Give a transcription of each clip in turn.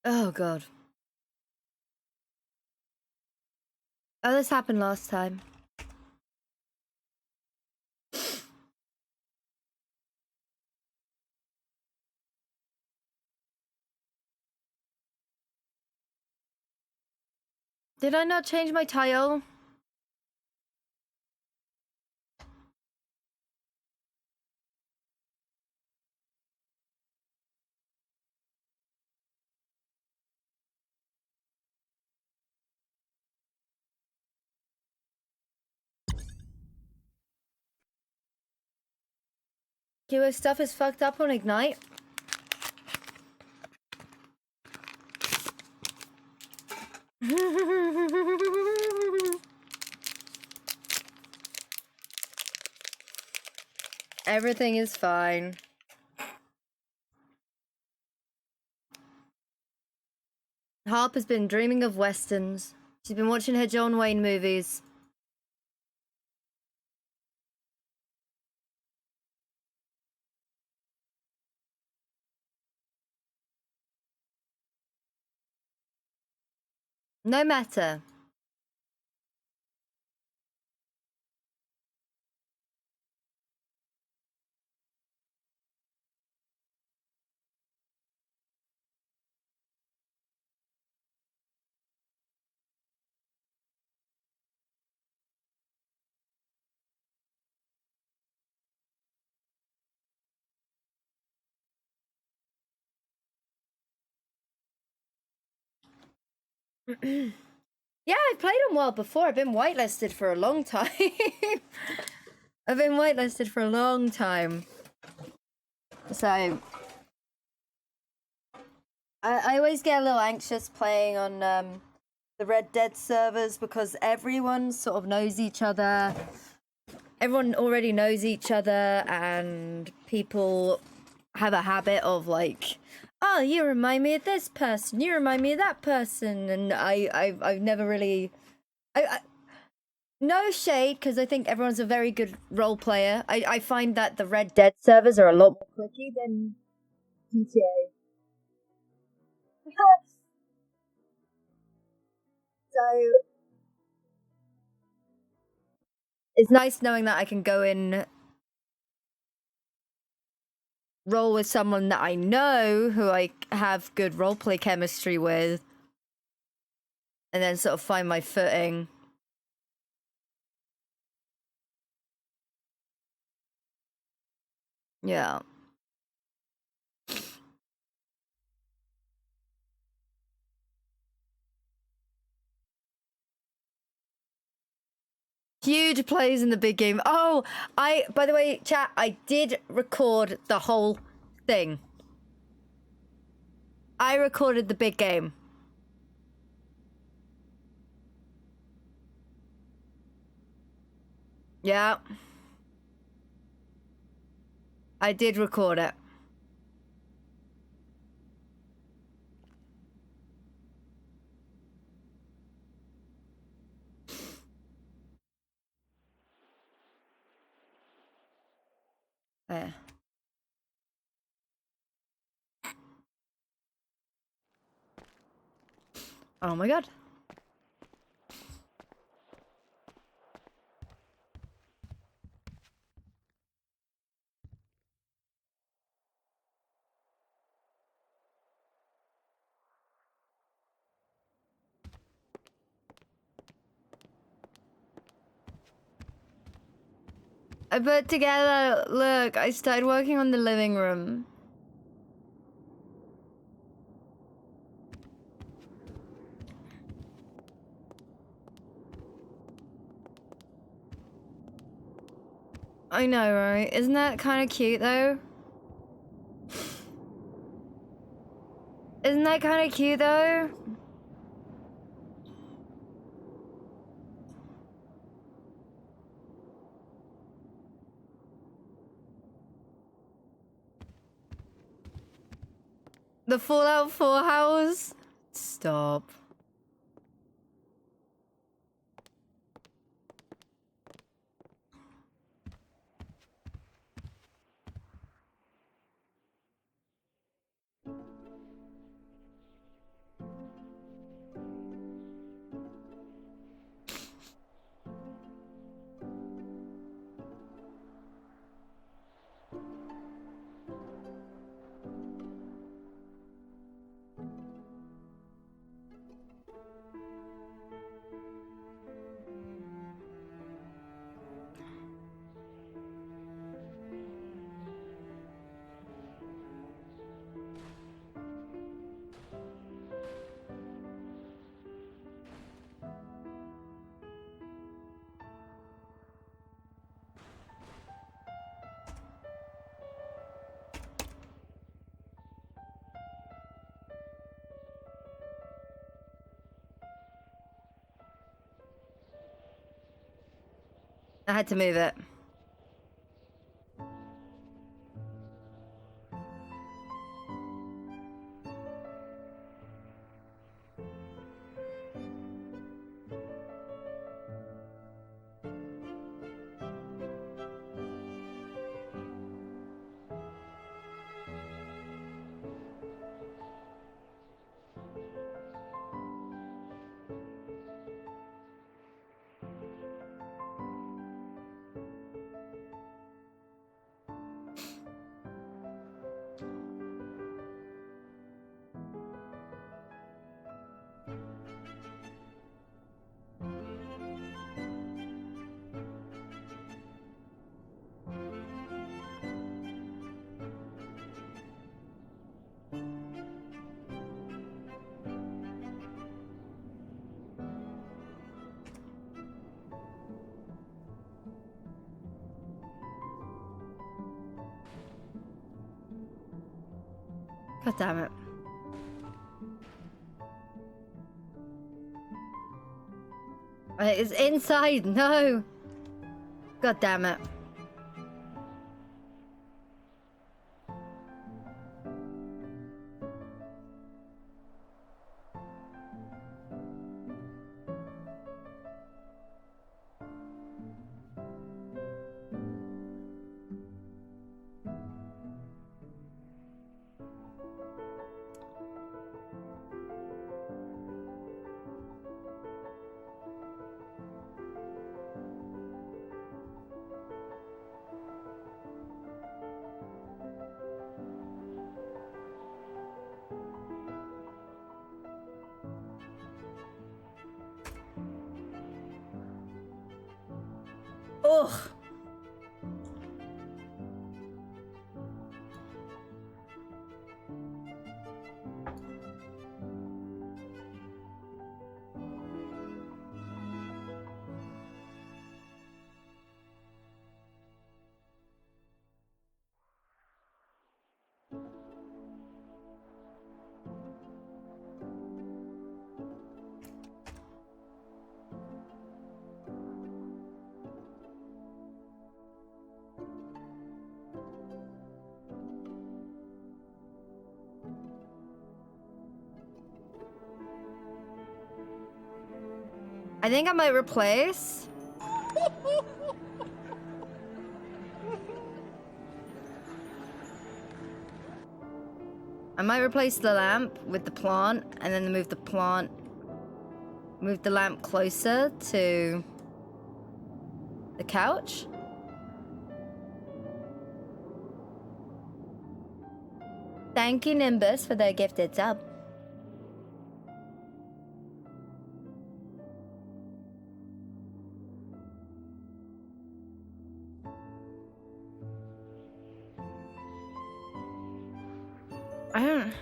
Oh god. Oh, this happened last time. Did I not change my tile? Kiwo stuff is fucked up on Ignite. Everything is fine. Harper's been dreaming of westerns. She's been watching her John Wayne movies. No matter. Yeah, I've played them well before. I've been whitelisted for a long time. I've been whitelisted for a long time. So I always get a little anxious playing on the Red Dead servers because everyone sort of knows each other. Everyone already knows each other, and people have a habit of like, oh, you remind me of this person, you remind me of that person, and I've never really, no shade, because I think everyone's a very good role player. I find that the Red Dead servers are a lot more clicky than GTA. So it's nice knowing that I can go in, roll with someone that I know, who I have good roleplay chemistry with, and then sort of find my footing. Yeah. Huge plays in the big game. Oh, by the way, chat, I did record the whole thing. I recorded the big game. Yeah. I did record it. Yeah. Oh my god. I put together, look, I started working on the living room. I know, right? Isn't that kind of cute, though? Isn't that kind of cute, though? The Fallout 4 house? Stop. I had to move it. God damn it. It's inside, no! God damn it. Ugh. I think I might replace. I might replace the lamp with the plant and then move the lamp closer to the couch. Thank you, Nimbus, for the gifted sub. I don't...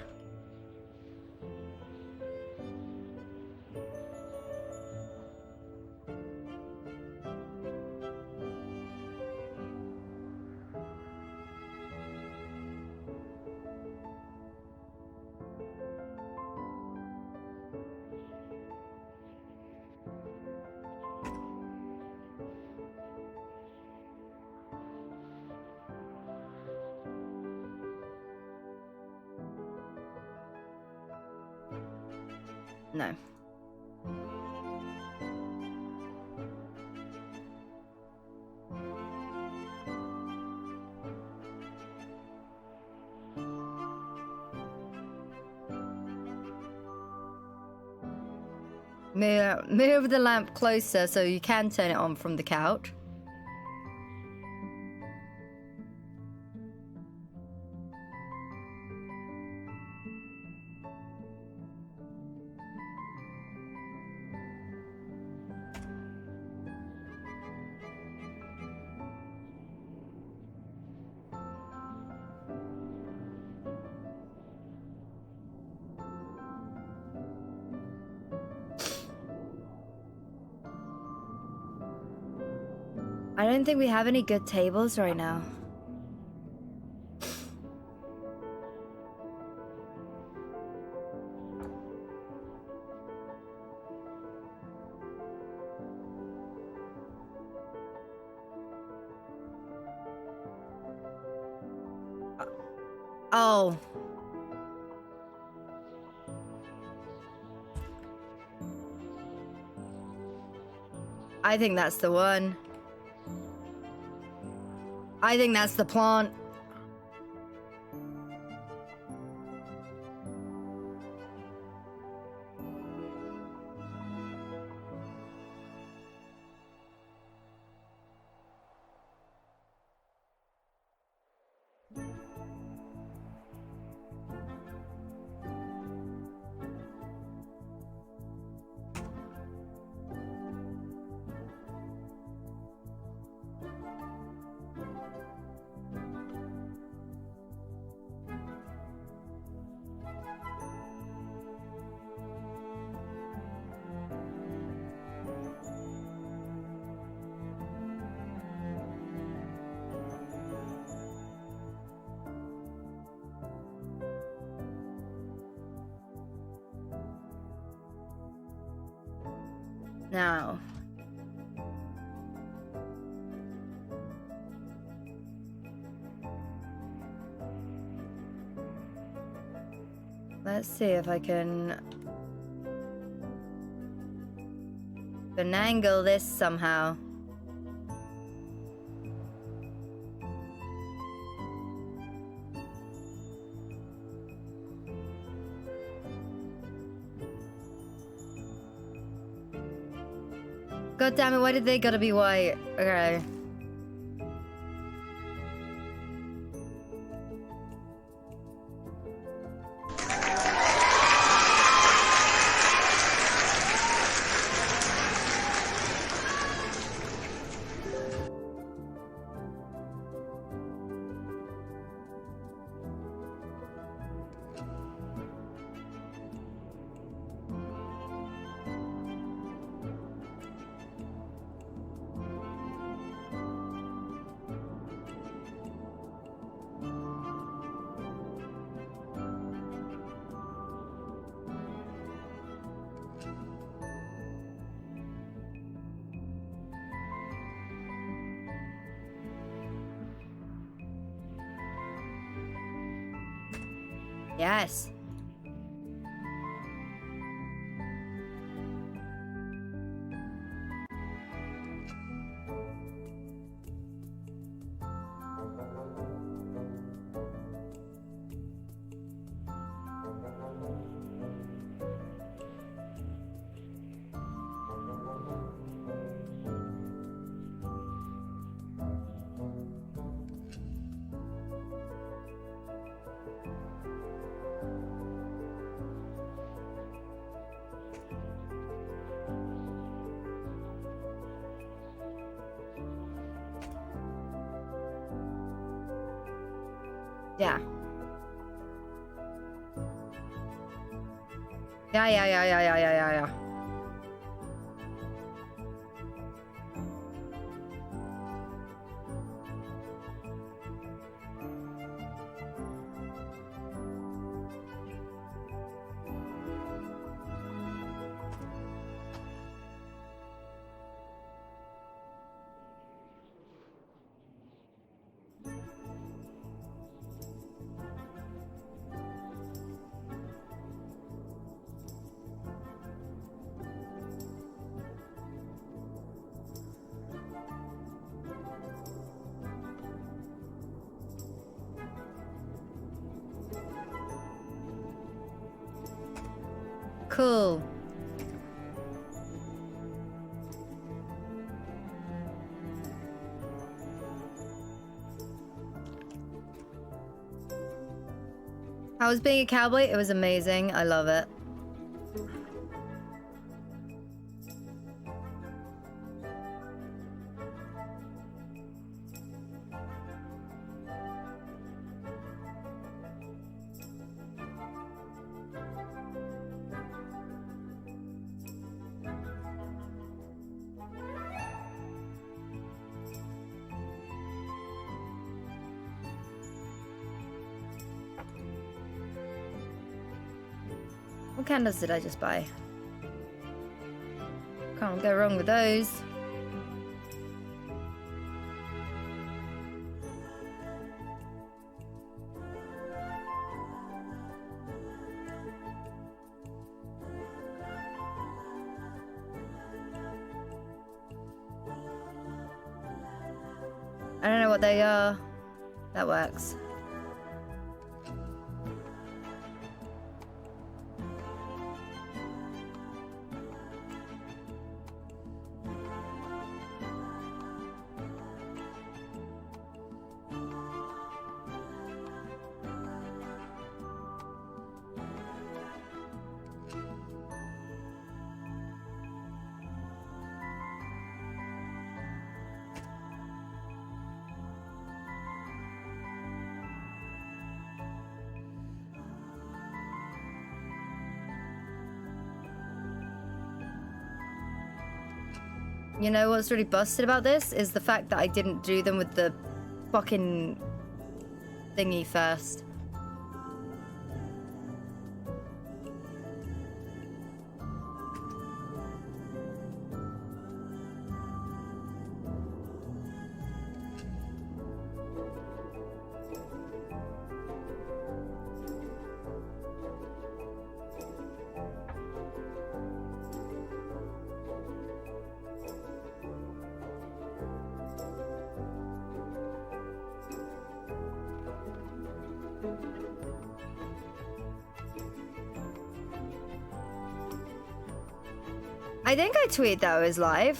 No. Move the lamp closer so you can turn it on from the couch. I don't think we have any good tables right now. Oh. I think that's the one. I think that's the plant. Now. Let's see if I can finagle this somehow. God damn it, why did they gotta be white? Okay. Yes. Yeah. Yeah. Cool. How was being a cowboy? It was amazing. I love it. What candles did I just buy? Can't go wrong with those. I don't know what they are. That works. You know what's really busted about this is the fact that I didn't do them with the fucking thingy first. I think I tweeted that I was live.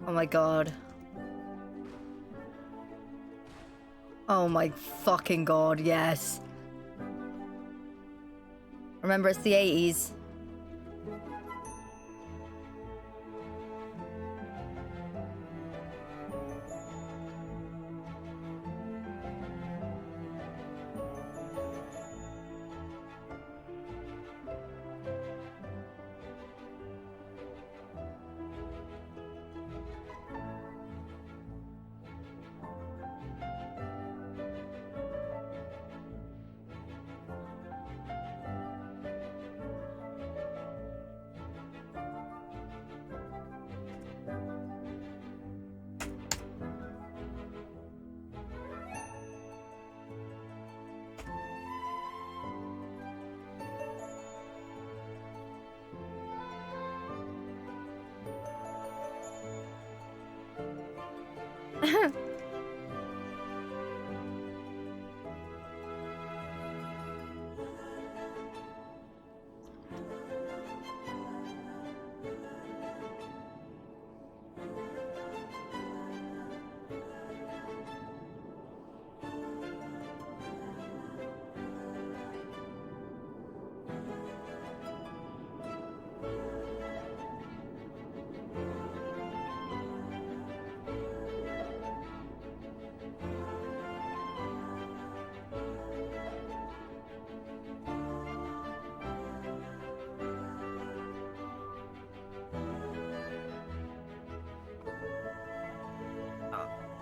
Oh my god. Oh my fucking god, yes. Remember, it's the 80s.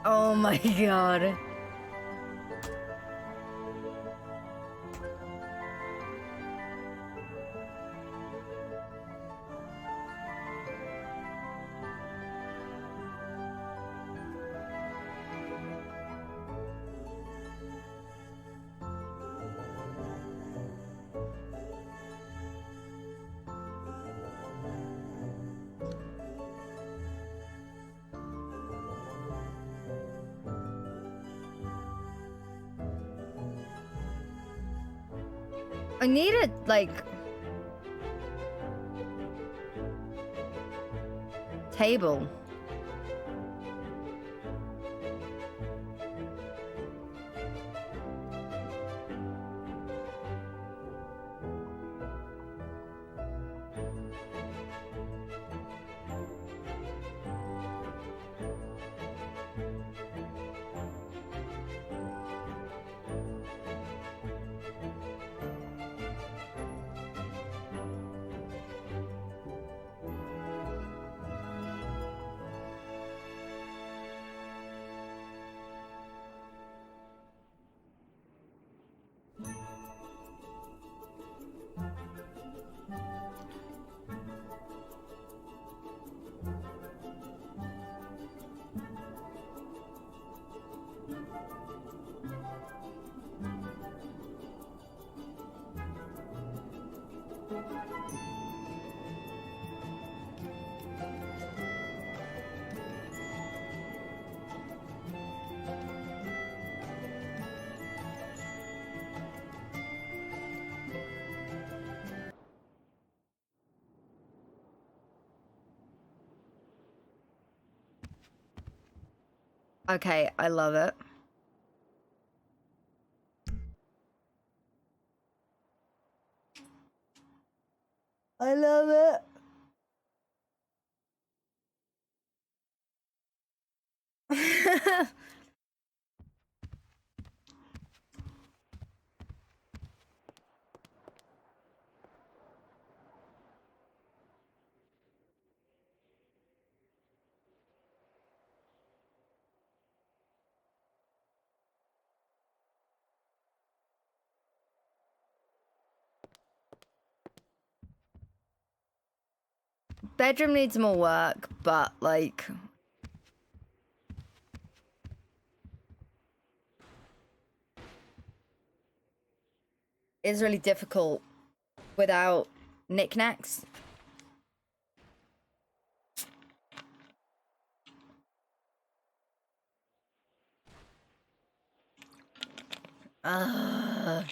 Oh my god. I need a, like, table. Okay, I love it. I love it. Bedroom needs more work, but like it's really difficult without knickknacks. I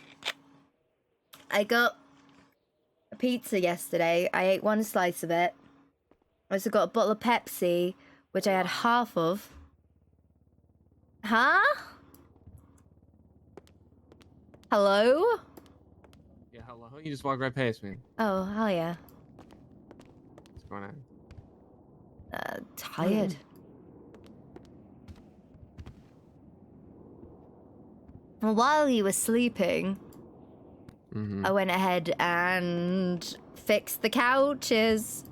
got a pizza yesterday. I ate one slice of it. I also got a bottle of Pepsi, which I had half of. Huh? Hello? Yeah, hello. You just walk right past me. Oh, hell yeah. What's going on? Tired. Well, while you were sleeping, I went ahead and fixed the couches.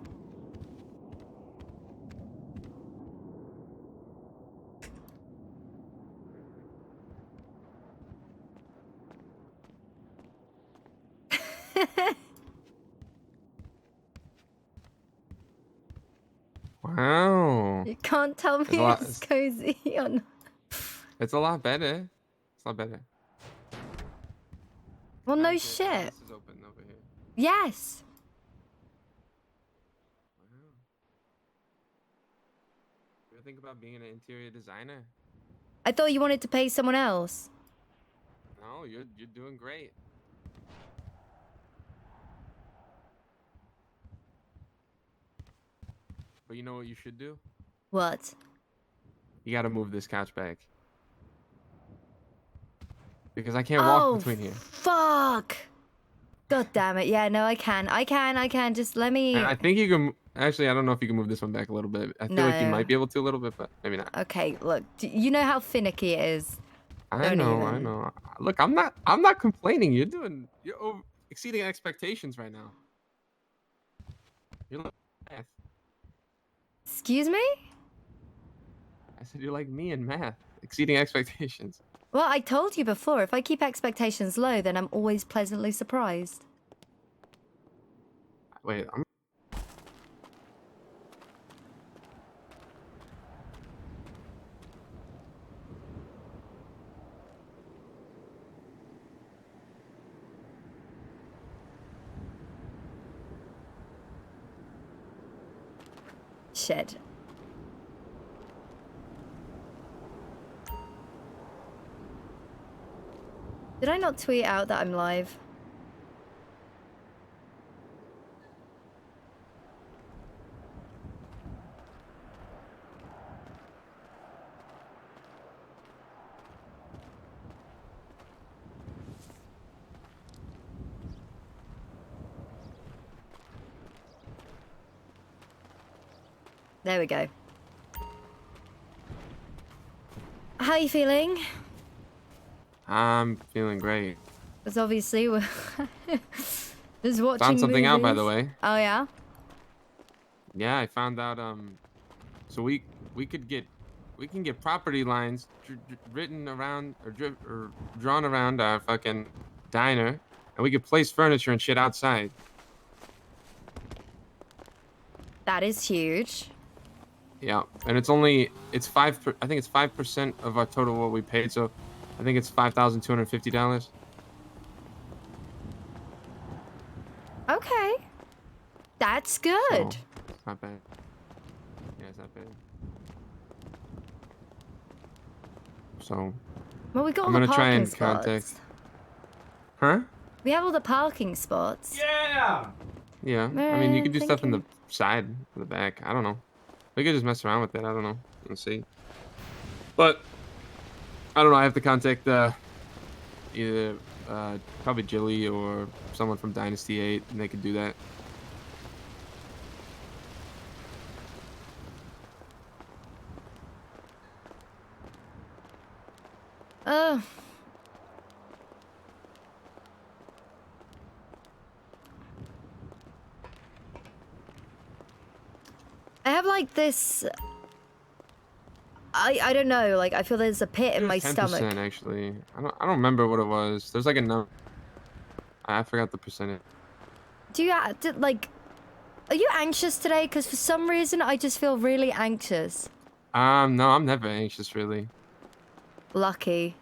Wow. You can't tell me it's cozy or not. It's a lot better. It's a lot better. Well, no shit. This is open over here. Yes. Wow. You ever think about being an interior designer? I thought you wanted to pay someone else. No, you're doing great. But you know what you should do? What? You gotta move this couch back. Because I can't walk between here. Fuck. God damn it. Yeah, no, I can. Just let me... And I think you can... Actually, I don't know if you can move this one back a little bit. I feel like you might be able to a little bit, but maybe not. Okay, look. You know how finicky it is. I know. Look, I'm not complaining. You're exceeding expectations right now. You're like math. Excuse me? I said you're like me in math, exceeding expectations. Well, I told you before, if I keep expectations low, then I'm always pleasantly surprised. Wait, I'm... Shit. Did I not tweet out that I'm live? There we go. How are you feeling? I'm feeling great. Because obviously we're just watching Found something out, by the movies. way. Oh yeah? Yeah, I found out. So we can get property lines written around or drawn around our fucking diner, and we could place furniture and shit outside. That is huge. Yeah, and it's 5%. I think it's 5% of our total what we paid. So, I think it's $5,250. Okay. That's good. So, it's not bad. Yeah, it's not bad. So, Well, we got I'm all the gonna try parking and contact. spots. Huh? We have all the parking spots. Yeah. Yeah. I mean, you could do stuff in the side, in the back. I don't know. We could just mess around with it. I don't know. Let's see. But I don't know. I have to contact either probably Jilly or someone from Dynasty 8, and they could do that. Oh. I have like this. I don't know. Like I feel there's a pit in my 10% stomach. actually. I don't remember what it was. There's like a number. I forgot the percentage. Do you like? Are you anxious today? Because for some reason I just feel really anxious. No, I'm never anxious really. Lucky.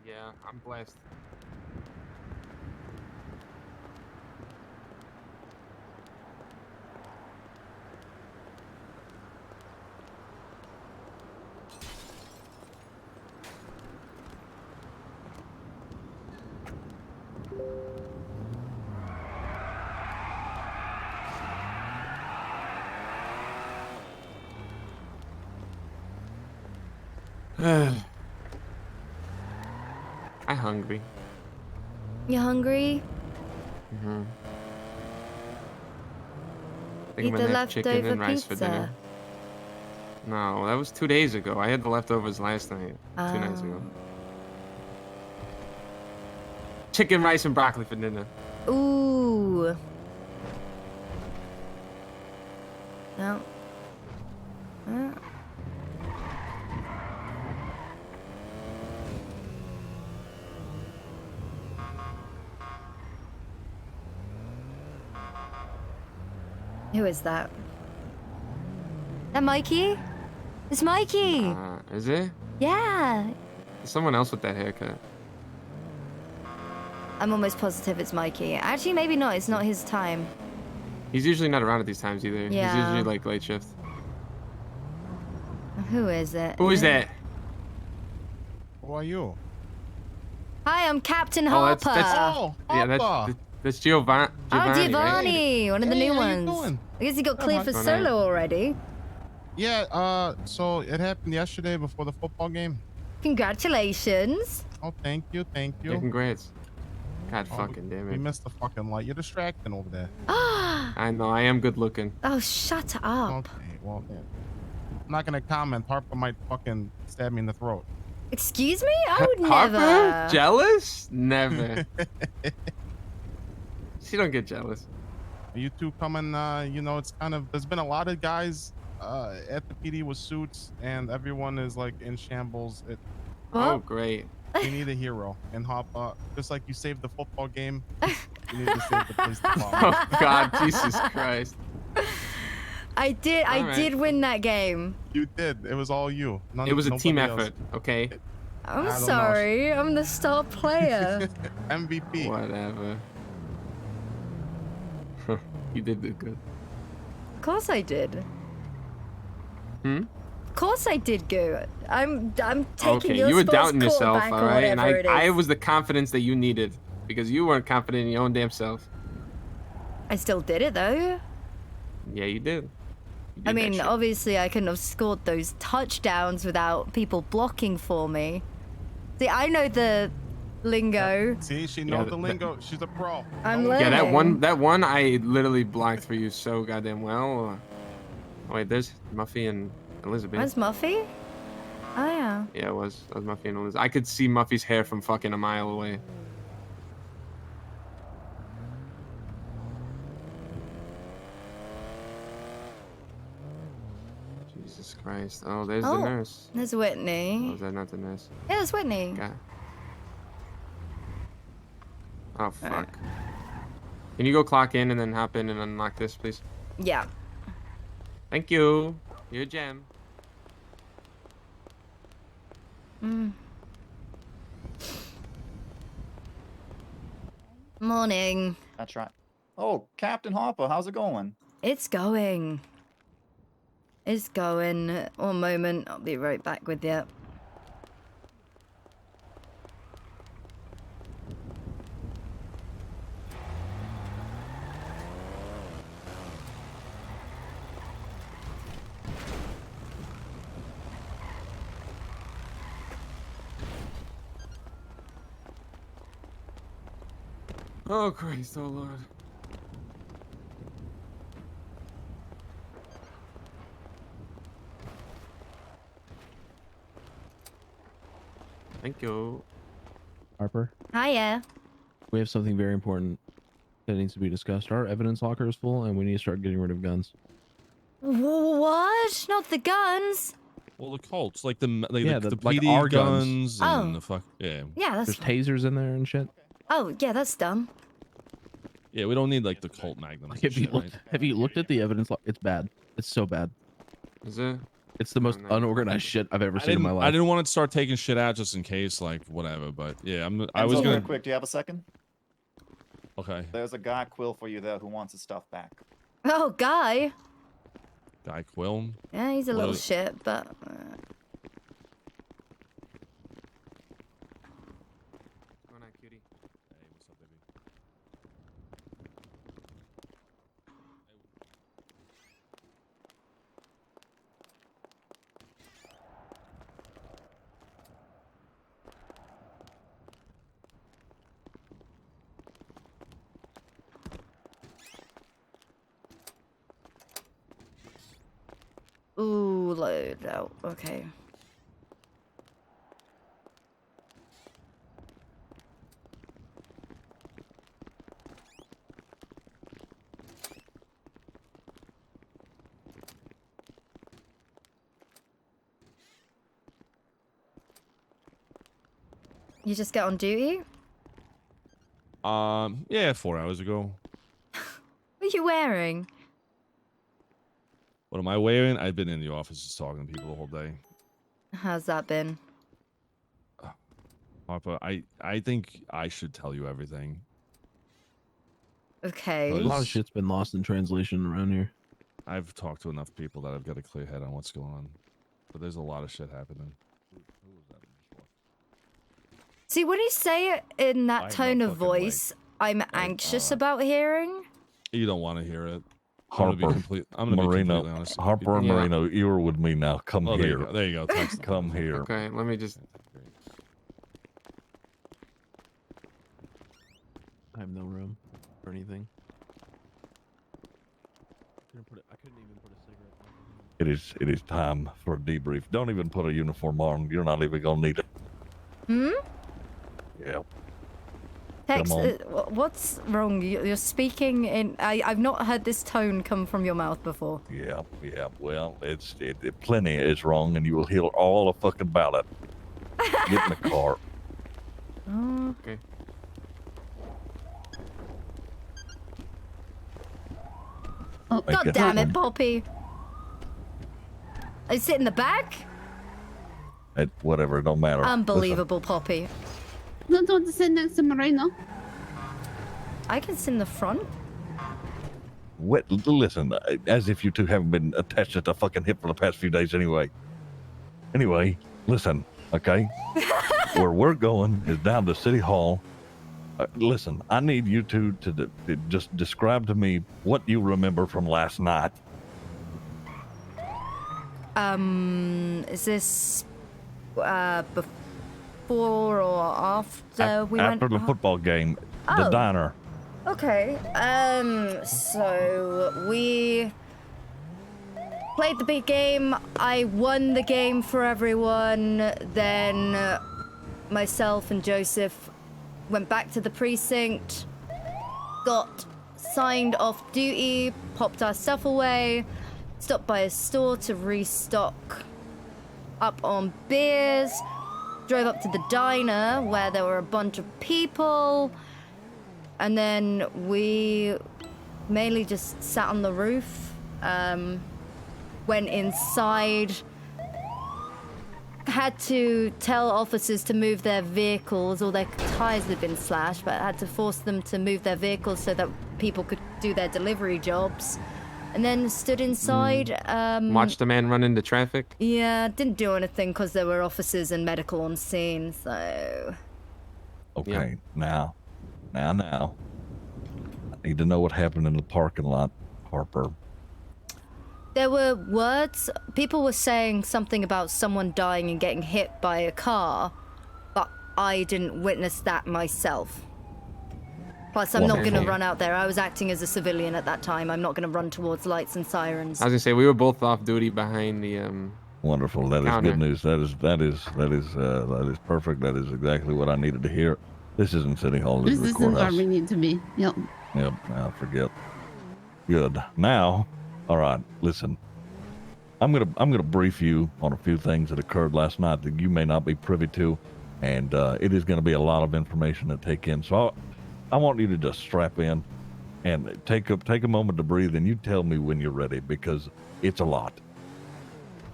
Yeah, I'm blessed. I'm hungry. You hungry? Mm-hmm. I think Eat I'm the gonna have chicken leftover and rice for dinner. pizza. No, that was 2 days ago. I had the leftovers last night. 2 nights ago. Chicken, rice, and broccoli for dinner. Ooh. No. Who is that? That Mikey? It's Mikey! Is it? Yeah! There's someone else with that haircut. I'm almost positive it's Mikey. Actually, maybe not. It's not his time. He's usually not around at these times either. Yeah. He's usually like late shift. Who is it? Who is that? Who are you? Hi, I'm Captain Oh, Harper. yeah, that's Giovanni. Oh, Right? Giovanni, one of the Hey, new how you ones. doing? I guess he got Oh, cleared for what's going on? solo already. Yeah, so it happened yesterday before the football game. Congratulations. Oh, thank you, thank you. Yeah, congrats. God Oh, fucking damn We it. missed the fucking light. You're distracting over there. I know, I am good looking. Oh, shut up. Okay, well, yeah. I'm not gonna comment. Harper might fucking stab me in the throat. Excuse me? I would Harper? never. Jealous? Never. She don't get jealous. Are you two coming? You know, it's kind of. There's been a lot of guys at the PD with suits, and everyone is like in shambles. Oh, Well, great. You need a hero, and Harper, just like you saved the football game, you need to save the police department. Oh, God, Jesus Christ. I did. All I right. did win that game. You did. It was all you. It was a team nobody else. effort, okay? I'm I don't know. sorry. I'm the star player. MVP. Whatever. You did good. Of course I did. Hmm? Of course I did good. I'm taking Okay, your you were sports doubting yourself, quarterback all or right? And whatever it I is. was the confidence that you needed because you weren't confident in your own damn self. I still did it though. Yeah, you did. You I did that mean, shit. obviously I couldn't have scored those touchdowns without people blocking for me. See, I know the lingo. See, she Yeah, knows the that- lingo. She's a pro. I'm No- learning. Yeah, that one I literally blocked for you so goddamn well. Oh, wait, there's Muffy and Elizabeth. Where's Muffy? Oh yeah. Yeah, it was. That was Muffy and Elizabeth. I could see Muffy's hair from fucking a mile away. Jesus Christ. Oh, there's the Oh. nurse. There's Oh, Whitney. is that not the nurse? Yeah, there's Whitney. God. Oh, fuck. Can you go clock in and then hop in and unlock this, please? Yeah. Thank you. You're a gem. Morning. That's right. Oh, Captain Harper, how's it going? It's going. It's going. One moment. I'll be right back with you. Oh Christ, oh Lord. Thank you. Harper, Hiya. we have something very important that needs to be discussed. Our evidence locker is full, and we need to start getting rid of guns. What? Not the guns? Well, the Colts, like the Yeah, the like PD our guns. guns and Oh. the fuck. Yeah. Yeah, that's There's tasers in there and shit. Oh, yeah, that's dumb. Yeah, we don't need like the Colt Magnums. Like, and shit, right? have you looked at the evidence? It's bad. It's so bad. Is it? It's the most no. unorganized shit I've ever I seen in my didn't, life. I didn't want to start taking shit out just in case, like whatever. But yeah, I Enzo, was real gonna. quick. Do you have a second? Okay, There's a guy Quill for you there who wants his stuff back. Oh, Guy. Guy Quill. Yeah, he's a What little is- shit, but... What's going on, cutie? Hey, what's up, baby? Ooh, load out. Okay. You just get on duty? Yeah, 4 hours ago. What are you wearing? What am I wearing? I've been in the office just talking to people the whole day. How's that been? Harper, I think I should tell you everything. Okay. A lot of shit's been lost in translation around here. I've talked to enough people that I've got a clear head on what's going on. But there's a lot of shit happening. Who was that? See, when you say it in I that have tone no of fucking way. voice, I'm anxious about hearing. You don't want to hear it. Harper, I'm gonna be Marino, completely honest. Harper and Yeah. Marino, you are with me now. Come Oh, there you here. go. There you go. Text them. Come here. Okay, let me just. I have no room for anything. I couldn't even put a cigarette. It is time for a debrief. Don't even put a uniform on. You're not even gonna need it. Hmm? Yeah. Tex, on. what's wrong? You're speaking in... I've not heard this tone come from your mouth before. Yeah. Well, plenty is wrong, and you will hear all the fucking about it. Get in the car. Oh. Okay. Oh, Make God it damn it, happen. Poppy. I sit in the back? Whatever, it don't matter. Unbelievable, Poppy. Don't want to sit next to Moreno. I can sit in the front. Listen, as if you two haven't been attached at the fucking hip for the past few days anyway. Anyway, listen, okay? Where we're going is down to City Hall. Listen, I need you two to just describe to me what you remember from last night. Is this before or after we went? After the football game, the Oh. diner. Okay. So we played the big game. I won the game for everyone. Then myself and Joseph went back to the precinct, got signed off duty, popped our stuff away, stopped by a store to restock up on beers, drove up to the diner where there were a bunch of people, and then we mainly just sat on the roof, went inside, had to tell officers to move their vehicles, or their tires had been slashed, but I had to force them to move their vehicles so that people could do their delivery jobs. And then stood inside. Watch the man run into traffic. Yeah, didn't do anything because there were officers and medical on scene, so... Okay, now. I need to know what happened in the parking lot, Harper. There were words. People were saying something about someone dying and getting hit by a car, but I didn't witness that myself. Plus, I'm not going to Wonderful. run out there. I was acting as a civilian at that time. I'm not going to run towards lights and sirens. I was gonna say we were both off duty behind the Wonderful. That is Counter. good news. That is perfect. That is exactly what I needed to hear. This isn't City Hall. This This is the isn't where courthouse. we need to be. Yep. Yep. I forget. Good. Now, all right. Listen, I'm gonna brief you on a few things that occurred last night that you may not be privy to, and it is going to be a lot of information to take in. So I want you to just strap in and take a moment to breathe, and you tell me when you're ready because it's a lot.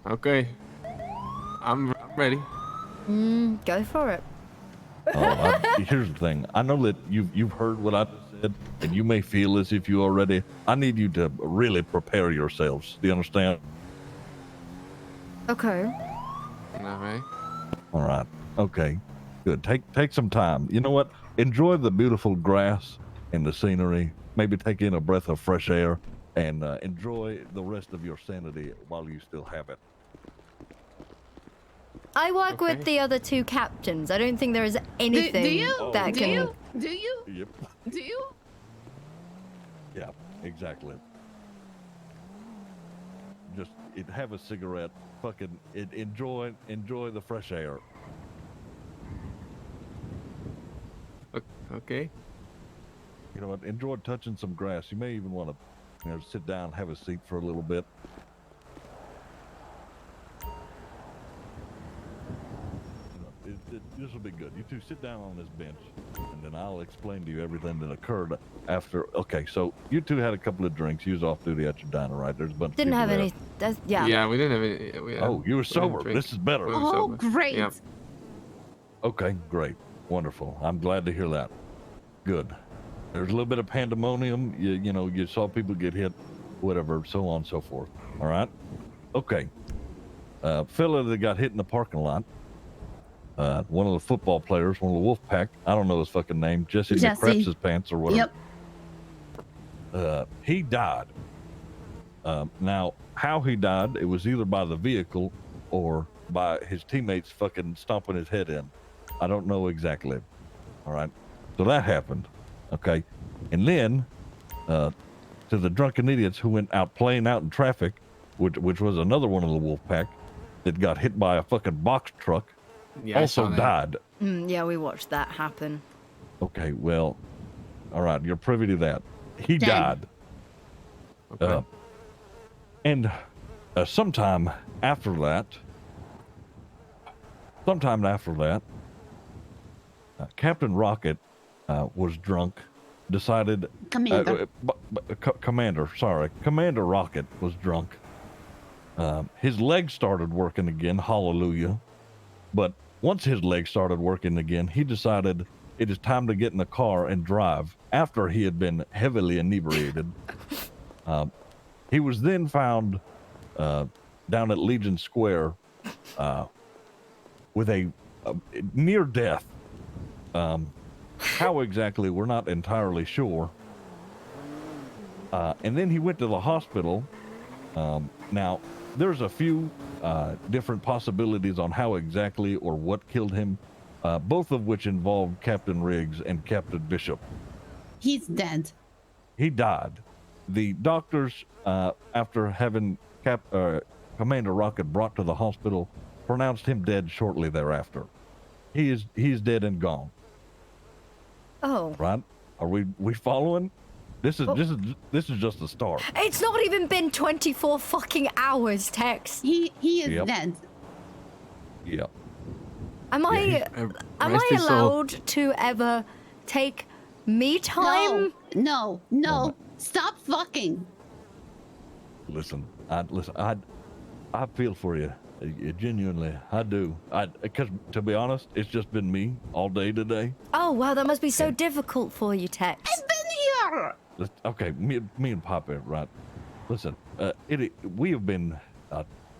Okay. I'm ready. Go for it. Here's the thing. I know that you've heard what I said, and you may feel as if you are ready. I need you to really prepare yourselves. Do you understand? Okay. All right. All right. Okay. Good. Take some time. You know what? Enjoy the beautiful grass and the scenery. Maybe take in a breath of fresh air and enjoy the rest of your sanity while you still have it. I work with Okay. the other two captains. I don't think there is anything Do you? that Do can. you? Do you? Yep. Do you? Yeah. Exactly. Just have a cigarette. Fucking enjoy the fresh air. Okay. You know what? Enjoy touching some grass. You may even want to, sit down, have a seat for a little bit. This will be good. You two sit down on this bench, and then I'll explain to you everything that occurred after. Okay, so you two had a couple of drinks. You was off duty at your diner, right? There's a bunch. Didn't of have people any. Yeah. Yeah, we didn't have any. Oh, you were we didn't sober. drink. This is better. We were Oh, sober. great. Yep. Okay, great, wonderful. I'm glad to hear that. Good. There's a little bit of pandemonium. You saw people get hit, whatever, so on and so forth. All right. Okay. Fella that got hit in the parking lot. One of the football players, one of the Wolf Pack. I don't know his fucking name. Jesse Jesse. McCraps his pants or whatever. Yep. He died. Now, how he died, it was either by the vehicle or by his teammates fucking stomping his head in. I don't know exactly. All right. So that happened. Okay. And then, to the drunken idiots who went out playing out in traffic, which was another one of the Wolf Pack that got hit by a fucking box truck, Yeah, I also saw that. died. Yeah, we watched that happen. Okay. Well, all right. You're privy to that. He Dang. died. Okay. And sometime after that, Captain Rocket was drunk, decided. Commander. Commander Rocket was drunk. His legs started working again, hallelujah. But once his legs started working again, he decided it is time to get in the car and drive after he had been heavily inebriated. He was then found down at Legion Square with a near death. How exactly, we're not entirely sure. And then he went to the hospital. Now, there's a few different possibilities on how exactly or what killed him, both of which involved Captain Riggs and Captain Bishop. He's dead. He died. The doctors, after having Commander Rocket brought to the hospital, pronounced him dead shortly thereafter. He is dead and gone. Oh. Right? Are we following? This is just the start. It's not even been 24 fucking hours, Tex. He is Yep. dead. Yep. Am I am Rest I his soul. allowed to ever take me time? No. Stop fucking. Listen. I feel for you. Genuinely, I do. Because to be honest, it's just been me all day today. Oh wow, that must be so difficult for you, Tex. I've been here. Okay, me and Papa, right? Listen, we have been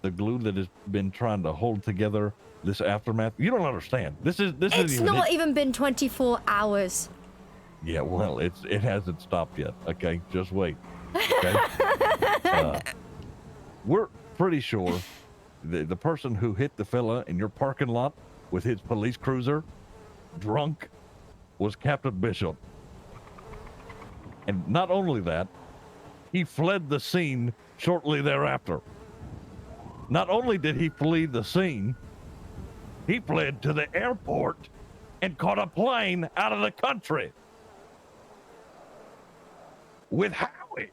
the glue that has been trying to hold together this aftermath. You don't understand. This It's isn't not even been 24 hours. Yeah, well, it hasn't stopped yet. Okay, just wait. Okay. We're pretty sure the person who hit the fella in your parking lot with his police cruiser, drunk, was Captain Bishop. And not only that, he fled the scene shortly thereafter. Not only did he flee the scene, he fled to the airport and caught a plane out of the country with Howie.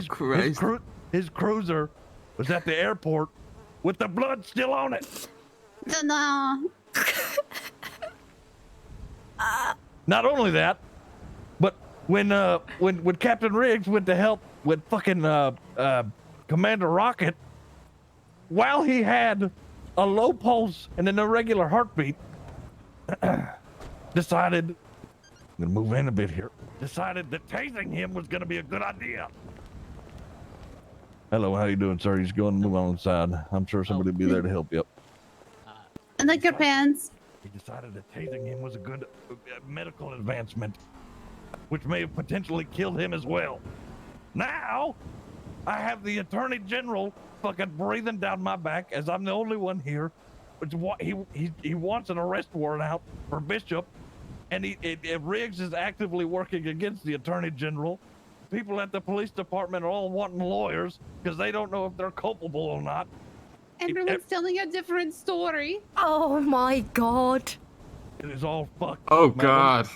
Christ. His cruiser was at the airport with the blood still on it. No. Not only that, but when Captain Riggs went to help with fucking Commander Rocket, while he had a low pulse and an irregular heartbeat, decided, I'm gonna move in a bit here, decided that tasing him was gonna be a good idea. Hello, how you doing, sir? He's going to move on inside. I'm sure somebody will be there to help you. I like your pants. He decided that tasing him was a good medical advancement, which may have potentially killed him as well. Now, I have the Attorney General fucking breathing down my back as I'm the only one here. He wants an arrest warrant out for Bishop, and Riggs is actively working against the Attorney General. People at the police department are all wanting lawyers because they don't know if they're culpable or not. Everyone's telling a different story. Oh my god. It is all fucked. Oh up, man. God.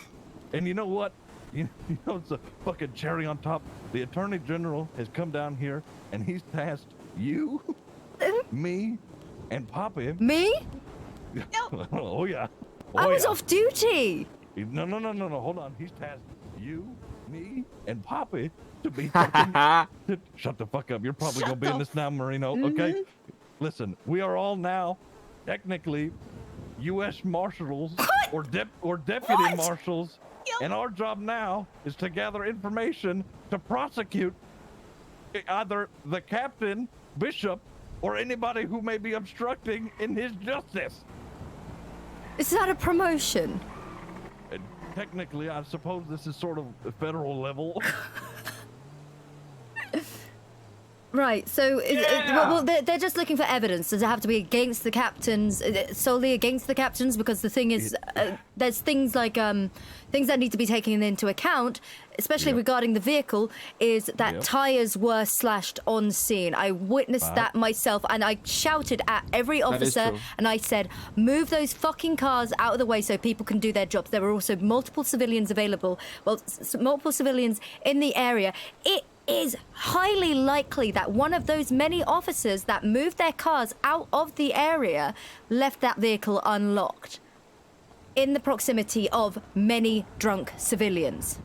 And you know what? You know, it's a fucking cherry on top. The Attorney General has come down here and he's tasked you, me, and Poppy. Me? Oh yeah. I Oh, was yeah. off duty. No. Hold on. He's tasked you, me, and Poppy to be fucking. Shut the fuck up. You're probably Shut gonna be in the this now, Marino. Okay. Listen, we are all now technically U.S. Marshals or deputy What? marshals, and our job now is to gather information to prosecute either the captain, Bishop, or anybody who may be obstructing in his justice. Is that a promotion? And technically, I suppose this is sort of a federal level. Right, so well, they're just looking for evidence. Does it have to be against the captains, solely against the captains? Because the thing is, there's things like things that need to be taken into account, especially regarding the vehicle, is that tires were slashed on scene. I witnessed that myself, and I shouted at every officer, true. and I said, move those fucking cars out of the way so people can do their jobs. There were also multiple civilians available, well, multiple civilians in the area. It is highly likely that one of those many officers that moved their cars out of the area left that vehicle unlocked in the proximity of many drunk civilians.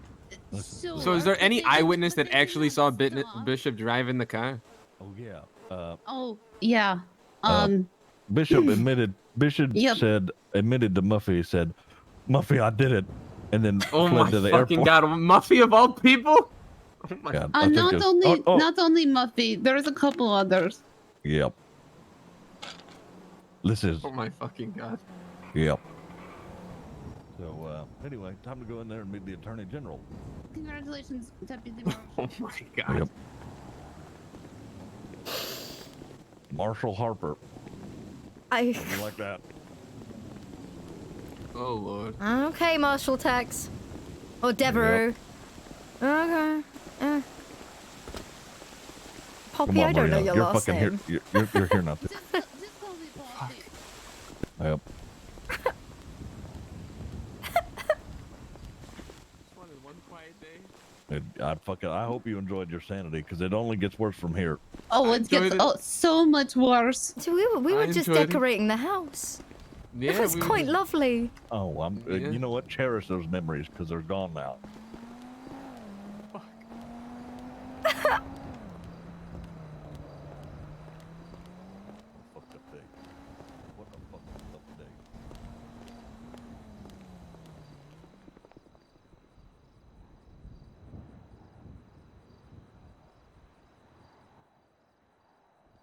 So is there any eyewitness that actually saw Bishop drive in the car? Oh yeah. Oh yeah. Bishop admitted. Bishop Yep. admitted to Muffy. Said, "Muffy, I did it," and then Oh fled my to the fucking airport. God, Muffy of all people? Oh my God, I think not it's- only oh, not only Muffy. There's a couple others. Yep. This is. Oh my fucking God. Yep. So anyway, time to go in there and meet the Attorney General. Congratulations, Deputy Marshal. Oh my God. Yep. Marshal Harper. You like that? Oh Lord. Okay, Marshal Tex. Or Devereaux. Okay. Poppy, Come on, I don't know Maria. your You're last fucking name. here. You're here now. Just call me Poppy. Yep. Just wanted one quiet day. I hope you enjoyed your sanity because it only gets worse from here. Oh, I it gets enjoyed so much worse. So we were I just enjoyed it. decorating the house. Yeah, It was we were quite just- lovely. Oh, Yeah. you know what? Cherish those memories because they're gone now. Fucked up day. What a fucked up day.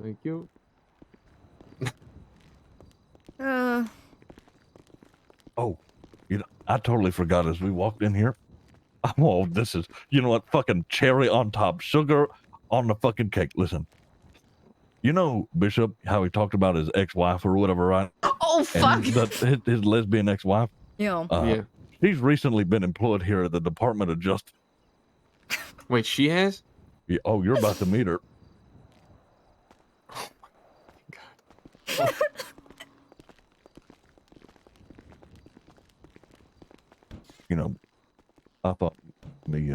Thank you. Oh, you know, I totally forgot as we walked in here. Oh, this is, you know what? Fucking cherry on top, sugar on the fucking cake. Listen, you know, Bishop, how he talked about his ex-wife or whatever, right? Oh fuck. And his lesbian ex-wife. Yeah. Yeah. She's recently been employed here at the Department of Justice. Wait, she has? Yeah, oh, you're about to meet her. God. You know, I thought me,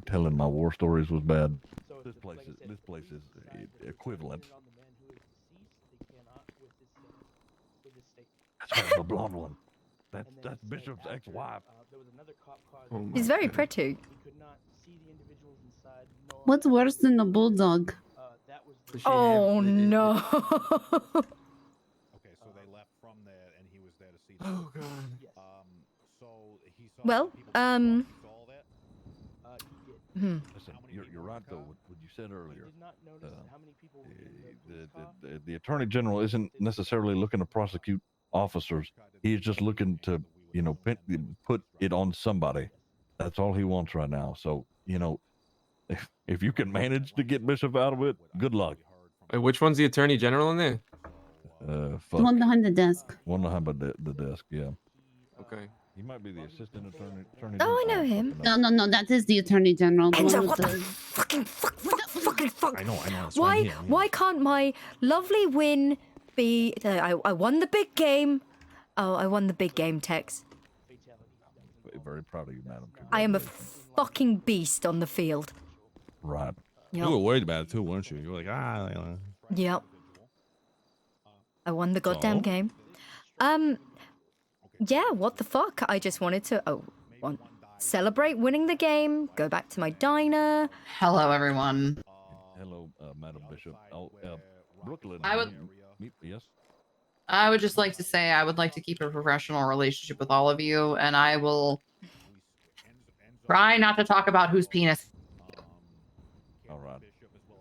telling my war stories was bad. This place is equivalent. That's right, the blonde one. That's Bishop's ex-wife. Oh my He's very God. pretty. What's worse than a bulldog? Does she Oh have- no. Okay, so they left from there, and he was there to see. Oh God. So he saw. Well, people that saw all that. Listen, you're right though. What you said earlier. The attorney general isn't necessarily looking to prosecute officers. He's just looking to, put it on somebody. That's all he wants right now. So, if you can manage to get Bishop out of it, good luck. Wait, which one's the attorney general in there? The Fuck. one behind the desk. One behind the desk. Yeah. Okay. He might be the assistant attorney. Oh, I know him. No, that is the attorney general. The Enzo, one what with the the... fuck? I know. That's why I'm here. Why can't my lovely win be? I won the big game. Oh, I won the big game, Tex. Very proud of you, madam. I am a Congratulations. fucking beast on the field. Right. You were Yep. worried about it too, weren't you? You were like, Yep. I won the goddamn So? game. Yeah, what the fuck? I just wanted to celebrate winning the game, go back to my diner. Hello, everyone. Hello, Madam Bishop. Oh, Brooklyn. I would- Yes. I would just like to say I would like to keep a professional relationship with all of you, and I will try not to talk about whose penis. All right.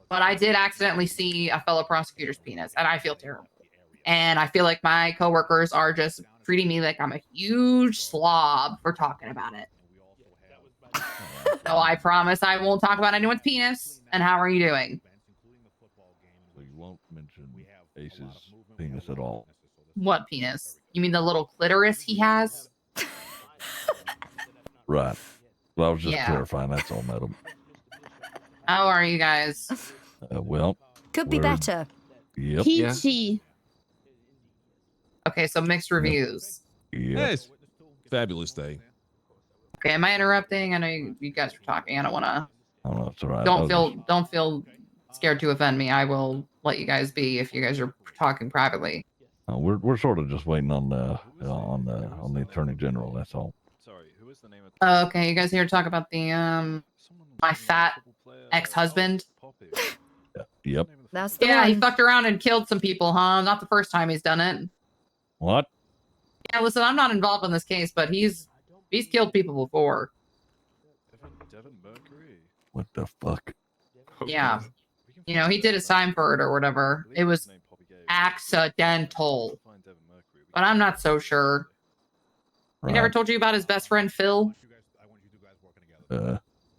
But I did accidentally see a fellow prosecutor's penis, and I feel terrible. And I feel like my coworkers are just treating me like I'm a huge slob for talking about it. So I promise I won't talk about anyone's penis. And how are you doing? So you won't mention Ace's penis at all. What penis? You mean the little clitoris he has? Right. Well, I was just Yeah. clarifying. That's all, madam. How are you guys? Well. Could be we're- better. Yep. Peachy. Okay, so mixed reviews. Yep. Yes. Fabulous day. Okay, am I interrupting? I know you guys were talking. I don't want to. Oh, no, it's all right. I Don't was feel just- don't feel scared to offend me. I will let you guys be if you guys are talking privately. we're sort of just waiting on the attorney general. That's all. Sorry, who is the name of Okay, you guys here to talk about the my fat ex-husband? Yeah. Yep. That's the Yeah, he one. fucked around and killed some people, huh? Not the first time he's done it. What? Yeah, listen, I'm not involved in this case, but he's killed people before. Devin Mercury? What the fuck? Yeah. You know, he did his time for it or whatever. It was accidental. But I'm not so sure. He never Right. told you about his best friend Phil?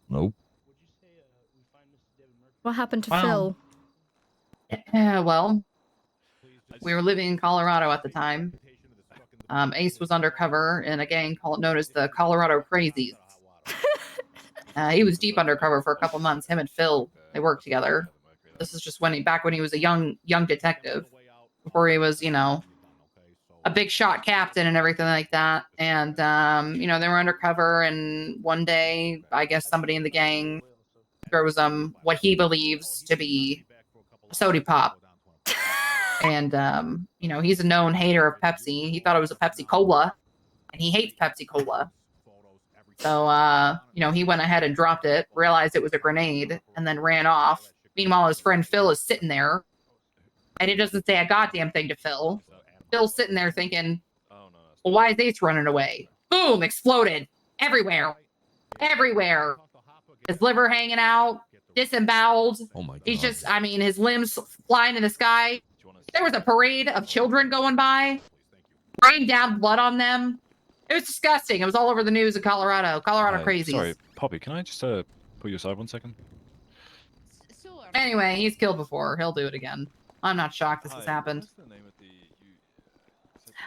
Nope. What happened to Wow. Phil? Yeah, well, we were living in Colorado at the time. Ace was undercover in a gang known as the Colorado Crazies. He was deep undercover for a couple months. Him and Phil, they worked together. This is just back when he was a young detective, before he was, a big shot captain and everything like that. And they were undercover. And one day, I guess somebody in the gang throws what he believes to be soda pop. And he's a known hater of Pepsi. He thought it was a Pepsi Cola, and he hates Pepsi Cola. So he went ahead and dropped it, realized it was a grenade, and then ran off. Meanwhile, his friend Phil is sitting there, and he doesn't say a goddamn thing to Phil. Phil's sitting there thinking, well, why is Ace running away? Boom! Exploded everywhere. Everywhere. His liver hanging out, disemboweled. Oh my god. He's just, his limbs flying in the sky. There was a parade of children going by, rained down blood on them. It was disgusting. It was all over the news in Colorado. Colorado crazies. Sorry, Poppy, can I just put you aside 1 second? Sure. Anyway, he's killed before. He'll do it again. I'm not shocked this has happened.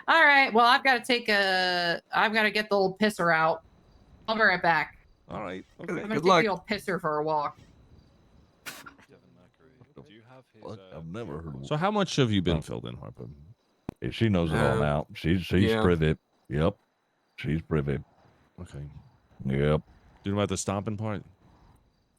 All right. Well, I've got to get the old pisser out. I'll be right back. All right. I'm Okay. gonna Good take luck. the old pisser for a walk. Devin Mercury. Do you have his? Fuck, I've never heard of So how much have you been Oh. filled in, Harper? She knows it all now. She's yeah. privy. Yep. She's privy. Okay. Yep. Do you know about the stomping part?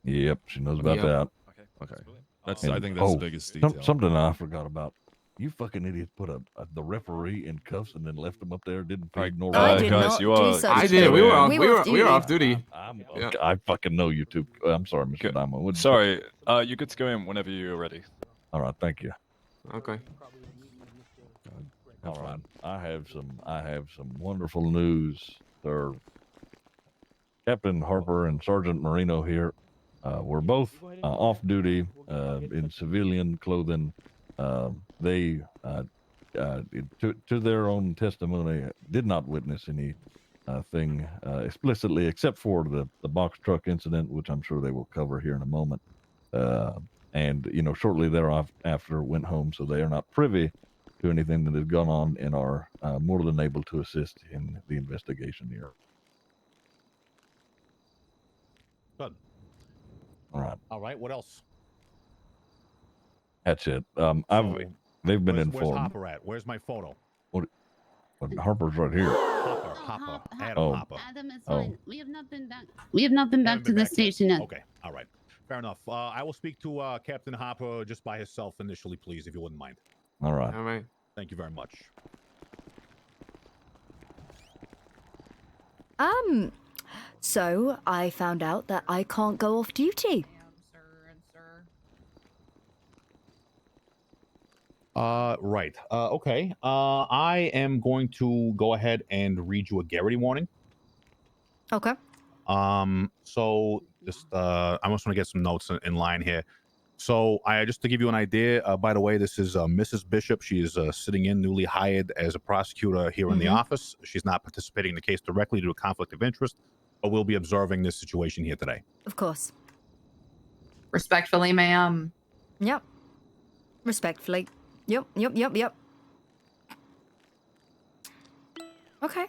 Yep. She knows about Yep. that. Okay. Okay. That's And- I think that's oh, the biggest detail. Something I forgot about. You fucking idiots put the referee in cuffs and then left him up there. Didn't feed nor I Uh, did guys, not you do are- such I a did. thing. We were off. We We were were off we were off duty. duty. Yeah. I fucking know you two. I'm sorry, Mr. Okay. Diamond. What'd you- Sorry. You're good to go in whenever you're ready. All right. Thank you. Okay. All right. I have some wonderful news, sir. Captain Harper and Sergeant Marino here. We're both off duty in civilian clothing. They, to their own testimony, did not witness any thing explicitly, except for the box truck incident, which I'm sure they will cover here in a moment. And shortly thereafter went home, so they are not privy to anything that has gone on and are more than able to assist in the investigation here. Good. All right. All right. What else? That's it. So, They've been where's informed. Hopper at? Where's my photo? But Harper's right here. Hopper. Adam Oh. Hopper. Adam is Oh. fine. We have not been back. We have not been back Haven't to been the back yet. station yet. Okay. All right. Fair enough. I will speak to Captain Hopper just by himself initially, please, if you wouldn't mind. All right. All right. Thank you very much. So I found out that I can't go off duty. Sir and sir. Right. Okay. I am going to go ahead and read you a Garrity warning. Okay. So just I just want to get some notes in line here. So I just to give you an idea, by the way, this is Mrs. Bishop. She is sitting in, newly hired as a prosecutor here in the office. She's not participating in the case directly due to conflict of interest, but we'll be observing this situation here today. Of course. Respectfully, ma'am. Yep. Respectfully. Yep. Okay.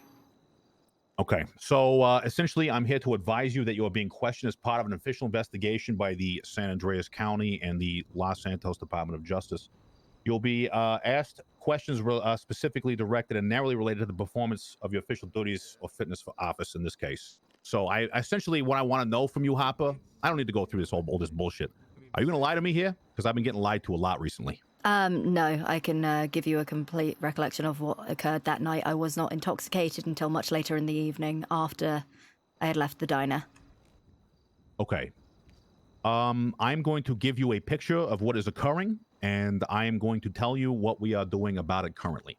Okay, so essentially, I'm here to advise you that you are being questioned as part of an official investigation by the San Andreas County and the Los Santos Department of Justice. You'll be asked questions specifically directed and narrowly related to the performance of your official duties or fitness for office in this case. So I essentially, what I want to know from you, Hopper, I don't need to go through all this bullshit. Are you going to lie to me here? Because I've been getting lied to a lot recently. No, I can give you a complete recollection of what occurred that night. I was not intoxicated until much later in the evening after I had left the diner. Okay. I'm going to give you a picture of what is occurring, and I am going to tell you what we are doing about it currently.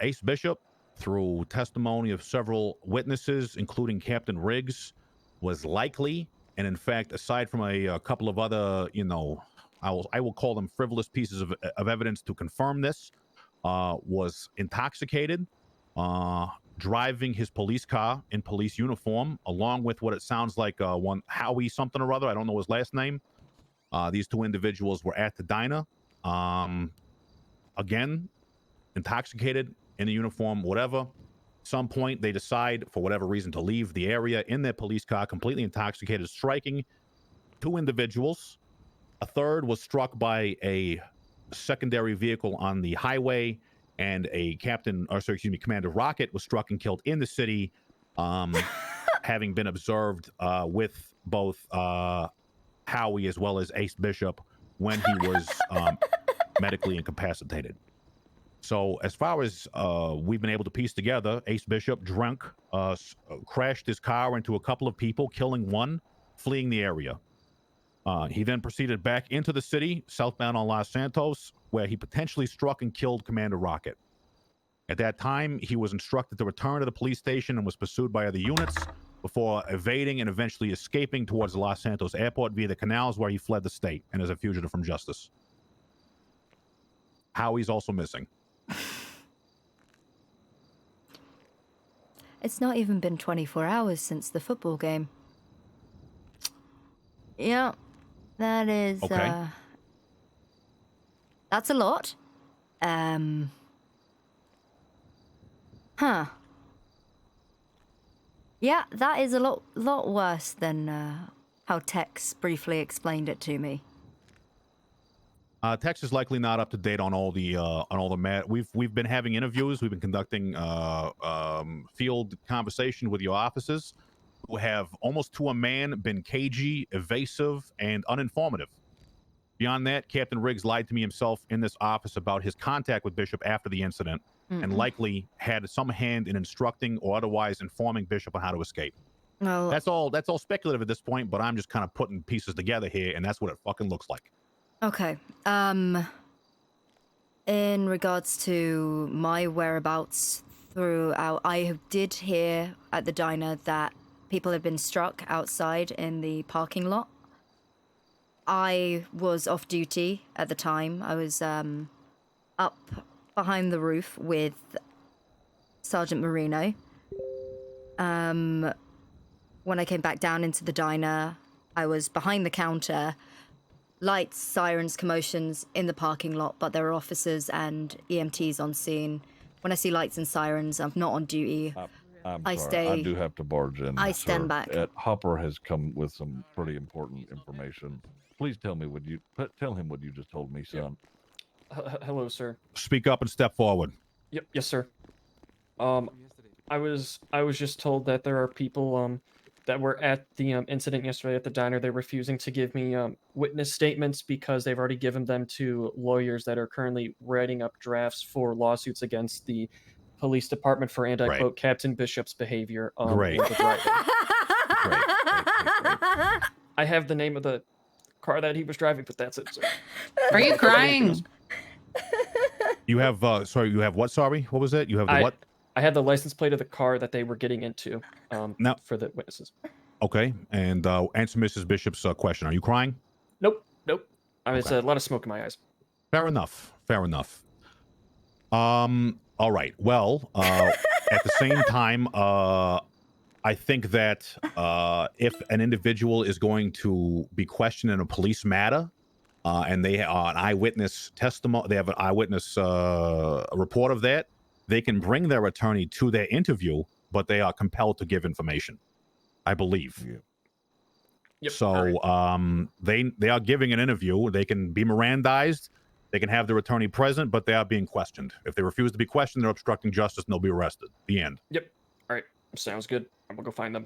Ace Bishop, through testimony of several witnesses, including Captain Riggs, was likely, and in fact, aside from a couple of other, I will call them frivolous pieces of evidence to confirm this, was intoxicated, driving his police car in police uniform, along with what it sounds like one Howie something or other. I don't know his last name. These two individuals were at the diner. Again, intoxicated in the uniform, whatever. Some point they decide, for whatever reason, to leave the area in their police car, completely intoxicated, striking two individuals. A third was struck by a secondary vehicle on the highway, and Commander Rocket was struck and killed in the city, having been observed with both Howie as well as Ace Bishop when he was medically incapacitated. So as far as we've been able to piece together, Ace Bishop, drunk, crashed his car into a couple of people, killing one, fleeing the area. He then proceeded back into the city, southbound on Los Santos, where he potentially struck and killed Commander Rocket. At that time, he was instructed to return to the police station and was pursued by other units before evading and eventually escaping towards the Los Santos airport via the canals, where he fled the state and is a fugitive from justice. Howie's also missing. It's not even been 24 hours since the football game. Yeah, that is, that's a lot. Huh. Yeah, that is a lot worse than how Tex briefly explained it to me. Tex is likely not up to date on all the We've been having interviews. We've been conducting field conversation with your officers, who have almost to a man been cagey, evasive, and uninformative. Beyond that, Captain Riggs lied to me himself in this office about his contact with Bishop after the incident, and likely had some hand in instructing or otherwise informing Bishop on how to escape. Well, That's all speculative at this point, but I'm just kind of putting pieces together here, and that's what it fucking looks like. okay. In regards to my whereabouts throughout, I did hear at the diner that people had been struck outside in the parking lot. I was off duty at the time. I was up behind the roof with Sergeant Marino. When I came back down into the diner, I was behind the counter. Lights, sirens, commotions in the parking lot, but there were officers and EMTs on scene. When I see lights and sirens, I'm not on duty. I'm I sorry. stay- I do have to barge in. I stand back. Harper has come with some pretty important information. Please tell me tell him what you just told me, son. Hello, sir. Speak up and step forward. Yep. Yes, sir. I was just told that there are people that were at the incident yesterday at the diner. They're refusing to give me witness statements because they've already given them to lawyers that are currently writing up drafts for lawsuits against the police department for, and I quote, Captain Bishop's behavior. Great. In the driving. Great. I have the name of the car that he was driving, but that's it, sir. Are you crying? You have sorry, you have what? Sorry, what was it? You have the what? I had the license plate of the car that they were getting into Now, for the witnesses. Okay, and answer Mrs. Bishop's question. Are you crying? Nope. It's a lot of smoke in my eyes. Fair enough. All right. Well, at the same time, I think that if an individual is going to be questioned in a police matter, and they are an eyewitness testimony, they have an eyewitness report of that, they can bring their attorney to their interview, but they are compelled to give information, I believe. Yeah. Yep. So they are giving an interview. They can be Mirandized. They can have their attorney present, but they are being questioned. If they refuse to be questioned, they're obstructing justice and they'll be arrested. The end. Yep. All right. Sounds good. I'm gonna go find them.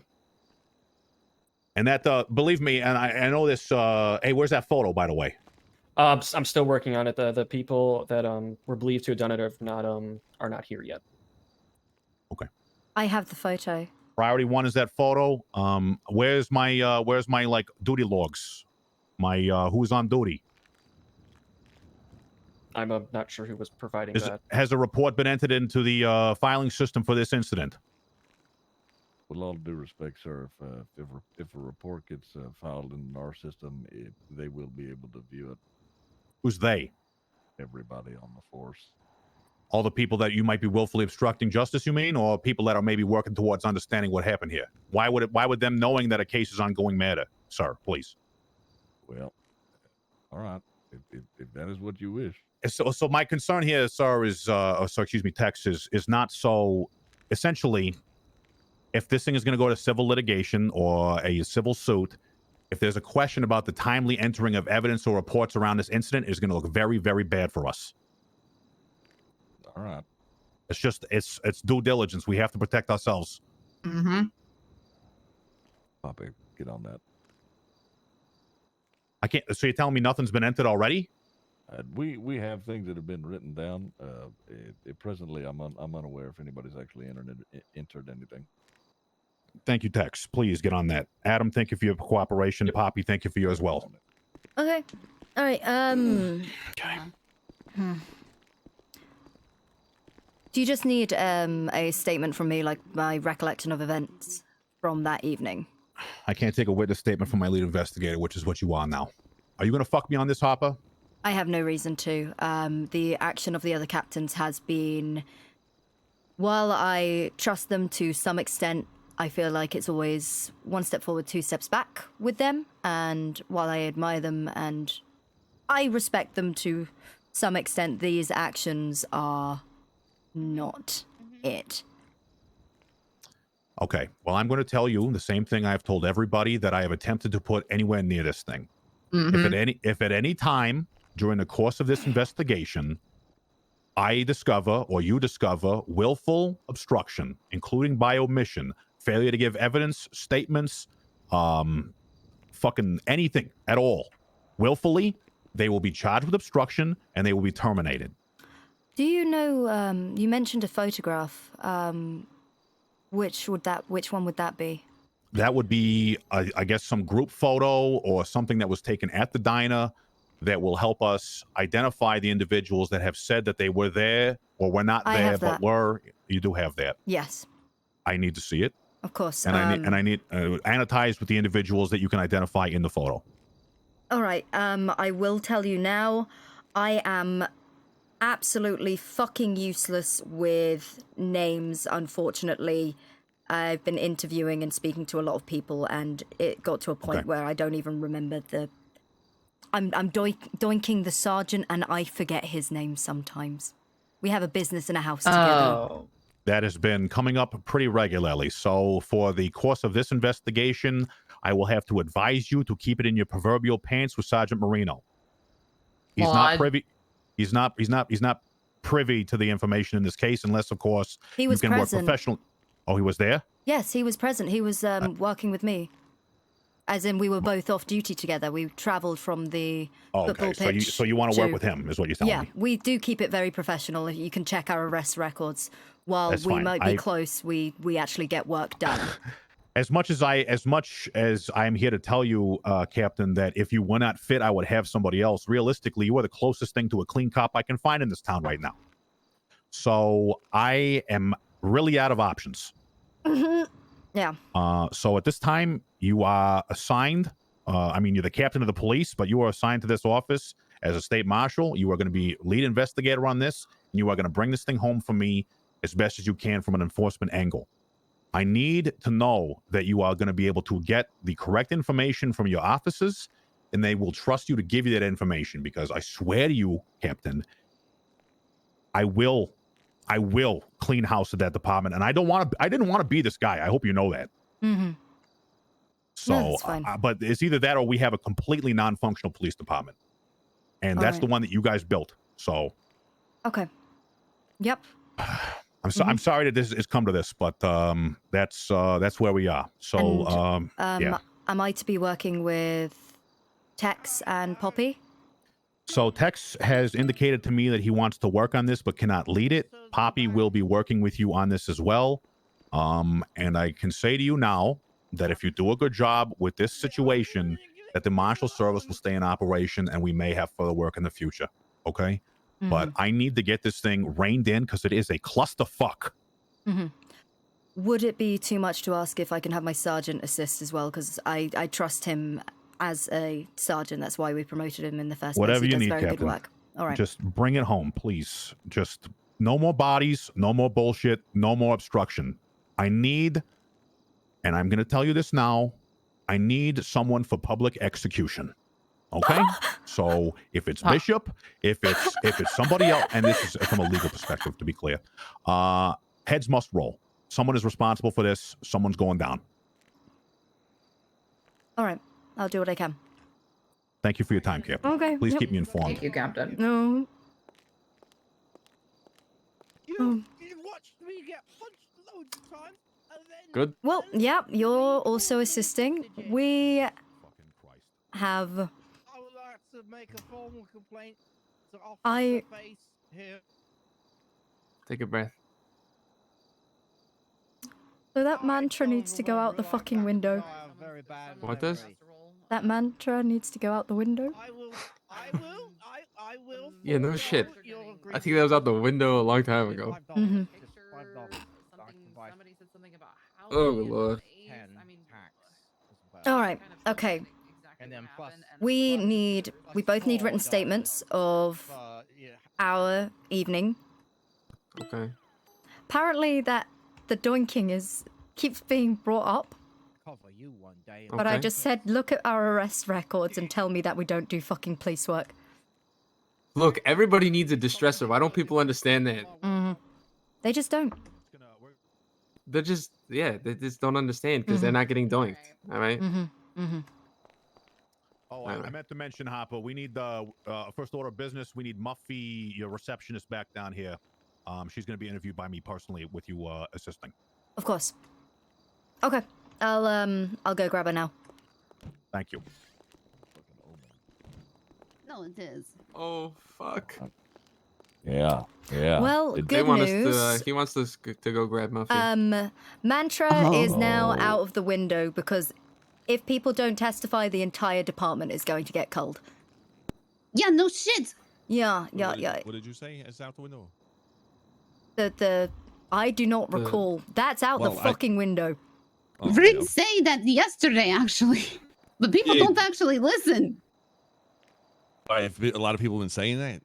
And that, believe me, and I know this. Hey, where's that photo, by the way? I'm still working on it. The people that were believed to have done it are not here yet. Okay. I have the photo. Priority 1 is that photo. Where's my like duty logs? My who's on duty? I'm not sure who was providing that. Has a report been entered into the filing system for this incident? With all due respect, sir, if a report gets filed in our system, they will be able to view it. Who's they? Everybody on the force. All the people that you might be willfully obstructing justice, you mean, or people that are maybe working towards understanding what happened here? Why would them knowing that a case is ongoing matter, sir? Please. Well, all right. If that is what you wish. So my concern here, sir, is Tex, is not so. Essentially, if this thing is going to go to civil litigation or a civil suit, if there's a question about the timely entering of evidence or reports around this incident, it's going to look very, very bad for us. All right. It's due diligence. We have to protect ourselves. Mm-hmm. Poppy, get on that. I can't. So you're telling me nothing's been entered already? We have things that have been written down. Presently, I'm unaware if anybody's actually entered anything. Thank you, Tex. Please get on that. Adam, thank you for your cooperation. Yep. Poppy, thank you for yours as well. Okay. All right. Okay. Do you just need a statement from me, like my recollection of events from that evening? I can't take a witness statement from my lead investigator, which is what you are now. Are you going to fuck me on this, Harper? I have no reason to. The action of the other captains has been... While I trust them to some extent, I feel like it's always one step forward, 2 steps back with them. And while I admire them and I respect them to some extent, these actions are not it. Okay. Well, I'm going to tell you the same thing I've told everybody that I have attempted to put anywhere near this thing. If at any time during the course of this investigation, I discover or you discover willful obstruction, including by omission, failure to give evidence, statements, fucking anything at all, willfully, they will be charged with obstruction and they will be terminated. Do you know? You mentioned a photograph. Which one would that be? That would be, I guess, some group photo or something that was taken at the diner that will help us identify the individuals that have said that they were there or were not there, but were. You do have that. Yes. I need to see it. Of course. And I need annotated with the individuals that you can identify in the photo. All right. I will tell you now. I am absolutely fucking useless with names, unfortunately. I've been interviewing and speaking to a lot of people, and it got to a point where I don't even remember the... I'm doinking the sergeant, and I forget his name sometimes. We have a business and a house together. That has been coming up pretty regularly. So for the course of this investigation, I will have to advise you to keep it in your proverbial pants with Sergeant Marino. He's not privy. He's not privy to the information in this case, unless, of course, he was you can present. work professional. Oh, he was there? Yes, he was present. He was working with me. As in, we were both off duty together. We travelled from the football pitch. So you want to work with him, is what you're telling me? Yeah, we do keep it very professional. You can check our arrest records. While That's we fine. might be close, we actually get work done. As much as I'm here to tell you, Captain, that if you were not fit, I would have somebody else. Realistically, you are the closest thing to a clean cop I can find in this town right now. So I am really out of options. Yeah. So at this time, you are assigned. You're the captain of the police, but you are assigned to this office as a state marshal. You are going to be lead investigator on this, and you are going to bring this thing home for me as best as you can from an enforcement angle. I need to know that you are going to be able to get the correct information from your officers, and they will trust you to give you that information, because I swear to you, Captain, I will clean house at that department, and I didn't want to be this guy. I hope you know that. Mm-hmm. So, no, that's fine. But it's either that or we have a completely non-functional police department, and that's the one that you guys built. So, okay. Yep. I'm sorry that this has come to this, but that's where we are. So, yeah. Am I to be working with Tex and Poppy? So Tex has indicated to me that he wants to work on this but cannot lead it. Poppy will be working with you on this as well. And I can say to you now that if you do a good job with this situation, that the Marshal Service will stay in operation and we may have further work in the future. Okay? Mm-hmm. But I need to get this thing reined in because it is a clusterfuck. Mm-hmm. Would it be too much to ask if I can have my sergeant assist as well? Because I trust him as a sergeant. That's why we promoted him in the first place. Whatever He you does need, very Captain. good work. All right. Just bring it home, please. Just no more bodies, no more bullshit, no more obstruction. I need, and I'm going to tell you this now, I need someone for public execution. Okay? So if it's Bishop, if it's somebody else, and this is from a legal perspective, to be clear, heads must roll. Someone is responsible for this. Someone's going down. All right. I'll do what I can. Thank you for your time, Captain. Okay. Please keep me informed. Thank you, Captain. No. You watched me get punched loads of times, and then... Good. Well, yeah, you're also assisting. We have... I would like to make a formal complaint to Officer Face here. Take a breath. So that mantra needs to go out the fucking window. What does? That mantra needs to go out the window. I will. Yeah, no shit. I think that was out the window a long time ago. Mm-hmm. Oh, Lord. All right. Okay. We both need written statements of our evening. Okay. Apparently that the doinking keeps being brought up. But I just said, look at our arrest records and tell me that we don't do fucking police work. Look, everybody needs a distressor. Why don't people understand that? Mm-hmm. They just don't. they're just they just don't understand because they're not getting doinked. All right. Oh, Right. I meant to mention, Harper. We need the first order of business. We need Muffy, your receptionist, back down here. She's going to be interviewed by me personally, with you assisting. Of course. Okay. I'll go grab her now. Thank you. No, it is. Oh fuck. Yeah. Well, It- good news. He wants us to go grab Muffy. Mantra is now Oh. out of the window because if people don't testify, the entire department is going to get culled. Yeah, no shit. Yeah. What did you say? It's out the window. The I do not recall. That's out the Well, fucking window. Oh, Rick yeah. say that yesterday, actually. But people Yeah. don't actually listen. A lot of people have been saying that.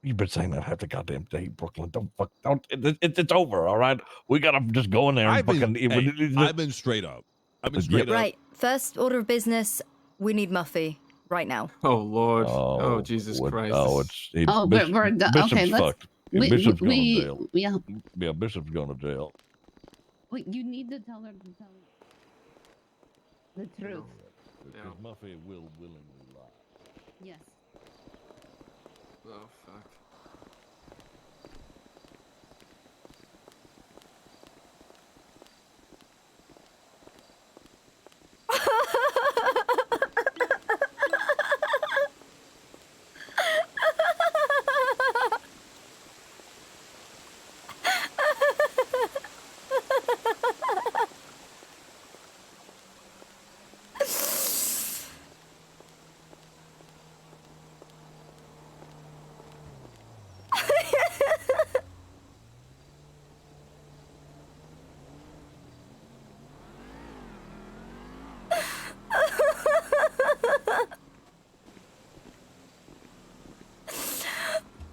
You've been saying that half the goddamn day, Brooklyn. Don't. It's over. All right. We gotta just go in there and I've been straight up. I've been straight up. Right. First order of business. We need Muffy right now. Oh Lord. Oh, Jesus Christ. Oh, we're done. Bishop's Okay, let's. fucked. Bishop's going to jail. Yeah. Yeah, Bishop's going to jail. Wait, you need to tell her to tell the truth. Because Muffy will willingly lie. Yes. Oh fuck.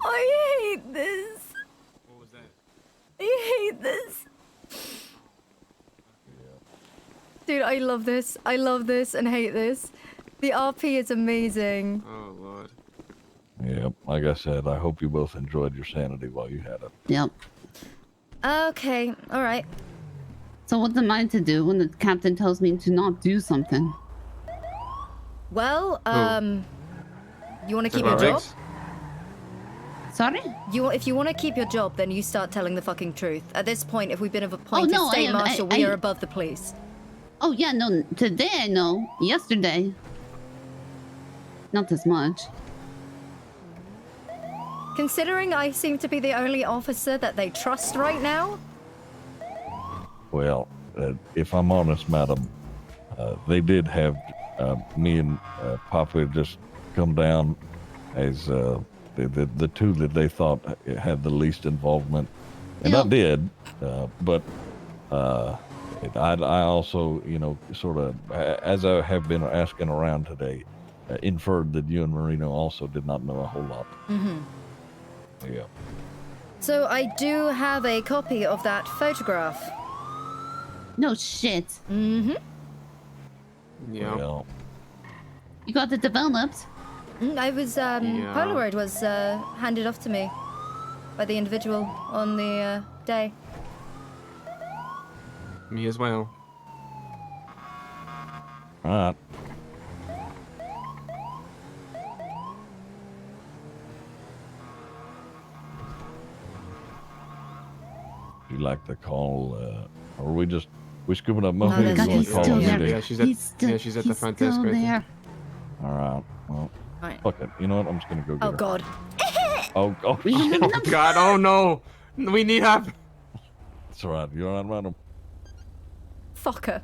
I hate this. What was that? I hate this. Dude, I love this. I love this and hate this. The RP is amazing. Oh Lord. Yep. Like I said, I hope you both enjoyed your sanity while you had it. Yep. Okay, all right. So what am I to do when the captain tells me to not do something? Well, you want to keep your job? Sorry? If you want to keep your job, then you start telling the fucking truth. At this point, if we've been appointed no, state marshal, we are I- above the police. Oh yeah, no. Today I know. Yesterday, not as much. Considering I seem to be the only officer that they trust right now. Well, if I'm honest, madam, they did have me and Papa just come down as the two that they thought had the least involvement, and I did, but I also, sort of, as I have been asking around today, inferred that you and Marino also did not know a whole lot. Yeah. So I do have a copy of that photograph. No shit. Mm-hmm. Yeah. Well, You got it developed. I was Polaroid was handed off to me by the individual on the day. Me as well. all right. You like to call, or are we scooping up Muffy? my God, You wanna he's call still him there. today? Yeah, she's at He's the front desk still right there. there. All right. Well, Right. fuck it. You know what? I'm just gonna go get Oh her. God. Oh, We don't shit. have Oh enough. God. Oh no. We need help. It's all right. You all right, madam? Fucker.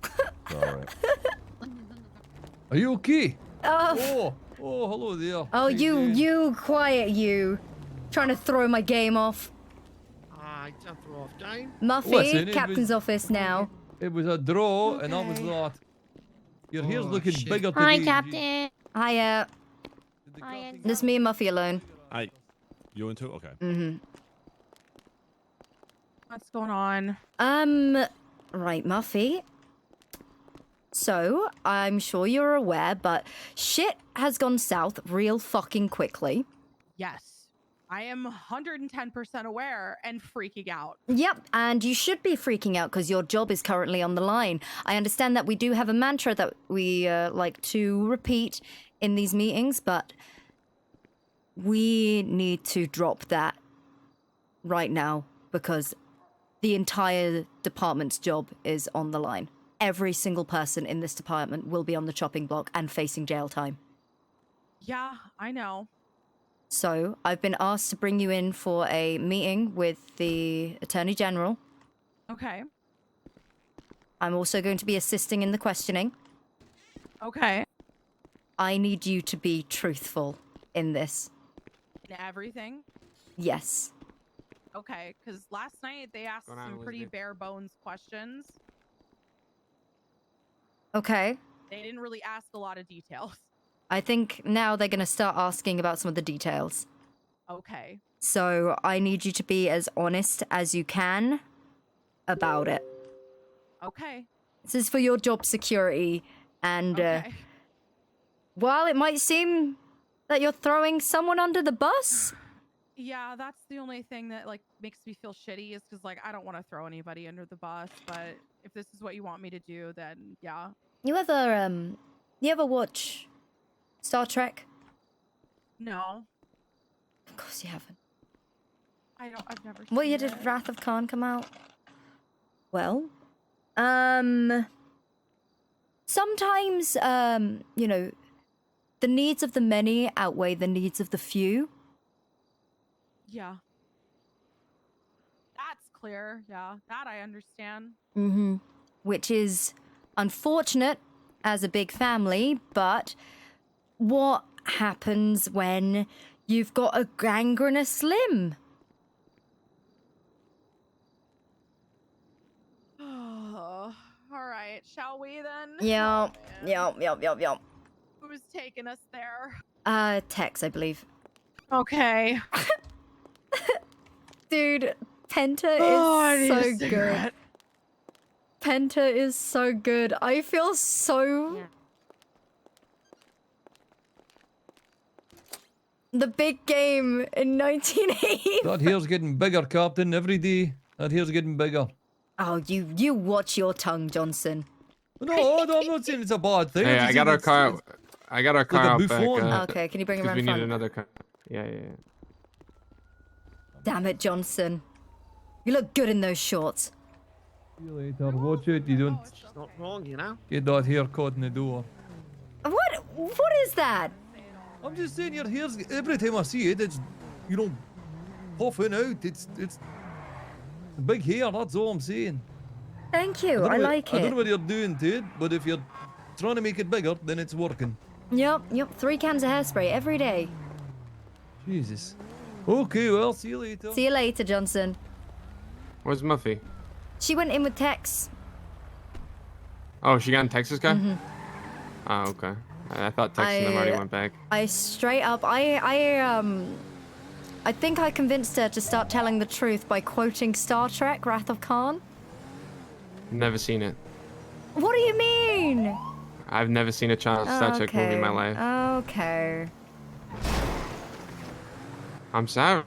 It's all right. Are you okay? Oh. Oh, hello there. Oh, How doing? you quiet, you. Trying to throw my game off. Don't throw off game. Muffy, Listen, it captain's office now. It was a draw, and that was that. Your hair's Oh, looking shit. bigger today. Hi, Captain. Hiya. Hi, Just me and Muffy alone. You into? Okay. Mm-hmm. What's going on? Right, Muffy. So, I'm sure you're aware, but shit has gone south real fucking quickly. Yes. I am 110% aware and freaking out. Yep, and you should be freaking out because your job is currently on the line. I understand that we do have a mantra that we like to repeat in these meetings, but we need to drop that right now because the entire department's job is on the line. Every single person in this department will be on the chopping block and facing jail time. Yeah, I know. So, I've been asked to bring you in for a meeting with the Attorney General. Okay. I'm also going to be assisting in the questioning. Okay. I need you to be truthful in this. In everything? Yes. Okay, because last night they asked Going on, some pretty Elizabeth? bare bones questions. Okay. They didn't really ask a lot of details. I think now they're going to start asking about some of the details. Okay. So I need you to be as honest as you can about it. Okay. This is for your job security, and Okay. while it might seem that you're throwing someone under the bus, Yeah, that's the only thing that like makes me feel shitty is because like I don't want to throw anybody under the bus, but if this is what you want me to do, then yeah. you ever watch Star Trek? No, Of course you haven't. I've never. What year seen did it. Wrath of Khan come out? Well, sometimes, you know, the needs of the many outweigh the needs of the few. Yeah. That's clear. Yeah, that I understand. Mm-hmm. Which is unfortunate as a big family, but what happens when you've got a gangrenous limb? All right, shall we then? Yep, Oh, man. yep. Who's taking us there? Tex, I believe. Okay. Dude, Penta I is need a so good. cigarette. Penta is so good. I feel so... The big game in 1980. That hair's getting bigger, Captain, every day. That hair's getting bigger. Oh, you watch your tongue, Johnson. No, I'm not saying it's a bad thing. Hey, I'm I just got saying our it's- car. it's- I got our like car a out back. bouffon. Okay, can you bring him Because around we need front? another car. Yeah. Damn it, Johnson. You look good in those shorts. See you later. Watch out, you don't It's not wrong, you know. get that hair caught in the door. What is that? I'm just saying your hair's, every time I see it, it's, you know, puffing out. It's a big hair, that's all I'm saying. Thank you, don't I know like I don't it. know what you're doing to it, but if you're trying to make it bigger, then it's working. Yep, 3 cans of hairspray every day. Jesus. Okay, well, see you later. See you later, Johnson. Where's Muffy? She went in with Tex. Oh, she got in Texas car? Mhm. Oh, okay. I thought Tex and them already went back. I straight up, I think I convinced her to start telling the truth by quoting Star Trek, Wrath of Khan. Never seen it. What do you mean? I've never seen a Star Trek movie in my life. Okay. I'm sorry.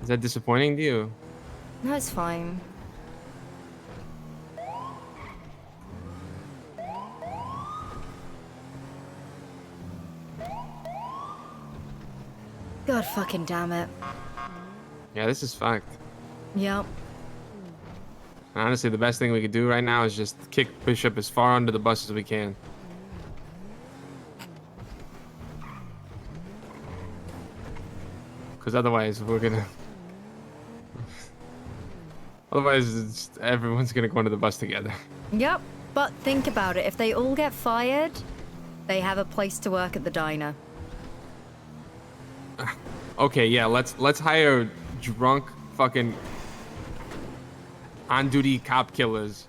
Is that disappointing to you? No, it's fine. God fucking damn it. Yeah, this is fucked. Yep. Honestly, the best thing we could do right now is just kick Bishop as far under the bus as we can. Because otherwise, we're gonna... Otherwise, everyone's gonna go under the bus together. Yep. But think about it. If they all get fired, they have a place to work at the diner. Okay, yeah, let's hire drunk fucking on-duty cop killers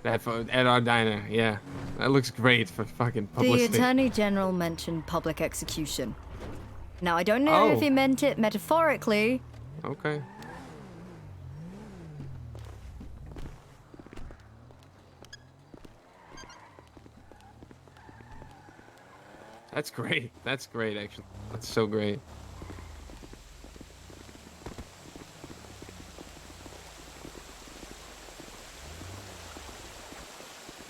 at our diner. Yeah, that looks great for fucking The publicity. Attorney General mentioned public execution. Now, I don't know if Oh. he meant it metaphorically. Okay. That's great. That's great, actually. That's so great.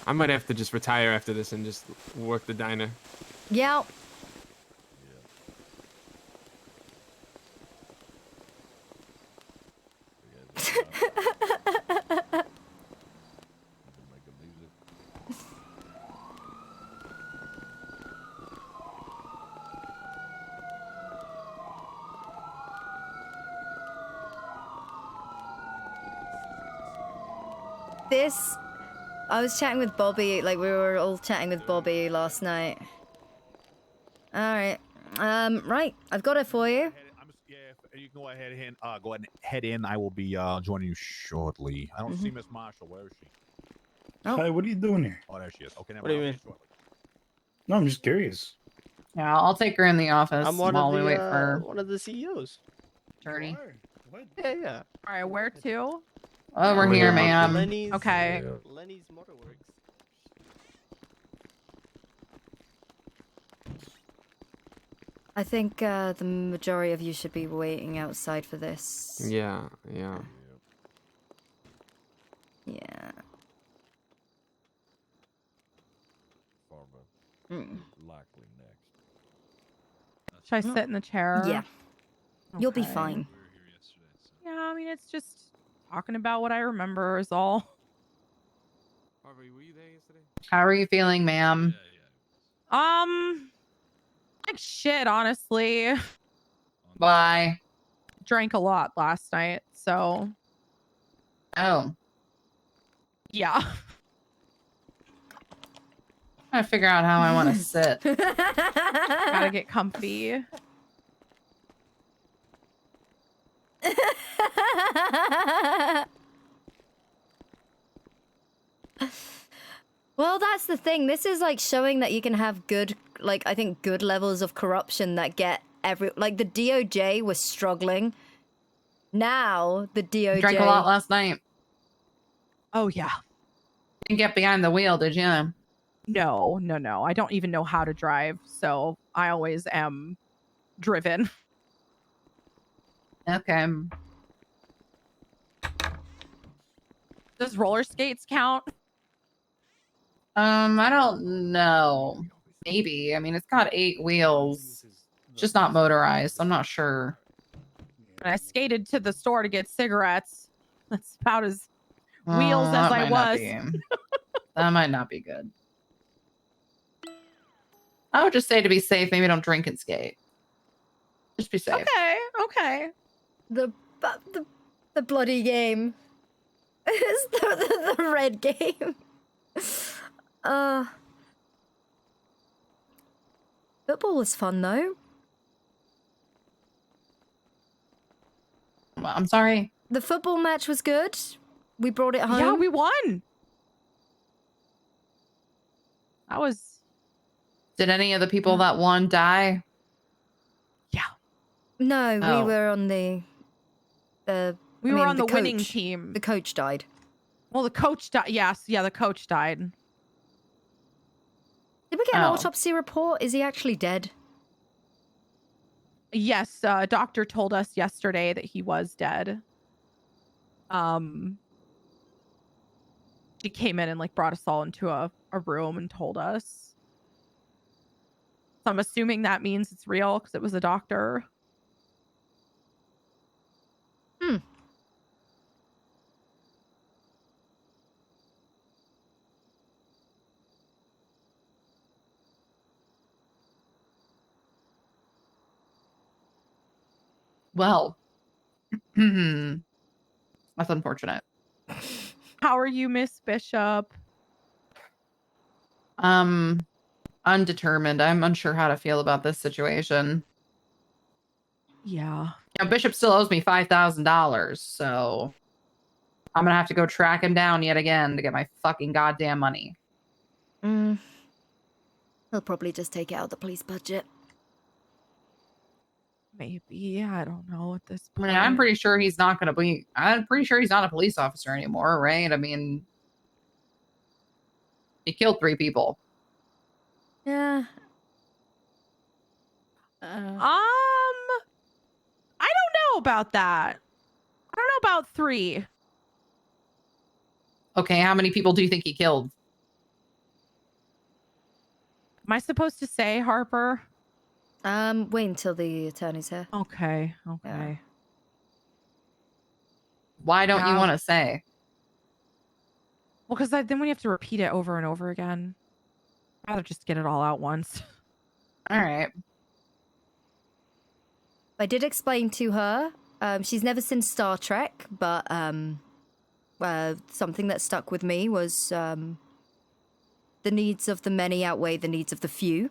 I might have to just retire after this and just work the diner. Yeah. I was chatting with Bobby, like we were all chatting with Bobby last night. Alright. Right, I've got it for you. You can go ahead and head in. I will be joining you shortly. I don't see Miss Marshall. Where is she? Oh. Hi, what are you doing here? Oh, there she is. Okay, What do you mean? No, I'm just curious. Yeah, I'll take her in the office I'm one while of we the wait for one of the CEOs. attorney. Yeah, yeah. All right, where to? Over here, ma'am. Lenny's. Okay. Lenny's Motorworks. I think the majority of you should be waiting outside for this. Yeah, yeah. Yeah. Likely next. Should I sit in the chair? Yeah. You'll be Okay. fine. Yeah, I mean, it's just talking about what I remember is all. Harper, were you there yesterday? How are you feeling, ma'am? Like shit, honestly. Why? Drank a lot last night, so. Oh. Yeah. Trying to figure out how I want to sit. Gotta get comfy. Well, that's the thing. This is like showing that you can have good, like, I think good levels of corruption that get like the DOJ was struggling. Now the DOJ Drank a lot last night. Oh yeah. Didn't get behind the wheel, did you? No. I don't even know how to drive, so I always am driven. Okay. Does roller skates count? I don't know. Maybe. I mean, it's got 8 wheels. Just not motorized. I'm not sure. And I skated to the store to get cigarettes. That's about as Oh, wheels as that I might not was. be. That might not be good. I would just say to be safe, maybe don't drink and skate. Just be safe. Okay. the bloody game. It's the red game. Football was fun though. I'm sorry. The football match was good. We brought it home. Yeah, we won. That was. Did any of the people that won die? No, Oh. we were on the We were on the winning coach. team. The coach died. Well, the coach died. Yes, yeah, the coach died. Did we get an Oh. autopsy report? Is he actually dead? Yes, doctor told us yesterday that he was dead. She came in and like brought us all into a room and told us. So I'm assuming that means it's real because it was a doctor. Well, that's unfortunate. How are you, Miss Bishop? Undetermined. I'm unsure how to feel about this situation. Yeah. Bishop still owes me $5,000, so I'm gonna have to go track him down yet again to get my fucking goddamn money. He'll probably just take it out of the police budget. Maybe. I don't know at this I point. mean, I'm pretty sure he's not gonna be. I'm pretty sure he's not a police officer anymore, right? I mean, he killed 3 people. Yeah. I don't know about that. I don't know about 3. Okay, how many people do you think he killed? Am I supposed to say, Harper? Wait until the attorney's here. Okay. Okay. Why don't you Yeah. want to say? Well, because then we have to repeat it over and over again. I'd rather just get it all out once. All right. I did explain to her. She's never seen Star Trek, but something that stuck with me was the needs of the many outweigh the needs of the few.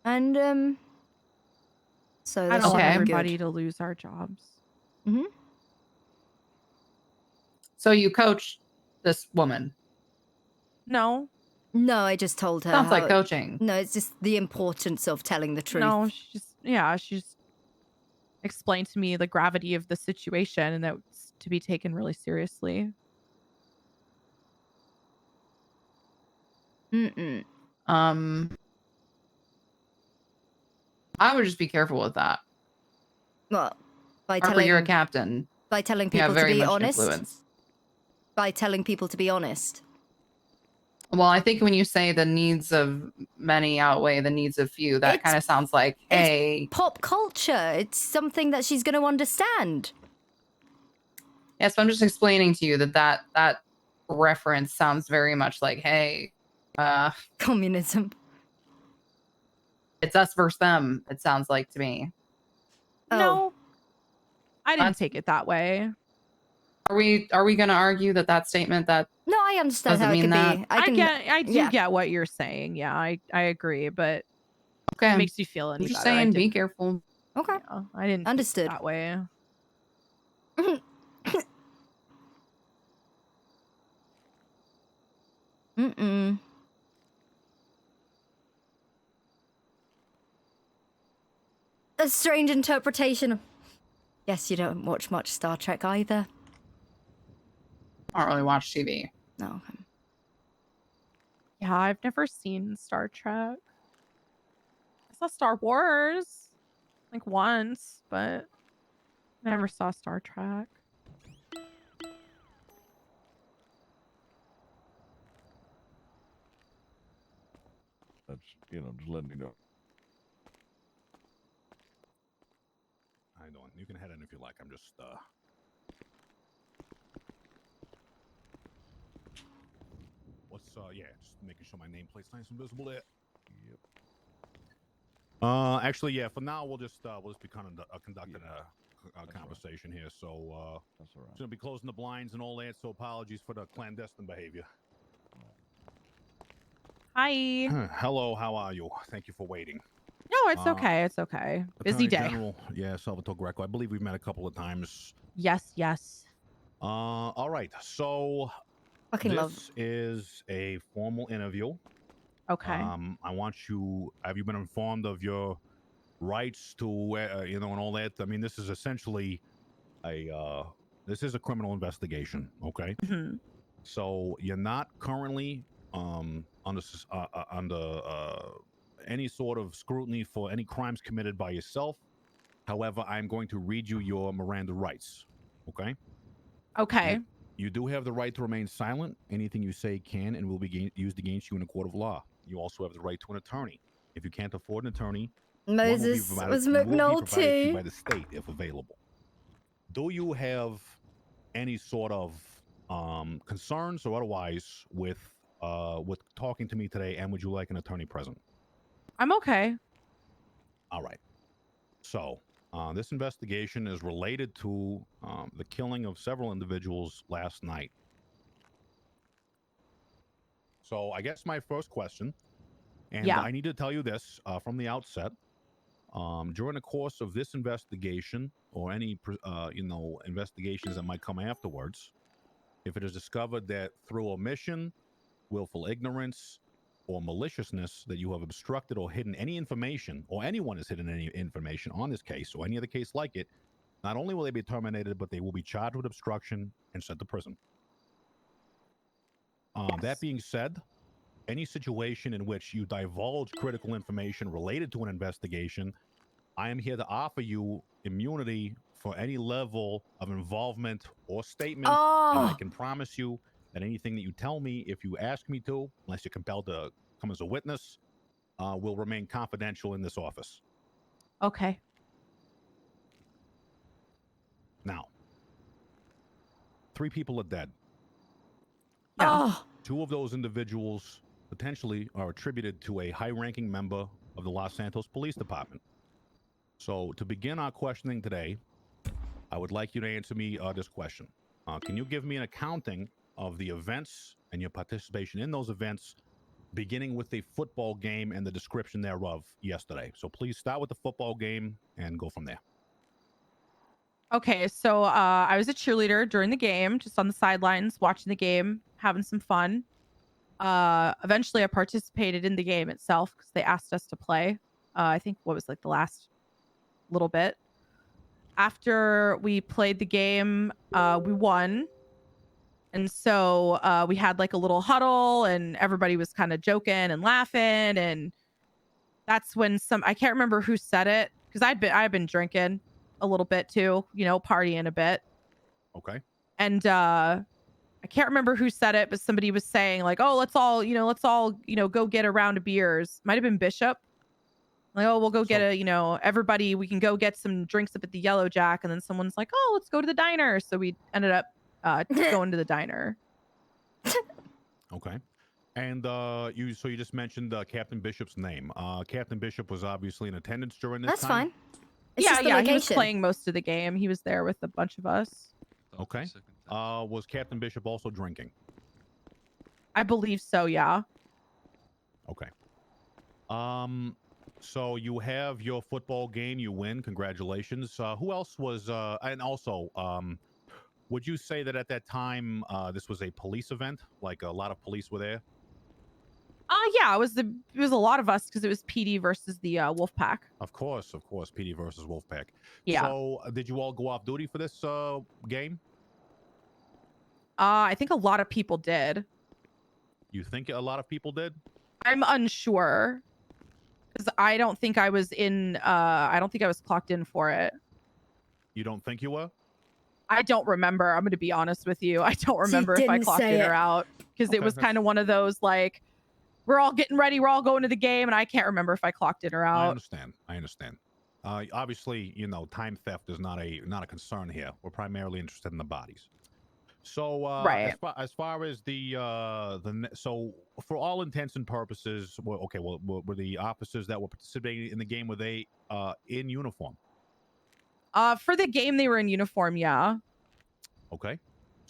And so I that don't want should be everybody good. to lose our jobs. Mm-hmm. So you coach this woman? No. No, I just told her. Sounds like how- coaching. No, it's just the importance of telling the truth. No, she just explained to me the gravity of the situation and that it's to be taken really seriously. Mm-mm. I would just be careful with that. Well, by Harper, telling you're a captain. by telling You have people to very be much honest. influence. By telling people to be honest. Well, I think when you say the needs of many outweigh the needs of few, that kind of sounds like, hey, Pop culture. It's something that she's going to understand. yes, I'm just explaining to you that reference sounds very much like, hey, communism. It's us versus them. It sounds like to me. No, I didn't take it that way. Are we going to argue that statement that No, I understand doesn't how it mean could that? be. I do get what you're saying. Yeah, I agree, but okay, it makes you feel any I'm just better. saying, be careful. Okay, yeah, I didn't understood take it that way. Mm-mm. A strange interpretation. Guess you don't watch much Star Trek either. I don't really watch TV. No. Yeah, I've never seen Star Trek. I saw Star Wars like once, but never saw Star Trek. That's, just letting you know. How you doing? You can head in if you like. I'm just just making sure my nameplate's nice and visible there. Yep. Actually, yeah. For now, we'll just be conducting a conversation here. So that's all right. Gonna be closing the blinds and all that. So apologies for the clandestine behavior. Hi. Hello. How are you? Thank you for waiting. No, it's okay. It's okay. Busy Attorney day. General, yeah, Salvatore Greco. I believe we've met a couple of times. Yes. All right. So Fucking love. this is a formal interview. Okay. I want you. Have you been informed of your rights to, and all that? I mean, this is essentially this is a criminal investigation. Okay. Mm-hmm. So you're not currently under any sort of scrutiny for any crimes committed by yourself. However, I'm going to read you your Miranda rights. Okay. Okay. You do have the right to remain silent. Anything you say can and will be used against you in a court of law. You also have the right to an attorney. If you can't afford an attorney, Moses was one will be provided to you McNulty. by the state if available. Do you have any sort of concerns or otherwise with talking to me today, and would you like an attorney present? I'm okay. All right. So this investigation is related to the killing of several individuals last night. So I guess my first question, and Yeah. I need to tell you this from the outset, during the course of this investigation or any investigations that might come afterwards, if it is discovered that through omission, willful ignorance, or maliciousness that you have obstructed or hidden any information, or anyone has hidden any information on this case or any other case like it, not only will they be terminated, but they will be charged with obstruction and sent to prison. That being said, any situation in which you divulge critical information related to an investigation, I am here to offer you immunity for any level of involvement or statement. And I can promise you that anything that you tell me, if you ask me to, unless you're compelled to come as a witness, will remain confidential in this office. Okay. Now, 3 people are dead. Yeah. 2 of those individuals potentially are attributed to a high-ranking member of the Los Santos Police Department. So to begin our questioning today, I would like you to answer me this question. Can you give me an accounting of the events and your participation in those events, beginning with the football game and the description thereof yesterday? So please start with the football game and go from there. Okay, so I was a cheerleader during the game, just on the sidelines, watching the game, having some fun. Eventually, I participated in the game itself because they asked us to play. I think what was like the last little bit. After we played the game, we won. And so we had like a little huddle and everybody was kind of joking and laughing. And that's when I can't remember who said it because I've been drinking a little bit too, partying a bit. Okay. And I can't remember who said it, but somebody was saying like, oh, let's all go get a round of beers. Might've been Bishop. Like, oh, we'll go get everybody, we can go get some drinks up at the Yellow Jack. And then someone's like, oh, let's go to the diner. So we ended up going to the diner. Okay. And you just mentioned Captain Bishop's name. Captain Bishop was obviously in attendance during this That's time. fine. It's just the He was location. playing most of the game. He was there with a bunch of us. Okay. Was Captain Bishop also drinking? I believe so, yeah. Okay. So you have your football game, you win. Congratulations. Who else was and also would you say that at that time this was a police event? Like a lot of police were there? Yeah, it was a lot of us because it was PD versus the Wolf Pack. Of course, PD versus Wolfpack. Yeah. So did you all go off duty for this game? I think a lot of people did. You think a lot of people did? I'm unsure because I don't think I was clocked in for it. You don't think you were? I don't remember. I'm going to be honest with you. I don't remember if I didn't clocked say in or it. out because it was kind of one of those like, we're all getting ready, we're all going to the game, and I can't remember if I clocked in or I out. understand. Obviously, time theft is not a concern here. We're primarily interested in the bodies. So, right. as far as so for all intents and purposes, were the officers that were participating in the game, were they in uniform? For the game, they were in uniform, yeah. Okay.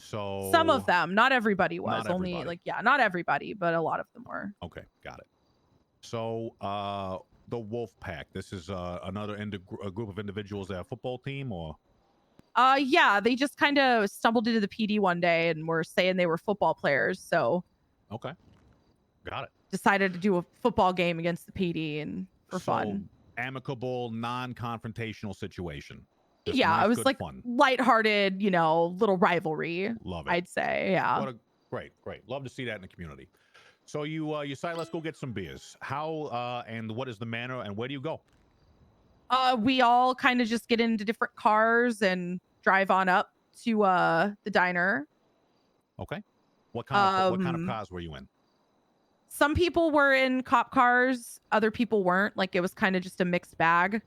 So some of them, not everybody was. Not Only everybody. not everybody, but a lot of them were. Okay, got it. So the Wolf Pack. This is another a group of individuals at a football team, or? Yeah, they just kind of stumbled into the PD one day and were saying they were football players, so. Okay, got it. Decided to do a football game against the PD and for fun. Amicable, non-confrontational situation. Just Yeah, nice, it was good like fun. lighthearted, little rivalry. Love it. I'd say, yeah. What a great. Love to see that in the community. So you decide, let's go get some beers. How and what is the manner and where do you go? We all kind of just get into different cars and drive on up to the diner. Okay. What kind of cars were you in? Some people were in cop cars, other people weren't. Like it was kind of just a mixed bag.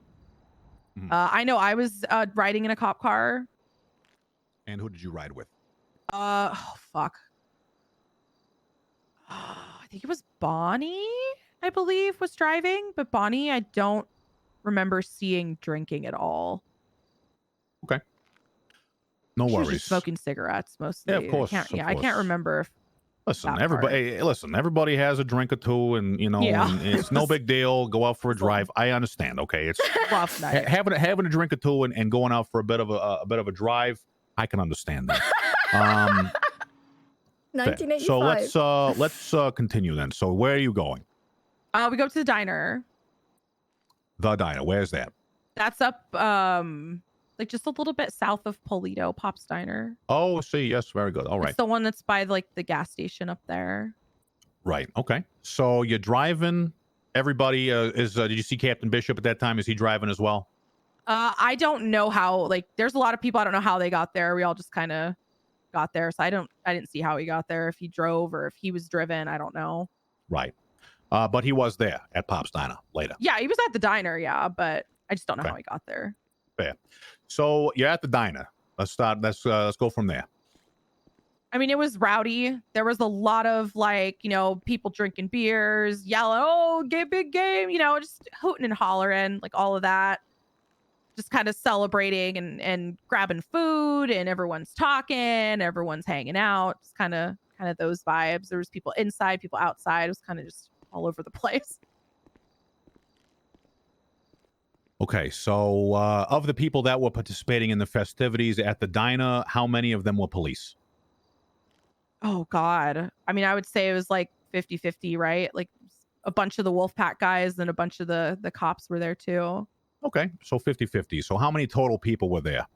Mhm. I know I was riding in a cop car. And who did you ride with? Oh fuck. I think it was Bonnie, I believe, was driving, but Bonnie, I don't remember seeing drinking at all. Okay. No She was worries. just smoking cigarettes mostly. Yeah, of course. I can't remember if Listen, that everybody has a drink or two, and Yeah. and it's no big deal. Go out for a drive. I understand. Okay, it's rough night. having a drink or two and going out for a bit of a drive. I can understand that. Fair. 1985. So let's continue then. So where are you going? We go to the diner. The diner. Where's that? That's up like just a little bit south of Polito, Pop's Diner. Oh, see, yes, very good. All right. It's the one that's by like the gas station up there. Right. Okay. So you're driving. Everybody did you see Captain Bishop at that time? Is he driving as well? I don't know how. Like, there's a lot of people. I don't know how they got there. We all just kind of got there, so I didn't see how he got there. If he drove or if he was driven, I don't know. Right. But he was there at Pop's Diner later. Yeah, he was at the diner. Yeah, but I just don't know how he got there. Fair. So you're at the diner. Let's start. Let's go from there. I mean, it was rowdy. There was a lot of people drinking beers, yelling, "Oh, big game!" Just hooting and hollering, like all of that. Just kind of celebrating and grabbing food, and everyone's talking, everyone's hanging out. Just kind of those vibes. There was people inside, people outside. It was kind of just all over the place. Okay, so of the people that were participating in the festivities at the diner, how many of them were police? Oh, God. I mean, I would say it was like 50-50, right? Like a bunch of the Wolfpack guys and a bunch of the cops were there too. Okay, so 50-50. So how many total people were there?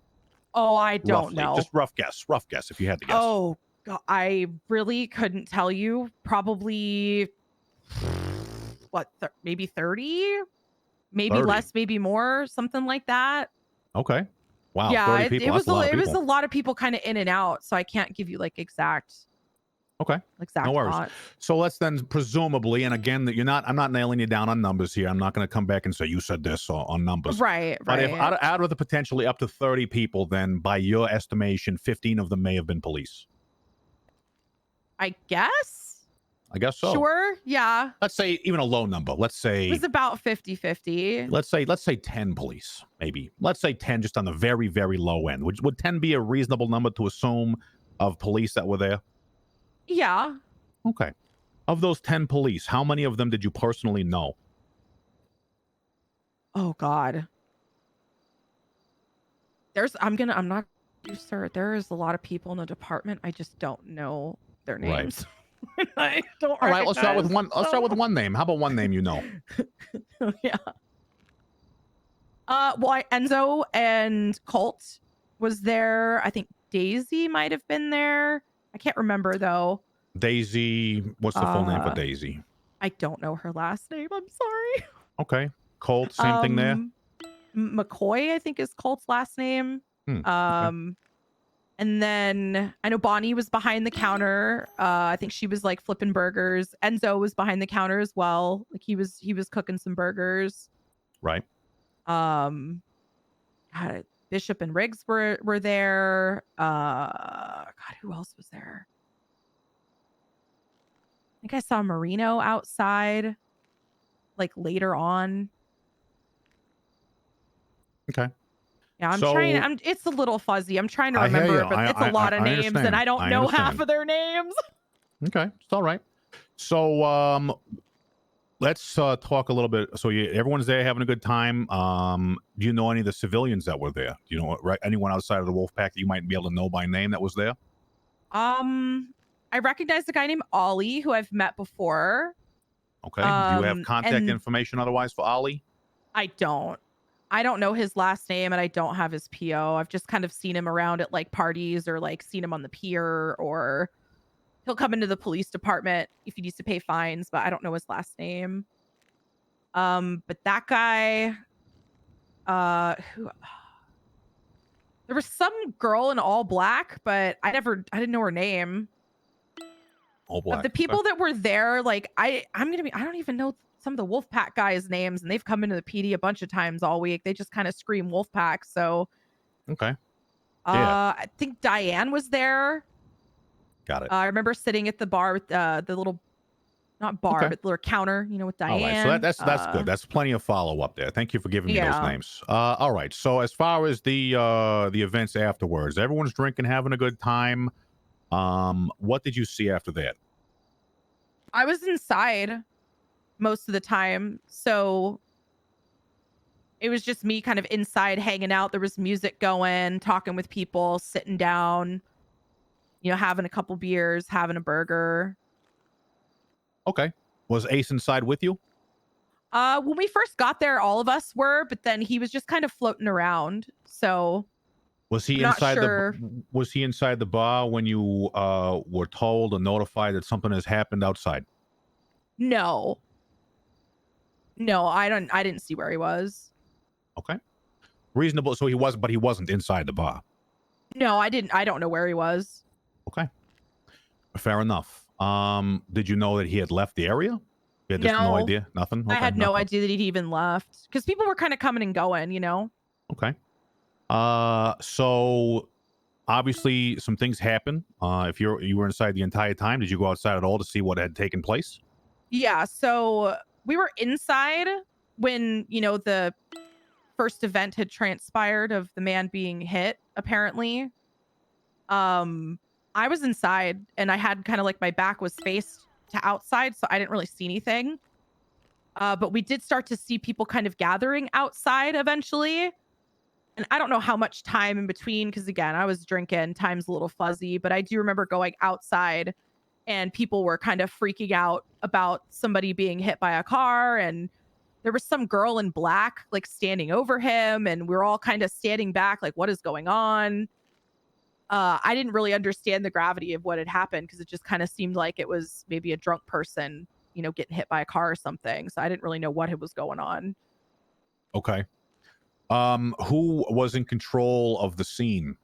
Oh, I don't Roughly. know. Just rough guess if you had to guess. Oh, God, I really couldn't tell you. Probably, maybe 30? Maybe 30. less, maybe more, something like that. Okay. Wow. Yeah, 30 people. it was That's a lot of it was people. a lot of people kind of in and out, so I can't give you like exact. Okay. Exact No worries. thoughts. So let's then presumably, and again, that I'm not nailing you down on numbers here. I'm not going to come back and say you said this on numbers. Right. But if Right. out of the potentially up to 30 people, then by your estimation, 15 of them may have been police. I guess. I guess so. Sure. Yeah. Let's say even a low number. Let's say It was about 50-50. let's say 10 police, maybe. Let's say 10 just on the very, very low end. Would 10 be a reasonable number to assume of police that were there? Yeah. Okay. Of those 10 police, how many of them did you personally know? Oh, God. I'm not sir. There is a lot of people in the department. I just don't know their Right. names. I don't. All right, let's start with recognize one. Let's start with them. one name. How about one name you know? Yeah. Enzo and Colt was there. I think Daisy might have been there. I can't remember though. Daisy. What's the full name for Daisy? I don't know her last name. I'm sorry. Okay. Colt. Same thing there. McCoy, I think, is Colt's last name. And then I know Bonnie was behind the counter. I think she was like flipping burgers. Enzo was behind the counter as well. Like he was cooking some burgers. Right. God, Bishop and Riggs were there. God, who else was there? I think I saw Marino outside, like later on. Okay. Yeah, I'm So- trying. It's a little fuzzy. I'm trying to I hear remember, you. but it's a lot of names, and understand. I don't know half of their names. Okay, it's all right. So let's talk a little bit. So everyone's there having a good time. Do you know any of the civilians that were there? Do you know anyone outside of the Wolfpack that you might be able to know by name that was there? I recognize a guy named Ollie who I've met before. Okay. Do you have contact and information otherwise for Ollie? I don't know his last name, and I don't have his PO. I've just kind of seen him around at like parties, or like seen him on the pier, or he'll come into the police department if he needs to pay fines, but I don't know his last name. But that guy, who there was some girl in all black, but I didn't know her name. All black. Of the people that were there, like I don't even know some of the Wolfpack guys' names, and they've come into the PD a bunch of times all week. They just kind of scream Wolfpack. So, Okay. Yeah. I think Diane was there. Got it. I remember sitting at the bar with the little, not bar, Okay. but the little counter, with Diane. All right, so that's good. That's plenty of follow up there. Thank you for giving me those Yeah. names. All right, so as far as the events afterwards, everyone's drinking, having a good time. What did you see after that? I was inside most of the time, so it was just me kind of inside hanging out. There was music going, talking with people, sitting down, having a couple beers, having a burger. Okay, was Ace inside with you? When we first got there, all of us were, but then he was just kind of floating around. So Was he I'm not inside sure. Was he inside the bar when you were told or notified that something has happened outside? No. No, I didn't see where he was. Okay. Reasonable. So he wasn't, but he wasn't inside the bar. No, I didn't. I don't know where he was. Okay. Fair enough. Did you know that he had left the area? You had just no No. idea? Nothing? I Okay, had no nothing. idea that he'd even left because people were kind of coming and going, you know? Okay. So obviously some things happen. If you were inside the entire time, did you go outside at all to see what had taken place? Yeah. So we were inside when, you know, the first event had transpired of the man being hit, apparently. I was inside and I had kind of like my back was faced to outside, so I didn't really see anything. But we did start to see people kind of gathering outside eventually. And I don't know how much time in between, because again, I was drinking, time's a little fuzzy, but I do remember going outside and people were kind of freaking out about somebody being hit by a car. And there was some girl in black, like standing over him. And we were all kind of standing back, like, what is going on? I didn't really understand the gravity of what had happened because it just kind of seemed like it was maybe a drunk person, you know, getting hit by a car or something. So I didn't really know what was going on. Okay. Who was in control of the scene?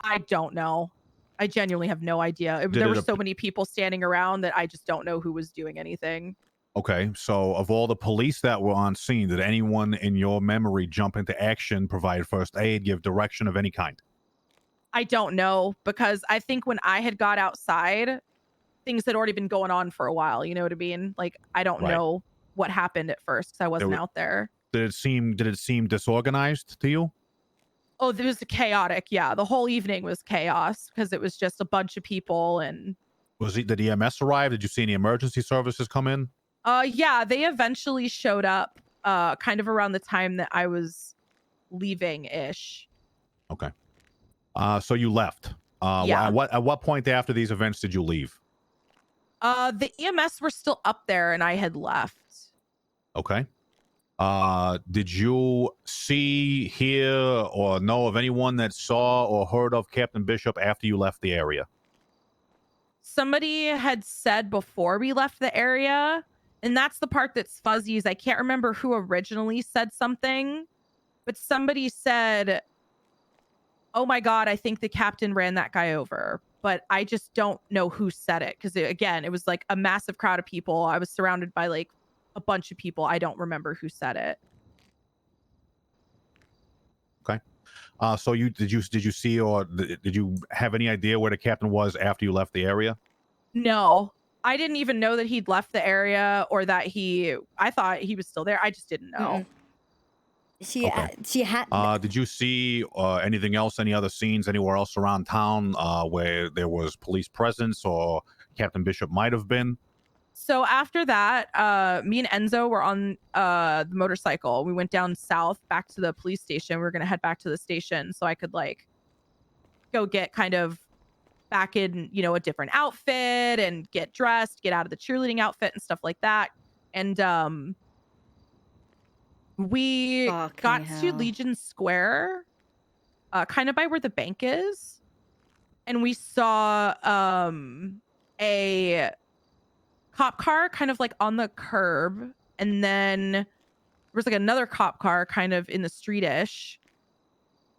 I don't know. I genuinely have no idea. There were so many people standing around that I just don't know who was doing anything. Okay, so of all the police that were on scene, did anyone in your memory jump into action, provide first aid, give direction of any kind? I don't know, because I think when I had got outside, things had already been going on for a while. You know what I mean? Like, I don't know what happened at first because I wasn't out there. Did it seem disorganized to you? Oh, it was chaotic. Yeah, the whole evening was chaos because it was just a bunch of people. And Did EMS arrive? Did you see any emergency services come in? Yeah, they eventually showed up kind of around the time that I was leaving ish. Okay. So you left. Yeah. At what point after these events did you leave? The EMS were still up there and I had left. Okay. Did you see, hear, or know of anyone that saw or heard of Captain Bishop after you left the area? Somebody had said before we left the area, and that's the part that's fuzzy, is I can't remember who originally said something, but somebody said, oh my God, I think the captain ran that guy over. But I just don't know who said it. Because again, it was like a massive crowd of people. I was surrounded by like a bunch of people. I don't remember who said it. Okay. So did you see, or did you have any idea where the captain was after you left the area? No, I didn't even know that he'd left the area or that I thought he was still there. I just didn't know. She had. Did you see anything else, any other scenes anywhere else around town where there was police presence or Captain Bishop might have been? So after that, me and Enzo were on the motorcycle. We went down south back to the police station. We were going to head back to the station so I could like go get kind of back in, you know, a different outfit and get dressed, get out of the cheerleading outfit and stuff like that. And we got to Legion Square, kind of by where the bank is. And we saw a cop car kind of like on the curb. And then there was like another cop car kind of in the street-ish.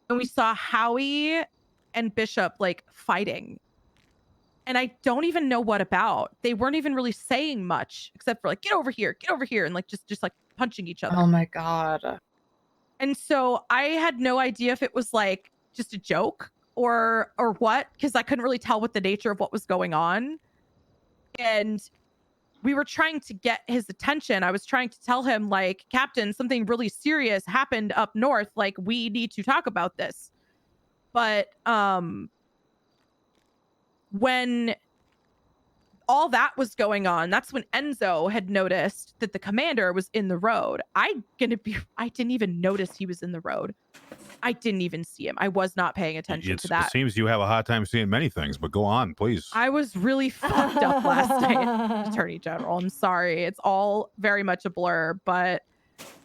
And we saw Howie and Bishop like fighting. And I don't even know what about. They weren't even really saying much except for like, get over here, and like just like punching each other. Oh my God. And so I had no idea if it was like just a joke or what, because I couldn't really tell what the nature of what was going on. And we were trying to get his attention. I was trying to tell him, like, Captain, something really serious happened up north. Like, we need to talk about this. But when all that was going on, that's when Enzo had noticed that the commander was in the road. I didn't even notice he was in the road. I didn't even see him. I was not paying attention to that. It seems you have a hard time seeing many things, but go on, please. I was really fucked up last night, Attorney General. I'm sorry. It's all very much a blur, but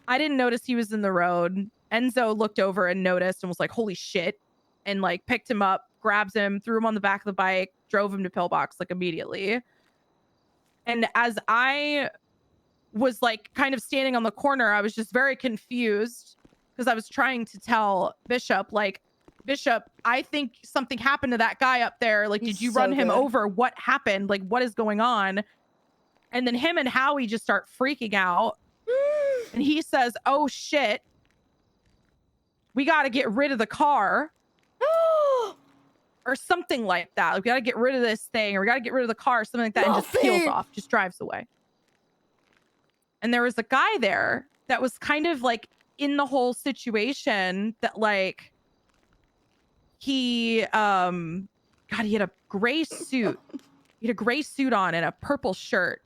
I didn't notice he was in the road. Enzo looked over and noticed and was like, holy shit, and like picked him up, grabs him, threw him on the back of the bike, drove him to Pillbox like immediately. And as I was like kind of standing on the corner, I was just very confused because I was trying to tell Bishop, like, Bishop, I think something happened to that guy up there. Like, did you run him over? What happened? Like, what is going on? And then him and Howie just start freaking out. And he says, oh shit, we got to get rid of the car. Or something like that. Like, we got to get rid of this thing, or we got to get rid of the car, or something like that, and just peels off, just drives away. And there was a guy there that was kind of like in the whole situation that like he God, he had a gray suit. He had a gray suit on and a purple shirt.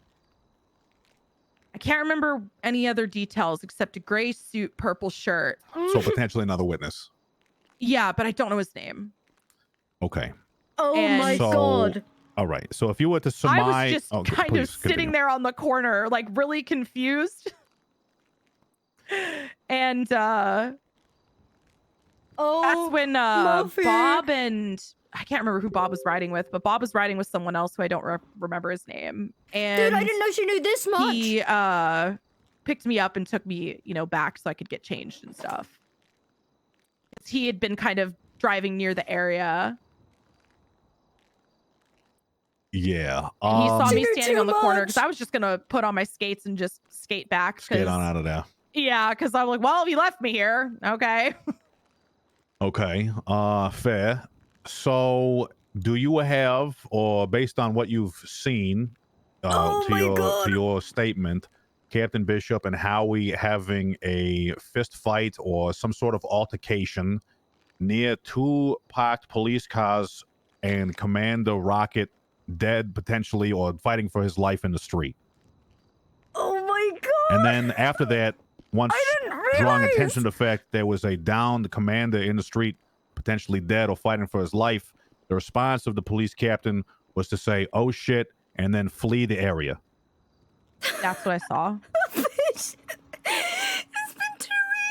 I can't remember any other details except a gray suit, purple shirt. So potentially another witness. Yeah, but I don't know his name. Okay. Oh my god. All right. So if you were to surmise, I was just okay, kind please of sitting continue. there on the corner, like really confused. And that's when Bob and I can't remember who Bob was riding with, but Bob was riding with someone else who I don't remember his name. And Dude, I didn't know she knew this much. He picked me up and took me, back so I could get changed and stuff. He had been kind of driving near the area. Yeah. And he saw me standing on the corner because I was just gonna put on my skates and just skate back. Skate on out of there. Yeah, because I'm like, well, he left me here. Okay. Okay. Fair. So do you have, or based on what you've seen, to your statement, Captain Bishop and Howie having a fist fight or some sort of altercation near two parked police cars and Commander Rocket dead potentially or fighting for his life in the street? Oh my god. And then after that, once drawing attention to the fact there was a downed commander in the street, potentially dead or fighting for his life, the response of the police captain was to say, oh shit, and then flee the area. That's what I saw.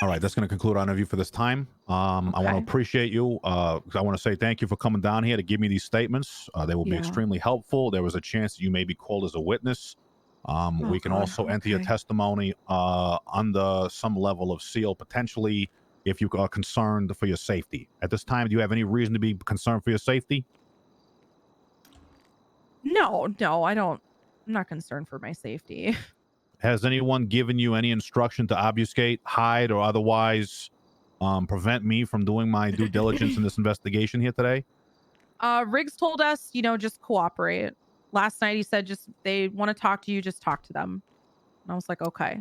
All right, that's going to conclude our interview for this time. I want to appreciate you. I want to say thank you for coming down here to give me these statements. They will be extremely helpful. There was a chance that you may be called as a witness. We can also enter your testimony under some level of seal, potentially if you are concerned for your safety. At this time, do you have any reason to be concerned for your safety? No, I don't. I'm not concerned for my safety. Has anyone given you any instruction to obfuscate, hide, or otherwise prevent me from doing my due diligence in this investigation here today? Riggs told us, just cooperate. Last night he said just they want to talk to you, just talk to them. And I was like, okay.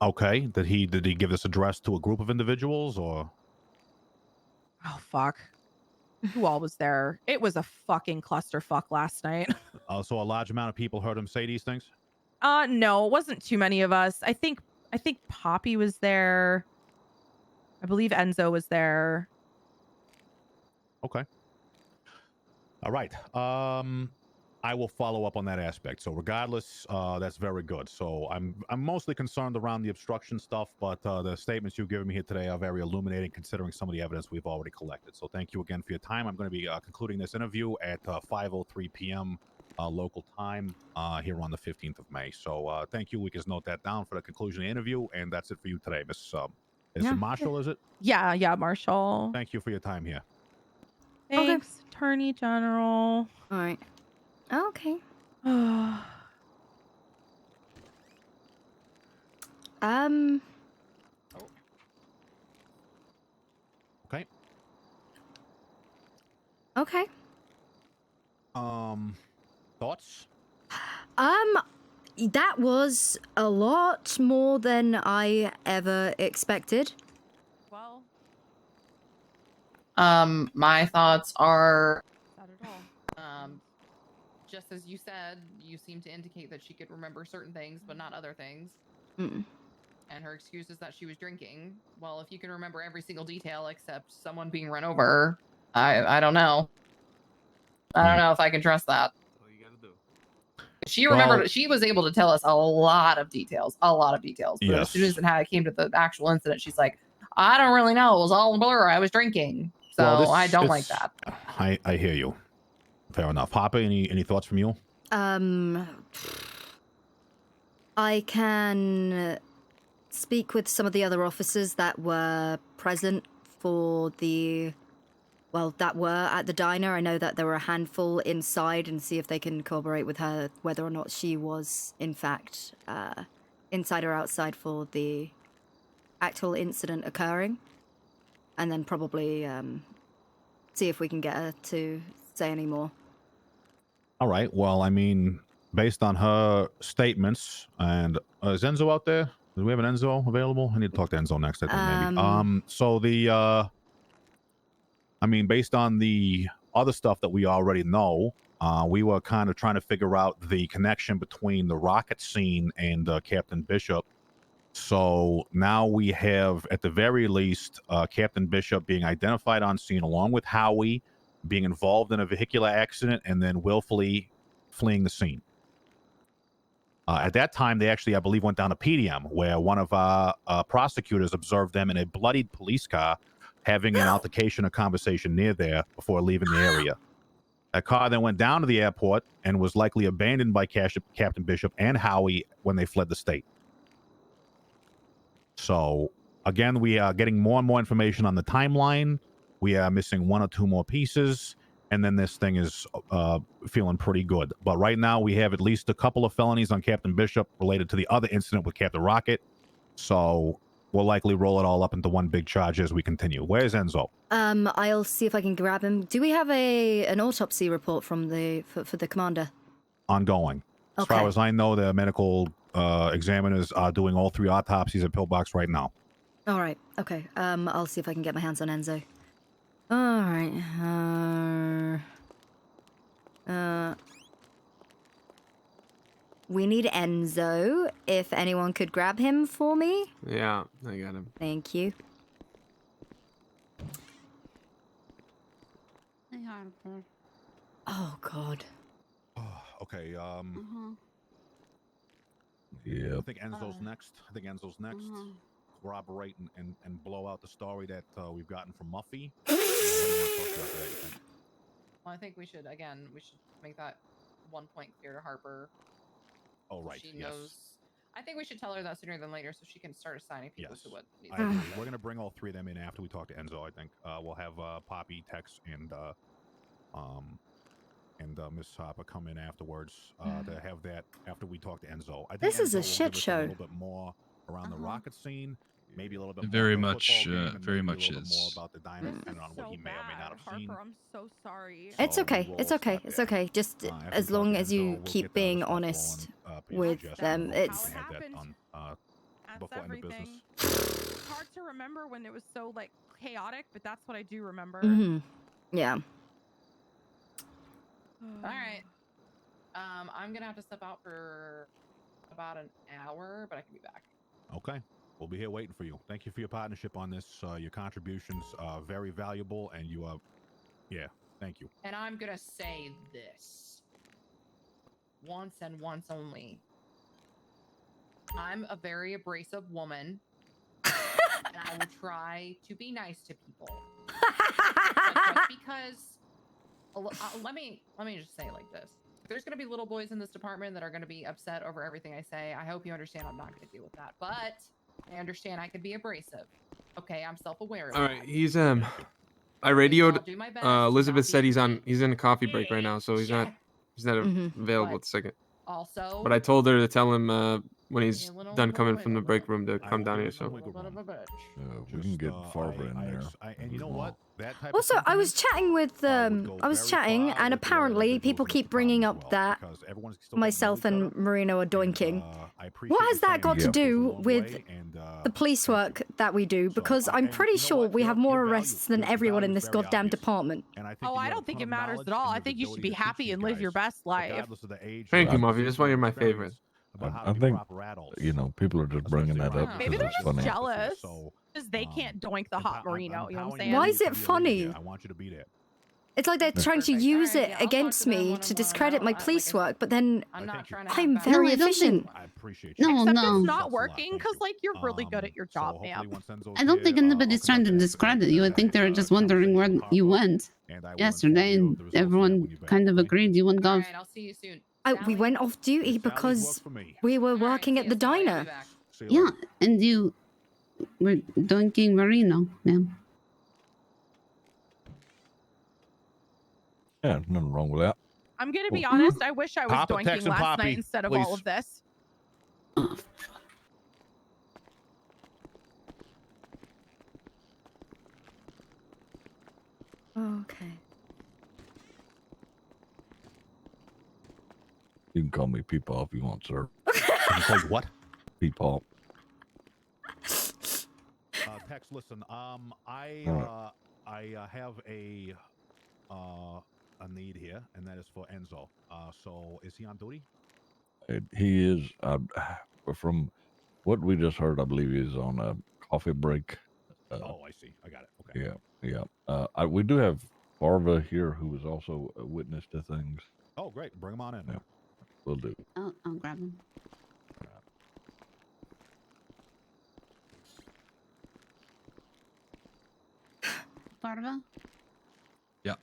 Okay. Did he give this address to a group of individuals or? Oh fuck. Who all was there? It was a fucking clusterfuck last night. So a large amount of people heard him say these things? No, it wasn't too many of us. I think Poppy was there. I believe Enzo was there. Okay. All right. I will follow up on that aspect. So regardless, that's very good. So I'm mostly concerned around the obstruction stuff, but the statements you've given me here today are very illuminating considering some of the evidence we've already collected. So thank you again for your time. I'm going to be concluding this interview at 5:03 p.m. Local time here on the 15th of May. So thank you. We can note that down for the conclusion of the interview, and that's it for you today, Miss. Is it Marshall? Is it? Yeah, Marshall. Thank you for your time here. Thanks, Attorney General. All right. Okay. Okay. Okay. Thoughts? That was a lot more than I ever expected. Well, my thoughts are not at all. Just as you said, you seem to indicate that she could remember certain things, but not other things. Mm. And her excuse is that she was drinking. Well, if you can remember every single detail except someone being run over, I don't know. I don't know if I can trust that. She remembered. She was able to tell us a lot of details. But as soon as it came to the actual incident, she's like, I don't really know. It was all a blur. I was drinking. So I don't like that. I hear you. Fair enough. Harper, any thoughts from you? I can speak with some of the other officers that were present for that were at the diner. I know that there were a handful inside, and see if they can corroborate with her whether or not she was, in fact, inside or outside for the actual incident occurring. And then probably see if we can get her to say any more. All right. Well, I mean, based on her statements, and is Enzo out there? Do we have an Enzo available? I need to talk to Enzo next, I think, maybe. So the, I mean, based on the other stuff that we already know, we were kind of trying to figure out the connection between the rocket scene and Captain Bishop. So now we have, at the very least, Captain Bishop being identified on scene, along with Howie being involved in a vehicular accident and then willfully fleeing the scene. At that time, they actually, I believe, went down to PDM, where one of our prosecutors observed them in a bloodied police car having an altercation or conversation near there before leaving the area. That car then went down to the airport and was likely abandoned by Captain Bishop and Howie when they fled the state. So, again, we are getting more and more information on the timeline. We are missing one or two more pieces, and then this thing is feeling pretty good. But right now, we have at least a couple of felonies on Captain Bishop related to the other incident with Captain Rocket. So we'll likely roll it all up into one big charge as we continue. Where's Enzo? I'll see if I can grab him. Do we have an autopsy report from for the commander? Ongoing. As Okay. far as I know, the medical examiners are doing all 3 autopsies at Pillbox right now. All right. Okay. I'll see if I can get my hands on Enzo. All right. We need Enzo. If anyone could grab him for me. Yeah, I got him. Thank you. Hey, Harper. Oh God. Okay. Yeah. I think Enzo's next. Corroborate and blow out the story that we've gotten from Muffy. Well, I think we should make that one point clear to Harper. Oh, right. She yes. knows. I think we should tell her that sooner than later so she can start assigning people Yes. to what needs I to be agree. done. We're gonna bring all 3 of them in after we talk to Enzo. I think we'll have Poppy, Tex, and Miss Harper come in afterwards to have that after we talk to Enzo. I think This is Enzo a will shit give us show. A little bit more around the rocket scene, maybe a little bit Very more about much, the football game, and very maybe much a little bit is. more about the diner, depending on what he may or may not have seen. Harper, I'm so sorry. It's So okay. we It's will okay. start It's there. okay. Just After as we talk long to as Enzo, you we'll keep get the other being stuff honest rolling, with Jess, them. and It's we'll have that happened. done, That's before end of everything. business. It's hard to remember when it was so like chaotic, but that's what I do remember. Yeah. All right. I'm gonna have to step out for about an hour, but I can be back. Okay. We'll be here waiting for you. Thank you for your partnership on this. Your contributions are very valuable, and you are, thank you. And I'm gonna say this once and once only. I'm a very abrasive woman, and I will try to be nice to people. But just because, let me just say it like this. There's going to be little boys in this department that are going to be upset over everything I say. I hope you understand I'm not going to deal with that. But I understand I could be abrasive. Okay, I'm self-aware of All that. right, he's I radioed. I'll do my best Elizabeth to said not he's in a coffee break right now, so he's not available at the second. Also, But I told her to tell him when he's a little done coming bit from the break room to come down here. So We we can get Farber in there. And you know what? That type Also, I was chatting with and apparently people keep bringing up that myself and Marino are doinking. What has that got to do with the police work that we do? Because I'm pretty sure we have more arrests than everyone in this goddamn department. Oh, I don't think it matters at all. I think you should be happy and live your best life. thank you, Muffy. That's why you're my favorite. I think, people are just bringing that up Maybe because they're it's just funny. jealous because they can't doink the hot Marino. You know what I'm saying? Why is it funny? I want you to be there. It's like they're trying to use it against me to discredit my police work, but then I'm very efficient. Except it's not working because like you're really good at your job, ma'am. I don't think anybody's trying to discredit you. I think they're just wondering where you went yesterday, and everyone kind of agreed you went off. I'll see you soon. We went off duty because we were working at the diner. Yeah, and you were drinking Marino, ma'am. Yeah, nothing wrong with that. I'm gonna be honest. I wish I was Papa, doinking text and last Poppy, night instead of all please. of this. Okay. You can call me Peepaw if you want, sir. You call you what? Peepaw. Tex, listen. I have a need here, and that is for Enzo. So is he on duty? He is. From what we just heard, I believe he's on a coffee break. Oh, I see. I got it. Okay. Yeah. We do have Farva here, who is also a witness to things. Oh, great. Bring him on in. Yeah, we'll do. I'll grab him. Farva? Yeah.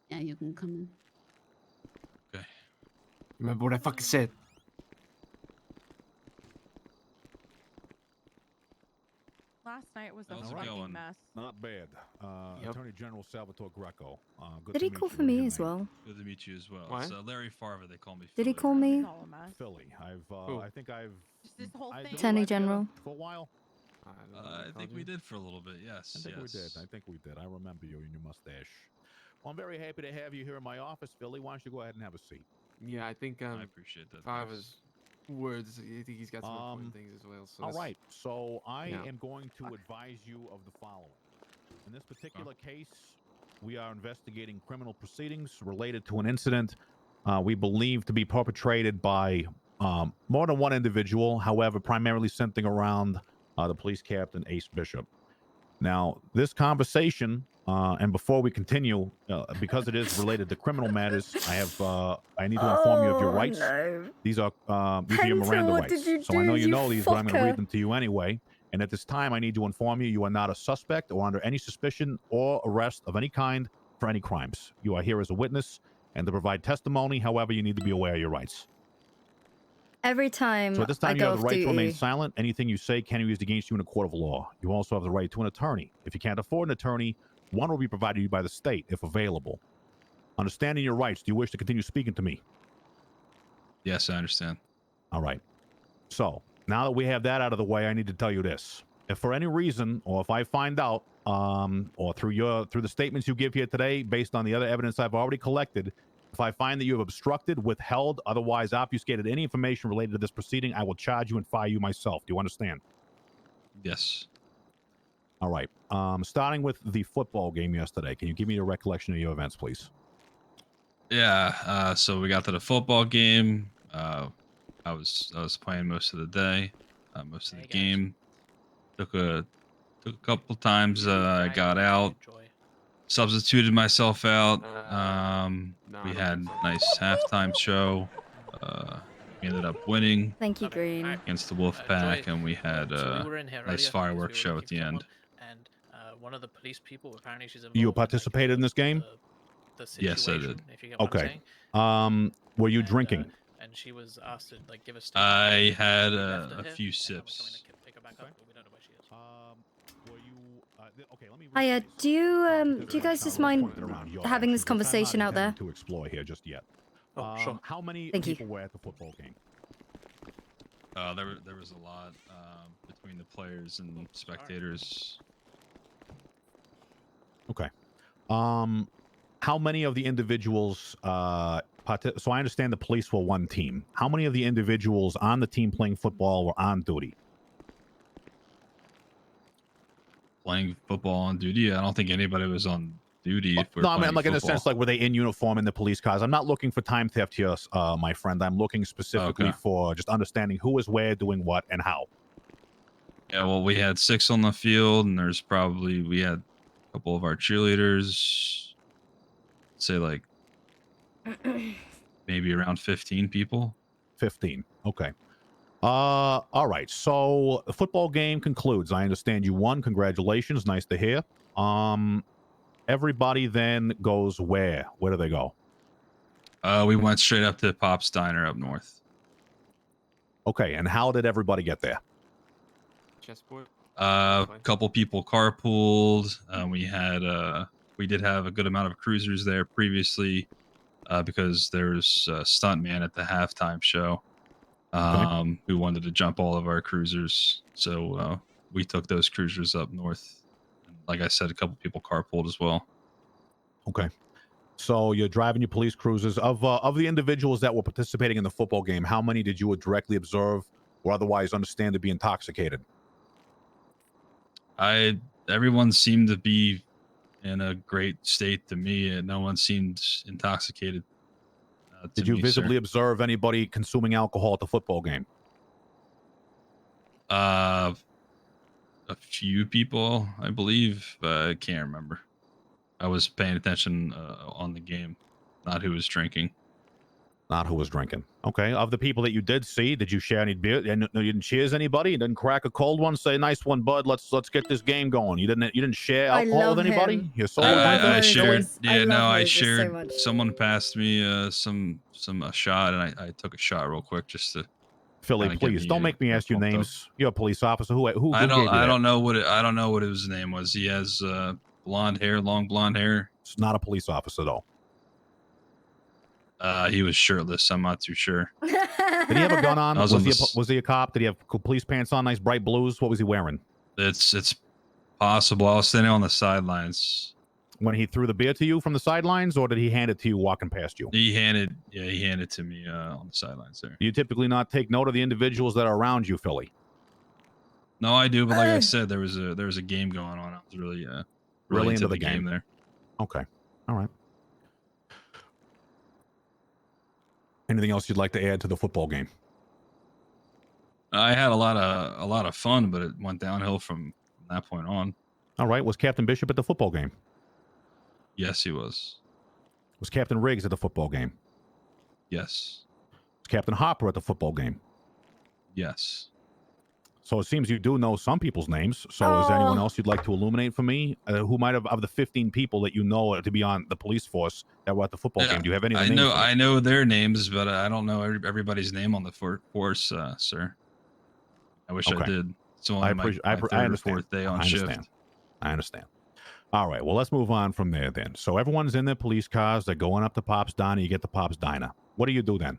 Yeah, you can come in. Okay. Remember what I fucking said. Last night was a How's it fucking going? mess. Not bad. Attorney General Salvatore Greco. Good Did to he meet call you. for me as well? Good to meet you as well. What? It's Larry Farva. They call me. Did he Philly. call me? Philly. I think I've. This whole thing. Attorney General? For a while. I think we did for a little bit. Yes. I think we did. I think we did. I remember you and your mustache. Well, I'm very happy to have you here in my office, Philly. Why don't you go ahead and have a seat? Yeah, I think I appreciate that. Farva's words. I think he's got some important things as well. So All let's- right. So I Yeah. am going to advise you of the following. In this particular case, we are investigating criminal proceedings related to an incident we believe to be perpetrated by more than one individual, however, primarily centering around the police captain, Ace Bishop. Now, this conversation, and before we continue, because it is related to criminal matters, I need to inform you of your rights. No. These are your Miranda what rights. did you So I know do, you you know these, but I'm going to fucker? read them to you anyway. And at this time, I need to inform you are not a suspect or under any suspicion or arrest of any kind for any crimes. You are here as a witness and to provide testimony. However, you need to be aware of your rights. Every time So at this I time, you go have the off right to remain duty, silent. Anything you say can be used against you in a court of law. You also have the right to an attorney. If you can't afford an attorney, one will be provided to you by the state if available. Understanding your rights, do you wish to continue speaking to me? Yes, I understand. All right. So now that we have that out of the way, I need to tell you this. If for any reason, or if I find out, or through the statements you give here today, based on the other evidence I've already collected, if I find that you have obstructed, withheld, otherwise obfuscated any information related to this proceeding, I will charge you and fire you myself. Do you understand? Yes. All right. Starting with the football game yesterday, can you give me a recollection of your events, please? Yeah. So we got to the football game. I was playing most of the day, most of the game. Took a couple times. I got out. Substituted myself out. We had a nice halftime show. We ended up winning thank you, Green. against the Wolfpack, and we had a nice fireworks show at the end. And one of the police people, apparently she's involved. You participated in this game? The Yes, I situation, did. if you get what I'm Okay. saying. Were you drinking? And she was asked to like give us. I had a few sips. Hiya, do you guys just mind having this conversation out there? To explore here just yet. Sure. How many Thank you. people were at the football game? There was a lot between the players and spectators. Okay. How many of the individuals? So I understand the police were one team. How many of the individuals on the team playing football were on duty? Playing football on duty. I don't think anybody was on duty. If we're No, I mean, playing like in a football. sense, like were they in uniform in the police cars? I'm not looking for time theft here, my friend. I'm looking specifically Okay. for just understanding who was where, doing what, and how. Yeah, well, we had 6 on the field, and we had a couple of our cheerleaders. Say like maybe around 15 people. 15. Okay. All right. So the football game concludes. I understand you won. Congratulations. Nice to hear. Everybody then goes where? Where do they go? We went straight up to Pop's Diner up north. Okay, and how did everybody get there? Chessboard. A couple people carpooled. We did have a good amount of cruisers there previously, because there was a stuntman at the halftime show. We wanted to jump all of our cruisers, so we took those cruisers up north. And like I said, a couple people carpooled as well. Okay. So you're driving your police cruisers. Of the individuals that were participating in the football game, how many did you directly observe or otherwise understand to be intoxicated? Everyone seemed to be in a great state to me, and no one seemed intoxicated. Did you visibly observe anybody consuming alcohol at the football game? A few people, I believe. I can't remember. I was paying attention on the game, not who was drinking. Not who was drinking. Okay. Of the people that you did see, did you share any beer? You didn't cheers anybody? You didn't crack a cold one? Say, nice one, bud. Let's get this game going. You didn't share alcohol with anybody? You're so I shared. I love I Moses so shared. much. Someone passed me a shot, and I took a shot real quick just to. Philly, kinda get please don't make me ask you pumped up. names. You're a police officer. Who I gave you that? don't know what I don't know what his name was. He has blonde hair, long blonde hair. It's not a police officer though. He was shirtless. I'm not too sure. Did he have a gun on? I was on Was he a cop? Did he have police pants on? Nice bright blues. What was he wearing? It's possible. I was standing on the sidelines. When he threw the beer to you from the sidelines, or did he hand it to you walking past you? He handed to me on the sidelines there. Do you typically not take note of the individuals that are around you, Philly? No, I do, but like I said, there was a game going on. I was really into the game there. Okay. All right. Anything else you'd like to add to the football game? I had a lot of fun, but it went downhill from that point on. All right. Was Captain Bishop at the football game? Yes, he was. Was Captain Riggs at the football game? Yes. Was Captain Harper at the football game? Yes. So it seems you do know some people's names. So is there anyone else you'd like to illuminate for me? Who might have, of the 15 people that you know to be on the police force that were at the football game? Do you have any of the names? I know their names, but I don't know everybody's name on the force, sir. I wish I did. It's only my third or fourth day on shift. I understand. All right. Well, let's move on from there then. So everyone's in their police cars. They're going up to Pop's Diner. You get to Pop's Diner. What do you do then?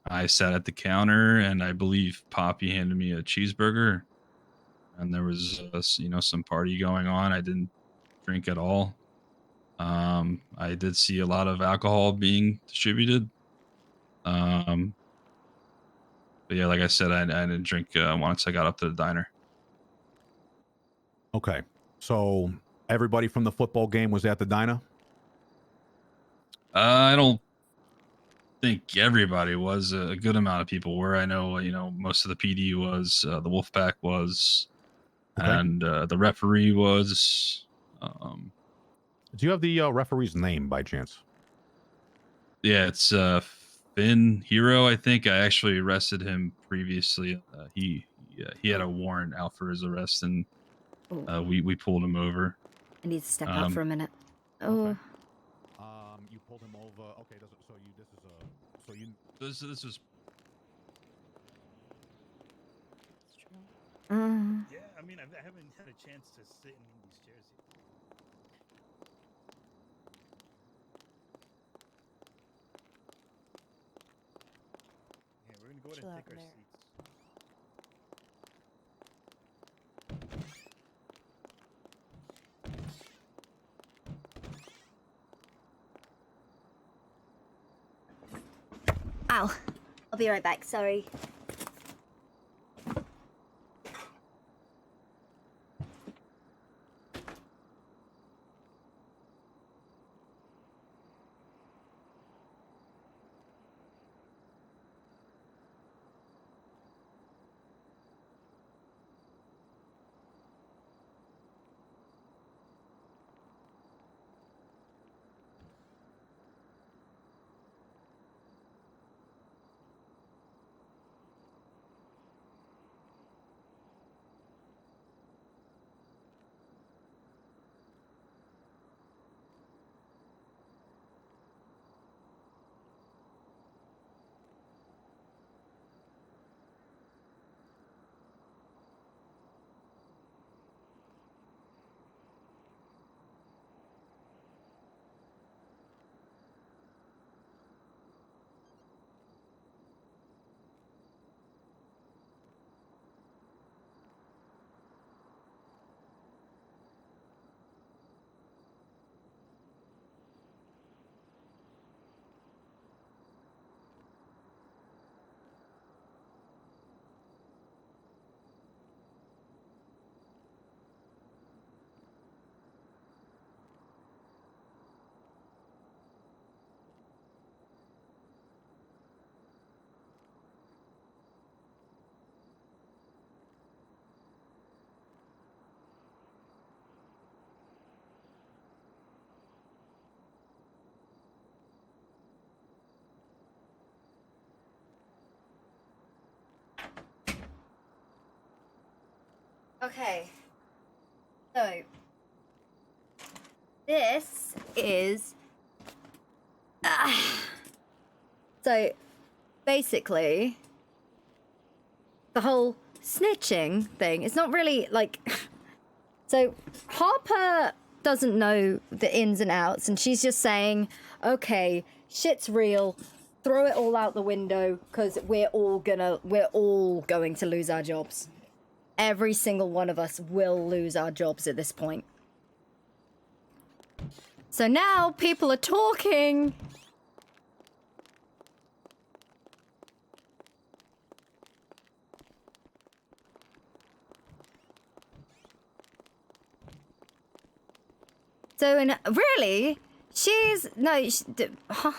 I sat at the counter, and I believe Poppy handed me a cheeseburger. And there was, some party going on. I didn't drink at all. I did see a lot of alcohol being distributed. But yeah, like I said, I didn't drink once I got up to the diner. Okay. So everybody from the football game was at the diner? I don't think everybody was. A good amount of people were. I know, most of the PD was, the Wolfpack was, and the referee was. Do you have the referee's name by chance? Yeah, it's Finn Hero. I think I actually arrested him previously. He had a warrant out for his arrest, and we pulled him over. I need to step out for a minute. Oh. You pulled him over. Okay, this was. Yeah, I mean, I haven't had a chance to sit in these chairs yet. Yeah, we're gonna go ahead and take our seats. Ow. I'll be right back. Sorry. Okay. So this is so basically the whole snitching thing. It's not really like so Harper doesn't know the ins and outs, and she's just saying, okay, shit's real, throw it all out the window because we're all going to lose our jobs. Every single one of us will lose our jobs at this point. So now people are talking. So, and really, huh?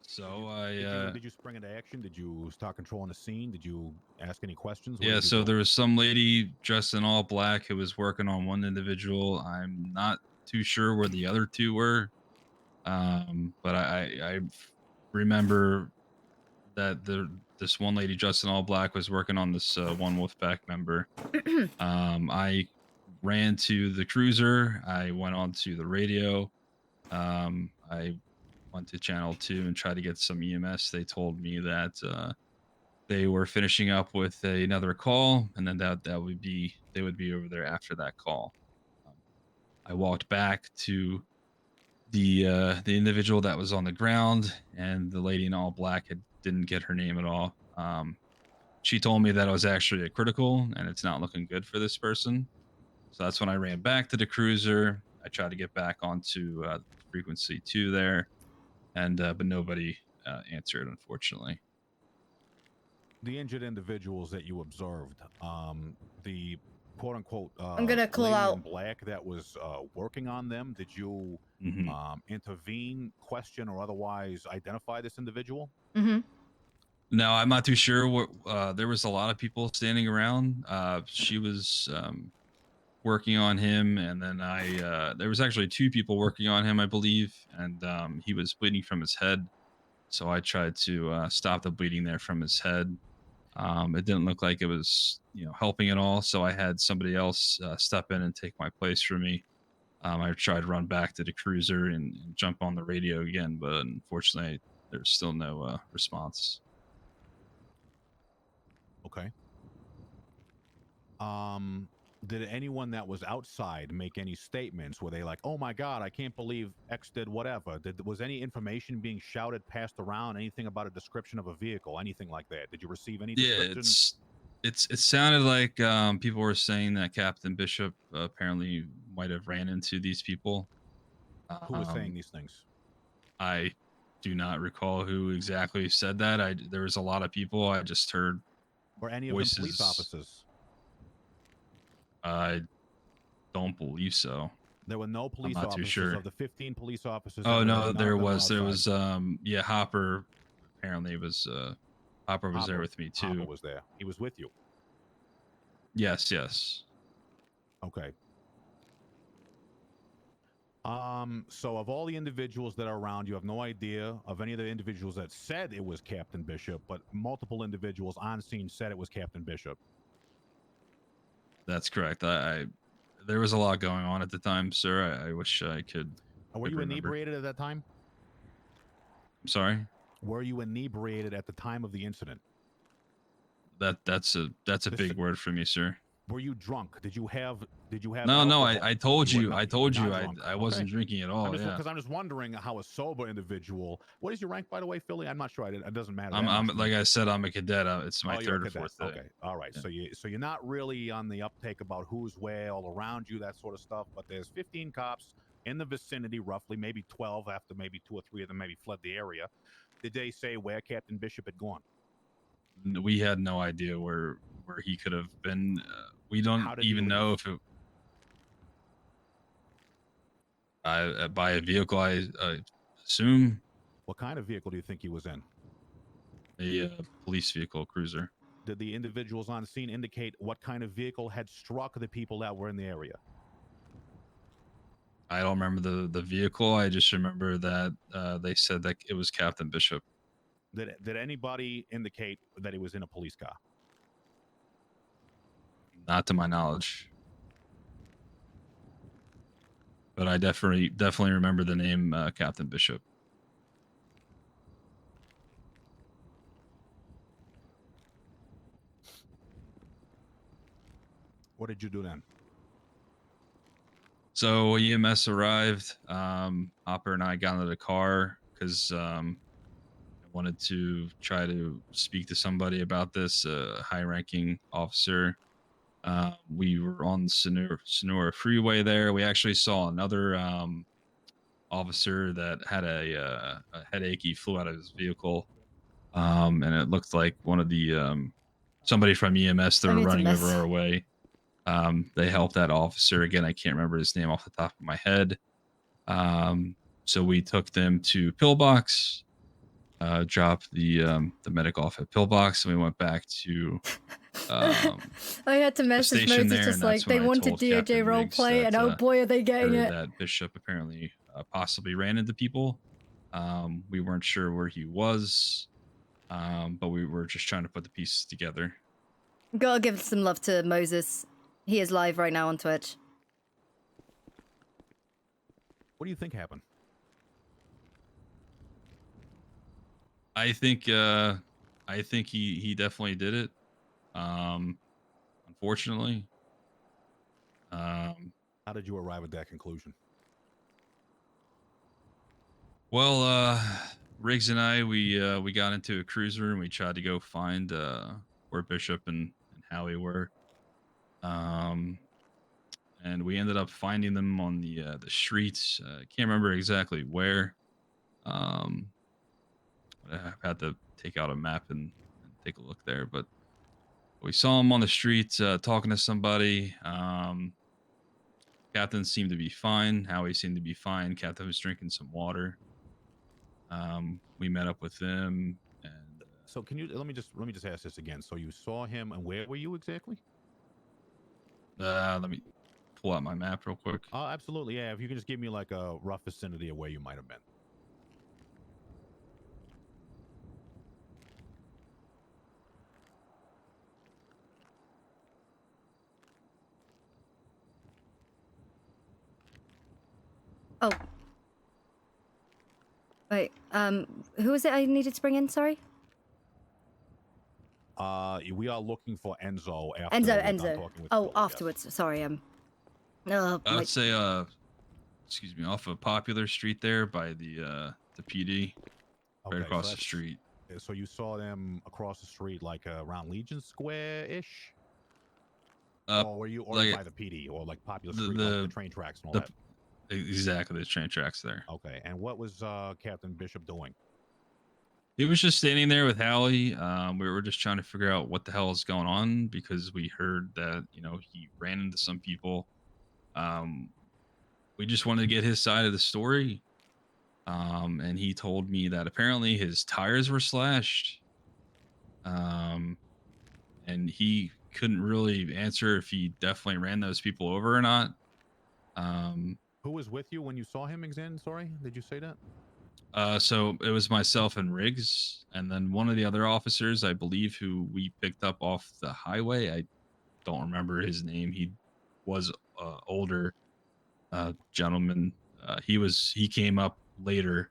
So Did you spring into action? Did you start controlling the scene? Did you ask any questions? What yeah, did you so do? there was some lady dressed in all black who was working on one individual. I'm not too sure where the other two were, but I remember that this one lady dressed in all black was working on this one Wolfpack member. I ran to the cruiser. I went onto the radio. I went to channel 2 and tried to get some EMS. They told me that they were finishing up with another call, and then that would be they would be over there after that call. I walked back to the individual that was on the ground, and the lady in all black didn't get her name at all. She told me that it was actually a critical, and it's not looking good for this person. So that's when I ran back to the cruiser. I tried to get back onto frequency 2 there, and but nobody answered, unfortunately. The injured individuals that you observed, the quote unquote I'm gonna call lady out. in black that was working on them, did you intervene, question, or otherwise identify this individual? Mm-hmm. No, I'm not too sure. What there was a lot of people standing around. She was working on him, and then there was actually 2 people working on him, I believe, and he was bleeding from his head. So I tried to stop the bleeding there from his head. It didn't look like it was, helping at all. So I had somebody else step in and take my place for me. I tried to run back to the cruiser and jump on the radio again, but unfortunately, there's still no response. Okay. Did anyone that was outside make any statements? Were they like, "Oh my God, I can't believe X did whatever"? Was any information being shouted, passed around? Anything about a description of a vehicle? Anything like that? Did you receive any Yeah, descriptions? it sounded like people were saying that Captain Bishop apparently might have ran into these people. Who was saying these things? I do not recall who exactly said that. There was a lot of people. I just heard Were any of voices. them police officers? I don't believe so. There were no police I'm not too officers sure. of the 15 police officers. Oh that were no, none there of them were was outside. yeah, Hopper apparently was Hopper was there Hopper- with me too. Hopper was there. He was with you. Yes. Okay. So of all the individuals that are around, you have no idea of any of the individuals that said it was Captain Bishop, but multiple individuals on scene said it was Captain Bishop. That's correct. There was a lot going on at the time, sir. I wish I could. Were you inebriated at that time? I'm sorry. Were you inebriated at the time of the incident? That's a big word for me, sir. Were you drunk? Did you have? No, alcohol? I told were you. not- I told you. not drunk. I wasn't Okay. drinking at all. Yeah. Because I'm just wondering how a sober individual. What is your rank, by the way, Philly? I'm not sure. It doesn't matter. that I'm much. like I said, I'm a cadet. It's my Oh, you're a third or cadet. fourth day. Okay, all right. Yeah. So you're not really on the uptake about who's where all around you, that sort of stuff. But there's 15 cops in the vicinity, roughly, maybe 12 after maybe 2 or 3 of them maybe fled the area. Did they say where Captain Bishop had gone? We had no idea where he could have been. We don't How did he even know if it. By a vehicle, I assume. What kind of vehicle do you think he was in? A police vehicle, cruiser. Did the individuals on scene indicate what kind of vehicle had struck the people that were in the area? I don't remember the vehicle. I just remember that they said that it was Captain Bishop. Did anybody indicate that he was in a police car? Not to my knowledge. But I definitely remember the name Captain Bishop. What did you do then? So EMS arrived. Hopper and I got into the car because I wanted to try to speak to somebody about this high-ranking officer. We were on the Sonora Freeway there. We actually saw another officer that had a headache. He flew out of his vehicle, and it looked like one of the somebody from EMS that were running over our way. They helped that officer. Again, I can't remember his name off the top of my head. So we took them to Pillbox, dropped the medic off at Pillbox, and we went back to I had to message station Moses there, just and like that's they when I wanted told DOJ Captain Riggs roleplay, and oh boy, are they getting heard it. that Bishop apparently possibly ran into people. We weren't sure where he was, but we were just trying to put the pieces together. Gotta give some love to Moses. He is live right now on Twitch. What do you think happened? I think he definitely did it. Unfortunately. How did you arrive at that conclusion? Well, Riggs and I, we got into a cruiser and we tried to go find where Bishop and Howie were. And we ended up finding them on the streets. I can't remember exactly where. I had to take out a map and take a look there, but we saw him on the streets talking to somebody. Captain seemed to be fine. Howie seemed to be fine. Captain was drinking some water. We met up with them, and so can you let me just ask this again. So you saw him, and where were you exactly? let me pull out my map real quick. Oh, absolutely. Yeah, if you can just give me like a rough vicinity of where you might have been. Oh. Wait, who was it I needed to bring in, sorry? We are looking for Enzo after Enzo. Oh, afterwards. Sorry, I would say, excuse me, off of Popular Street there by the PD, right across the that's- street. So you saw them across the street, like around Legion Square-ish? Or were you like by the PD, or like Popular Street, like the train tracks and all that? Exactly, the train tracks there. Okay, and what was Captain Bishop doing? He was just standing there with Hallie. We were just trying to figure out what the hell is going on because we heard that, he ran into some people. We just wanted to get his side of the story. And he told me that apparently his tires were slashed. And he couldn't really answer if he definitely ran those people over or not. Who was with you when you saw him again? Sorry, did you say that? So it was myself and Riggs, and then one of the other officers, I believe, who we picked up off the highway. I don't remember his name. He was older gentleman. He came up later,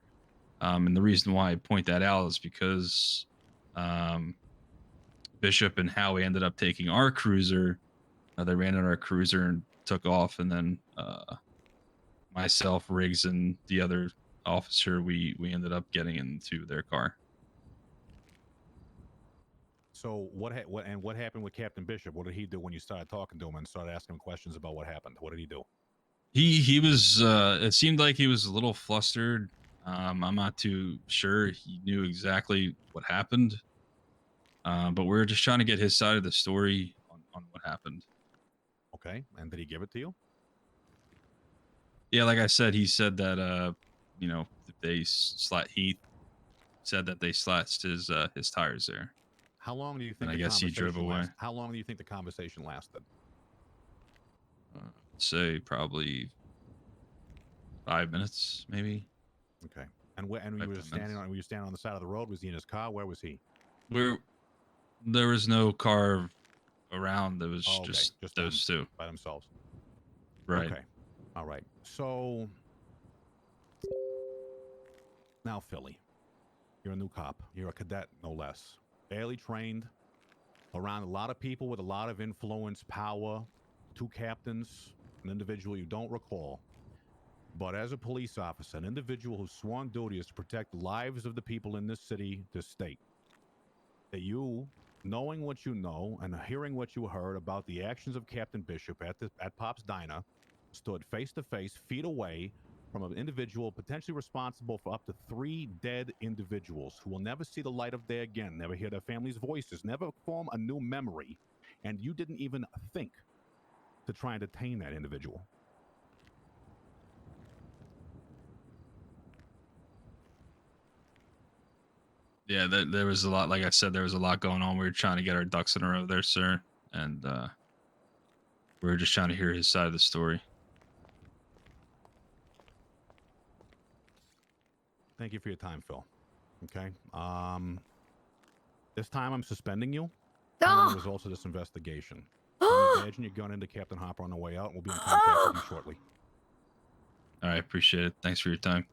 and the reason why I point that out is because Bishop and Howie ended up taking our cruiser. They ran in our cruiser and took off, and then myself, Riggs, and the other officer, we ended up getting into their car. So what happened with Captain Bishop? What did he do when you started talking to him and started asking him questions about what happened? What did he do? He was it seemed like he was a little flustered. I'm not too sure he knew exactly what happened. But we're just trying to get his side of the story on what happened. Okay, and did he give it to you? Yeah, like I said, he said that he said that they slashed his tires there. How long do you think? And I guess he drove away. How long do you think the conversation lasted? Say probably 5 minutes, maybe. Okay. And you were standing on the side of the road? Was he in his car? Where was he? There was no car around. It was Oh, okay. just Just those them two. by themselves. Right. Okay. All right. So now, Philly, you're a new cop. You're a cadet, no less. Barely trained, around a lot of people with a lot of influence, power, 2 captains, an individual you don't recall. But as a police officer, an individual whose sworn duty is to protect the lives of the people in this city, this state, that you, knowing what you know and hearing what you heard about the actions of Captain Bishop at Pop's Diner, stood face to face, feet away from an individual potentially responsible for up to 3 dead individuals who will never see the light of day again, never hear their families' voices, never form a new memory, and you didn't even think to try and detain that individual. Yeah, there was a lot. Like I said, there was a lot going on. We were trying to get our ducks in a row there, sir, and we were just trying to hear his side of the story. Thank you for your time, Phil. Okay. This time I'm suspending you pending the results of this investigation. I'm badging your gun into Captain Harper on the way out, and we'll be in contact with you shortly. All right, appreciate it. Thanks for your time.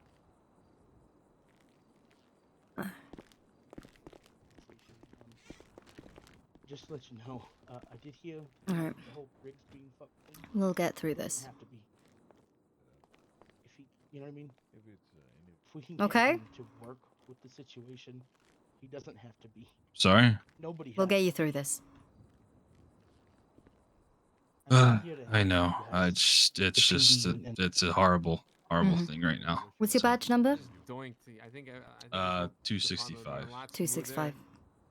Just to let you know, I did hear All right. the whole Briggs being fucked thing. We'll get through Doesn't this. have to be. If he, you know what I mean? If we can get Okay. him to work with the situation, he doesn't have to be. Sorry. Nobody. We'll has get to. you through this. I'm here to I help know. you guys. It's just it's a horrible Mhm. thing right now. What's your badge number? Doink to, I think 265. 265.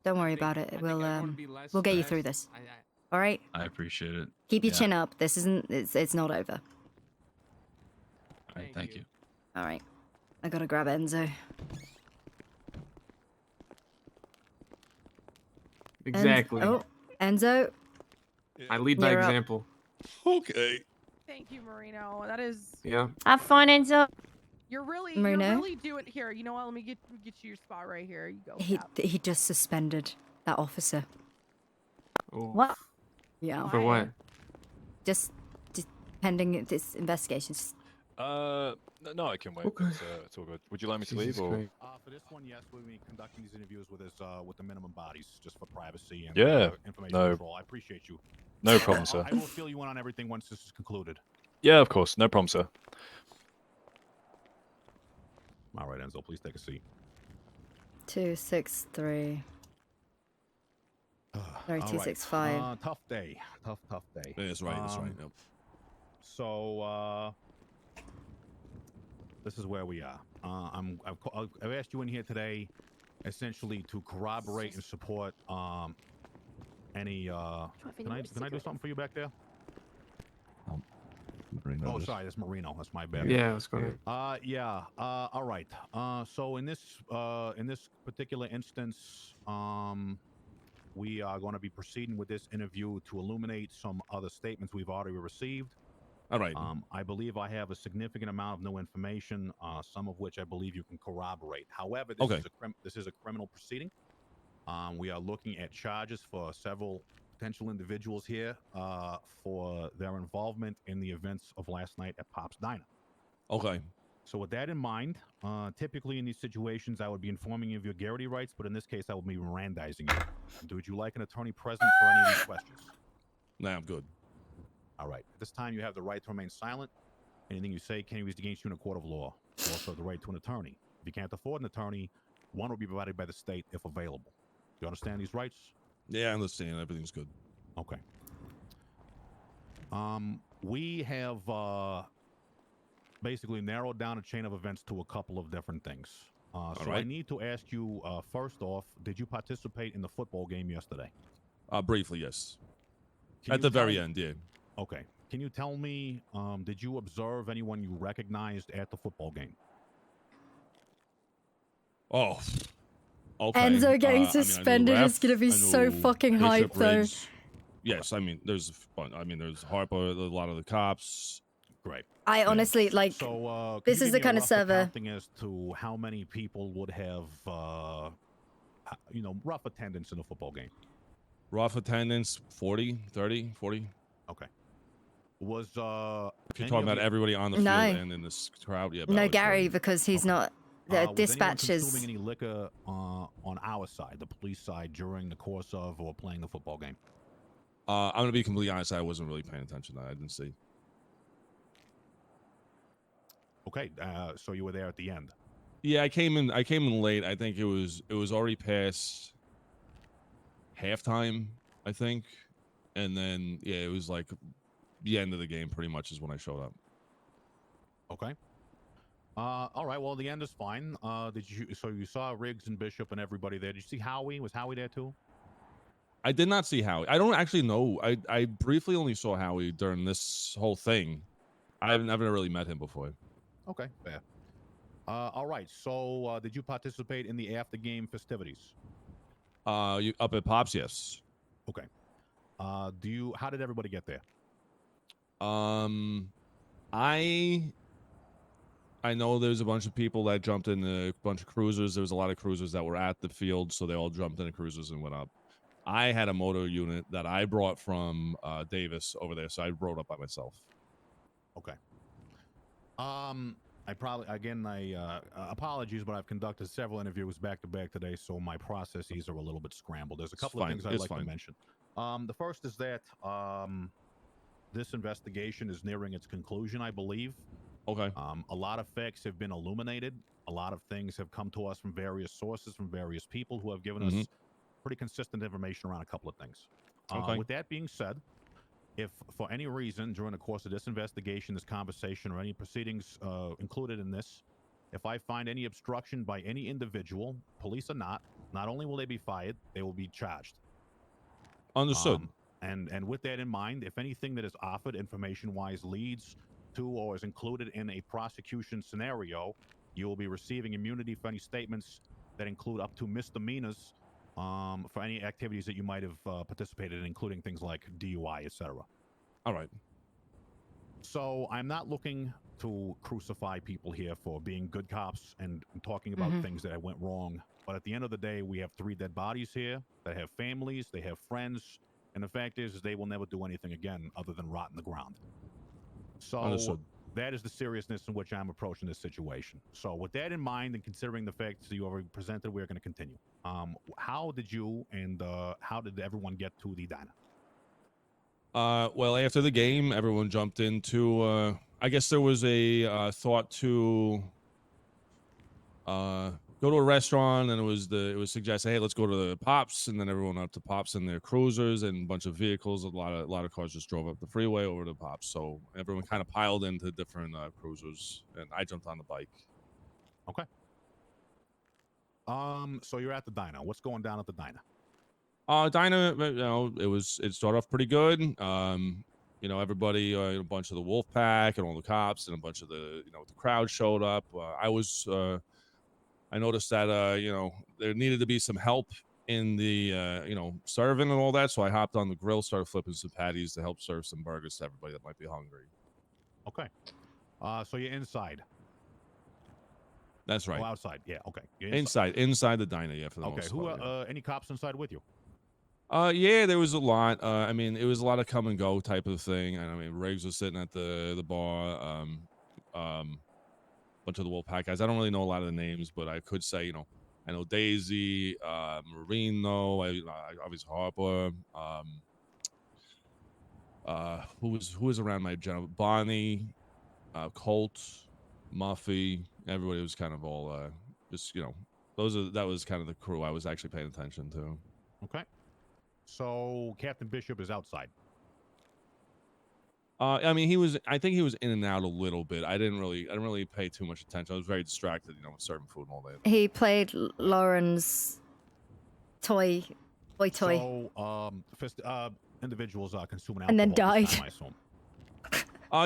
Don't worry about it. We'll get you through this. All right. I appreciate it. Keep your Yeah. chin up. This isn't. It's not over. All right, thank you. All right. I gotta grab Enzo. Exactly. Enzo. I lead by You're up. example. Okay. Thank you, Marino. That is. Yeah. Have fun, Enzo. You're Marino? really doing here. You know what? Let me get you your spot right here. You go. He just suspended that officer. What? Yeah. For what? Just pending this investigation. No, I can wait. Okay. It's all good. Would you like me to leave Jesus or? Christ. For this one, yes, we'll be conducting these interviews with with the minimum bodies, just for privacy and Yeah, information no. control. I appreciate you. No problem, sir. I will fill you in on everything once this is concluded. Yeah, of course. No problem, sir. All right, Enzo, please take a seat. 263. Sorry, All 265. right. Tough day. Tough day. Yeah, that's right. That's right. Yep. So, this is where we are. I've asked you in here today, essentially to corroborate and support any. Can I do something for you back there? Marino Oh, just- sorry, that's Marino. That's my bad. Yeah, what's going on? Yeah. All right. So in this particular instance, we are going to be proceeding with this interview to illuminate some other statements we've already received. All right. I believe I have a significant amount of new information, some of which I believe you can corroborate. However, this Okay. is a criminal proceeding. We are looking at charges for several potential individuals here for their involvement in the events of last night at Pop's Diner. Okay. So with that in mind, typically in these situations, I would be informing you of your Garrity rights, but in this case, I would be Mirandizing you. Would you like an attorney present for any of these questions? Nah, I'm good. All right. At this time, you have the right to remain silent. Anything you say can be used against you in a court of law. You also have the right to an attorney. If you can't afford an attorney, one will be provided by the state if available. Do you understand these rights? Yeah, I understand. Everything's good. Okay. We have basically narrowed down a chain of events to a couple of different things. So I right. need to ask you, first off, did you participate in the football game yesterday? Briefly, yes. Can At you the tell very me- end, yeah. Okay. Can you tell me, did you observe anyone you recognized at the football game? Oh. Okay. Enzo getting I mean, I knew suspended Ref, is gonna be I so knew fucking Bishop hype, though. Riggs. Yes, I mean, there's Harper, a lot of the cops. Great. I honestly like. So, this is the kind of server. Accounting as to how many people would have, rough attendance in a football game. Rough attendance 40, 30, 40. Okay. Was If you're any talking of about the- everybody on the No. field and in this crowd, yeah. about No, like Gary, 40. because he's not the was anyone consuming dispatchers. any liquor on our side, the police side, during the course of or playing the football game? I'm gonna be completely honest. I wasn't really paying attention. I didn't see. Okay, so you were there at the end. Yeah, I came in late. I think it was already past halftime, I think. And then yeah, it was like the end of the game pretty much is when I showed up. Okay. All right. Well, the end is fine. Did you? So you saw Riggs and Bishop and everybody there. Did you see Howie? Was Howie there too? I did not see Howie. I don't actually know. I briefly only saw Howie during this whole thing. I've never really met him before. Okay, fair. All right. So did you participate in the after game festivities? You up at Pops? Yes. Okay. Do you? How did everybody get there? I know there's a bunch of people that jumped in a bunch of cruisers. There was a lot of cruisers that were at the field, so they all jumped in the cruisers and went up. I had a motor unit that I brought from Davis over there, so I rode up by myself. Okay. I probably apologies, but I've conducted several interviews back to back today, so my processes are a little bit scrambled. There's a couple of things I'd like to mention. The first is that this investigation is nearing its conclusion, I believe. Okay. A lot of facts have been illuminated. A lot of things have come to us from various sources, from various people who have given us pretty consistent information around a couple of things. Okay. With that being said, if for any reason during the course of this investigation, this conversation, or any proceedings included in this, if I find any obstruction by any individual, police or not only will they be fired, they will be charged. Understood. And with that in mind, if anything that is offered information-wise leads to or is included in a prosecution scenario, you will be receiving immunity for any statements that include up to misdemeanors for any activities that you might have participated in, including things like DUI, etc. All right. So I'm not looking to crucify people here for being good cops and talking about things that went wrong. But at the end of the day, we have 3 dead bodies here that have families, they have friends, and the fact is they will never do anything again other than rot in the ground. So Understood. that is the seriousness in which I'm approaching this situation. So with that in mind and considering the facts that you already presented, we're going to continue. How did you and how did everyone get to the diner? Well, after the game, everyone jumped into. I guess there was a thought to go to a restaurant, and it was suggested, hey, let's go to the Pops, and then everyone up to Pops in their cruisers and a bunch of vehicles. A lot of cars just drove up the freeway over to Pops, so everyone kind of piled into different cruisers, and I jumped on the bike. Okay. So you're at the diner. What's going down at the diner? Diner, you know, it started off pretty good. You know, everybody, a bunch of the Wolf Pack and all the cops and a bunch of the crowd showed up. I noticed that you know, there needed to be some help in the serving and all that, so I hopped on the grill, started flipping some patties to help serve some burgers to everybody that might be hungry. Okay. So you're inside. That's right. Oh, outside. Yeah. Okay. You're Inside the diner. Yeah. For the okay. most Who? part, yeah. Any cops inside with you? Yeah, there was a lot. I mean, it was a lot of come and go type of thing. And I mean, Riggs was sitting at the bar. Bunch of the Wolfpack guys. I don't really know a lot of the names, but I could say, I know Daisy, Marino, obviously Harper. Who was around my general? Bonnie, Colt, Muffy. Everybody was kind of all just that was kind of the crew I was actually paying attention to. Okay. So Captain Bishop is outside. I mean, I think he was in and out a little bit. I didn't really pay too much attention. I was very distracted, with serving food and all that. He played Lauren's boy toy. So, individuals are consuming alcohol And then died. This time, I assume.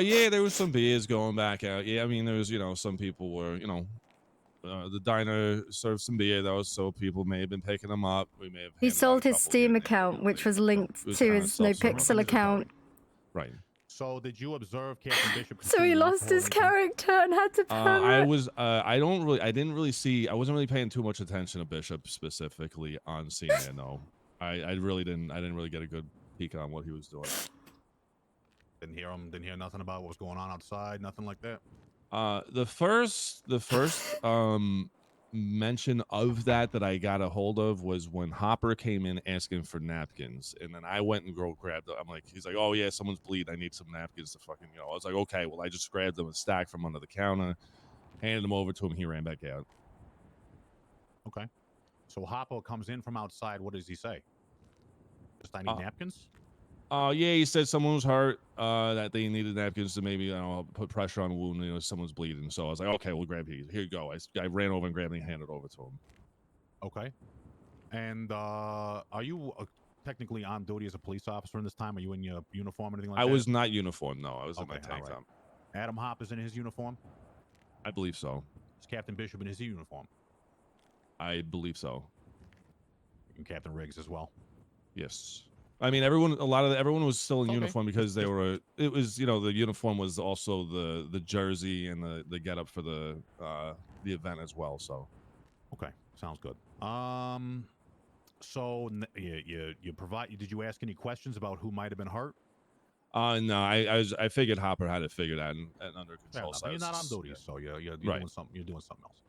Yeah, there was some beers going back out. Yeah, I mean, there was, some people were, the diner served some beer, though, so people may have been picking them up. We may have. He sold his Steam account, which was linked was to kind of his NoPixel account. Right. So did you observe Captain Bishop? So he lost his character and had to permit. I wasn't really paying too much attention to Bishop specifically on CNN, though. I really didn't get a good peek on what he was doing. Didn't hear him. Didn't hear nothing about what was going on outside. Nothing like that. The first mention of that I got a hold of was when Hopper came in asking for napkins, and then I went and grabbed them. I'm like, he's like, oh yeah, someone's bleeding. I need some napkins to fucking, I was like, okay, well, I just grabbed them a stack from under the counter, handed them over to him. He ran back out. Okay. So Hopper comes in from outside. What does he say? Just I need napkins. Yeah, he said someone was hurt, that they needed napkins to maybe, put pressure on a wound, someone's bleeding. So I was like, okay, we'll grab these. Here you go. I ran over and grabbed them and handed it over to him. Okay. And are you technically on duty as a police officer in this time? Are you in your uniform or anything like that? I was not uniformed, no. I was in my Okay, tank all right. top. Adam Hopper's in his uniform? I believe so. Is Captain Bishop in his uniform? I believe so. And Captain Riggs as well? Yes. I mean, everyone was still in uniform because they were. It was, the uniform was also the jersey and the getup for the event as well. So, okay, sounds good. So you provide. Did you ask any questions about who might have been hurt? No, I figured Hopper had it figured out and under control. But you're not on duty, so you're right. doing something. You're doing something else.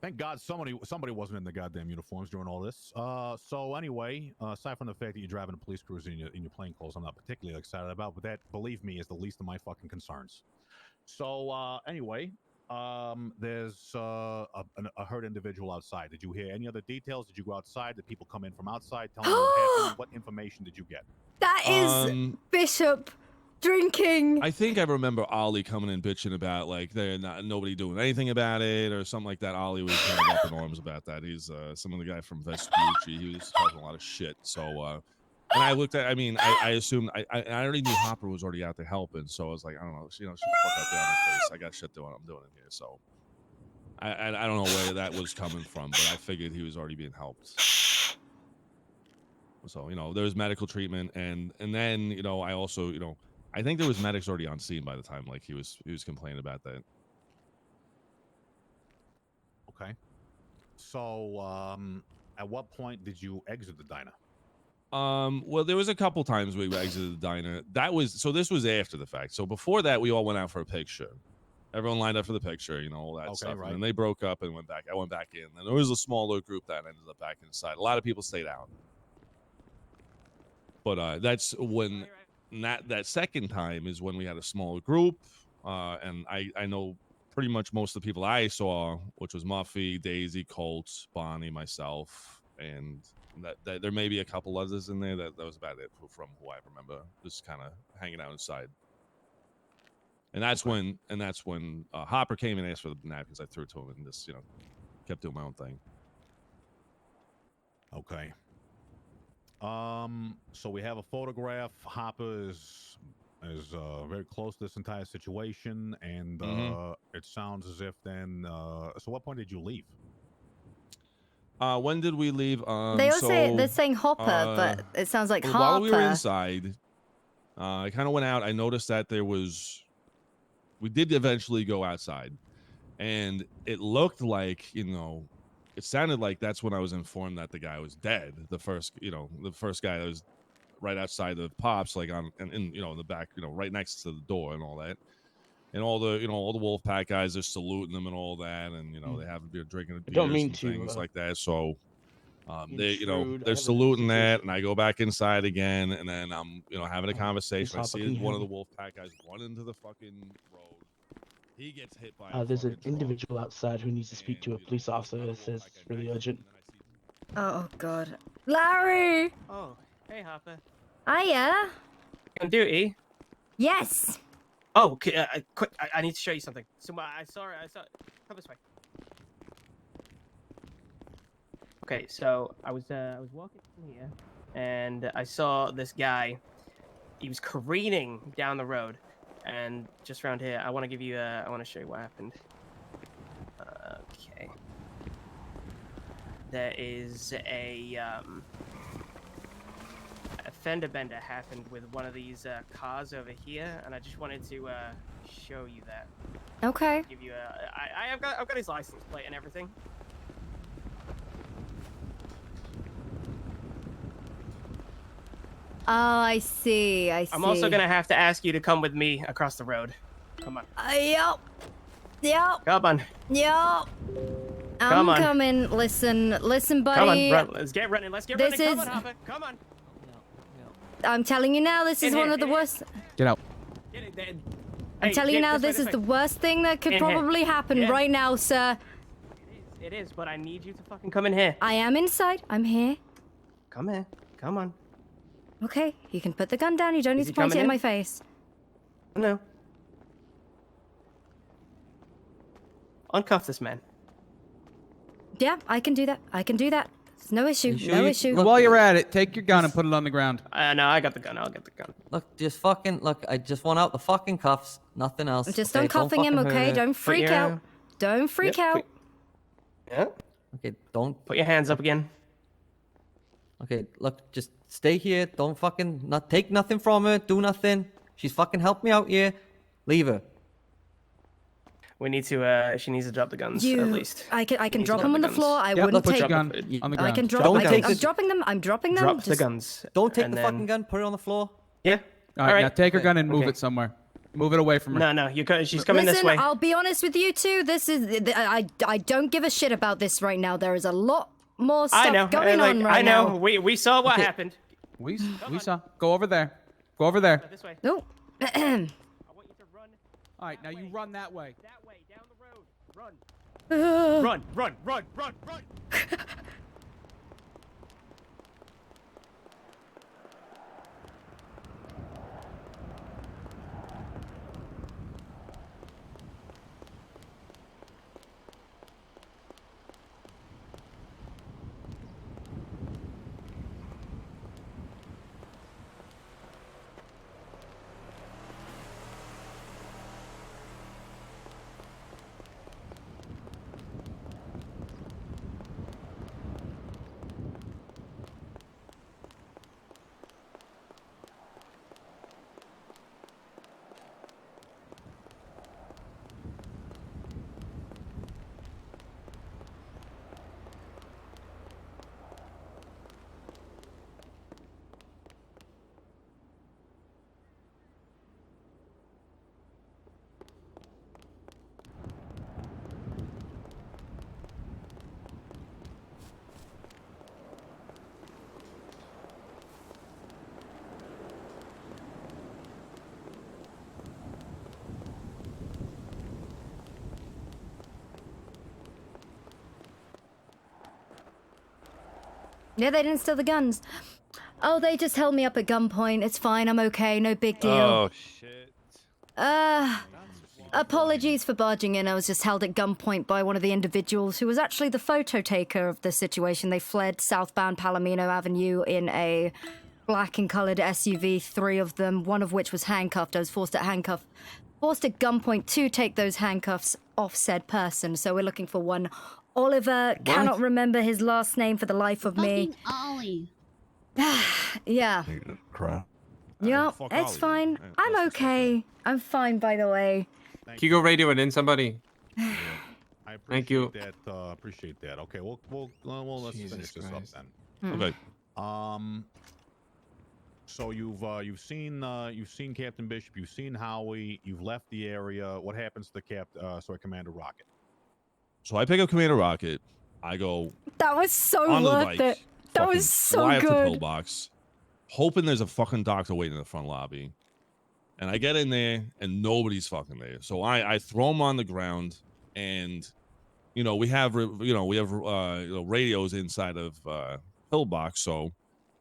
Thank God somebody wasn't in the goddamn uniforms during all this. So anyway, aside from the fact that you're driving a police cruiser in your plain clothes, I'm not particularly excited about, but that, believe me, is the least of my fucking concerns. So anyway, there's a hurt individual outside. Did you hear any other details? Did you go outside? Did people come in from outside? Tell me what happened. What information did you get? That is Bishop drinking. I think I remember Ollie coming in bitching about like nobody doing anything about it or something like that. Ollie was kind of up in arms about that. He's some of the guy from Vespucci. He was talking a lot of shit. So and I looked at. I mean, I assumed I already knew Hopper was already out there helping. So I was like, I don't know, shut the fuck out there on my face. I got shit doing. I'm doing it here. So I don't know where that was coming from, but I figured he was already being helped. So there was medical treatment, and then I also I think there was medics already on scene by the time he was complaining about that. Okay. So at what point did you exit the diner? Well, there was a couple times we exited the diner. This was after the fact. So before that, we all went out for a picture. Everyone lined up for the picture, all that stuff. Right. And then they broke up and went back. I went back in. And there was a smaller group that ended up back inside. A lot of people stayed out. But that's when that second time is when we had a smaller group. And I know pretty much most of the people I saw, which was Muffy, Daisy, Colt, Bonnie, myself, and that there may be a couple others in there. That was about it from who I remember, just kind of hanging out inside. And that's when Hopper came and asked for the napkins. I threw it to him and just kept doing my own thing. Okay. So we have a photograph. Hopper is very close to this entire situation, and it sounds as if then. So what point did you leave? When did we leave? They all say they're saying Hopper, but it sounds like Harper. While we were inside, I kind of went out. I noticed that we did eventually go outside, and it looked like it sounded like that's when I was informed that the guy was dead. The first guy that was right outside the Pops, in the back, right next to the door and all that. And all the Wolfpack guys are saluting them and all that, and they have beer, drinking beers and things like that. So they're saluting that, and I go back inside again, and then I'm having a conversation. I see one of the Wolfpack guys run into the fucking road. He gets hit by. There's an individual outside who needs to speak to a police officer. It says it's really urgent. Oh God, Larry! Oh, hey Harper. Hiya. On duty? Yes. Oh, quick! I need to show you something. So I saw. Come this way. Okay, so I was walking from here, and I saw this guy. He was careening down the road, and just around here, I want to give you. I want to show you what happened. Okay. There is a fender bender happened with one of these cars over here, and I just wanted to show you that. Okay. Give you I've got his license plate and everything. I see. I see. I'm also gonna have to ask you to come with me across the road. Come on. Yep. Yep. Come on. Yep. Come I'm on. coming. Listen, buddy. Come on, run. Let's get running. Let's get This running. Come is- on, Harper. Come on. I'm telling you now, this is In one here, of the in worst. Get out. I'm telling you now, this is the worst thing that could In here. probably happen Yeah. right now, sir. It is, but I need you to fucking come in here. I am inside. I'm here. Come here. Come on. Okay, you can put the gun down. You don't need Is to he point it coming in in? my face. No. Uncuff this man. Yeah, I can do that. I can do that. It's no issue. You sure No you- issue. Look, While you're at it, take your gun and put it on the ground. No, I got the gun. I'll get the gun. Look, just fucking look. I just want out the fucking cuffs. Nothing else. I'm just okay? uncuffing him, Don't fucking okay? hurt it. Don't freak out. Don't freak out. Yeah. Okay, don't. Put your hands up again. Okay, look, just stay here. Don't fucking not take nothing from her. Do nothing. She's fucking helped me out here. Leave her. We need to. She needs to drop the guns You, at least. I can needs to drop drop them on the the guns. floor. I Yep, wouldn't put take. your gun on the I ground. can drop. Don't I take I'm the- dropping them. I'm dropping them. Drop the Just- guns. Don't take and the then- fucking gun. Put it on the floor. Yeah. All right, now take her gun and move it somewhere. Move it away from her. No, she's coming Listen, this way. I'll be honest with you two. This is. I don't give a shit about this right now. There is a lot more stuff I know. going on right I know. now. We saw what Okay. happened. We saw. Go over there. Go over there. This way. No. I want you to run. All right, now you run that way. That way, down the road. Run. Run. Run. Yeah, they didn't steal the guns. Oh, they just held me up at gunpoint. It's fine. I'm okay. No big deal. Oh shit. Apologies for barging in. I was just held at gunpoint by one of the individuals who was actually the photo taker of the situation. They fled southbound Palomino Avenue in a black and colored SUV, 3 of them, one of which was handcuffed. I was forced at gunpoint to take those handcuffs off said person. So we're looking for one Oliver. Cannot remember his last name for the life of me. Fucking Ollie. Yeah. Crap. Yeah, fuck it's Ollie. fine. I'm okay. I'm fine, by the way. Can you go radio it in, somebody? I Thank you. appreciate that. Appreciate that. Okay, let's Jesus finish this Christ. up then. Hmm. Okay. So you've seen Captain Bishop, you've seen Howie, you've left the area. What happens to Commander Rocket? So I pick up Commander Rocket. I go That was so on the worth bike. it. That fucking was so fly up the good. pillbox, hoping there's a fucking doctor waiting in the front lobby. And I get in there and nobody's fucking there. So I throw him on the ground, and we have radios inside of pillbox. So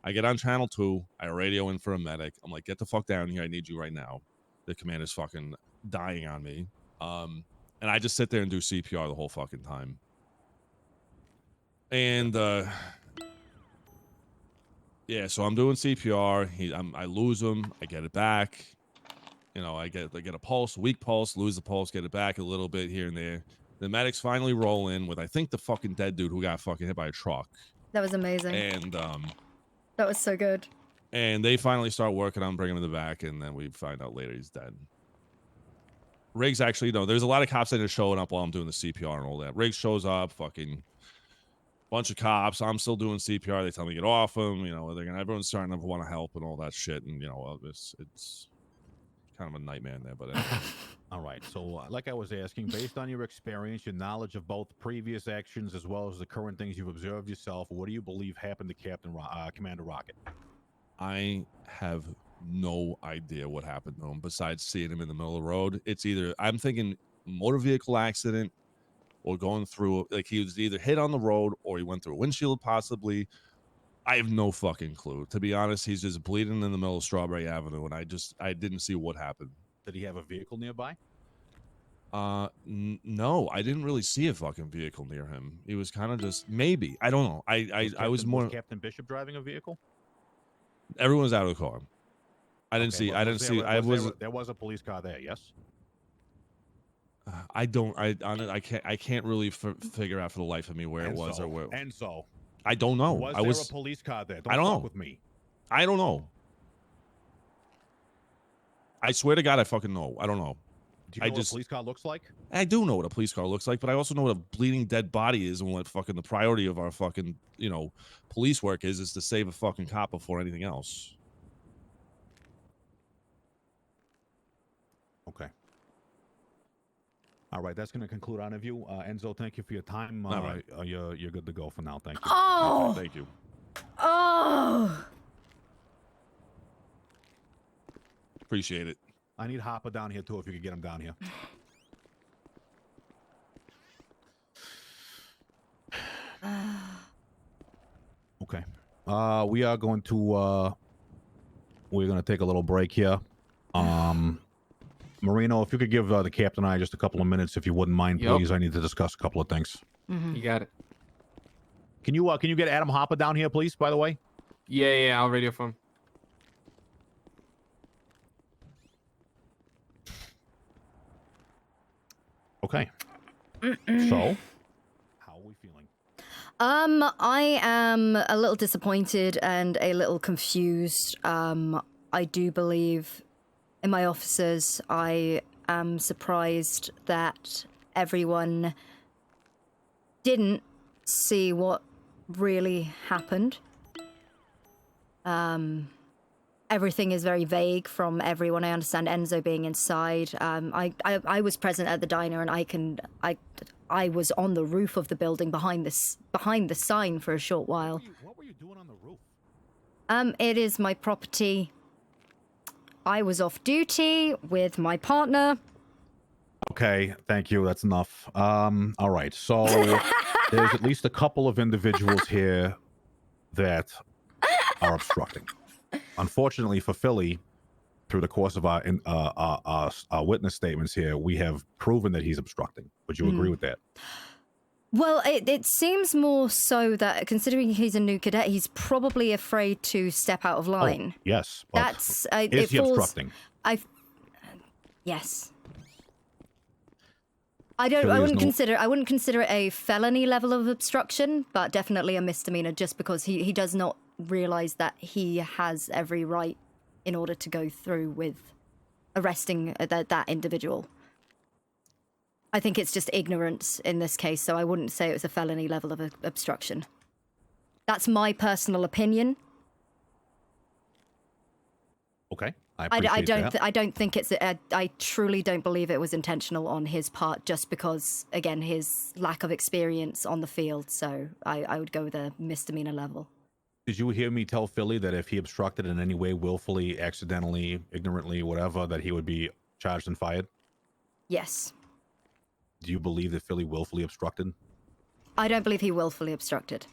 I get on channel 2. I radio in for a medic. I'm like, get the fuck down here. I need you right now. The commander's fucking dying on me. And I just sit there and do CPR the whole fucking time. And yeah, so I'm doing CPR. I lose him. I get it back. I get a pulse, weak pulse, lose the pulse, get it back a little bit here and there. The medics finally roll in with, I think, the fucking dead dude who got fucking hit by a truck. That was amazing. And That was so good. and they finally start working on bringing him in the back, and then we find out later he's dead. Riggs actually, there's a lot of cops that are showing up while I'm doing the CPR and all that. Riggs shows up, fucking Bunch of cops. I'm still doing CPR. They tell me to get off him. You know, everyone's starting to want to help and all that shit. And you know, it's kind of a nightmare in there. But anyway. All right. So, like I was asking, based on your experience, your knowledge of both previous actions as well as the current things you've observed yourself, what do you believe happened to Commander Rocket? I have no idea what happened to him besides seeing him in the middle of the road. It's either I'm thinking motor vehicle accident or going through, like he was either hit on the road or he went through a windshield possibly. I have no fucking clue. To be honest, he's just bleeding in the middle of Strawberry Avenue, and I didn't see what happened. Did he have a vehicle nearby? No, I didn't really see a fucking vehicle near him. He was kind of just maybe. I don't know. I was more. Was Captain Bishop driving a vehicle? Everyone was out of the car. I didn't see. There was a police car there. Yes. I can't really figure out for the life of me where it was or where. Enzo. I don't know. Was there a police car there? I don't know. With me. I don't know. I swear to God, I fucking know. I don't know. Do you know what a police car looks like? I do know what a police car looks like, but I also know what a bleeding dead body is and what fucking the priority of our fucking, you know, police work is to save a fucking cop before anything else. Okay. All right, that's going to conclude our interview. Enzo, thank you for your time. All right. You're good to go for now. Thank you. Oh! Thank you. Oh! Appreciate it. I need Harper down here, too, if you could get him down here. Okay. We are going to take a little break here. Marino, if you could give the captain and I just a couple of minutes, if you wouldn't mind, please. I need to discuss a couple of things. You got it. Can you get Adam Harper down here, please, by the way? Yeah, I'll radio for him. Okay. So, how are we feeling? I am a little disappointed and a little confused. I do believe in my officers. I am surprised that everyone didn't see what really happened. Everything is very vague from everyone. I understand Enzo being inside. I was present at the diner, and I was on the roof of the building behind the sign for a short while. What were you doing on the roof? It is my property. I was off duty with my partner. Okay, thank you. That's enough. All right. So there's at least a couple of individuals here that are obstructing. Unfortunately for Philly, through the course of our witness statements here, we have proven that he's obstructing. Would you agree with that? Well, it seems more so that, considering he's a new cadet, he's probably afraid to step out of line. Oh, yes. That's is he obstructing? Yes. I wouldn't consider it a felony level of obstruction, but definitely a misdemeanor, just because he does not realize that he has every right in order to go through with arresting that individual. I think it's just ignorance in this case, so I wouldn't say it was a felony level of obstruction. That's my personal opinion. Okay, I appreciate that. I don't think it's. I truly don't believe it was intentional on his part, just because, again, his lack of experience on the field. So I would go with a misdemeanor level. Did you hear me tell Philly that if he obstructed in any way, willfully, accidentally, ignorantly, whatever, that he would be charged and fired? Yes. Do you believe that Philly willfully obstructed? I don't believe he willfully obstructed.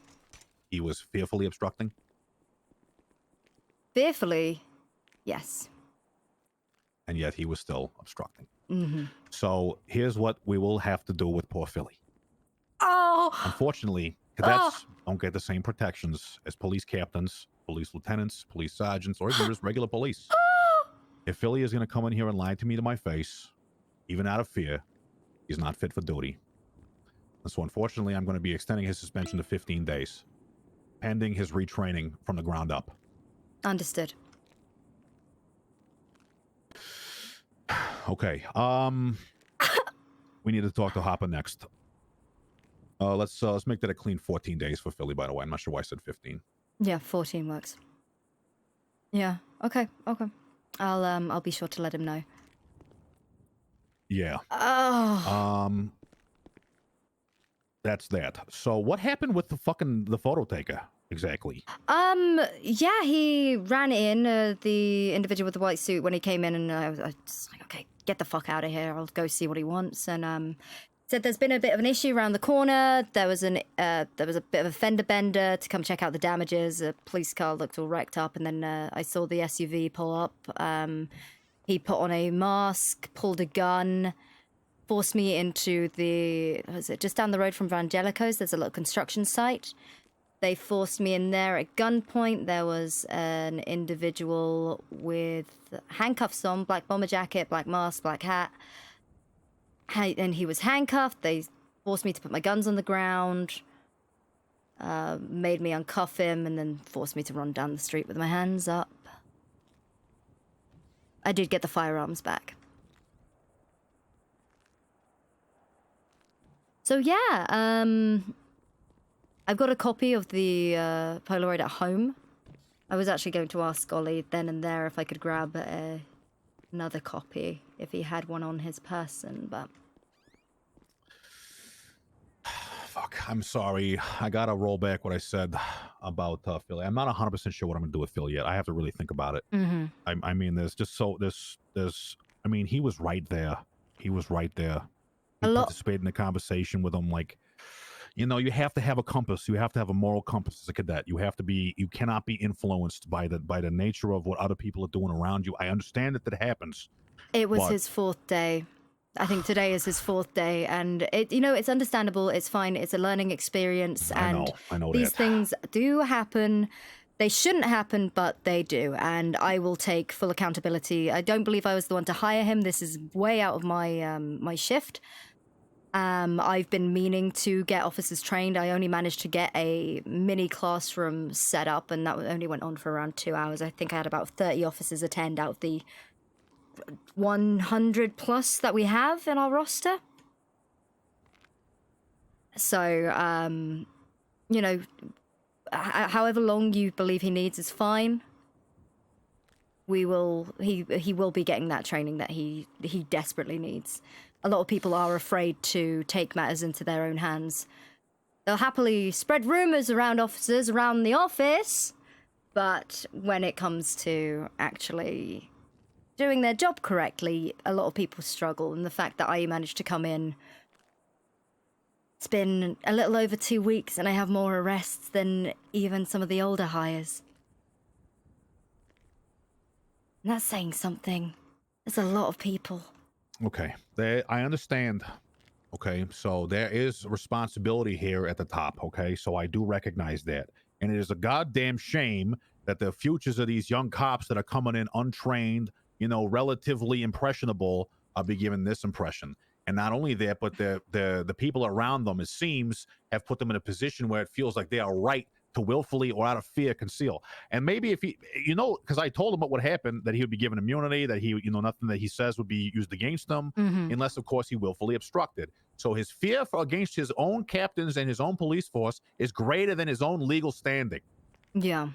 He was fearfully obstructing? Fearfully, yes. And yet he was still obstructing. Mm-hmm. So here's what we will have to do with poor Philly. Oh! Unfortunately, cadets don't get the same protections as police captains, police lieutenants, police sergeants, or even just regular police. If Philly is going to come in here and lie to me to my face, even out of fear, he's not fit for duty. And so unfortunately, I'm going to be extending his suspension to 15 days, pending his retraining from the ground up. Understood. Okay. We need to talk to Harper next. Let's make that a clean 14 days for Philly. By the way, I'm not sure why I said 15. Yeah, 14 works. Yeah. Okay. Okay. I'll be sure to let him know. Yeah. Oh. That's that. So what happened with the photo taker exactly? Yeah, he ran in, the individual with the white suit when he came in, and I was just like, okay, get the fuck out of here. I'll go see what he wants. And said there's been a bit of an issue around the corner. There was a bit of a fender bender to come check out the damages. A police car looked all wrecked up, and then I saw the SUV pull up. He put on a mask, pulled a gun, forced me into just down the road from Vangelico's. There's a little construction site. They forced me in there at gunpoint. There was an individual with handcuffs on, black bomber jacket, black mask, black hat. And he was handcuffed. They forced me to put my guns on the ground, made me uncuff him, and then forced me to run down the street with my hands up. I did get the firearms back. So yeah, I've got a copy of the Polaroid at home. I was actually going to ask Ollie then and there if I could grab another copy if he had one on his person, but... Fuck, I'm sorry. I gotta roll back what I said about Philly. I'm not 100% sure what I'm gonna do with Philly yet. I have to really think about it. Mm-hmm. I mean, I mean, he was right there. He was right there. He participated in the conversation with him. Like, you know, you have to have a compass. You have to have a moral compass as a cadet. You cannot be influenced by the nature of what other people are doing around you. I understand that happens. It was his 4th day. I think today is his 4th day, and it's understandable. It's fine. It's a learning experience, and I know these that. things do happen. They shouldn't happen, but they do, and I will take full accountability. I don't believe I was the one to hire him. This is way out of my my shift. I've been meaning to get officers trained. I only managed to get a mini classroom set up, and that only went on for around 2 hours. I think I had about 30 officers attend out of the 100 plus that we have in our roster. So, however long you believe he needs is fine. He will be getting that training that he desperately needs. A lot of people are afraid to take matters into their own hands. They'll happily spread rumors around officers around the office, but when it comes to actually doing their job correctly, a lot of people struggle. And the fact that I managed to come in, it's been a little over 2 weeks, and I have more arrests than even some of the older hires. And that's saying something. There's a lot of people. Okay, I understand. Okay, so there is responsibility here at the top. Okay, so I do recognize that. And it is a goddamn shame that the futures of these young cops that are coming in untrained, relatively impressionable, be given this impression. And not only that, but the people around them, it seems, have put them in a position where it feels like they are right to willfully or out of fear conceal. And maybe if he, because I told him what would happen, that he would be given immunity, that he, nothing that he says would be used against him, unless, of course, he willfully obstructed. So his fear against his own captains and his own police force is greater than his own legal standing. Yeah.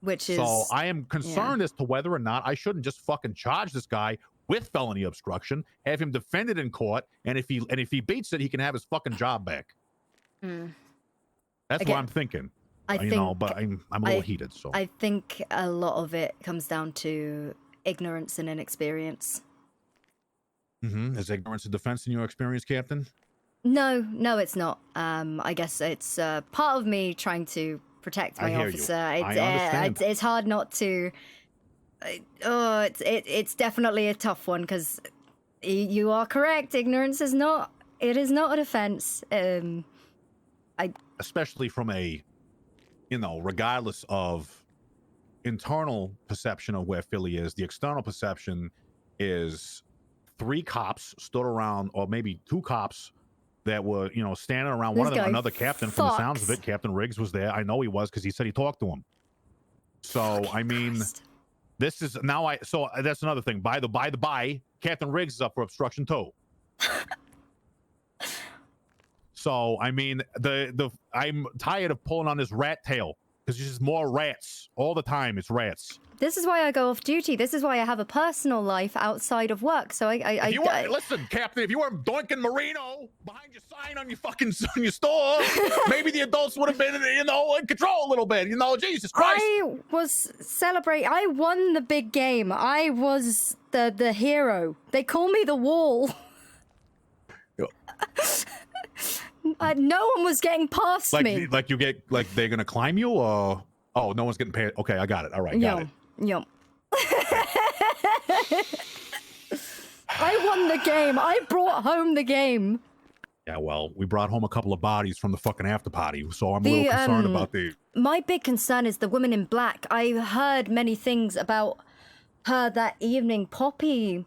Which is... So I am concerned as to whether or not I shouldn't just fucking charge this guy with felony obstruction, have him defended in court, and if he beats it, he can have his fucking job back. That's what I'm thinking. But I'm a little heated. So I think a lot of it comes down to ignorance and inexperience. Is ignorance a defense in your experience, Captain? No, it's not. I guess it's part of me trying to protect my officer. I understand. It's hard not to. It's definitely a tough one, because you are correct. Ignorance is not. It is not a defense. Especially from a, regardless of internal perception of where Philly is, the external perception is 3 cops stood around, or maybe 2 cops that were, standing around. One of them, another captain, from the sounds of it, Captain Riggs was there. I know he was, because he said he talked to him. So, I mean, this is now so that's another thing. By the by, Captain Riggs is up for obstruction too. So I mean, I'm tired of pulling on this rat tail because there's just more rats all the time. It's rats. This is why I go off duty. This is why I have a personal life outside of work. So Listen, Captain, if you weren't doinking Marino behind your sign on your fucking on your store, maybe the adults would have been in control a little bit. Jesus Christ! I was celebrating. I won the big game. I was the hero. They call me the Wall. No one was getting past me. Like you get they're gonna climb you, or no one's getting paid. Okay, I got it. All right, got it. Yum. I won the game. I brought home the game. Yeah, well, we brought home a couple of bodies from the fucking after party, so I'm a little concerned about the. My big concern is the woman in black. I heard many things about her that evening. Poppy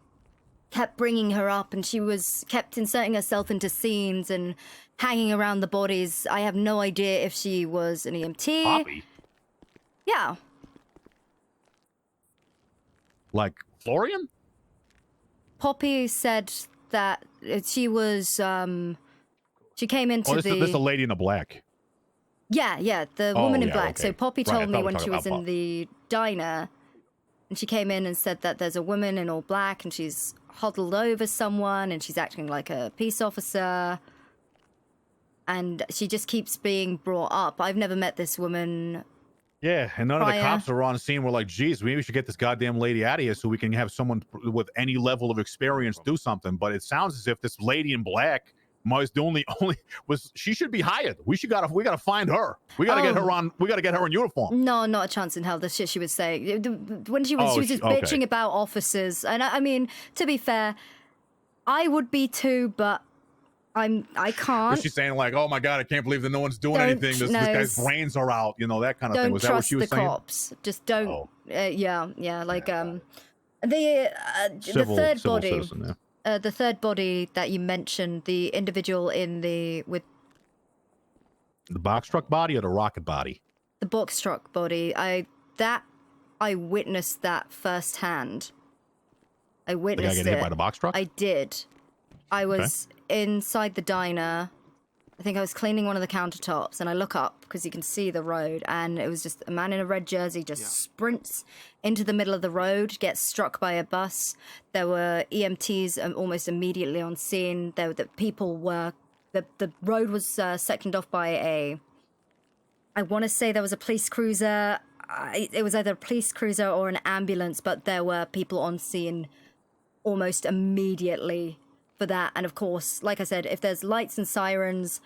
kept bringing her up, and she kept inserting herself into scenes and hanging around the bodies. I have no idea if she was an EMT. Poppy? Yeah. Like Florian? Poppy said that she was, she came into this is the lady in the black. Yeah, the woman in black. Okay. So Poppy Right, I told thought me we when were she talking was about in the diner, and she came in and said that there's a woman in all black, and she's huddled over someone, and she's acting like a peace officer, and she just keeps being brought up. I've never met this woman. Yeah, and none of the cops are on the scene. We're like, geez, maybe we should get this goddamn lady out of here so we can have someone with any level of experience do something. But it sounds as if this lady in black was the only she should be hired. We gotta find her. We gotta get her on. We gotta get her in uniform. No, not a chance in hell. The shit she was saying when she was just bitching about officers, and I mean, to be fair, I would be too, but I can't. Was she saying like, "Oh my god, I can't believe that no one's doing anything. This guy's brains are out," that kind of thing? Was that what she was saying? Don't trust the cops. Just don't. Yeah. Like the third body. Citizen, yeah. The third body that you mentioned, the individual with the box truck body or the rocket body? The box truck body. I witnessed that firsthand. I witnessed the guy getting hit by the box truck? I did. I was inside the diner. I think I was cleaning one of the countertops, and I look up because you can see the road, and it was just a man in a red jersey sprints into the middle of the road, gets struck by a bus. There were EMTs almost immediately on scene. The road was sectioned off by I want to say there was a police cruiser. It was either a police cruiser or an ambulance, but there were people on scene almost immediately for that. And of course, like I said, if there's lights and sirens,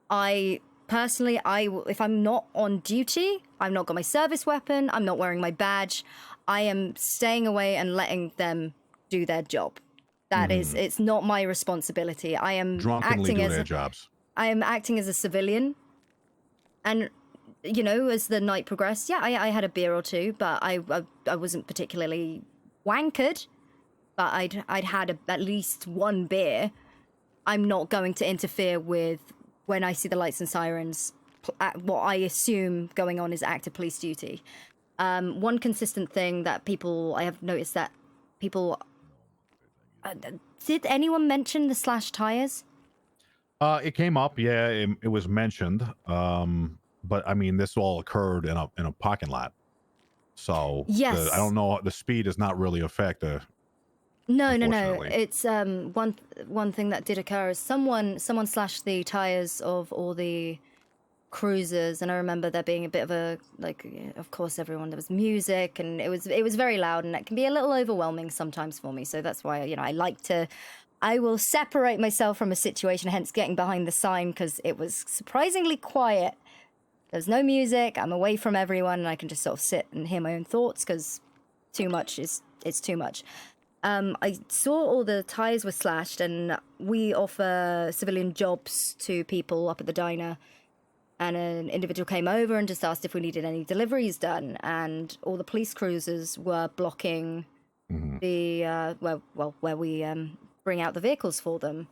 I personally, if I'm not on duty, I've not got my service weapon, I'm not wearing my badge, I am staying away and letting them do their job. That is, it's not my responsibility. I am drunkenly acting do as their jobs. I am acting as a civilian, and as the night progressed, I had a beer or two, but I wasn't particularly wankered. But I'd had at least one beer. I'm not going to interfere with when I see the lights and sirens. What I assume going on is active police duty. One consistent thing that I have noticed that people. Did anyone mention the slashed tires? It came up, yeah. It was mentioned, but I mean, this all occurred in a parking lot, so yes. I don't know. The speed does not really affect the. No. It's one thing that did occur is someone slashed the tires of all the cruisers, and I remember there being a bit of a of course there was music, and it was very loud, and that can be a little overwhelming sometimes for me. So that's why I will separate myself from a situation, hence getting behind the sign, because it was surprisingly quiet. There's no music. I'm away from everyone, and I can just sort of sit and hear my own thoughts because it's too much. I saw all the tires were slashed, and we offer civilian jobs to people up at the diner. And an individual came over and just asked if we needed any deliveries done, and all the police cruisers were blocking the where we bring out the vehicles for them.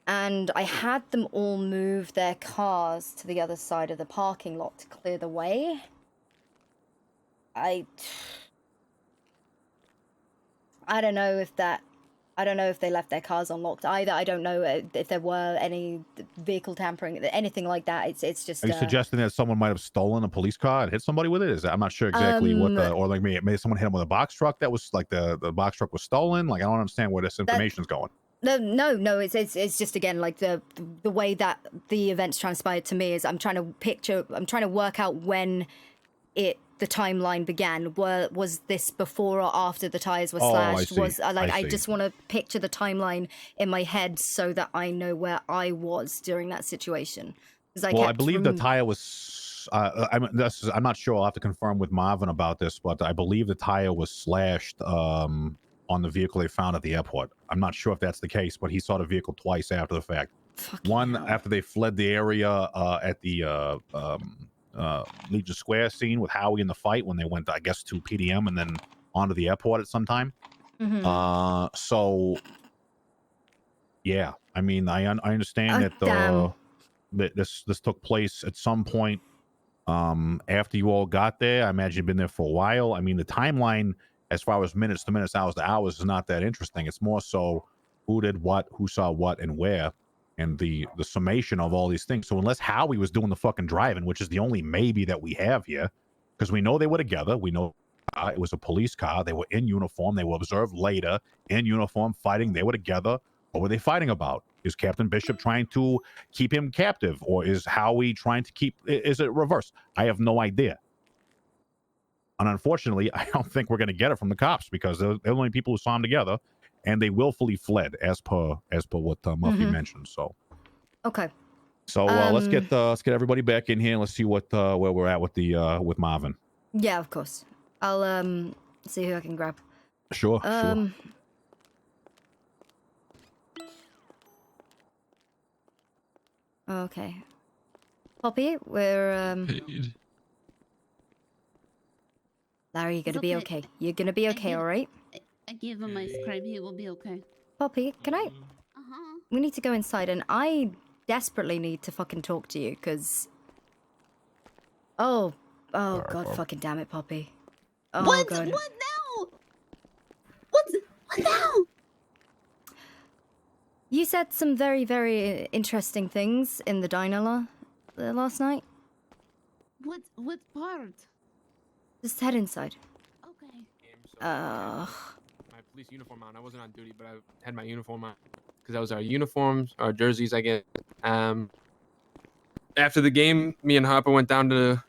And I had them all move their cars to the other side of the parking lot to clear the way. I don't know if that... I don't know if they left their cars unlocked either. I don't know if there were any vehicle tampering, anything like that. It's just. Are you suggesting that someone might have stolen a police car and hit somebody with it? I'm not sure exactly what the, or like maybe someone hit him with a box truck that was like the box truck was stolen. Like I don't understand where this information's going. No. It's just again like the way that the events transpired to me is I'm trying to work out when the timeline began. Was this before or after the tires were slashed? I just want to picture the timeline in my head so that I know where I was during that situation. I believe the tire was. I'm not sure. I'll have to confirm with Marvin about this, but I believe the tire was slashed on the vehicle they found at the airport. I'm not sure if that's the case, but he saw the vehicle twice after the fact. One after they fled the area at the Legion Square scene with Howie in the fight when they went, I guess, to PDM and then onto the airport at some time. So, yeah, I mean, I understand that this took place at some point after you all got there. I imagine you've been there for a while. I mean, the timeline as far as minutes to minutes, hours to hours is not that interesting. It's more so who did what, who saw what, and where, and the summation of all these things. So unless Howie was doing the fucking driving, which is the only maybe that we have here, because we know they were together. We know it was a police car. They were in uniform. They were observed later in uniform fighting. They were together. What were they fighting about? Is Captain Bishop trying to keep him captive, or is Howie trying to keep? Is it reverse? I have no idea. And unfortunately, I don't think we're going to get it from the cops because they're the only people who saw them together, and they willfully fled, as per what Muffy mentioned. So, okay. So let's get everybody back in here and let's see what where we're at with Marvin. Yeah, of course. I'll see who I can grab. Sure. Okay. Poppy, we're Paid. Larry, you're gonna be okay. You're gonna be okay, all right? I gave him ice cream. He will be okay. Poppy, can I? We need to go inside, and I desperately need to fucking talk to you, because. Oh God, fucking damn it, Poppy. Oh, What? God. What now? What now? You said some very, very interesting things in the diner last night. What part? Just head inside. Okay. My police uniform on. I wasn't on duty, but I had my uniform on because that was our uniforms, our jerseys, I guess. After the game, me and Harper went down to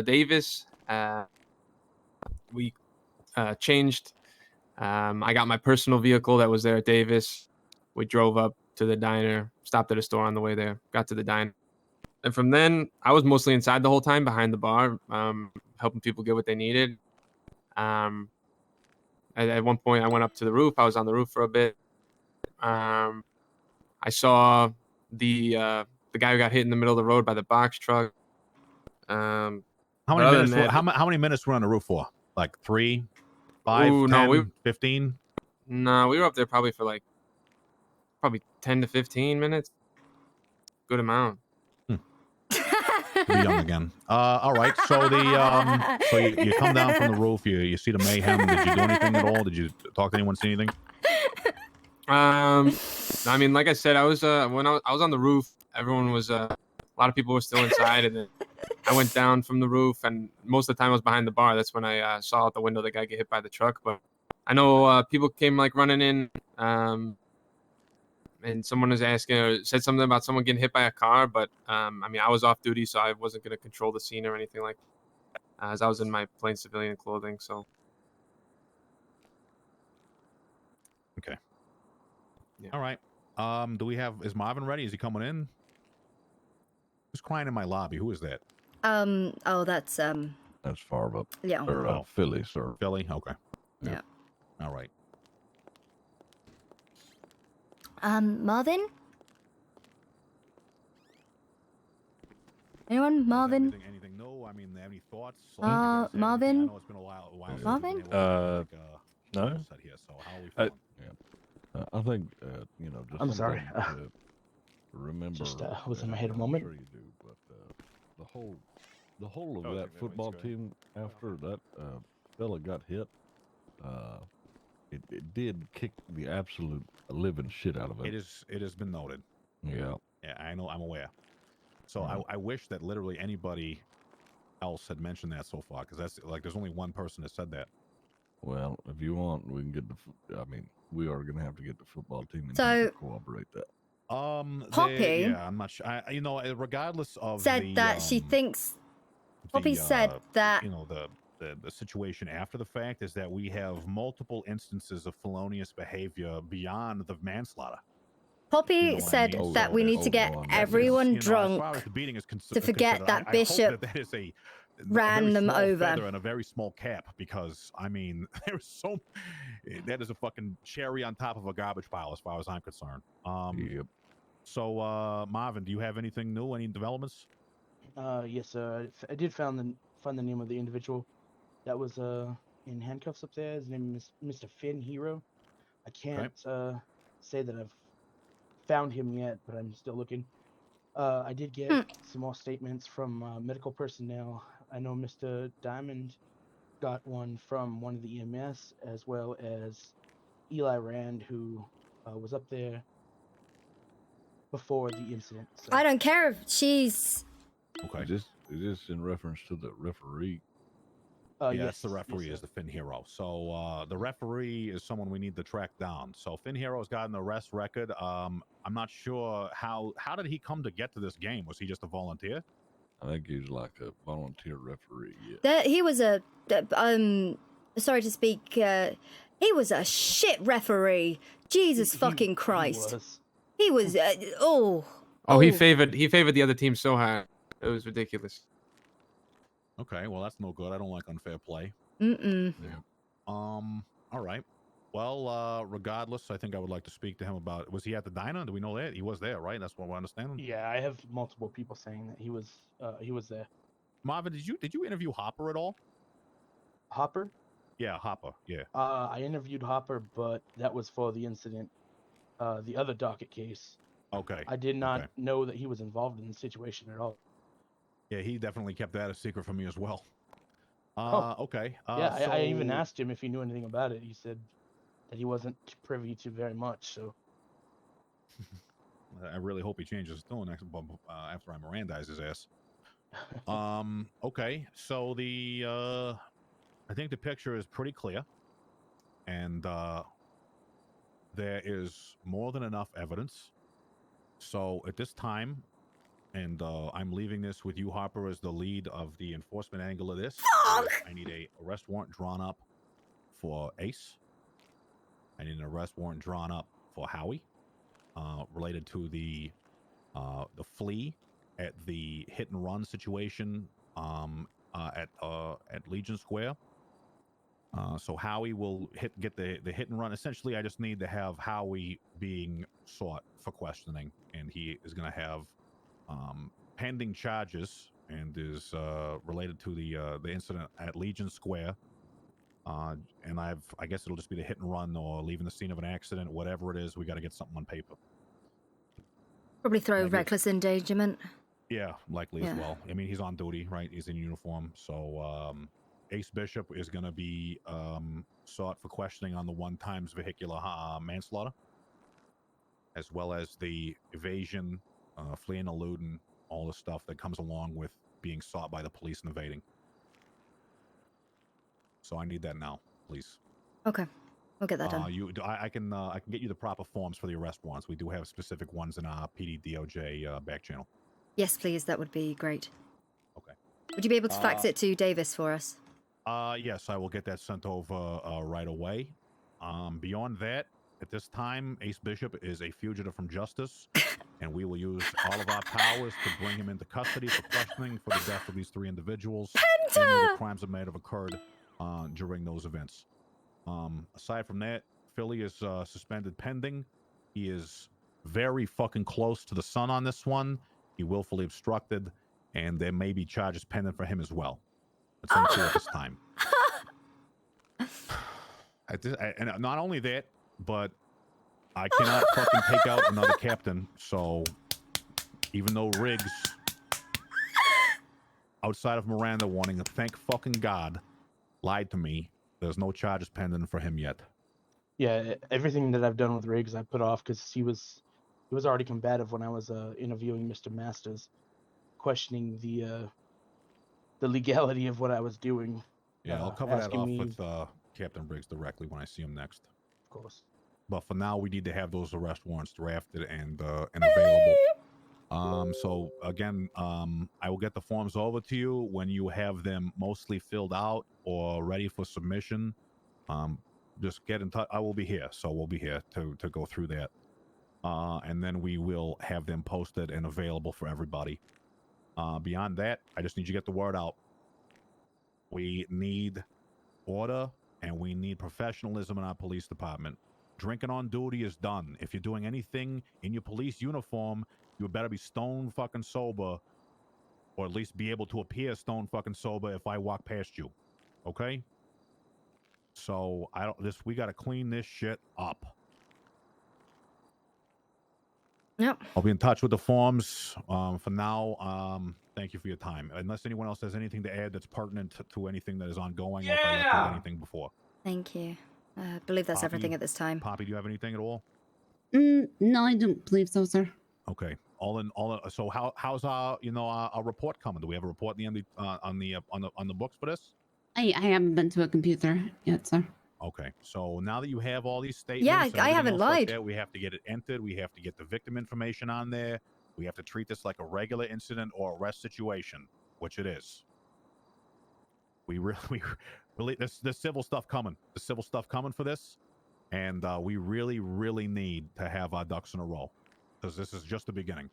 Davis. We changed. I got my personal vehicle that was there at Davis. We drove up to the diner, stopped at a store on the way there, got to the diner. And from then, I was mostly inside the whole time behind the bar, helping people get what they needed. At one point, I went up to the roof. I was on the roof for a bit. I saw the guy who got hit in the middle of the road by the box truck. How many minutes were on the roof for? Like 3, 5, 10, 15? No, we were up there probably for probably 10 to 15 minutes. Good amount. Be young again. All right. So so you come down from the roof. You see the mayhem. Did you do anything at all? Did you talk to anyone? See anything? I mean, like I said, I was when I was on the roof. Everyone was a lot of people were still inside, and then I went down from the roof, and most of the time I was behind the bar. That's when I saw out the window the guy get hit by the truck. But I know people came running in. And someone was asking or said something about someone getting hit by a car, but I mean, I was off duty, so I wasn't going to control the scene or anything like that, as I was in my plain civilian clothing. So, okay. Yeah. All right. Is Marvin ready? Is he coming in? Who's crying in my lobby? Who is that? Oh, that's Farva. Yeah. Or Philly, sir. Philly. Okay. Yeah. All right. Marvin? Anyone? Marvin? Anything? No. I mean, any thoughts? Marvin? I know it's been a while. Marvin? No. I think just I'm sorry. something to remember. Just was in my head a moment. I'm sure you do, but the whole of that football team after that fella got hit, it did kick the absolute living shit out of it. It has been noted. Yeah. Yeah, I know. I'm aware. So I wish that literally anybody else had mentioned that so far, because that's like there's only one person that said that. Well, if you want, we can get I mean, we are gonna have to get the football team in So- here to corroborate that. Poppy yeah, I'm not sure. You know, regardless of said that she thinks. Poppy said that. You know, the situation after the fact is that we have multiple instances of felonious behavior beyond the manslaughter. Poppy said that we need to get everyone drunk to forget that Bishop that is a ran very them small over. feather and a very small cap, because I mean there's so that is a fucking cherry on top of a garbage pile as far as I'm concerned. Yep. So Marvin, do you have anything new? Any developments? Yes, I did find the name of the individual that was in handcuffs up there. His name is Mr. Finn Hero. I can't say that I've found him yet, but I'm still looking. I did get some more statements from medical personnel. I know Mr. Diamond got one from one of the EMS, as well as Eli Rand, who was up there before the incident. So. I don't care if she's. Okay. Is this in reference to the referee? Yeah, Yes, that's the referee is the Finn Hero. So the referee is someone we need to track down. So Finn Hero's got an arrest record. I'm not sure how did he come to get to this game? Was he just a volunteer? I think he was like a volunteer referee. Yeah. That he was a. Sorry to speak. He was a shit referee. Jesus fucking Christ. He was. He favored the other team so hard. It was ridiculous. Okay, well that's no good. I don't like unfair play. Mm-mm. Yeah. All right. Well, regardless, I think I would like to speak to him about. Was he at the diner? Do we know that he was there? Right. That's what we're understanding. Yeah, I have multiple people saying that he was there. Marvin, did you interview Harper at all? Hopper? Yeah, Harper. Yeah. I interviewed Hopper, but that was for the incident, the other docket case. Okay. I did not know that he was involved in the situation at all. Yeah, he definitely kept that a secret from me as well. Okay. Yeah, I even asked him if he knew anything about it. He said that he wasn't privy to very much. So. I really hope he changes his tone next after I Mirandize his ass. Okay, so I think the picture is pretty clear, and there is more than enough evidence. So at this time, and I'm leaving this with you, Harper, as the lead of the enforcement angle of this. I need a arrest warrant drawn up for Ace. I need an arrest warrant drawn up for Howie, related to the flea at the hit and run situation at Legion Square. So Howie will get the hit and run. Essentially, I just need to have Howie being sought for questioning, and he is going to have pending charges and is related to the incident at Legion Square. And I guess it'll just be the hit and run or leaving the scene of an accident, whatever it is. We got to get something on paper. Probably throw reckless endangerment. Yeah, likely Yeah. as well. I mean, he's on duty, right? He's in uniform. So Ace Bishop is going to be sought for questioning on the 1 times vehicular manslaughter, as well as the evasion, fleeing, eluding, all the stuff that comes along with being sought by the police and evading. So I need that now, please. Okay, we'll get that done. I can get you the proper forms for the arrest warrants. We do have specific ones in our PD DOJ back channel. Yes, please. That would be great. Okay. Would you be able to fax it to Davis for us? Yes, I will get that sent over right away. Beyond that, at this time, Ace Bishop is a fugitive from justice, and we will use all of our powers to bring him into custody for questioning for the death of these 3 individuals. Any of the crimes that may have occurred during those events. Aside from that, Philly is suspended pending. He is very fucking close to the sun on this one. He willfully obstructed, and there may be charges pending for him as well. It's unclear at this time. And not only that, but I cannot fucking take out another captain. So even though Riggs, outside of Miranda warning, thank fucking God, lied to me, there's no charges pending for him yet. Yeah, everything that I've done with Riggs, I put off because he was already combative when I was interviewing Mr. Masters, questioning the legality of what I was doing. Yeah, I'll cover that asking off me, with Captain Briggs directly when I see him next. of course. But for now, we need to have those arrest warrants drafted and available. So again, I will get the forms over to you when you have them mostly filled out or ready for submission. Just get in touch. I will be here, so we'll be here to go through that. And then we will have them posted and available for everybody. Beyond that, I just need you to get the word out. We need order and we need professionalism in our police department. Drinking on duty is done. If you're doing anything in your police uniform, you better be stone fucking sober, or at least be able to appear stone fucking sober if I walk past you. Okay? So we gotta clean this shit up. Yep. I'll be in touch with the forms. For now, thank you for your time. Unless anyone else has anything to add that's pertinent to anything that is ongoing, or if I left out anything before. Thank you. I believe that's everything at this time. Poppy, do you have anything at all? No, I don't believe so, sir. Okay. So how's our report coming? Do we have a report in the on the books for this? I haven't been to a computer yet, sir. Okay. So now that you have all these statements, Yeah, and I everything haven't else like lied. that, we have to get it entered. We have to get the victim information on there. We have to treat this like a regular incident or arrest situation, which it is. We really there's civil stuff coming. The civil stuff coming for this, and we really need to have our ducks in a row, because this is just the beginning.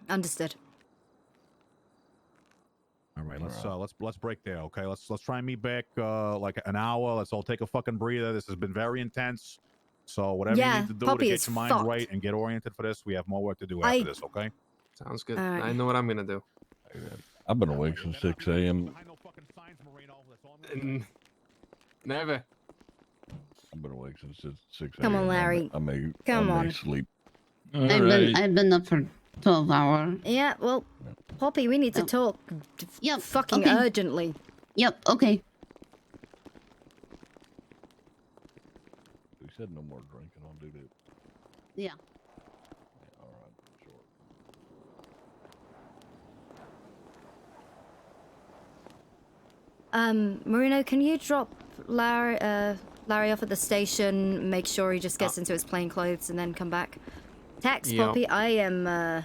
Understood. All right, let's break there, okay? Let's try and meet back like an hour. Let's all take a fucking breather. This has been very intense. So whatever you need to do Poppy to is get your mind fucked. right and get oriented for this, we have more work to do after this, okay? Sounds good. All right. I know what I'm gonna do. I've been awake since 6 a.m. Never. I've been awake since 6 a.m. Come on, Larry. I may Come on. sleep. I've been up for 12 hours. Yeah, well, Poppy, we need to talk fucking okay. urgently. Yep, okay. We said no more drinking on duty. Yeah. All right, sure. Marino, can you drop Larry off at the station, make sure he just gets into his plain clothes, and then come back? Text, Yo. Poppy, I am,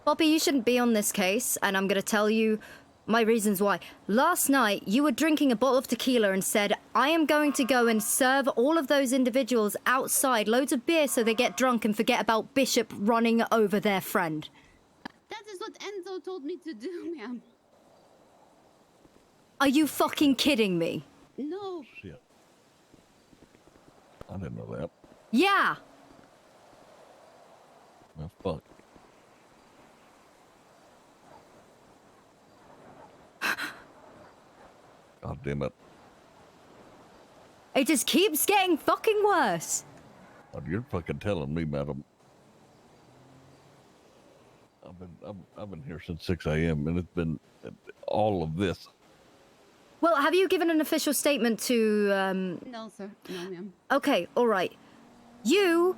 Poppy, you shouldn't be on this case, and I'm gonna tell you my reasons why. Last night, you were drinking a bottle of tequila and said, I am going to go and serve all of those individuals outside loads of beer so they get drunk and forget about Bishop running over their friend. That is what Enzo told me to do, ma'am. Are you fucking kidding me? No. Shit. I didn't know that. Yeah. Well, fuck. God damn it. It just keeps getting fucking worse. Oh, you're fucking telling me, madam. I've been here since 6 a.m. and it's been all of this. Well, have you given an official statement to, No, sir. No, ma'am. Okay, all right. You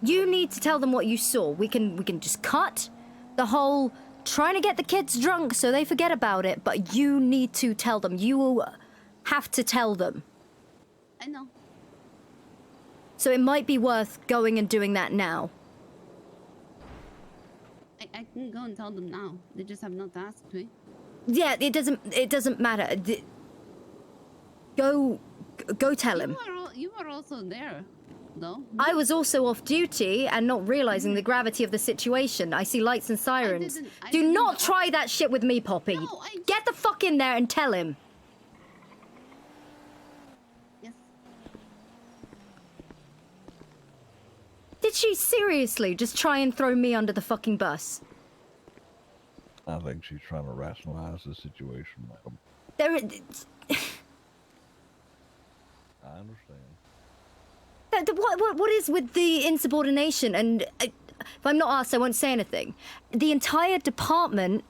need to tell them what you saw. We can just cut the whole trying to get the kids drunk so they forget about it, but you need to tell them. You will have to tell them. I know. So it might be worth going and doing that now. I can go and tell them now. They just have not asked me. Yeah, it doesn't matter. Go tell him. You were also there, though. I was also off duty and not realizing the gravity of the situation. I see lights and sirens. Do not try that shit with me, Poppy. Get the fuck in there and tell him. Yes. Did she seriously just try and throw me under the fucking bus? I think she's trying to rationalize the situation, madam. There, I understand. What is with the insubordination? And if I'm not asked, I won't say anything. The entire department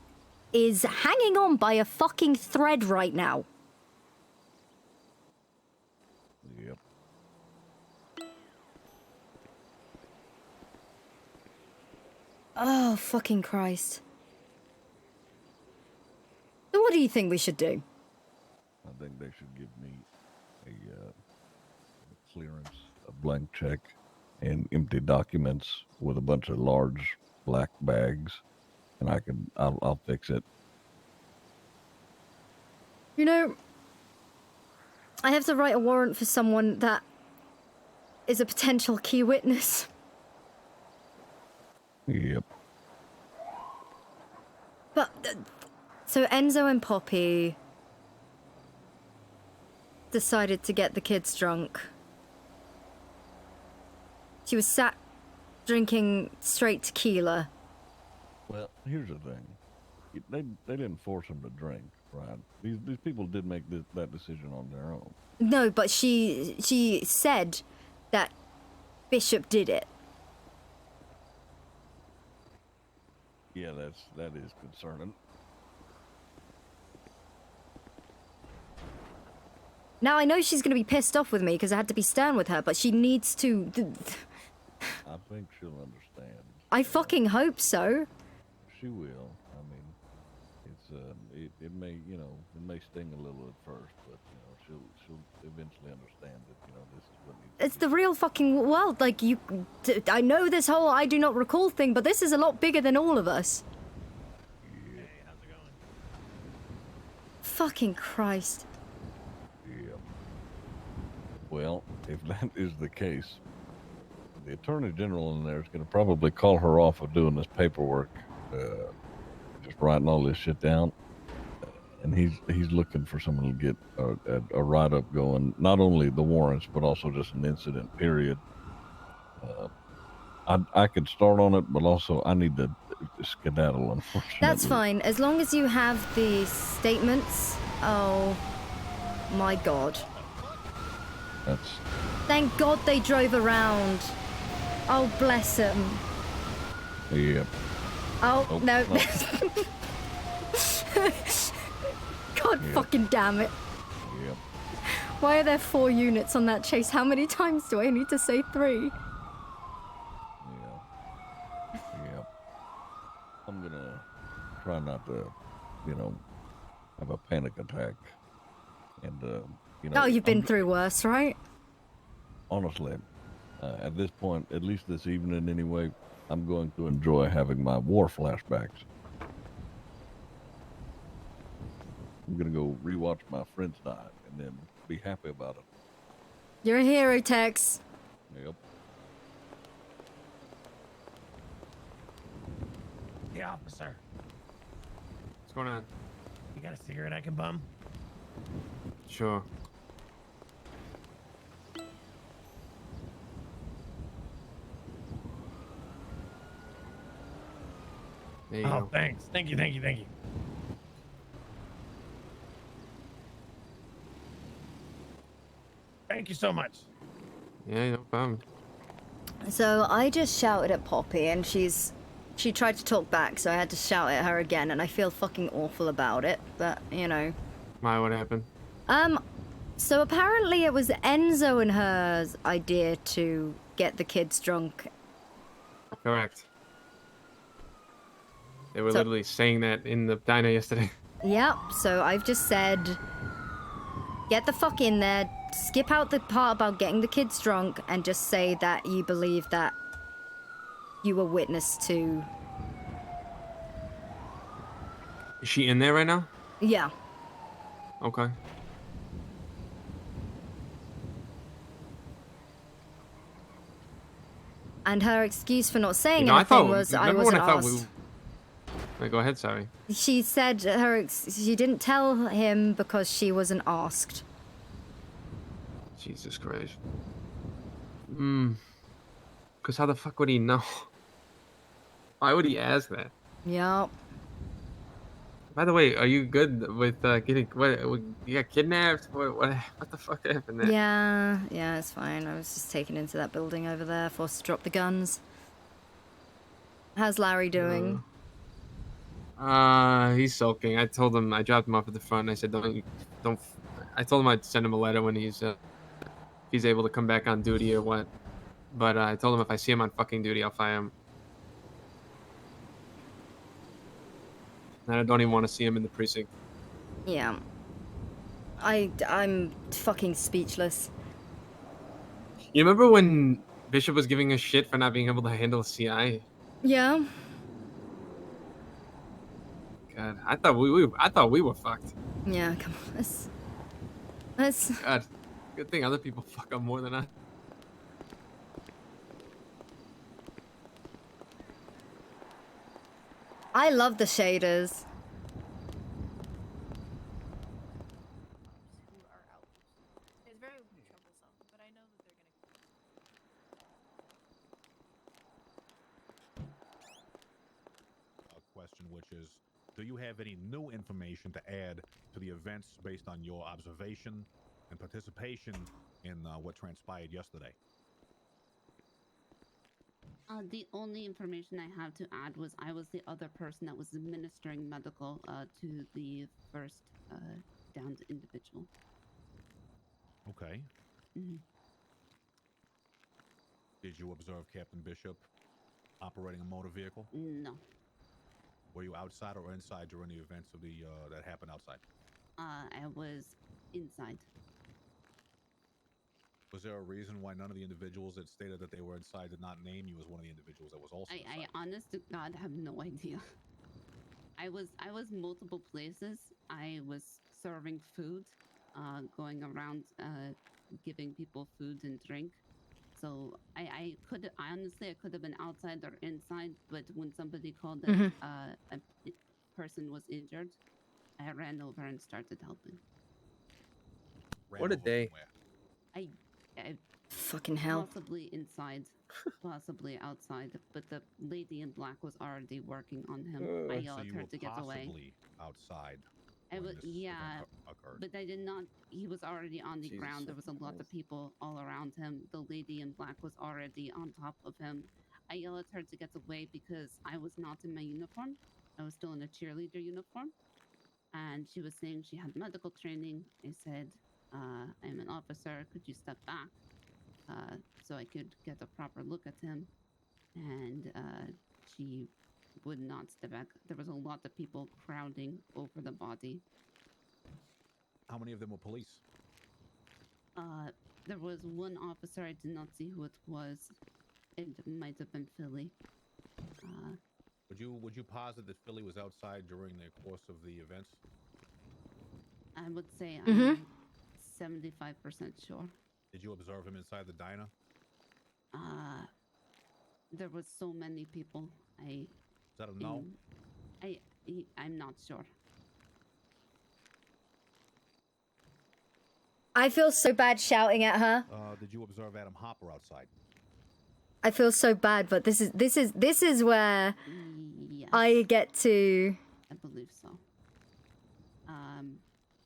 is hanging on by a fucking thread right now. Yep. Oh, fucking Christ. So what do you think we should do? I think they should give me a clearance, a blank check, and empty documents with a bunch of large black bags, and I'll fix it. You know, I have to write a warrant for someone that is a potential key witness. Yep. But, so Enzo and Poppy decided to get the kids drunk. She was sat drinking straight tequila. Well, here's the thing. They didn't force them to drink, right? These people did make that decision on their own. No, but she said that Bishop did it. Yeah, that is concerning. Now, I know she's going to be pissed off with me because I had to be stern with her, but she needs to... I think she'll understand. I fucking hope so. She will. I mean, it's it may it may sting a little at first, but she'll eventually understand that this is what needs. It's the real fucking world. Like, I know this whole I do not recall thing, but this is a lot bigger than all of us. Yeah. Hey, how's it going? Fucking Christ. Yeah. Well, if that is the case, the Attorney General in there is going to probably call her off of doing this paperwork, just writing all this shit down. And he's looking for someone to get a write-up going, not only the warrants, but also just an incident period. I could start on it, but also I need to skedaddle, unfortunately. That's fine, as long as you have the statements. Oh, my God. Thank God they drove around. Oh, bless him. Yep. Oh, no. God fucking damn it. Yep. Why are there 4 units on that chase? How many times do I need to say 3? Yep. I'm gonna try not to, have a panic attack. And, Oh, you've been through worse, right? Honestly, at this point, at least this evening anyway, I'm going to enjoy having my war flashbacks. I'm gonna go rewatch my friends die and then be happy about it. You're a hero, Tex. Yep. The officer. What's going on? You got a cigarette I can bum? Sure. There you go. Thanks. Thank you. Thank you so much. Yeah, no problem. So I just shouted at Poppy and she tried to talk back, so I had to shout at her again, and I feel fucking awful about it, but Why, what happened? So apparently it was Enzo and her idea to get the kids drunk. Correct. They were literally saying that in the diner yesterday. Yep, so I've just said, get the fuck in there, skip out the part about getting the kids drunk, and just say that you believe that you were witness to... Is she in there right now? Yeah. Okay. And her excuse for not saying I anything thought, was I remember wasn't when I thought asked. Go ahead, sorry. She said she didn't tell him because she wasn't asked. Jesus Christ. Because how the fuck would he know? Why would he ask that? Yep. By the way, are you good with getting what? You got kidnapped? What the fuck happened there? Yeah, it's fine. I was just taken into that building over there, forced to drop the guns. How's Larry doing? He's sulking. I told him, I dropped him off at the front. I said, don't. I told him I'd send him a letter when he's if he's able to come back on duty or what. But I told him if I see him on fucking duty, I'll fire him. And I don't even want to see him in the precinct. Yeah. I'm fucking speechless. You remember when Bishop was giving us shit for not being able to handle a CI? Yeah. God, I thought we were fucked. Yeah, come on. Let's... God, good thing other people fuck up more than us. I love the shaders. It's very troublesome, but I know that they're gonna. A question, which is, do you have any new information to add to the events based on your observation and participation in what transpired yesterday? The only information I have to add was I was the other person that was administering medical to the first downed individual. Okay. Mhm. Did you observe Captain Bishop operating a motor vehicle? No. Were you outside or inside during the events of the that happened outside? I was inside. Was there a reason why none of the individuals that stated that they were inside did not name you as one of the individuals that was also inside? I honest to God have no idea. I was multiple places. I was serving food, going around giving people food and drink. So I honestly I could have been outside or inside, but when somebody called that a person was injured, I ran over and started helping. What a day. I fucking hell. Possibly inside, possibly outside, but the lady in black was already working on him. I yelled So at you her were to get away. possibly outside. I when was, this yeah, event occurred. but I did not. He was already on the Jesus ground. There was a lot of people all around him. The lady in black was already on top of him. I yelled at her to get away because I was not in my uniform. I was still in a cheerleader uniform. And she was saying she had medical training. I said, I'm an officer. Could you step back so I could get a proper look at him? And she would not step back. There was a lot of people crowding over the body. How many of them were police? There was one officer. I did not see who it was. It might have been Philly. Would you posit that Philly was outside during the course of the events? I would say I'm 75% sure. Did you observe him inside the diner? There was so many people. Is that a no? I'm not sure. I feel so bad shouting at her. Did you observe Adam Harper outside? I feel so bad, but this is where Yes, I get to. I believe so.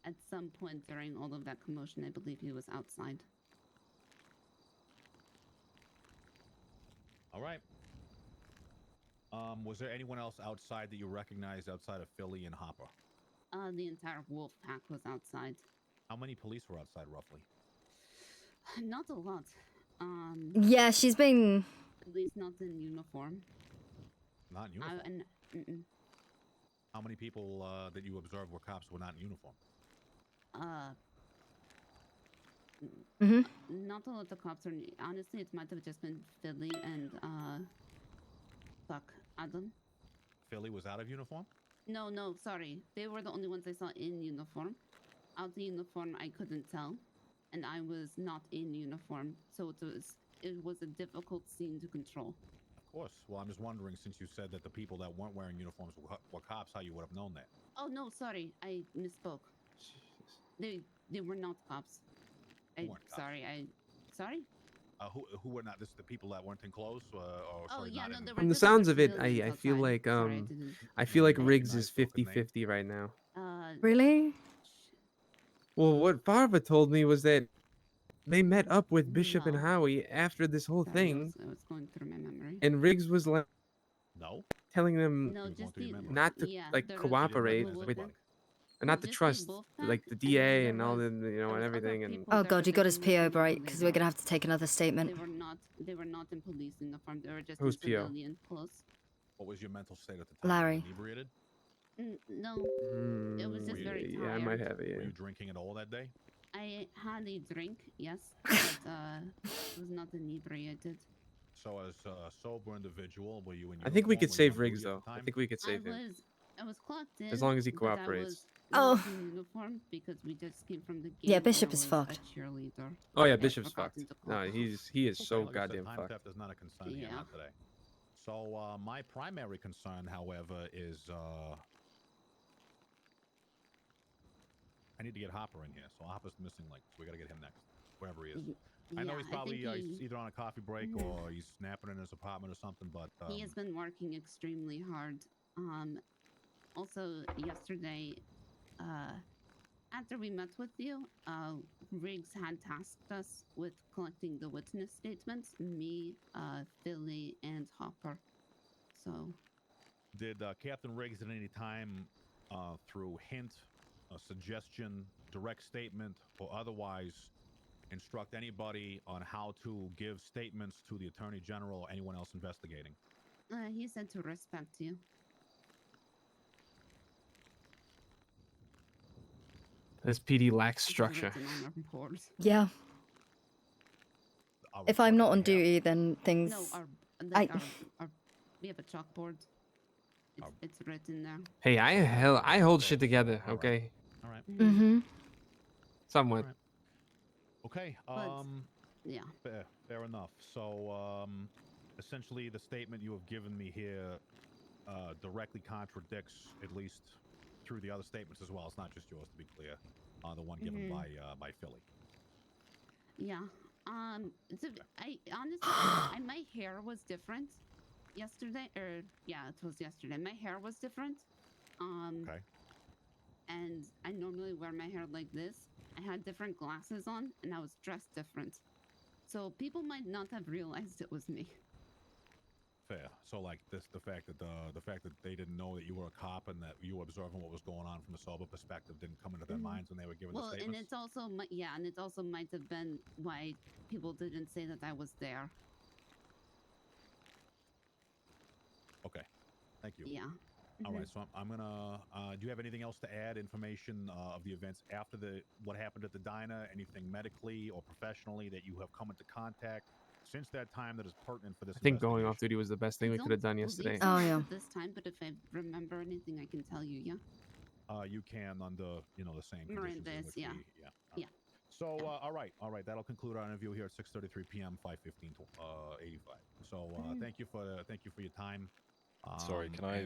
At some point during all of that commotion, I believe he was outside. All right. Was there anyone else outside that you recognized outside of Philly and Harper? The entire wolf pack was outside. How many police were outside, roughly? Not a lot. Yeah, she's been. At least not in uniform. Not in uniform? How many people that you observed were cops were not in uniform? Not a lot of cops are. Honestly, it might have just been Philly and Adam. Philly was out of uniform? No, sorry. They were the only ones I saw in uniform. Out the uniform, I couldn't tell, and I was not in uniform, so it was a difficult scene to control. Of course. Well, I'm just wondering, since you said that the people that weren't wearing uniforms were cops, how you would have known that? Oh no, sorry, I misspoke. They were not cops. They weren't cops. Sorry. Who were not? This the people that weren't in clothes, or sorry, yeah, not no, in. there From were the just, there were sounds of it, civilians I feel outside. like Sorry, I didn't. I feel like didn't Riggs recognize is both the names. 50-50 right now. Really? Well, what Farva told me was that they met up with Bishop and No. Howie after this whole Sorry, thing, I was going through my memory. and Riggs was like No. telling them No, just the not to yeah. like there cooperate was a with, Wolfpack. and not to Just the trust Wolfpack, like the and then DA there and all was- the and was other everything. And people Oh there god, you that got his didn't PO know who right they because we're were. gonna have to take another statement. They were not in police uniform. They were just Who's in PO? civilian clothes. What was your mental state at the time? Larry. Inebriated? No, it was just Were very you- tired. Yeah, I might have it. Were Yeah. you drinking at all that day? I had a drink, yes, but was not inebriated. So as a sober individual, were you in? I think we uniform? could Were you save on Riggs duty at though. the I time? think we could save him. I was clocked in. As long as he but cooperates. I was Oh. not in uniform because we just came from the game. Yeah, and Bishop I is was fucked. A cheerleader. Oh yeah, I'd Bishop's forgotten fucked. to clock No, off. he is so Like I said, goddamn time fucked. theft is not a concern here, Yeah. not today. So my primary concern, however, is I need to get Harper in here. So Harper's missing, like, so we got to get him next, wherever he is. I know Yeah, he's I probably think he's either on a coffee break or he's napping in his apartment or something. But He has been working extremely hard. Also yesterday, after we met with you, Riggs had tasked us with collecting the witness statements. Me, Philly, and Harper. So. did Captain Riggs at any time, through hint, suggestion, direct statement, or otherwise, instruct anybody on how to give statements to the Attorney General or anyone else investigating? He said to respect you. This PD lacks It's structure. written on our report. Yeah. If I'm not on duty, then things. No, like our, we have a chalkboard. It's written there. Hey, I hold shit together. Okay. All right. Mm-hmm. Somewhat. Okay. Yeah. Fair enough. So, essentially, the statement you have given me here directly contradicts, at least through the other statements as well. It's not just yours, to be clear. The one given by Philly. Yeah. So I honestly, my hair was different yesterday, or yeah, it was yesterday. My hair was different. Okay. And I normally wear my hair like this. I had different glasses on, and I was dressed different. So people might not have realized it was me. Fair. So, like the fact that the fact that they didn't know that you were a cop and that you were observing what was going on from a sober perspective didn't come into their minds when they were giving the Well, statements. and it's also and it also might have been why people didn't say that I was there. Okay. Thank you. Yeah. All right. So I'm gonna. Do you have anything else to add? Information of the events after what happened at the diner? Anything medically or professionally that you have come into contact since that time that is pertinent for this? I think going off duty was the best thing we could have done yesterday. Oh yeah. This time, but if I remember anything, I can tell you. Yeah. You can under the same conditions. in Miranda's, which yeah. Yeah. So all right. That'll conclude our interview here at 6:33 p.m. 5/15/85. So thank you for your time. Sorry, can I?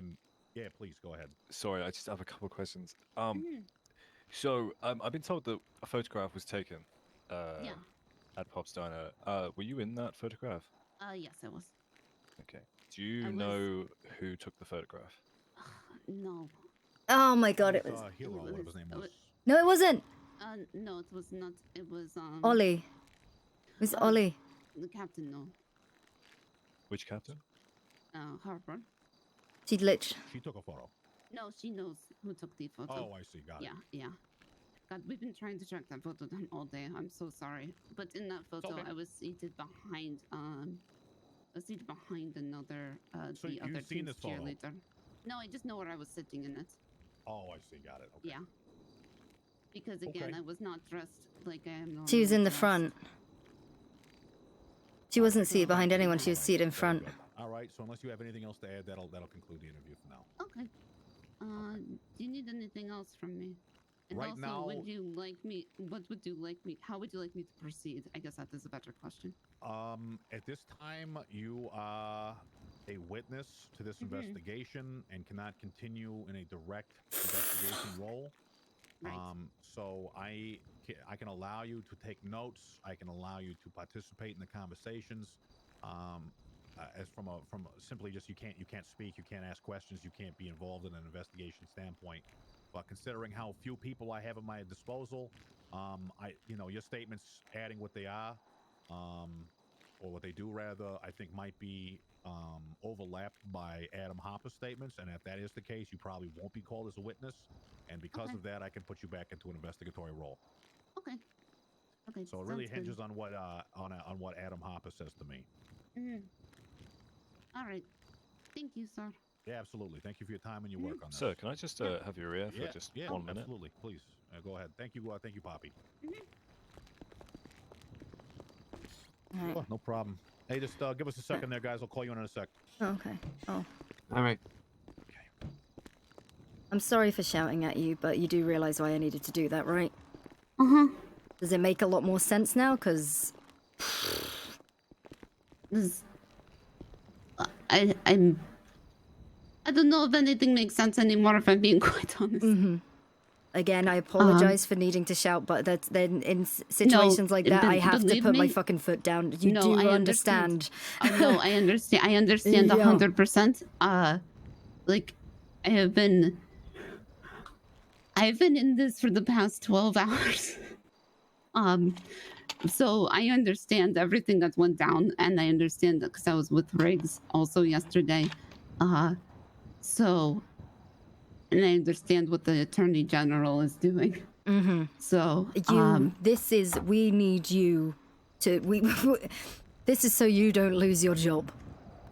Yeah, please go ahead. Sorry, I just have a couple of questions. So I've been told that a photograph was taken. At Pop's Diner. Were you in that photograph? Yes, I was. Okay. Do you know who took the photograph? No. Oh my god, it was. Hero, whatever his name was. No, it wasn't. No, it was not. It was Ollie. It was Ollie. The captain, no. Which captain? Harper. She glitched. She took a photo. No, she knows who took the photo. Oh, I see. Got it. Yeah. God, we've been trying to track that photo down all day. I'm so sorry. But in that photo, I was seated behind another So the you've other seen team's this photo? cheerleader. No, I just know where I was sitting in it. Oh, I see. Got it. Okay. Yeah. Because again, I was not dressed like I am normally. She was in the dressed. front. She wasn't seated behind anyone. She was seated in front. All right. So unless you have anything else to add, that'll conclude the interview for now. Okay. Do you need anything else from me? And Right also, now- would you like me? What would you like me? How would you like me to proceed? I guess that is a better question. At this time, you are a witness to this investigation and cannot continue in a direct investigation role. Right. So I can allow you to take notes. I can allow you to participate in the conversations. As from simply just you can't speak, you can't ask questions, you can't be involved in an investigation standpoint. But considering how few people I have at my disposal, your statements adding what they are, or what they do rather, I think might be overlapped by Adam Harper's statements. And if that is the case, you probably won't be called as a witness. And because of that, I can put you back into an investigatory role. Okay. Okay. So it really hinges on what what Adam Harper says to me. All right. Thank you, sir. Yeah, absolutely. Thank you for your time and your work on this. Sir, can I just have your ear for just 1 minute? Absolutely. Please go ahead. Thank you, Poppy. Alright. Oh, no problem. Hey, just give us a second there, guys. I'll call you in a sec. Okay. Oh. All right. I'm sorry for shouting at you, but you do realize why I needed to do that, right? Does it make a lot more sense now? Because I don't know if anything makes sense anymore, if I'm being quite honest. Again, I apologize for needing to shout, but that's then in situations like that, I have to put my fucking foot down. You do understand. No, I understand. I understand 100%. Like, I've been in this for the past 12 hours. So I understand everything that went down, and I understand that because I was with Riggs also yesterday. So, and I understand what the Attorney General is doing. So, we need you to, this is so you don't lose your job.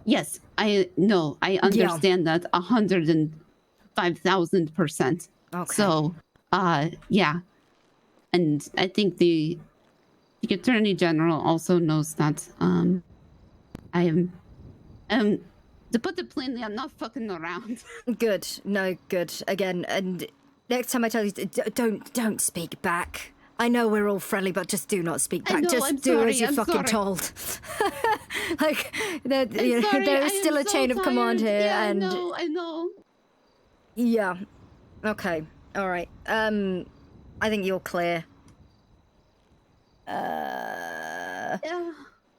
Yes, I understand that 105,000%. Okay. So, yeah. And I think the Attorney General also knows that I am, to put it plainly, I'm not fucking around. Good. No, good. Again, and next time I tell you, don't speak back. I know we're all friendly, but just do not speak back. Just do as you're fucking told. Like, there is still a chain of command here, and I know. Yeah. Okay. All right. I think you're clear.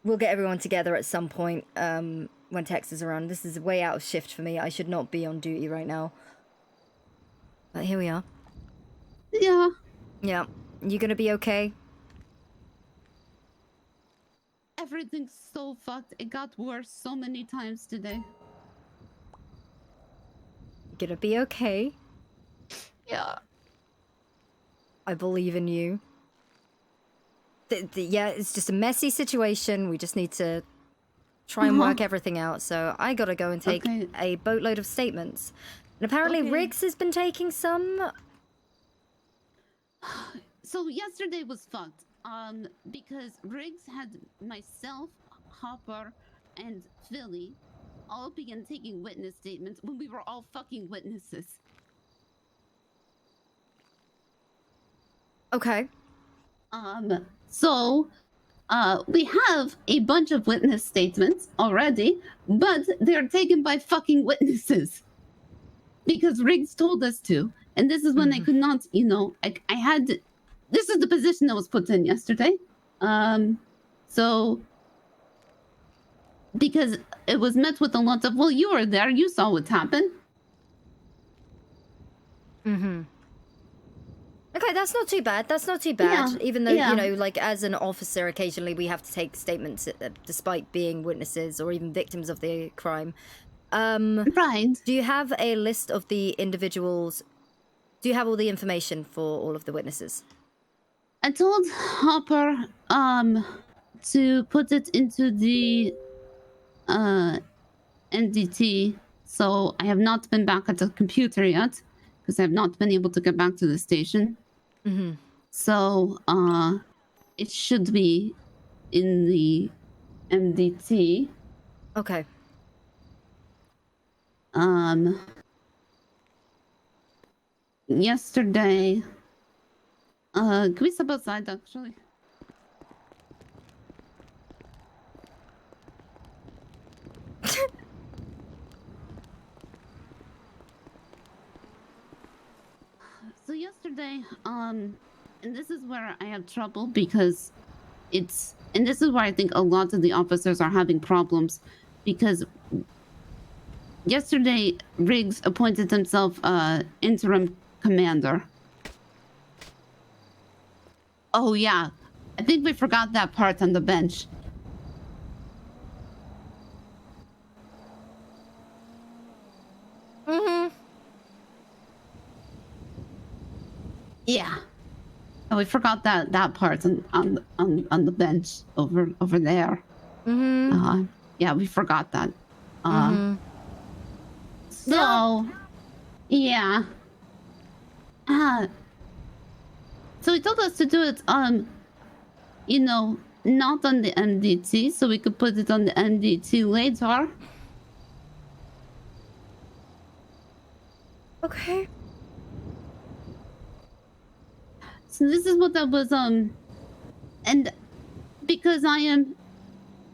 We'll get everyone together at some point when Tex is around. This is way out of shift for me. I should not be on duty right now. But here we are. Yeah. Yeah. You gonna be okay? Everything's so fucked. It got worse so many times today. You gonna be okay? Yeah. I believe in you. Yeah, it's just a messy situation. We just need to try and work everything out. So I gotta go and take a boatload of statements. And apparently Riggs has been taking some. So yesterday was fucked. Because Riggs had myself, Harper, and Philly all began taking witness statements when we were all fucking witnesses. Okay. So, we have a bunch of witness statements already, but they're taken by fucking witnesses. Because Riggs told us to. And this is when I could not, I had... This is the position that was put in yesterday. So... Because it was met with a lot of, well, you were there, you saw what happened. Okay, that's not too bad. That's not too bad. Even though, like, as an officer, occasionally we have to take statements despite being witnesses or even victims of the crime. Right. Do you have a list of the individuals? Do you have all the information for all of the witnesses? I told Harper, to put it into the, NDT. So I have not been back at the computer yet. Because I've not been able to get back to the station. So, it should be in the MDT. Okay. Yesterday... can we step outside, actually? So yesterday, And this is where I have trouble because and this is where I think a lot of the officers are having problems because yesterday Riggs appointed himself interim commander. Oh yeah, I think we forgot that part on the bench. Yeah. Oh, we forgot that part on the bench over there. Yeah, we forgot that. So, yeah. So he told us to do it not on the MDT, so we could put it on the MDT later. Okay. So this is what I was and because I am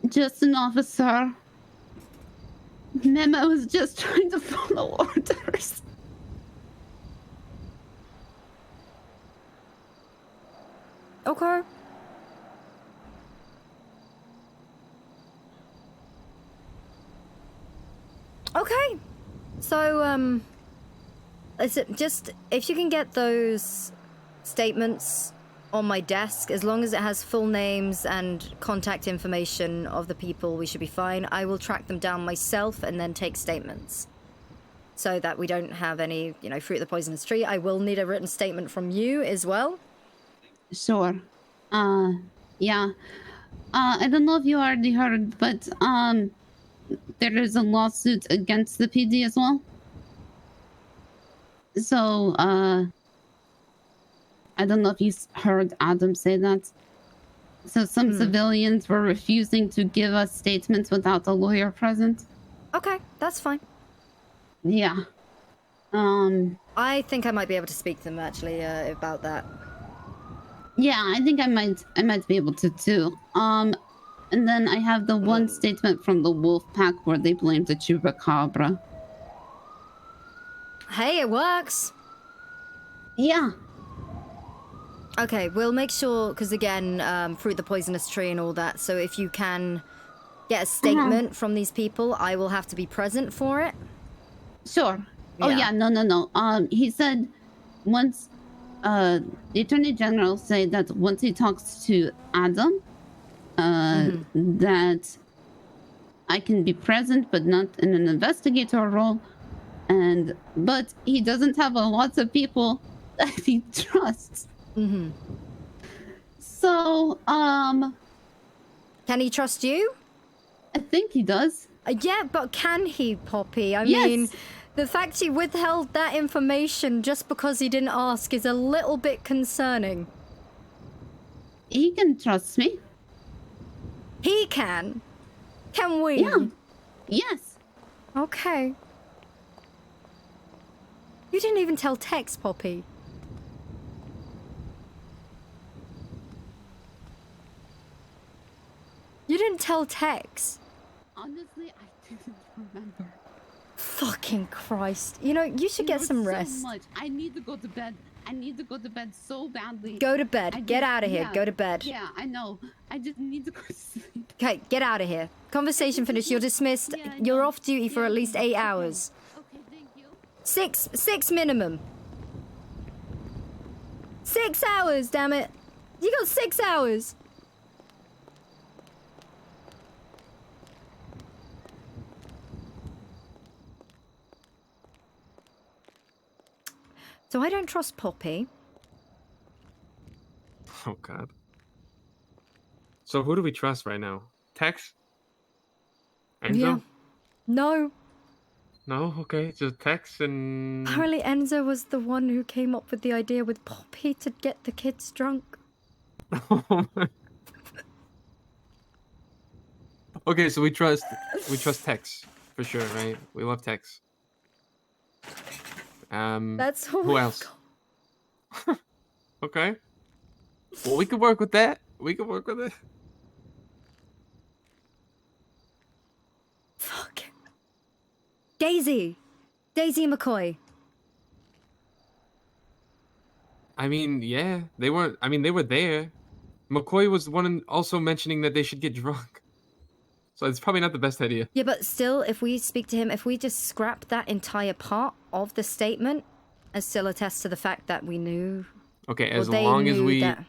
just an officer, Mema was just trying to follow orders. Okay. Okay. So, is it just if you can get those statements on my desk, as long as it has full names and contact information of the people, we should be fine. I will track them down myself and then take statements so that we don't have any, fruit of the poisonous tree. I will need a written statement from you as well. Sure. Yeah. I don't know if you already heard, but there is a lawsuit against the PD as well. So, I don't know if you heard Adam say that. So some civilians were refusing to give us statements without a lawyer present. Okay, that's fine. Yeah. I think I might be able to speak to them actually about that. Yeah, I think I might be able to too. And then I have the one statement from the wolf pack where they blamed the chupacabra. Hey, it works. Yeah. Okay, we'll make sure, because again, fruit the poisonous tree and all that, so if you can get a statement from these people, I will have to be present for it. Sure. Oh yeah, no. He said once the Attorney General said that once he talks to Adam, that I can be present but not in an investigator role, but he doesn't have a lot of people that he trusts. So, can he trust you? I think he does. Yeah, but can he, Poppy? I Yes. mean, the fact he withheld that information just because he didn't ask is a little bit concerning. He can trust me. He can? Can we? Yeah. Yes. Okay. You didn't even tell Tex, Poppy. You didn't tell Tex. Honestly, I didn't remember. Fucking Christ. You should get some rest. So much. I need to go to bed. I need to go to bed so badly. Go to bed. Get out of here. Yeah, Go to bed. Yeah, I know. I just need to go to sleep. Okay, get out of here. Conversation finished. You're dismissed. You're off duty for at least 8 hours. Okay, thank you. Six minimum. 6 hours, damn it. You got 6 hours. So I don't trust Poppy. Oh God. So who do we trust right now? Tex? Enzo? Yeah. No. No? Okay, just Tex and... Apparently Enzo was the one who came up with the idea with Poppy to get the kids drunk. Okay, so we trust Tex for sure, right? We love Tex. That's all who we've else? Okay. Well, we could work with that. We could work with it. Fuck. Daisy McCoy. I mean, yeah, they weren't. I mean, they were there. McCoy was the one also mentioning that they should get drunk. So it's probably not the best idea. Yeah, but still, if we speak to him, if we just scrap that entire part of the statement, and still attest to the fact that we knew. Okay, or as they long as knew that.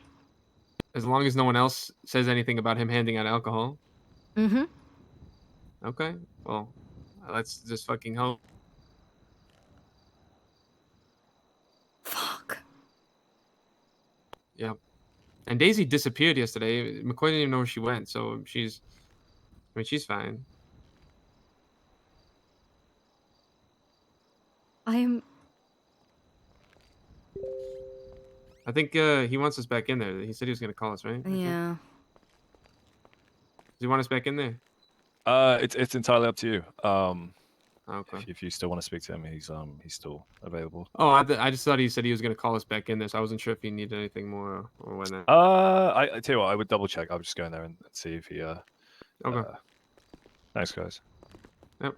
as long as no one else says anything about him handing out alcohol. Mm-hmm. Okay, well, let's just fucking hope. Fuck. Yep. And Daisy disappeared yesterday. McCoy didn't even know where she went, so she's fine. I think he wants us back in there. He said he was gonna call us, right? Yeah. Does he want us back in there? It's entirely up to you. Okay. If you still want to speak to him, he's still available. Oh, I just thought he said he was gonna call us back in there, so I wasn't sure if he needed anything more or whatnot. I tell you what, I would double check. I'll just go in there and see if he. Okay. Thanks, guys. Yep.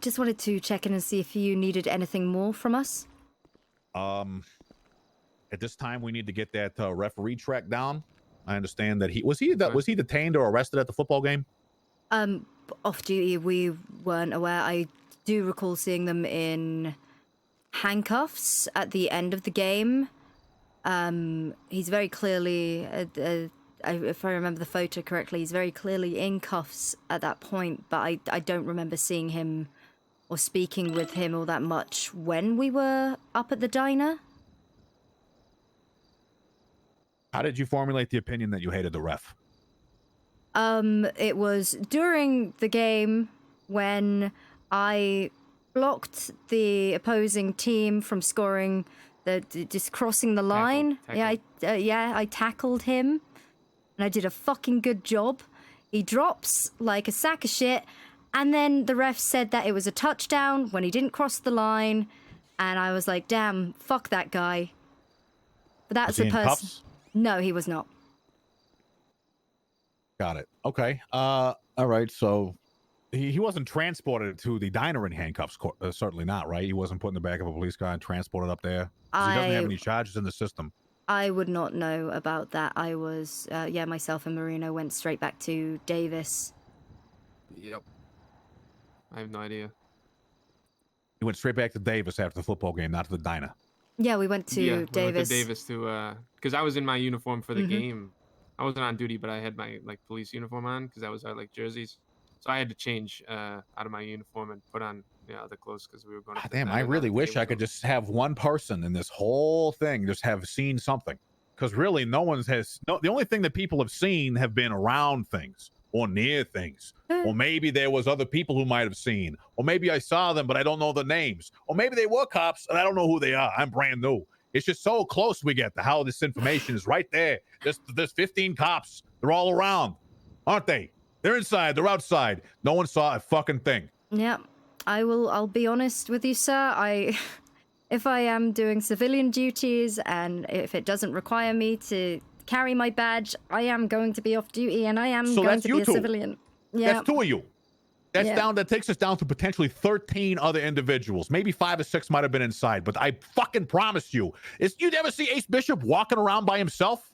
Just wanted to check in and see if you needed anything more from us. At this time, we need to get that referee tracked down. I understand that was he detained or arrested at the football game? Off duty, we weren't aware. I do recall seeing them in handcuffs at the end of the game. He's very clearly, if I remember the photo correctly, he's very clearly in cuffs at that point, but I don't remember seeing him or speaking with him all that much when we were up at the diner. How did you formulate the opinion that you hated the ref? It was during the game when I blocked the opposing team from scoring, just crossing the line. Yeah, I tackled him, and I did a fucking good job. He drops like a sack of shit, and then the ref said that it was a touchdown when he didn't cross the line, and I was like, damn, fuck that guy. But that's the person. No, he was not. Got it. Okay. All right. So he wasn't transported to the diner in handcuffs. Certainly not, right? He wasn't put in the back of a police car and transported up there. He doesn't have any charges in the system. I would not know about that. I was, myself and Marino went straight back to Davis. Yep. I have no idea. He went straight back to Davis after the football game, not to the diner. Yeah, we went to We Davis. went to Davis because I was in my uniform for the Mhm. game. I wasn't on duty, but I had my police uniform on because that was our jerseys. So I had to change out of my uniform and put on other clothes because we were going. Damn, I really wish I could just have one person in this whole thing just have seen something, because really the only thing that people have seen have been around things or near things, or maybe there was other people who might have seen, or maybe I saw them but I don't know the names, or maybe they were cops and I don't know who they are. I'm brand new. It's just so close we get to how this information is right there. There's 15 cops. They're all around, aren't they? They're inside. They're outside. No one saw a fucking thing. Yeah, I'll be honest with you, sir. If I am doing civilian duties and if it doesn't require me to carry my badge, I am going to be off duty and I am going to be a civilian. Yeah. That's two of you. That takes us down to potentially 13 other individuals. Maybe 5 or 6 might have been inside, but I fucking promise you. You ever see Ace Bishop walking around by himself?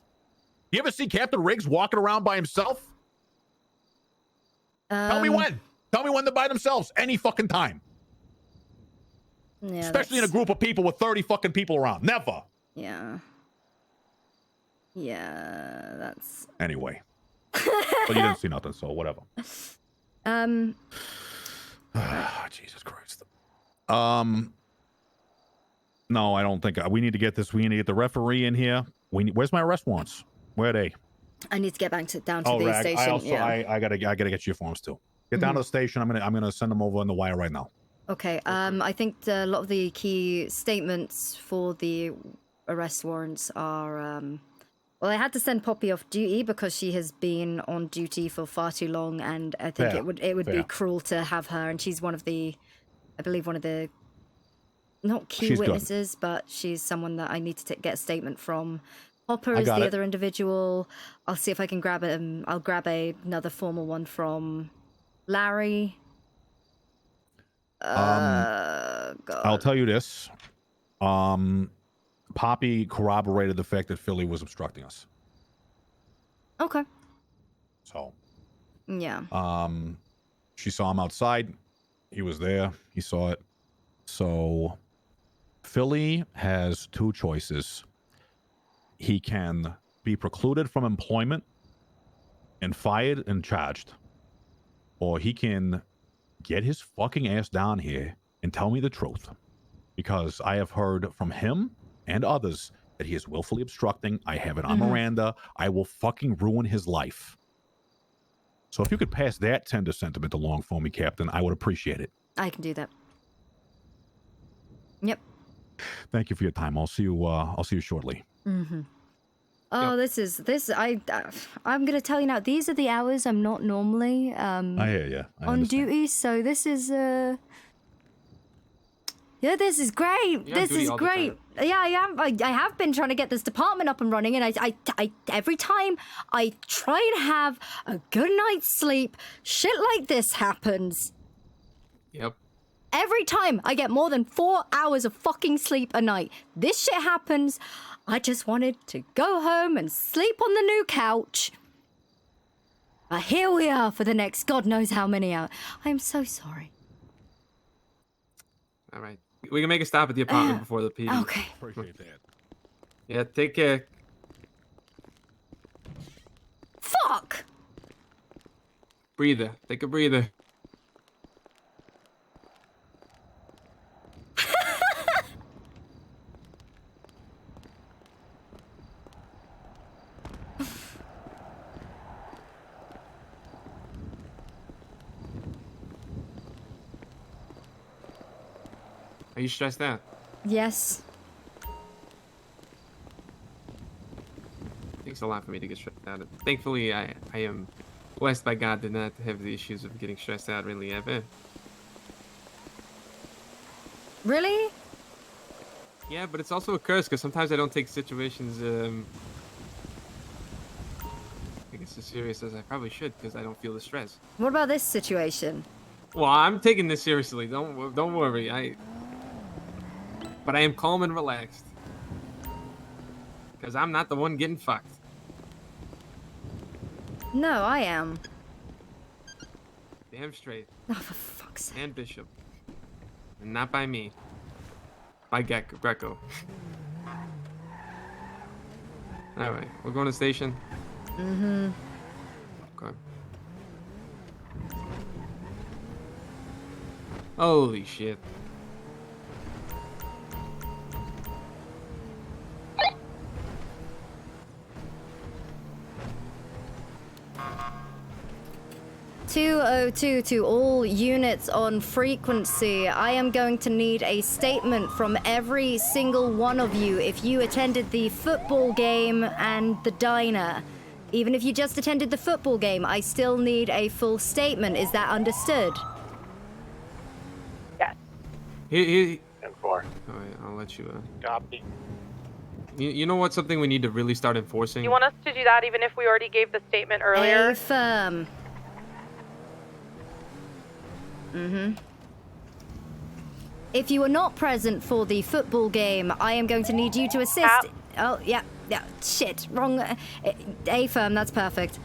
You ever see Captain Riggs walking around by himself? Tell me when. Tell me when they're by themselves. Any fucking time. Yeah, especially in a group of people with 30 fucking people around. Never. Yeah. Yeah, that's... Anyway. But you didn't see nothing, so whatever. Jesus Christ. No, I don't think... We need to get this. We need to get the referee in here. Where's my arrest warrants? Where are they? I need to get down to the station. I gotta get your forms too. Get down to the station. I'm gonna send them over on the wire right now. Okay. I think a lot of the key statements for the arrest warrants are. Well, I had to send Poppy off duty because she has been on duty for far too long, and I think it would be cruel to have her. And she's one of the, I believe, one of the, not key witnesses, but she's someone that I need to get a statement from. Harper is the other individual. I'll see if I can grab I'll grab another formal one from Larry. God. I'll tell you this. Poppy corroborated the fact that Philly was obstructing us. Okay. So. Yeah. She saw him outside. He was there. He saw it. So, Philly has two choices. He can be precluded from employment and fired and charged, or he can get his fucking ass down here and tell me the truth, because I have heard from him and others that he is willfully obstructing. I have it on Miranda. I will fucking ruin his life. So if you could pass that tender sentiment along for me, Captain, I would appreciate it. I can do that. Yep. Thank you for your time. I'll see you shortly. Mm-hmm. Oh, I'm gonna tell you now. These are the hours I'm not normally I hear you. on duty. So this is yeah, this is great. You're on This duty is all the great. Yeah, I am. I have been trying to get this department up and running, and I every time I try and have a good night's sleep, shit like this happens. Yep. Every time I get more than 4 hours of fucking sleep a night, this shit happens. I just wanted to go home and sleep on the new couch. But here we are for the next God knows how many hours. I am so sorry. All right. We can make a stop at the apartment before the PD. Okay. Appreciate that. Yeah, take care. Fuck! Breather. Take a breather. Are you stressed out? Yes. It takes a lot for me to get stressed out. Thankfully, I am blessed by God to not have the issues of getting stressed out really ever. Really? Yeah, but it's also a curse because sometimes I don't take situations I guess as serious as I probably should because I don't feel the stress. What about this situation? Well, I'm taking this seriously. Don't worry. But I am calm and relaxed because I'm not the one getting fucked. No, I am. Damn straight. Oh, for fuck's sake. And Bishop. And not by me. By Greco. Alright, we're going to the station. Mm-hmm. Okay. Holy shit. To all units on frequency, I am going to need a statement from every single one of you if you attended the football game and the diner. Even if you just attended the football game, I still need a full statement. Is that understood? Yes. Here. 10-4. Alright, I'll let you. Copy. You know what's something we need to really start enforcing? You want us to do that even if we already gave the statement earlier? Affirm. If you were not present for the football game, I am going to need you to assist. Oh, yeah. Shit, wrong. Affirm, that's perfect.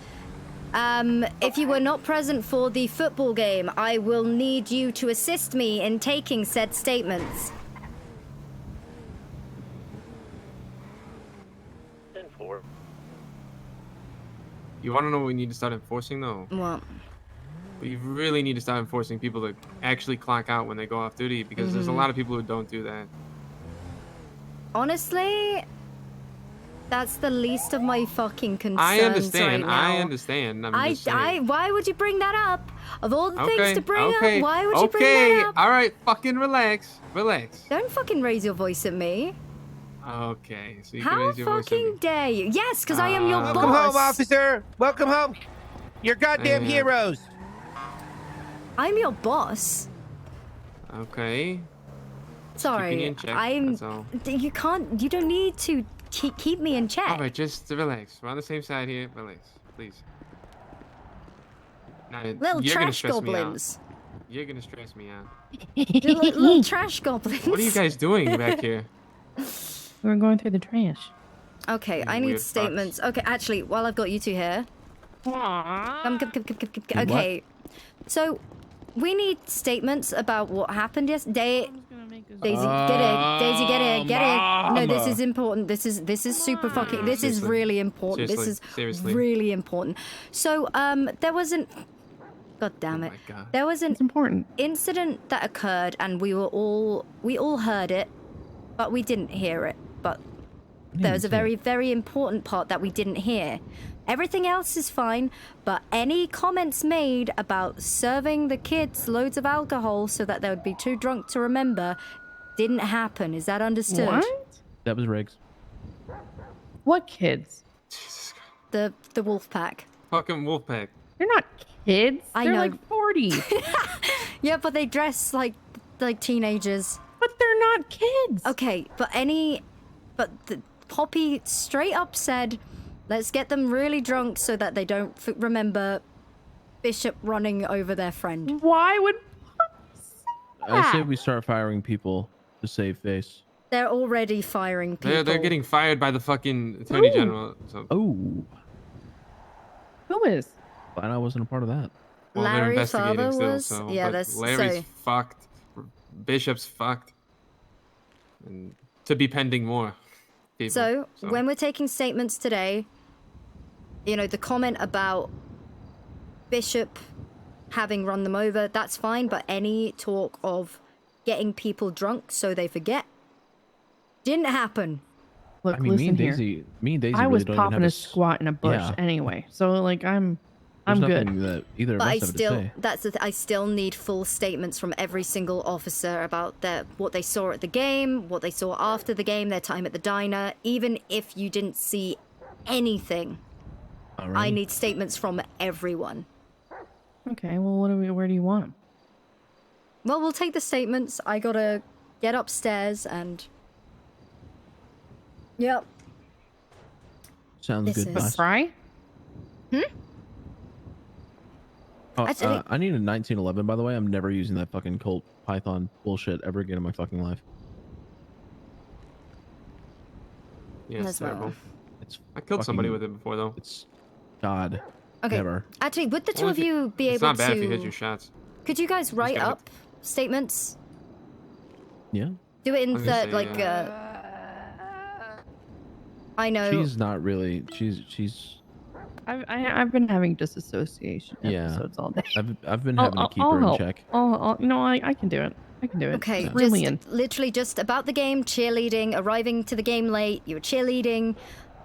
If you were not present for the football game, I will need you to assist me in taking said statements. 10-4. You want to know what we need to start enforcing, though? What? We really need to start enforcing people to actually clock out when they go off duty because there's a lot of people who don't do that. Honestly, that's the least of my fucking concerns. I understand. Right now. I understand. I'm just saying. Why would you bring that up? Of all the things to bring up, why would you bring that up? All right, fucking relax. Relax. Don't fucking raise your voice at me. Okay, so you How can raise your voice at me. fucking dare you? Yes, because I am your boss. Welcome home, officer. Welcome home. You're goddamn heroes. I'm your boss. Okay. Keeping Sorry, you in check, I'm. that's all. You can't. You don't need to keep me in check. All right, just relax. We're on the same side here. Relax, please. Now, Little you're gonna trash stress me out. goblins. You're gonna stress me out. Little trash goblins. What are you guys doing back here? We're going through the trash. Okay, You I need weird fucks. statements. Okay, actually, while I've got you two here. Come. What? Okay, so we need statements about what happened yesterday. Daisy, get in. Daisy, get in. Get in. No, this is important. This is super fucking. This is Seriously. really important. This is Seriously. really important. So, there wasn't. God damn it. God. There was an important incident that occurred, and we all heard it, but we didn't hear it. But there was a very, very important part that we didn't hear. Everything else is fine, but any comments made about serving the kids loads of alcohol so that they would be too drunk to remember didn't happen. Is that understood? What? That was Riggs. What kids? The wolf pack. Fucking wolf pack. They're not kids. I They're know. like 40. Yeah, but they dress like teenagers. But they're not kids. Okay, but Poppy straight up said, let's get them really drunk so that they don't remember Bishop running over their friend. Why would I say we start firing people to save face. They're already firing people. They're getting fired by the fucking attorney Ooh. general. So. Oh. Who is? Glad I wasn't a part of that. Well, they're Larry's investigating father still, was? so, Yeah, but that's- Larry's so- fucked. Bishop's fucked. And to be pending more people. So, when we're taking statements today, you know, the comment about Bishop having run them over, that's fine, but any talk of getting people drunk so they forget didn't happen. Look, I mean, listen here. me and Daisy I really was don't even popping have a a squat in a bush Yeah. anyway, so like I'm There's good. nothing that either of But us I have to still, say. that's the I still need full statements from every single officer about what they saw at the game, what they saw after the game, their time at the diner. Even if you didn't see anything, I Alright. need statements from everyone. Okay, well, where do you want them? Well, we'll take the statements. I gotta get upstairs and. Yep. Sounds This good, is- boss. Fry? Oh, Actually- I need a 1911, by the way. I'm never using that fucking Colt Python bullshit ever again in my fucking life. Yeah, it's As well. terrible. It's I killed somebody fucking- with it before, though. It's God. Okay. Never. Actually, would the two Well, of you be it's able not bad to? if you hit your shots. Could you guys write gotta- up statements? Yeah. Do it in I was gonna third, say, I know. She's not really. She's. I've been having disassociation Yeah. episodes all day. I've been having to keep her in help. check. I can do it. I can do it. Okay, Just reel me in. literally just about the game, cheerleading, arriving to the game late. You were cheerleading.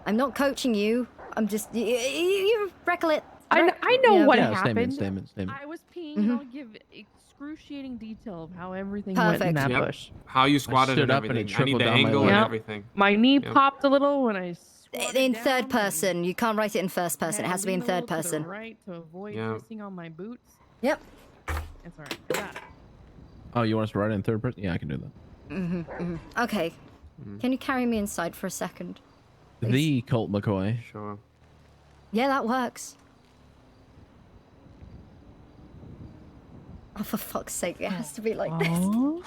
I'm not coaching you. I'm just you recollect. I know yeah. what Yeah, happened. statement. I was peeing, and I'll give excruciating detail of how everything went in Perfect. that Yep. bush. How you squatted stood and up and it everything. I need trickled the down my angle leg. and Yep. everything. My knee Yep. popped a little when I squatted In down third person. You can't write it in first and person. It had has to be in lean a third little to the person. right to avoid Yeah. pissing on my boots. Yep. It's alright. I got it. Oh, you want us to write it in third person? Yeah, I can do that. Okay. Can you carry me inside for a second? The Colt McCoy. Sure. Yeah, that works. Oh, for fuck's sake, it has to be like this. Oh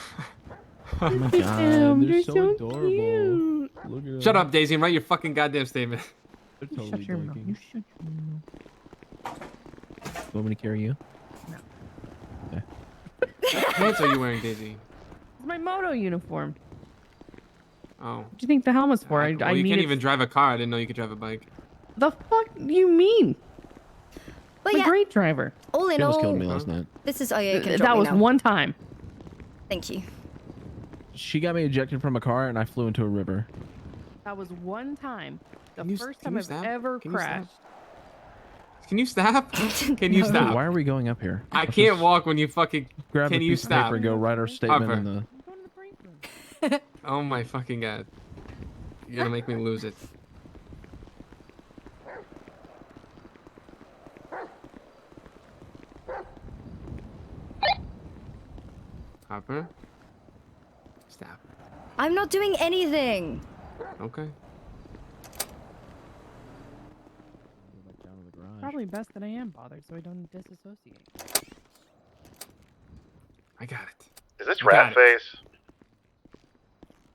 my Look at god, them, they're they're so so adorable. cute. Look at Shut them. up, Daisy, and write your fucking goddamn statement. They're You totally shut your mouth. doinking. You shut your mouth. You want me to carry you? What pants are you wearing, Daisy? It's my moto uniform. Oh. What do you think the helmet's for? Well, I you need can't it- even drive a car. I didn't know you could drive a bike. The fuck do you mean? But I'm yeah, a great driver. all in She almost all, killed me last night. this is. Oh yeah, you can drop That me was now. one time. Thank you. She got me ejected from a car and I flew into a river. That was one time. The Can you- first can time you I've stop? ever Can you stop? crashed. Can you stop? Can you No. stop? Why are we going up here? I Let's can't just walk when you fucking. Grab Can a you piece of stop? paper and go write our statement Harper. in the. I'm going to the break room. Oh my fucking god. You're gonna make me lose it. Harper? Stop. I'm not doing anything. Okay. Probably best that I am bothered so I don't disassociate. I got it. Is this You got Rat it. Face?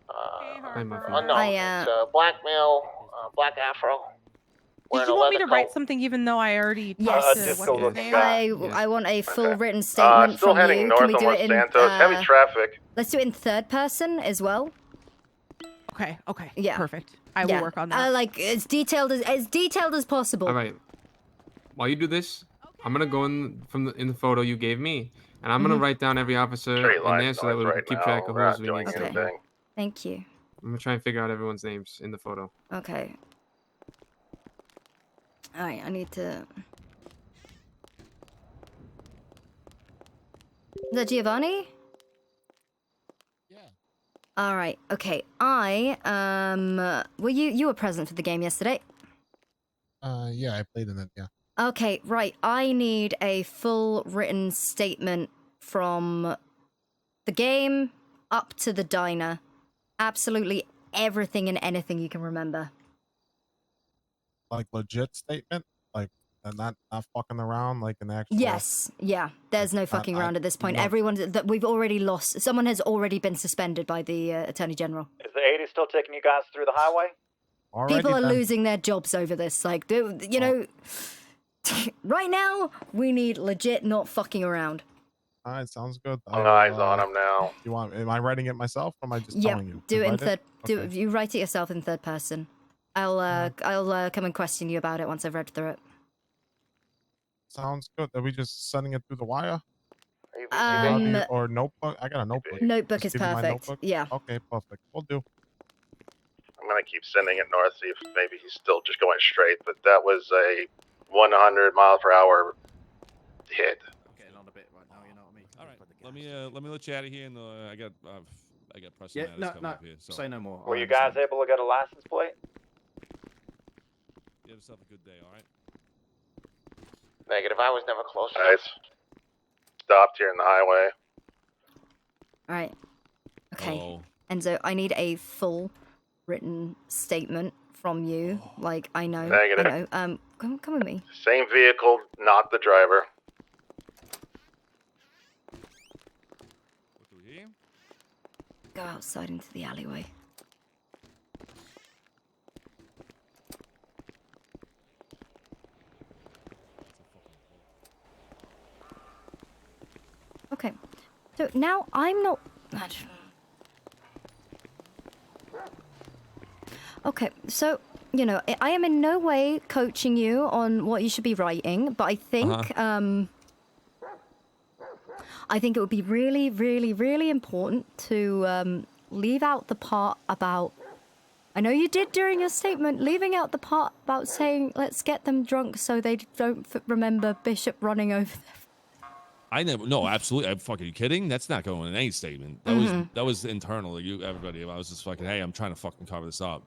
Hi, Muffy. Unknown. It's blackmail, black afro. Did you want me to write something even though I already talked to what's his name? I want a full written statement still from heading you. north Can we on do Los it in Santos. Heavy traffic. Let's do it in third person as well. Okay. Okay. Yeah. Perfect. I will work on that. Like as detailed as possible. All right. While you do this, I'm gonna go in in the photo you gave me, and I'm gonna write down every officer Straight in line there so that north we can right keep now. track of We're who's not we doing need to. anything. Thank you. I'm gonna try and figure out everyone's names in the photo. Okay. All right. I need to. Is that Giovanni? Yeah. All right. Okay. Were you were present for the game yesterday? Yeah, I played in it, yeah. Okay, right. I need a full written statement from the game up to the diner. Absolutely everything and anything you can remember. Like legit statement? Like not fucking around like an actual Yes, yeah. There's no fucking around at this point. Everyone that we've already lost. Someone has already been suspended by the Attorney General. Is the 80 still taking you guys through the highway? People are losing their jobs over this. Like, you know, right now we need legit not fucking around. Alright, sounds good. Eyes on him now. Am I writing it myself or am I just Yeah, telling you? do it in Write third. You write it yourself in third person. I'll come and question you about it once I've read through it. Sounds good. Are we just sending it through the wire? Or notebook? I got a notebook. Notebook Just is give you my perfect. notebook? Yeah. Okay, perfect. We'll do. I'm gonna keep sending it north, see if maybe he's still just going straight. But that was a 100 mile per hour hit. Getting on a bit right now, you know what I mean? All right. Let me let you out of here, and I got Preston. Yeah, Mattis coming no, up here, so. say no more. Were you guys able to get a license plate? You have yourself a good day, all right? Negative. I was never close. Guys, stopped here in the highway. All right. Okay. Oh. Enzo, I need a full written statement from you. Like, I know. Negative. I know. Come with me. Same vehicle, not the driver. What do we hear? Go outside into the alleyway. Okay. So now I'm not. Okay, so you know, I am in no way coaching you on what you should be writing, but I think I think it would be really, really, really important to leave out the part about. I know you did during your statement, leaving out the part about saying, let's get them drunk so they don't remember Bishop running over them. I never. No, absolutely. I'm fucking. Are you kidding? That's not going in any statement. That was internal. Everybody. I was just fucking. Hey, I'm trying to fucking cover this up.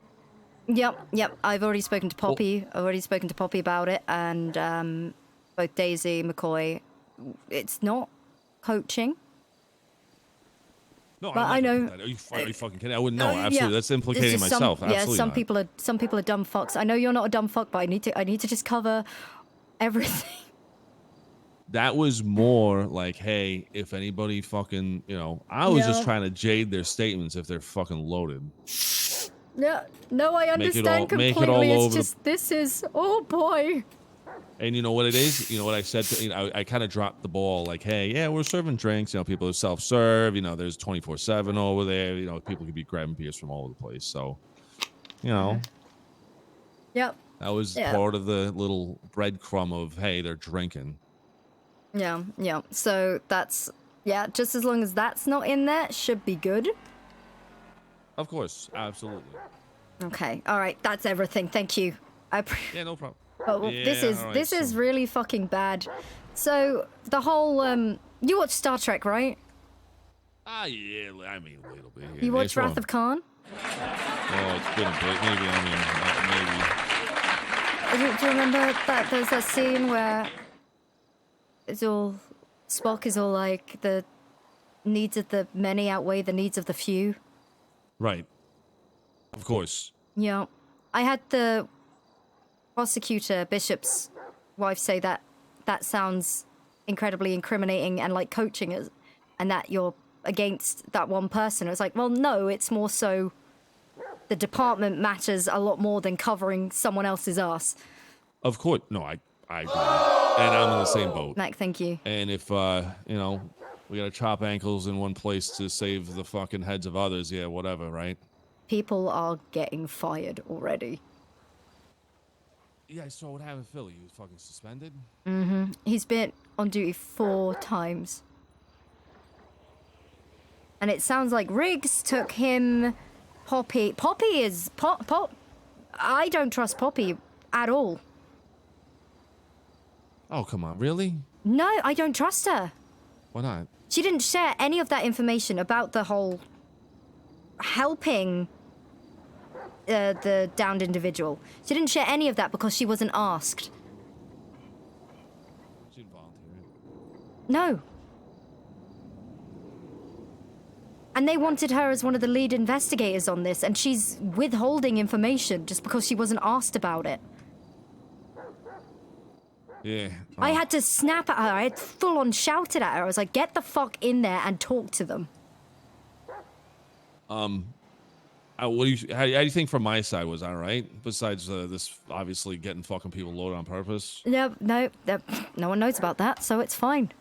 Yep. I've already spoken to Poppy. About it, and both Daisy, McCoy. It's not coaching. No, but I know. Are you fucking kidding? I wouldn't know. Absolutely. That's implicating myself. Absolutely. Some people are dumb fucks. I know you're not a dumb fuck, but I need to just cover everything. That was more like, hey, if anybody fucking, I was just trying to jade their statements if they're fucking loaded. No, I understand completely. It's just this is oh boy. And you know what it is? You know what I said? I kind of dropped the ball. Like, hey, yeah, we're serving drinks. People are self-serve. There's 24/7 over there. People could be grabbing beers from all over the place. So, Yep. that was part of the little breadcrumb of, hey, they're drinking. Yeah. So that's just as long as that's not in there, should be good. Of course, absolutely. Okay. All right. That's everything. Thank you. Yeah, no problem. Oh, well, this is really fucking bad. So the whole you watch Star Trek, right? Yeah. I mean, a little bit. Yeah. You watch Wrath of Khan? Oh, it's been a bit. Maybe. Do you remember that there's that scene where Spock is all like the needs of the many outweigh the needs of the few? Right. Of course. Yeah. I had the prosecutor, Bishop's wife, say that sounds incredibly incriminating and like coaching us. and that you're against that one person. It was like, well, no, it's more so the department matters a lot more than covering someone else's ass. Of course. No, I agree. And I'm in the same boat. Mac, thank you. And if, you know, we gotta chop ankles in one place to save the fucking heads of others, yeah, whatever, right? People are getting fired already. Yeah, I saw what happened to Philly. He was fucking suspended. Mm-hmm. He's been on duty 4 times. And it sounds like Riggs took him... Poppy is... Pop... I don't trust Poppy at all. Oh, come on. Really? No, I don't trust her. Why not? She didn't share any of that information about the whole... helping... the downed individual. She didn't share any of that because she wasn't asked. She didn't volunteer. No. And they wanted her as one of the lead investigators on this, and she's withholding information just because she wasn't asked about it. Yeah. I had to snap at her. I had full-on shouted at her. I was like, get the fuck in there and talk to them. What do you? How do you think from my side was all right? Besides this, obviously getting fucking people loaded on purpose. No, no one knows about that, so it's fine.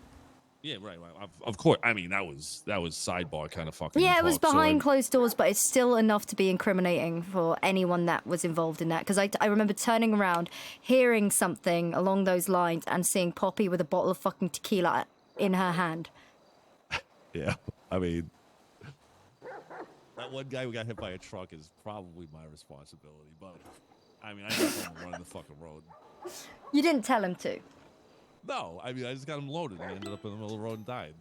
Yeah, right. Of course. I mean, that was sidebar kind of fucking. Yeah, it was talk, so behind closed doors, but it's still enough to be incriminating for anyone that was involved in that. Because I remember turning around, hearing something along those lines, and seeing Poppy with a bottle of fucking tequila in her hand. Yeah, I mean, that one guy who got hit by a truck is probably my responsibility. But I mean, I just got him running the fucking road. You didn't tell him to. No, I mean, I just got him loaded. And he ended up in the middle of the road and died.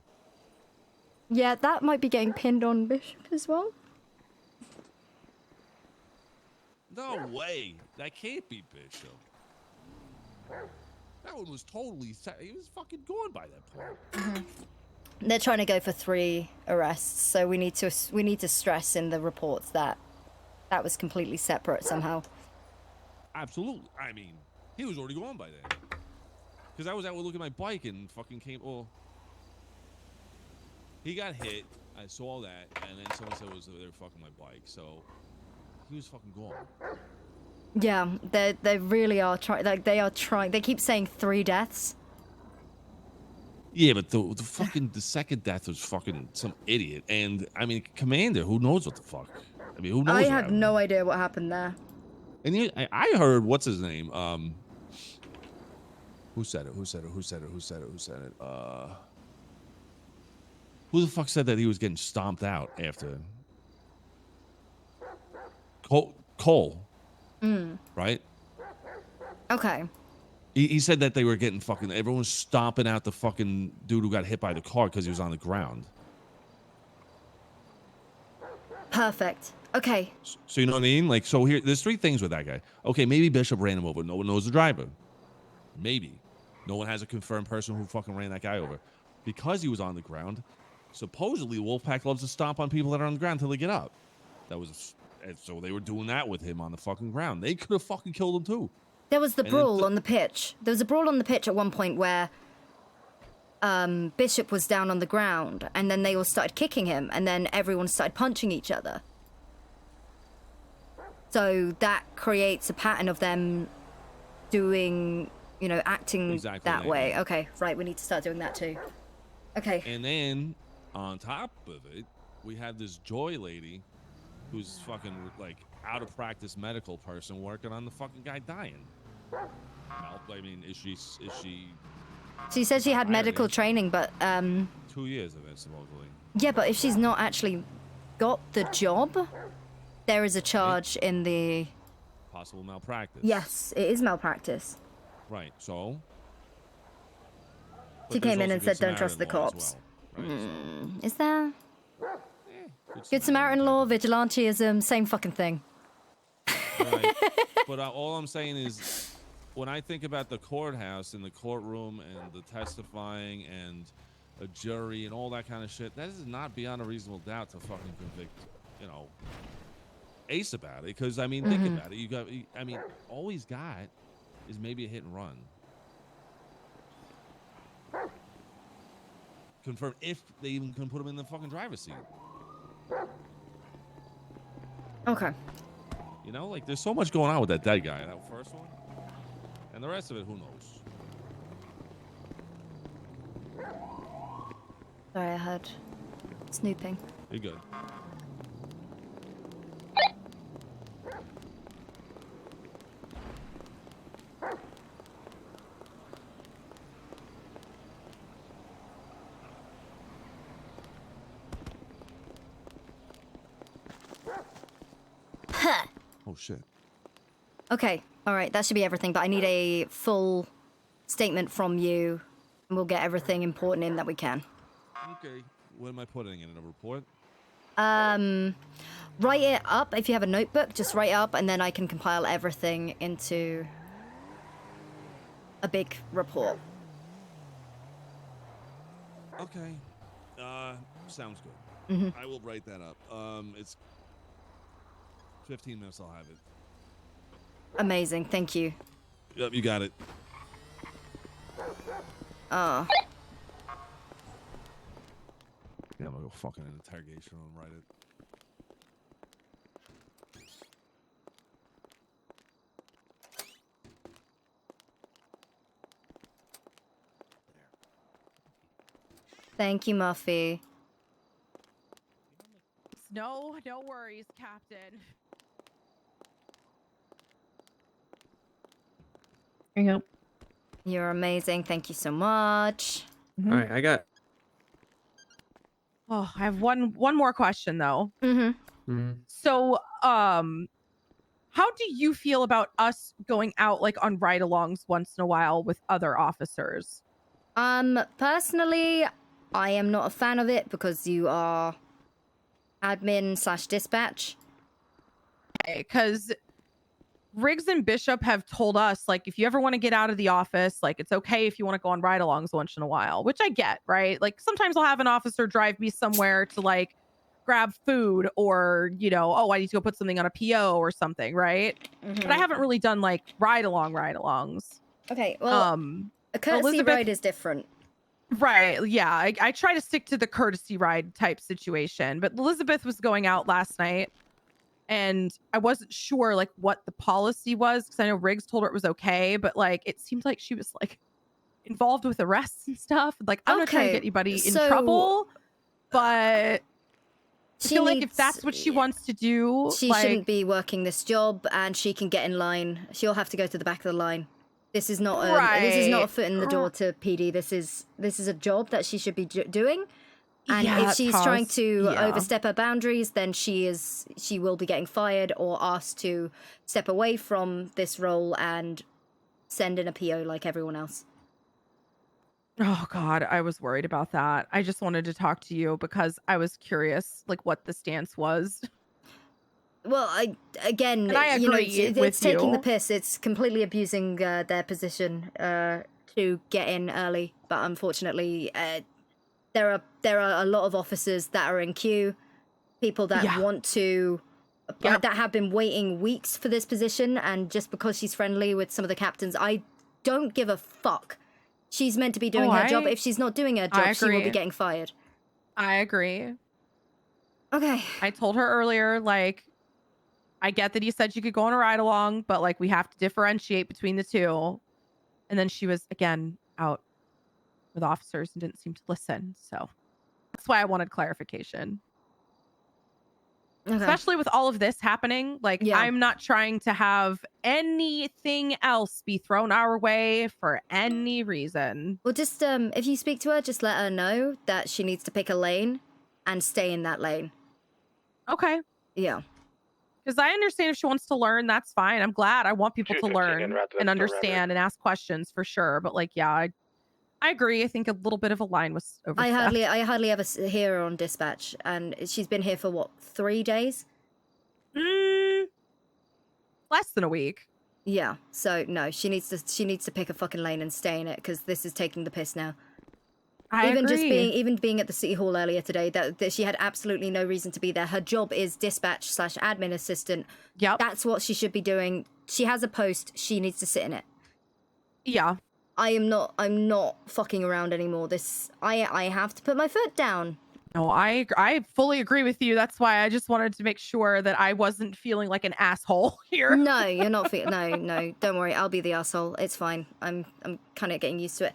Yeah, that might be getting pinned on Bishop as well. No way. That can't be Bishop. That one was totally... He was fucking gone by that point. They're trying to go for 3 arrests, so we need to stress in the reports that that was completely separate somehow. Absolutely. I mean, he was already gone by then. Because I was out looking at my bike and fucking came... Well, he got hit. I saw that. And then someone said they were fucking my bike. So, he was fucking gone. Yeah, they really are trying. Like, they are trying. They keep saying 3 deaths. Yeah, but the fucking... The second death was fucking some idiot. And, I mean, Commander, who knows what the fuck? I mean, who knows I what have happened? no idea what happened there. And I heard... What's his name? Who said it? Who said it? Who the fuck said that he was getting stomped out after? Cole. Right? Okay. He said that they were getting fucking... Everyone was stomping out the fucking dude who got hit by the car because he was on the ground. Perfect. Okay. So you know what I mean? Like, so here, there's 3 things with that guy. Okay, maybe Bishop ran him over. No one knows the driver. Maybe. No one has a confirmed person who fucking ran that guy over. Because he was on the ground, supposedly Wolfpack loves to stomp on people that are on the ground until they get up. So they were doing that with him on the fucking ground. They could have fucking killed him too. There was the brawl on the pitch. There was a brawl on the pitch at one point where Bishop was down on the ground, and then they all started kicking him, and then everyone started punching each other. So that creates a pattern of them doing... You know, acting that way. Yeah. Okay, right, we need to start doing that too. Okay. And then, on top of it, we have this Joy lady who's fucking, like, out of practice medical person working on the fucking guy dying. Well, I mean, is she... She said she had medical training, but... 2 years of it, supposedly. Yeah, but if she's not actually got the job, there is a charge in the... Possible malpractice. Yes, it is malpractice. Right, so... She came in and said, don't trust the cops. Well, right, is there? Good Samaritan law, vigilantism, same fucking thing. Right. But all I'm saying is, when I think about the courthouse and the courtroom and the testifying and a jury and all that kind of shit, that is not beyond a reasonable doubt to fucking convict, you know, Ace about it. Because, I mean, think about it. I mean, all he's got is maybe a hit and run. confirm if they even can put him in the fucking driver's seat. Okay. You know, like there's so much going on with that dead guy, that first one, and the rest of it, who knows? Sorry, I heard snooping. You're good. Oh shit. Okay, all right, that should be everything, but I need a full statement from you, and we'll get everything important in that we can. Okay. What am I putting in a report? Write it up. If you have a notebook, just write it up, and then I can compile everything into a big report. Okay. Sounds good. Mhm. I will write that up. It's 15 minutes. I'll have it. Amazing, thank you. Yep, you got it. Oh. Yeah, I'm gonna go fucking interrogation and write it. Thank you, Muffy. No worries, Captain. There you go. You're amazing. Thank you so much. All right, I got. Oh, I have one more question though. Mm-hmm. So, how do you feel about us going out like on ride-alongs once in a while with other officers? Personally, I am not a fan of it because you are admin / dispatch. Because Riggs and Bishop have told us, like, if you ever want to get out of the office, like, it's okay if you want to go on ride-alongs once in a while, which I get, right? Like, sometimes I'll have an officer drive me somewhere to, like, grab food or, you know, oh, I need to go put something on a PO or something, right? But I haven't really done, like, ride-alongs. Okay, well, a courtesy ride is different. Right, yeah. I try to stick to the courtesy ride type situation, but Elizabeth was going out last night, and I wasn't sure like what the policy was because I know Riggs told her it was okay, but like it seemed like she was like involved with arrests and stuff. Like I'm not trying to get anybody in trouble, but I feel like if that's what she wants to do, She like, shouldn't be working this job, and she can get in line. She'll have to go to the back of the line. This is not this is not a foot in the door to PD. This is a job that she should be doing. And Yeah, if she's trying to yeah. overstep her boundaries, then she will be getting fired or asked to step away from this role and send in a PO like everyone else. Oh God, I was worried about that. I just wanted to talk to you because I was curious, like what the stance was. Well, again, And I you know, agree it's with taking you. the piss. It's completely abusing their position to get in early. But unfortunately, there are a lot of officers that are in queue, people that want to, that have been waiting weeks for this position, and just because she's friendly with some of the captains, I don't give a fuck. She's meant to be doing her job. If she's not doing her job, she will be agree. getting fired. I agree. Okay. I told her earlier, like, I get that he said you could go on a ride along, but like we have to differentiate between the two. And then she was again out with officers and didn't seem to listen. So that's why I wanted clarification. Okay. Especially with all of this happening. Like, I'm not trying to have anything else be thrown our way for any reason. Well, just if you speak to her, just let her know that she needs to pick a lane and stay in that lane. Okay. Yeah. Because I understand if she wants to learn, that's fine. I'm glad. I want people to 2:15 learn en route to and the understand and ask questions for sure. But like, yeah, I agree. I think a little bit of a line was overstepped. I hardly ever hear her on dispatch, and she's been here for what, 3 days? Less than a week. Yeah. So no, she needs to pick a fucking lane and stay in it because this is taking the piss now. I agree. Even being at the city hall earlier today, that she had absolutely no reason to be there. Her job is dispatch / admin assistant. Yep. That's what she should be doing. She has a post. She needs to sit in it. Yeah. I'm not fucking around anymore. I have to put my foot down. No, I fully agree with you. That's why I just wanted to make sure that I wasn't feeling like an asshole here. No, you're not no, don't worry. I'll be the asshole. It's fine. I'm kind of getting used to it.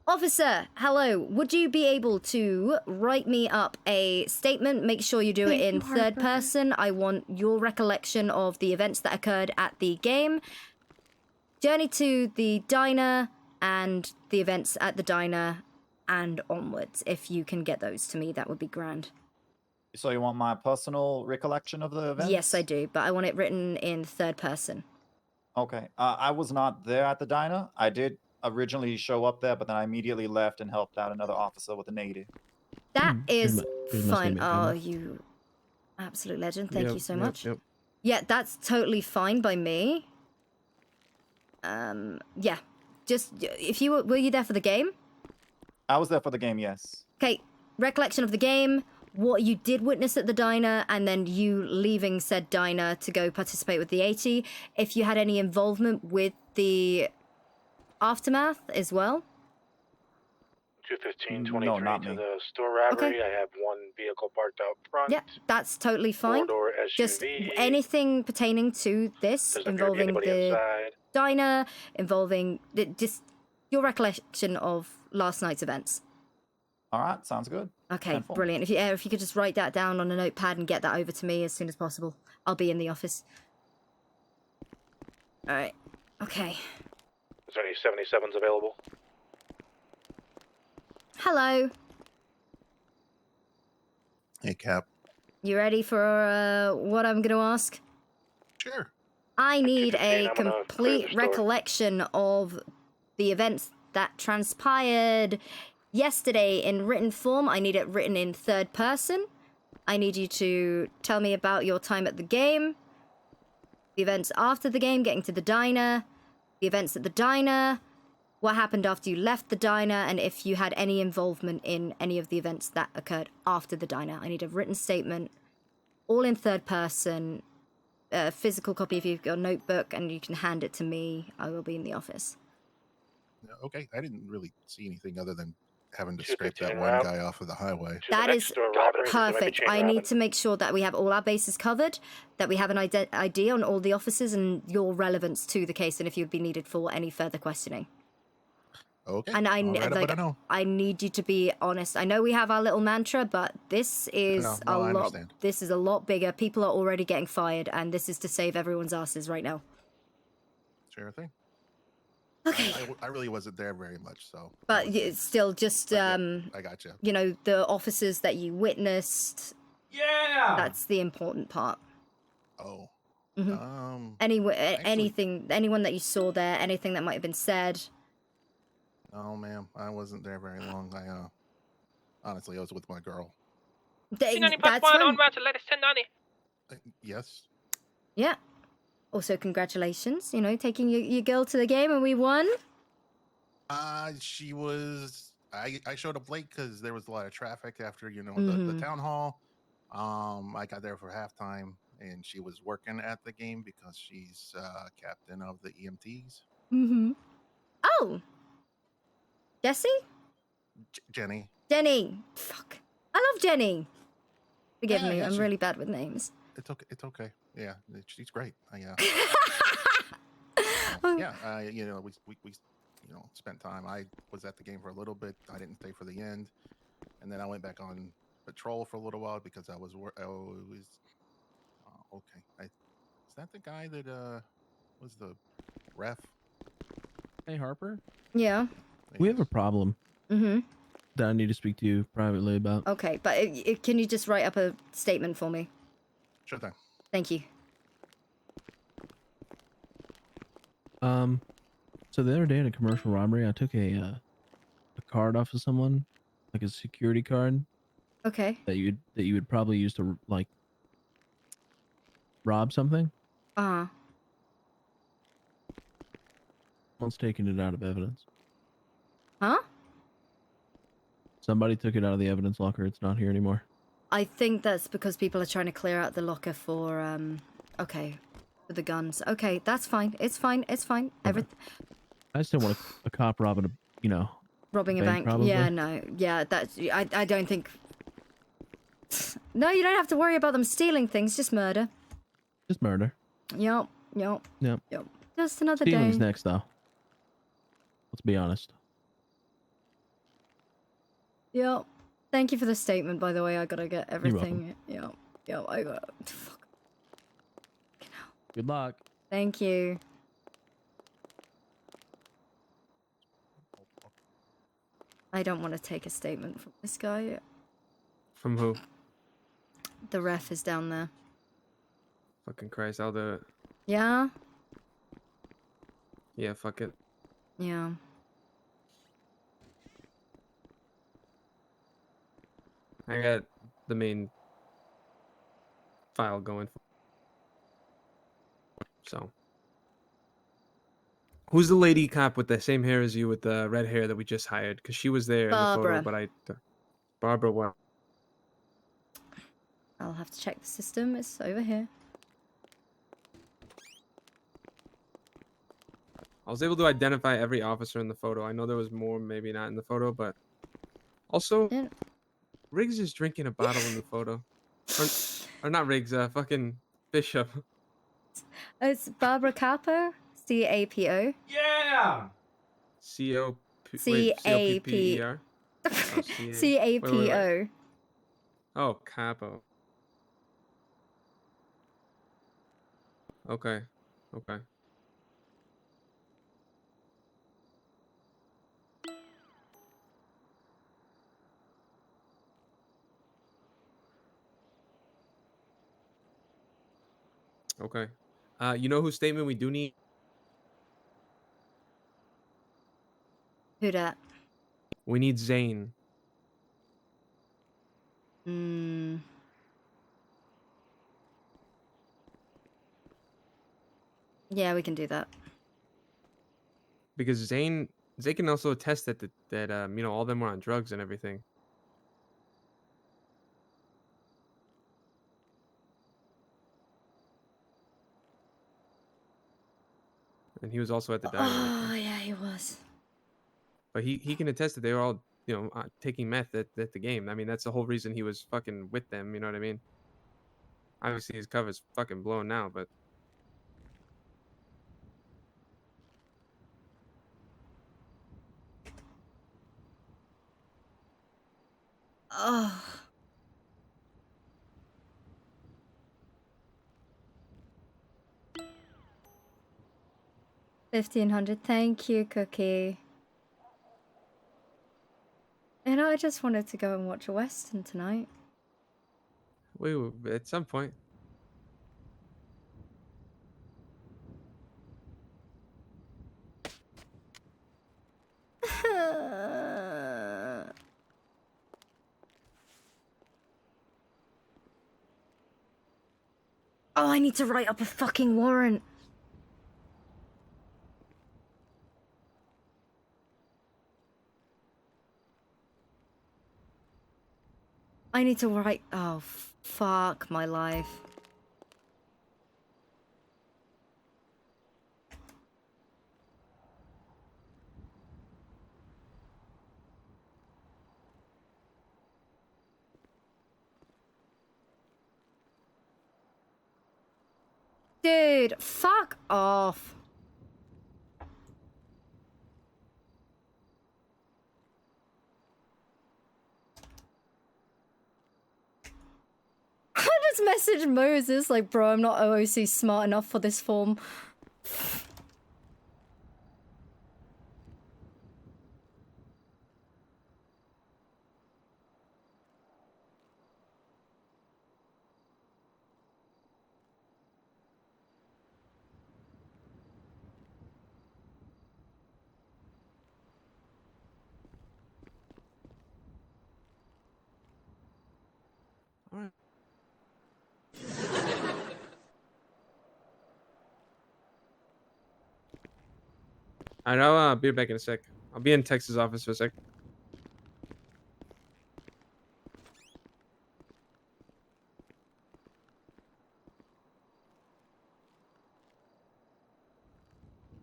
Officer, hello. Would you be able to write me up a statement? Make sure you do it in third person. I want your recollection of the events that occurred at the game. Journey to the diner and the events at the diner and onwards. If you can get those to me, that would be grand. So you want my personal recollection of the event? Yes, I do, but I want it written in third person. Okay. I was not there at the diner. I did originally show up there, but then I immediately left and helped out another officer with a 80. That is here's my fine. statement, Oh, Emma. you absolute legend. Thank Yep, you so yep, much. yep. Yeah, that's totally fine by me. Yeah. Just, if you were you there for the game? I was there for the game, yes. Okay, recollection of the game, what you did witness at the diner, and then you leaving said diner to go participate with the 80. If you had any involvement with the aftermath as well. 215-23 No, not to me. the store robbery. Okay. I have one vehicle parked out front. Yeah, that's totally fine. Four-door SUV. Just anything pertaining to this, Doesn't appear to be involving anybody the inside. diner, involving just your recollection of last night's events. All right, sounds good. Okay, 10-4. brilliant. If you could just write that down on a notepad and get that over to me as soon as possible. I'll be in the office. All right. Okay. Is there any 77s available? Hello. Hey, Cap. You ready for what I'm going to ask? Sure. I need a I'm gonna clear the complete store. recollection of the events that transpired yesterday in written form. I need it written in third person. I need you to tell me about your time at the game, the events after the game, getting to the diner, the events at the diner, what happened after you left the diner, and if you had any involvement in any of the events that occurred after the diner. I need a written statement, all in third person, a physical copy if you've got a notebook, and you can hand it to me. I will be in the office. Okay, I didn't really see anything other than having to 215 scrape that one route. guy off of the highway. That next is door robbery. There might be perfect. chain I robbing. need to make sure that we have all our bases covered, that we have an ID on all the officers, and your relevance to the case, and if you'd be needed for any further questioning. Okay. And I'll write up what I know. I need you to be honest. I know we have our little mantra, but this is No, a I lot. understand. This is a lot bigger. People are already getting fired, and this is to save everyone's asses right now. Sure thing. Okay. I really wasn't there very much, so. But it's still just I got you. you know, the officers that you witnessed. Yeah. That's the important part. Oh. Mhm. Actually- Anything, anyone that you saw there, anything that might have been said. Oh, ma'am, I wasn't there very long. Honestly, I was with my girl. That's fine. Yes. Yeah. Also, congratulations. You know, taking your girl to the game and we won. She was. I showed up late because there was a lot of traffic after the Mhm. town hall. I got there for halftime, and she was working at the game because she's captain of the EMTs. Mm-hmm. Oh. Jesse? Jenny. Jenny. Fuck. I love Jenny. Forgive Yeah, me. yeah, I'm she- really bad with names. It's okay. It's okay. Yeah, she's great. Oh. Yeah. We spent time. I was at the game for a little bit. I didn't stay for the end, and then I went back on patrol for a little while because I was okay. Is that the guy that was the ref? Hey, Harper. Yeah. We have a problem Mm-hmm. that I need to speak to you privately about. Okay, but can you just write up a statement for me? Sure thing. Thank you. So the other day in a commercial robbery, I took a card off of someone, like a security card Okay. that you would probably use to like rob something. Uh-huh. Someone's taking it out of evidence. Huh? Somebody took it out of the evidence locker. It's not here anymore. I think that's because people are trying to clear out the locker for, okay, for the guns. Okay, that's fine. It's fine. It's fine. I just don't want a cop robbing a, Robbing a bank. probably. Yeah, no. Yeah, that's. I don't think. No, you don't have to worry about them stealing things. Just murder. Just murder. Yup. Yup. Yep. Yup. Just another Stealing's day. next, though. Let's be honest. Yup. Thank you for the statement, by the way. I gotta get welcome. everything. Yup. Yup. I got. Fuck. Good luck. Thank you. I don't want to take a statement from this guy. From who? The ref is down there. Fucking Christ, I'll do it. Yeah? Yeah, fuck it. Yeah. I got the main file going. So. Who's the lady cop with the same hair as you with the red hair that we just hired? Because she was there in the Barbara. photo, but Barbara, what? I'll have to check the system. It's over here. I was able to identify every officer in the photo. I know there was more, maybe not in the photo, but also, Riggs is drinking a bottle in the photo. Or not Riggs, fucking Bishop. It's Barbara Capo. C-A-P-O. Yeah! C-A-P-E-R? C-A-P-O. Oh, Capo. Okay. Okay. Okay. You know whose statement we do need? Who dat? We need Zane. Hmm. Yeah, we can do that. Because Zane can also attest that all of them were on drugs and everything. And he was also at the diner. Oh, yeah, he was. But he can attest that they were all, taking meth at the game. I mean, that's the whole reason he was fucking with them, you know what I mean? Obviously his cover's fucking blown now, but Oh. $1,500. Thank you, Cookie. I just wanted to go and watch a Western tonight. wait, at some point. Oh, I need to write up a fucking warrant. I need to write. Oh, fuck my life. Dude, fuck off. I just messaged Moses like, bro, I'm not OOC smart enough for this form. Alright. Alright, I'll be back in a sec. I'll be in Texas' office for a sec.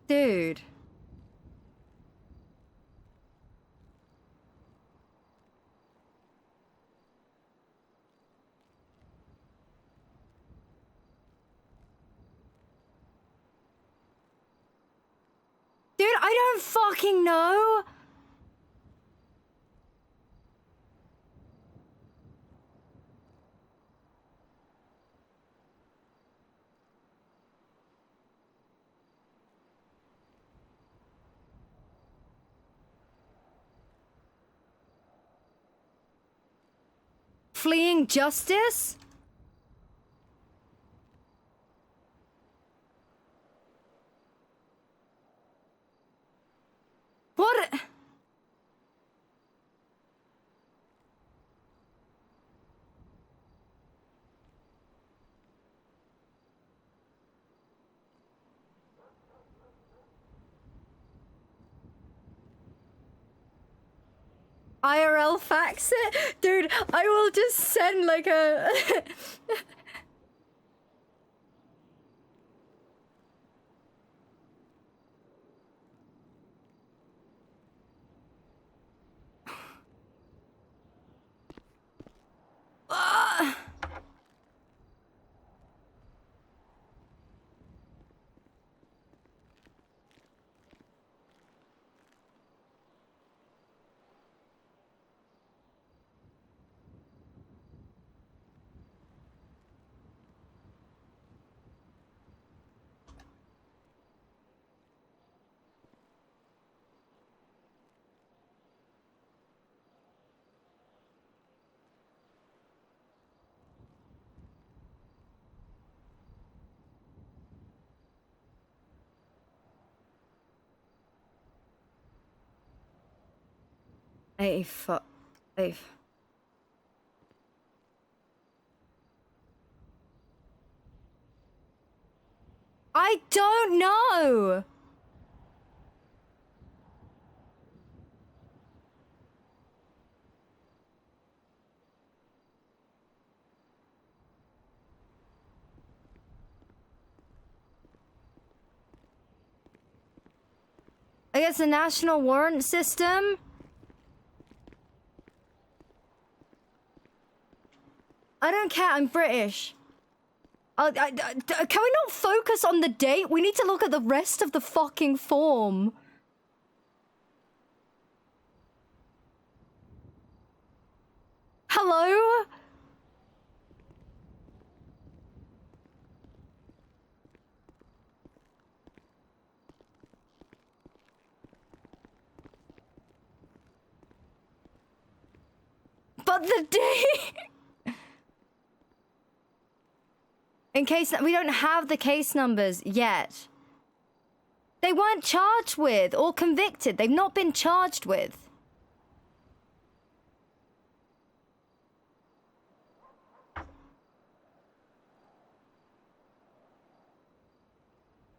Dude. don't fucking know. Fleeing justice? What? IRL fax it? Dude, I will just send like a... Ah. Hey, fuck. Hey. I don't know. I guess the national warrant system? I don't care, I'm British. Can we not focus on the date? We need to look at the rest of the fucking form. Hello? But the date... In case we don't have the case numbers yet. They weren't charged with or convicted. They've not been charged with.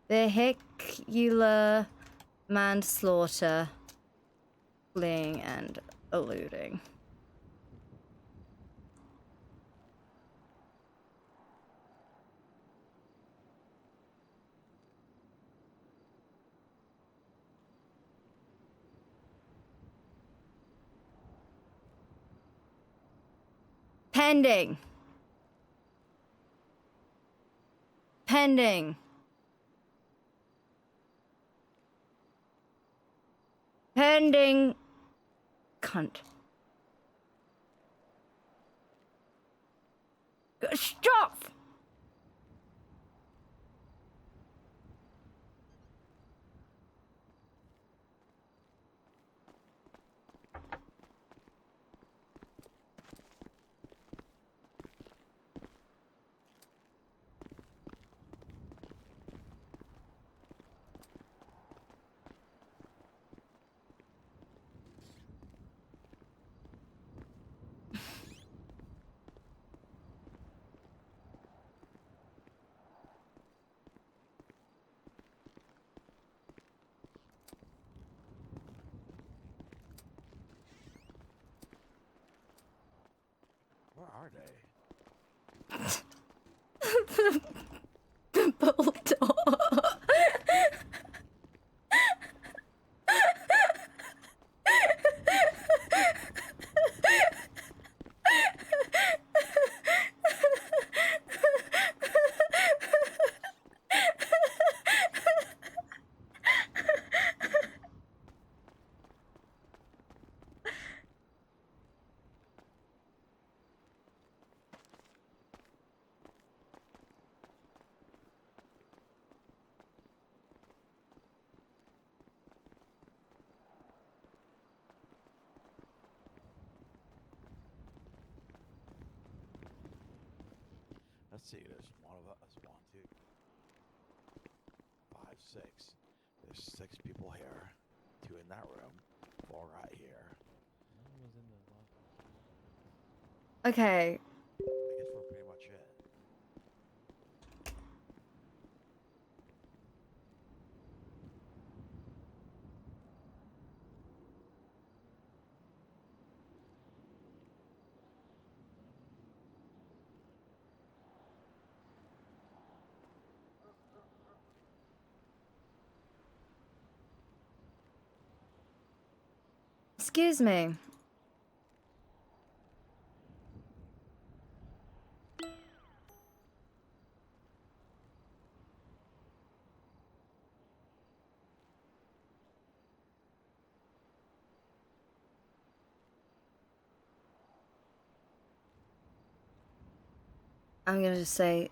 Vehicular manslaughter, fleeing and eluding. Pending. Pending. Pending. Cunt. Stop! Where are they? Bulldog. see. There's one of us. 1, 2, 5, 6. There's 6 people here. 2 in that room. 4 right here. Okay. I guess we're pretty much it. Excuse me. I'm gonna just say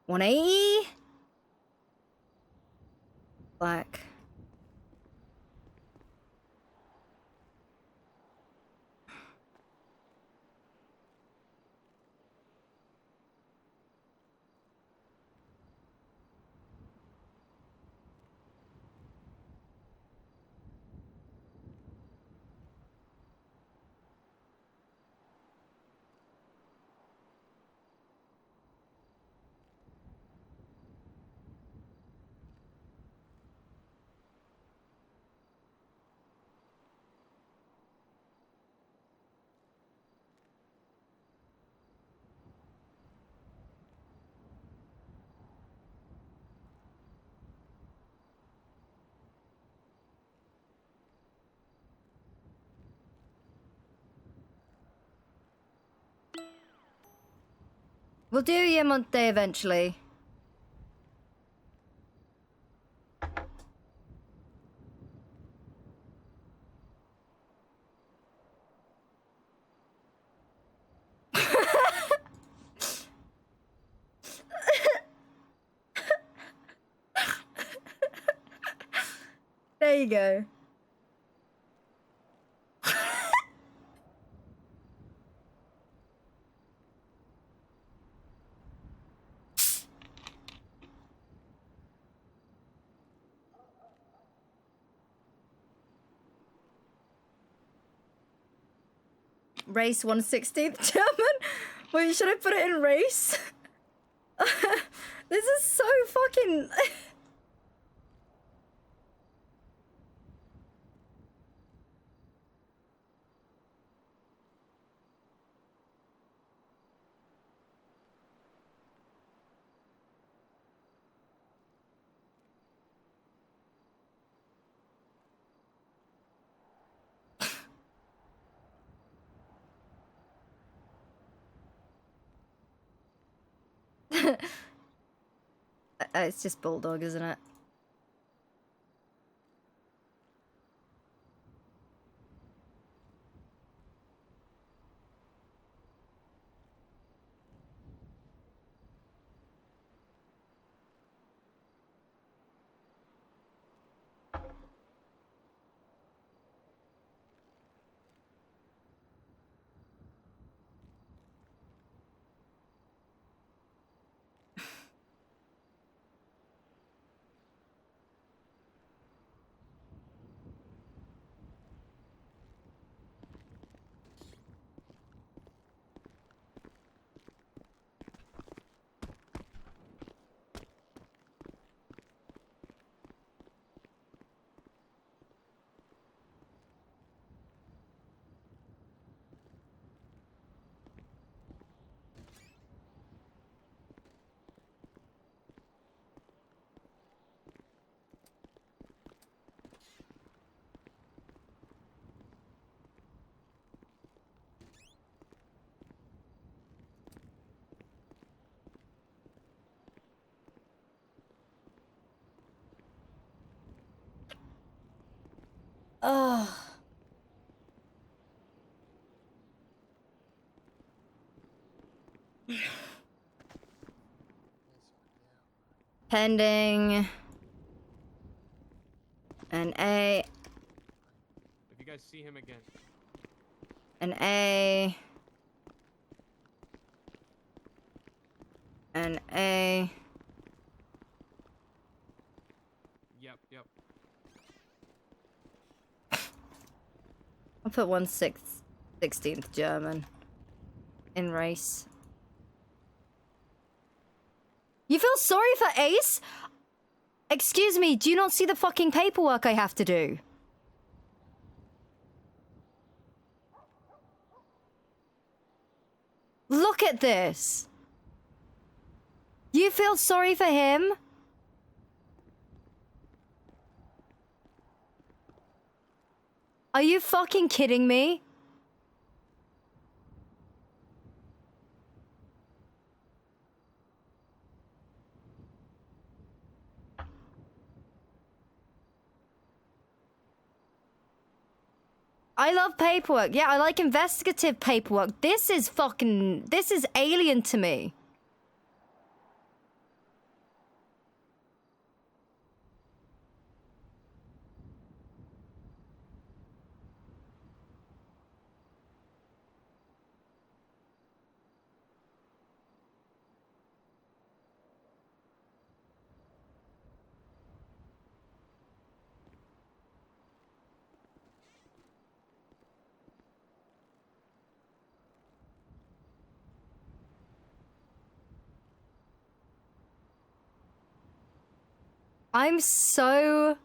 180 black. We'll do Yemonte eventually. There you go. Race 1/16th German? Wait, should I put it in race? This is so fucking... It's just Bulldog, isn't it? Oh. Pending. An A. guys see him again. An A. An A. Yep, yep. I'll put 1/16th German in race. You feel sorry for Ace? Excuse me, do you not see the fucking paperwork I have to do? Look at this. You feel sorry for him? Are you fucking kidding me? I love paperwork. Yeah, I like investigative paperwork. This is alien to me. I'm so...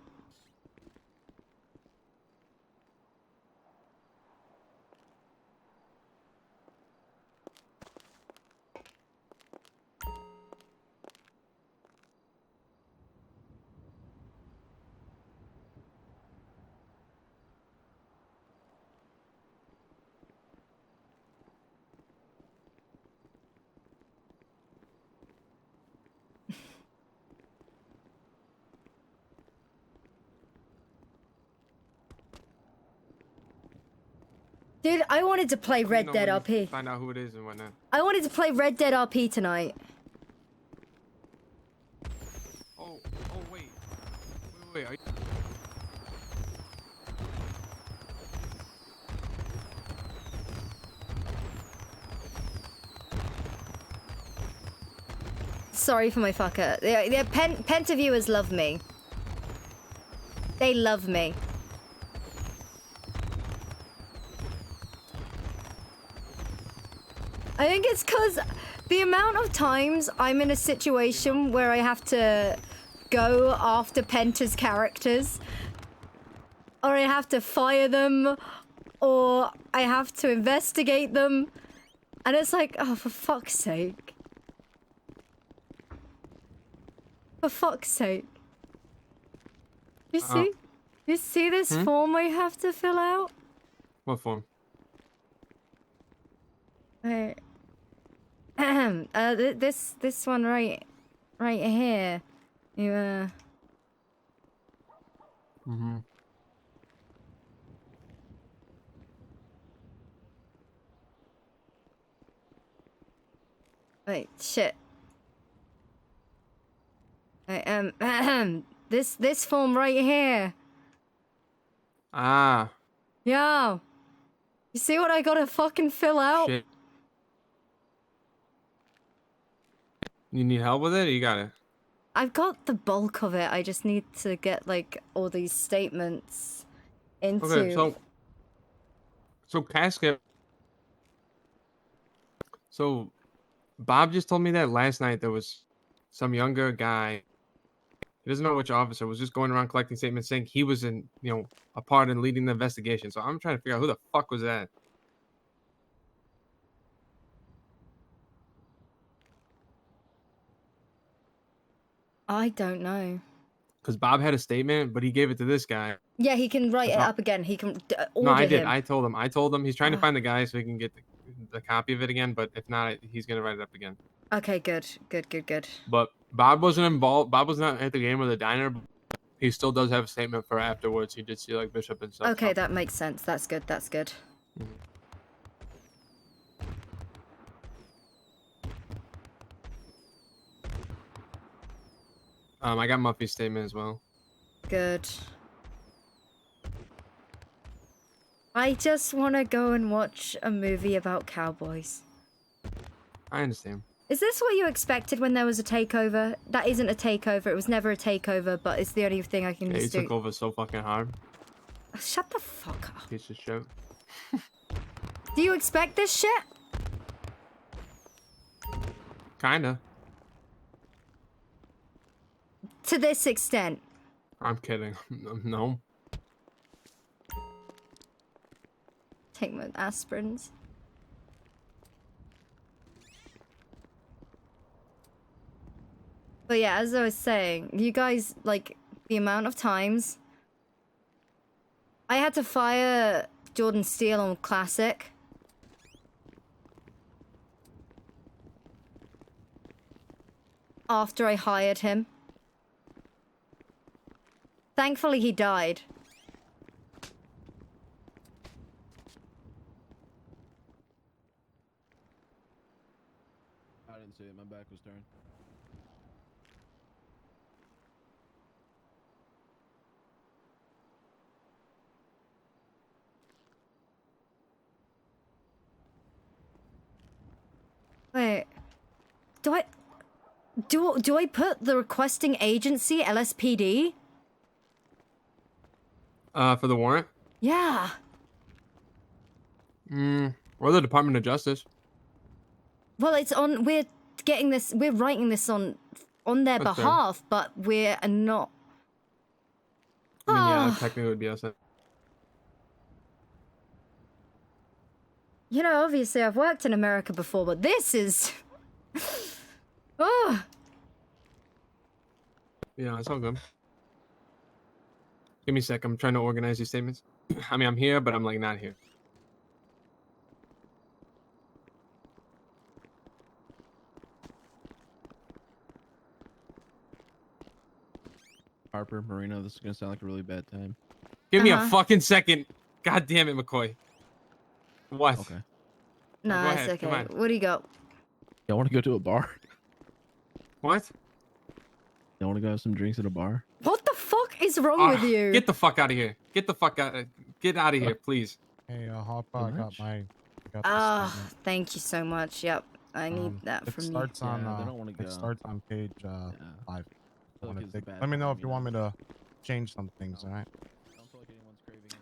Dude, I wanted to play Red Dead RP. Find out who it is and whatnot. I wanted to play Red Dead RP tonight. Oh, wait. Wait, are you... Sorry for my fucker. The Penta viewers love me. They love me. I think it's because the amount of times I'm in a situation where I have to go after Penta's characters, or I have to fire them, or I have to investigate them, and it's like, oh, for fuck's sake. For fuck's sake. You see? You see this form I have to fill out? What form? Wait. This one right here. You Mm-hmm. Wait, shit. Wait, this form right here. Ah. Yo. You see what I gotta fucking fill out? Shit. You need help with it? Or you got it? I've got the bulk of it. I just need to get like all these statements into. Okay, so Casket. So Bob just told me that last night there was some younger guy. He doesn't know which officer was just going around collecting statements saying he was in, a part in leading the investigation. So I'm trying to figure out who the fuck was that. I don't know. Because Bob had a statement, but he gave it to this guy. Yeah, he can write it up again. He can order No, I did. him. I told him. He's trying to find the guy so he can get the copy of it again. But if not, he's gonna write it up again. Okay, good. But Bob wasn't involved. Bob was not at the game or the diner. But he still does have a statement for afterwards. He did see like Bishop and stuff. Okay, that makes sense. That's good. Mhm. I got Muffy's statement as well. Good. I just want to go and watch a movie about cowboys. I understand. Is this what you expected when there was a takeover? That isn't a takeover. It was never a takeover, but it's the only thing I can Yeah, you just do. took over so fucking hard. Shut the fuck up. Piece of shit. Do you expect this shit? Kinda. To this extent. I'm kidding. No. Take my aspirins. But yeah, as I was saying, you guys, like, the amount of times I had to fire Jordan Steele on Classic. After I hired him. Thankfully, he died. I didn't see it. My back was turned. Wait. Do I put the requesting agency LSPD? For the warrant? Yeah. Or the Department of Justice. Well, it's on. We're getting this. We're writing this on their That's fair. behalf, but we're not. I mean, yeah, Ah. technically it would be us. You know, obviously I've worked in America before, but this is. Oh. Yeah, it's all good. Give me a sec. I'm trying to organize these statements. I mean, I'm here, but I'm like not here. Harper, Marina, this is gonna sound like a really bad time. Give me a fucking second. God damn it, McCoy. What? Okay. No, go it's ahead, come okay. on. What do you got? Y'all want to go to a bar? What? Y'all want to go have some drinks at a bar? What the fuck is wrong with you? Get the fuck out of here. Get the fuck out. Get out of here, please. Hey, Harper, I got my. Ah, thank you so much. Yep, I need that It from starts you. on. Yeah, they don't wanna It go. starts on page 5. feel like it's a bad Let me know time, if you want me to change some things. All right.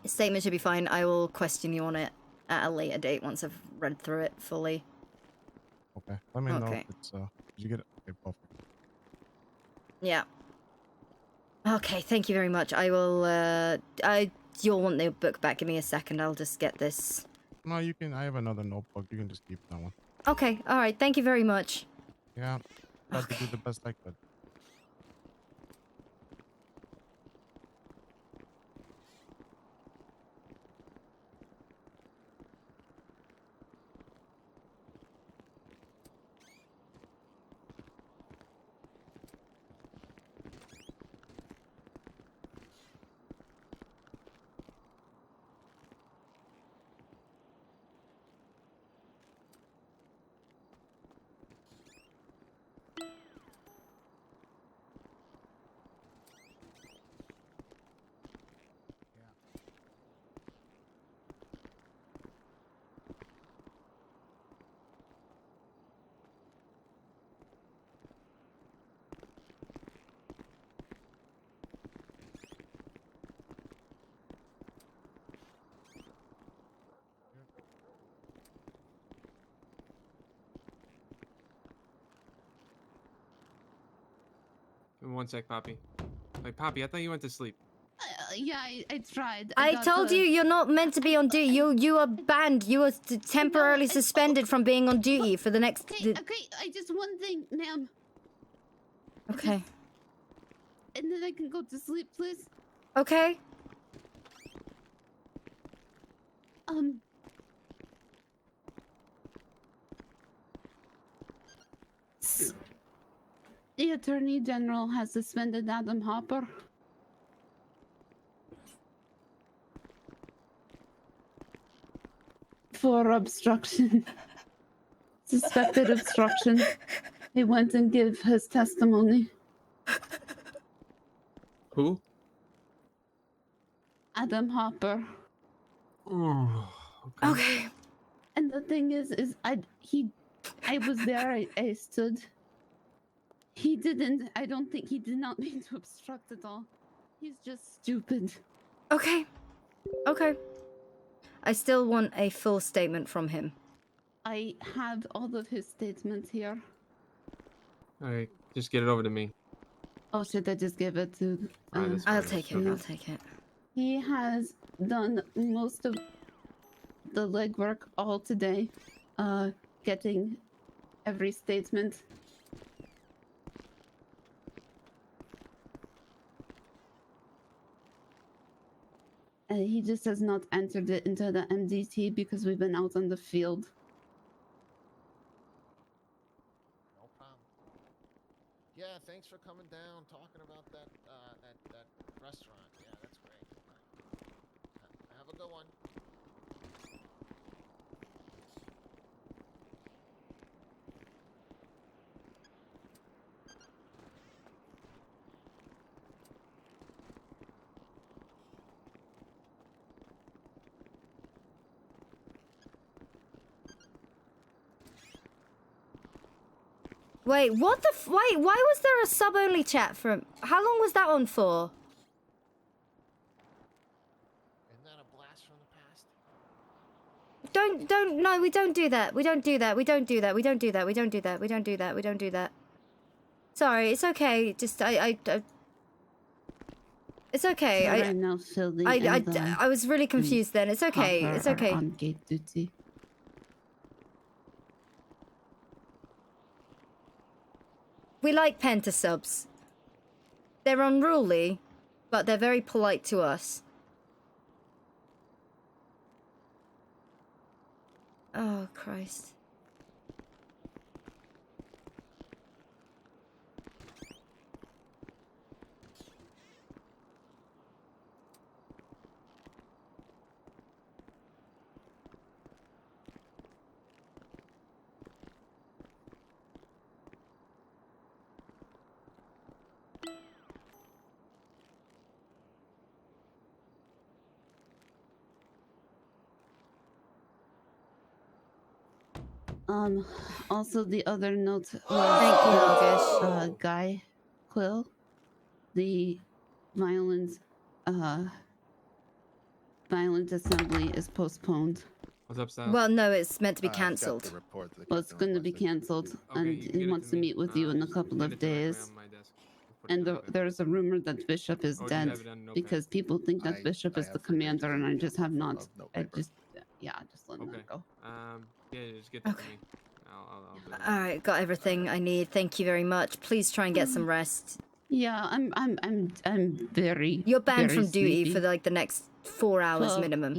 Statement should be fine. I will question you on it at a later date once I've read through it fully. Okay. Let me know Okay. if it's. Did you get it? Okay, perfect. Yeah. Okay, thank you very much. I will. You'll want the book back. Give me a second. I'll just get this. No, you can. I have another notebook. You can just keep that one. Okay. All right. Thank you very much. Yeah. Tried to do the best I could. Give me one sec, Poppy. Like, Poppy, I thought you went to sleep. Yeah, I tried. I got told the- you you're not meant to be on duty. You are banned. You are temporarily suspended from being on duty for the next. Okay, I just one thing, ma'am. Okay. And then I can go to sleep, please. Okay. The Attorney General has suspended Adam Harper. For obstruction. Suspected obstruction. He went and gave his testimony. Who? Adam Harper. Okay. And the thing is I was there. I stood. He didn't. I don't think he did not mean to obstruct at all. He's just stupid. Okay. Okay. I still want a full statement from him. I have all of his statements here. All right, just get it over to me. Oh, should I just give it to? Alright, that's I'll fine. take it. I'll take it. He has done most of the legwork all today, getting every statement. He just has not entered it into the MDT because we've been out on the field. No problem. Yeah, thanks for coming down, talking about that that restaurant. Yeah, that's great. Have a good one. Wait, what the wait, why was there a sub-only chat from... How long was that on for? Isn't that a blast from the past? No, we don't do that. We don't do that. We don't do that. We don't do that. We don't do that. We don't do that. We don't do that. Sorry, it's okay. Just, it's okay. Sorry, I'm now filling I was really confused then. It's okay. Harper It's are okay. on gate duty. We like Penta subs. They're unruly, but they're very polite to us. Oh, Christ. Also the other note was Thank you, August. Guy Quill, the violent assembly is postponed. What's up, Sal? Well, no, it's meant to be I've got the cancelled. report that the Well, it's captain going to be requested. cancelled, Okay, and you can he get it wants to to me. meet with you in a Just couple get of it to me right days. on my desk. Put it And down, okay? there's a rumor that Bishop is Oh, you dead have it on notepad. because people think that Bishop I is the have commander, and I figured just have not. of note I paper. just, yeah, just letting Okay. that go. Yeah, just get that to me. I'll do it. All right, got everything I need. Thank you very much. Please try and get some rest. Yeah, I'm very. You're banned very from duty sleepy. for like the next 4 hours 12 minimum.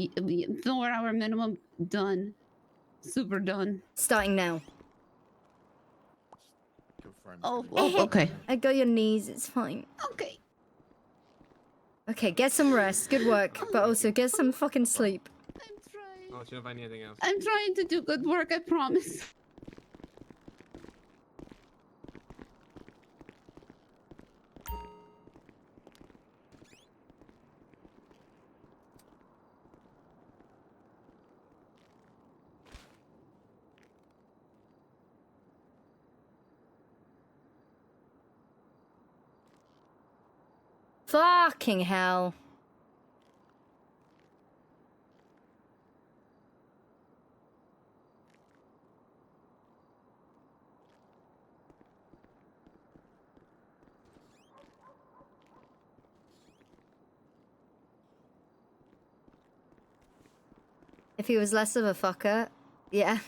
4 hour minimum. Done. Super done. Starting now. Confirm. Oh, okay. I got your knees. It's fine. Okay. Okay, get some rest. Good work, but also get some fucking sleep. I'll let you know if I need anything else. I'm trying to do good work, I promise. Fucking hell. If he was less of a fucker, yeah.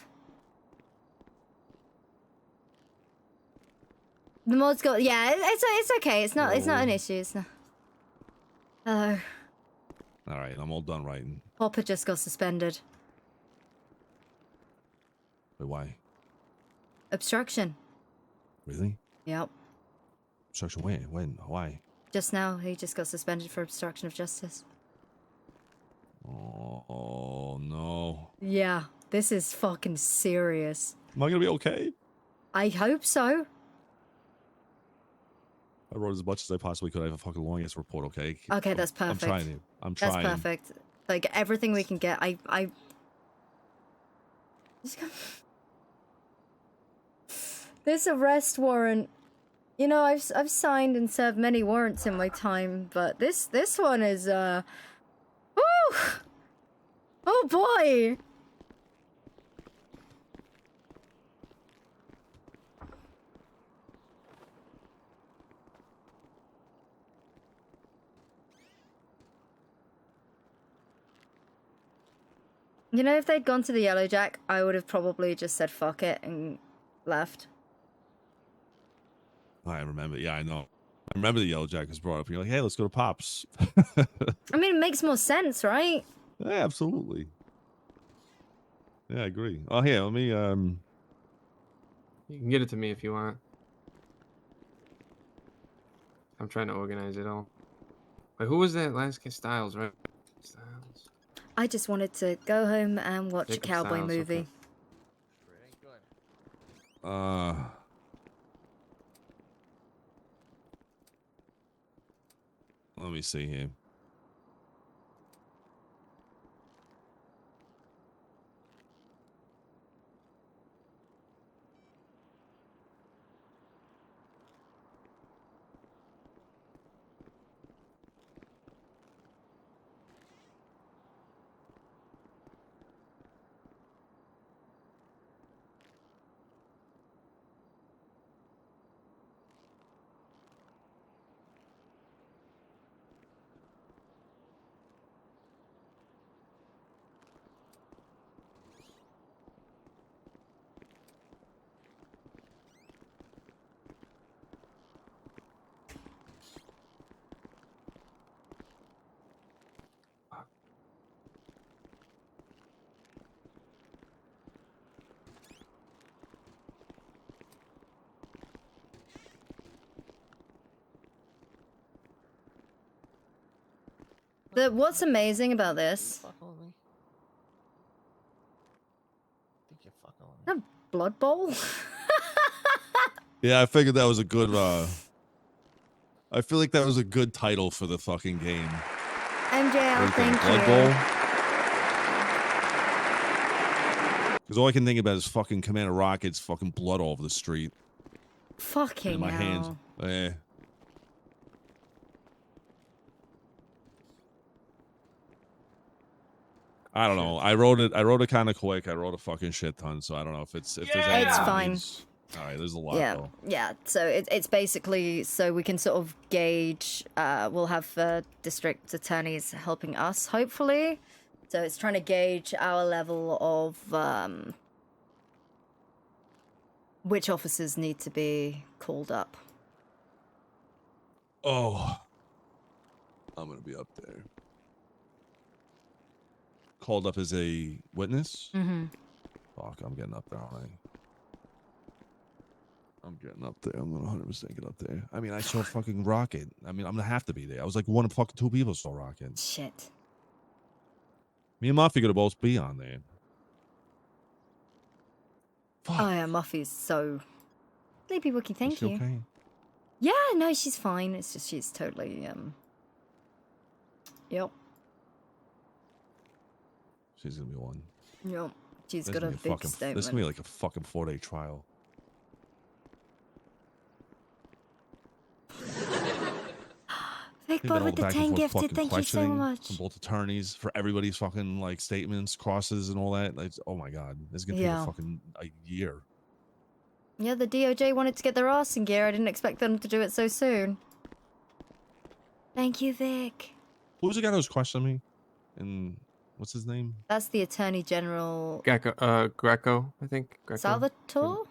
The mod's got, yeah, it's okay. It's not an issue. It's not. Hello. All right, I'm all done writing. Harper just got suspended. Wait, why? Obstruction. Really? Yep. Obstruction where? When? Why? Just now, he just got suspended for obstruction of justice. Oh no. Yeah, this is fucking serious. Am I gonna be okay? I hope so. I wrote as much as I possibly could. I have a fucking long ass report, okay? Okay, that's perfect. I'm trying. That's perfect. Like everything we can get. I this arrest warrant. You know, I've signed and served many warrants in my time, but this one is woo! Oh boy. You know, if they'd gone to the Yellow Jack, I would have probably just said fuck it and left. I remember. Yeah, I know. I remember the Yellow Jack was brought up. You're like, hey, let's go to Pops. I mean, it makes more sense, right? Yeah, absolutely. Yeah, I agree. Oh, here, let me. You can get it to me if you want. I'm trying to organize it all. Wait, who was that last kid? Styles, right? Styles. I just wanted to go home and watch Jacob a cowboy Styles, movie. okay. Let me see here. What's amazing about this? A blood bowl? Yeah, I figured that was a good. I feel like that was a good title for the fucking game. MJL, thank Blood you. Bowl. Because all I can think about is fucking Commander Rocket's fucking blood all over the street. Fucking in my hands. hell. Eh. I don't know. I wrote it kind of quick. I wrote a fucking shit ton, so I don't know if there's any. It's fine. All right, there's a lot Yeah, though. yeah. So it's basically so we can sort of gauge. We'll have district attorneys helping us, hopefully. So it's trying to gauge our level of which officers need to be called up. Oh, I'm gonna be up there. Called up as a witness. Mm-hmm. Fuck, I'm getting up there, aren't I? I'm getting up there. I'm gonna 100% get up there. I mean, I saw fucking Rocket. I mean, I'm gonna have to be there. I was like one of fucking two people saw Rocket. Shit. Me and Muffy gonna both be on there. Oh yeah, Muffy's so sleepy wookie. Thank Is she you. okay? Yeah, no, she's fine. It's just she's totally Yep. She's gonna be one. Yep. She's This got a gonna be big fucking, statement. This is gonna be like a fucking 4-day trial. Big Think Bob about all with the back and 10 forth gifted. fucking Thank you so questioning much. from both attorneys for everybody's fucking like statements, crosses, and all that. Like, oh my god, this is gonna Yeah. take a fucking a year. Yeah, the DOJ wanted to get their ass in gear. I didn't expect them to do it so soon. Thank you, Vic. Who was the guy that was questioning me? And what's his name? That's the Attorney General Greco, I think. Greco. Salvatore?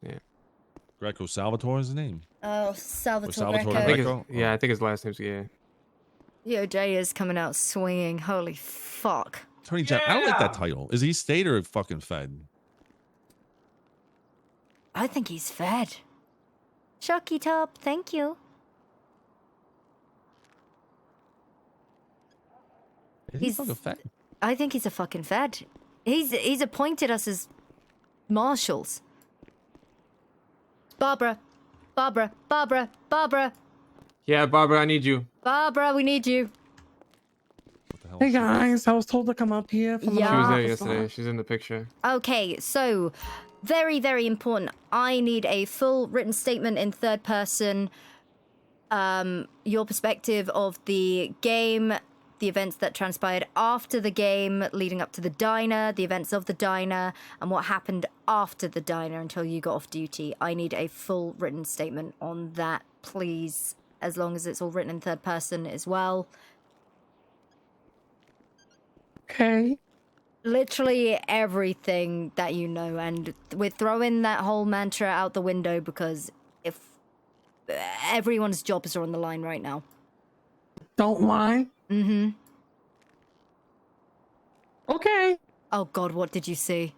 Yeah. Greco Salvatore is his name. Oh, Salvatore Salvatore Greco. Greco? Yeah, I think his last name's yeah. DOJ is coming out swinging. Holy fuck. Attorney General. I don't like that title. Is he state or fucking fed? I think he's fed. Chucky Top, thank you. Is he fucking fed? I think he's a fucking fed. He's appointed us as marshals. Barbara. Yeah, Barbara, I need you. Barbara, we need you. What the Hey guys, I was told to come up here from She was another there officer. yesterday. She's in the picture. Okay, so very, very important. I need a full written statement in third person. Your perspective of the game, the events that transpired after the game, leading up to the diner, the events of the diner, and what happened after the diner until you got off duty. I need a full written statement on that, please, as long as it's all written in third person as well. Okay. Literally everything that you know, and we're throwing that whole mantra out the window because if everyone's jobs are on the line right now. Don't lie. Mm-hmm. Okay. Oh God, what did you see?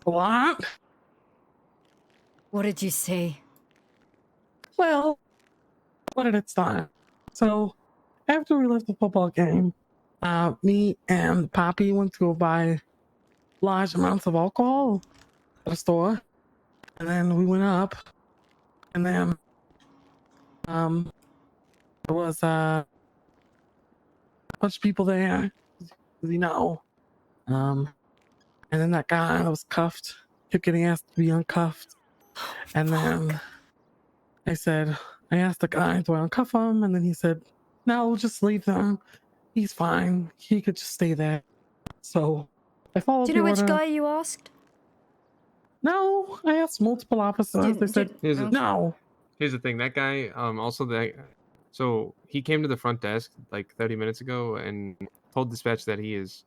What? What did you see? Well, what did it start? So, after we left the football game, me and Poppy went to go buy large amounts of alcohol at a store, and then we went up, and then there was a bunch of people there, you know, and then that guy that was cuffed kept getting asked to be uncuffed, and then I asked the guy, do I uncuff him? And then he said, no, just leave him. He's fine. He could just stay there. So I followed Do you know the which order. guy you asked? No, I asked multiple officers. They said no. Here's the thing. That guy, so he came to the front desk like 30 minutes ago and told dispatch that he is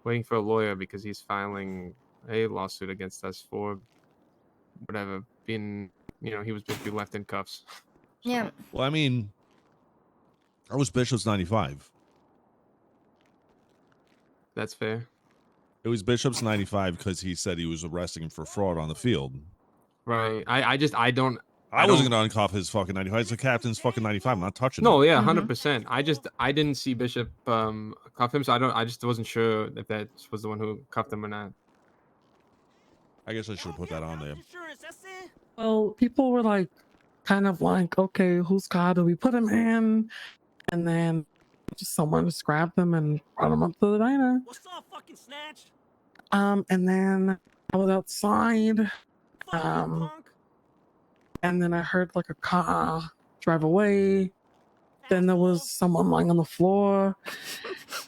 waiting for a lawyer because he's filing a lawsuit against us for whatever, being, he was basically left in cuffs. Yeah. Well, I mean, I was Bishop's 95. That's fair. It was Bishop's 95 because he said he was arresting him for fraud on the field. Right. I wasn't going to uncuff his fucking 95. It's the captain's fucking 95. I'm not touching No, it. yeah, 100%. I didn't see Bishop cuff him, so I just wasn't sure if that was the one who cuffed him or not. I guess I should have put that on there. Well, people were like, kind of like, okay, whose car do we put him in? And then just someone just grabbed them and brought him up to the diner. What's up, fucking snatch? And then I was outside. And then I heard like a car drive away. Then there was someone lying on the floor.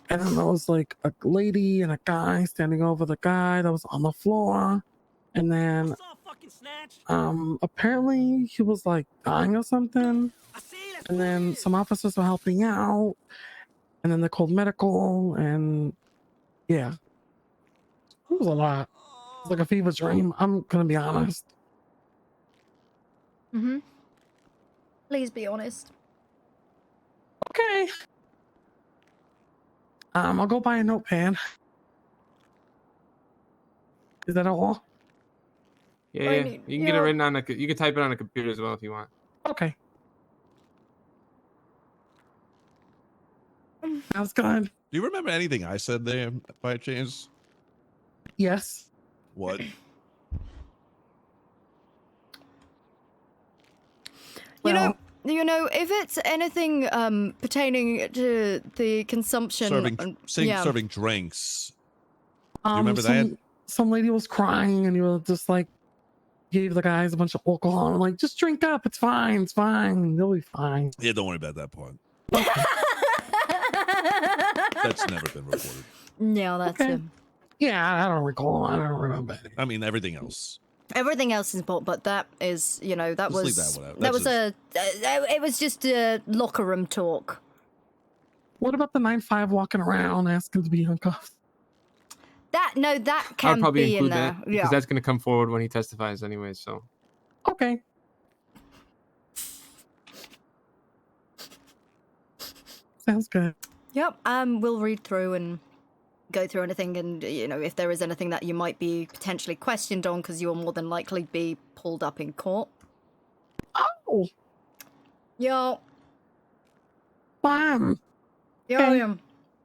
And then there was like a lady and a guy standing over the guy that was on the floor. And then apparently he was like dying or something. And then some officers were helping out. And then they called medical, and yeah. It was a lot. It was like a fever dream. I'm gonna be honest. Mm-hmm. Please be honest. Okay. I'll go buy a notepad. Is that all? Yeah, you can get it written on you can type it on a computer as well if you want. Okay. Sounds good. Do you remember anything I said there by chance? Yes. What? You know, if it's anything pertaining to the consumption, Serving drinks. Do you remember that? Some lady was crying, and you were just like, gave the guys a bunch of alcohol. And I'm like, just drink up. It's fine. It's fine. They'll be fine. Yeah, don't worry about that part. That's never been reported. No, that's him. Yeah, I don't recall. I don't remember. I mean, everything else. Everything else is important, but that is, that Just was leave that one out. that That's was it was just a locker room talk. What about the 9-5 walking around asking to be handcuffed? That I'd can probably be in include there. that because Yeah. that's going to come forward when he testifies anyway. So Okay. Sounds good. Yep. We'll read through and go through anything, and if there is anything that you might be potentially questioned on, because you'll more than likely be pulled up in court. Oh. Yo. Bam. Yo.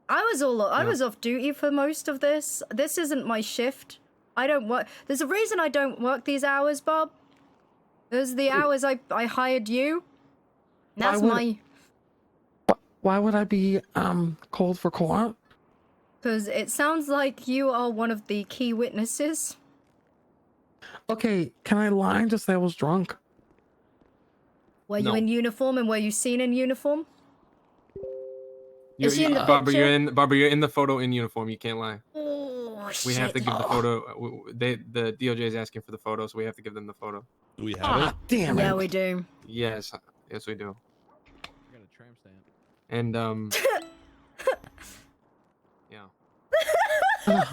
I was off duty for most of this. This isn't my shift. I don't work. There's a reason I don't work these hours, Bob. Those are the hours I hired you. That's my. Why would I be called for court? Because it sounds like you are one of the key witnesses. Okay, can I lie and just say I was drunk? Were you in uniform and were you seen in uniform? You're, Is she in the Barbara, picture? Barbara, you're in the photo in uniform. You can't lie. Oh, We have to shit. give the photo. The DOJ is asking for the photo, so we have to give them the photo. Do we have Ah, it? damn it. Yeah, we do. Yes, yes, we do. I got a tramp stamp. And yeah.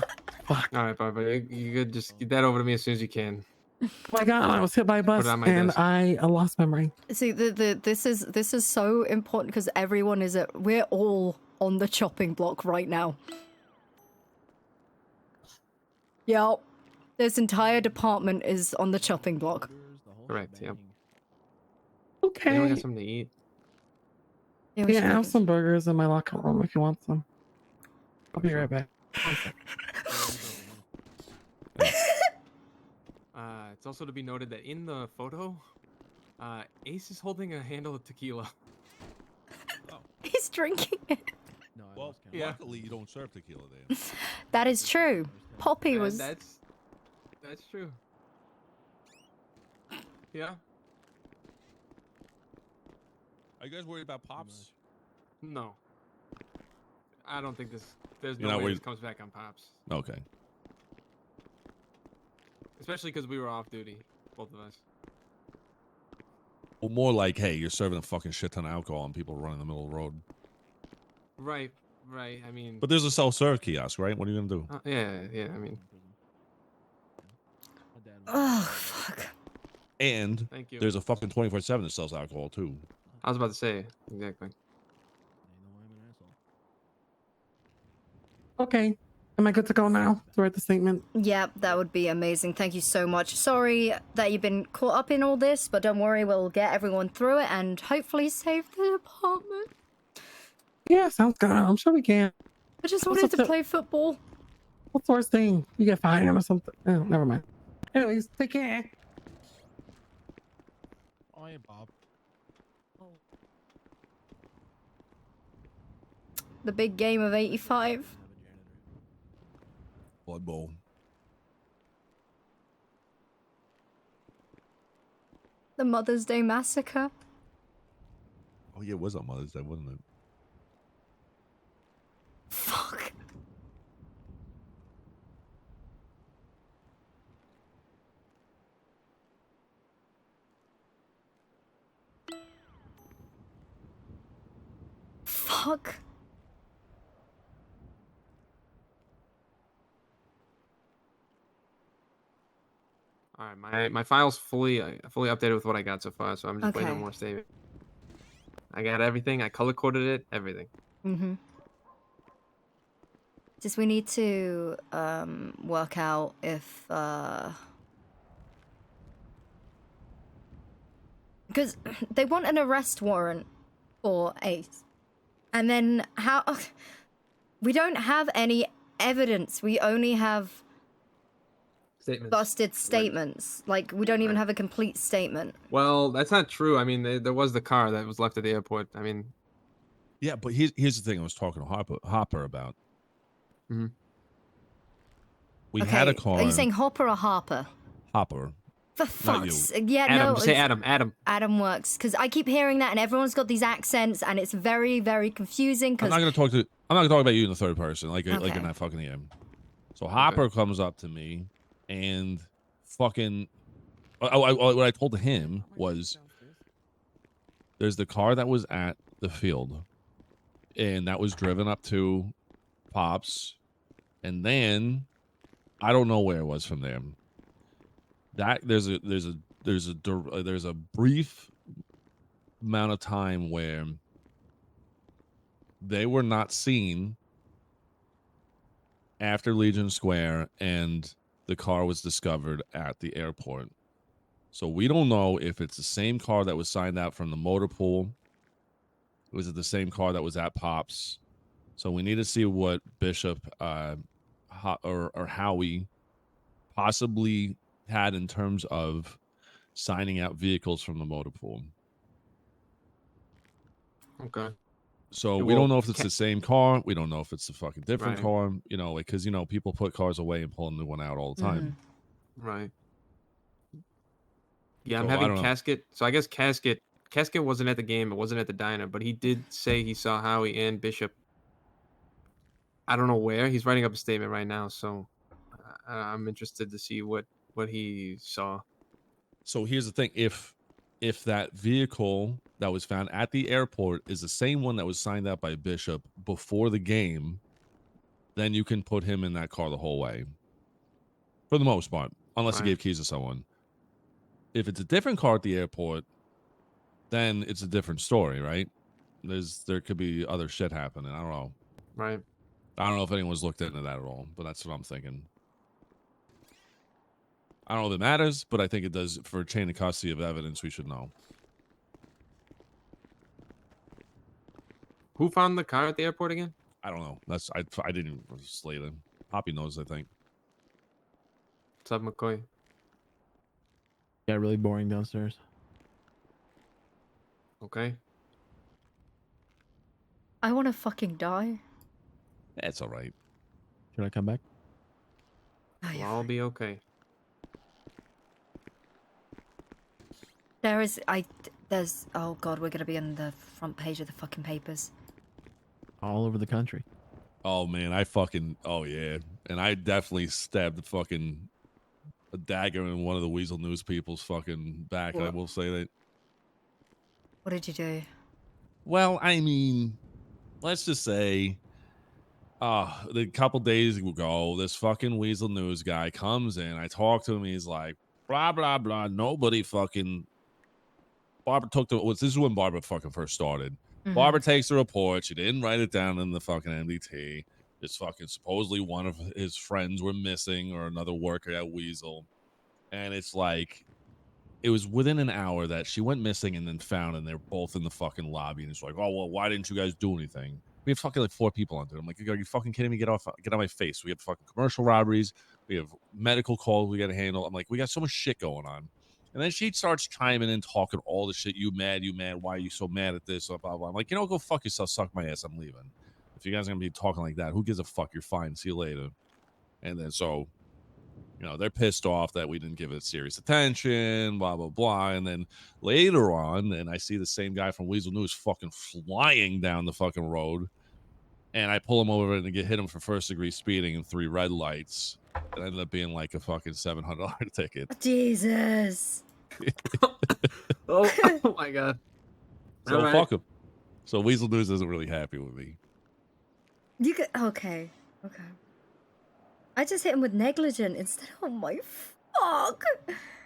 Fuck. All right, Barbara, you could just get that over to me as soon as you can. Oh my god, I was hit by a bus it on my and desk. I lost memory. See, this is so important because everyone is we're all on the chopping block right now. Yep. This entire department is on the chopping block. Correct. Yep. Okay. Anyone got something to eat? Yeah, we Yeah, should I look have at- some burgers in my locker room if you want some. I'll be right back. It's also to be noted that in the photo, Ace is holding a handle of tequila. He's drinking it. Well, Yeah. luckily you don't serve tequila there. That is true. Poppy was. That's true. Yeah. Are you guys worried about Pops? No. I don't think this. There's You're no not way worried- this comes back on Pops. Okay. Especially because we were off duty, both of us. Well, more like, hey, you're serving a fucking shit ton of alcohol and people running in the middle of the road. Right. I mean. But there's a self-serve kiosk, right? What are you gonna do? Yeah. I mean. Oh fuck. And Thank you. there's a fucking 24/7 that sells alcohol too. I was about to say exactly. Okay. Am I good to go now to write the statement? Yeah, that would be amazing. Thank you so much. Sorry that you've been caught up in all this, but don't worry, we'll get everyone through it and hopefully save the department. Yeah, sounds good. I'm sure we can. I just What's wanted up to to- play football. What's the worst thing? You get fined or something? Oh, never mind. Anyways, take care. Oh, hey, Bob. The big game of 85. Blood Bowl. The Mother's Day Massacre. Oh yeah, it was on Mother's Day, wasn't it? Fuck. Fuck. All right, my file's fully updated with what I got so far, so I'm just waiting on Okay. more statement. I got everything. I color coded it. Everything. Mm-hmm. Just we need to work out if because they want an arrest warrant for Ace, and then how we don't have any evidence. We only have Statements. busted statements. Like we don't even have a complete statement. Well, that's not true. I mean, there was the car that was left at the airport. I mean, Yeah, but here's the thing I was talking to Harper about. Mhm. We had a Okay, car. Are you saying Hopper or Harper? Hopper? For Not you. fuck's sake. Yeah, Adam. no. Say it's- Adam. Adam. Adam works because I keep hearing that, and everyone's got these accents, and it's very, very confusing. I'm Because not gonna talk about you in the third person, like in Okay. that fucking am. So Hopper comes up to me and fucking. What I told him was, there's the car that was at the field, and that was driven up to Pops, and then I don't know where it was from there. That there's a brief amount of time where they were not seen after Legion Square and the car was discovered at the airport. So we don't know if it's the same car that was signed out from the motor pool. Was it the same car that was at Pops? So we need to see what Bishop or Howie possibly had in terms of signing out vehicles from the motor pool. Okay. So Yeah, we don't well, know if it's the same car. We don't know if it's a fucking different Right. car. You know, like because people put cars away and pull a new one out all the time. Right. Yeah, I'm So, I having don't know. Casket. So I guess Casket wasn't at the game. It wasn't at the diner, but he did say he saw Howie and Bishop. I don't know where. He's writing up a statement right now, so I'm interested to see what he saw. So here's the thing: if that vehicle that was found at the airport is the same one that was signed out by Bishop before the game, then you can put him in that car the whole way, for the most part, unless he Right. gave keys to someone. If it's a different car at the airport, then it's a different story, right? There could be other shit happening. I don't know. Right. I don't know if anyone's looked into that at all, but that's what I'm thinking. I don't know if it matters, but I think it does for chain of custody of evidence. We should know. Who found the car at the airport again? I don't know. I didn't slay them. Poppy knows, I think. What's up, McCoy? Got really boring downstairs. Okay. I want to fucking die. It's all right. Should I come back? We'll all be okay. There's oh god, we're gonna be on the front page of the fucking papers. All over the country. Oh man, oh yeah, and I definitely stabbed a dagger in one of the Weasel News people's fucking back. I What? will say that. What did you do? Well, I mean, let's just say, a couple days ago, this fucking Weasel News guy comes in. I talk to him. He's like, blah blah blah. Nobody fucking. Barbara took this is when Barbara fucking first started. Mhm. Barbara takes the report. She didn't write it down in the fucking MDT. It's fucking supposedly one of his friends were missing or another worker at Weasel. And it's like, it was within an hour that she went missing and then found, and they're both in the fucking lobby. And it's like, oh, well, why didn't you guys do anything? We have fucking like 4 people on there. I'm like, are you fucking kidding me? Get out my face. We have fucking commercial robberies. We have medical calls we got to handle. I'm like, we got so much shit going on. And then she starts chiming in, talking all the shit. You mad? Why are you so mad at this? Blah, blah, blah. I'm like, go fuck yourself. Suck my ass. I'm leaving. If you guys are going to be talking like that, who gives a fuck? You're fine. See you later. And then so, they're pissed off that we didn't give it serious attention, blah, blah, blah. And then later on, and I see the same guy from Weasel News fucking flying down the fucking road. And I pull him over and hit him for first-degree speeding and 3 red lights. It ended up being like a fucking $700 ticket. Jesus. Oh my god. So All right. fuck him. So Weasel News isn't really happy with me. You could okay. I just hit him with negligent instead. Oh my fuck.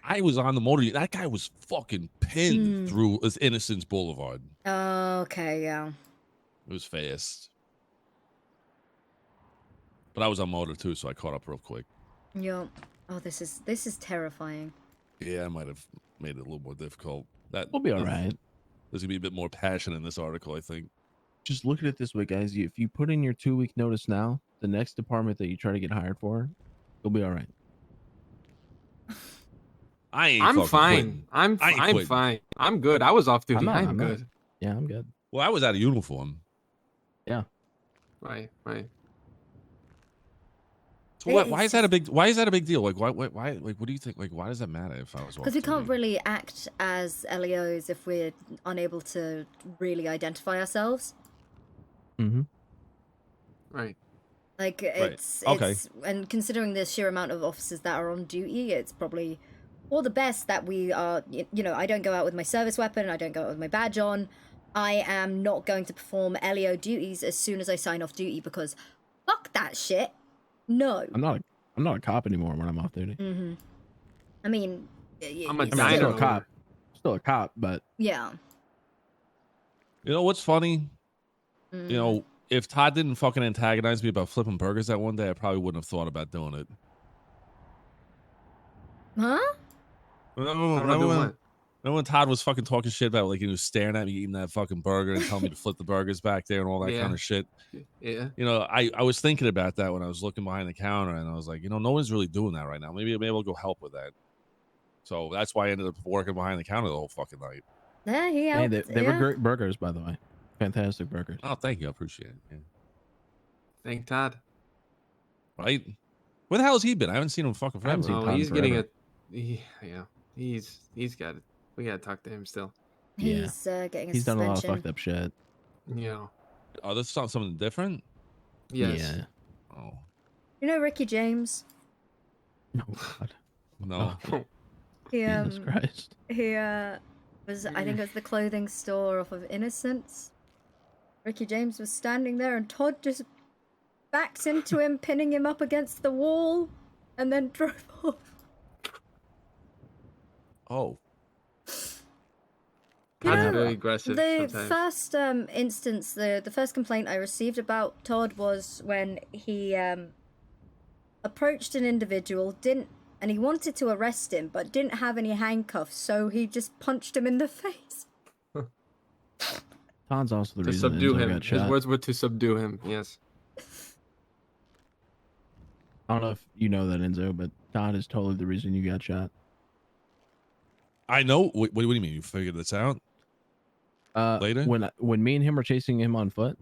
I was on the motor. That guy was fucking pinned through Innocence Boulevard. Okay, yeah. It was fast. But I was on motor too, so I caught up real quick. Yo. Oh, this is terrifying. Yeah, I might have made it a little more difficult. We'll be all right. There's gonna be a bit more passion in this article, I think. Just look at it this way, guys. If you put in your 2-week notice now, the next department that you try to get hired for, you'll be all right. I'm I'm fine. quitting. I'm quitting. fine. I'm good. I was off duty. I'm I'm not. good. Yeah, I'm good. Well, I was out of uniform. Yeah. Right. So why is that a big deal? Like why like what do you think? Like why does that matter if I was off Because we can't duty? really act as LEOs if we're unable to really identify ourselves. Mm-hmm. Right. Like Right. it's Okay. and considering the sheer amount of officers that are on duty, it's probably all the best that we are. I don't go out with my service weapon. I don't go out with my badge on. I am not going to perform LEO duties as soon as I sign off duty because fuck that shit. No. I'm not a cop anymore when I'm off duty. Mm-hmm. I mean, I'm a it's I'm still dino. a cop. Still a cop, but yeah. You know what's funny? You know, if Todd didn't fucking antagonize me about flipping burgers that one day, I probably wouldn't have thought about doing it. Huh? Remember when Todd was fucking talking shit about like he was staring at me eating that fucking burger and telling me to flip the burgers back there and all that Yeah. kind of shit? Yeah. I was thinking about that when I was looking behind the counter and I was like, no one's really doing that right now. Maybe I'll go help with that. So that's why I ended up working behind the counter the whole fucking night. Yeah, he hey, helped. they were great burgers, by the way. Fantastic burgers. Oh, thank you. I appreciate it. Yeah. Thank Todd. Right? Where the hell has he been? I haven't seen him fucking I haven't forever. seen Oh, Todd he's forever. getting he's got it. We gotta talk to him still. He's getting a He's done a lot of suspension. fucked up shit. Yeah. Oh, this is something different? Yes. Yeah. Oh. You know Ricky James? Oh God. No. He Jesus Christ. He was, I think it was the clothing store off of Innocence. Ricky James was standing there and Todd just backs into him, pinning him up against the wall, and then drove off. Oh. You Todd's know, very aggressive the sometimes. first instance, the first complaint I received about Todd was when he approached an individual, and he wanted to arrest him, but didn't have any handcuffs, so he just punched him in the face. Todd's also the To reason subdue Enzo him. got His shot. words were to subdue him. Yes. I don't know if you know that, Enzo, but Todd is totally the reason you got shot. I know. What do you mean? You figured this out? Later? When me and him were chasing him on foot,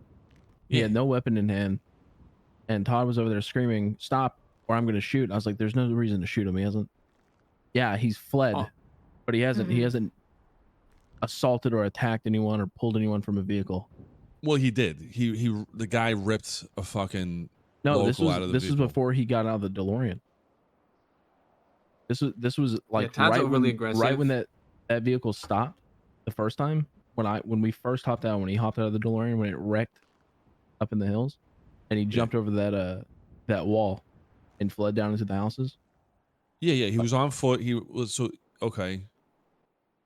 he had no weapon in hand, and Todd was over there screaming, "Stop, or I'm going to shoot." I was like, "There's no reason to shoot him. He hasn't." Yeah, he's fled, but he hasn't. He hasn't assaulted or attacked anyone or pulled anyone from a vehicle. Well, he did. The guy ripped a fucking No, local out of the this was vehicle. before he got out of the DeLorean. This was like Todd's right overly when aggressive. that vehicle stopped the first time when we first hopped out, when he hopped out of the DeLorean, when it wrecked up in the hills, and he jumped over that wall and fled down into the houses. Yeah. He was on foot. He was okay.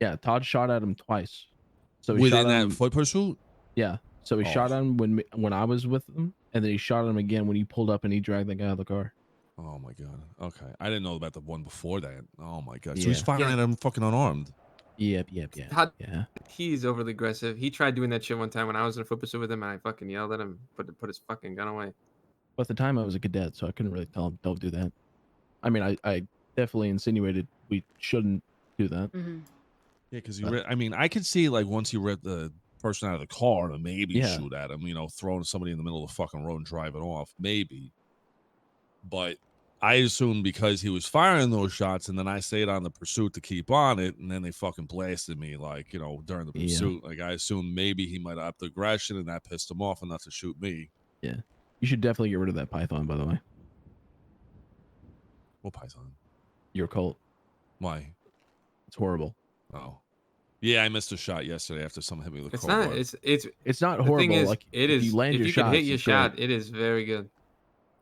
Yeah, Todd shot at him twice. So he Within shot at him, that foot pursuit? Yeah. So he shot at him when I was with him, and then he shot at him again when he pulled up and he dragged that guy out of the car. Oh my god. Okay. I didn't know about the one before that. Oh my god. So Yeah. he's firing at him fucking unarmed. Yep. Todd, Yeah. he's overly aggressive. He tried doing that shit one time when I was in a foot pursuit with him, and I fucking yelled at him, put his fucking gun away. But at the time I was a cadet, so I couldn't really tell him, don't do that. I mean, I definitely insinuated we shouldn't do that. Mm-hmm. Yeah, because I mean, I could see like once you ripped the person out of the car to maybe Yeah. shoot at him, throwing somebody in the middle of the fucking road and driving off, maybe. But I assumed because he was firing those shots, and then I stayed on the pursuit to keep on it, and then they fucking blasted me, like, during the pursuit. Like, I assumed maybe he might have the aggression, and that pissed him off enough to shoot me. Yeah. You should definitely get rid of that python, by the way. What python? Your Colt. Why? It's horrible. Oh. Yeah, I missed a shot yesterday after someone hit me with a It's crowbar. not. It's not the horrible. Thing is, like it if is. you land if your you shots, could hit your it's great. shot, it is very good.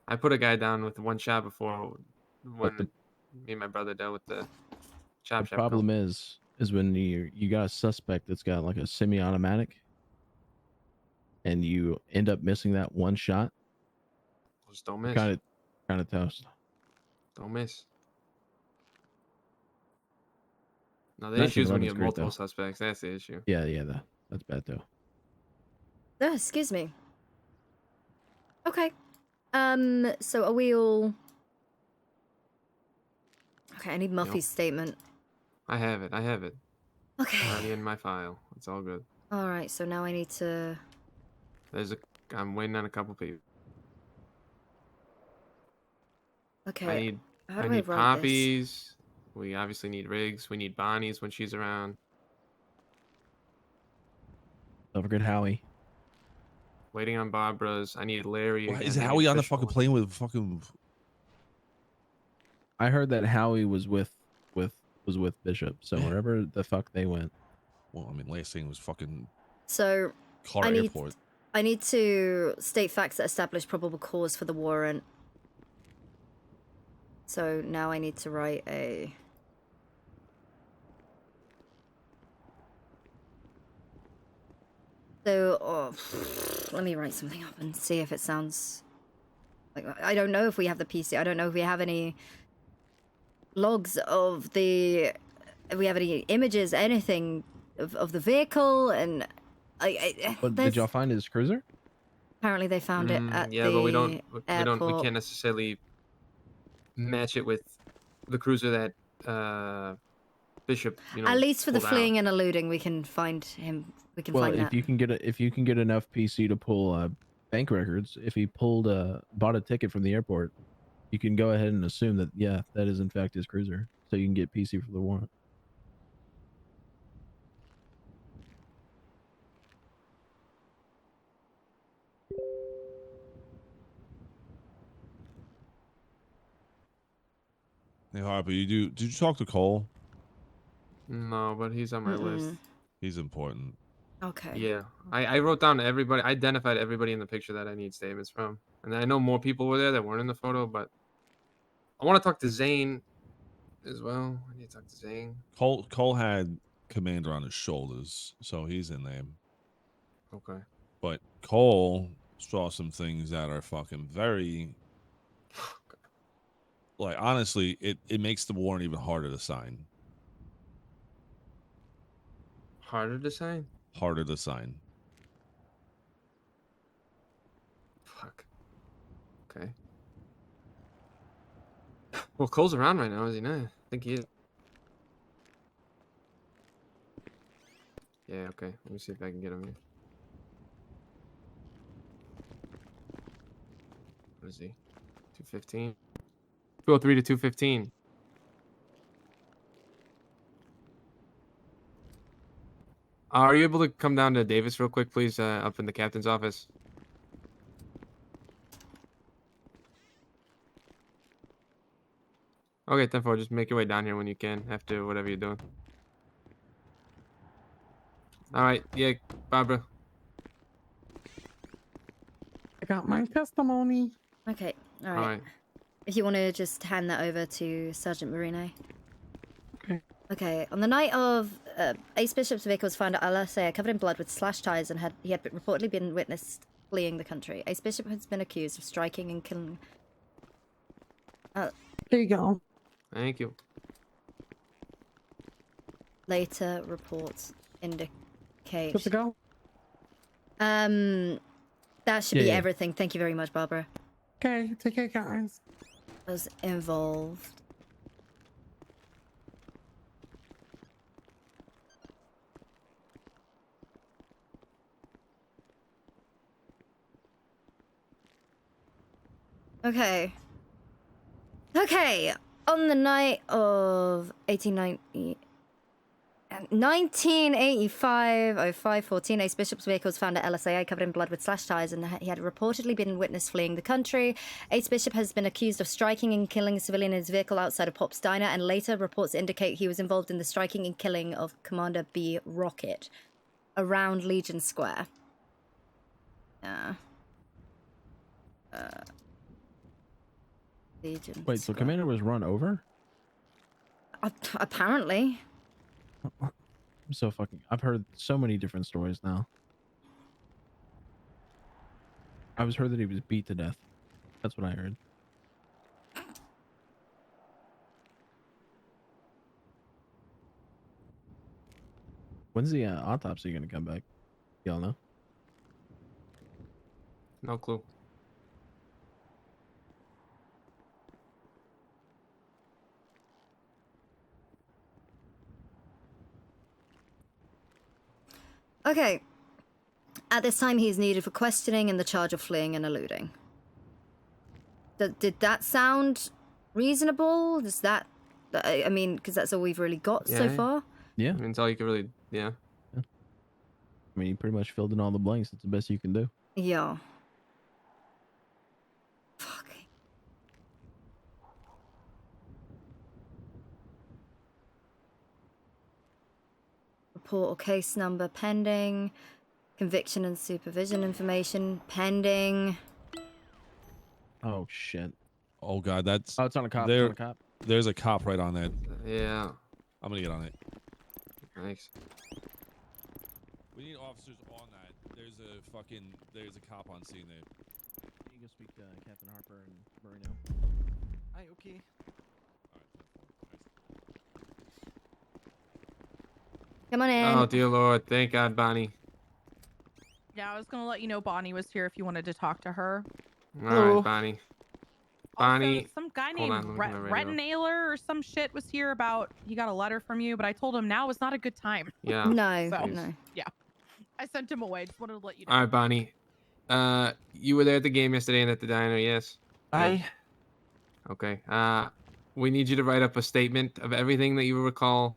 I put a guy down with one shot before when me and my brother dealt with the chop The shop. problem is when you got a suspect that's got like a semi-automatic, and you end up missing that one shot. Just don't miss. Kind of toast. Don't miss. No, the 1911 issue is when you is have great, multiple though. suspects. That's the issue. Yeah, that's bad too. Oh, excuse me. Okay. So are we all... Okay, I need Muffy's statement. I have it. Okay. Already in my file. It's all good. Alright, so now I need to... I'm waiting on a couple people. Okay. How I do I need write Poppies. We obviously need Riggs. We need Bonnie's when she's around. Don't forget Howie. Waiting on Barbara's. I need Larry. Why again. is I need Howie on the Fishbowl. fucking plane with fucking... I heard that Howie was with Bishop, so wherever the fuck they went. Well, I mean, last thing was fucking So, car I need, airport. I need to state facts that establish probable cause for the warrant. So now I need to write a... So, let me write something up and see if it sounds... Like, I don't know if we have the PC. I don't know if we have any logs of the... If we have any images, anything of the vehicle, and... But did y'all find his cruiser? Apparently they found it at yeah, the but we airport. can't necessarily match it with the cruiser that Bishop, At least for the pulled out. fleeing and eluding, we can find him We can Well, find if that. you can get enough PC to pull bank records, if he bought a ticket from the airport, you can go ahead and assume that that is in fact his cruiser, so you can get PC for the warrant. Hey Harper, did you talk to Cole? No, but he's on my list. He's important. Okay. Yeah, I wrote down everybody. I identified everybody in the picture that I need statements from, and I know more people were there that weren't in the photo. But I want to talk to Zane as well. I need to talk to Zane. Cole had Commander on his shoulders, so he's in there. Okay. But Cole saw some things that are fucking very, like, honestly, it makes the warrant even harder to sign. Harder to sign? Harder to sign. Fuck. Okay. Well, Cole's around right now, is he not? I think he is. Yeah, okay. Let me see if I can get him here. What is he? 215? 203 to 215. Are you able to come down to Davis real quick, please? Up in the captain's office. Okay, 10-4, just make your way down here when you can, after whatever you're doing. Alright, yeah, Barbara. I got my testimony. Okay, all right. Alright. If you want to just hand that over to Sergeant Marino. Okay. Okay, on the night of Ace Bishop's vehicle was found at LSA covered in blood with slashed tires and he had reportedly been witnessed fleeing the country. Ace Bishop has been accused of striking and killing... There you go. Thank you. Later reports indicate... Good to go? That should be Yeah. everything. Thank you very much, Barbara. Okay, take care, guys. Was involved. Okay. Okay. On the night of 1985-05-14, Ace Bishop's vehicle was found at LSAA covered in blood with slashed tires and he had reportedly been witnessed fleeing the country. Ace Bishop has been accused of striking and killing a civilian in his vehicle outside of Pop's Diner, and later reports indicate he was involved in the striking and killing of Commander B. Rocket around Legion Square. Legion Wait, so Square. Commander was run over? Apparently. I'm so fucking... I've heard so many different stories now. I was heard that he was beat to death. That's what I heard. When's the autopsy gonna come back? Y'all know? No clue. Okay. At this time, he is needed for questioning and the charge of fleeing and eluding. Did that sound reasonable? Does that... I mean, because that's all we've really got so far. Yeah. I mean, it's all you can really... Yeah. I mean, you pretty much filled in all the blanks. It's the best you can do. Yeah. Fuck. Report or case number pending. Conviction and supervision information pending. Oh, shit. Oh, God, that's... Oh, it's on a cop. There, It's on a cop. There's a cop right on that. Yeah. I'm going to get on it. Thanks. We need officers on that. There's a cop on scene there. You can speak to Captain Harper and Marino. Hi, okay. Come on in. Oh, dear Lord. Thank God, Bonnie. Yeah, I was gonna let you know Bonnie was here if you wanted to talk to her. All Hello. right, Bonnie. Bonnie. Some guy hold named on, let me put my radio. Nailer or some shit was here about he got a letter from you, but I told him now is not a good time. Yeah. No, So, no. yeah. I sent him away. Just wanted to let you know. All right, Bonnie. You were there at the game yesterday and at the diner, yes? Aye. Okay. We need you to write up a statement of everything that you recall.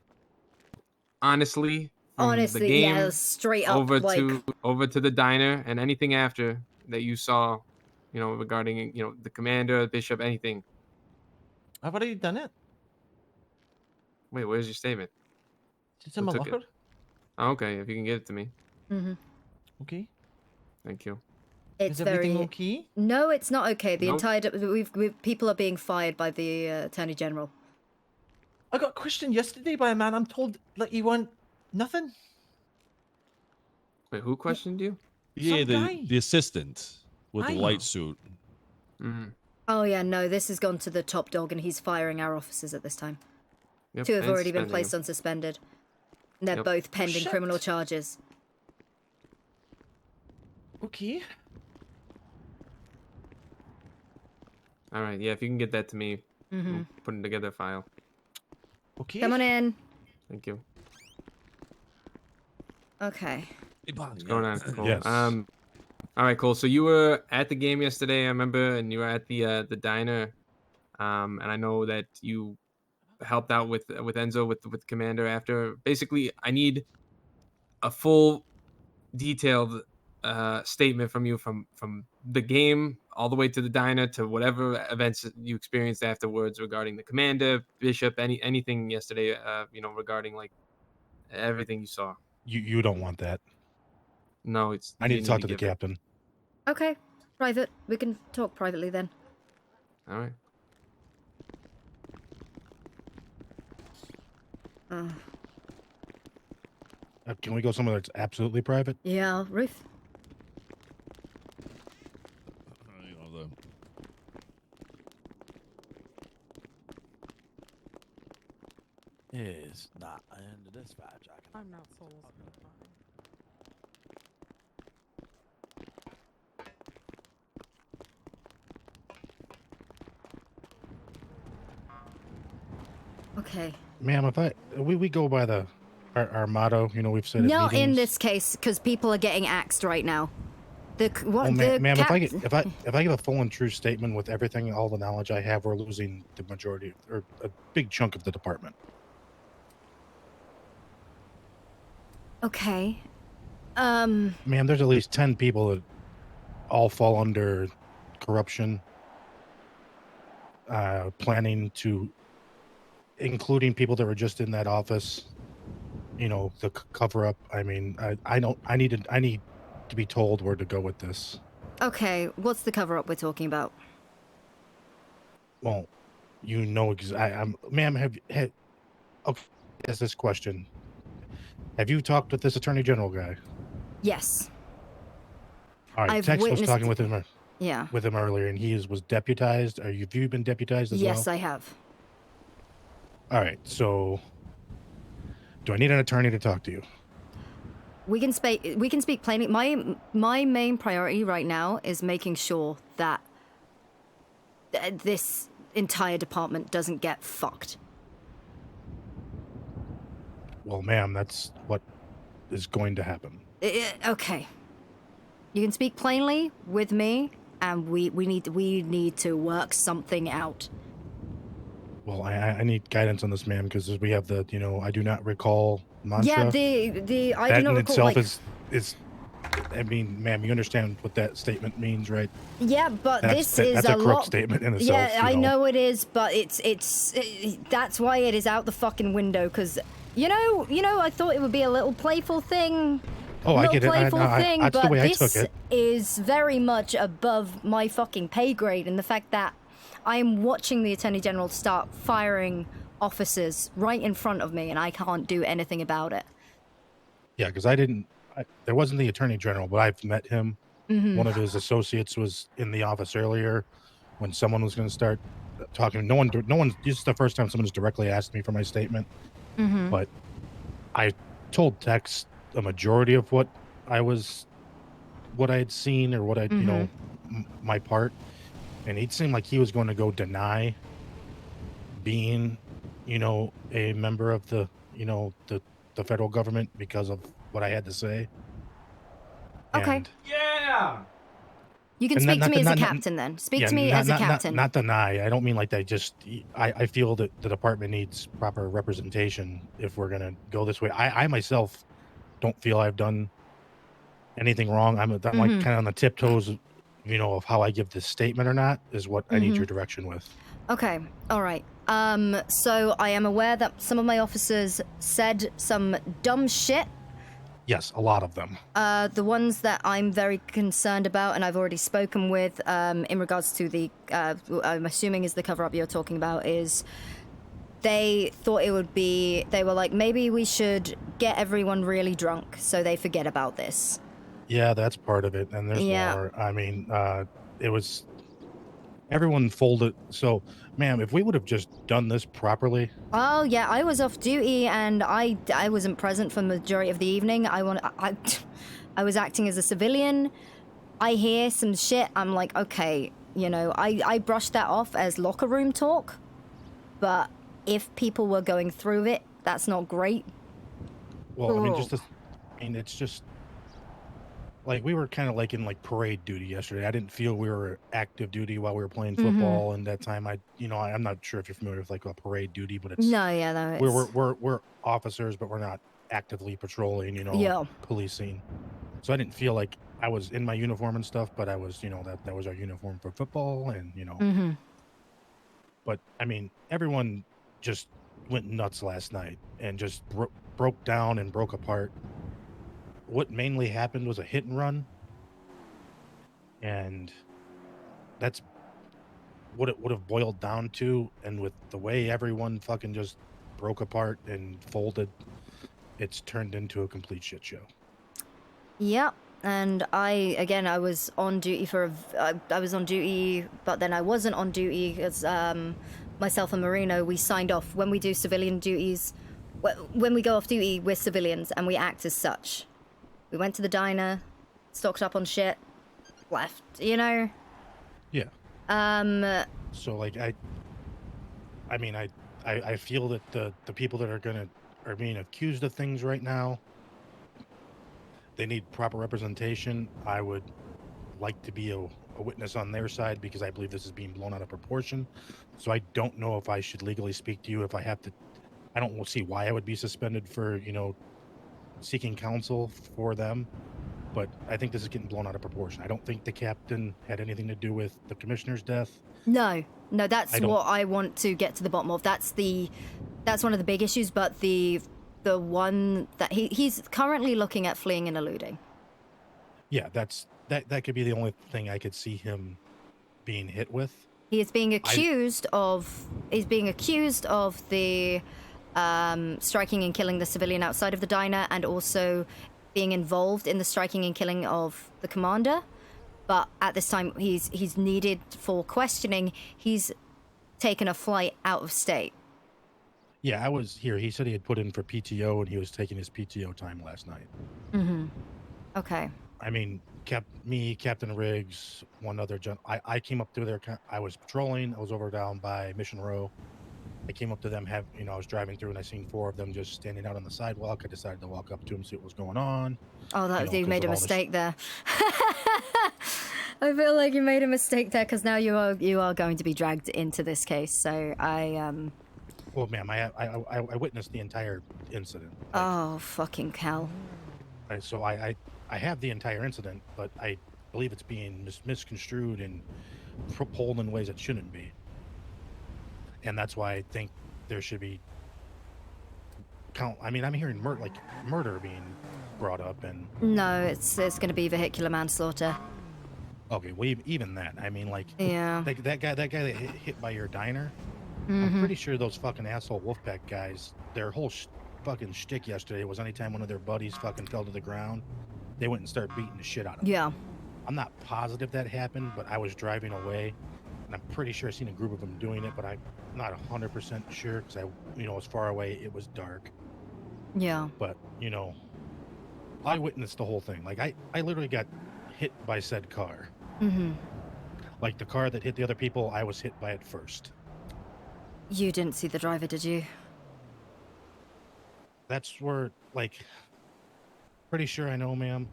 Honestly, from Honestly, the game yeah, straight up, over like to the diner and anything after that you saw, regarding the commander, the bishop, anything. I've already done it. Wait, where's your statement? It's in Who my took it? locker. Oh, okay, if you can get it to me, Okay. thank you. it's Is everything very. okay? No, it's not okay. The Nope. entire people are being fired by the attorney general. I got questioned yesterday by a man. I'm told like you want nothing. Wait, who questioned you? Yeah, Some guy. the assistant with the Aye. light suit. Oh yeah, no, this has gone to the top dog, and he's firing our officers at this time. Yep, 2 have and already been suspending placed him. on suspended. And they're Yep. both pending shit. criminal charges. Okay. All right, yeah, if you can get that to me, we'll put it together a file. Okay. Come on in. Thank you. Okay. What's going on, Cole? Yes. All right, Cole. So you were at the game yesterday, I remember, and you were at the diner. And I know that you helped out with Enzo with Commander after. Basically, I need a full, detailed statement from you from the game all the way to the diner to whatever events you experienced afterwards regarding the Commander, Bishop, anything yesterday. Regarding like everything you saw. You don't want that. No, it's. I need you to talk to the give it. captain. Okay. Private. We can talk privately then. All right. Can we go somewhere that's absolutely private? Yeah, Ruth. Is not in the dispatch. I'm not souls. Okay. Ma'am, if we go by our motto, we've said. at Not in meetings. this case, because people are getting axed right now. Well, ma'am, if I give a full and true statement with everything, all the knowledge I have, we're losing the majority or a big chunk of the department. Okay. Ma'am, there's at least 10 people that all fall under corruption, planning to, including people that were just in that office. The cover up. I mean, I need to be told where to go with this. Okay, what's the cover-up we're talking about? Well, ma'am, okay, ask this question. Have you talked with this attorney general guy? Yes. All right, I've Tex was witnessed- talking with him. Yeah. With him earlier, and he was deputized. Have you been deputized as well? Yes, I have. All right, so do I need an attorney to talk to you? We can speak plainly. My main priority right now is making sure that this entire department doesn't get fucked. Well, ma'am, that's what is going to happen. Okay. You can speak plainly with me, and we need to work something out. Well, I need guidance on this, ma'am, because we have the I do not recall mantra. Yeah, the I that do not in recall. itself is. I mean, ma'am, you understand what that statement means, right? Yeah, but That's this is a lot. corrupt statement in itself. Yeah, I know it is, but that's why it is out the fucking window. Because I thought it would be a little playful thing. Oh, I get it. Playful thing, That's but the way I this took it. is very much above my fucking pay grade, and the fact that I'm watching the Attorney General start firing officers right in front of me, and I can't do anything about it. Yeah, because there wasn't the attorney general, but I've met him. Mhm. One of his associates was in the office earlier when someone was going to start talking. No one. This is the first time someone's directly asked me for my statement. Mhm. But I told Tex a majority of what I had seen or what my part, and it seemed like he was going to go deny being, a member of the federal government because of what I had to say. Okay. And, Yeah. You can and speak to me as a not- captain then. Speak yeah, to me not, as a not- not- captain. Not deny. I don't mean like that. Just I feel that the department needs proper representation if we're gonna go this way. I myself don't feel I've done anything wrong. I'm like Mhm. kind of on the tiptoes, of how I give this statement or not is what I need your direction with. Okay, all right. So I am aware that some of my officers said some dumb shit. Yes, a lot of them. The ones that I'm very concerned about, and I've already spoken with, in regards to the, I'm assuming is the cover-up you're talking about, is they thought it would be, they were like, maybe we should get everyone really drunk so they forget about this. Yeah, that's part of it, and there's Yeah. more. I mean, it was everyone folded. So, ma'am, if we would have just done this properly, Oh yeah, I was off duty and I wasn't present for the majority of the evening. I was acting as a civilian. I hear some shit. I'm like, okay, I brushed that off as locker room talk. But if people were going through it, that's not great. well, I mean, Cool. it's just like we were kind of like in like parade duty yesterday. I didn't feel we were active duty while we were playing football, and that time I'm not sure if you're familiar with like a parade duty, but it's No, yeah, no, it's... we're officers, but we're not actively patrolling, Yeah. policing. So I didn't feel like I was in my uniform and stuff, but I was, that was our uniform for football, and Mm-hmm. But I mean, everyone just went nuts last night and just broke down and broke apart. What mainly happened was a hit and run, and that's what it would have boiled down to. And with the way everyone fucking just broke apart and folded, it's turned into a complete shit show. Yep. And I was on duty I was on duty, but then I wasn't on duty because myself and Marino, we signed off when we do civilian duties. When we go off duty, we're civilians and we act as such. We went to the diner, stocked up on shit, left, Yeah. Um, So like I feel that the people that are being accused of things right now, they need proper representation. I would like to be a witness on their side because I believe this is being blown out of proportion. So I don't know if I should legally speak to you. If I have to, I don't see why I would be suspended for seeking counsel for them. But I think this is getting blown out of proportion. I don't think the captain had anything to do with the commissioner's death. No, that's what I want to get to the bottom of. That's one of the big issues, but the one that he's currently looking at fleeing and eluding. Yeah, that could be the only thing I could see him being hit with. He is being accused of the striking and killing the civilian outside of the diner, and also being involved in the striking and killing of the commander. But at this time, he's needed for questioning. He's taken a flight out of state. Yeah, I was here. He said he had put in for PTO and he was taking his PTO time last night. Mm-hmm. Okay. I mean, Captain Riggs, one other I came up through there. I was patrolling. I was over down by Mission Row. I came up to them. I was driving through and I seen 4 of them just standing out on the sidewalk. I decided to walk up to them, see what was going on. Oh, you made a mistake there. I feel like you made a mistake there because now you are going to be dragged into this case. So Well, ma'am, I witnessed the entire incident. Oh, fucking hell. So I have the entire incident, but I believe it's being misconstrued and pulled in ways it shouldn't be. And that's why I think there should be I mean, I'm hearing murder being brought up, and no, it's going to be vehicular manslaughter. Okay, well, even that. I mean, yeah, that guy that hit by your diner. Mm-hmm. I'm pretty sure those fucking asshole Wolfpack guys, their whole fucking shtick yesterday was anytime one of their buddies fucking fell to the ground, they went and started beating the shit out of them. Yeah. I'm not positive that happened, but I was driving away, and I'm pretty sure I seen a group of them doing it, but I'm not 100% sure because I was far away. It was dark. Yeah. But I witnessed the whole thing. Like I literally got hit by said car. Mm-hmm. Like the car that hit the other people, I was hit by it first. You didn't see the driver, did you? That's where, pretty sure I know, ma'am.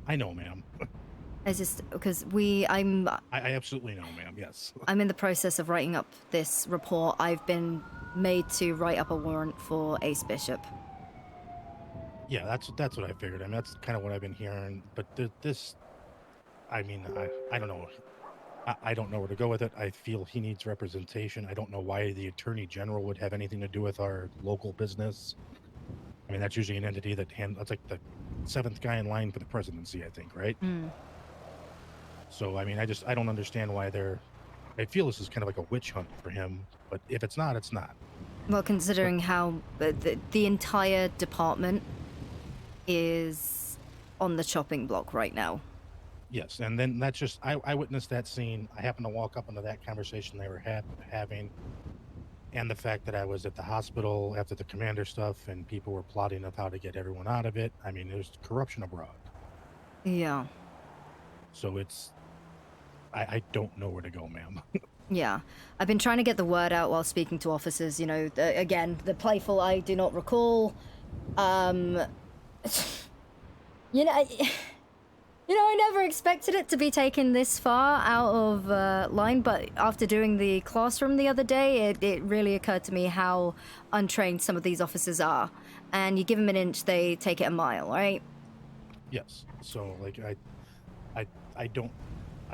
I know, ma'am. It's just because I absolutely know, ma'am. Yes. I'm in the process of writing up this report. I've been made to write up a warrant for Ace Bishop. Yeah, that's what I figured. I mean, that's kind of what I've been hearing. But this, I mean, I don't know. I don't know where to go with it. I feel he needs representation. I don't know why the Attorney General would have anything to do with our local business. I mean, that's usually an entity that that's like the 7th guy in line for the presidency, I think, right? So, I mean, I don't understand why I feel this is kind of like a witch hunt for him, but if it's not, it's not. Well, considering how the entire department is on the chopping block right now. Yes, and then that's just, I witnessed that scene. I happened to walk up into that conversation they were having, and the fact that I was at the hospital after the commander stuff, and people were plotting of how to get everyone out of it. I mean, there's corruption abroad. Yeah. So I don't know where to go, ma'am. Yeah. I've been trying to get the word out while speaking to officers, you know, again, the playful I do not recall. You know, I never expected it to be taken this far out of line, but after doing the classroom the other day, it really occurred to me how untrained some of these officers are. And you give them an inch, they take it a mile, right? Yes. So, like, I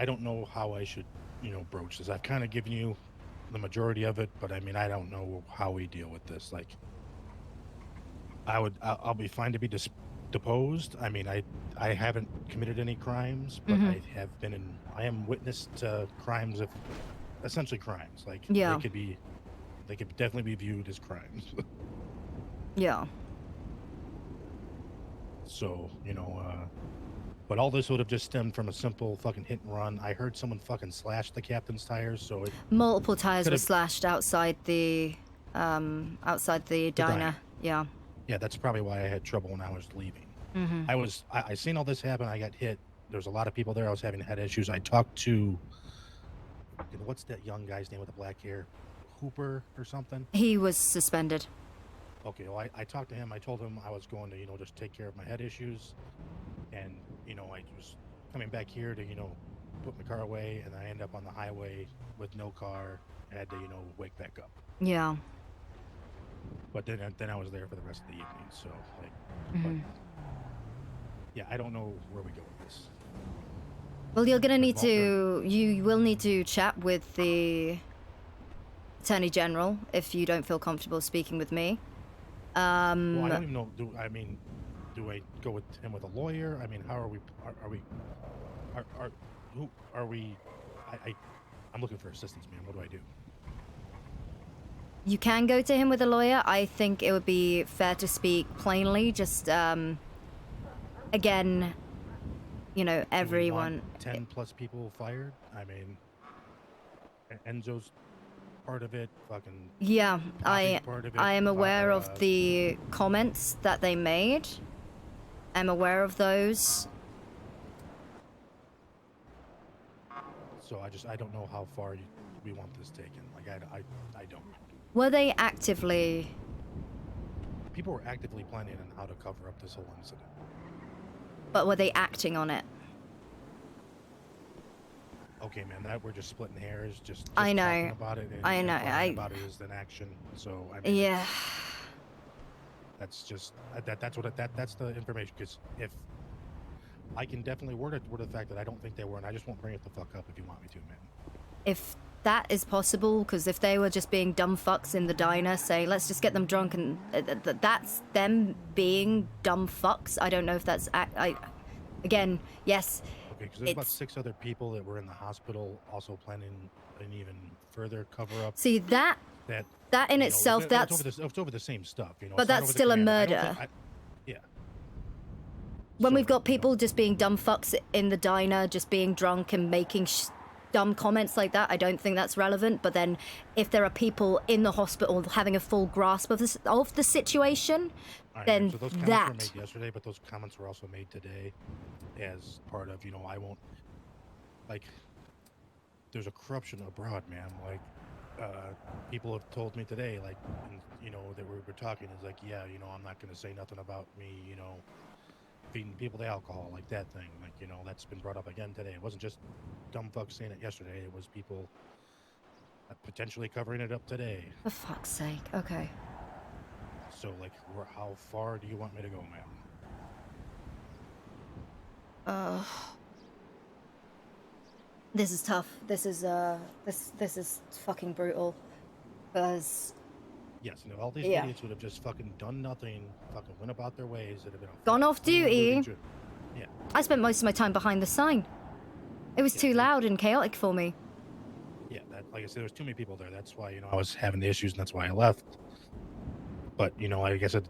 don't know how I should, broach this. I've kind of given you the majority of it, but I mean, I don't know how we deal with this. Like, I'll be fine to be deposed. I mean, I haven't committed any crimes, but I am witness to crimes of, essentially crimes. Like, yeah, they could definitely be viewed as crimes. Yeah. So, but all this would have just stemmed from a simple fucking hit and run. I heard someone fucking slash the captain's tires, so it multiple tires were slashed outside the diner. Yeah. Yeah, that's probably why I had trouble when I was leaving. I seen all this happen. I got hit. There's a lot of people there. I was having head issues. I talked to, what's that young guy's name with the black hair? Hooper or something? He was suspended. Okay, well, I talked to him. I told him I was going to, just take care of my head issues. And, I was coming back here to, put my car away. And I ended up on the highway with no car. I had to, wake back up. Yeah. But then I was there for the rest of the evening. So, but, yeah, I don't know where we go with this. Well, you will need to chat with the Attorney General if you don't feel comfortable speaking with me. Well, I don't even know. Do I go with him with a lawyer? I mean, how are we? Who are we? I'm looking for assistance, man. What do I do? You can go to him with a lawyer. I think it would be fair to speak plainly. Just again, everyone. 10 plus people fired. I mean, Enzo's part of it. Fucking. Yeah, I am aware of Barbara. the comments that they made. I'm aware of those. So I don't know how far we want this taken. Like I don't. Were they actively? People were actively planning on how to cover up this whole incident. But were they acting on it? Okay, man, that we're just splitting hairs. Just I know. talking about it. And, I know. talking about it is an action. So I mean, Yeah. That's just that's the information. Because if I can definitely word it with the fact that I don't think they were, and I just won't bring it the fuck up if you want me to, man. If that is possible, because if they were just being dumb fucks in the diner, say, let's just get them drunk, and that's them being dumb fucks. I don't know if that's again, yes. Okay, because there's about 6 other people that were in the hospital also planning an even further cover up. See that in itself, that's it's over the same stuff, But that's still a murder. Yeah. When we've got people just being dumb fucks in the diner, just being drunk and making dumb comments like that, I don't think that's relevant. But then if there are people in the hospital having a full grasp of the situation, then so those comments were made yesterday, but those comments were also made today as part of, I won't, like, there's a corruption abroad, man. Like, people have told me today, like, that we were talking, is like, yeah, I'm not going to say nothing about me, feeding people the alcohol, like that thing. Like, you know, that's been brought up again today. It wasn't just dumb fucks saying it yesterday. It was people potentially covering it up today. For fuck's sake. Okay. So, like, how far do you want me to go, ma'am? This is tough. This is fucking brutal. Because Yes, and if all these Yeah. idiots would have just fucking done nothing, fucking went about their ways, it'd have been a gone fucking off duty. Yeah. I spent most of my time behind the sign. It was too loud and chaotic for me. Yeah, that, like I said, there was too many people there. That's why, you know, I was having the issues, and that's why I left. But, you know, like I said,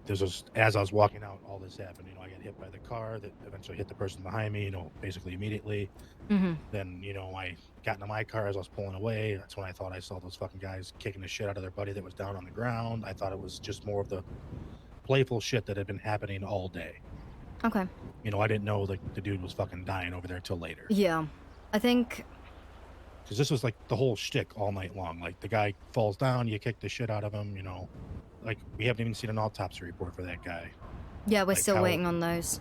as I was walking out, all this happened. You know, I got hit by the car that eventually hit the person behind me, you know, basically immediately. Mm-hmm. Then, you know, I got into my car as I was pulling away. That's when I thought I saw those fucking guys kicking the shit out of their buddy that was down on the ground. I thought it was just more of the playful shit that had been happening all day. Okay. You know, I didn't know, like, the dude was fucking dying over there till later. Yeah. I think Because this was like the whole shtick all night long. Like, the guy falls down, you kick the shit out of him, you know. Like, we haven't even seen an autopsy report for that guy. Yeah, we're Like still how- waiting on those.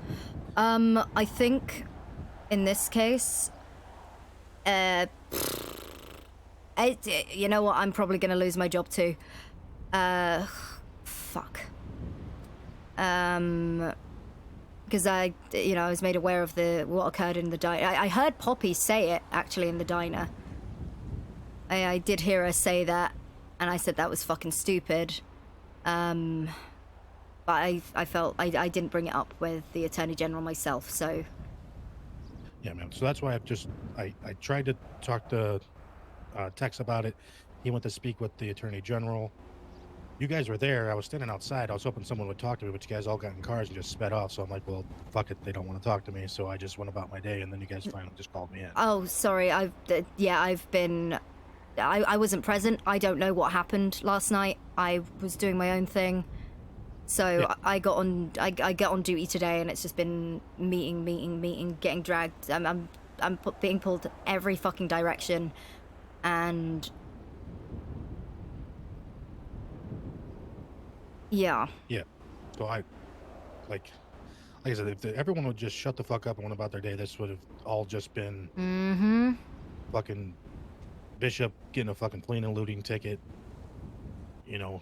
I think in this case, you know what? I'm probably gonna lose my job too. Fuck. Because I was made aware of what occurred in the diner. I heard Poppy say it actually in the diner. I did hear her say that, and I said that was fucking stupid. But I felt I didn't bring it up with the Attorney General myself, so. Yeah, man. So that's why I tried to talk to Tex about it. He went to speak with the Attorney General. You guys were there. I was standing outside. I was hoping someone would talk to me, but you guys all got in cars and just sped off. So I'm like, well, fuck it. They don't want to talk to me. So I just went about my day, and then you guys finally just called me in. Oh, sorry. I wasn't present. I don't know what happened last night. I was doing my own thing. So Yeah. I got on duty today, and it's just been meeting, getting dragged. I'm being pulled every fucking direction, and yeah. Yeah. So like I said, if everyone would just shut the fuck up and went about their day, this would have all just been Mm-hmm. fucking Bishop getting a fucking clean and looting ticket. You know,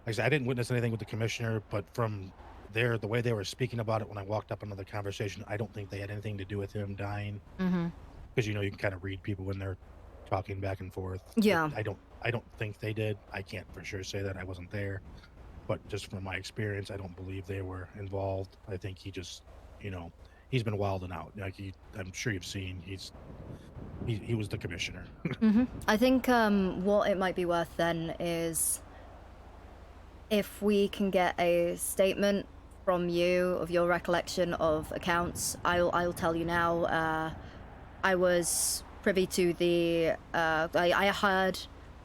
like I said, I didn't witness anything with the commissioner, but from the way they were speaking about it when I walked up into the conversation, I don't think they had anything to do with him dying. Mm-hmm. Because, you know, you can kind of read people when they're talking back and forth. Yeah. I don't think they did. I can't for sure say that. I wasn't there. But just from my experience, I don't believe they were involved. I think he just, you know, he's been wilding out. Like I'm sure you've seen, he was the commissioner. Mm-hmm. I think what it might be worth then is if we can get a statement from you of your recollection of accounts. I'll tell you now. I was privy to the. I heard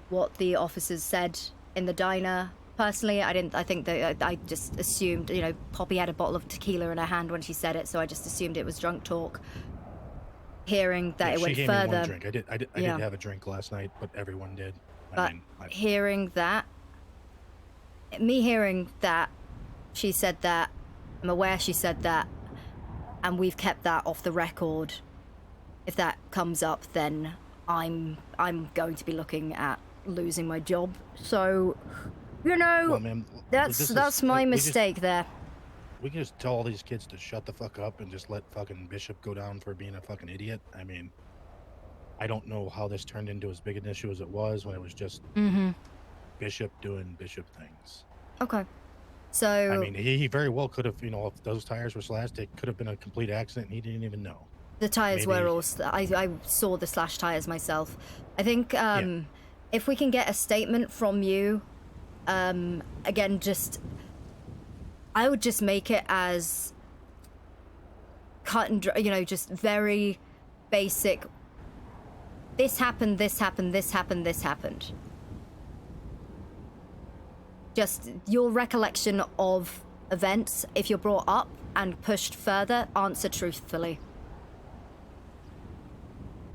what the officers said in the diner. Personally, I didn't. I think that I just assumed. You know, Poppy had a bottle of tequila in her hand when she said it, so I just assumed it was drunk talk. Hearing that Yeah, it went she gave me further. one drink. I did Yeah. have a drink last night, but everyone did. But hearing that, she said that, I'm aware she said that, and we've kept that off the record. If that comes up, then I'm going to be looking at losing my job. So, you know, Well, ma'am, that's my mistake there. We can just tell all these kids to shut the fuck up and just let fucking Bishop go down for being a fucking idiot. I mean, I don't know how this turned into as big an issue as it was when it was just Mm-hmm. Bishop doing Bishop things. Okay. So I mean, he very well could have, you know, if those tires were slashed, it could have been a complete accident and he didn't even know. the tires maybe- were all. I saw the slash tires myself. I think if we can get a statement from you, again, just I would just make it as cut and dry, you know, just very basic. This happened, this happened, this happened, this happened. Just your recollection of events, if you're brought up and pushed further, answer truthfully.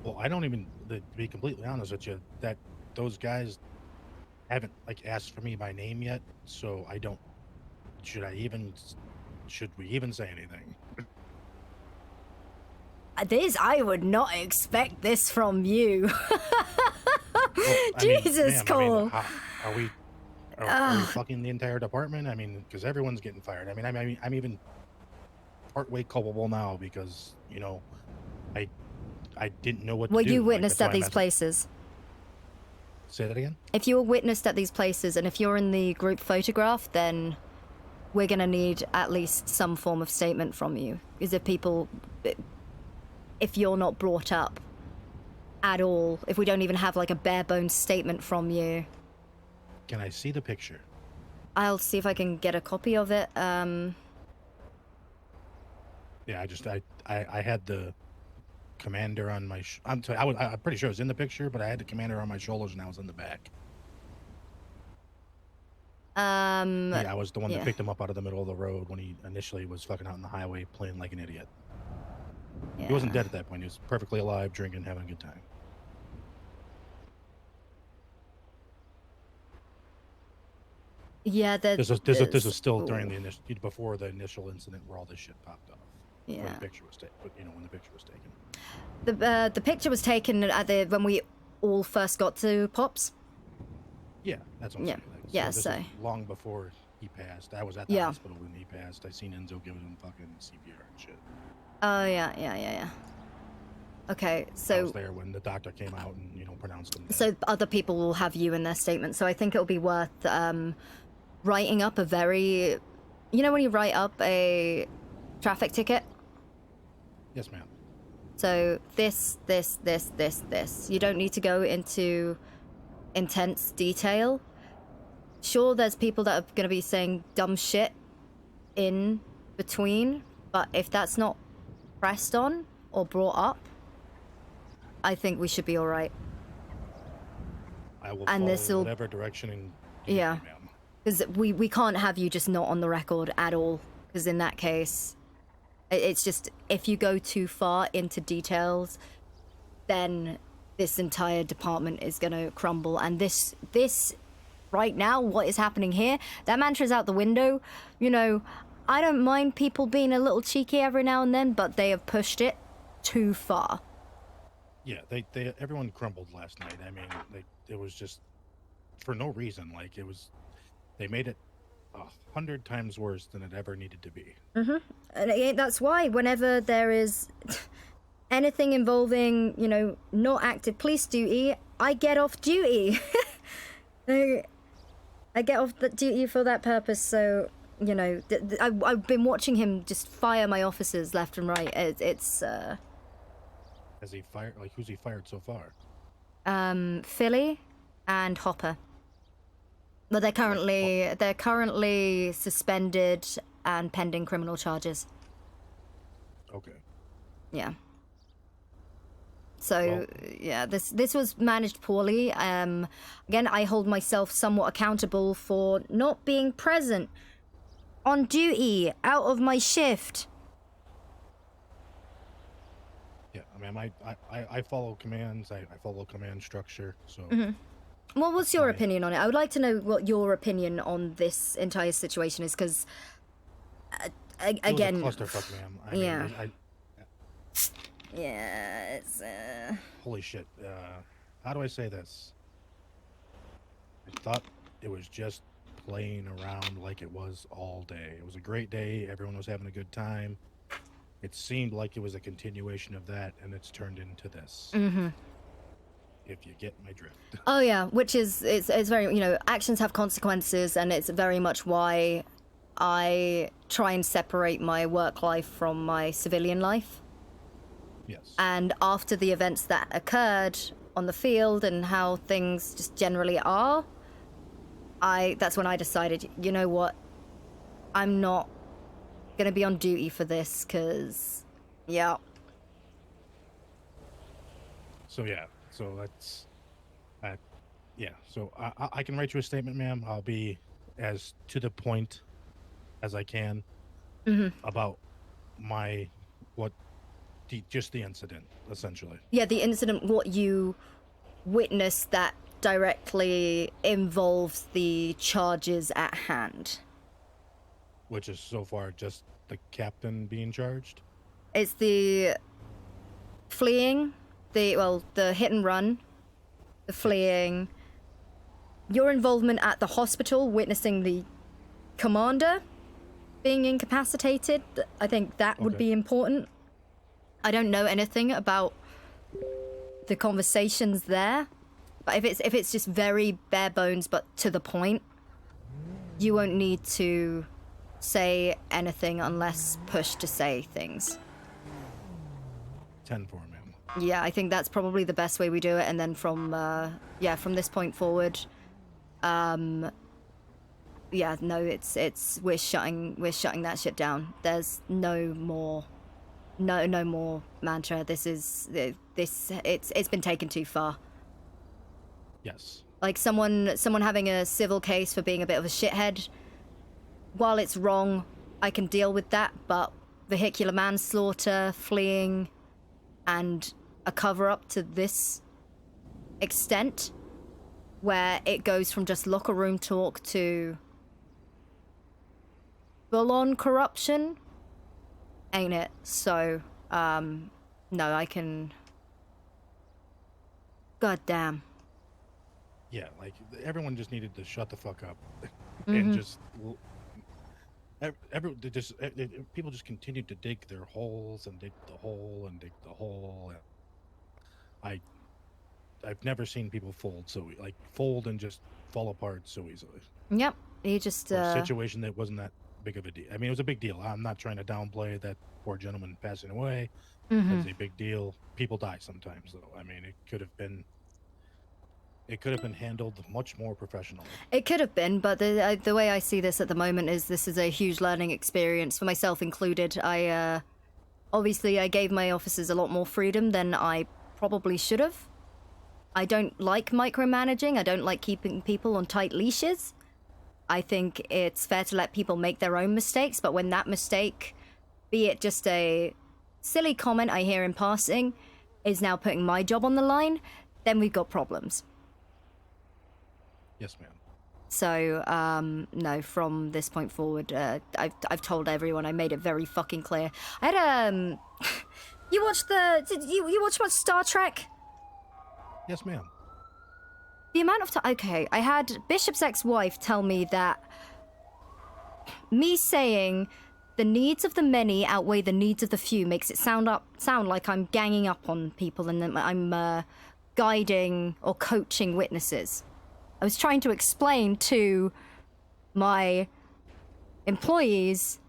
Well, I don't even, to be completely honest with you, that those guys haven't like asked for me by name yet, so I don't. Should I even should we even say anything? I would not expect this from you. Jesus, Cole. Are we fucking the entire department? I mean, because everyone's getting fired. I mean, I'm even partway culpable now because I didn't know what. Were to do. you Like, witnessed that's at why I'm these asking- places? Say that again. If you were witnessed at these places, and if you're in the group photograph, then we're gonna need at least some form of statement from you. Because if you're not brought up at all, if we don't even have like a bare bones statement from you, Can I see the picture? I'll see if I can get a copy of it. Yeah, I had the commander on my. I'm pretty sure it was in the picture, but I had the commander on my shoulders and I was in the back. Yeah, I was the one that picked him up out of the middle of the road when he initially was fucking out on the highway playing like an idiot. He wasn't dead at that point. He was perfectly alive, drinking, having a good time. Yeah, This was still during the before the initial incident where all this shit popped off. When Yeah. the picture was taken. When the picture was taken. The picture was taken at when we all first got to Pops. Yeah, that's what I'm Yeah. saying. Like, Yeah, this so- was long before he passed. I was at the Yeah. hospital when he passed. I seen Enzo giving him fucking CPR and shit. Oh yeah. Okay, I so was there when the doctor came out and pronounced him dead. so other people will have you in their statement. So I think it'll be worth writing up a very, when you write up a traffic ticket. Yes, ma'am. So this. You don't need to go into intense detail. Sure, there's people that are going to be saying dumb shit in between, but if that's not pressed on or brought up, I think we should be all right. I will and follow this'll- whatever direction. Yeah, because we can't have you just not on the record at all. Because in that case, it's just if you go too far into details, then this entire department is gonna crumble. And this right now, what is happening here? That mantra's out the window. I don't mind people being a little cheeky every now and then, but they have pushed it too far. Yeah, everyone crumbled last night. I mean, it was just for no reason. Like they made it 100 times worse than it ever needed to be. And that's why whenever there is anything involving, not active police duty, I get off duty. I get off the duty for that purpose. So, I've been watching him just fire my officers left and right. It's Has he fired? Like, who's he fired so far? Philly and Hopper. But they're currently suspended and pending criminal charges. Okay. Yeah. So yeah, this was managed poorly. Again, I hold myself somewhat accountable for not being present on duty out of my shift. Yeah, I mean, I follow commands. I follow command structure. So. Well, what's your opinion on it? I would like to know what your opinion on this entire situation is, because again, it was a clusterfuck, ma'am. I yeah. mean, Yeah, it's holy shit. How do I say this? I thought it was just playing around like it was all day. It was a great day. Everyone was having a good time. It seemed like it was a continuation of that, and it's turned into this. If you get my drift. Oh yeah, which is it's very, actions have consequences, and it's very much why I try and separate my work life from my civilian life. Yes. And after the events that occurred on the field and how things just generally are, that's when I decided, you know what, I'm not gonna be on duty for this, because yeah. So that's so I can write you a statement, ma'am. I'll be as to the point as I can about just the incident, essentially. Yeah, the incident, what you witnessed that directly involves the charges at hand. Which is so far just the captain being charged? It's the fleeing, the hit and run, the fleeing, your involvement at the hospital, witnessing the commander being incapacitated. I think that would be important. I don't know anything about the conversations there, but if it's just very bare bones but to the point, you won't need to say anything unless pushed to say things. 10-4, ma'am. Yeah, I think that's probably the best way we do it, and then from this point forward, we're shutting that shit down. There's no more mantra. It's been taken too far. Yes. Like someone having a civil case for being a bit of a shithead, while it's wrong, I can deal with that, but vehicular manslaughter, fleeing, and a cover-up to this extent, where it goes from just locker room talk to full-on corruption, ain't it? So, no, I can... God damn. Yeah, like, everyone just needed to shut the fuck up. Mhm. And just... people just continued to dig their holes and dig the hole and dig the hole. I've never seen people fold and just fall apart so easily. Yep, he just... For a situation that wasn't that big of a deal. I mean, it was a big deal. I'm not trying to downplay that poor gentleman passing away. Mhm. It's a big deal. People die sometimes, though. I mean, it could have been handled much more professionally. It could have been, but the way I see this at the moment is this is a huge learning experience for myself included. Obviously I gave my officers a lot more freedom than I probably should have. I don't like micromanaging. I don't like keeping people on tight leashes. I think it's fair to let people make their own mistakes, but when that mistake, be it just a silly comment I hear in passing, is now putting my job on the line, then we've got problems. Yes, ma'am. So, no, from this point forward, I've told everyone, I made it very fucking clear. I had, you watched you watch much Star Trek? Yes, ma'am. The amount of time, okay, I had Bishop's ex-wife tell me that me saying the needs of the many outweigh the needs of the few makes it sound like I'm ganging up on people and that I'm guiding or coaching witnesses. I was trying to explain to my employees,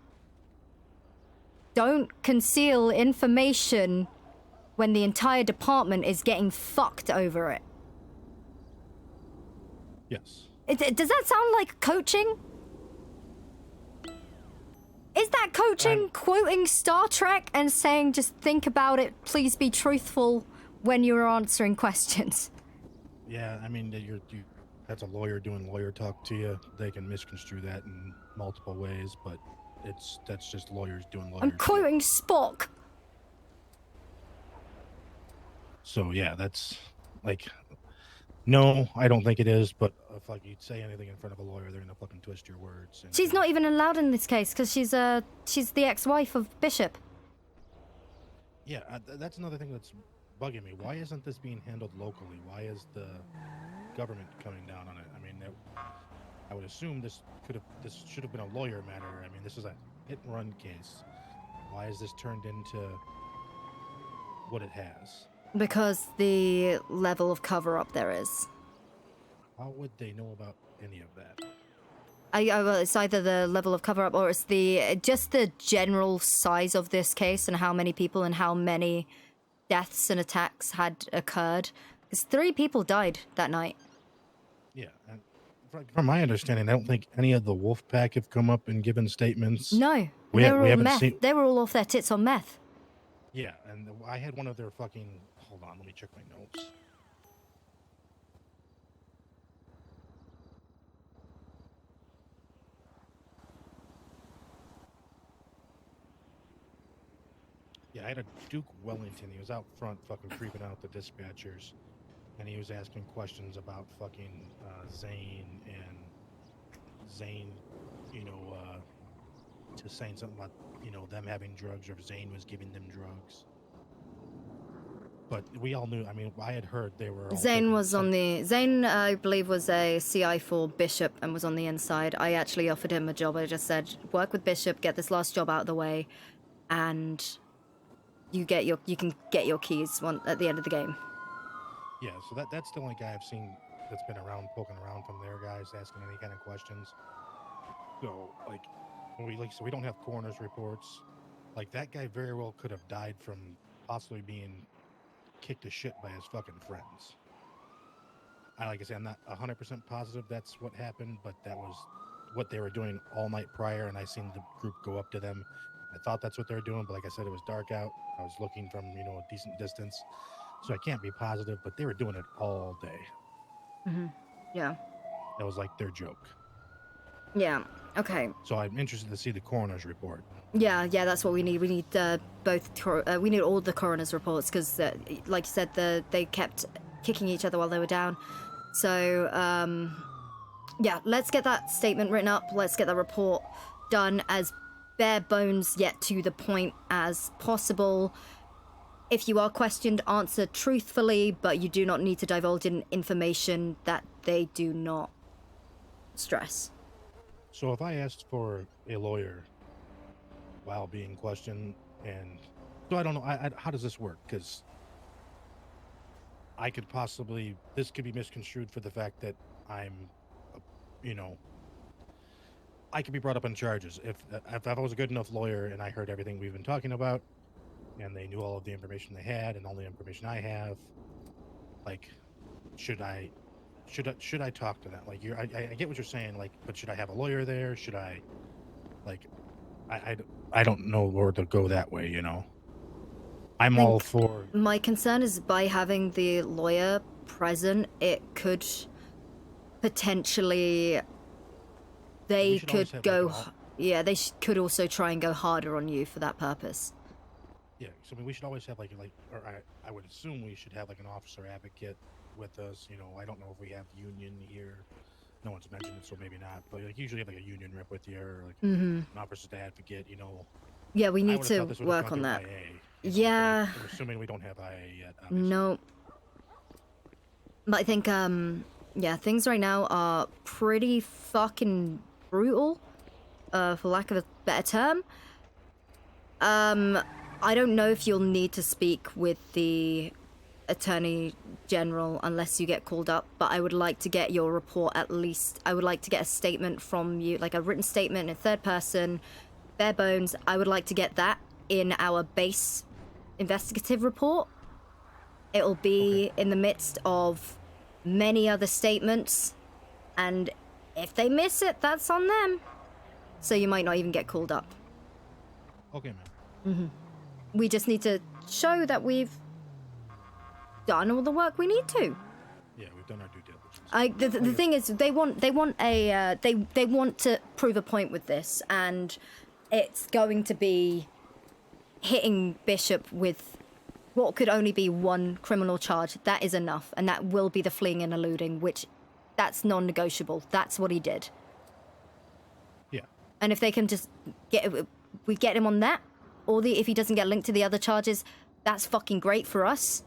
don't conceal information when the entire department is getting fucked over it. Yes. Does that sound like coaching? Is that coaching quoting Star Trek and saying just think about it, please be truthful when you're answering questions? Yeah, I mean, that's a lawyer doing lawyer talk to you. They can misconstrue that in multiple ways, but that's just lawyers doing lawyer I'm quoting Spock. So yeah, that's like, no, I don't think it is. But if you'd say anything in front of a lawyer, they're gonna fucking twist your words. And She's not even allowed in this case because she's the ex-wife of Bishop. Yeah, that's another thing that's bugging me. Why isn't this being handled locally? Why is the government coming down on it? I mean, I would assume this should have been a lawyer matter. I mean, this is a hit and run case. Why is this turned into what it has? Because the level of cover-up there is. How would they know about any of that? Well, it's either the level of cover-up or it's just the general size of this case and how many people and how many deaths and attacks had occurred. Because 3 people died that night. Yeah, and from my understanding, I don't think any of the wolf pack have come up and given statements. No, we they were all haven't meth. seen. They were all off their tits on meth. Yeah, and I had one of their fucking. Hold on, let me check my notes. Yeah, I had a Duke Wellington. He was out front fucking creeping out the dispatchers. And he was asking questions about fucking Zane and Zane, just saying something about, you know, them having drugs or if Zane was giving them drugs. But we all knew, I mean, I had heard they were all Zane taking was on the... Zane, I believe, was a CI for Bishop and was on the inside. I actually offered him a job. I just said, work with Bishop, get this last job out of the way, and you can get your keys at the end of the game. Yeah, so that's the only guy I've seen that's been around, poking around from there, guys, asking any kind of questions. So, like, so we don't have coroner's reports. Like, that guy very well could have died from possibly being kicked to shit by his fucking friends. Like I said, I'm not 100% positive that's what happened, but that was what they were doing all night prior, and I seen the group go up to them. I thought that's what they were doing, but like I said, it was dark out. I was looking from, you know, a decent distance, so I can't be positive, but they were doing it all day. Mm-hmm. Yeah. That was like their joke. Yeah. Okay. So I'm interested to see the coroner's report. Yeah, that's what we need. We need we need all the coroner's reports because, like you said, they kept kicking each other while they were down. So, yeah, let's get that statement written up. Let's get that report done as bare bones yet to the point as possible. If you are questioned, answer truthfully, but you do not need to divulge in information that they do not stress. So if I asked for a lawyer while being questioned, and so I don't know, how does this work? Because I could possibly, this could be misconstrued for the fact that I'm, you know, I could be brought up on charges. If I was a good enough lawyer and I heard everything we've been talking about, and they knew all of the information they had and all the information I have, like, should I talk to them? Like, I get what you're saying, like, but should I have a lawyer there? Should I, like, I don't know where to go that way, you know. I'm all for... My concern is by having the lawyer present, it could potentially... They could go... Yeah, they could also try and go harder on you for that purpose. Yeah, so I mean, we should always have, or I would assume we should have, like, an officer advocate with us, you know. I don't know if we have union here. No one's mentioned it, so maybe not. But, like, usually have, like, a union rep with you, or, like, an officer's advocate, you know. Yeah, we need to work on that. Yeah. I'm assuming we don't have IA yet, obviously. No. But I think, yeah, things right now are pretty fucking brutal, for lack of a better term. I don't know if you'll need to speak with the Attorney General unless you get called up, but I would like to get your report at least. I would like to get a statement from you, like a written statement in third person, bare bones. I would like to get that in our base investigative report. It'll be in the midst of many other statements, and if they miss it, that's on them. So you might not even get called up. Okay, man. Mm-hmm. We just need to show that we've done all the work we need to. Yeah, we've done our due diligence. The thing is, they want to prove a point with this, and it's going to be hitting Bishop with what could only be one criminal charge. That is enough, and that will be the fleeing and eluding, which that's non-negotiable. That's what he did. Yeah. And if they can just get him on that, or if he doesn't get linked to the other charges, that's fucking great for us.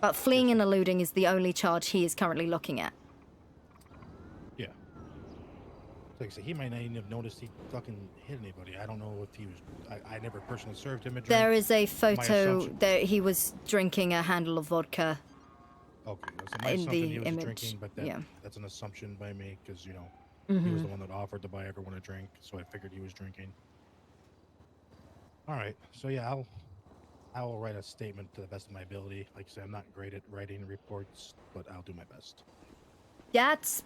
But fleeing and eluding is the only charge he is currently looking at. Yeah. Like I said, he might not even have noticed he fucking hit anybody. I don't know if he was... I never personally served him a drink. There is a photo that he was drinking a handle of vodka. Okay, so my in assumption the he was image. drinking, but Yeah. That's an assumption by me, because, you know, he was Mhm. the one that offered to buy everyone a drink, so I figured he was drinking. All right, so yeah, I will write a statement to the best of my ability. Like I said, I'm not great at writing reports, but I'll do my best. That's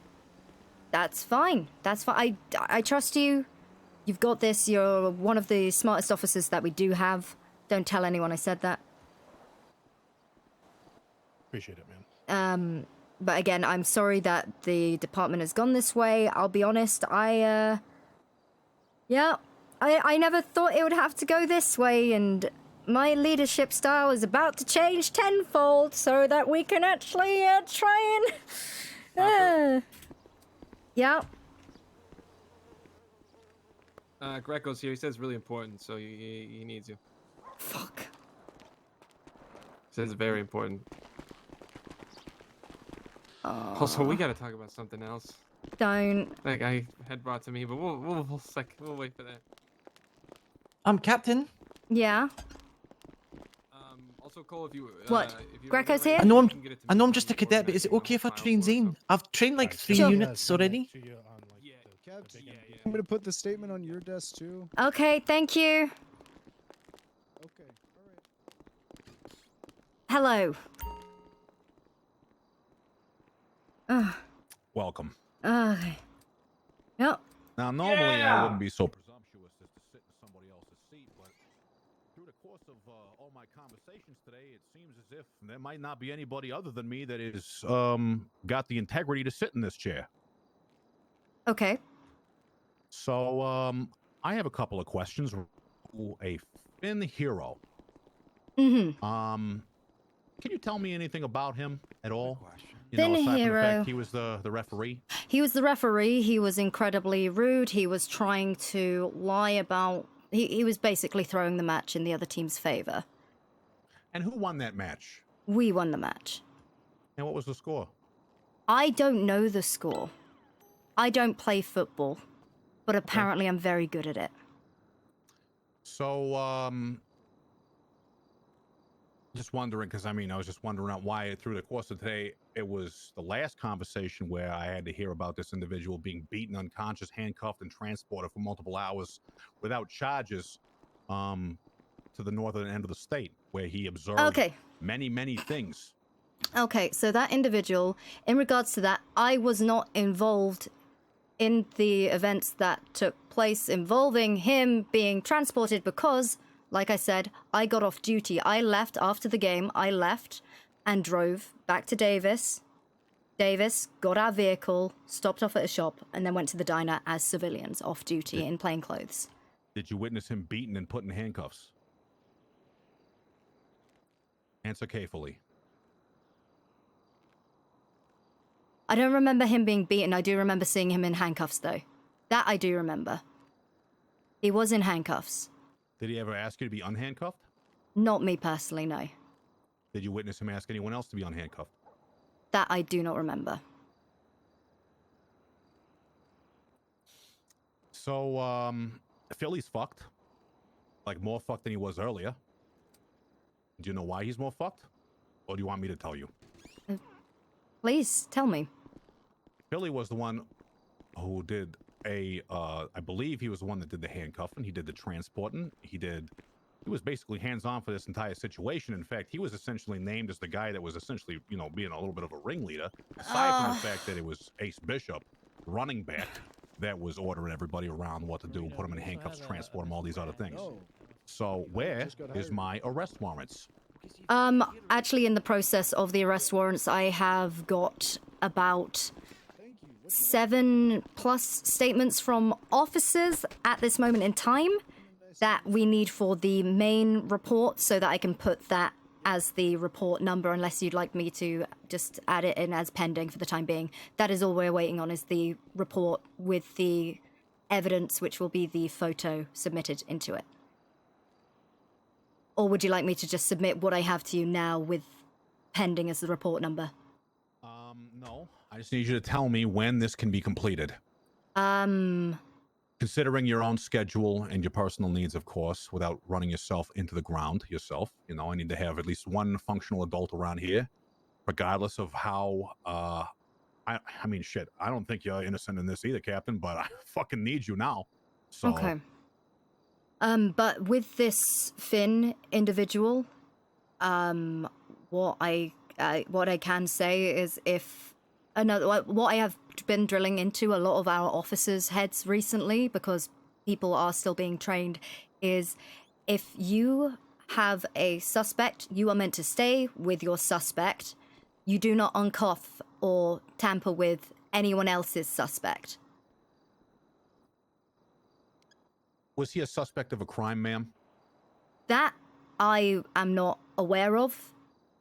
fine. That's fine. I trust you. You've got this. You're one of the smartest officers that we do have. Don't tell anyone I said that. Appreciate it, man. But again, I'm sorry that the department has gone this way. I'll be honest. I never thought it would have to go this way, and my leadership style is about to change tenfold so that we can actually try and... Yeah. Greco's here. He says it's really important, so he needs you. Fuck. Says it's very important. Also, we gotta talk about something else. Don't. Like I had brought to me, but we'll wait for that. Captain. Yeah. Also, Cole, if you What? if you Greco's here? I know I'm just a cadet, but is it okay if I train Zane? I've trained like 3 Sure. units already. Captain, I'm going to put the statement on your desk too. Okay, thank you. Okay, all right. Hello. Welcome. Okay. Yep. Now, normally I wouldn't be so presumptuous as to sit in somebody else's seat, but through the course of all my conversations today, it seems as if there might not be anybody other than me that is got the integrity to sit in this chair. Okay. So, I have a couple of questions. A Finn hero. Mm-hmm. Can you tell me anything about him at all? You Finn know, aside from the hero. fact he was the referee. He was the referee. He was incredibly rude. He was trying to lie about... He was basically throwing the match in the other team's favor. And who won that match? We won the match. And what was the score? I don't know the score. I don't play football, but apparently I'm very good at it. So, just wondering, because I was just wondering why through the course of today, it was the last conversation where I had to hear about this individual being beaten unconscious, handcuffed, and transported for multiple hours without charges to the northern end of the state, where he observed many, many things. Okay, so that individual, in regards to that, I was not involved in the events that took place involving him being transported because, like I said, I got off duty. I left after the game. I left and drove back to Davis. Davis got our vehicle, stopped off at a shop, and then went to the diner as civilians, off duty in plain clothes. Did you witness him beaten and put in handcuffs? Answer carefully. I don't remember him being beaten. I do remember seeing him in handcuffs, though. That I do remember. He was in handcuffs. Did he ever ask you to be unhandcuffed? Not me personally, no. Did you witness him ask anyone else to be unhandcuffed? That I do not remember. So, Philly's fucked. Like, more fucked than he was earlier. Do you know why he's more fucked? Or do you want me to tell you? Please, tell me. Philly was the one who did I believe he was the one that did the handcuffing. He did the transporting. He was basically hands-on for this entire situation. In fact, he was essentially named as the guy that was essentially, being a little bit of a ringleader. Aside from the fact that it was Ace Bishop, running back, that was ordering everybody around what to do, put them in handcuffs, transport them, all these other things. So where is my arrest warrants? Actually, in the process of the arrest warrants, I have got about 7+ statements from officers at this moment in time that we need for the main report so that I can put that as the report number, unless you'd like me to just add it in as pending for the time being. That is all we're waiting on, is the report with the evidence, which will be the photo submitted into it. Or would you like me to just submit what I have to you now with pending as the report number? No. I just need you to tell me when this can be completed. Considering your own schedule and your personal needs, of course, without running yourself into the ground yourself. I need to have at least one functional adult around here, regardless of how, I mean, shit, I don't think you're innocent in this either, Captain, but I fucking need you now. So. Okay. But with this Finn individual, what I can say is what I have been drilling into a lot of our officers' heads recently, because people are still being trained, is if you have a suspect, you are meant to stay with your suspect. You do not uncuff or tamper with anyone else's suspect. Was he a suspect of a crime, ma'am? That I am not aware of.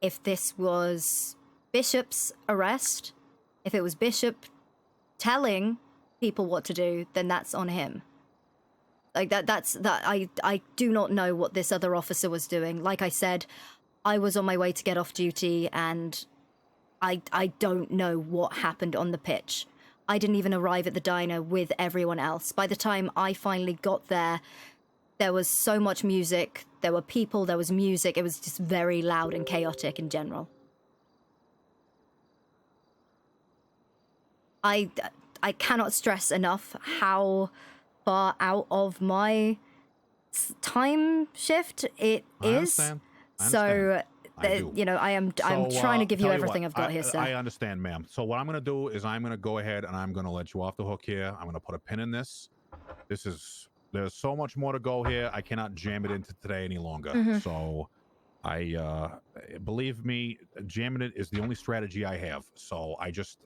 If this was Bishop's arrest, if it was Bishop telling people what to do, then that's on him. Like that's I do not know what this other officer was doing. Like I said, I was on my way to get off duty, and I don't know what happened on the pitch. I didn't even arrive at the diner with everyone else. By the time I finally got there, there was so much music. There were people, there was music. It was just very loud and chaotic in general. I cannot stress enough how far out of my time shift it is. I So, do. you know, I'm So, trying to give you tell everything what, I've got here, sir. I understand, ma'am. So what I'm going to do is I'm going to go ahead and I'm going to let you off the hook here. I'm going to put a pin in this. There's so much more to go here. I cannot jam it into today any longer. Mhm. So believe me, jamming it is the only strategy I have. So I just,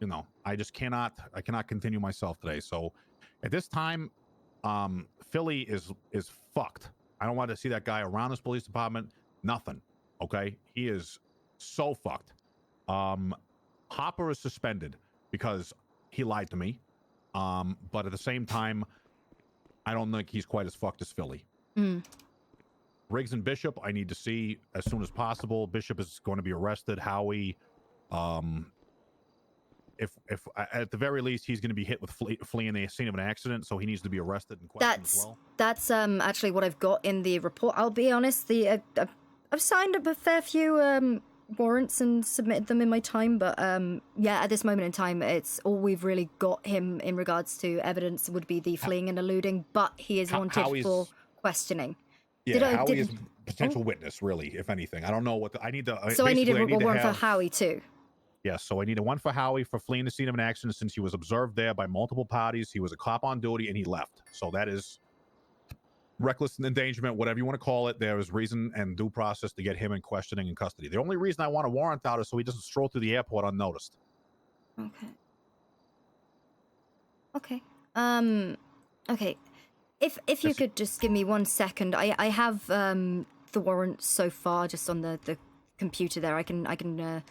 you know, I cannot continue myself today. So at this time, Philly is fucked. I don't want to see that guy around this police department. Nothing. Okay, he is so fucked. Harper is suspended because he lied to me. But at the same time, I don't think he's quite as fucked as Philly. Mm. Riggs and Bishop, I need to see as soon as possible. Bishop is going to be arrested. Howie, if at the very least, he's going to be hit with fleeing the scene of an accident, so he needs to be arrested and questioned as well. That's actually what I've got in the report. I'll be honest, I've signed up a fair few warrants and submitted them in my time, but yeah, at this moment in time, it's all we've really got him in regards to evidence would be the fleeing and eluding, but he is wanted for questioning. Yeah, Howie is potential witness, really, if anything. I don't know what I need to. So I need a warrant for have, Howie too. Yes, so I need a one for Howie for fleeing the scene of an accident since he was observed there by multiple parties. He was a cop on duty and he left. So that is reckless endangerment, whatever you want to call it. There is reason and due process to get him in questioning and custody. The only reason I want a warrant out is so he doesn't stroll through the airport unnoticed. Okay. Okay. Okay. If you could just give me 1 second, I have the warrants so far just on the computer there. I can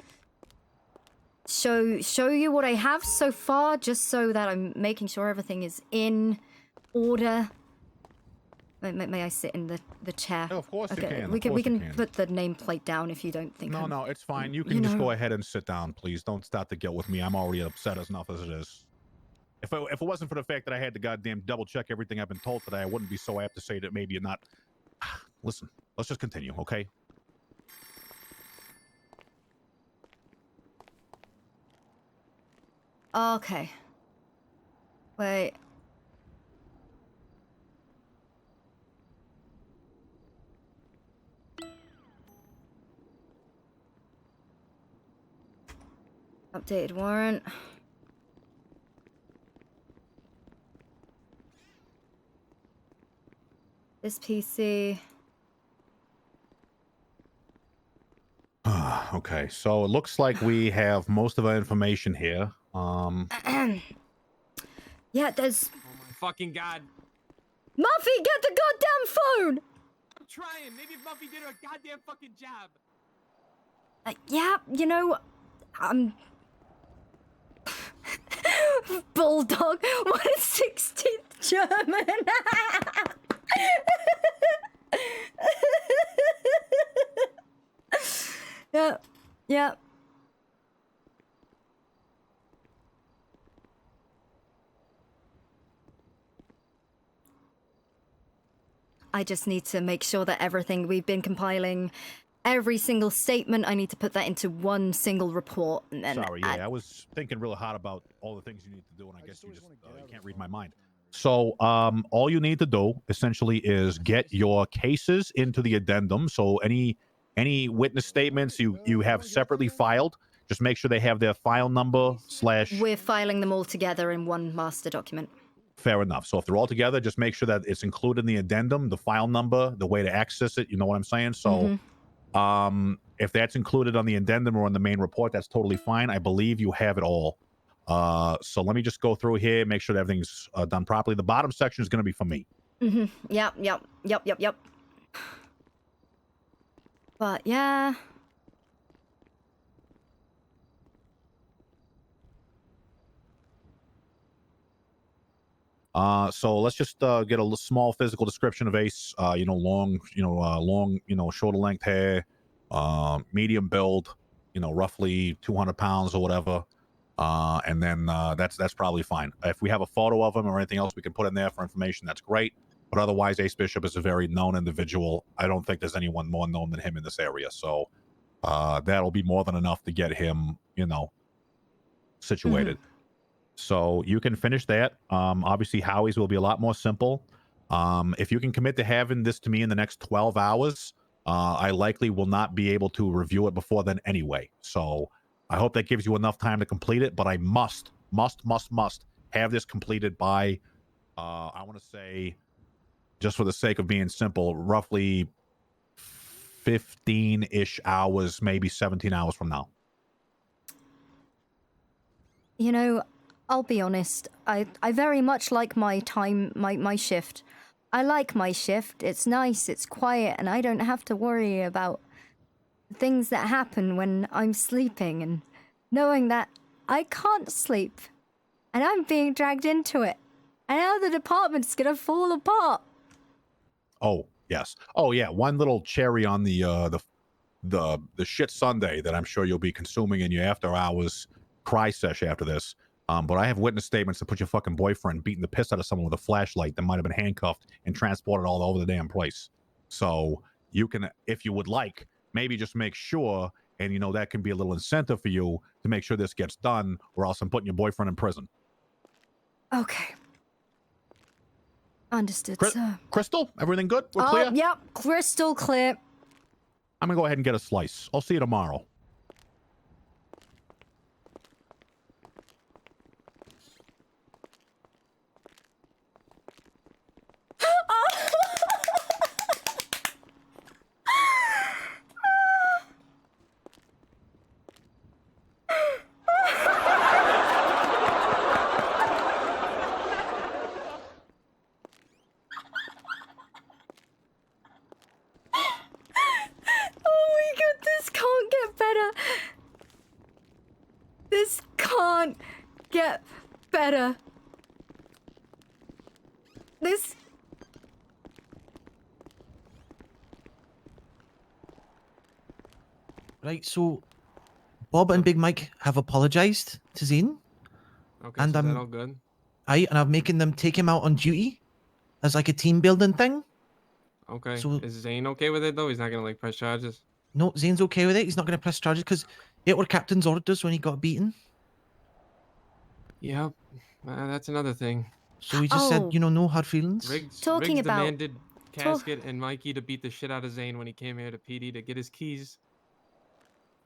show you what I have so far, just so that I'm making sure everything is in order. May I sit in the chair? Oh, of course you okay, can. We can put the nameplate down if you don't think. No, it's fine. You can just go ahead and sit down, please. Don't start the guilt with me. I'm already upset enough as it is. If it wasn't for the fact that I had to goddamn double check everything I've been told today, I wouldn't be so apt to say that maybe you're not. Listen, let's just continue, okay? Okay. Wait. Updated warrant. This PC. Okay, so it looks like we have most of our information here. Yeah, there's. Oh my fucking god. Muffy, get the goddamn phone! I'm trying. Maybe if Muffy did a goddamn fucking job. Yeah, you know, Bulldog, what is 16th German? Yeah. I just need to make sure that everything we've been compiling, every single statement, I need to put that into one single report. And then Sorry, yeah, I was thinking really hard about all the things you need to do, and I guess you just you can't read my mind. So all you need to do essentially is get your cases into the addendum. So any witness statements you have separately filed, just make sure they have their file number / We're filing them all together in one master document. Fair enough. So if they're all together, just make sure that it's included in the addendum, the file number, the way to access it. You know what I'm saying? So if that's included on the addendum or on the main report, that's totally fine. I believe you have it all. So let me just go through here, make sure that everything's done properly. The bottom section is going to be for me. Yep. But yeah. So let's just get a small physical description of Ace. Long, shoulder length hair, medium build, roughly 200 pounds or whatever. And then that's probably fine. If we have a photo of him or anything else we can put in there for information, that's great. But otherwise, Ace Bishop is a very known individual. I don't think there's anyone more known than him in this area. So that'll be more than enough to get him, situated. So you can finish that. Obviously, Howie's will be a lot more simple. If you can commit to having this to me in the next 12 hours, I likely will not be able to review it before then anyway. So I hope that gives you enough time to complete it, but I must have this completed by, I want to say, just for the sake of being simple, roughly 15-ish hours, maybe 17 hours from now. I'll be honest. I very much like my time, my shift. I like my shift. It's nice, it's quiet, and I don't have to worry about things that happen when I'm sleeping and knowing that I can't sleep and I'm being dragged into it. And now the department's gonna fall apart. Oh, yes. Oh, yeah. One little cherry on the shit Sunday that I'm sure you'll be consuming in your after hours cry sesh after this. But I have witness statements to put your fucking boyfriend beating the piss out of someone with a flashlight that might have been handcuffed and transported all over the damn place. So you can, if you would like, maybe just make sure, and that can be a little incentive for you to make sure this gets done, or else I'm putting your boyfriend in prison. Okay. Understood, sir. Crystal, everything good? We're clear? Yep, crystal clear. I'm gonna go ahead and get a slice. I'll see you tomorrow. This can't get better. This... Right, so Bob and Big Mike have apologized to Zane. Okay, and so is that all good? and I'm making them take him out on duty as like a team building thing. Okay. So- Is Zane okay with it though? He's not gonna like press charges. No, Zane's okay with it. He's not going to press charges because it were captain's orders when he got beaten. Yep. That's another thing. So he just said, no hard feelings. Riggs Talking about- demanded Casket and Mikey to beat the shit out of Zane when he came here to PD to get his keys.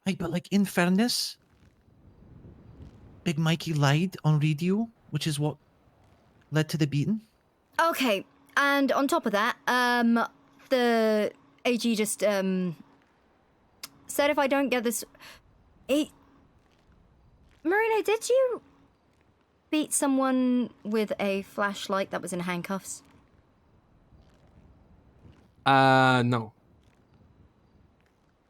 Right, but like in fairness, Big Mikey lied on radio, which is what led to the beating. Okay, and on top of that, the AG just, said if I don't get this... Marina, did you beat someone with a flashlight that was in handcuffs? No.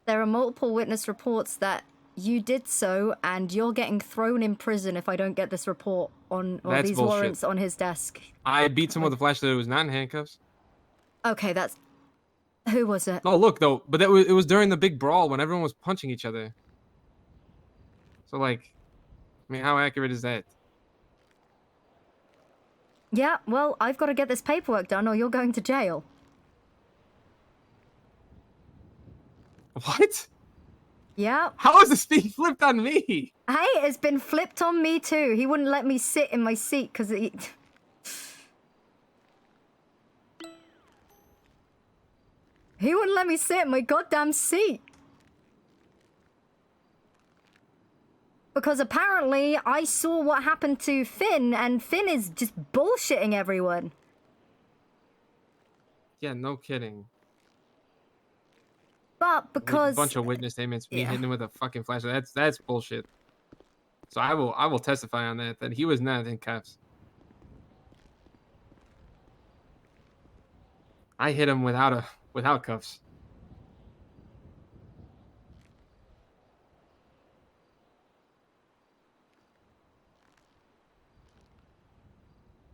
There are multiple witness reports that you did so, and you're getting thrown in prison if I don't get this report on, or That's these bullshit. warrants on his desk. I beat someone with a flashlight that was not in handcuffs. Okay, that's... Who was it? Oh, look, though, but it was during the big brawl when everyone was punching each other. So, like, I mean, how accurate is that? Yeah, well, I've got to get this paperwork done or you're going to jail. What? Yeah. How is this being flipped on me? Hey, it's been flipped on me too. He wouldn't let me sit in my seat because he... He wouldn't let me sit in my goddamn seat. Because apparently I saw what happened to Finn, and Finn is just bullshitting everyone. Yeah, no kidding. But because... A bunch of witness statements, me Yeah. hitting him with a fucking flashlight. That's bullshit. So I will testify on that he was not in cuffs. I hit him without cuffs.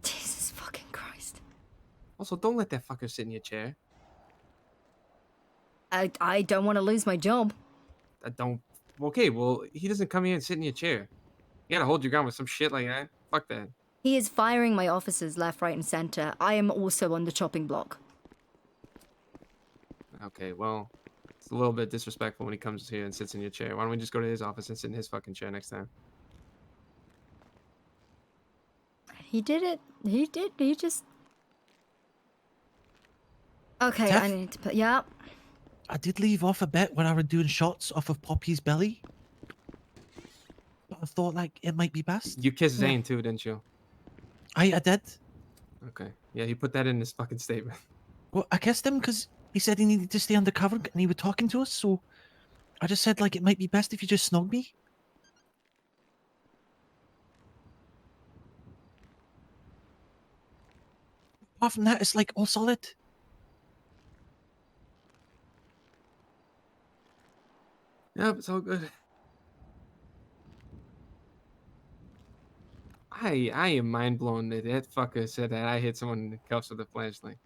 Jesus fucking fucking Christ. Also, don't let that fucker sit in your chair. I don't want to lose my job. I don't. Okay, well, he doesn't come here and sit in your chair. You gotta hold your ground with some shit like that. Fuck that. He is firing my officers left, right, and center. I am also on the chopping block. Okay, well, it's a little bit disrespectful when he comes here and sits in your chair. Why don't we just go to his office and sit in his fucking chair next time? He did it. He did. He just. Okay, Tef? I need to put. Yeah. I did leave off a bit when I was doing shots off of Poppy's belly. But I thought like it might be best. You kissed Zane too, didn't you? I did. Okay. Yeah, he put that in his fucking statement. Well, I kissed him because he said he needed to stay undercover and he was talking to us. So I just said like it might be best if you just snog me. Apart from that, it's like all solid. Yep, it's all good. I am mind blown that that fucker said that I hit someone in the cuffs with a flashlight.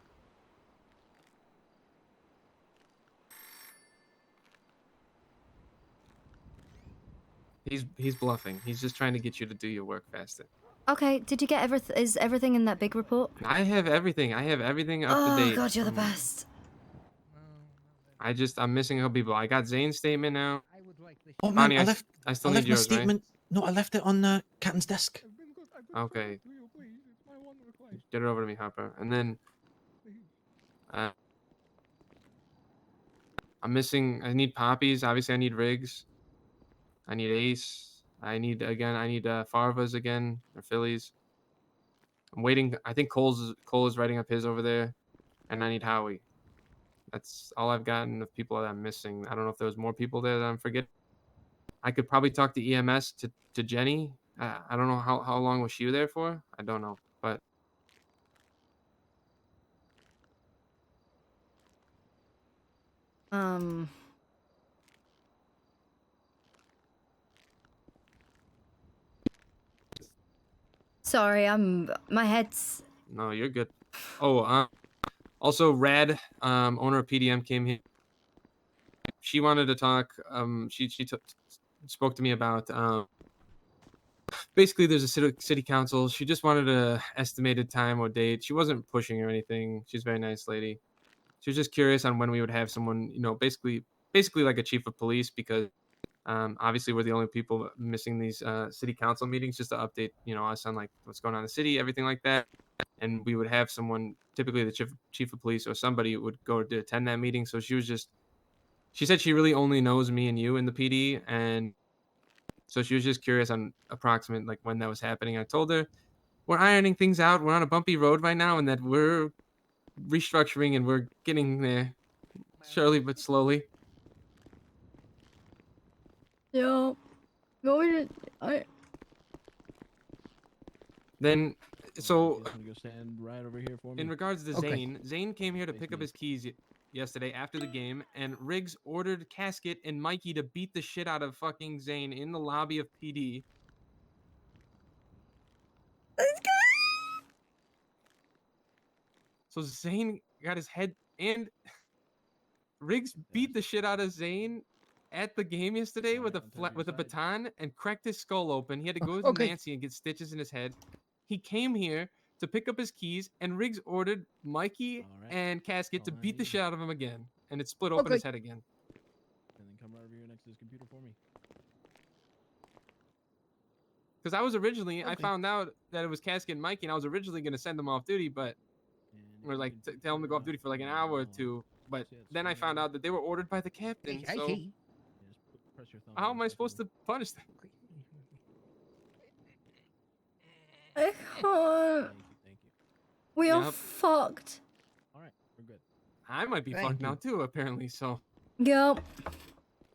He's bluffing. He's just trying to get you to do your work faster. Okay. Did you get everything? Is everything in that big report? I have everything. I have everything up to date. Oh God, you're the best. I'm missing a couple people. I got Zane's statement now. Oh man, Bonnie, I still left need my yours, statement. No, I left it on the captain's desk. right? Okay. Get it over to me, Harper. And then I'm missing. I need Poppies. Obviously, I need Riggs. I need Ace. I need Farvas again, or Phillies. I'm waiting. I think Cole is writing up his over there, and I need Howie. That's all I've gotten of people that I'm missing. I don't know if there's more people there that I'm forgetting. I could probably talk to EMS to Jenny. I don't know how long was she there for. I don't know, but Sorry, my head's. no, you're good. Oh, also Rad, owner of PDM came here. She wanted to talk. She spoke to me about basically there's a city council. She just wanted a estimated time or date. She wasn't pushing or anything. She's a very nice lady. She was just curious on when we would have someone, basically like a chief of police, because obviously we're the only people missing these city council meetings, just to update us on like what's going on in the city, everything like that. And we would have someone, typically the chief of police or somebody, would go to attend that meeting. So she said she really only knows me and you in the PD, and so she was just curious on approximate like when that was happening. I told her we're ironing things out. We're on a bumpy road right now, and that we're restructuring and we're getting there, surely but slowly. Yeah. Then, so Go stand right over here for me. in regards to Okay. Zane came here to pick up his keys yesterday after the game, and Riggs ordered Casket and Mikey to beat the shit out of fucking Zane in the lobby of PD. So Zane got his head, and Riggs beat the shit out of Zane at the game yesterday with a baton and cracked his skull open. He had to go to Nancy and get stitches in his head. He came here to pick up his keys, and Riggs ordered Mikey and Casket to beat the shit out of him again, and it split open his head again. And then come right over here next to this computer for me. Because I found out that it was Casket and Mikey, and I was originally going to send them off duty, but or like tell them to go off duty for like an hour or two. But then I found out that they were ordered by the captain. So how am I supposed to punish them? I can't. We are Yep. fucked. All right, we're good. I might be fucked now too, apparently. So Yep.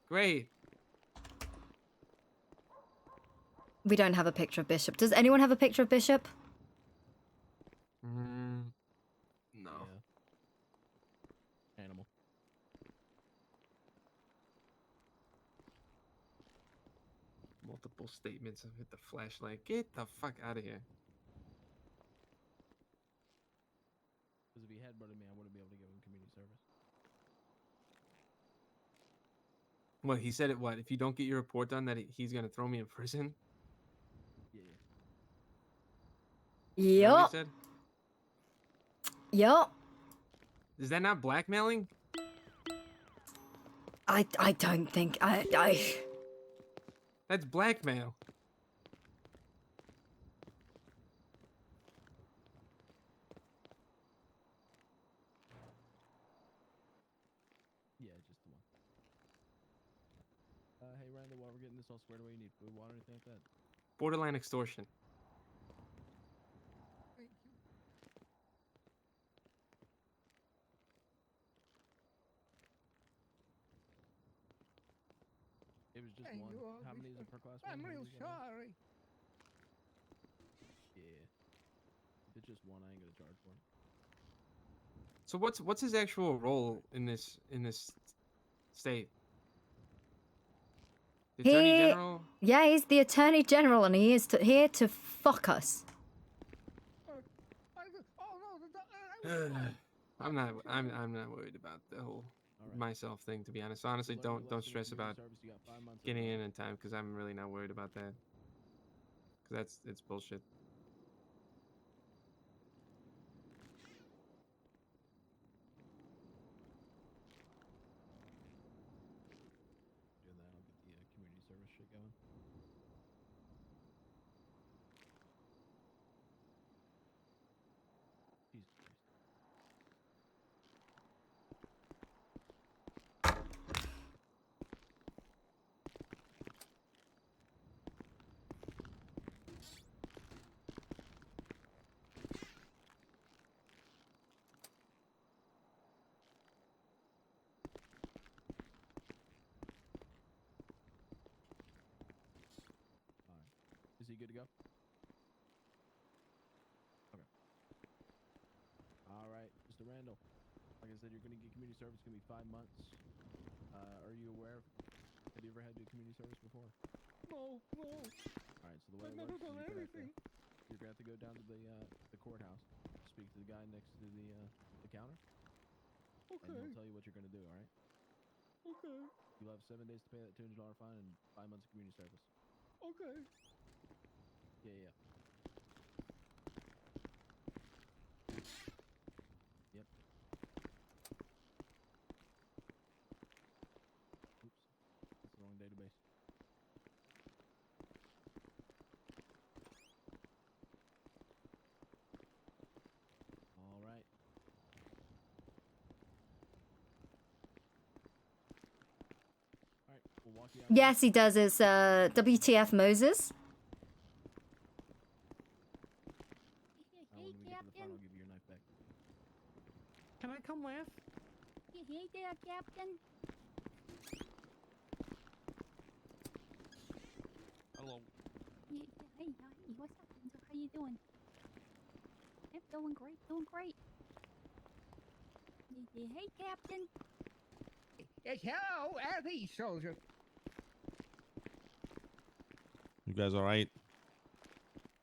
great. We don't have a picture of Bishop. Does anyone have a picture of Bishop? No. Animal. Multiple statements. I've hit the flashlight. Get the fuck out of here. Because if he headbutted me, I wouldn't be able to give him community service. What he said it? What if you don't get your report done that he's gonna throw me in prison? Yeah. Is that what he Yup. said? Yup. Is that not blackmailing? I don't think I That's blackmail. Yeah, just the one. Hey, Randall, while we're getting this all squared away, you need food, water, anything like that? Borderline extortion. Thank you. It was just Thank one. you, How many is it per class? one? I'm How many real is that? sorry. Yeah. If it's just one, I ain't gonna charge for it. So what's his actual role in this state? The Attorney General? Yeah, he's the Attorney General, and he is here to fuck us. I'm not worried about the whole myself thing, to be honest. Honestly, don't stress about getting in time, because I'm really not worried about that. Because it's bullshit. Doing that, I'll get the community service shit going. Jesus Christ. Is he good to go? Okay. All right, Mr. Randall. Like I said, you're gonna get community service. It's gonna be 5 months. Are you aware? Have you ever had to do community service before? No. All right. So the way I've it never works is done anything. you're gonna have to go down to the courthouse, speak to the guy next to the counter, and Okay. he'll tell you what you're gonna do. All right. Okay. You'll have 7 days to pay that $200 fine and 5 months of community service. Okay. Yeah. Yep. Oops. That's the wrong database. All right. All right. We'll walk you out. Yes, he does. It's WTF Moses. When we get to the front, I'll give you your knife back. Can I come with? Hey there, Captain. Hello. Hey, what's up? How you doing? Yep, doing great, doing great. Hey, Captain. Yes, hello, RP soldier. You guys all right?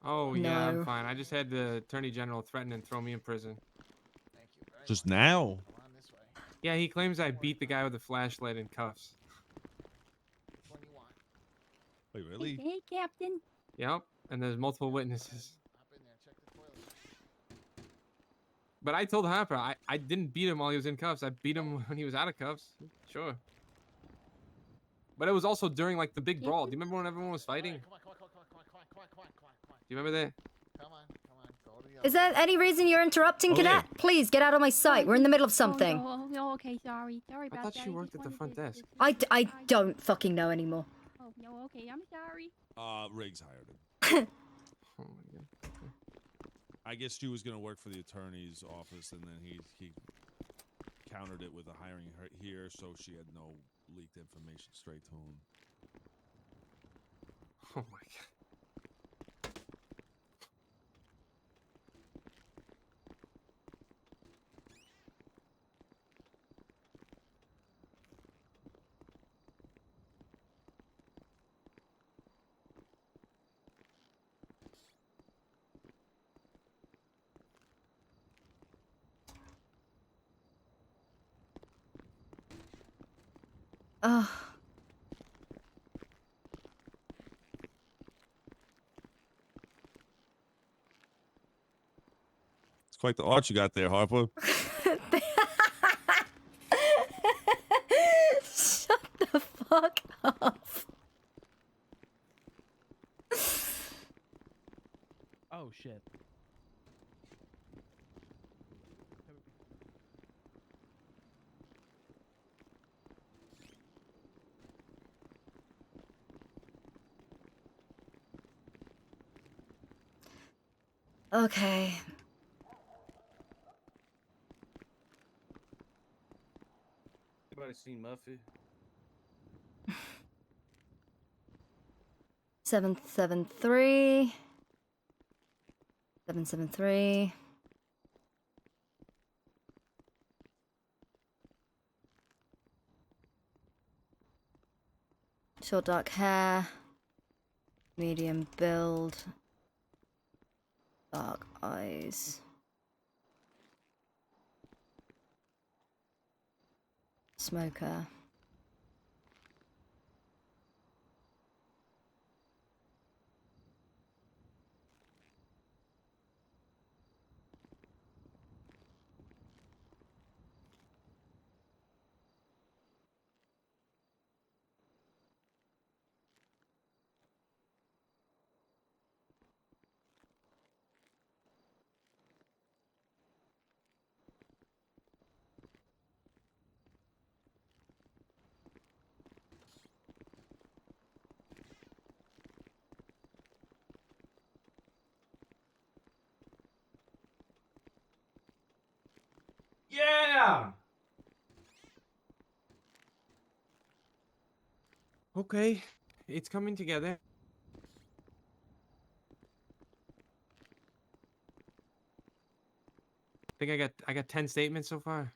Oh yeah, I'm No. fine. I just had the Attorney General threaten and throw me in prison. Just now? Yeah, he claims I beat the guy with the flashlight in cuffs. Wait, really? Hey, Captain. Yep, and there's multiple witnesses. But I told Harper I didn't beat him while he was in cuffs. I beat him when he was out of cuffs. Sure. But it was also during like the big brawl. Do you remember when everyone was fighting? Come on. Do you remember that? Come on. Go to the Is there any reason you're interrupting, Cadet? Please get out of my sight. We're in the middle of something. Oh, okay, sorry about that. I thought she worked at the front desk. I don't fucking know anymore. Oh, no, okay, I'm sorry. Riggs hired him. Oh my god. I guess she was gonna work for the attorney's office, and then he countered it with a hiring her here, so she had no leaked information straight to him. Oh my god. Ugh. It's quite the art you got there, Harper. Shut the fuck up. Oh shit. Okay. Anybody seen Muffy? 773. 773. Short dark hair. Medium build. Dark eyes. Smoker. Yeah! Okay, it's coming together. I think I got 10 statements so far.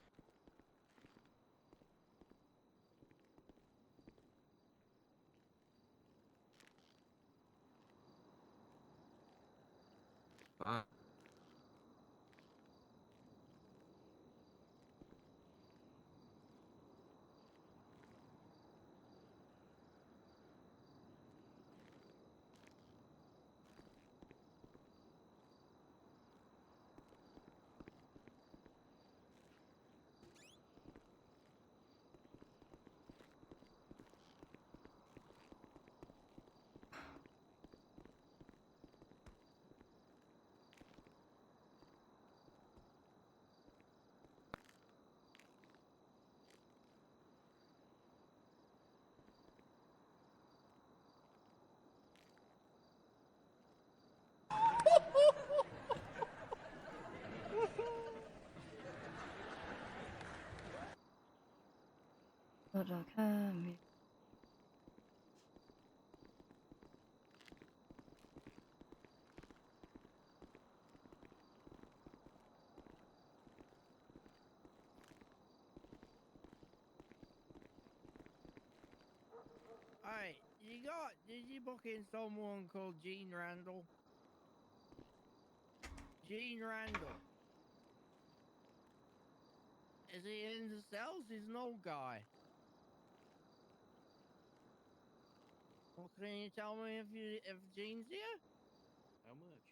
Short dark hair. Hey, did you book in someone called Gene Randall? Gene Randall. Is he in the cells? He's an old guy. Well, can you tell me if Gene's here? How much?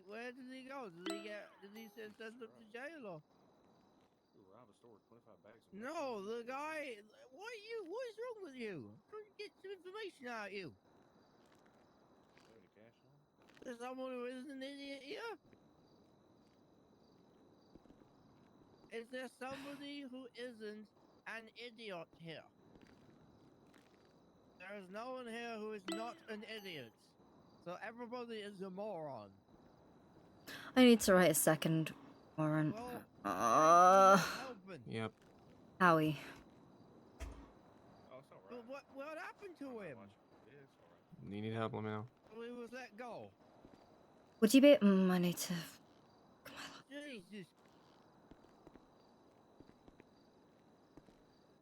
Where did he go? Did he send up to jail or? Rob a store with 25 bags of No, the guy. What is wrong with you? I'm trying to get some information out of you. Any cash on? There's someone who is an idiot here. Is there somebody who isn't an idiot here? There is no one here who is not an idiot. So everybody is a moron. I need to write a second warrant. Yep. Howie. But what happened to him? You need help, let me know. He was let go. Would you be? I need to. Jesus.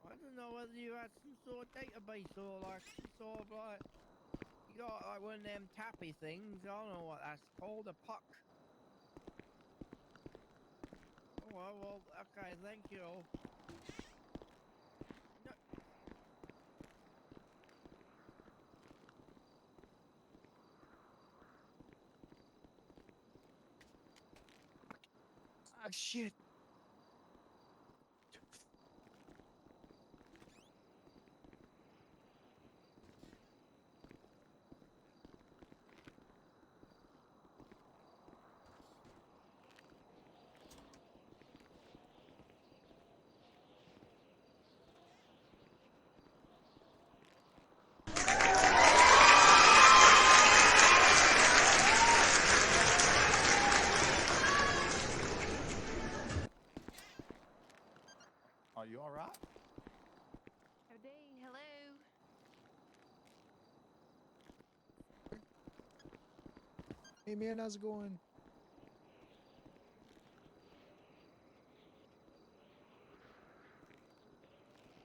I don't know whether you had some sort of database or like some sort of like you got like one of them tappy things. I don't know what that's called, a puck. Oh well, okay, thank you. No, shit. Are you alright? Howdy, hello. Hey man, how's it going?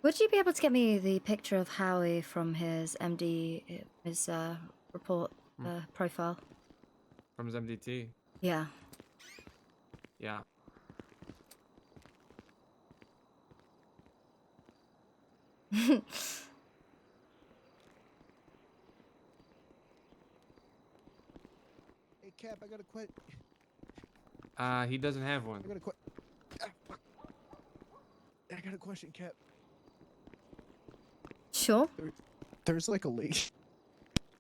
Would you be able to get me the picture of Howie from his MD, his report profile? From his MDT. Yeah. Yeah. Hey Cap, I gotta quit. He doesn't have one. I gotta quit. I got a question, Cap. Sure. There's like a lady.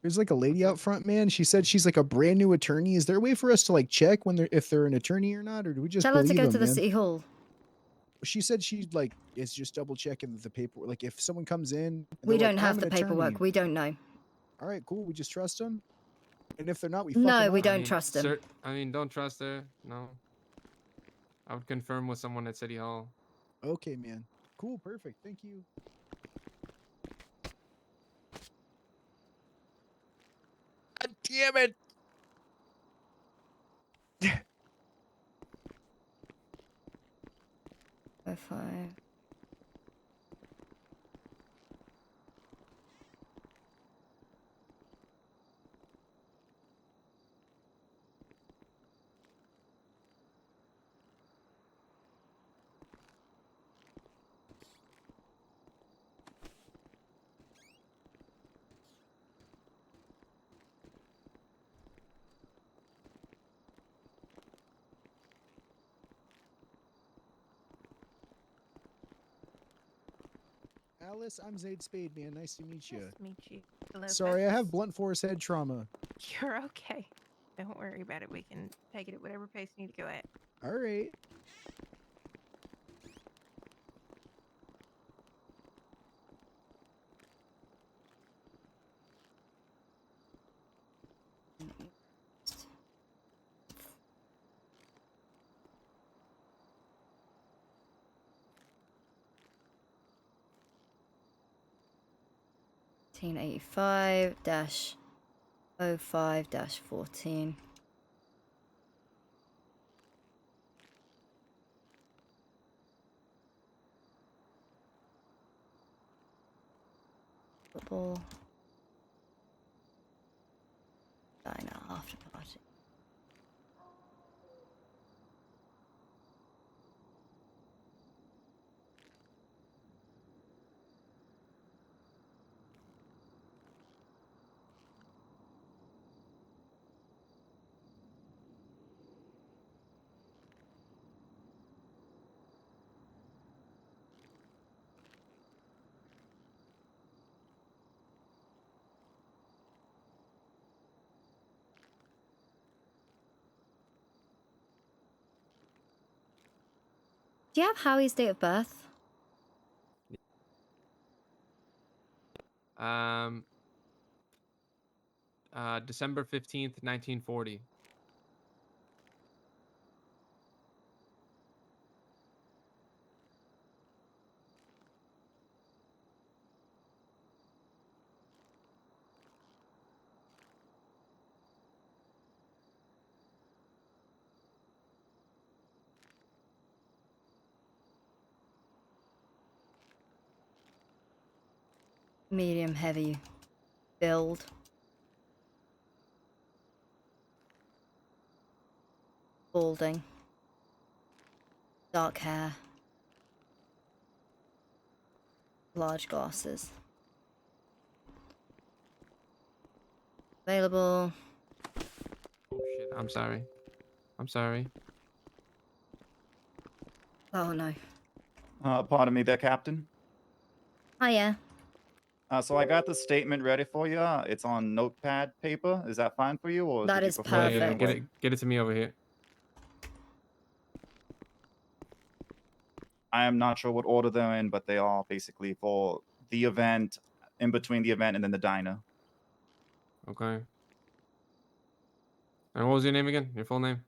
There's like a lady out front, man. She said she's like a brand new attorney. Is there a way for us to like check when if they're an attorney or not, or do we just Tell her to believe go them, to the man? city hall. She said she like is just double checking the paperwork. Like if someone comes in, and We they're don't like, have "I'm the an paperwork. attorney." We don't know. All right, cool. We just trust them. And if they're not, we No, fuck we up. don't trust him. I mean, don't trust her. No. I would confirm with someone at City Hall. Okay, man. Cool. Perfect. Thank you. God damn it. Five. Alice, I'm Zaid Spade, man. Nice to meet you. Nice to meet you. Hello, Sorry, I have folks. blunt force head trauma. You're okay. Don't worry about it. We can take it at whatever pace you need to go at. All right. -05-05-14. Football. Diner after party. Do you have Howie's date of birth? December 15th, 1940. Medium heavy build. Balding. Dark hair. Large glasses. Available. Oh shit, I'm sorry. I'm sorry. Oh no. Pardon me there, Captain. Hiya. So I got the statement ready for you. It's on notepad paper. Is that fine for you, or That did you is prefer a Yeah, different way? get it to me over here. I am not sure what order they're in, but they are basically for the event, in between the event and then the diner. Okay. And what was your name again? Your full name?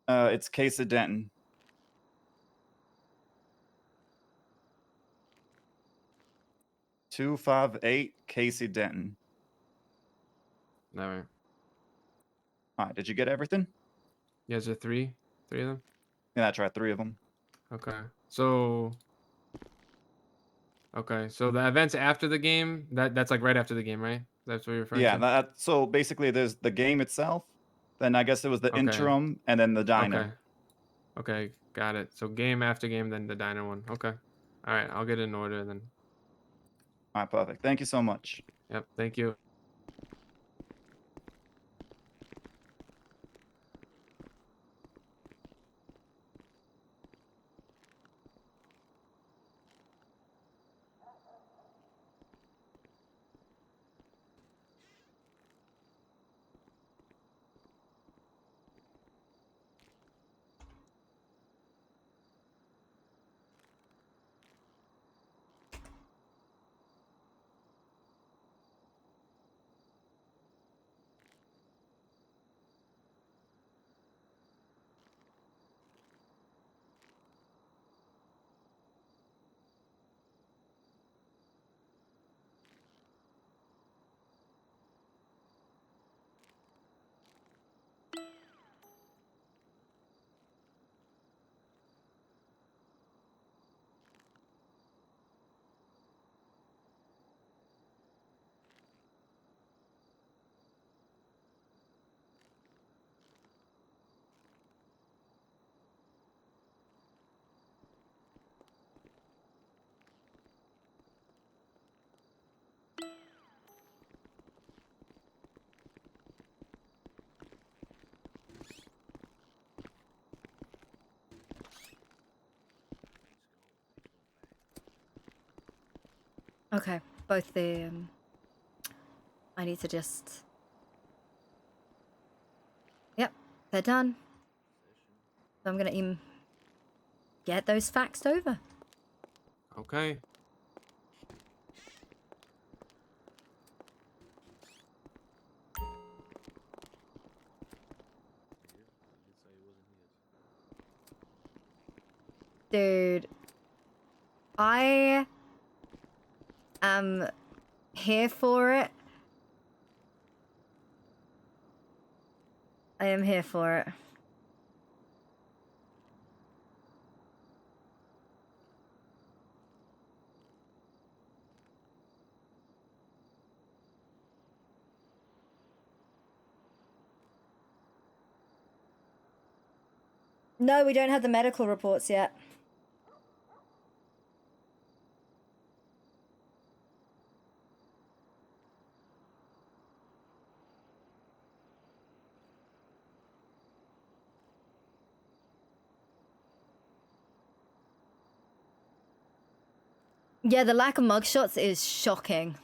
It's Casey Denton. "258 Casey Denton." All right. All right, did you get everything? You guys are three of them. Yeah, that's right, 3 of them. Okay. So the events after the game, that's like right after the game, right? That's what you're referring Yeah, to? so basically there's the game itself, then I guess it was the Okay. interim, and then the diner. Okay, got it. So game after game, then the diner one. Okay. All right, I'll get it in order then. All right, perfect. Thank you so much. Yep, thank you. Okay, both the I need to just. Yep, they're done. So I'm gonna get those faxed over. Okay. Dude, I am here for it. I am here for it. No, we don't have the medical reports yet. Yeah, the lack of mugshots is shocking.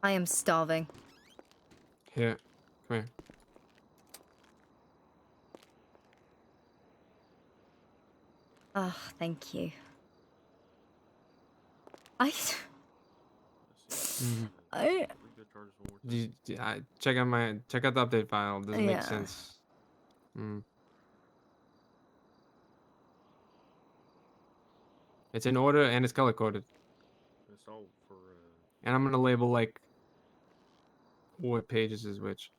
I am starving. Here, come here. Oh, thank you. Check out the update file. Doesn't make Yeah. sense. It's in order and it's color coded. It's all for. And I'm gonna label like what pages is which.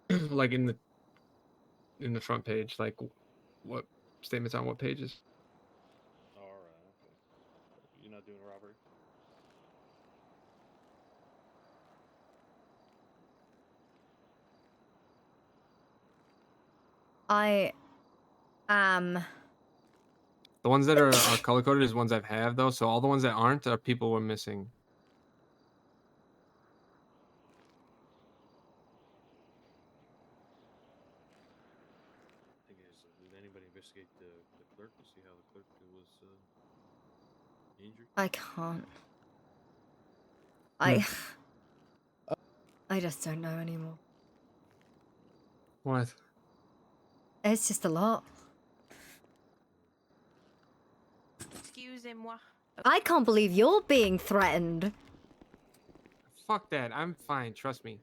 Like in the front page, like what statements on what pages. All right. Okay. You're not doing a robbery. I am. The ones that are color coded is ones I've had though. So all the ones that aren't are people we're missing. I can't. Hmm. I just don't know anymore. What? It's just a lot. Excusez-moi. I can't believe you're being threatened. Fuck that. I'm fine. Trust me.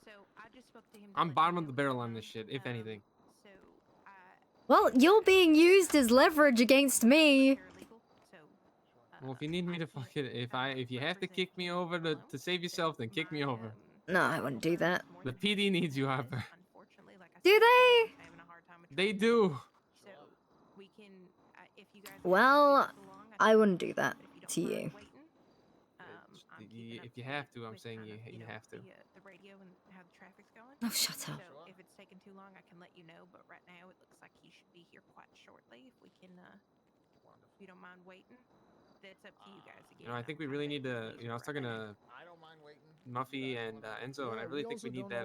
So I just spoke to him. I'm bottom of the barrel on this shit, if anything. So Well, you're being used as leverage against me. Well, if you need me to fucking, if you have to kick me over to save yourself, then kick me over. No, I wouldn't do that. The PD needs you, Harper. Do they? They do. So we can, if you guys. Well, I wouldn't do that to you. If you have to, I'm saying you have to. The radio and how the traffic's going. Oh, shut up. So if it's taking too long, I can let you know. But right now, it looks like he should be here quite shortly. If we can, if you don't mind waiting, that's up to you guys again. You know, I think we really need to. You know, I was talking to Muffy and Enzo, and I really think we need that.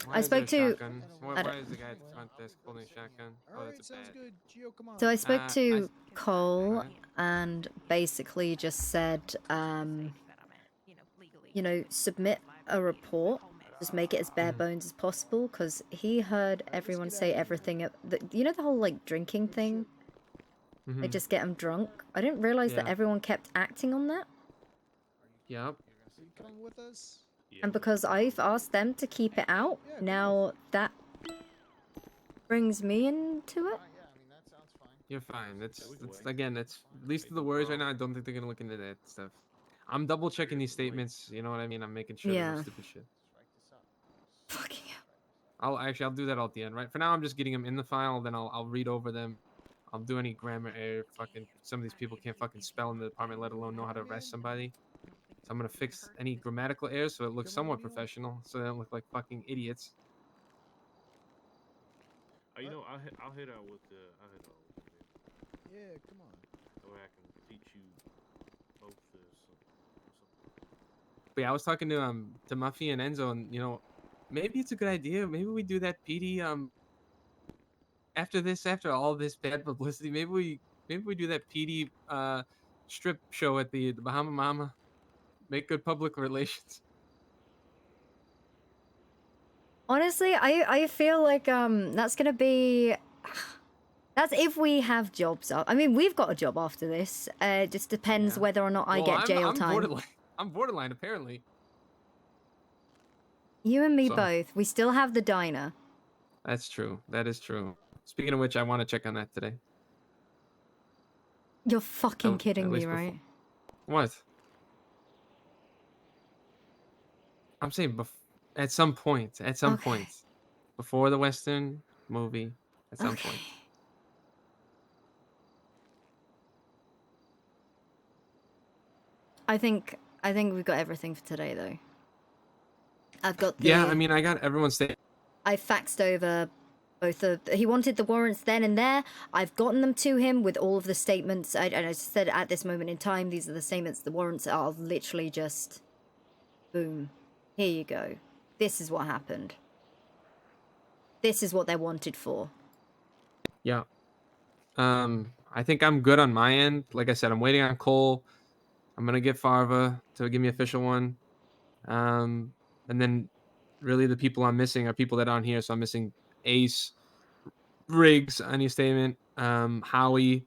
I spoke to- Why is the guy at the front desk holding a shotgun? Oh, that's a bad. So I spoke to Cole and basically just said, you know, submit a report. Just make it as bare bones as possible, because he heard everyone say everything. You know the whole like drinking thing. They just get them drunk. I didn't realize that Yeah. everyone kept acting on that. Yep. Come with us. And because I've asked them to keep it out, now that brings me into it. You're fine. That's again. That's at least the worries right now. I don't think they're gonna look into that stuff. I'm double checking these statements. You know what I mean? I'm making sure there's Yeah. no stupid shit. Fucking hell. I'll do that all at the end. Right. For now, I'm just getting them in the file. Then I'll read over them. I'll do any grammar error. Fucking some of these people can't fucking spell in the department, let alone know how to arrest somebody. So I'm gonna fix any grammatical errors so it looks somewhat professional, so they don't look like fucking idiots. You know, I'll hit out with the. Yeah, come on. So I can teach you both this. But yeah, I was talking to Muffy and Enzo, and you know, maybe it's a good idea. Maybe we do that PD after all this bad publicity. Maybe we do that PD strip show at the Bahama Mama. Make good public relations. Honestly, I feel like that's gonna be. That's if we have jobs up. I mean, we've got a job after this. It just depends whether or not I get jail time. I'm borderline, apparently. You and me So- both. We still have the diner. That's true. That is true. Speaking of which, I want to check on that today. You're fucking At kidding me, least before- right? What? I'm saying at some point. At some point. Before the Western movie. At some point. I think we've got everything for today, though. I've got the. Yeah, I mean, I got everyone's statement. I faxed over both of. He wanted the warrants then and there. I've gotten them to him with all of the statements. And I said at this moment in time, these are the statements. The warrants are literally just, boom. Here you go. This is what happened. This is what they're wanted for. Yeah. I think I'm good on my end. Like I said, I'm waiting on Cole. I'm gonna get Farva to give me official one. And then really the people I'm missing are people that aren't here. So I'm missing Ace, Riggs, any statement, Howie,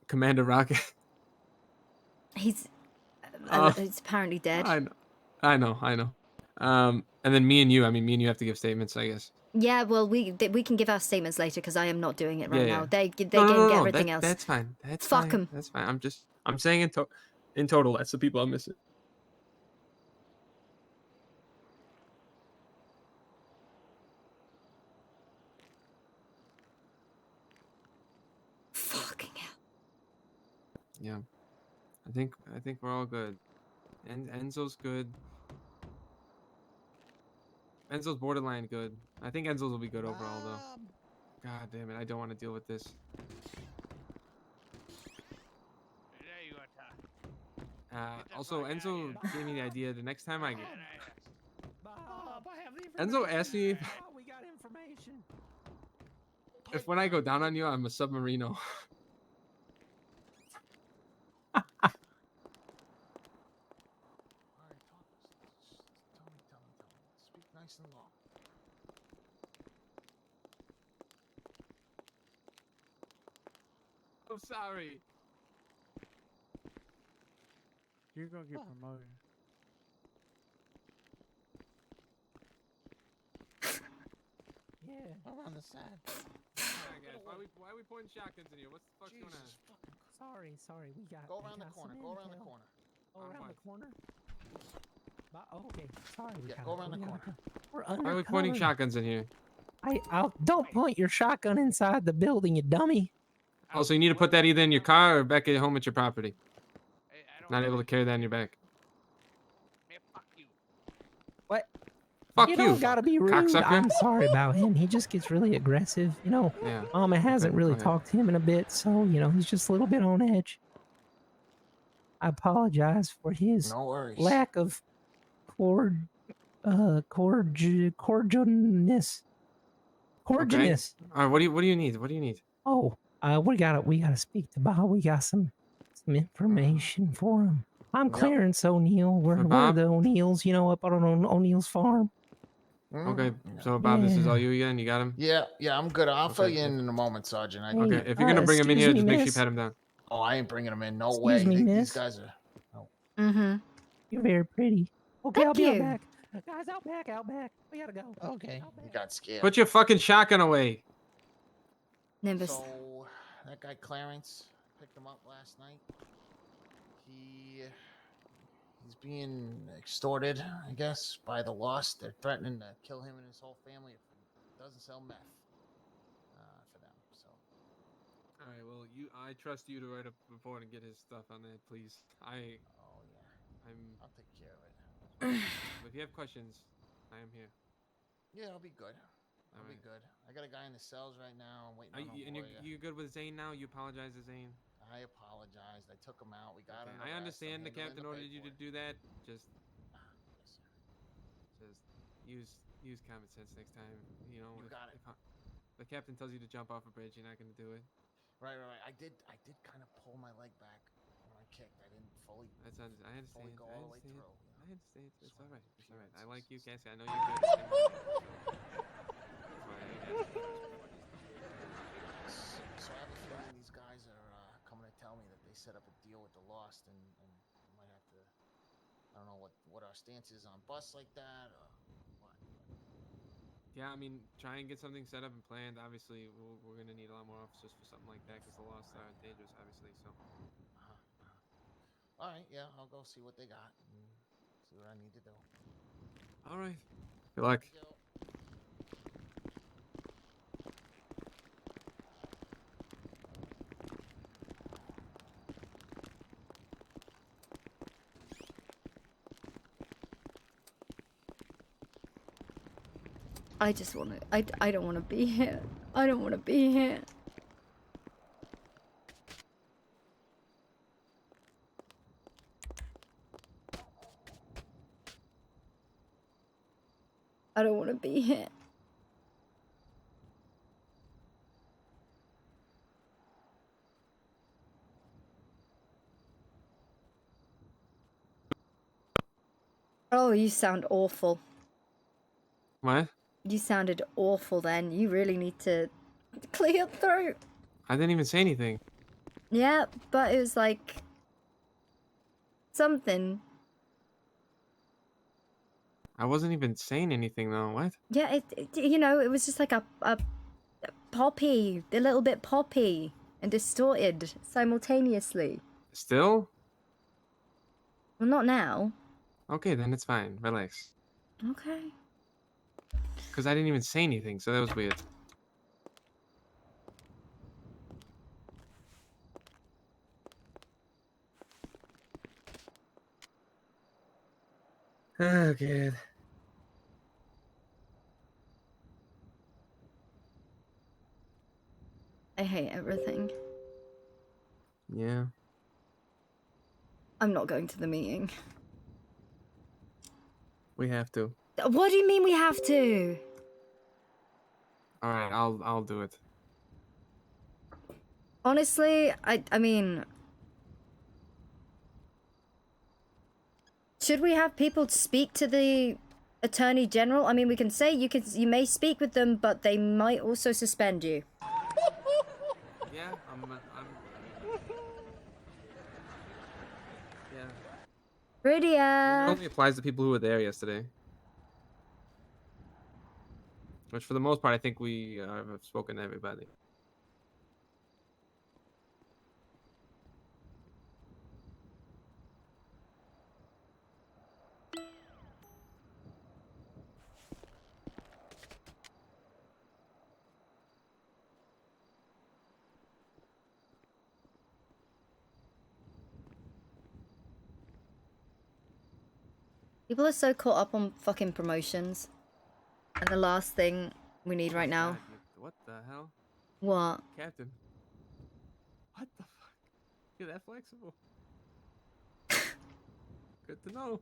Commander Rocket. He's apparently dead. I know. And then me and you. I mean, me and you have to give statements, I guess. Yeah, well, we can give our statements later because I am not doing it right Yeah, now. yeah. They No, can get everything else. That's fine. That's Fuck fine. 'em. That's fine. I'm saying in total, that's the people I'm missing. Fucking hell. Yeah. I think we're all good. And Enzo's good. Enzo's borderline good. I think Enzo's will be good overall though. God damn it, I don't want to deal with this. Also, Enzo gave me the idea. The next time I get Enzo asked me. We got information. if when I go down on you, I'm a submarino. All right, talk. Tell me. Speak nice and low. I'm sorry. You're gonna get promoted. Yeah, I'm on the side. Alright, guys, why are we pointing shotguns in here? What's the fuck's going on? Sorry, we got. Go we around the got corner. some Go around the intel. corner. Go On around what? the corner. Okay, sorry. Yeah, go around the corner. We're Why undercover. are we pointing shotguns in here? Don't point your shotgun inside the building, you dummy. Oh, so you need to put that either in your car or back at home at your property. Not able to carry that in your back. What? Fuck you you, don't gotta be rude. cocksucker. I'm sorry about him. He just gets really aggressive. Yeah. Mama hasn't Okay, really go ahead. talked to him in a bit, so he's just a little bit on edge. I apologize for his No worries. lack of cordialness. Okay. All right. What do you need? What do you need? Oh, we gotta speak to Bob. We got some information for him. I'm Clarence O'Neill. We're Bob? the O'Neills, up on O'Neill's farm. Okay. So Bob, this is Yeah. all you again. You got him. Yeah, I'm good. I'll fill Okay, you in a moment, Sergeant. Okay. If you're gonna bring him in here, just make sure you miss. pat him down. Oh, I ain't bringing him in. No Excuse way. me, These miss. guys are. Mm-hmm. You're very pretty. Okay, Thank I'll be you. out back. Guys, out back. We gotta go. Okay. You got scared. Put your fucking shotgun away. Nimbus. So that guy Clarence picked him up last night. He's being extorted, I guess, by the Lost. They're threatening to kill him and his whole family if he doesn't sell meth for them. So All right. Well, I trust you to write a report and get his stuff on that, please. oh yeah, I'll take care of it. But if you have questions, I am here. Yeah, I'll be good. I'll be good. I got a guy in the cells right now. I'm waiting on him. And you're good with Zane now? You apologize to Zane? I apologized. I took him out. We got him. I understand the captain ordered you to do that. Just use common sense next time. You got it. If the captain tells you to jump off a bridge, you're not going to do it. Right. I did kind of pull my leg back when I kicked. I didn't fully. I understand. Fully go all the way through. I understand. It's all right. It's all right. I like you, Cassie. I know you're good. So I have a feeling these guys are coming to tell me that they set up a deal with the Lost, and we might have to. I don't know what our stance is on busts like that, or what. Yeah, I mean, try and get something set up and planned. Obviously, we're going to need a lot more officers for something like that because the Lost are dangerous, obviously. So. All right, yeah, I'll go see what they got and see what I need to do. All right. Good luck. I just want to. I don't want to be here. I don't want to be here. I don't want to be here. Oh, you sound awful. What? You sounded awful then. You really need to clear your throat. I didn't even say anything. Yeah, but it was like something. I wasn't even saying anything though. What? Yeah, it was just like a poppy, a little bit poppy and distorted simultaneously. Still? Well, not now. Okay, then it's fine. Relax. Okay. Because I didn't even say anything, so that was weird. Oh, good. I hate everything. Yeah. I'm not going to the meeting. We have to. What do you mean we have to? All right, I'll do it. Honestly, I mean, should we have people speak to the Attorney General? I mean, we can say you may speak with them, but they might also suspend you. Yeah, I'm yeah. Pretty, It only applies to people who were there yesterday. Which, for the most part, I think we have spoken to everybody. People are so caught up on fucking promotions. And the last thing we need right now. God, what the hell? What? Captain. What the fuck? You're that flexible. Good to know.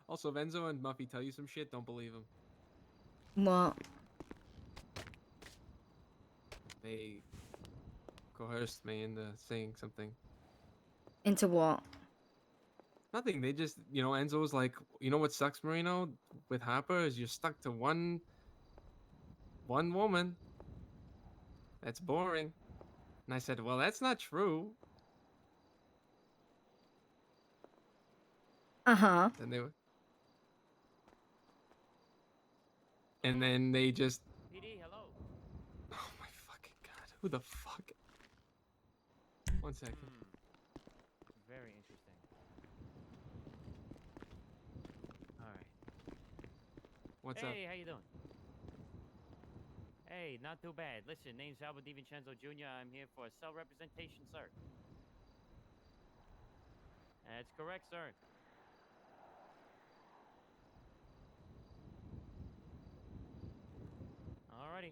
Also, if Enzo and Muffy tell you some shit, don't believe them. What? They coerced me into saying something. Into what? Nothing. They just, Enzo was like, you know what sucks, Marino, with Harper is you're stuck to one woman. That's boring. And I said, well, that's not true. Uh-huh. And then they just. PD, hello. Oh my fucking god! Who the fuck? 1 second. Very interesting. All right. What's hey, up? Hey, how you doing? Hey, not too bad. Listen, name's Albert DiVincenzo Jr. I'm here for cell representation, sir. That's correct, sir. Alrighty.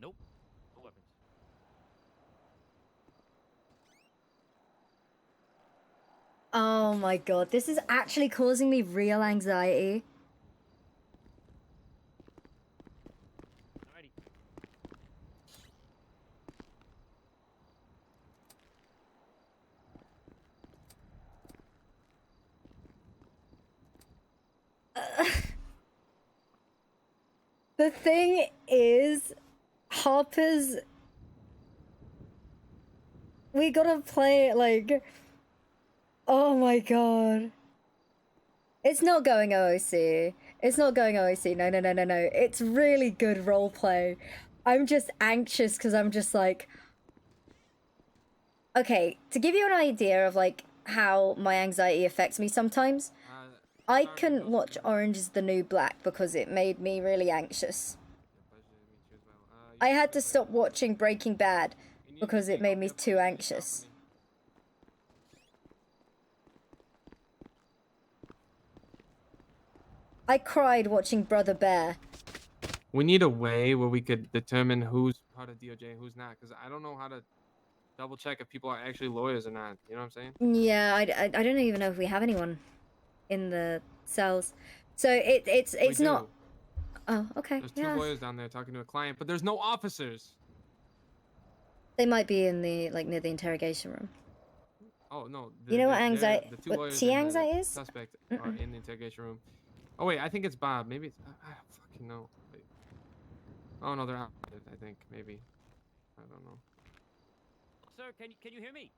Nope. No weapons. Oh my god, this is actually causing me real anxiety. Alrighty. The thing is, Harper's... We gotta play it like... Oh my god. It's not going OOC. It's not going OOC. No. It's really good roleplay. I'm just anxious because I'm just like... Okay, to give you an idea of like how my anxiety affects me sometimes, I couldn't watch Orange is the New Black because it made me really anxious. I had to stop watching Breaking Bad because it made me too anxious. I cried watching Brother Bear. We need a way where we could determine who's part of DOJ and who's not, because I don't know how to double check if people are actually lawyers or not. You know what I'm saying? Yeah, I don't even know if we have anyone in the cells. So it's We not. do. Oh, okay. There's 2 Yeah. lawyers down there talking to a client, but there's no officers. They might be in the near the interrogation room. Oh no. You know what anxiety? The 2 What lawyers T and the anxiety is? suspect are in the interrogation room. Oh wait, I think it's Bob. Maybe it's I don't fucking know. Wait. Oh no, they're out. I think maybe. I don't know. Sir, can you hear me?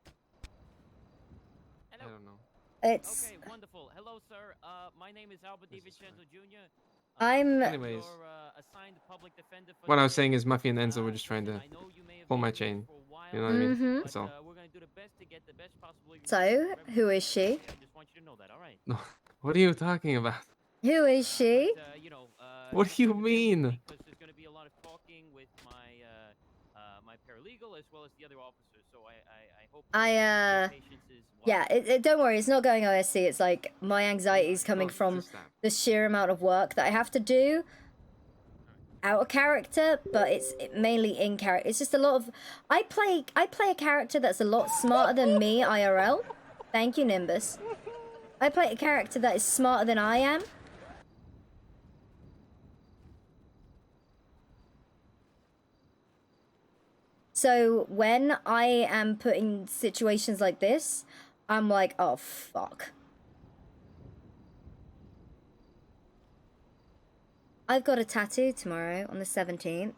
Hello. I don't know. It's. Okay, wonderful. Hello, sir. My name is Albert DiVincenzo Jr. Anyways, assigned public defender for what I was saying is Muffy and Enzo were just trying to pull my chain. You know what I mean? Mhm. That's all. we're gonna do the best to get the best possible. So, who is she? I just want you to know that. All right. No. What are you talking about? Who is she? What do you mean? Because there's going to be a lot of talking with my my paralegal as well as the other officers. So I hope. Yeah. Don't worry. It's not going OSC. It's like my anxiety is coming from the sheer amount of work that I have to do. Out of character, but it's mainly in character. It's just a lot of. I play a character that's a lot smarter than me IRL. Thank you, Nimbus. I play a character that is smarter than I am. So when I am put in situations like this, I'm like, oh fuck. I've got a tattoo tomorrow on the 17th.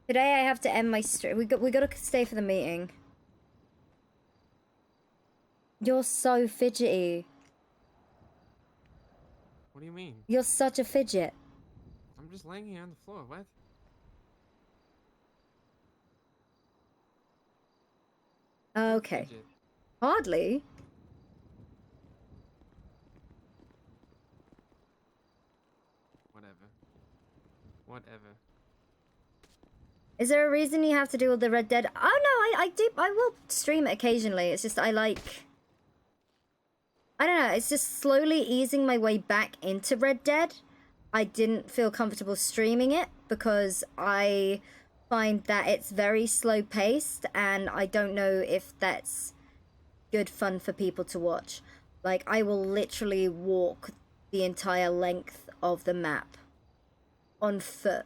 Today I have to end my stream. We got to stay for the meeting. You're so fidgety. What do you mean? You're such a fidget. I'm just laying here on the floor. What? Okay. Fidget. Hardly. Whatever. Whatever. Is there a reason you have to do all the Red Dead? Oh no, I will stream it occasionally. It's just I don't know, it's just slowly easing my way back into Red Dead. I didn't feel comfortable streaming it because I find that it's very slow paced and I don't know if that's good fun for people to watch. Like, I will literally walk the entire length of the map on foot.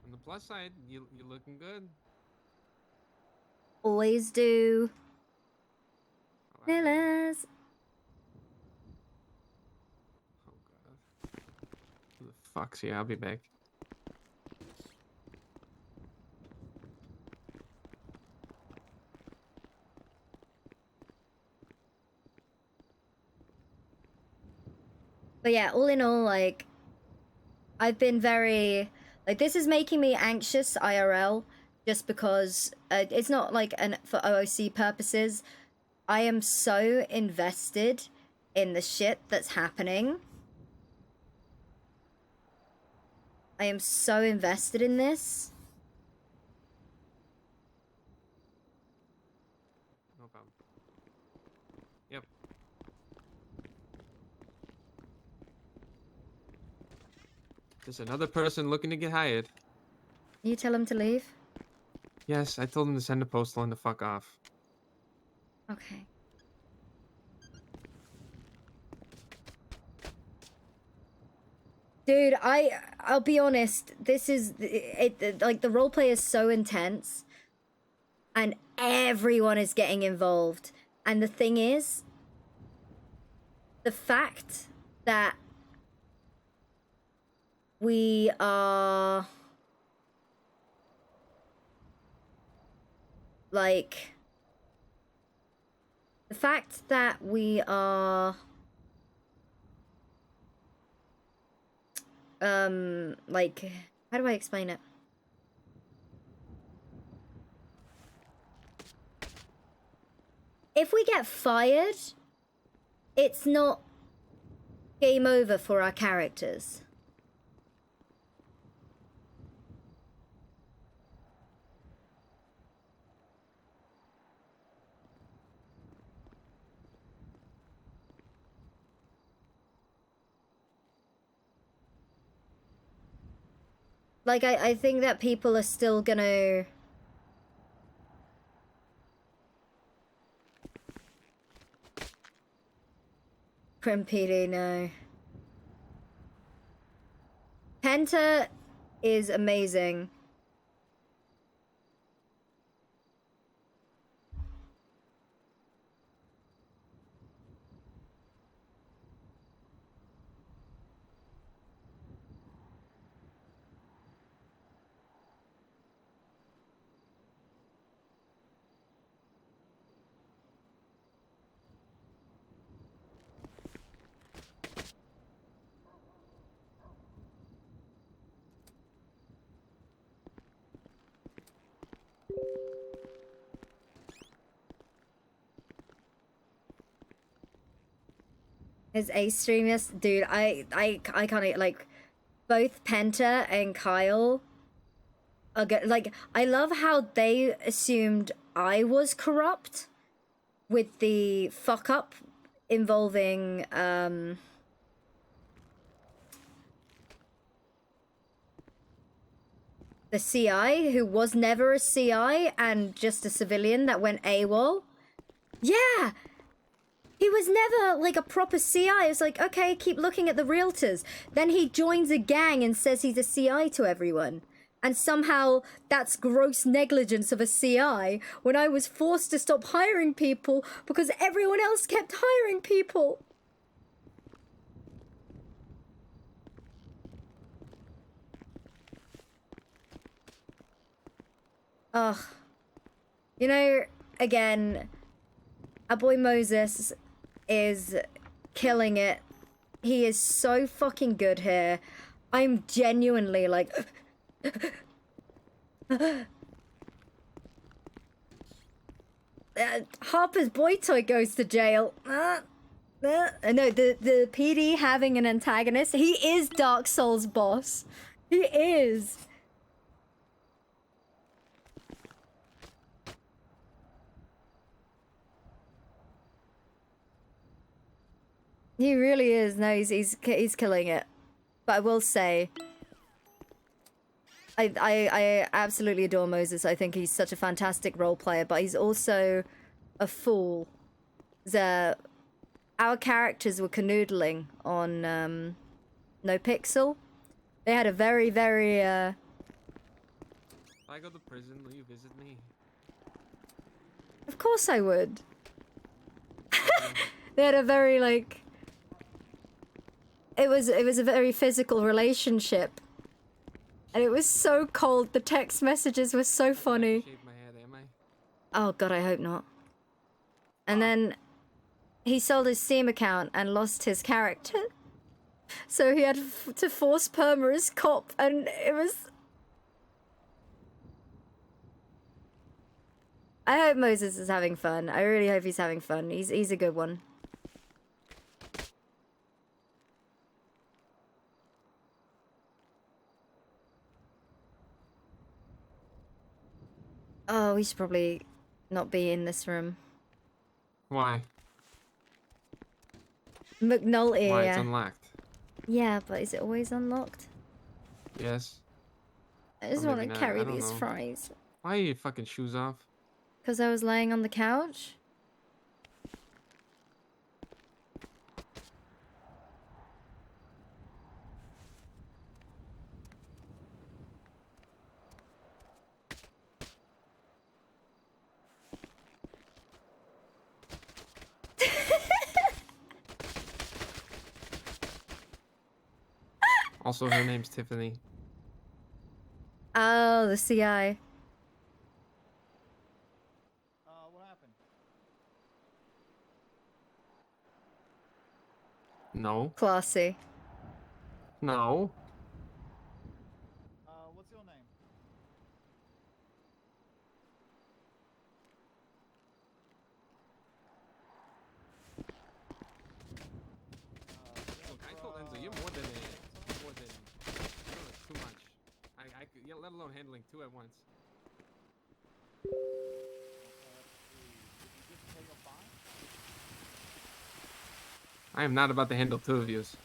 On the plus side, you're looking good. Always do. I like it. Villas. Oh god. Who the fuck's here? I'll be back. But yeah, all in all, like, I've been very, like, this is making me anxious IRL, just because it's not like for OOC purposes. I am so invested in the shit that's happening. I am so invested in this. No problem. Yep. Just another person looking to get hired. You tell him to leave? Yes, I told him to send a postal and to fuck off. Okay. Dude, I'll be honest, this is like the roleplay is so intense and everyone is getting involved. And the thing is, the fact that we are like the fact that we are like, how do I explain it? If we get fired, it's not game over for our characters. Like, I think that people are still gonna... Prim PD, no. Penta is amazing. His ace stream, yes, dude. I can't, like, both Penta and Kyle again, like, I love how they assumed I was corrupt with the fuck up involving the CI, who was never a CI and just a civilian that went AWOL. Yeah! He was never, like, a proper CI. I was like, okay, keep looking at the realtors. Then he joins a gang and says he's a CI to everyone. And somehow that's gross negligence of a CI when I was forced to stop hiring people because everyone else kept hiring people. Ugh. You know, again, our boy Moses is killing it. He is so fucking good here. I'm genuinely like... Harper's boy toy goes to jail. No, the PD having an antagonist. He is Dark Souls boss. He is. He really is. No, he's killing it. But I will say, I absolutely adore Moses. I think he's such a fantastic role player, but he's also a fool. Our characters were canoodling on No Pixel. They had a very, very If I go to prison, will you visit me? Of course I would. They had a very, like... It was a very physical relationship. And it was so cold. The text messages were so funny. Shave my head, am I? Oh god, I hope not. And then he sold his Steam account and lost his character. So he had to force perma his cop, and it was... I hope Moses is having fun. I really hope he's having fun. He's a good one. Oh, we should probably not be in this room. Why? McNulty, Why? yeah. It's unlocked. Yeah, but is it always unlocked? Yes. I just Or want maybe to not, carry I don't these know. fries. Why are your fucking shoes off? Because I was laying on the couch. Also, her name's Tiffany. Oh, the CI. What happened? No. Classy. No. What's your name? Look, I told Enzo, you're more than you're too much. Yeah, let alone handling two at once. I am not about to handle two of yous.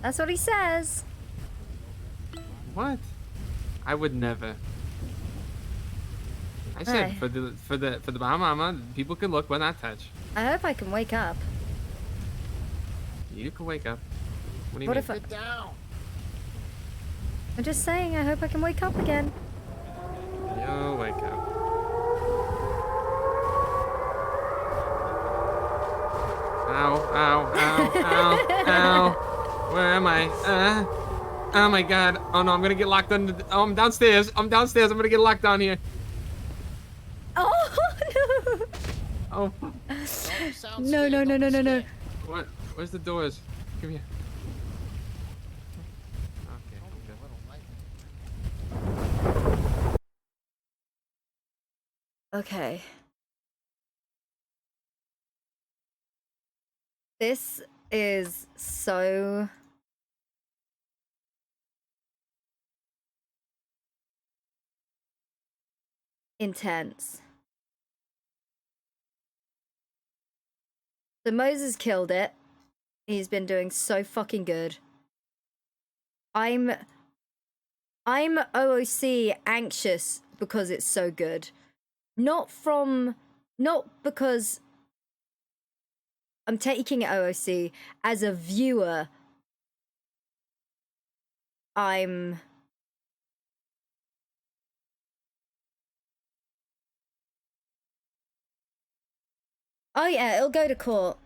That's what he says. What? I would never. I said Hey. for the Bahamama, people can look but not touch. I hope I can wake up. You can wake up. What do you What mean? if I... Get down. I'm just saying, I hope I can wake up again. You'll wake up. Ow, ow, ow, ow, ow. Where am I? Oh my god. Oh no, I'm gonna get locked under. Oh, I'm downstairs. I'm downstairs. I'm gonna get locked down here. Oh, no. Oh. No, no, no, no, no, no. What? Where's the doors? Come here. Okay. This is so intense. So Moses killed it. He's been doing so fucking good. I'm OOC anxious because it's so good. Not because I'm taking it OOC. As a viewer, I'm oh yeah, it'll go to court.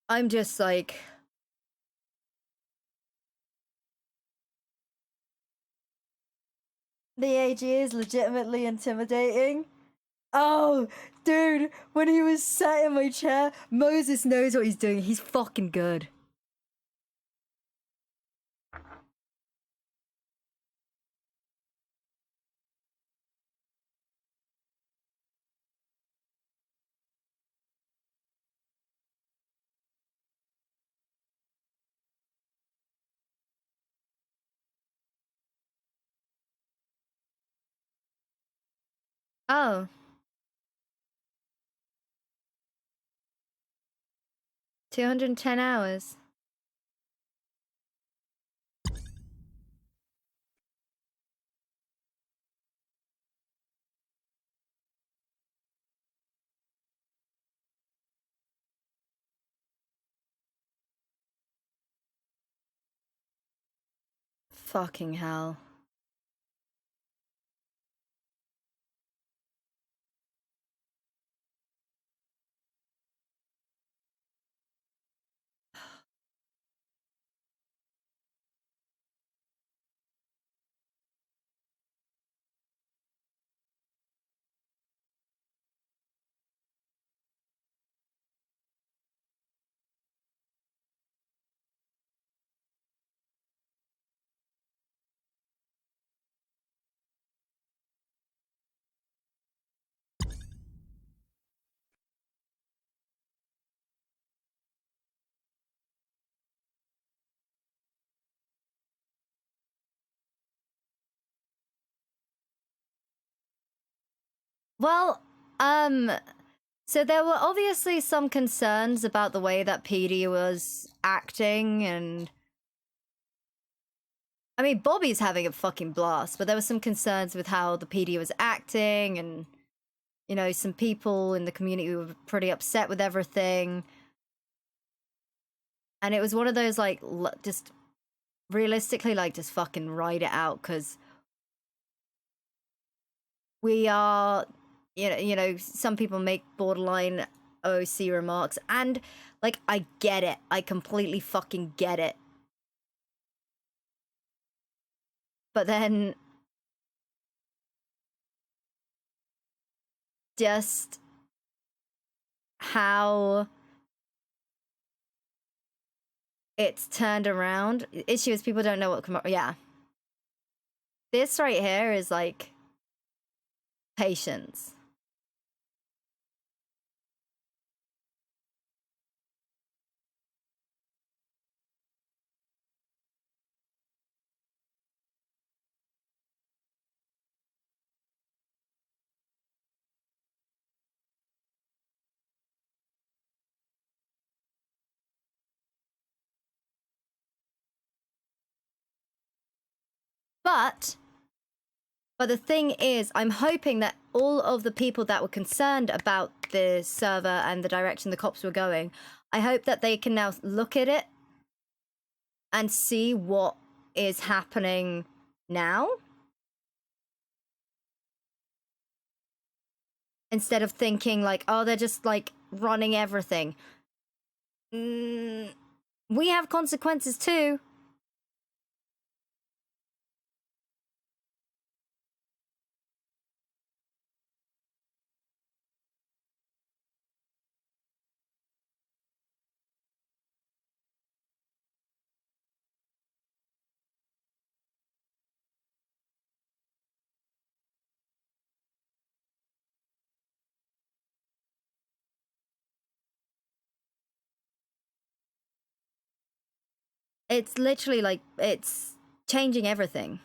I'm just like the AG is legitimately intimidating. Oh, dude, when he was sat in my chair, Moses knows what he's doing. He's fucking good. Oh. $210. Fucking hell. Well, so there were obviously some concerns about the way that PD was acting, and I mean, Bobby's having a fucking blast, but there were some concerns with how the PD was acting, and you know, some people in the community were pretty upset with everything. And it was one of those, like, just realistically, like, just fucking ride it out, because we are, you know, some people make borderline OC remarks, and, like, I get it. I completely fucking get it. But then just how it's turned around. The issue is people don't know what, yeah. This right here is like patience. But the thing is, I'm hoping that all of the people that were concerned about the server and the direction the cops were going, I hope that they can now look at it and see what is happening now, instead of thinking like, oh, they're just like running everything. We have consequences too. it's literally like it's changing everything.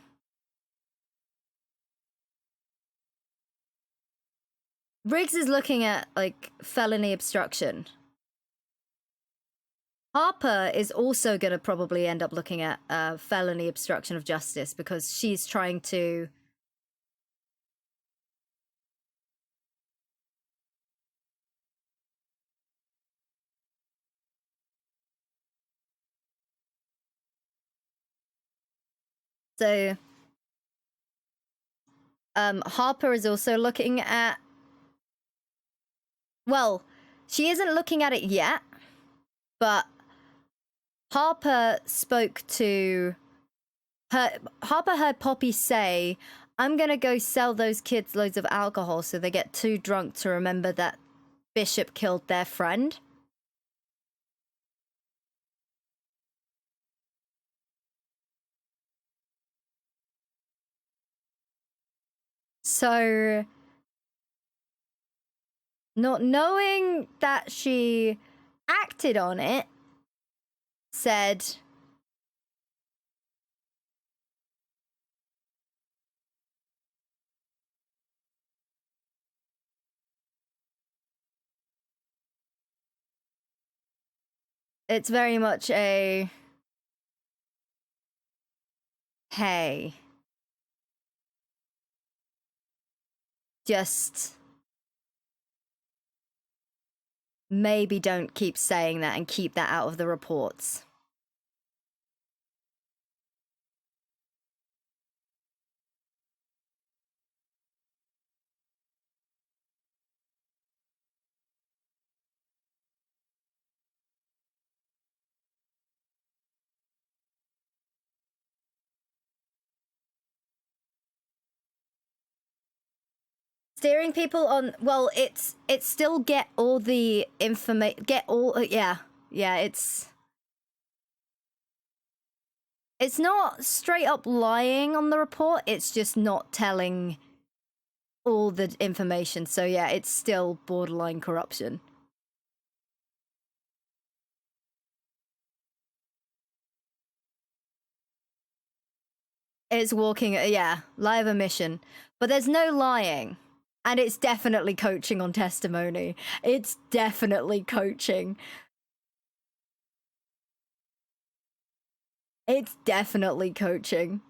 Riggs is looking at like felony obstruction. Harper is also going to probably end up looking at felony obstruction of justice because she's trying to Harper is also looking at, well, she isn't looking at it yet, but Harper spoke to her. Harper heard Poppy say, I'm gonna go sell those kids loads of alcohol so they get too drunk to remember that Bishop killed their friend. So, not knowing that she acted on it, said, it's very much a, hey, just maybe don't keep saying that and keep that out of the reports. Steering people on, well, it's still get all the information, get all, yeah, it's not straight up lying on the report, it's just not telling all the information, so yeah, it's still borderline corruption. It's walking, yeah, live omission, but there's no lying. And it's definitely coaching on testimony. It's definitely coaching. It's definitely coaching.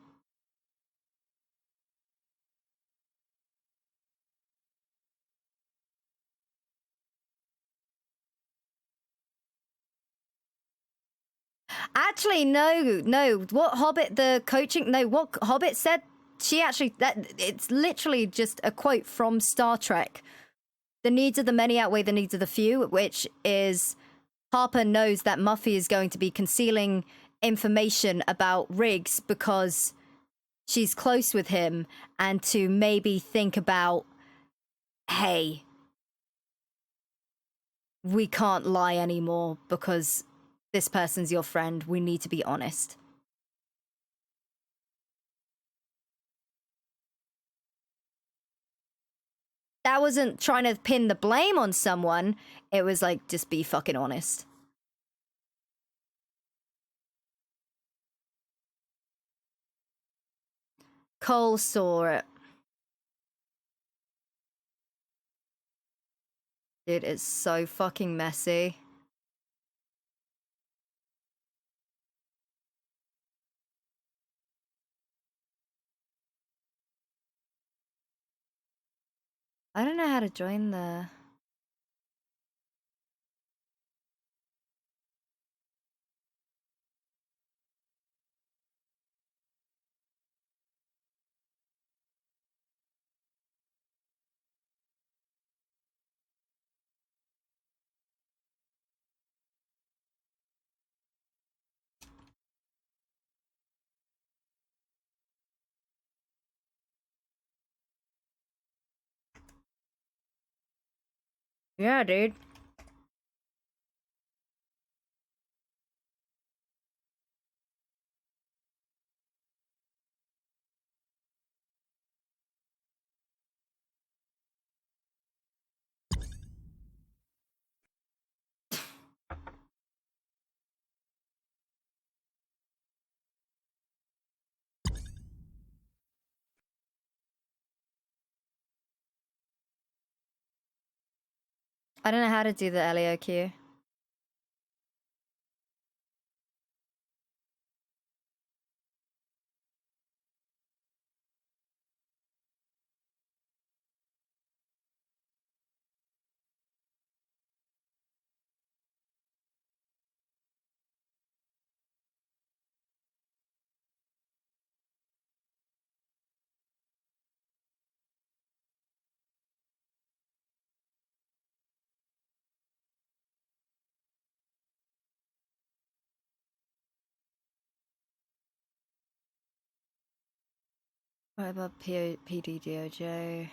Actually, no. What Hobbit, the coaching, no, what Hobbit said, she actually, it's literally just a quote from Star Trek. The needs of the many outweigh the needs of the few, which is Harper knows that Muffy is going to be concealing information about Riggs because she's close with him, and to maybe think about, hey, we can't lie anymore because this person's your friend. We need to be honest. That wasn't trying to pin the blame on someone. It was like, just be fucking honest. Cole saw it. It is so fucking messy. I don't know how to join the... Yeah, dude. I don't know how to do the Leo queue. What about PDDOJ?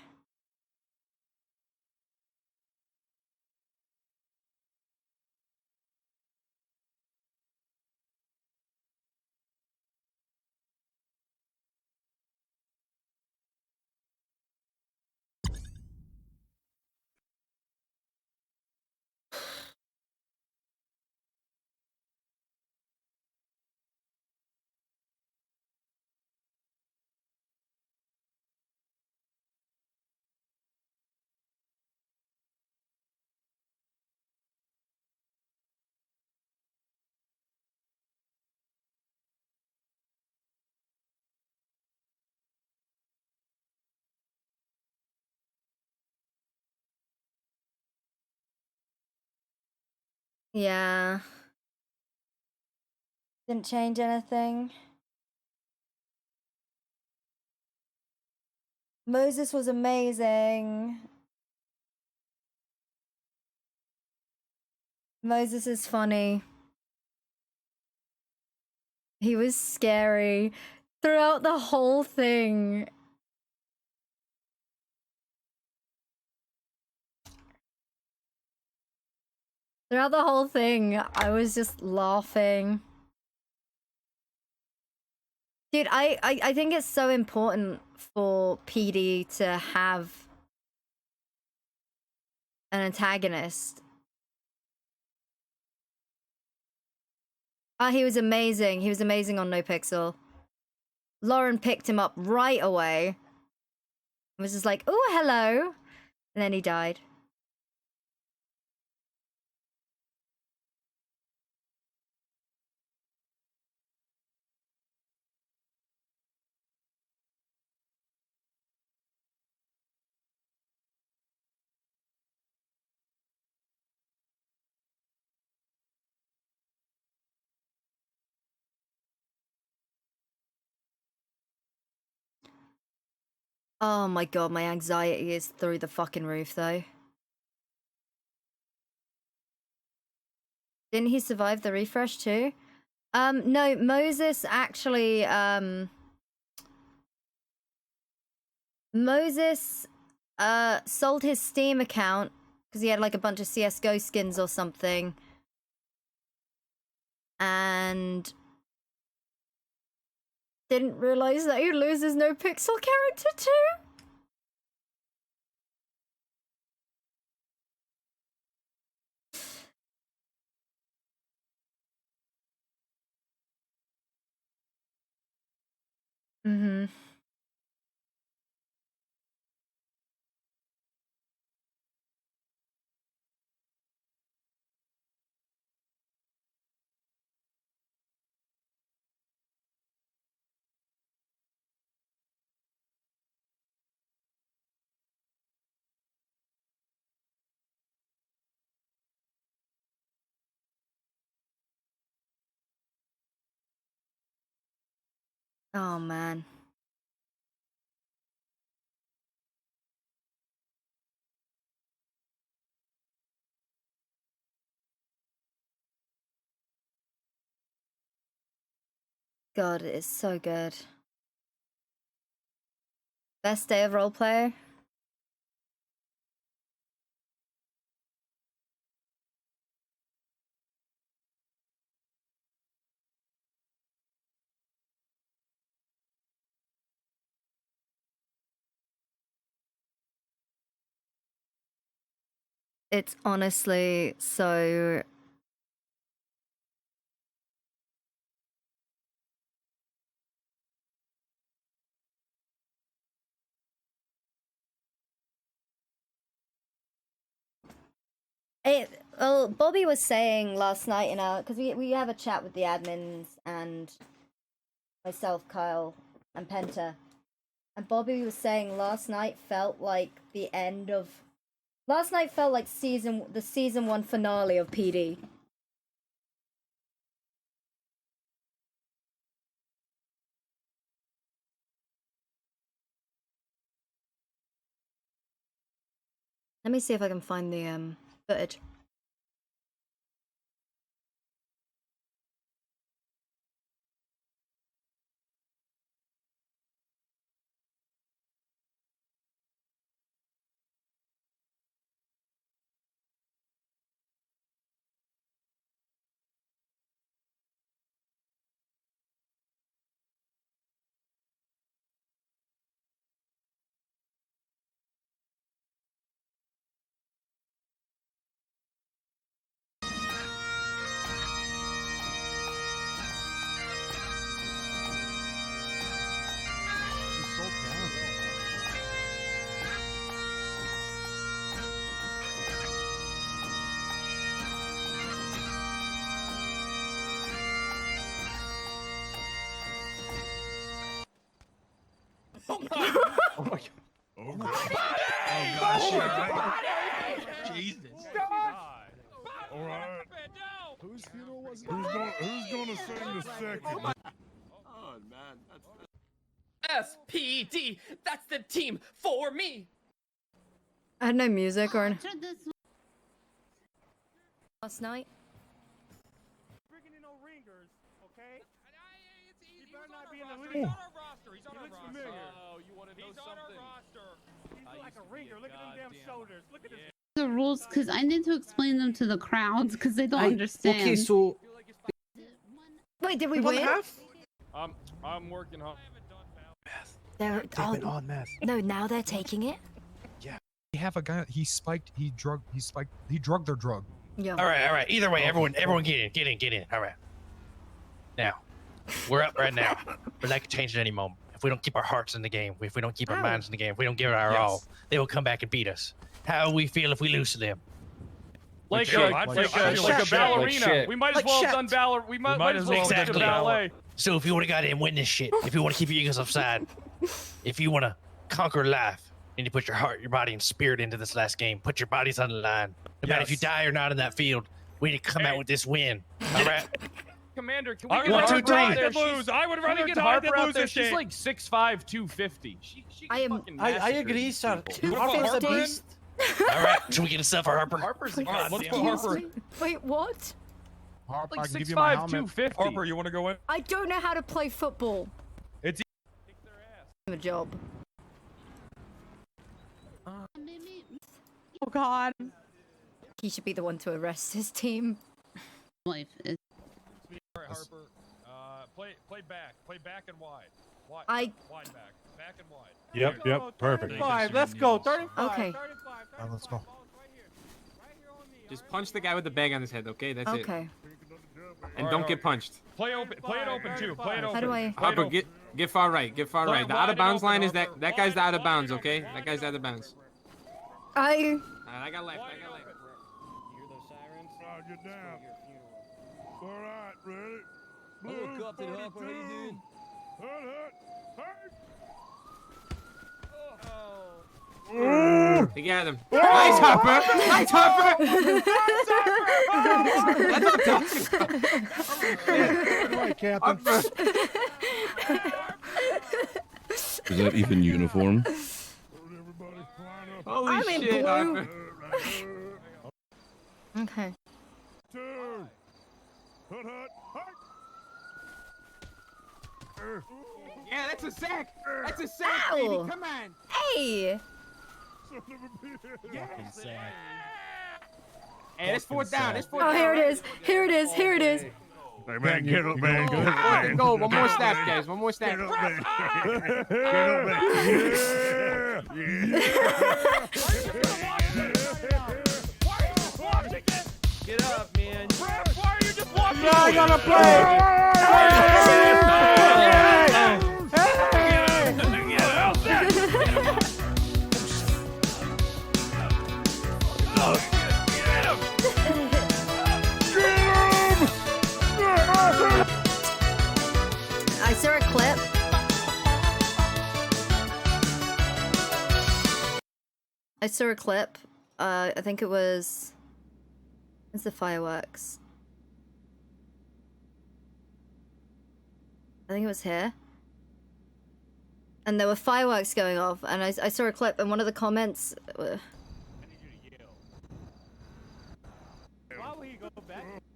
Yeah. Didn't change anything. Moses was amazing. Moses is funny. He was scary throughout the whole thing. Throughout the whole thing, I was just laughing. Dude, I think it's so important for PD to have an antagonist. Oh, he was amazing. He was amazing on No Pixel. Lauren picked him up right away. Was just like, oh, hello. And then he died. Oh my god, my anxiety is through the fucking roof though. Didn't he survive the refresh too? No, Moses actually, Moses, sold his Steam account because he had like a bunch of CSGO skins or something. And didn't realize that he loses No Pixel character too. Mm-hmm. Oh man. God, it is so good. Best day of roleplay? It's honestly so... Well, Bobby was saying last night in our, because we have a chat with the admins and myself, Kyle, and Penta, and Bobby was saying last night felt like the end of. Last night felt like the season 1 finale of PD. Let me see if I can find the footage. Oh my god. Oh gosh. Jesus. All right. Whose funeral was it? Who's gonna sing the second? Oh man, that's SPD. That's the team for me. I had no music or anything. Last night. Bringing in no ringers, okay? He better not be in the He's league. on our roster. He's on our roster. Familiar. Oh, you want to know something? He's I like used a to be ringer. a Look at them damn goddamn- shoulders. Look at this. The rules, because I need to explain them to the crowds because they don't understand. Okay, so Wait, did we won the win? half? I'm working hard. They're They've been on meth. no, now they're taking it. They have a guy. He drugged their drug. Yeah. All right. Either way, everyone get in. All right. Now, we're up right now, but that could change at any moment. If we don't keep our hearts in the game, if we don't keep our minds in the game, if we don't give it our all, they will come back and beat us. How we feel if we lose to them? Like a ballerina. We might as well have done ballet. We might as well have done ballet. So if you want to go out and win this shit, if you want to keep your egos upside, if you want to conquer life, and you put your heart, your body, and spirit into this last game, put your bodies on the line. No matter if you die or not in that field, we need to come out with this win. All right. Commander, can I we would get rather Harper die out than there? lose. I would rather Can we get get Harper Harper out lose there. this She's shit? like 6'5", 250. She I am. I agree, sir. Harper's a beast. All right. Should we get a stuff for Harper? Harper's All right, let's go, Excuse Harper. me? Wait, what? Harper, Like 6'5", 250. Harper, you want to go in? I don't know how to play football. It's A job. Oh God. He should be the one to arrest his team. Life is. Harper. Play back and wide. Wide back and wide. Yep. Perfect. 35. Let's go. 35. Okay. Let's go. Just punch the guy with the bag on his head, okay? That's it. Okay. And don't get punched. Play it open too. Play it open. How do I? Harper, get far right. Get far right. The out of bounds line is that guy's the out of bounds, okay? That guy's out of bounds. I. I got left. Get down. All right, ready? Hello, Captain Harper. How you doing? He got him. Nice, Harper. Nice, Harper. That's what I'm talking about. Right, Captain. Is that even uniform? Holy I'm in shit, blue. Harper. Okay. Yeah, that's a sack. That's a sack, Ow. baby. Come on. Hey. Yes. Hey, it's fourth down. It's fourth Oh, down. here it is. Here it is. Here it is. Hey man, get up, man. Get up, Fourth man. and goal. One more snap, guys. One more snap. Get up, man. Get up, man. Get up, man. Why are you just walking? Yeah, I gotta play. I saw a clip. I think it was. It's the fireworks. I think it was here. And there were fireworks going off, and I saw a clip, and one of the comments.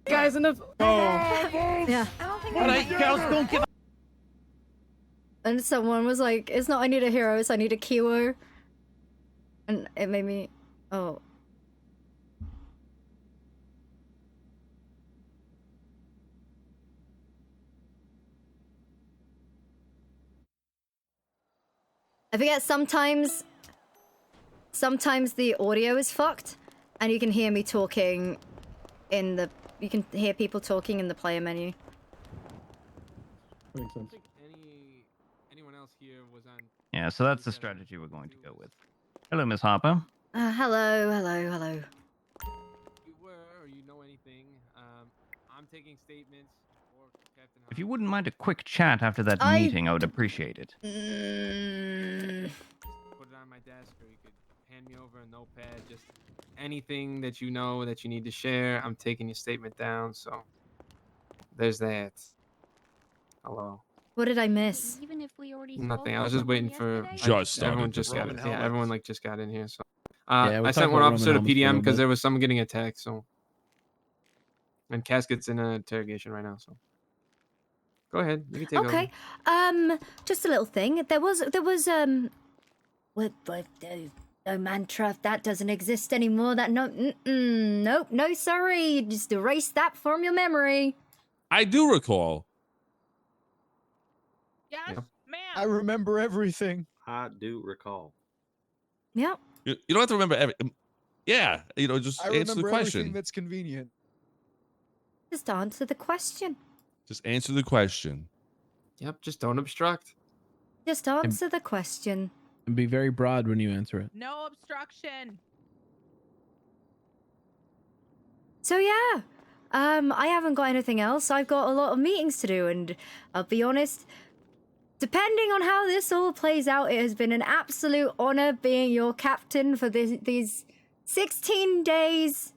Guys, enough. Yeah. Don't give. And someone was like, "It's not I need a hero, it's I need a Kiwo." And it made me. Oh. I forget sometimes the audio is fucked and you can hear me talking in the you can hear people talking in the player menu. Makes sense. Anyone else here was on? Yeah, so that's the strategy we're going to go with. Hello, Miss Harper. Hello. You were, or you know anything? I'm taking statements for Captain. If you wouldn't mind a quick chat after that meeting, I would appreciate it. Put it on my desk, or you could hand me over a notepad. Just anything that you know that you need to share. I'm taking your statement down. So there's that. Hello. What did I miss? Even if we already Nothing. I was just waiting for. Everyone just got it. Yeah, everyone like just got in here. So Yeah, we I talked sent one about officer to Roman helmets for a PDM little because bit. there was someone getting attacked. So. And Casket's in an interrogation right now. So. Go ahead. You can take Okay. over. Just a little thing. There was what no mantra, that doesn't exist anymore. That nope, no sorry. Just erase that from your memory. I do recall. Yes, Yeah. ma'am. I remember everything. I do recall. Yep. You don't have to remember every. Yeah, just I answer the remember everything question. that's convenient. Just answer the question. Just answer the question. Yep. Just don't obstruct. Just answer the question. And be very broad when you answer it. No obstruction. So yeah, I haven't got anything else. I've got a lot of meetings to do, and I'll be honest, depending on how this all plays out, it has been an absolute honor being your captain for these 16 days.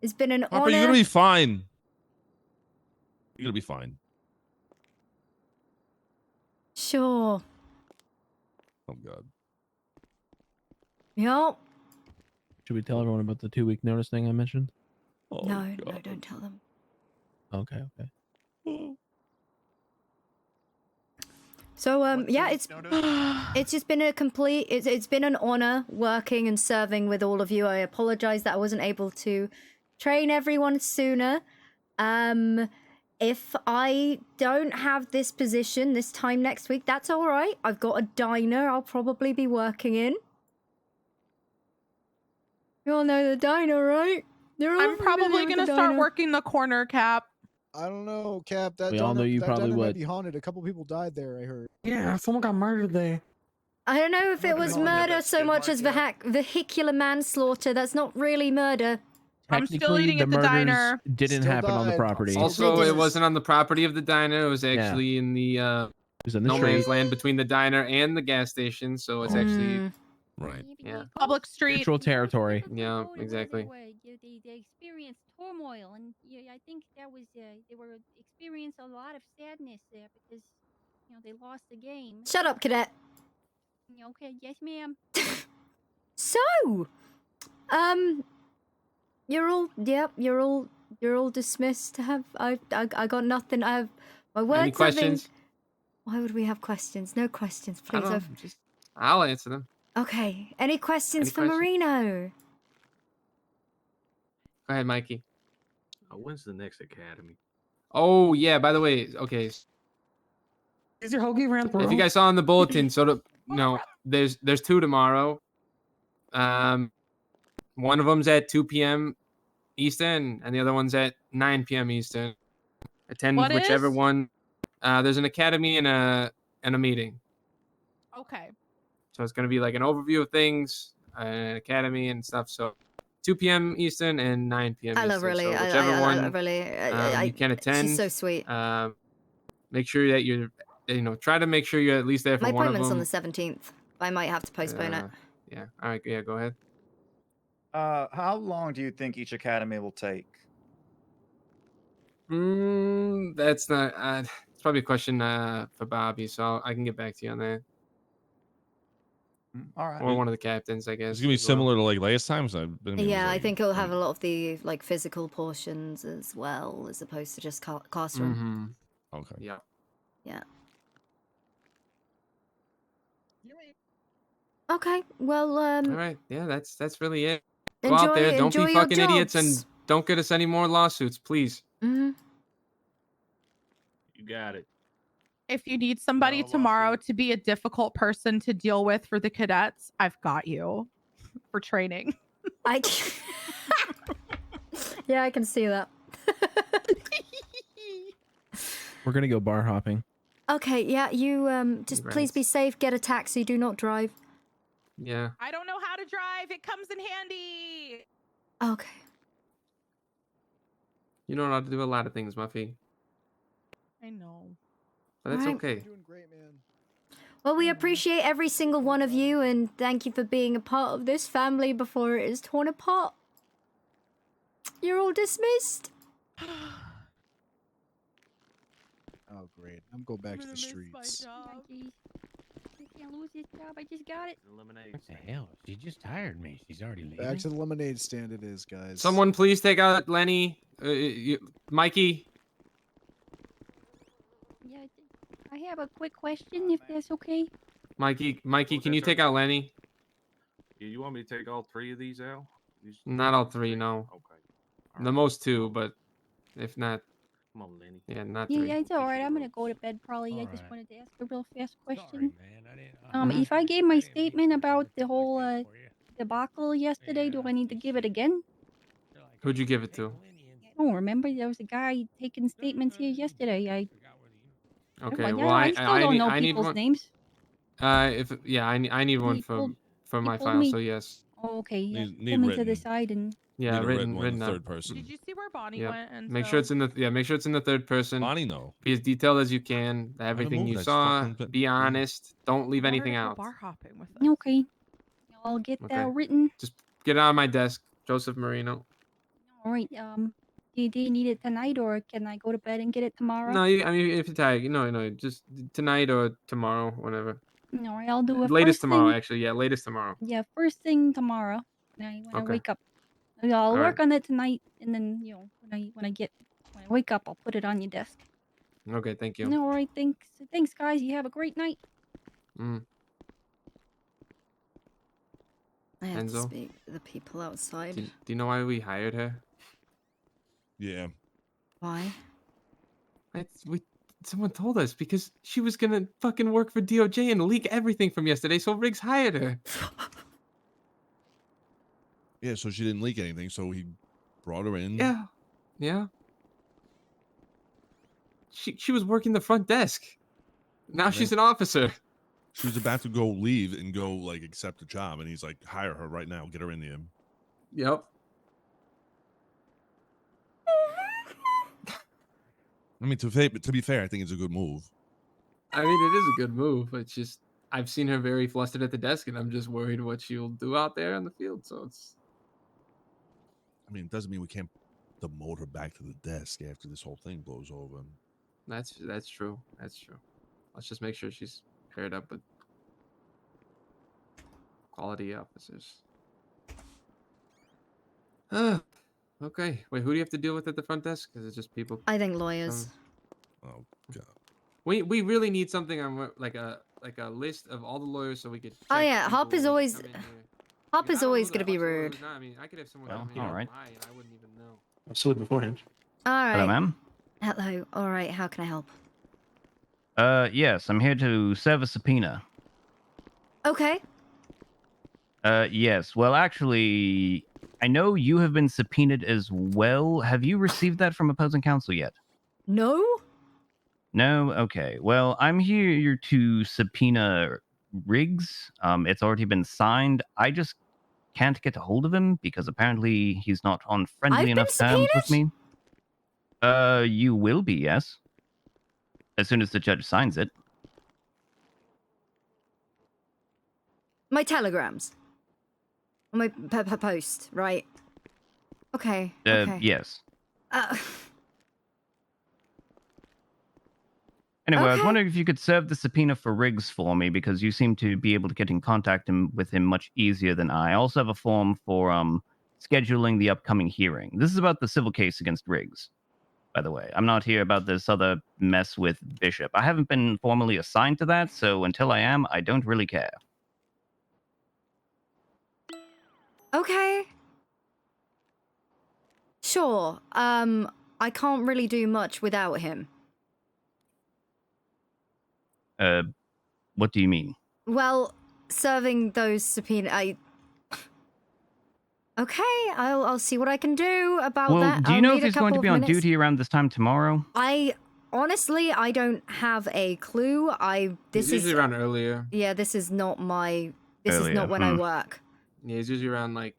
It's been an Harper, honor. you're gonna be fine. You're gonna be fine. Sure. Oh God. Yep. Should we tell everyone about the 2-week notice thing I mentioned? Oh, No, don't tell them. Okay. So yeah, it's just been a complete. It's been an honor working and serving with all of you. I apologize that I wasn't able to train everyone sooner. If I don't have this position this time next week, that's all right. I've got a diner I'll probably be working in. You all know the diner, right? I'm probably gonna start working the corner, Cap. I don't know, Cap. That We all diner, knew you that probably diner might would. be haunted. A couple people died there, I heard. Yeah, someone got murdered there. I don't know if it was murder so much as vehicular manslaughter. That's not really murder. I'm still Technically, eating the at the murders diner. didn't Still happen on the died. property. Also, it wasn't on the property of the diner. It was Yeah. actually in the It was in the no street. man's land between the diner and the gas station. So it's actually right. Yeah. Public street. Neutral territory. Yeah, exactly. They experienced turmoil, and yeah, I think that was they were experienced a lot of sadness there because they lost the game. Shut up, cadet. Okay, yes, ma'am. So, you're all dismissed. I got nothing. I have my words. Any questions? Why would we have questions? No questions, I please. don't know, I'll answer them. Okay. Any questions Any for questions? Marino? Go ahead, Mikey. When's the next academy? Oh yeah. By the way, okay. Is your hoagie ran through? If you guys saw in the bulletin, there's 2 tomorrow. One of them's at 2 p.m. Eastern, and the other one's at 9 p.m. Eastern. Attend What whichever is? one. There's an academy and a meeting. Okay. So it's gonna be like an overview of things, an academy and stuff. So 2 p.m. Eastern and 9 p.m. I Eastern. love really. So whichever I one really. you can attend. She's so sweet. Make sure that you're, try to make sure you're at least there for My one of appointment's them. on the 17th. I might have to postpone it. Yeah. All right. Yeah. Go ahead. How long do you think each academy will take? That's not. It's probably a question for Bobby, so I can get back to you on that. All right. Or one of the captains, I guess. It's gonna be as well. similar to like last time. So it was Yeah, I like, think it'll have a lot of the like physical portions as well, as opposed to just classroom. Okay. Yeah. Yeah. Okay. Well, All right. Yeah, that's really it. Go enjoy out there. Don't enjoy be your fucking idiots, and jobs. don't get us any more lawsuits, please. Mhm. You got it. If you need somebody tomorrow to be a difficult person to deal with for the cadets, I've got you for training. Yeah, I can see that. We're gonna go bar hopping. Okay, yeah, you just please be safe, get a taxi, do not drive. Yeah. I don't know how to drive. It comes in handy. Okay. You don't know how to do a lot of things, Muffy. I know. But that's Alright. okay. Well, we appreciate every single one of you and thank you for being a part of this family before it is torn apart. You're all dismissed. Oh, great. I'm going back to the streets. I can't lose this job. I just got it. What the hell? She just hired me. She's already leaving. Back to the lemonade stand it is, guys. Someone please take out Lenny, Mikey. Yeah, I have a quick question, if that's okay. Mikey, can you take out Lenny? You want me to take all 3 of these out? Not all 3, no. Okay. The most 2, but if not, Come on, Lenny. yeah, not Yeah, 3. yeah, it's all right. I'm gonna go to bed probably. I just wanted to ask a real fast question. Mhm. If I gave my statement about the whole debacle yesterday, do I need to give it again? Who'd you give it to? I don't remember. There was a guy taking statements here yesterday. Okay, well, I still don't know I need people's one. names. I need one He pulled- for he my pulled file. me. So yes. Oh, okay. Yeah. Need Pull me to the written. side and. Yeah, Need a written one in up. third person. Did you see where Bonnie Yeah. went? And Make sure it's in the make sure it's in the third person. Bonnie, no. Be as detailed as you can. Everything move, you that's saw. fucking- Be honest. Don't leave I want her anything to go out. bar hopping with us. Okay. I'll get Okay. that written. Just get it on my desk, Joseph Marino. All right. Do you need it tonight, or can I go to bed and get it tomorrow? No, I mean if you're tired, no, just tonight or tomorrow, whenever. All right. I'll do it Latest first tomorrow, thing. actually. Yeah, latest tomorrow. Yeah, first thing tomorrow. When I Okay. wake up, I'll All work right. on it tonight, and then when I wake up, I'll put it on your desk. Okay, thank you. All right. Thanks, guys. You have a great night. Mm. I have to Enzo? speak to the people outside. Do you know why we hired her? Yeah. Why? Someone told us because she was gonna fucking work for DOJ and leak everything from yesterday, so Riggs hired her. Yeah, so she didn't leak anything, so he brought her in. Yeah. She was working the front desk. Now she's an officer. She was about to go leave and go like accept a job, and he's like, hire her right now, get her in there. Yep. I mean, to be fair, I think it's a good move. I mean, it is a good move. It's just I've seen her very flustered at the desk, and I'm just worried what she'll do out there in the field. So it's. I mean, it doesn't mean we can't demote her back to the desk after this whole thing blows over. That's true. That's true. Let's just make sure she's paired up with quality officers. Okay. Wait, who do you have to deal with at the front desk? Is it just people? I think lawyers. Oh god. We really need something on like a list of all the lawyers so we could. Oh check yeah, people Harper's when they always come in here. Harper's always gonna be What's the rude. lawyer's not? I mean, I could have someone Well, come in all right. lie and I wouldn't even know. Absolutely beforehand. All right. Hello, ma'am. Hello. All right. How can I help? Yes, I'm here to serve a subpoena. Okay. Yes. Well, actually, I know you have been subpoenaed as well. Have you received that from opposing counsel yet? No. No? Okay. Well, I'm here to subpoena Riggs. It's already been signed. I just can't get a hold of him because apparently he's not on friendly enough terms with me. You will be, yes. As soon as the judge signs it. My telegrams. On my post, right? Okay. Okay. Yes. Uh, Anyway, I was Okay. wondering if you could serve the subpoena for Riggs for me, because you seem to be able to get in contact with him much easier than I. I also have a form for scheduling the upcoming hearing. This is about the civil case against Riggs, by the way. I'm not here about this other mess with Bishop. I haven't been formally assigned to that, so until I am, I don't really care. Okay. Sure. I can't really do much without him. What do you mean? Well, serving those subpoena. Okay, I'll see what I can do about Well, that. do you I'll know need if a he's going to couple be of on minutes. duty around this time tomorrow? I honestly, I don't have a clue. He's usually around earlier. Yeah, this is not my. This is Earlier, not when I work. Yeah, he's usually around like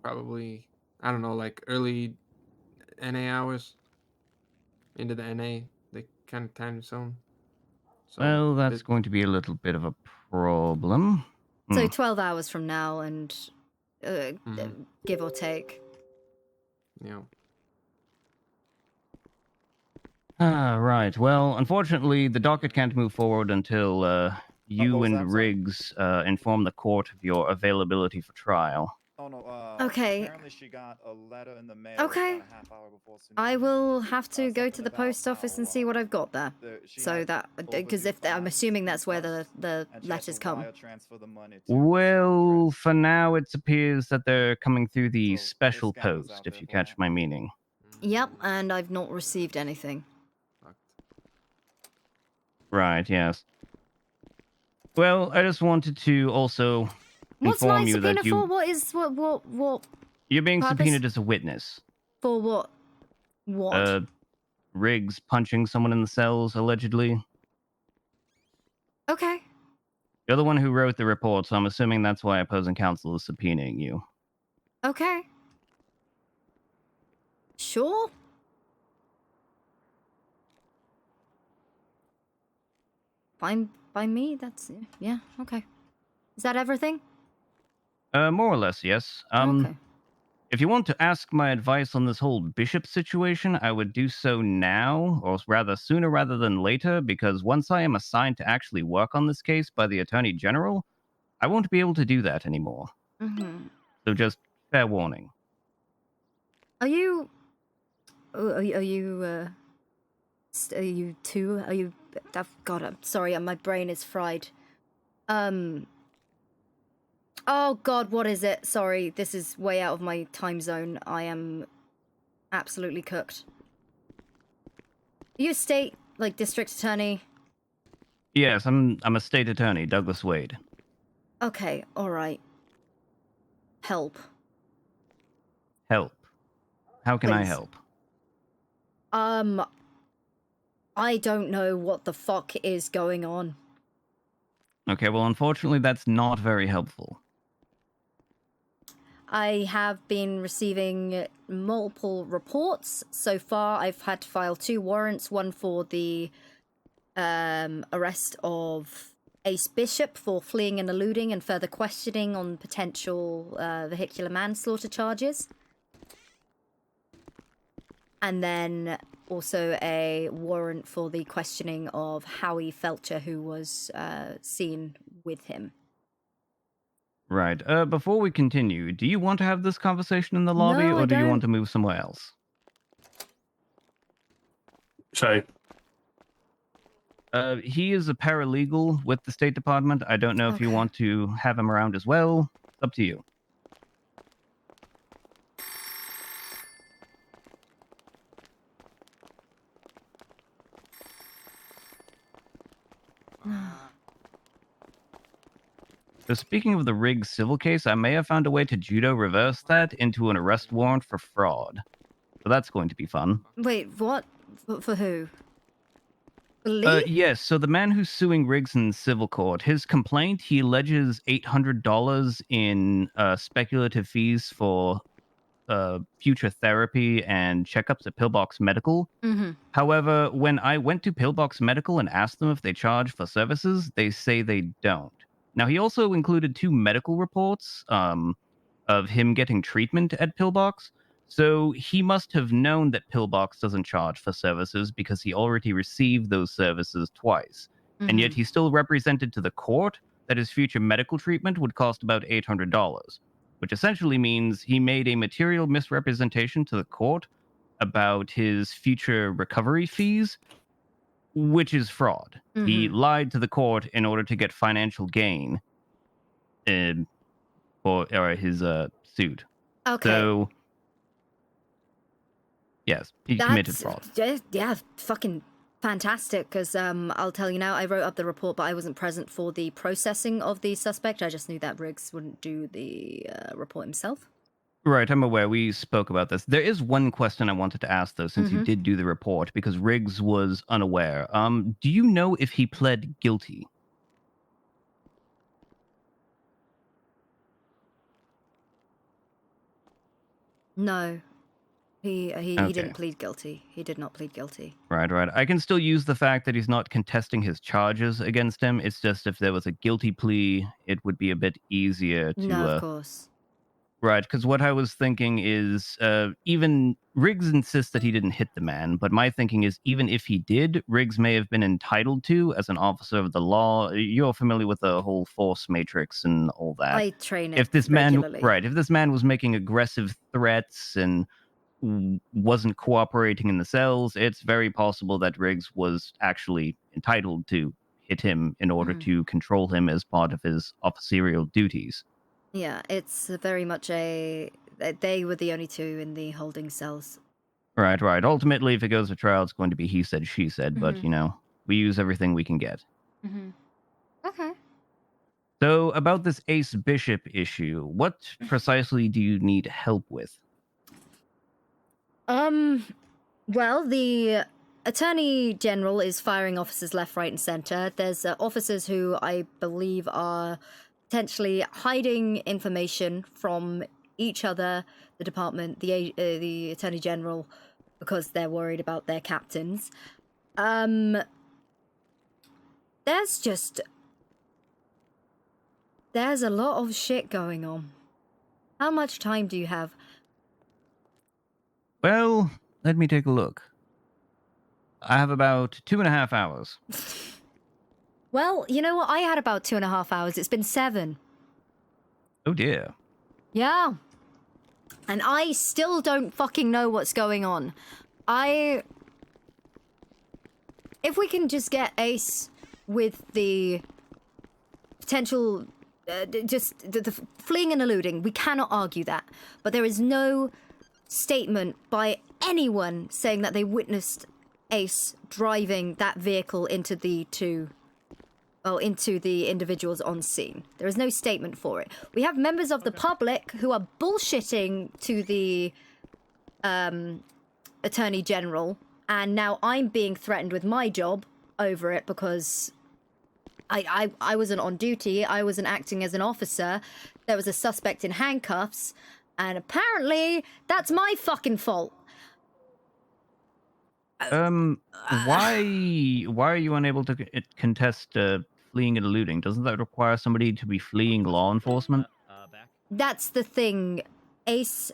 probably, I don't know, like early NA hours into the NA, the kind of time zone. So Well, that's going to be a little bit of a problem. So 12 hours from now, and give or take. Yeah. Right. Well, unfortunately, the docket can't move forward until you what was and that? Sorry? Riggs inform the court of your availability for trial. Oh no. Okay. Apparently, she got a letter in the mail. Okay. About a half hour before I will have to go to the post office and see what I've got there. So that, because if I'm assuming that's where the letters come. Well, for now, it appears that they're coming through the special post, if you catch my meaning. Yep, and I've not received anything. Right, yes. Well, I just wanted to also What's my inform you subpoena that for? What is what? you're being purpose? subpoenaed as a witness. For what? What? Riggs punching someone in the cells, allegedly. Okay. You're the one who wrote the report, so I'm assuming that's why opposing counsel is subpoenaing you. Okay. Sure. Fine by me. That's yeah. Okay. Is that everything? More or less, yes. Okay. If you want to ask my advice on this whole Bishop situation, I would do so now, or rather sooner rather than later, because once I am assigned to actually work on this case by the Attorney General, I won't be able to do that anymore. Mm-hmm. So just fair warning. Are you? Are you two? Are you? God, I'm sorry. My brain is fried. Oh God, what is it? Sorry, this is way out of my time zone. I am absolutely cooked. Are you a state, like, district attorney? Yes, I'm a state attorney, Douglas Wade. Okay, alright. Help. Help. How can I Please. help? I don't know what the fuck is going on. Okay, well, unfortunately, that's not very helpful. I have been receiving multiple reports. So far, I've had to file 2 warrants, one for the arrest of Ace Bishop for fleeing and eluding and further questioning on potential vehicular manslaughter charges. And then also a warrant for the questioning of Howie Felcher, who was seen with him. Right. Before we continue, do you want to have this conversation in the lobby, No, I or do you don't. want to move somewhere else? Sorry. He is a paralegal with the State Department. I don't know if you want to have him around as well. It's up to you. So speaking of the Riggs civil case, I may have found a way to judo reverse that into an arrest warrant for fraud. So that's going to be fun. Wait, what? For who? For Lee? Yes, so the man who's suing Riggs in civil court, his complaint, he alleges $800 in speculative fees for future therapy and checkups at Pillbox Medical. Mm-hmm. However, when I went to Pillbox Medical and asked them if they charge for services, they say they don't. Now, he also included 2 medical reports of him getting treatment at Pillbox. So he must have known that Pillbox doesn't charge for services because he already received those services twice. And yet he still represented to the court that his future medical treatment would cost about $800, which essentially means he made a material misrepresentation to the court about his future recovery fees, which is fraud. He lied to the court in order to get financial gain for his suit. Okay. So, yes, he committed fraud. Yeah, fucking fantastic. Because I'll tell you now, I wrote up the report, but I wasn't present for the processing of the suspect. I just knew that Riggs wouldn't do the report himself. Right, I'm aware. We spoke about this. There is one question I wanted to ask, though, since you did do the report, because Riggs was unaware. Do you know if he pled guilty? No. He Okay. didn't plead guilty. He did not plead guilty. Right. I can still use the fact that he's not contesting his charges against him. It's just if there was a guilty plea, it would be a bit easier to... No, of course. Right, because what I was thinking is, even Riggs insists that he didn't hit the man, but my thinking is even if he did, Riggs may have been entitled to as an officer of the law. You're familiar with the whole force matrix and all that. I train it If this regularly. man, right, if this man was making aggressive threats and wasn't cooperating in the cells, it's very possible that Riggs was actually entitled to hit him in order to control him as part of his officerial duties. Yeah, it's very much a... They were the only 2 in the holding cells. Right. Ultimately, if it goes to trial, it's going to be he said, she said, but, you know, we use everything we can get. Okay. So, about this Ace Bishop issue, what precisely do you need help with? Well, the Attorney General is firing officers left, right, and center. There's officers who I believe are potentially hiding information from each other, the department, the Attorney General, because they're worried about their captains. There's a lot of shit going on. How much time do you have? Well, let me take a look. I have about 2.5 hours. Well, you know what? I had about 2.5 hours. It's been 7. Oh dear. Yeah. And I still don't fucking know what's going on. If we can just get Ace with the potential, the fleeing and eluding, we cannot argue that. But there is no statement by anyone saying that they witnessed Ace driving that vehicle into the individuals on scene. There is no statement for it. We have members of the public who are bullshitting to the Attorney General, and now I'm being threatened with my job over it because I wasn't on duty. I wasn't acting as an officer. There was a suspect in handcuffs, and apparently that's my fucking fault. Why are you unable to contest fleeing and eluding? Doesn't that require somebody to be fleeing law enforcement? That's the thing. Ace's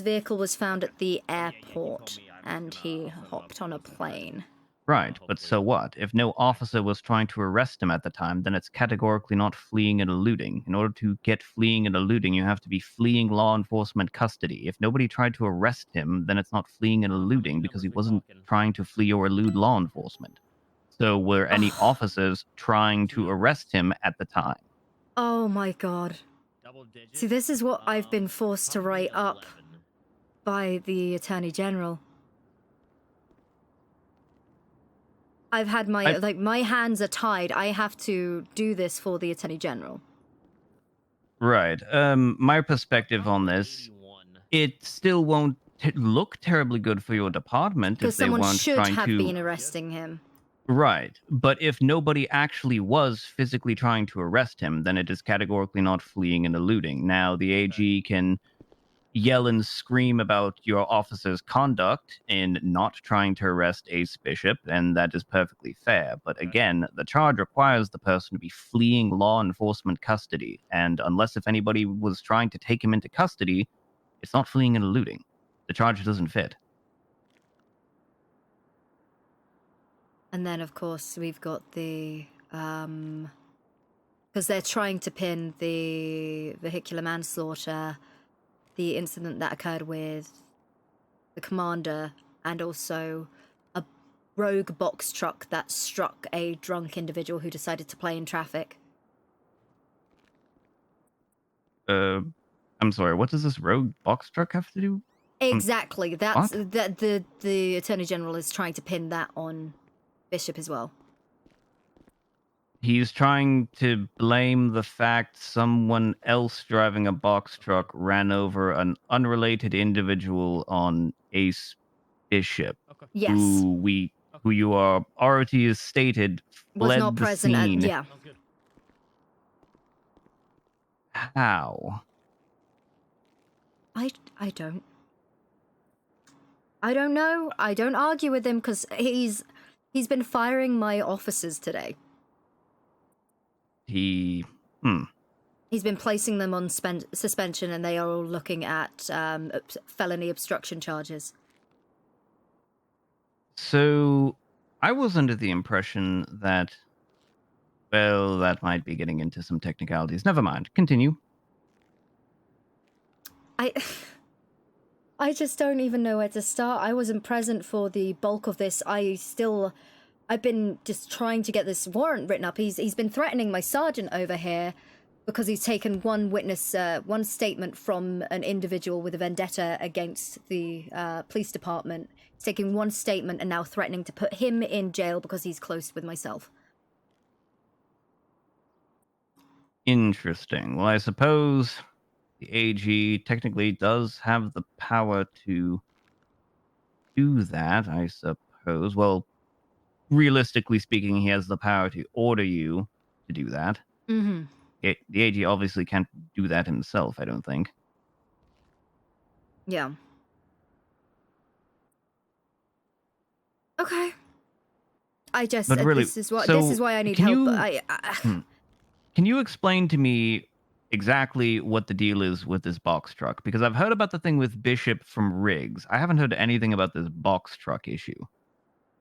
vehicle was found at the airport, and he hopped on a plane. Right, but so what? If no officer was trying to arrest him at the time, then it's categorically not fleeing and eluding. In order to get fleeing and eluding, you have to be fleeing law enforcement custody. If nobody tried to arrest him, then it's not fleeing and eluding because he wasn't trying to flee or elude law enforcement. So were any officers trying to arrest him at the time? Oh my god. See, this is what I've been forced to write up by the Attorney General. I've had my hands are tied. I have to do this for the Attorney General. Right. My perspective on this, it still won't look terribly good for your department Because if they someone weren't should trying have to... been arresting him. Right. But if nobody actually was physically trying to arrest him, then it is categorically not fleeing and eluding. Now, the AG can yell and scream about your officer's conduct in not trying to arrest Ace Bishop, and that is perfectly fair. But again, the charge requires the person to be fleeing law enforcement custody, and unless if anybody was trying to take him into custody, it's not fleeing and eluding. The charge doesn't fit. And then, of course, we've got the because they're trying to pin the vehicular manslaughter, the incident that occurred with the commander, and also a rogue box truck that struck a drunk individual who decided to play in traffic. I'm sorry, what does this rogue box truck have to do? Exactly. That's what? that the Attorney General is trying to pin that on Bishop as well. He's trying to blame the fact someone else driving a box truck ran over an unrelated individual on Ace Bishop, Yes. who you are already as stated Was fled not the present at- scene. yeah. How? I don't know. I don't argue with him because he's been firing my officers today. He He's been placing them on suspension, and they are all looking at felony obstruction charges. So I was under the impression that, well, that might be getting into some technicalities. Never mind. Continue. I just don't even know where to start. I wasn't present for the bulk of this. I've been just trying to get this warrant written up. He's been threatening my sergeant over here because he's taken one statement from an individual with a vendetta against the police department. He's taking one statement and now threatening to put him in jail because he's close with myself. Interesting. Well, I suppose the AG technically does have the power to do that, I suppose. Well, realistically speaking, he has the power to order you to do that. Mm-hmm. The AG obviously can't do that himself, I don't think. Yeah. Okay. But really, this is why I need help. Can you explain to me exactly what the deal is with this box truck? Because I've heard about the thing with Bishop from Riggs. I haven't heard anything about this box truck issue.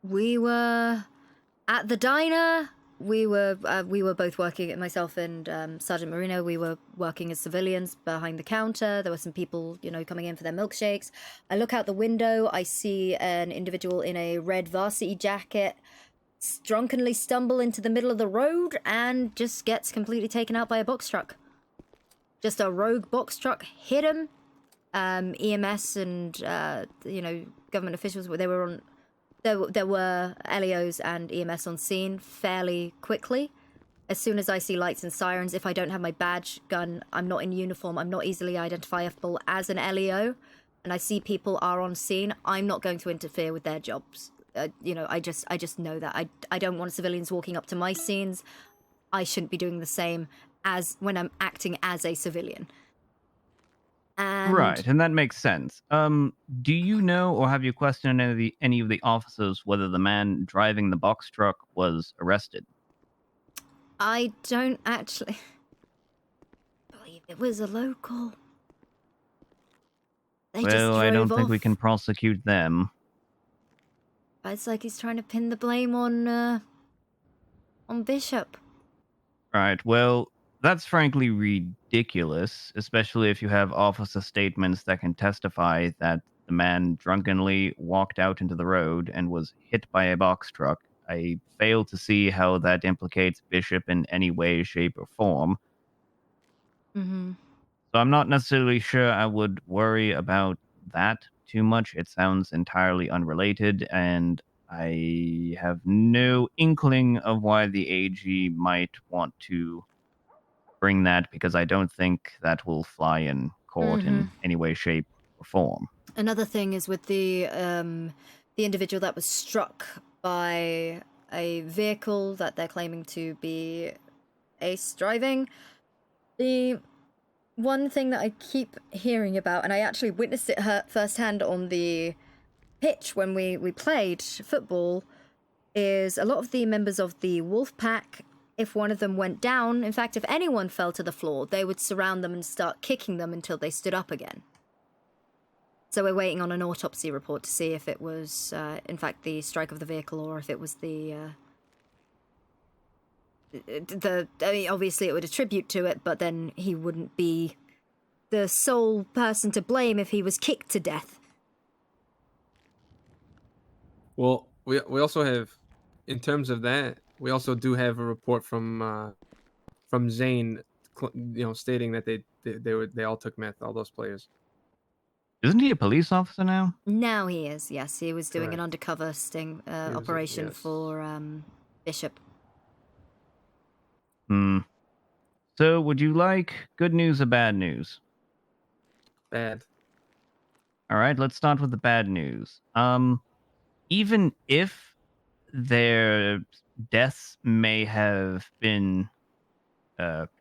We were at the diner. We were both working, myself and Sergeant Marino. We were working as civilians behind the counter. There were some people, coming in for their milkshakes. I look out the window. I see an individual in a red varsity jacket drunkenly stumble into the middle of the road and just gets completely taken out by a box truck. Just a rogue box truck hit him. EMS and government officials, they were on. There were LEOs and EMS on scene fairly quickly. As soon as I see lights and sirens, if I don't have my badge, gun, I'm not in uniform, I'm not easily identifiable as an LEO, and I see people are on scene, I'm not going to interfere with their jobs. I just know that. I don't want civilians walking up to my scenes. I shouldn't be doing the same as when I'm acting as a civilian. Right, and that makes sense. Do you know, or have you questioned any of the officers whether the man driving the box truck was arrested? I don't actually believe it was a local. Well, I don't think we can prosecute them. It's like he's trying to pin the blame on Bishop. Right, well, that's frankly ridiculous, especially if you have officer statements that can testify that the man drunkenly walked out into the road and was hit by a box truck. I fail to see how that implicates Bishop in any way, shape, or form. Mm-hmm. So I'm not necessarily sure I would worry about that too much. It sounds entirely unrelated, and I have no inkling of why the AG might want to bring that, because I don't think that will fly in court in any way, shape, or form. Another thing is with the individual that was struck by a vehicle that they're claiming to be Ace driving. The one thing that I keep hearing about, and I actually witnessed it firsthand on the pitch when we played football, is a lot of the members of the wolf pack, if one of them went down, in fact, if anyone fell to the floor, they would surround them and start kicking them until they stood up again. So we're waiting on an autopsy report to see if it was, in fact, the strike of the vehicle or if it was I mean, obviously it would attribute to it, but then he wouldn't be the sole person to blame if he was kicked to death. Well, we also have, in terms of that, we also do have a report from Zane, stating that they all took meth, all those players. Isn't he a police officer now? Now he is, yes. He was doing Correct. an undercover sting was, operation yes. for Bishop. So, would you like good news or bad news? Bad. All right, let's start with the bad news. Even if their deaths may have been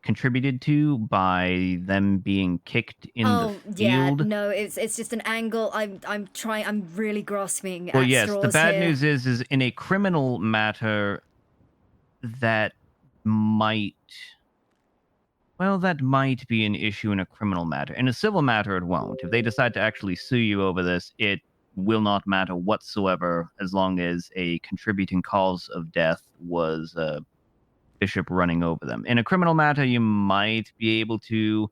contributed to by them being kicked in the field. Yeah, no, it's just an angle. I'm really grasping Well, at yes, straws the bad here. news is in a criminal matter that might be an issue in a criminal matter. In a civil matter, it won't. If they decide to actually sue you over this, it will not matter whatsoever as long as a contributing cause of death was Bishop running over them. In a criminal matter, you might be able to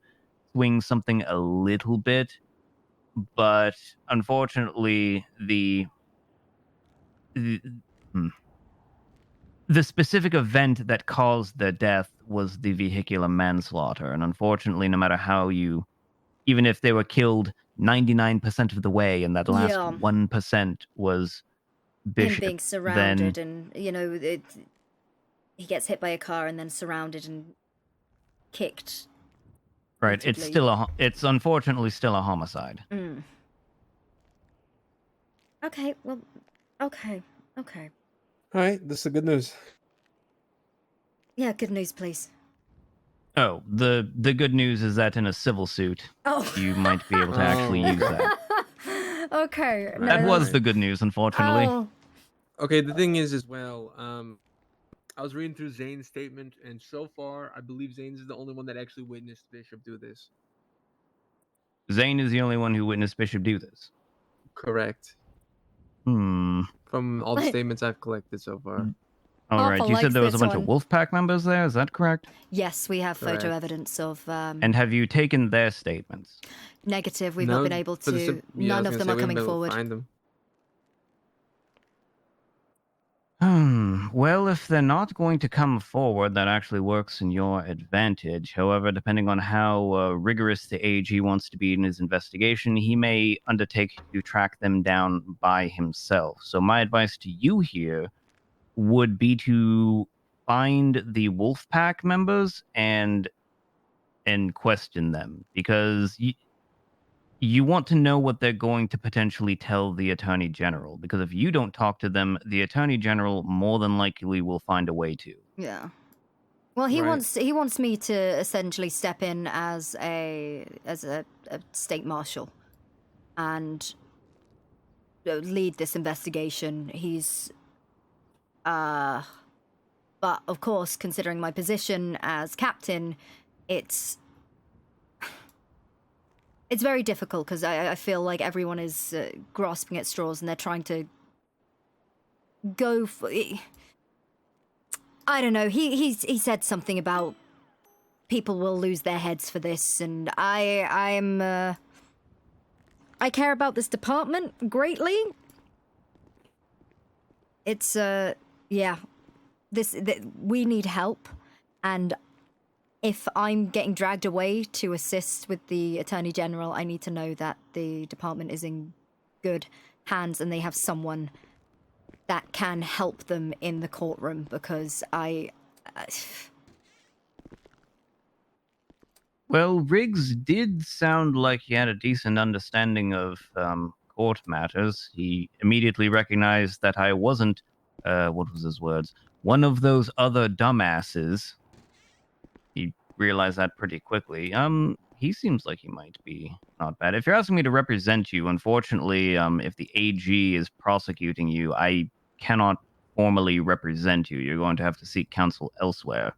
swing something a little bit, but unfortunately, the specific event that caused their death was the vehicular manslaughter. And unfortunately, no matter how even if they were killed 99% of the way and that last 1% was Bishop, Him being surrounded and, he gets hit by a car and then surrounded and kicked. right, it's still it's unfortunately still a homicide. Mm. Okay, well, okay. All right, this is good news. Yeah, good news, please. Oh, the good news is that in a civil suit, you might be able to actually use that. Okay. That was the good news, unfortunately. Oh. Okay, the thing is as well, I was reading through Zane's statement, and so far, I believe Zane is the only one that actually witnessed Bishop do this. Zane is the only one who witnessed Bishop do this. Correct. From all the statements I've collected so far. All right, you said there was a bunch one. of Wolfpack members there, is that correct? Yes, we have photo Correct. evidence of... And have you taken their statements? Negative, we've not been able to... None of them are coming forward. Find them. Well, if they're not going to come forward, that actually works in your advantage. However, depending on how rigorous the AG wants to be in his investigation, he may undertake to track them down by himself. So my advice to you here would be to find the Wolfpack members and question them, because you want to know what they're going to potentially tell the Attorney General, because if you don't talk to them, the Attorney General more than likely will find a way to. Yeah. Well, he Right. wants me to essentially step in as a state marshal and lead this investigation. But of course, considering my position as captain, it's very difficult because I feel like everyone is grasping at straws and they're trying to go for... I don't know, he said something about people will lose their heads for this, and I care about this department greatly. It's, yeah. We need help, and if I'm getting dragged away to assist with the Attorney General, I need to know that the department is in good hands and they have someone that can help them in the courtroom, because Well, Riggs did sound like he had a decent understanding of court matters. He immediately recognized that I wasn't, what was his words, one of those other dumbasses. He realized that pretty quickly. he seems like he might be not bad. If you're asking me to represent you, unfortunately, if the AG is prosecuting you, I cannot formally represent you. You're going to have to seek counsel elsewhere.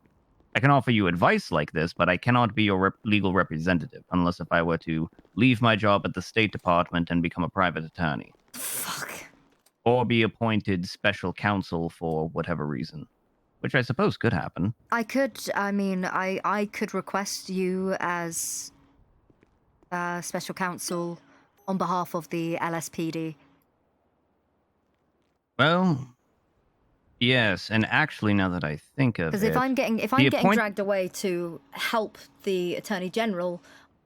I can offer you advice like this, but I cannot be your legal representative unless if I were to leave my job at the State Department and become a private attorney. Fuck. Or be appointed special counsel for whatever reason, which I suppose could happen. I could request you as special counsel on behalf of the LSPD. Well, yes, and actually, now that I think of it, Because if I'm getting dragged away to help the Attorney General,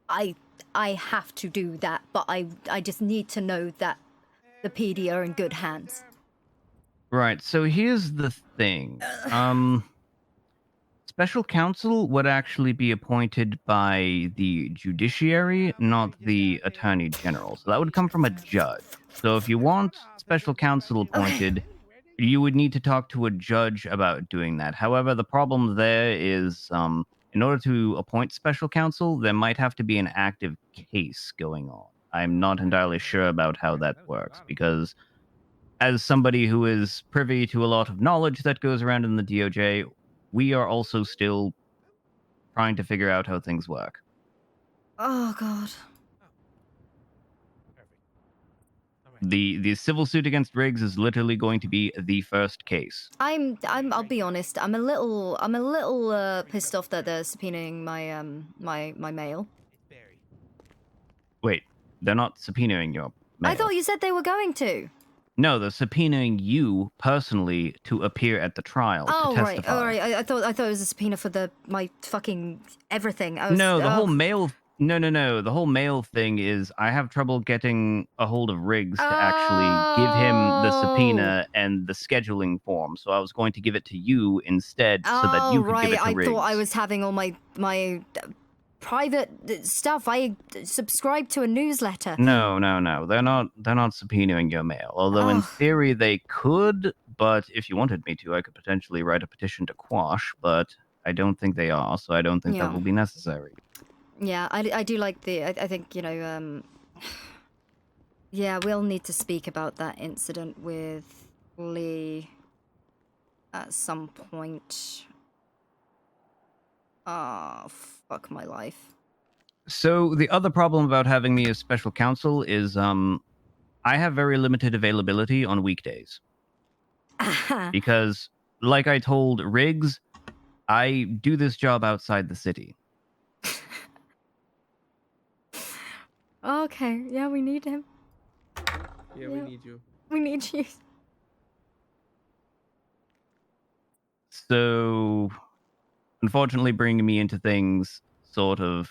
I have to do that. But I just need to know that the PD are in good hands. Right, so here's the thing. Special counsel would actually be appointed by the judiciary, not the attorney general. So that would come from a judge. So if you want special counsel appointed, you would need to talk to a judge about doing that. However, the problem there is, in order to appoint special counsel, there might have to be an active case going on. I'm not entirely sure about how that works, because as somebody who is privy to a lot of knowledge that goes around in the DOJ, we are also still trying to figure out how things work. Oh God. The civil suit against Riggs is literally going to be the first case. I'll be honest. I'm a little pissed off that they're subpoenaing my mail. Wait, they're not subpoenaing your mail. I thought you said they were going to. No, they're subpoenaing you personally to appear at the trial to testify. All right. I thought it was a subpoena for my fucking everything. No, the whole mail. No. The whole mail thing is I have trouble getting a hold of Riggs to actually give him the subpoena and the scheduling form. So I was going to give it to you instead, so that you could give it to Riggs. I thought I was having all my private stuff. I subscribe to a newsletter. No. They're not subpoenaing your mail. Although in theory they could, but if you wanted me to, I could potentially write a petition to quash, but I don't think they are, so I don't think that will be necessary. Yeah, I do like I think, yeah, we'll need to speak about that incident with Lee at some point. Oh, fuck my life. So the other problem about having me as special counsel is I have very limited availability on weekdays. Because, like I told Riggs, I do this job outside the city. Okay, yeah, we need him. Yeah, we need you. We need you. So, unfortunately, bringing me into things sort of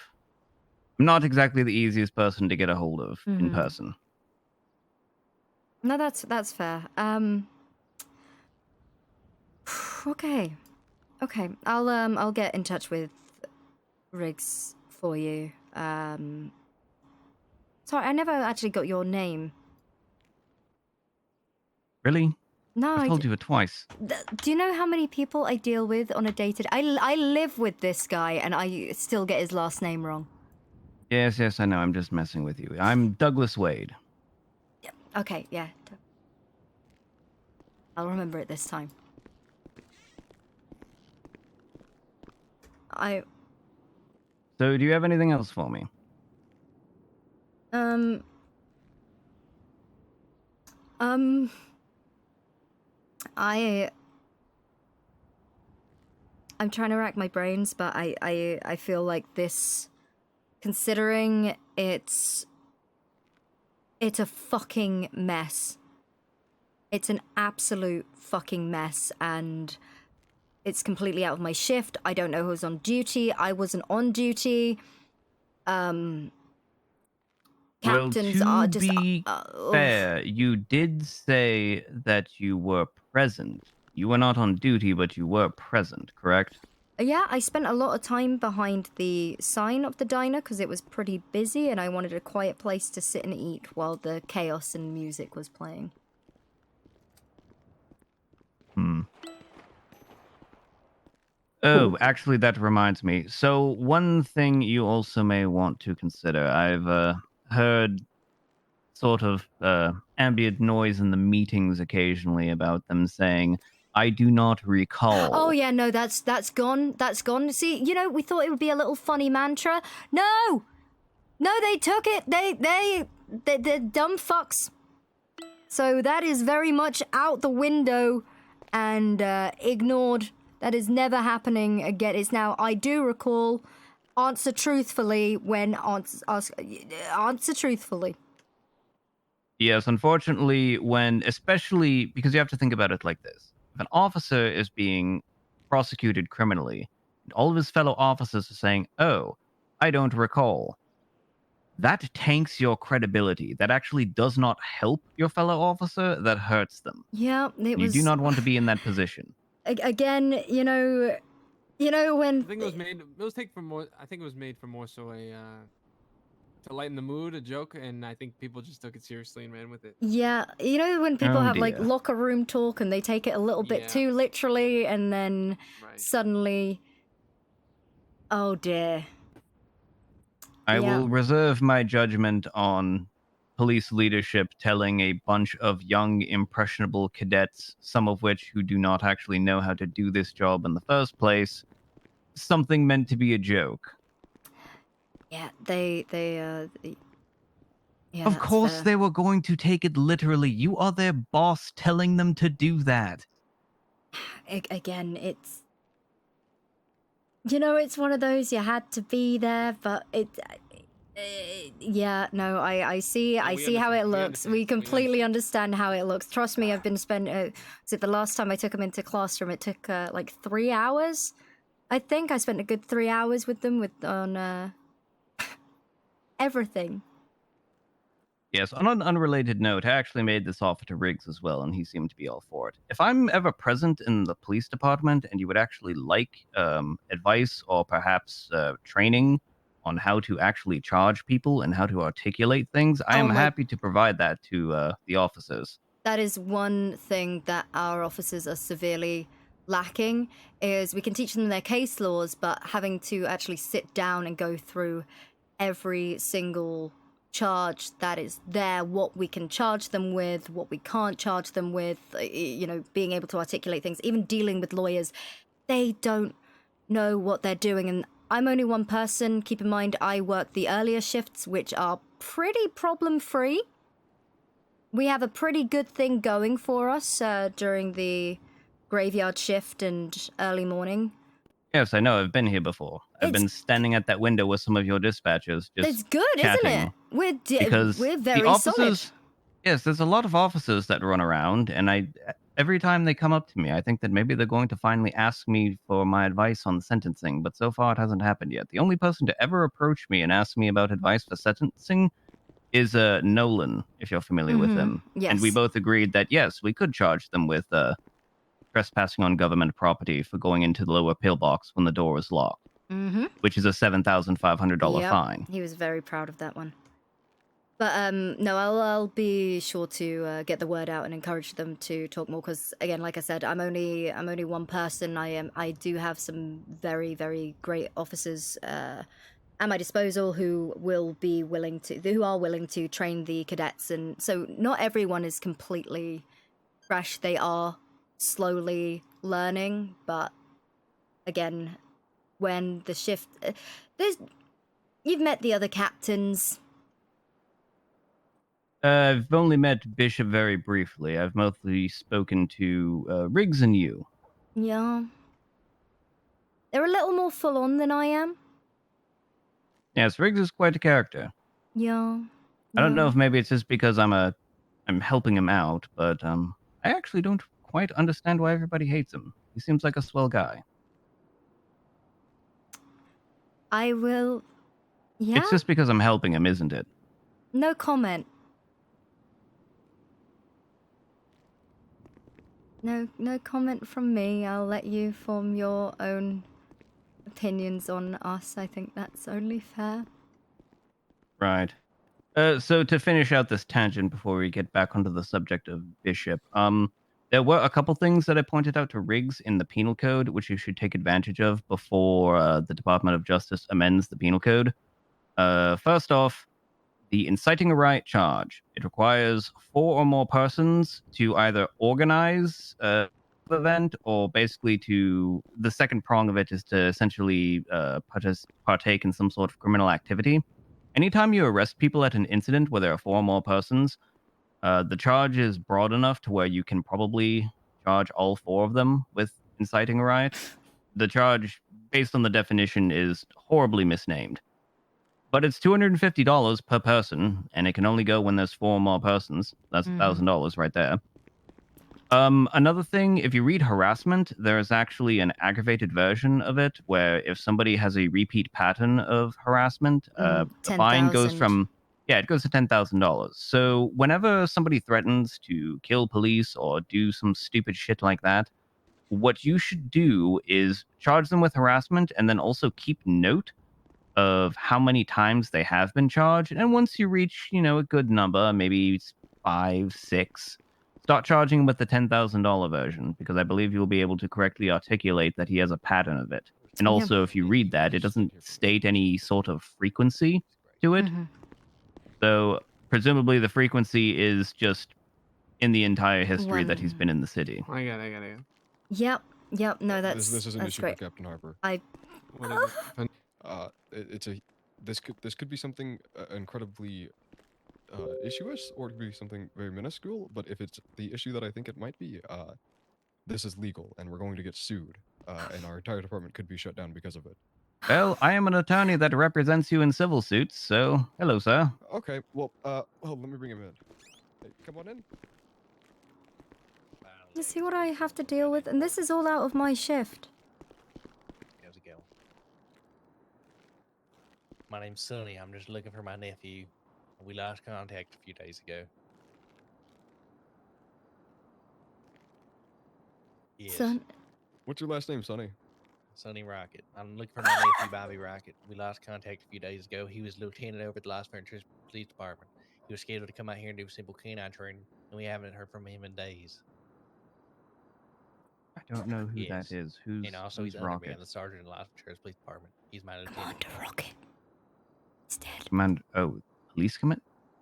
not exactly the easiest person to get a hold of in person. No, that's fair. Okay. I'll get in touch with Riggs for you. Sorry, I never actually got your name. Really? No, I told you it twice. Do you know how many people I deal with on a day-to-day? I live with this guy, and I still get his last name wrong. Yes, I know. I'm just messing with you. I'm Douglas Wade. Yeah. Okay, yeah. I'll remember it this time. So, do you have anything else for me? I'm trying to rack my brains, but I feel like this, considering it's a fucking mess. It's an absolute fucking mess, and it's completely out of my shift. I don't know who's on duty. I wasn't on duty. Captains are just... Well, to be fair, you did say that you were present. You were not on duty, but you were present, correct? Yeah, I spent a lot of time behind the sign of the diner because it was pretty busy and I wanted a quiet place to sit and eat while the chaos and music was playing. Oh, actually, that reminds me. So, one thing you also may want to consider. I've heard sort of ambient noise in the meetings occasionally about them saying, "I do not recall." Oh yeah, no, that's gone. That's gone. See, you know, we thought it would be a little funny mantra. No, they took it. They're dumb fucks. So that is very much out the window and ignored. That is never happening again. It's now, I do recall, answer truthfully when answer truthfully. Yes, unfortunately, especially because you have to think about it like this. If an officer is being prosecuted criminally, and all of his fellow officers are saying, "Oh, I don't recall," that tanks your credibility. That actually does not help your fellow officer, that hurts them. Yeah, it was... You do not want to be in that position. Again, you know when... I think it was made. It was taken from more. I think it was made for more so a to lighten the mood, a joke, and I think people just took it seriously and ran with it. Yeah, you know when people Oh, have like dear. locker room talk and they take it a little bit too literally, and then suddenly, oh dear. I Yeah. will reserve my judgment on police leadership telling a bunch of young, impressionable cadets, some of which who do not actually know how to do this job in the first place, something meant to be a joke. Yeah, they yeah, Of that's course fair. they were going to take it literally. You are their boss telling them to do that. Again, it's, you know, it's one of those, you had to be there, but yeah, no, I see how it looks. We completely understand how it looks. Trust me, I've been was it the last time I took them into classroom, it took like 3 hours. I think I spent a good 3 hours with them on everything. Yes, on an unrelated note, I actually made this offer to Riggs as well, and he seemed to be all for it. If I'm ever present in the police department and you would actually like advice or perhaps training on how to actually charge people and how to articulate things, I am happy to provide that to the officers. That is one thing that our officers are severely lacking, is we can teach them their case laws, but having to actually sit down and go through every single charge that is there, what we can charge them with, what we can't charge them with, you know, being able to articulate things, even dealing with lawyers, they don't know what they're doing. And I'm only one person. Keep in mind, I work the earlier shifts, which are pretty problem-free. We have a pretty good thing going for us during the graveyard shift and early morning. Yes, I know. I've been here before. I've been standing at that window with some of your dispatchers. Just It's good, chatting, isn't it? because We're the very officers, solid. Yes, there's a lot of officers that run around, and every time they come up to me, I think that maybe they're going to finally ask me for my advice on sentencing, but so far it hasn't happened yet. The only person to ever approach me and ask me about advice for sentencing is Nolan, if you're familiar with him. And we Yes. both agreed that, yes, we could charge them with trespassing on government property for going into the lower pillbox when the door was locked, which is a $7,500 Yep, fine. he was very proud of that one. But no, I'll be sure to get the word out and encourage them to talk more. Because again, like I said, I'm only one person. I do have some very, very great officers at my disposal who are willing to train the cadets. And so not everyone is completely fresh. They are slowly learning, but again, when the shift, you've met the other captains. I've only met Bishop very briefly. I've mostly spoken to Riggs and you. Yeah. They're a little more full on than I am. Yes, Riggs is quite a character. Yeah. I don't know if maybe it's just because I'm helping him out, but I actually don't quite understand why everybody hates him. He seems like a swell guy. I will... Yeah? It's just because I'm helping him, isn't it? No comment. No comment from me. I'll let you form your own opinions on us. I think that's only fair. Right. So to finish out this tangent before we get back onto the subject of Bishop, There were a couple things that I pointed out to Riggs in the penal code, which you should take advantage of before the Department of Justice amends the penal code. First off, the inciting a riot charge. It requires 4 or more persons to either organize the event or basically to... The second prong of it is to essentially partake in some sort of criminal activity. Anytime you arrest people at an incident where there are 4 or more persons, the charge is broad enough to where you can probably charge all 4 of them with inciting a riot. The charge, based on the definition, is horribly misnamed. But it's $250 per person, and it can only go when there's 4 or more persons. That's $1,000 right there. Another thing, if you read harassment, there is actually an aggravated version of it, where if somebody has a repeat pattern of harassment, the fine goes 10,000. from... Yeah, it goes to $10,000. So whenever somebody threatens to kill police or do some stupid shit like that, what you should do is charge them with harassment and then also keep note of how many times they have been charged. And once you reach, a good number, maybe 5, 6, start charging with the $10,000 version, because I believe you'll be able to correctly articulate that he has a pattern of it. And also, if you read that, it doesn't state any sort of frequency to it. So presumably the frequency is just in the entire history that he's been in the city. I got it. Yep. No, that's This is an that's issue great. for Captain Harper. What is it? This could be something incredibly issuous, or it could be something very minuscule. But if it's the issue that I think it might be, this is legal, and we're going to get sued, and our entire department could be shut down because of it. Well, I am an attorney that represents you in civil suits, so hello, sir. Okay, well, let me bring him in. Hey, come on in. You see what I have to deal with? And this is all out of my shift. How's it going? My name's Sonny. I'm just looking for my nephew. We lost contact a few days ago. Yes. Son. What's your last name, Sonny? Sonny Rocket. I'm looking for my nephew, Bobby Rocket. We lost contact a few days ago. He was lieutenant over at the Las Venturas Police Department. He was scheduled to come out here and do simple canine training, and we haven't heard from him in days. I don't know who that is. Who's And also, he's Rocket? Underman, the sergeant in the Las Venturas Police Department. He's my lieutenant. Commander Rocket. He's dead.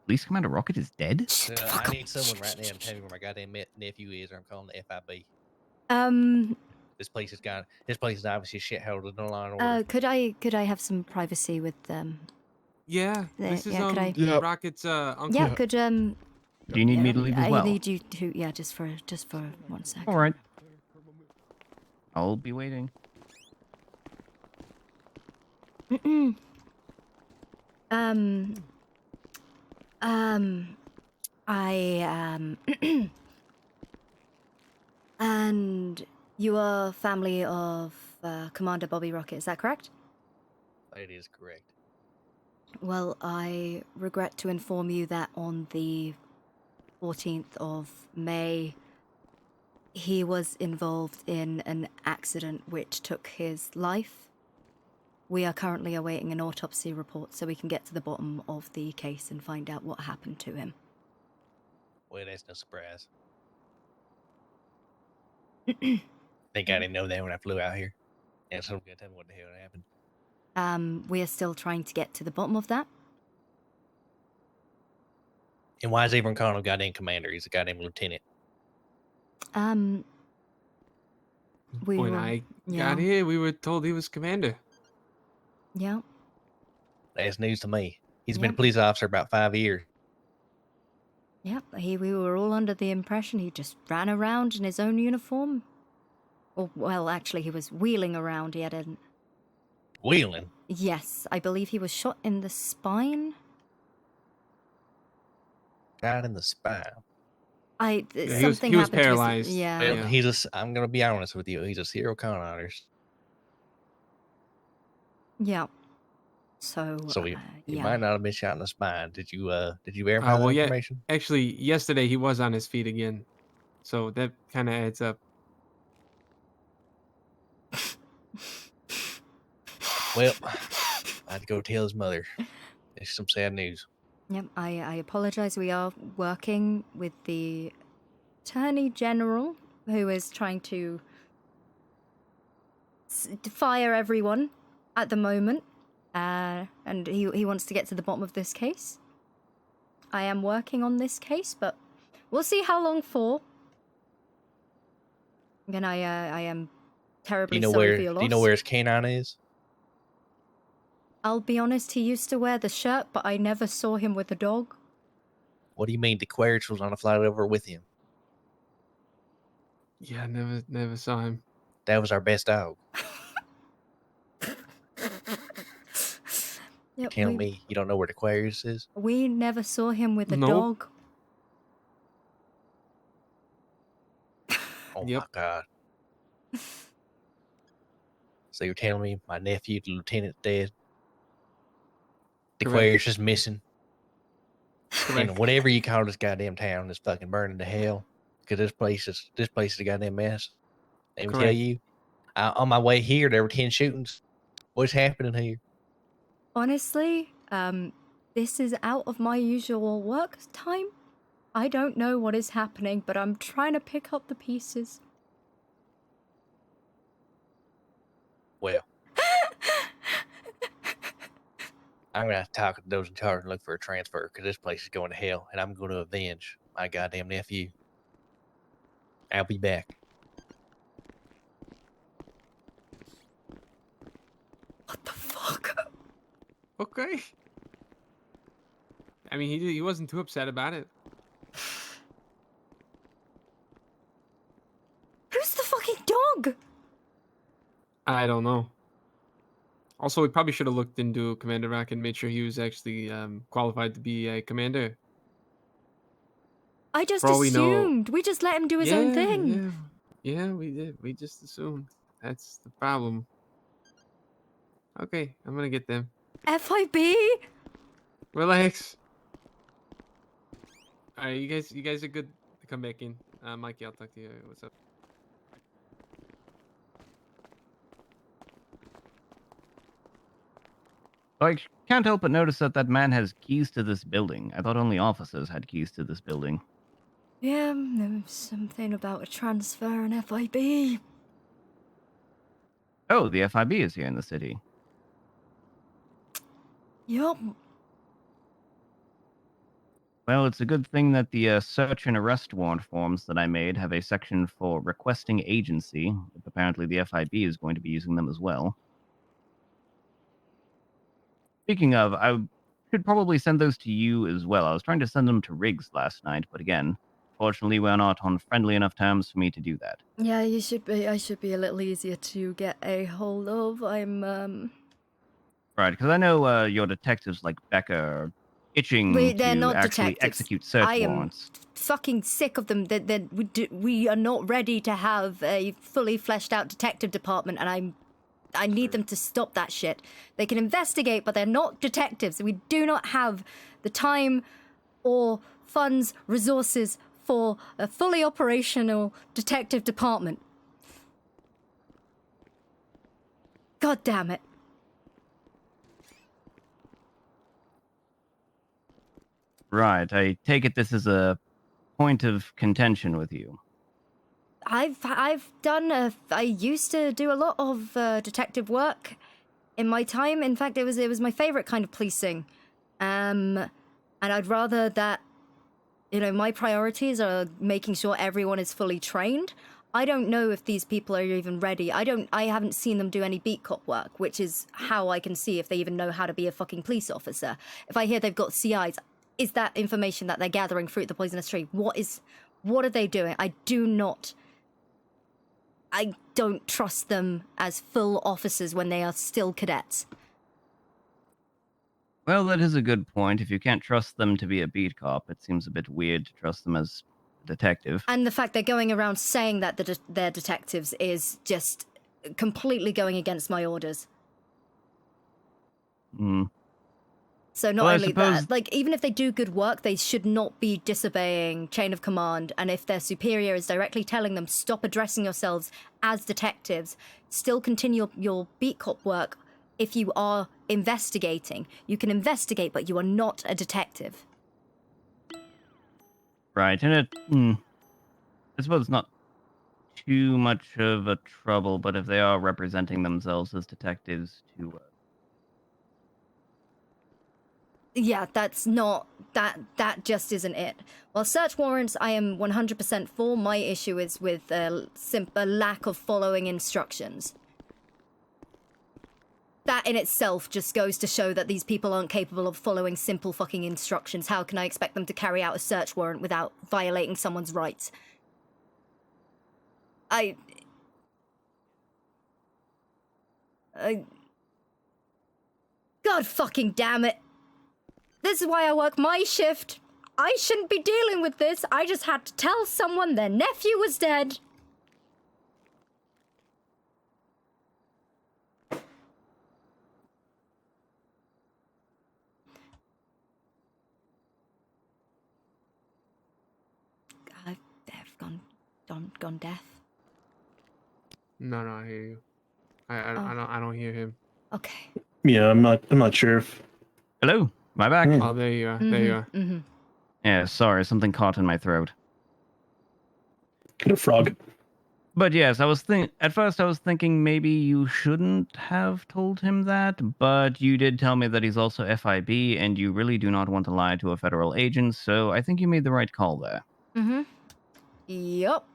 Police Commander Rocket is dead? So, I need someone right now to tell me where my goddamn nephew is, or I'm calling the FIB. This place is obviously a shithole with no law and order. Could I have some privacy with them? Yeah, this is Rocket's uncle. Yeah, could Do you need me to leave as well? I need you to, just for 1 second. All right. I'll be waiting. And you are family of Commander Bobby Rocket, is that correct? That is correct. Well, I regret to inform you that on the 14th of May, he was involved in an accident which took his life. We are currently awaiting an autopsy report so we can get to the bottom of the case and find out what happened to him. Well, that's no surprise. Think I didn't know that when I flew out here. And someone's gonna tell me what the hell happened. We are still trying to get to the bottom of that. And why is everyone calling him goddamn commander? He's a goddamn lieutenant. When I got here, we were told he was commander. Yeah. That's news to me. He's been a police officer about 5 years. Yeah, we were all under the impression he just ran around in his own uniform. Or, well, actually, he was wheeling around. He had a... Wheeling? Yes, I believe he was shot in the spine. Shot in the spine? Something he was happened paralyzed. To his, yeah. Well, I'm going to be honest with you. He's a serial con artist. Yeah. So he might not have been shot in the spine. Did you verify that information? Actually, yesterday he was on his feet again, so that kind of adds up. Well, I had to go tell his mother. It's some sad news. Yep, I apologize. We are working with the attorney general who is trying to fire everyone at the moment, and he wants to get to the bottom of this case. I am working on this case, but we'll see how long for. Again, I am terribly sorry for your loss. Do you know where his canine is? I'll be honest, he used to wear the shirt, but I never saw him with a dog. What do you mean the Querch was on a flight over with him? Yeah, never saw him. That was our best dog. Yep, Telling me you don't know where the Aquarius is? we never saw him with a Nope. dog. Oh my god. So you're telling me my nephew, the lieutenant's dead? The Correct. Aquarius is missing? Correct. And whatever you call this goddamn town is fucking burning to hell. Because this place is a goddamn mess. Let me tell Correct. you, on my way here, there were 10 shootings. What's happening here? Honestly, this is out of my usual work time. I don't know what is happening, but I'm trying to pick up the pieces. Well, I'm going to have to talk to those in charge and look for a transfer because this place is going to hell and I'm going to avenge my goddamn nephew. I'll be back. What the fuck? Okay. I mean, he wasn't too upset about it. Who's the fucking dog? I don't know. Also, we probably should have looked into Commander Rock and made sure he was actually qualified to be a commander. I just For all we know- assumed. We just let him do his own thing. Yeah, we did. We just assumed. That's the problem. Okay, I'm gonna get them. FIB? Relax. All right, you guys are good to come back in. Mikey, I'll talk to you. What's up? I can't help but notice that that man has keys to this building. I thought only officers had keys to this building. Yeah, there was something about a transfer and FIB. Oh, the FIB is here in the city. Yup. Well, it's a good thing that the search and arrest warrant forms that I made have a section for requesting agency. Apparently, the FIB is going to be using them as well. Speaking of, I should probably send those to you as well. I was trying to send them to Riggs last night, but again, fortunately, we're not on friendly enough terms for me to do that. Yeah, you should be. I should be a little easier to get a hold of. I'm Right, because I know your detectives like Becca are itching they're to not actually detectives. execute search I am warrants. fucking sick of them. That we are not ready to have a fully fleshed out detective department, and I need them to stop that shit. They can investigate, but they're not detectives. We do not have the time or funds, resources for a fully operational detective department. God damn it. Right, I take it this is a point of contention with you. I've done I used to do a lot of detective work in my time. In fact, it was my favorite kind of policing. And I'd rather that, my priorities are making sure everyone is fully trained. I don't know if these people are even ready. I haven't seen them do any beat cop work, which is how I can see if they even know how to be a fucking police officer. If I hear they've got CIs, is that information that they're gathering fruit the poisonous tree? What are they doing? I don't trust them as full officers when they are still cadets. Well, that is a good point. If you can't trust them to be a beat cop, it seems a bit weird to trust them as a detective. And the fact they're going around saying that they're detectives is just completely going against my orders. Hmm. So not Well, I only that, suppose- even if they do good work, they should not be disobeying chain of command. And if their superior is directly telling them, stop addressing yourselves as detectives, still continue your beat cop work. If you are investigating, you can investigate, but you are not a detective. Right, and I suppose it's not too much of a trouble, but if they are representing themselves as detectives to Yeah, that's not that just isn't it. Well, search warrants I am 100% for. My issue is with a lack of following instructions. That in itself just goes to show that these people aren't capable of following simple fucking instructions. How can I expect them to carry out a search warrant without violating someone's rights? God fucking damn it. This is why I work my shift. I shouldn't be dealing with this. I just had to tell someone their nephew was dead. They've gone deaf. No, I hear you. I don't hear him. Okay. Yeah, I'm not sure if. Hello, am I back? Oh, there you are. There you are. Mm-hmm. Yeah, sorry, something caught in my throat. Get a frog. But yes, at first I was thinking maybe you shouldn't have told him that, but you did tell me that he's also FIB, and you really do not want to lie to a federal agent, so I think you made the right call there. Mm-hmm. Yup.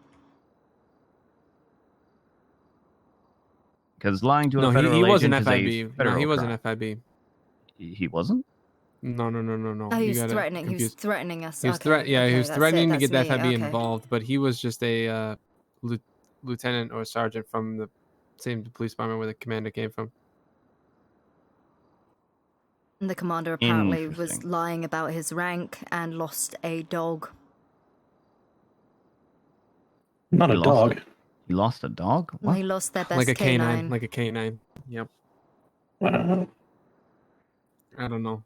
Because lying to a No, federal he wasn't agent is a FIB. federal No, he wasn't crime. FIB. He wasn't? No. Oh, he was threatening. He was threatening us. He was Okay, he okay, was that's threatening it, to get the that's me, FIB okay. involved, but he was just a lieutenant or sergeant from the same police department where the commander came from. And the commander apparently was Interesting. lying about his rank and lost a dog. Not He a lost dog. He lost a dog? Well, What? he lost their best Like a canine. canine. Like a canine. Yep. Wow. I don't know.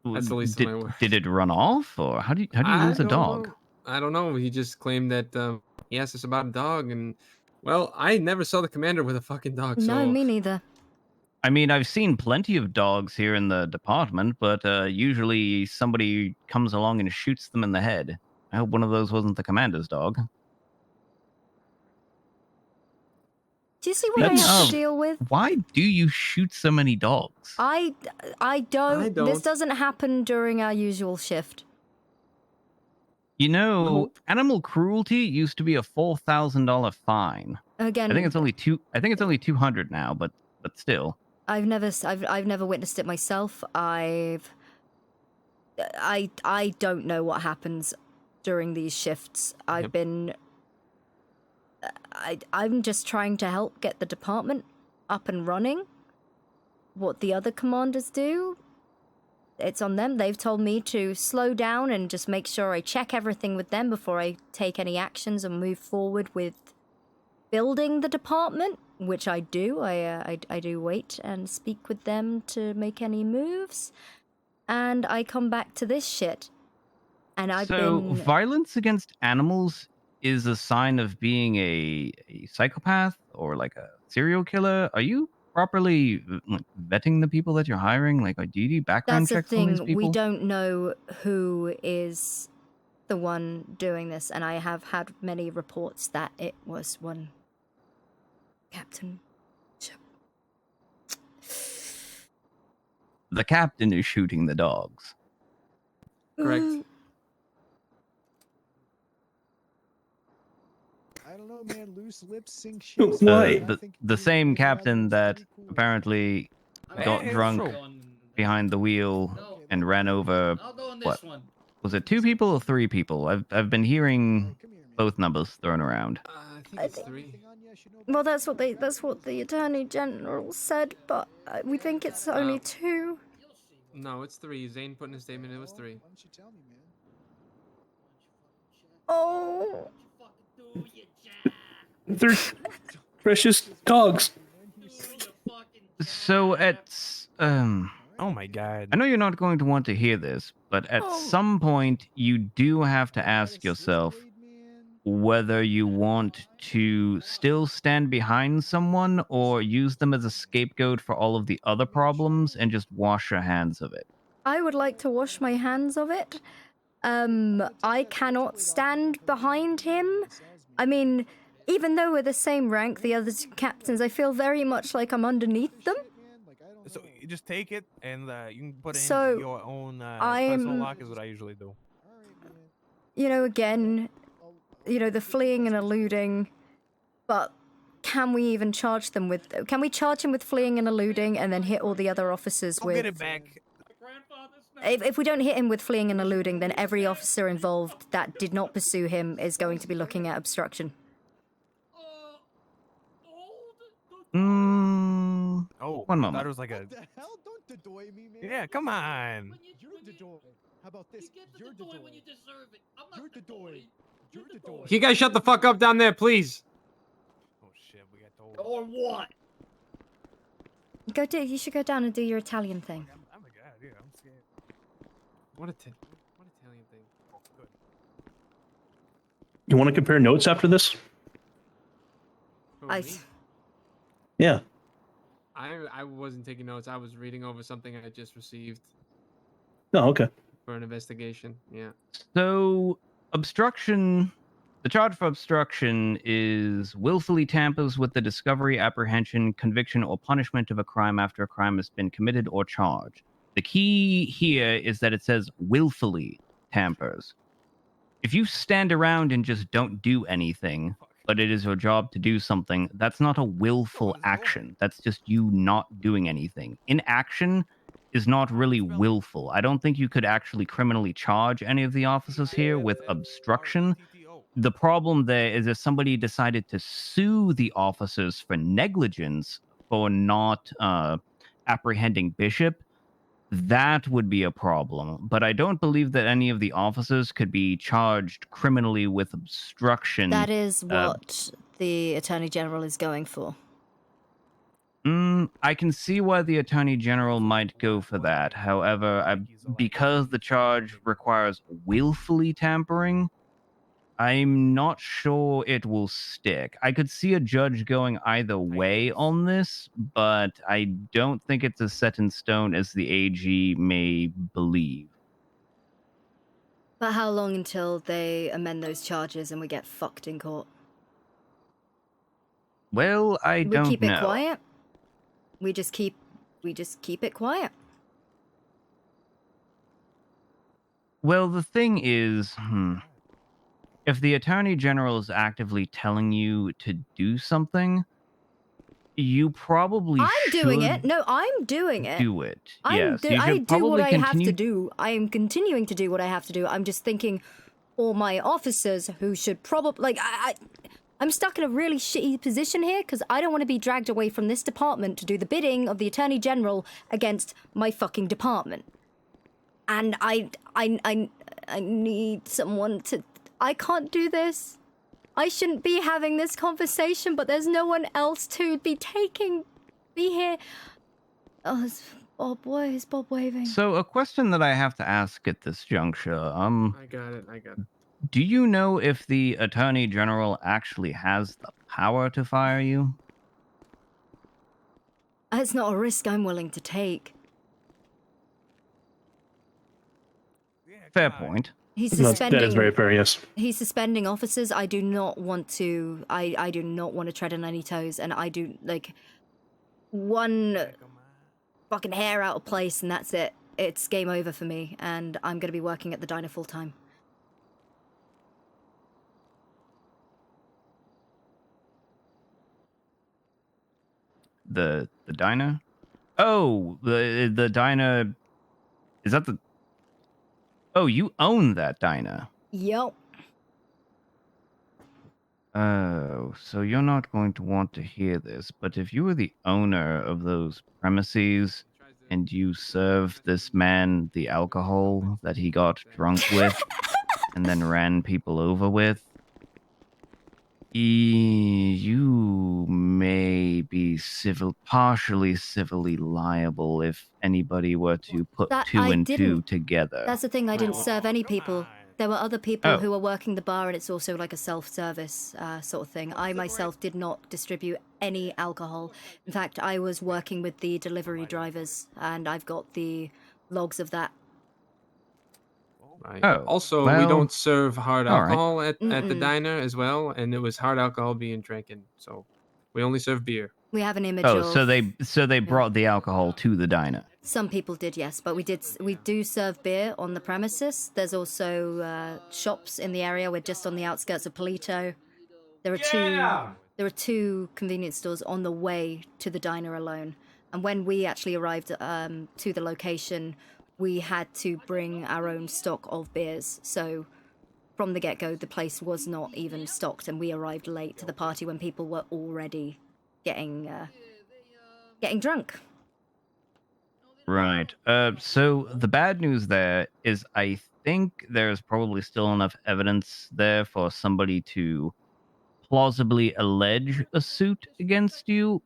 That's the least of my worries. Did it run off, or how do you lose a dog? I don't know. He just claimed that he asked us about a dog, and well, I never saw the commander with a fucking dog. No, So me neither. I mean, I've seen plenty of dogs here in the department, but usually somebody comes along and shoots them in the head. I hope one of those wasn't the commander's dog. Do you see what I have to deal with? Why do you shoot so many dogs? I don't. This don't. doesn't happen during our usual shift. You know, animal cruelty used to be a $4,000 fine. Again, I think it's only 200 now, but still. I've never witnessed it myself. I don't know what happens during these shifts. I'm just trying to help get the department up and running. What the other commanders do, it's on them. They've told me to slow down and just make sure I check everything with them before I take any actions and move forward with building the department, which I do. I do wait and speak with them to make any moves, and I come back to this shit. And Violence against animals is a sign of being a psychopath or like a serial killer. Are you properly vetting the people that you're hiring? Like, do you do background That's the checks on these thing. people? We don't know who is the one doing this, and I have had many reports that it was one Captain. The captain is shooting the dogs. Correct. I don't know, man. Loose lips sink Who- ships. Why? The same captain that apparently got Hey, drunk Fro. behind the wheel and ran over. What was it? 2 people or 3 people? I've been hearing both numbers thrown around. I think it's 3. Well, that's what the Attorney General said, but we think it's only 2. No, it's 3. Zane put in a statement. It was 3. Oh. They're precious dogs. So Oh my god. I know you're not going to want to hear this, but at some point you do have to ask yourself whether you want to still stand behind someone or use them as a scapegoat for all of the other problems and just wash your hands of it. I would like to wash my hands of it. I cannot stand behind him I mean, even though we're the same rank, the other two captains, I feel very much like I'm underneath them. So you just take it and you can put it So, into your own personal I'm- lock is what I usually do. You know, again, the fleeing and eluding, but can we even charge them with... Can we charge him with fleeing and eluding and then hit all the other officers I'll with... get it back. If we don't hit him with fleeing and eluding, then every officer involved that did not pursue him is going to be looking at obstruction. Oh, One I moment. thought it was like a. What the hell? Don't dedoy me, man. Yeah, come on. You're dedoy. How about this? You're dedoy. When you deserve it. I'm not dedoy. You're dedoy. You guys shut the fuck up down there, please. Oh shit, we got told. Or what? You should go down and do your Italian thing. I'm a god, yeah, I'm scared. What Italian thing? Oh, good. You want to compare notes after this? Yeah. I wasn't taking notes. I was reading over something I just received Oh, okay. for an investigation. Yeah. So, obstruction. The charge for obstruction is willfully tampers with the discovery, apprehension, conviction, or punishment of a crime after a crime has been committed or charged. The key here is that it says willfully tampers. If you stand around and just don't do anything, but it is your job to do something, that's not a willful action. That's just you not doing anything. Inaction is not really willful. I don't think you could actually criminally charge any of the officers here with obstruction. The problem there is if somebody decided to sue the officers for negligence for not apprehending Bishop, that would be a problem. But I don't believe that any of the officers could be charged criminally with obstruction. That is what the Attorney General is going for. I can see why the Attorney General might go for that. However, because the charge requires willfully tampering, I'm not sure it will stick. I could see a judge going either way on this, but I don't think it's as set in stone as the AG may believe. But how long until they amend those charges and we get fucked in court? Well, I We don't keep know. it quiet? We just keep it quiet. Well, the thing is, if the Attorney General is actively telling you to do something, you probably I'm doing should it. No, I'm doing it. do it. I Yes, you do should what probably I have to continue. do. I am continuing to do what I have to do. I'm just thinking all my officers who should probably... I'm stuck in a really shitty position here because I don't want to be dragged away from this department to do the bidding of the Attorney General against my fucking department. And I need someone to... I can't do this. I shouldn't be having this conversation, but there's no one else to be here. Oh, is Bob waving? So, a question that I have to ask at this juncture, I got it. do you know if the Attorney General actually has the power to fire you? It's not a risk I'm willing to take. Fair point. He's That suspending... is very fair, yes. He's suspending officers. I do not want to... I do not want to tread on any toes, and I do, one fucking hair out of place, and that's it. It's game over for me, and I'm going to be working at the diner full time. The diner? Oh, the diner... Is that the... Oh, you own that diner. Yup. Oh, so you're not going to want to hear this, but if you were the owner of those premises and you served this man the alcohol that he got drunk with and then ran people over with, you may be partially civilly liable if anybody were to put two and two together. That's the thing, I didn't serve any people. There were other people Oh. who were working the bar, and it's also like a self-service sort of thing. I myself did not distribute any alcohol. In fact, I was working with the delivery drivers, and I've got the logs of that. Right. Oh, Also, we well, don't serve hard all right. alcohol at the Mm-mm. diner as well, and it was hard alcohol being drinking, so we only serve beer. We have an image Oh, of. so they brought the alcohol to the diner. Some people did, yes, but we do serve beer on the premises. There's also shops in the area. We're just on the outskirts of Polito. There are two convenience stores on the way to the diner alone. And when we actually arrived to the location, we had to bring our own stock of beers. So from the get-go, the place was not even stocked, and we arrived late to the party when people were already getting drunk. Right. So the bad news there is I think there's probably still enough evidence there for somebody to plausibly allege a suit against you.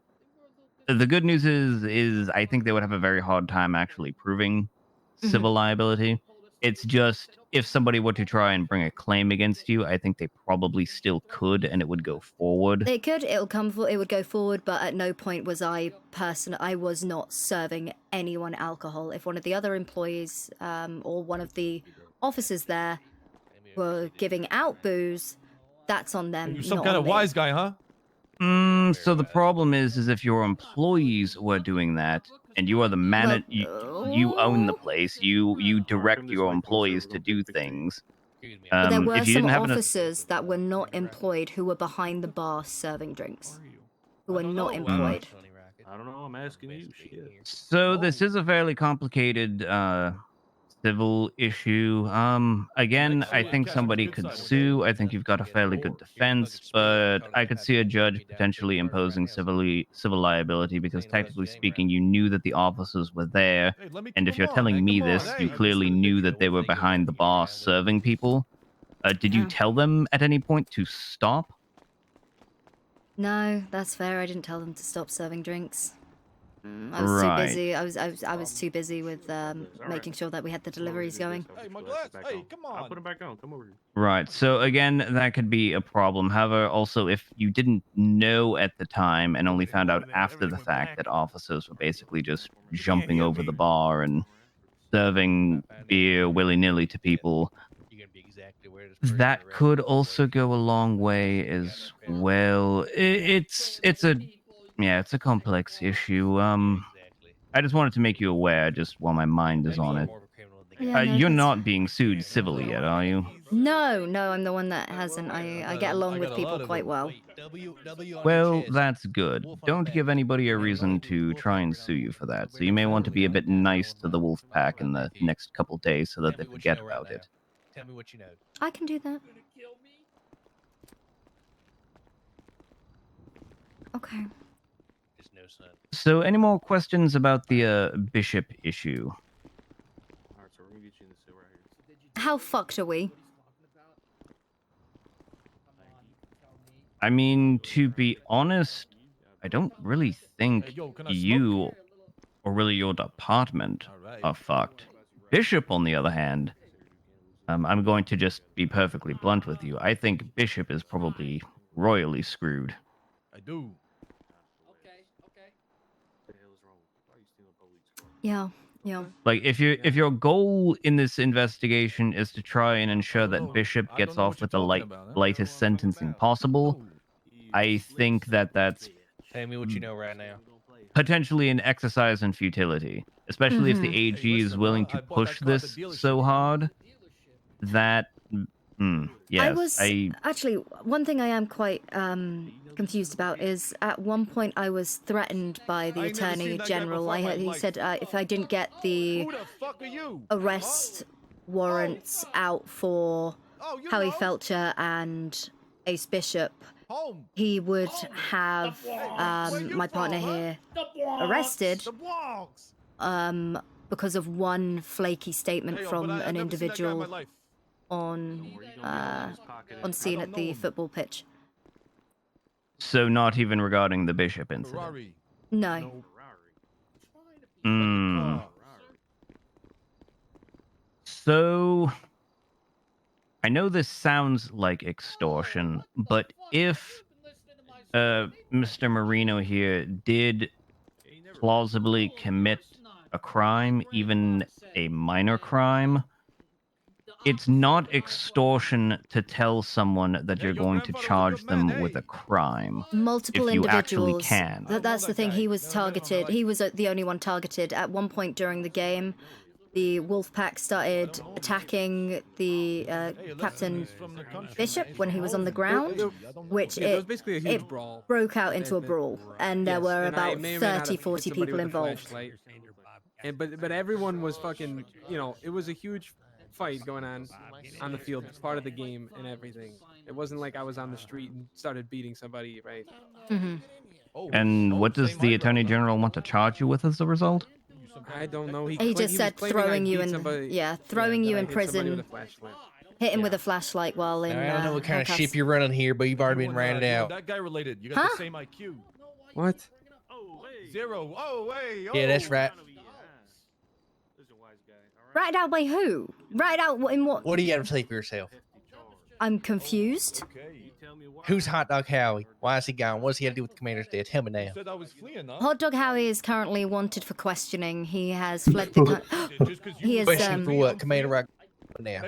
The good news is I think they would have a very hard time actually proving civil liability. It's just if somebody were to try and bring a claim against you, I think they probably still could, and it would go forward. They could. It would go forward, but at no point was I was not serving anyone alcohol. If one of the other employees or one of the officers there were giving out booze, that's on them. You're some not kind on of me. wise guy, huh? So the problem is if your employees were doing that, and you are the manager, you own the place, you direct your employees to do things. But there were if you some didn't have enough, officers that were not employed who were behind the bar serving drinks. Who were not employed. I don't know. I'm asking you. Shit. so this is a fairly complicated civil issue. Again, I think somebody could sue. I think you've got a fairly good defense, but I could see a judge potentially imposing civil liability because technically speaking, you knew that the officers were there, and if you're telling me this, you clearly knew that they were behind the bar serving people. Did you tell them at any point to stop? No, that's fair. I didn't tell them to stop serving drinks. I was too busy. I was too busy with making sure that we had the deliveries going. Hey, my glass. Hey, come on. I'll put them back on. Come over here. Right. So again, that could be a problem. However, also if you didn't know at the time and only found out after the fact that officers were basically just jumping over the bar and serving beer willy-nilly to people, that could also go a long way as well. It's a complex issue. I just wanted to make you aware, just while my mind is on it. Yeah, no, You're that's- not being sued civilly yet, are you? No, I'm the one that hasn't. I get along with people quite well. Well, that's good. Don't give anybody a reason to try and sue you for that. So you may want to be a bit nice to the wolf pack in the next couple days so that they forget about it. Tell me what you know. I can do that. Okay. So any more questions about the bishop issue? Alright, so we're gonna get you in the cell right here. How fucked are we? I mean, to be honest, I don't really think you, or really your department, are fucked. Bishop, on the other hand, I'm going to just be perfectly blunt with you. I think Bishop is probably royally screwed. I do. Yeah. Like, if your goal in this investigation is to try and ensure that Bishop gets off with the lightest sentencing possible, I think that's Tell me what you know right now. potentially an exercise in futility, especially if the AG is willing to push this so hard that yes, actually one thing I am quite confused about is at one point I was threatened by the Attorney General. He said if I didn't get the arrest warrants out for Howie Felcher and Ace Bishop, he would have my partner here arrested because of one flaky statement from an individual on scene at the football pitch. so not even regarding the Bishop incident. No. So I know this sounds like extortion, but if Mr. Marino here did plausibly commit a crime, even a minor crime, It's not extortion to tell someone that you're going to charge them with a crime. Multiple if you actually individuals. can. That's the thing. He was targeted. He was the only one targeted. At one point during the game, the wolf pack started attacking the Captain Bishop when he was on the ground, which Yeah, there was basically a huge it brawl. broke out into a brawl, and there were And I about may or may not 30, have 40 hit somebody people with a involved. flashlight. And but everyone was fucking, you know, it was a huge fight going on the field, part of the game and everything. It wasn't like I was on the street and started beating somebody, right? Mm-hmm. And what does the Attorney General want to charge you with as a result? I don't know. He just said throwing you in, throwing you in prison, hit him with a flashlight while in. Now, I don't know what kind of handcuffs. ship you're running here, but you've already been ratted out. That guy related. You got Huh? the same IQ. What? Zero. Oh, hey. Yeah, that's right. Ratted out by who? Ratted out in what? What do you got to say for yourself? I'm confused. Who's Hot Dog Howie? Why is he gone? What's he got to do with the commander's death? Tell me now. Said I was fleeing, huh? Hot Dog Howie is currently wanted for questioning. He has fled the country. He is Question for what? Commander Rock now.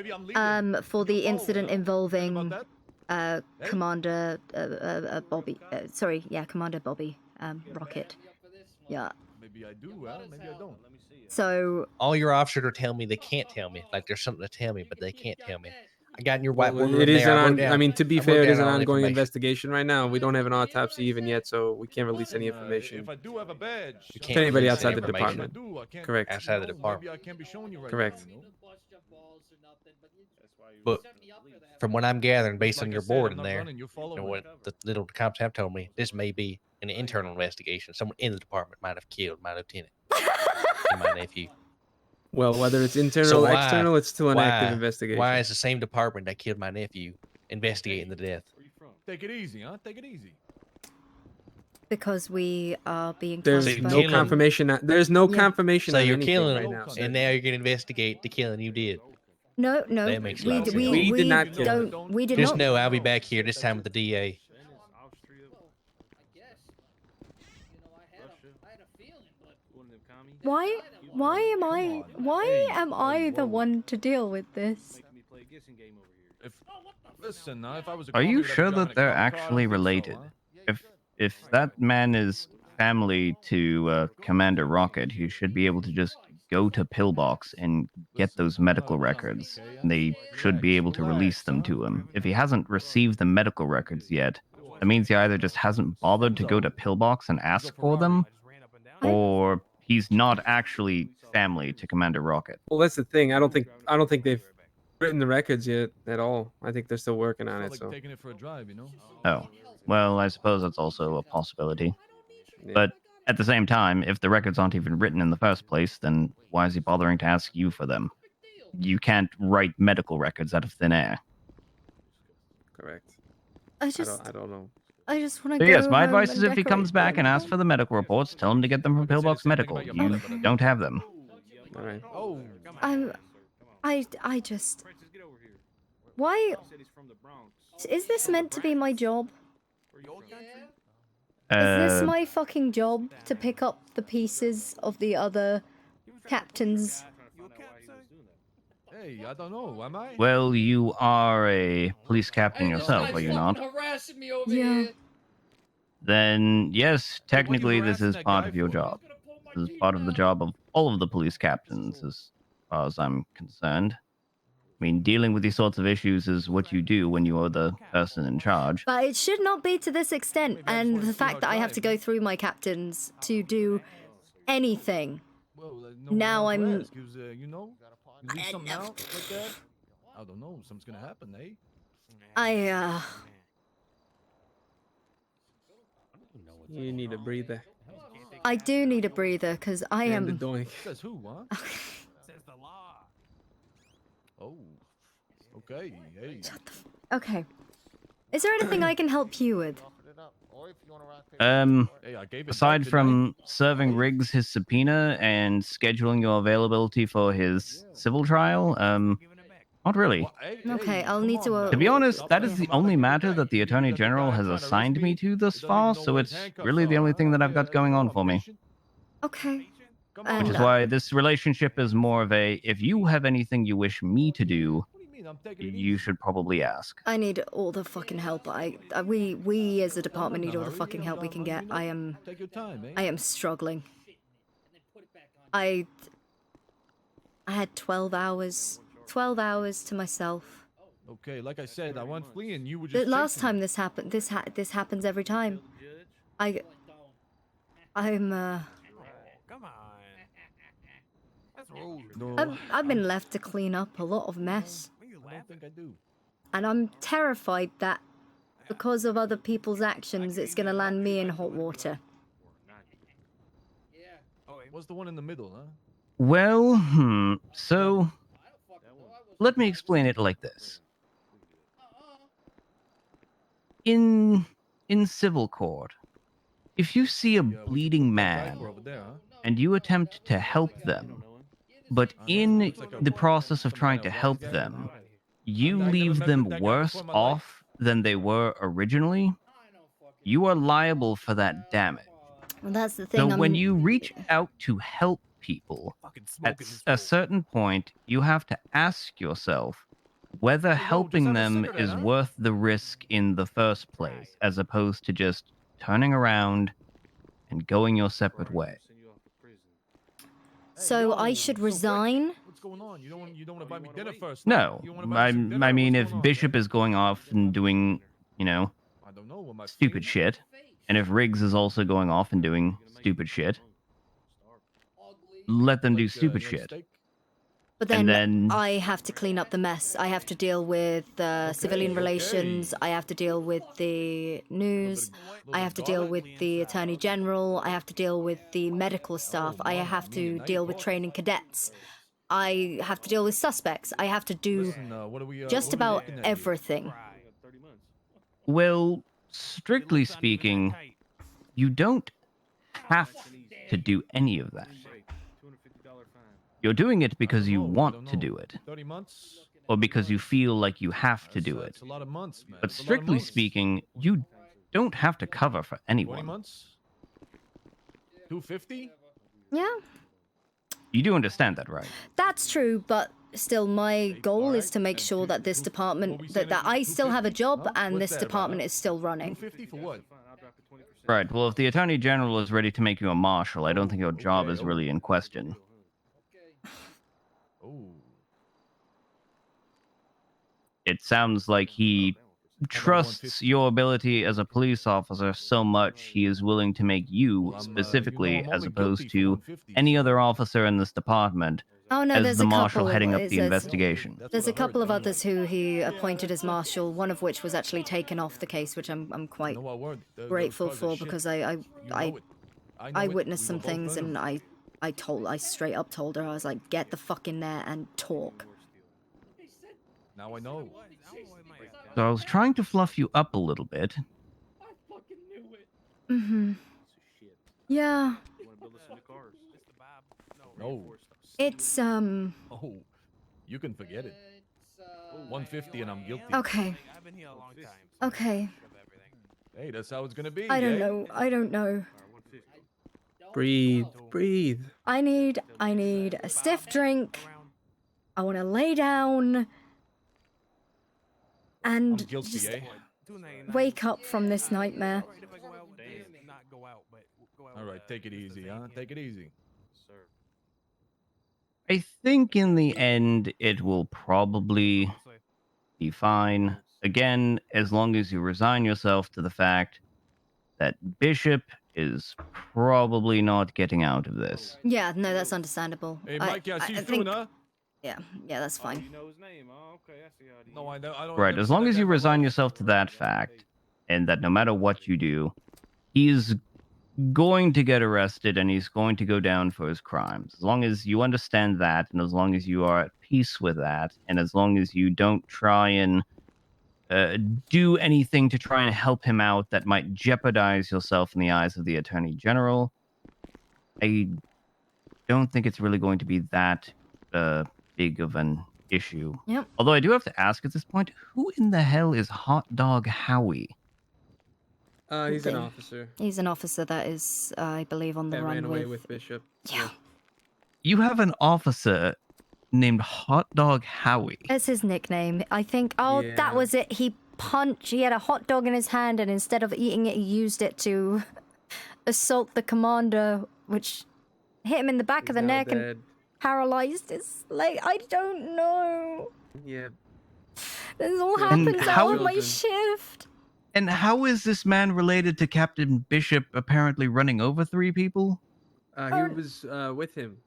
For the incident involving Commander Bobby. Commander Bobby Rocket. Yeah. Maybe I do, maybe I don't. So All your officers are telling me they can't tell me. Like there's something to tell me, but they can't tell me. I got in your whiteboard. It is there. I wrote an down- I mean, to be I wrote fair, it down is an all the ongoing information. investigation right now. We don't have an autopsy even yet, so we can't release any information If I do have a badge, You to can't anybody release outside the any information. department. Correct. Outside the department. maybe I can't be showing you right Correct. now. You know? But from what I'm gathering, based on Like I your said, board I'm in not there, running, you follow and me. what the little cops have told me, this may be an internal investigation. Someone in the department might have killed my lieutenant and my nephew. Well, whether it's internal So or why- external, it's still an active why- investigation. Why is the same department that killed my nephew investigating the death? Take it easy, huh? Take it easy. because we are being There's tasked by no confirmation. There's no confirmation. So on you're anything killing right him, now. and now you're gonna investigate the killing you did. No, That makes a we, lot of sense. we, We did not kill him. don't. We did Just not. know I'll be back here this time with the DA. Why am I the one to deal with this? Listen, if I was a Are you cop, sure I'd be that they're driving a cop car. actually related? If that man is family to Commander Rocket, he should be able to just go to Pillbox and get those medical records. They should be able to release them to him. If he hasn't received the medical records yet, that means he either just hasn't bothered to go to Pillbox and ask for them, or he's not actually family to Commander Rocket. Well, that's the thing. I don't think they've written the records yet at all. I think they're still working on it. Like So taking it for a drive, you know? Oh, well, I suppose that's also a possibility. Yeah. But at the same time, if the records aren't even written in the first place, then why is he bothering to ask you for them? You can't write medical records out of thin air. correct. I just I don't know. I just want So to go. yes, my home advice and is if he decorate comes back and the asks for the medical reports, tell him to get them from Pillbox Medical. You don't have them. All right. Oh, I just. Why? Is this meant to be my job? Is this my fucking job to pick up the pieces of the other captains? hey, I don't know. Am I? Well, you are a police captain yourself, are you not? harassing me over Yeah. Then yes, technically this is part of your job. This is part of the job of all of the police captains, as far as I'm concerned. I mean, dealing with these sorts of issues is what you do when you are the person in charge. But it should not be to this extent, and the fact that I have to go through my captains to do anything. Now I'm. You know, you leave something out like that. I don't know. Something's gonna happen, eh? You need a breather. I do need a breather because I And the am. doink. Says who, huh? Says the law. Oh, okay. Hey. Okay. Is there anything I can help you with? Hey, I gave it Aside back, from serving Riggs his subpoena and scheduling your availability for his civil trial, not really. Okay, I'll need to. To be honest, that is the only matter that the Attorney General has assigned me to thus far, so it's really the only thing that I've got going on for me. Okay. Which is why this relationship is more of a, if you have anything you wish me to do, you should probably ask. I need all the fucking help. We as a department need all the fucking help we can get. I am struggling. I had 12 hours to myself. Okay, like I said, I wasn't fleeing. You were The just last chasing time me. this happened, this happens every time. I'm Come on. That's rude. No, I've been left to clean up a lot of mess, I don't think I do. and I'm terrified that because of other people's actions, it's gonna land me in hot water. What's the one in the middle, huh? Well, so let me explain it like this. In civil court, if you see a bleeding man Over there, huh? and you attempt to help them, but in the process of trying to help them, you leave them worse off than they were originally, you are liable for that damage. Well, that's the thing. So when you reach out to help people, at a certain point, you have to ask yourself whether helping them is worth the risk in the first place, as opposed to just turning around and going your separate way. So I should resign? What's going on? You don't want to buy me dinner first? No, You wanna buy me some dinner? I mean, What's if going on, Bishop is going off and doing, I don't know. Am I stupid shit, and if Riggs is also going off and doing stupid shit, let them do stupid shit. But And then, then- I have to clean up the mess. I have to deal with civilian relations. I have to deal with the news. I have to deal with the Attorney General. I have to deal with the medical staff. I have to deal with training cadets. I have to deal with suspects. I have to do just about everything. Well, strictly speaking, you don't have to do any of that. You're doing it because you want to do it, 30 months? or because you feel like you have to do it. It's a lot of months, man. But It's a lot of strictly months. speaking, you don't have to cover for 20 anyone. months? 250? Yeah, You do understand that, right? that's true, but still my goal is to make sure that this department, that I still have a job and this department is still running. 250 for what? Right, well, if the Attorney General is ready to make you a marshal, I don't think your job is really in question. Oh. It sounds like he trusts your ability as a police officer so much he is willing to make you specifically, I'm as only opposed guilty for to 150, any other officer in this department, Oh no, as there's the a marshal couple. heading up the there's- investigation. There's a couple of others who he appointed as marshal. One of which was actually taken off the case, which I'm quite No, I weren't. Those grateful cars are for shit. because You know I it. know I it. witnessed We some were both things and murderers. I straight up told her, I was like, get the fuck in there and talk. Now I know. So I was trying to fluff you up a little bit. Mm-hmm. Yeah. No. It's Oh, you can forget it. 150 and I'm guilty. okay. Okay. Hey, that's how it's gonna be. I don't eh? know. I don't know. Breathe, breathe. I need a stiff drink. I want to lay down I'm and guilty, just eh? wake up from this nightmare. All right, take it easy, huh? Take it easy. I think in the end it will probably be fine. Again, as long as you resign yourself to the fact that Bishop is probably not getting out of this. Yeah, no, that's understandable. Hey, Mikey, I see you soon, huh? Yeah, that's fine. No, I don't. Right, as long as you resign yourself to that fact, and that no matter what you do, he's going to get arrested and he's going to go down for his crimes. As long as you understand that, and as long as you are at peace with that, and as long as you don't try and do anything to try and help him out that might jeopardize yourself in the eyes of the Attorney General, I don't think it's really going to be that big of an issue. Yep. Although I do have to ask at this point, who in the hell is Hot Dog Howie? He's an officer. He's an officer that is, I believe, on the That run ran away with with Bishop. Yeah. You have an officer named Hot Dog Howie. That's his nickname, I think. Oh, Yeah. that was it. He had a hot dog in his hand, and instead of eating it, he used it to assault the commander, which hit him in the back of the He's now neck and dead. paralyzed his leg. I don't know. Yeah. This all And happens how- out of my shift. And how is this man related to Captain Bishop apparently running over 3 people? He was with him.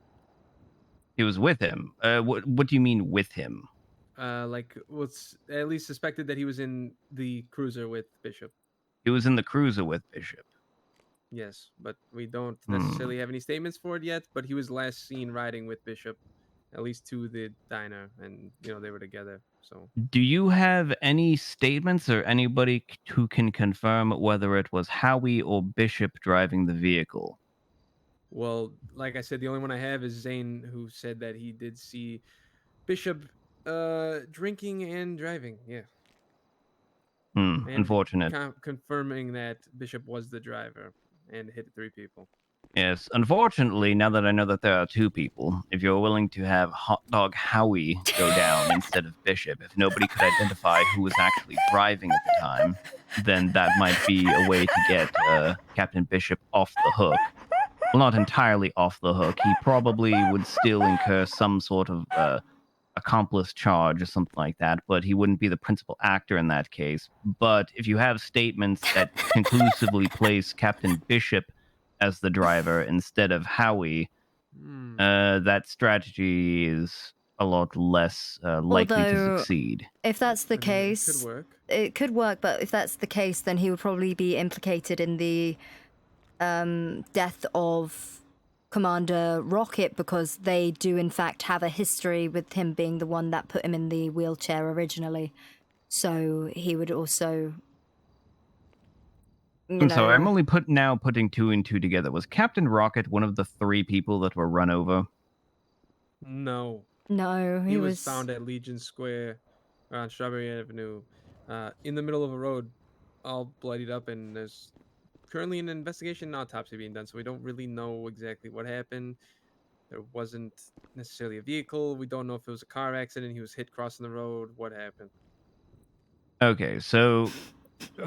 He was with him. What do you mean with him? Like was at least suspected that he was in the cruiser with Bishop. He was in the cruiser with Bishop. Yes, but we don't necessarily have any statements for it yet. But he was last seen riding with Bishop, at least to the diner, and they were together. So Do you have any statements or anybody who can confirm whether it was Howie or Bishop driving the vehicle? well, like I said, the only one I have is Zane, who said that he did see Bishop drinking and driving. Yeah. And Unfortunate. confirming that Bishop was the driver and hit 3 people. Yes, unfortunately, now that I know that there are 2 people, if you're willing to have Hot Dog Howie go down instead of Bishop, if nobody could identify who was actually driving at the time, then that might be a way to get Captain Bishop off the hook. Well, not entirely off the hook. He probably would still incur some sort of accomplice charge or something like that, but he wouldn't be the principal actor in that case. But if you have statements that conclusively place Captain Bishop as the driver instead of Howie, that strategy is a lot less likely to Although, succeed. If that's the case, could work. It could work, but if that's the case, then he would probably be implicated in the death of Commander Rocket, because they do in fact have a history with him being the one that put him in the wheelchair originally. So he would also... I'm sorry, I'm only putting 2 and 2 together. Was Captain Rocket one of the 3 people that were run over? No. No, He was found at Legion Square on Strawberry Avenue, in the middle of a road, all bloodied up, and there's currently an investigation and autopsy being done, so we don't really know exactly what happened. There wasn't necessarily a vehicle. We don't know if it was a car accident. He was hit crossing the road. What happened? Okay, so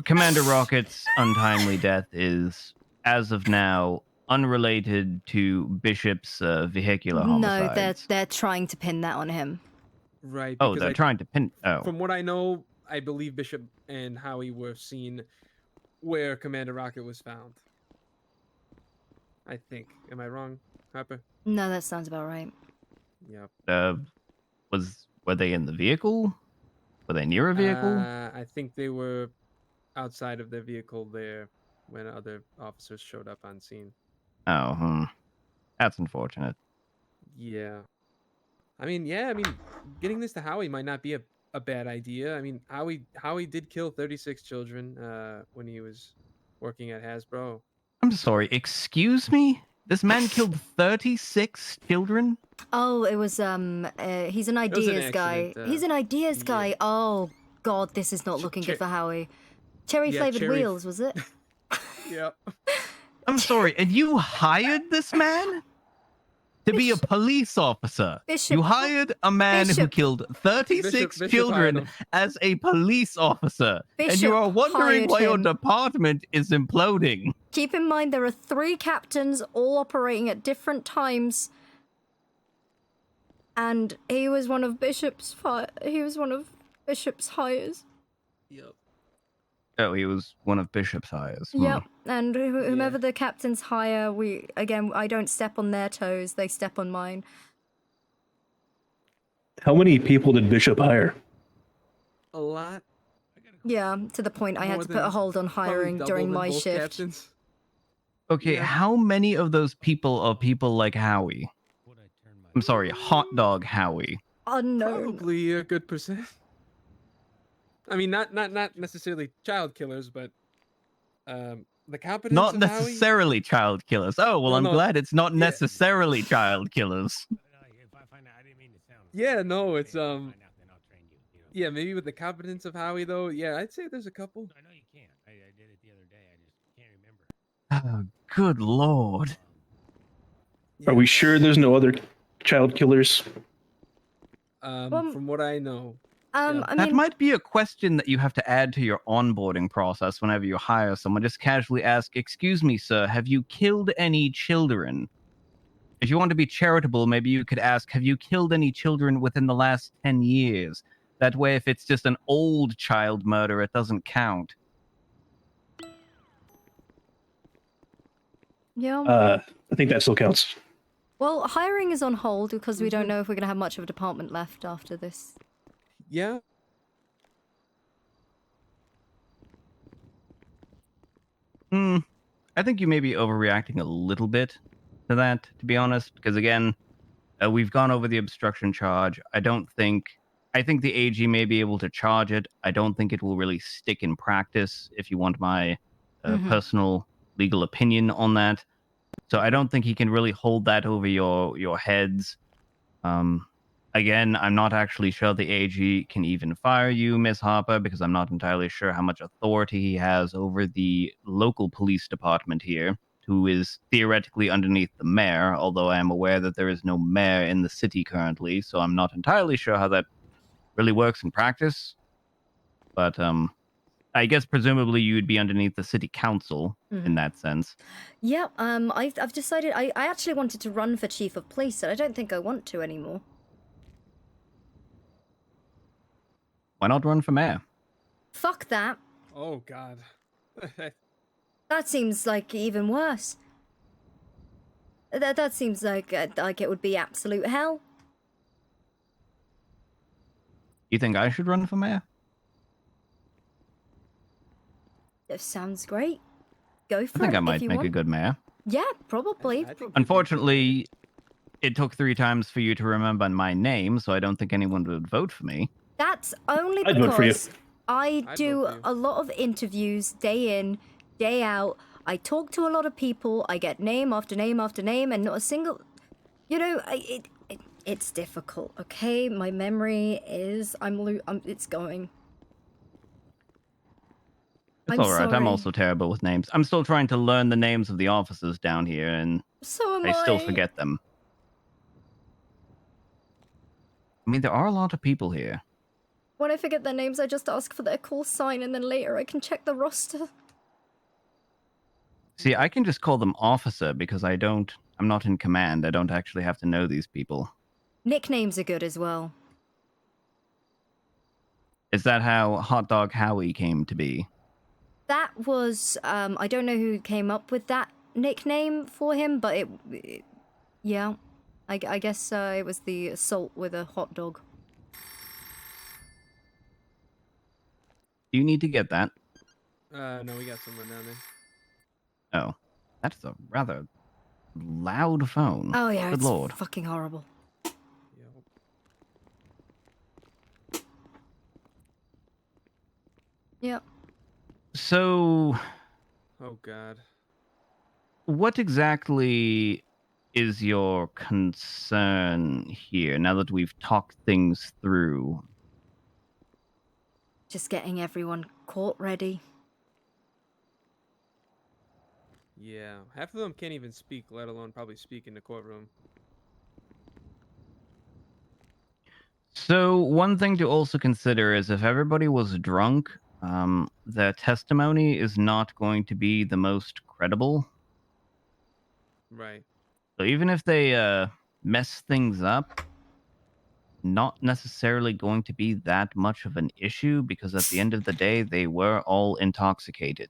Commander Rocket's untimely death is, as of now, unrelated to Bishop's vehicular homicide. No, they're trying to pin that on him. Right. Oh, because they're trying to pin... Oh. From what I know, I believe Bishop and Howie were seen where Commander Rocket was found. I think. Am I wrong, Harper? No, that sounds about right. Yep. Were they in the vehicle? Were they near a vehicle? I think they were outside of their vehicle there when other officers showed up on scene. Oh, that's unfortunate. Yeah. I mean, getting this to Howie might not be a bad idea. I mean, Howie did kill 36 children when he was working at Hasbro. I'm sorry, excuse me? This man killed 36 children? Oh, it was he's an ideas guy. accident, He's an ideas guy. Oh god, this is not looking good for Howie. Cherry flavored wheels, was it? Yep. I'm sorry, and you hired this man to be a police officer? Bishop. You hired a man who Bishop. killed 36 Bishop children hired him. as a police officer, and you Bishop are wondering hired why your him. department is imploding. Keep in mind there are 3 captains all operating at different times. And he was one of Bishop's hires. Yep. Oh, he was one of Bishop's hires. Yep. And whomever the captains hire, I don't step on their toes, they step on mine. How many people did Bishop hire? A lot. Yeah, to the point I had More to put a than hold on probably hiring double during than my both shift. captains. Okay, how many of those people are people like Howie? I'm sorry, Hot Dog Howie. Unknown. Probably a good percent. I mean, not necessarily child killers, but the competence Not of Howie. necessarily child killers. Oh, well, No, I'm no. glad it's not necessarily child killers. Yeah, no, it's yeah, maybe with the competence of Howie though. Yeah, I'd say there's a couple. I know you can't. I did it the other day. I just can't remember. Oh, good lord. Are we sure there's no other child killers? From what I know. I that mean, might be a question that you have to add to your onboarding process whenever you hire someone. Just casually ask, "Excuse me, sir, have you killed any children?" If you want to be charitable, maybe you could ask, "Have you killed any children within the last 10 years?" That way, if it's just an old child murder, it doesn't count. yeah. I think that still counts. Well, hiring is on hold because we don't know if we're going to have much of a department left after this. Yeah. I think you may be overreacting a little bit to that, to be honest, because again, we've gone over the obstruction charge. I think the AG may be able to charge it. I don't think it will really stick in practice, if you want my personal legal opinion on that. So I don't think he can really hold that over your heads. Again, I'm not actually sure the AG can even fire you, Miss Harper, because I'm not entirely sure how much authority he has over the local police department here, who is theoretically underneath the mayor, although I am aware that there is no mayor in the city currently, so I'm not entirely sure how that really works in practice. But I guess presumably you'd be underneath the city council in that sense. Yeah, I've decided I actually wanted to run for chief of police, and I don't think I want to anymore. Why not run for mayor? Fuck that. Oh God. That seems like even worse. That seems like it would be absolute hell. You think I should run for mayor? That sounds great. Go for I think it I might if you make want. a good mayor. Yeah, probably. Unfortunately, it took 3 times for you to remember my name, so I don't think anyone would vote for me. That's only I'd vote for you. because I do a lot of interviews day in, day out. I talk to a lot of people. I get name after name after name, and not a single. You know, it's difficult. Okay, my memory is it's going. It's I'm all right. I'm sorry. also terrible with names. I'm still trying to learn the names of the officers down here, and So am I still I. forget them. I mean, there are a lot of people here. When I forget their names, I just ask for their call sign, and then later I can check the roster. See, I can just call them officer because I'm not in command. I don't actually have to know these people. Nicknames are good as well. Is that how Hot Dog Howie came to be? That was, I don't know who came up with that nickname for him, but yeah. I guess it was the assault with a hot dog. Do you need to get that? No, we got someone down there. Oh, that's a rather loud phone. Oh yeah, Good it's lord. fucking horrible. Yep. So, Oh God. what exactly is your concern here now that we've talked things through? Just getting everyone court ready. Yeah, half of them can't even speak, let alone probably speak in the courtroom. So, one thing to also consider is if everybody was drunk, the testimony is not going to be the most credible. Right. So, even if they mess things up, not necessarily going to be that much of an issue because at the end of the day, they were all intoxicated.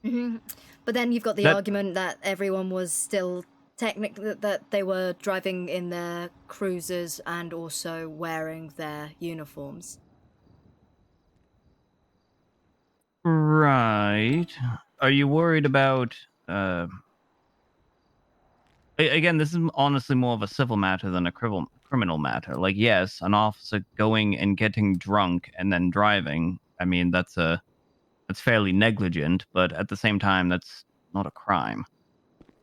But then you've got the That- argument that everyone was still that they were driving in their cruisers and also wearing their uniforms. Right. Are you worried about again, this is honestly more of a civil matter than a criminal matter. Like, yes, an officer going and getting drunk and then driving, I mean, that's fairly negligent, but at the same time, that's not a crime.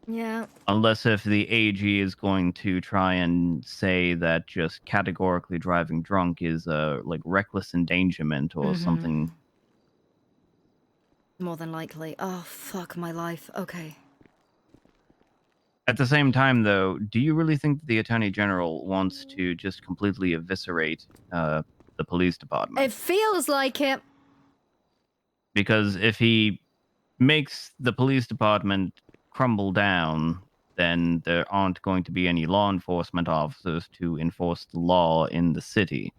Yeah. Unless if the AG is going to try and say that just categorically driving drunk is like reckless endangerment or something. More than likely. Oh, fuck my life. Okay. At the same time, though, do you really think that the Attorney General wants to just completely eviscerate the police department? It feels like it. Because if he makes the police department crumble down, then there aren't going to be any law enforcement officers to enforce the law in the city.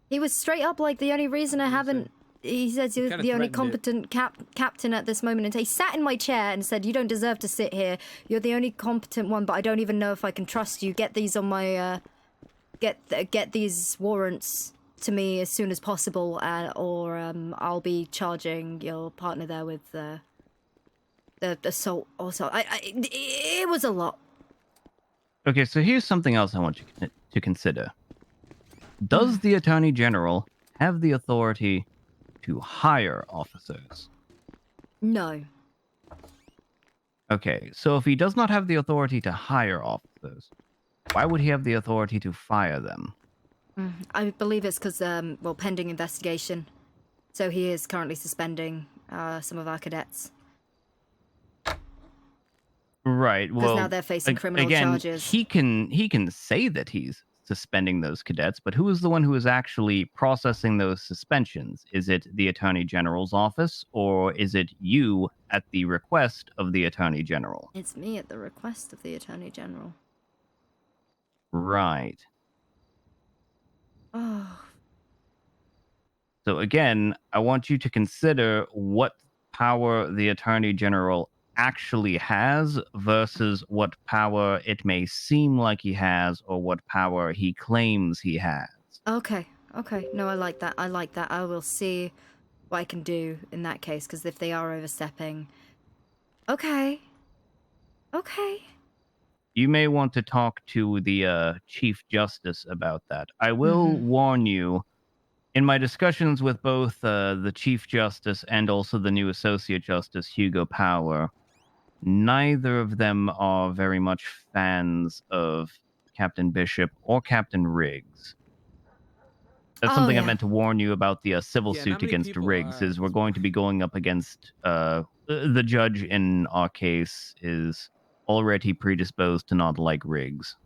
He was straight up like, the only reason I haven't... He says you're kinda the only threatened competent captain at this moment in time. He sat in my chair and said, you don't deserve to sit here. You're the only competent one, but I don't even know if I can trust you. Get these on my... Get these warrants to me as soon as possible, or I'll be charging your partner there with the assault. Also, it was a lot. Okay, so here's something else I want you to consider. Does the Attorney General have the authority to hire officers? No. Okay, so if he does not have the authority to hire officers, why would he have the authority to fire them? I believe it's because, well, pending investigation. So he is currently suspending some of our cadets. Right. Well, now they're facing criminal charges. He can say that he's suspending those cadets, but who is the one who is actually processing those suspensions? Is it the Attorney General's office, or is it you at the request of the Attorney General? It's me at the request of the Attorney General. Right. Oh. So again, I want you to consider what power the Attorney General actually has versus what power it may seem like he has, or what power he claims he has. Okay. No, I like that. I will see what I can do in that case, because if they are overstepping... Okay. You may want to talk to the Chief Justice about that. I will warn you, in my discussions with both the Chief Justice and also the new Associate Justice, Hugo Power, neither of them are very much fans of Captain Bishop or Captain Riggs. That's something I meant to warn you about the civil Yeah, suit not many against people Riggs, are- is we're going to be going up against the judge in our case is already predisposed to not like Riggs.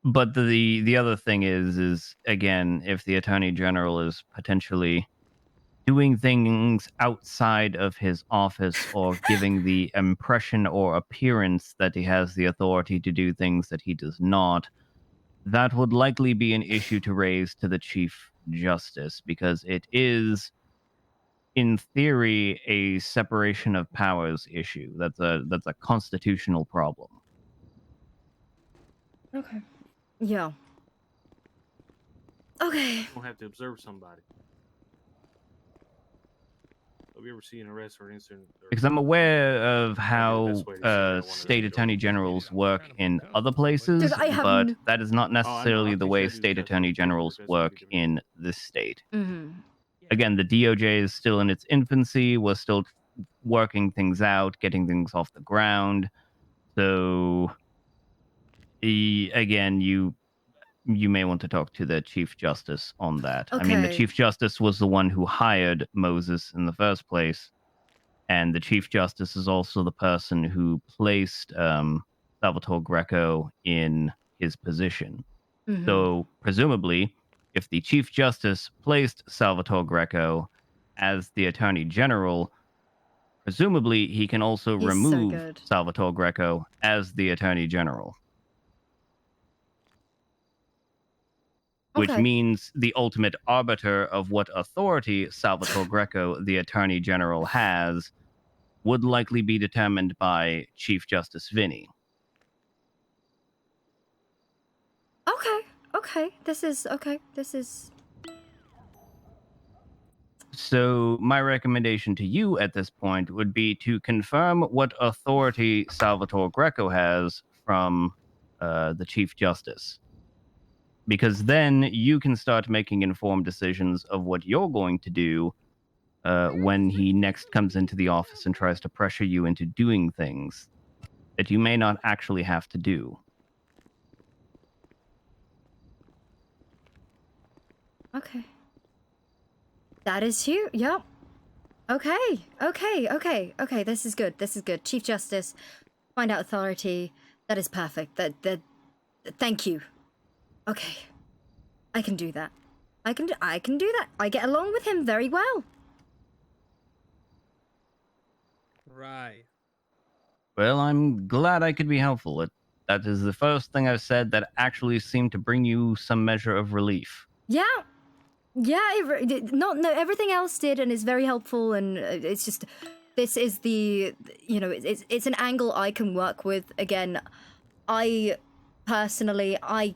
But the other thing is again, if the Attorney General is potentially doing things outside of his office or giving the impression or appearance that he has the authority to do things that he does not, that would likely be an issue to raise to the Chief Justice, because it is, in theory, a separation of powers issue. That's a constitutional problem. Okay. Yeah. Okay. You don't have to observe somebody. Have you ever seen an arrest or an incident? Because I'm aware of how state attorney generals work in other places, Dude, I have but n- that is not necessarily the way I'll state attorney generals work in this state. Mm-hmm. Again, the DOJ is still in its infancy. We're still working things out, getting things off the ground. So, again, you may want to talk to the Chief Justice on that. I mean, the Okay. Chief Justice was the one who hired Moses in the first place, and the Chief Justice is also the person who placed Salvatore Greco in his position. Mhm. So, presumably, if the Chief Justice placed Salvatore Greco as the Attorney General, presumably he can also He's so remove good. Salvatore Greco as the Attorney General. Which Okay. means the ultimate arbiter of what authority Salvatore Greco, the Attorney General, has would likely be determined by Chief Justice Vinny. Okay. This is... So my recommendation to you at this point would be to confirm what authority Salvatore Greco has from the Chief Justice. Because then you can start making informed decisions of what you're going to do when he next comes into the office and tries to pressure you into doing things that you may not actually have to do. Okay. That is huge. Yep. Okay. This is good. Chief Justice, find out authority. That is perfect. Thank you. Okay. I can do that. I can do that. I get along with him very well. Right. Well, I'm glad I could be helpful. That is the first thing I've said that actually seemed to bring you some measure of relief. Yeah. No, everything else did and is very helpful, and it's just, this is the, it's an angle I can work with. Again, I personally, I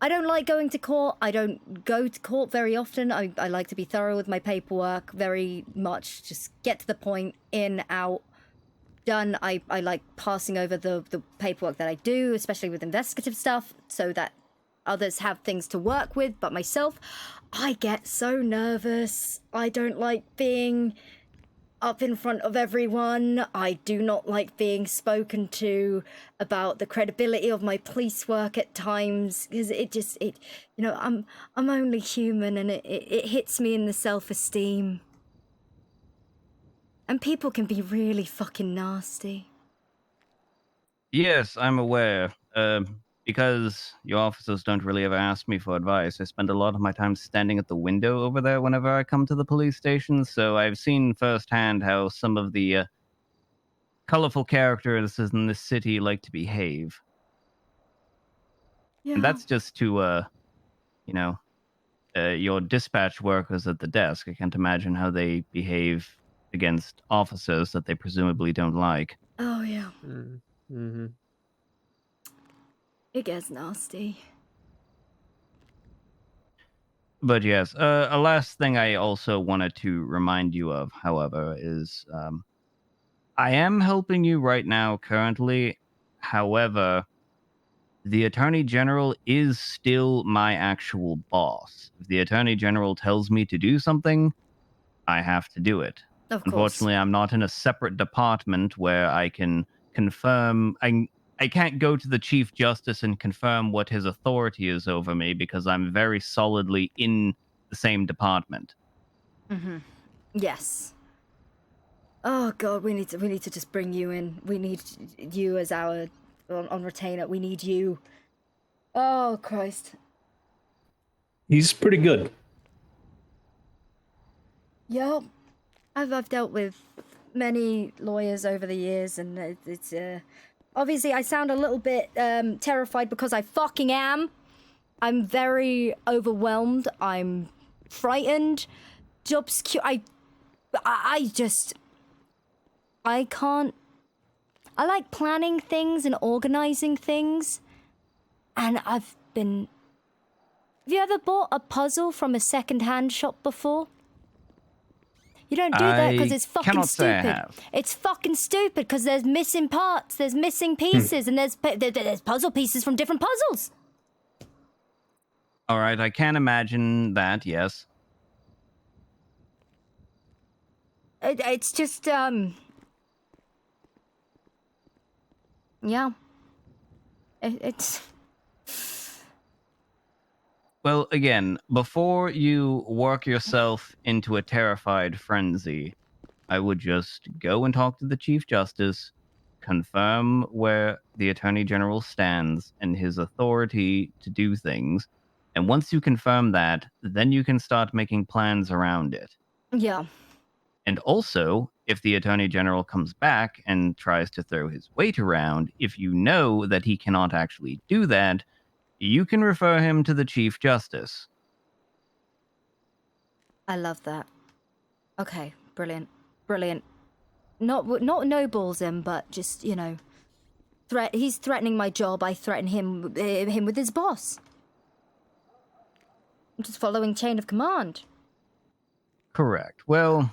don't like going to court. I don't go to court very often. I like to be thorough with my paperwork, very much just get to the point, in, out, done. I like passing over the paperwork that I do, especially with investigative stuff, so that others have things to work with, but myself, I get so nervous. I don't like being up in front of everyone. I do not like being spoken to about the credibility of my police work at times, because I'm only human, and it hits me in the self-esteem. And people can be really fucking nasty. Yes, I'm aware. Because you officers don't really ever ask me for advice, I spend a lot of my time standing at the window over there whenever I come to the police station, so I've seen firsthand how some of the colorful characters in this city like to behave. Yeah. And that's just to, your dispatch workers at the desk. I can't imagine how they behave against officers that they presumably don't like. Oh, yeah. Mm-hmm. It gets nasty. But yes, a last thing I also wanted to remind you of, however, is I am helping you right now currently. However, the Attorney General is still my actual boss. If the Attorney General tells me to do something, I have to do it. Of course. Unfortunately, I'm not in a separate department where I can confirm. I can't go to the Chief Justice and confirm what his authority is over me because I'm very solidly in the same department. Mm-hmm. Yes. Oh God, we need to just bring you in. We need you as our on retainer. We need you. Oh Christ. He's pretty good. Yup. I've dealt with many lawyers over the years, and it's obviously I sound a little bit terrified because I fucking am. I'm very overwhelmed. I'm frightened. I can't. I like planning things and organizing things, and Have you ever bought a puzzle from a second-hand shop before? You don't do that because it's fucking cannot say I stupid. have. It's fucking stupid because there's missing parts, there's missing pieces, and there's puzzle pieces from different puzzles. All right, I can imagine that, yes. It's just, yeah. It's... Well, again, before you work yourself into a terrified frenzy, I would just go and talk to the Chief Justice, confirm where the Attorney General stands and his authority to do things, and once you confirm that, then you can start making plans around it. Yeah. And also, if the Attorney General comes back and tries to throw his weight around, if you know that he cannot actually do that, you can refer him to the Chief Justice. I love that. Okay, brilliant. Brilliant. Not nobles him, but just, he's threatening my job, I threaten him with his boss. I'm just following chain of command. Correct. Well,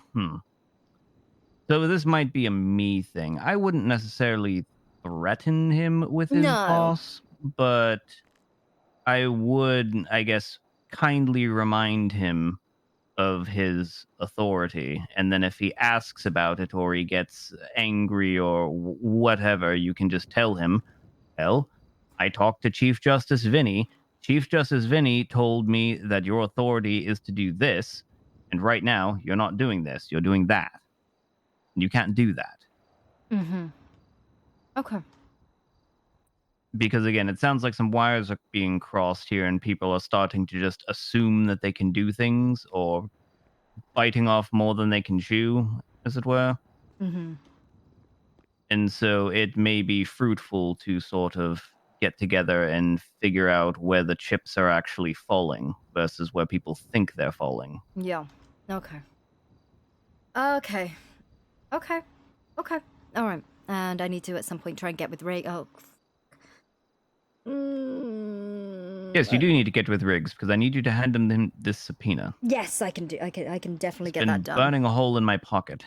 So this might be a me thing. I wouldn't necessarily threaten him with his boss, but I would, I guess, kindly remind him of his authority. And then if he asks about it or he gets angry or whatever, you can just tell him, well, I talked to Chief Justice Vinny. Chief Justice Vinny told me that your authority is to do this. And right now, you're not doing this. You're doing that. You can't do that. Mm-hmm. Okay. Because again, it sounds like some wires are being crossed here and people are starting to just assume that they can do things or biting off more than they can chew, as it were. Mm-hmm. And so it may be fruitful to sort of get together and figure out where the chips are actually falling versus where people think they're falling. Yeah. Okay. Okay. Okay. Okay. All right. And I need to at some point try and get with Ray. Oh. Yes, you do need to get with Riggs because I need you to hand him this subpoena. Yes, I can do. I can definitely get Been that done. burning a hole in my pocket.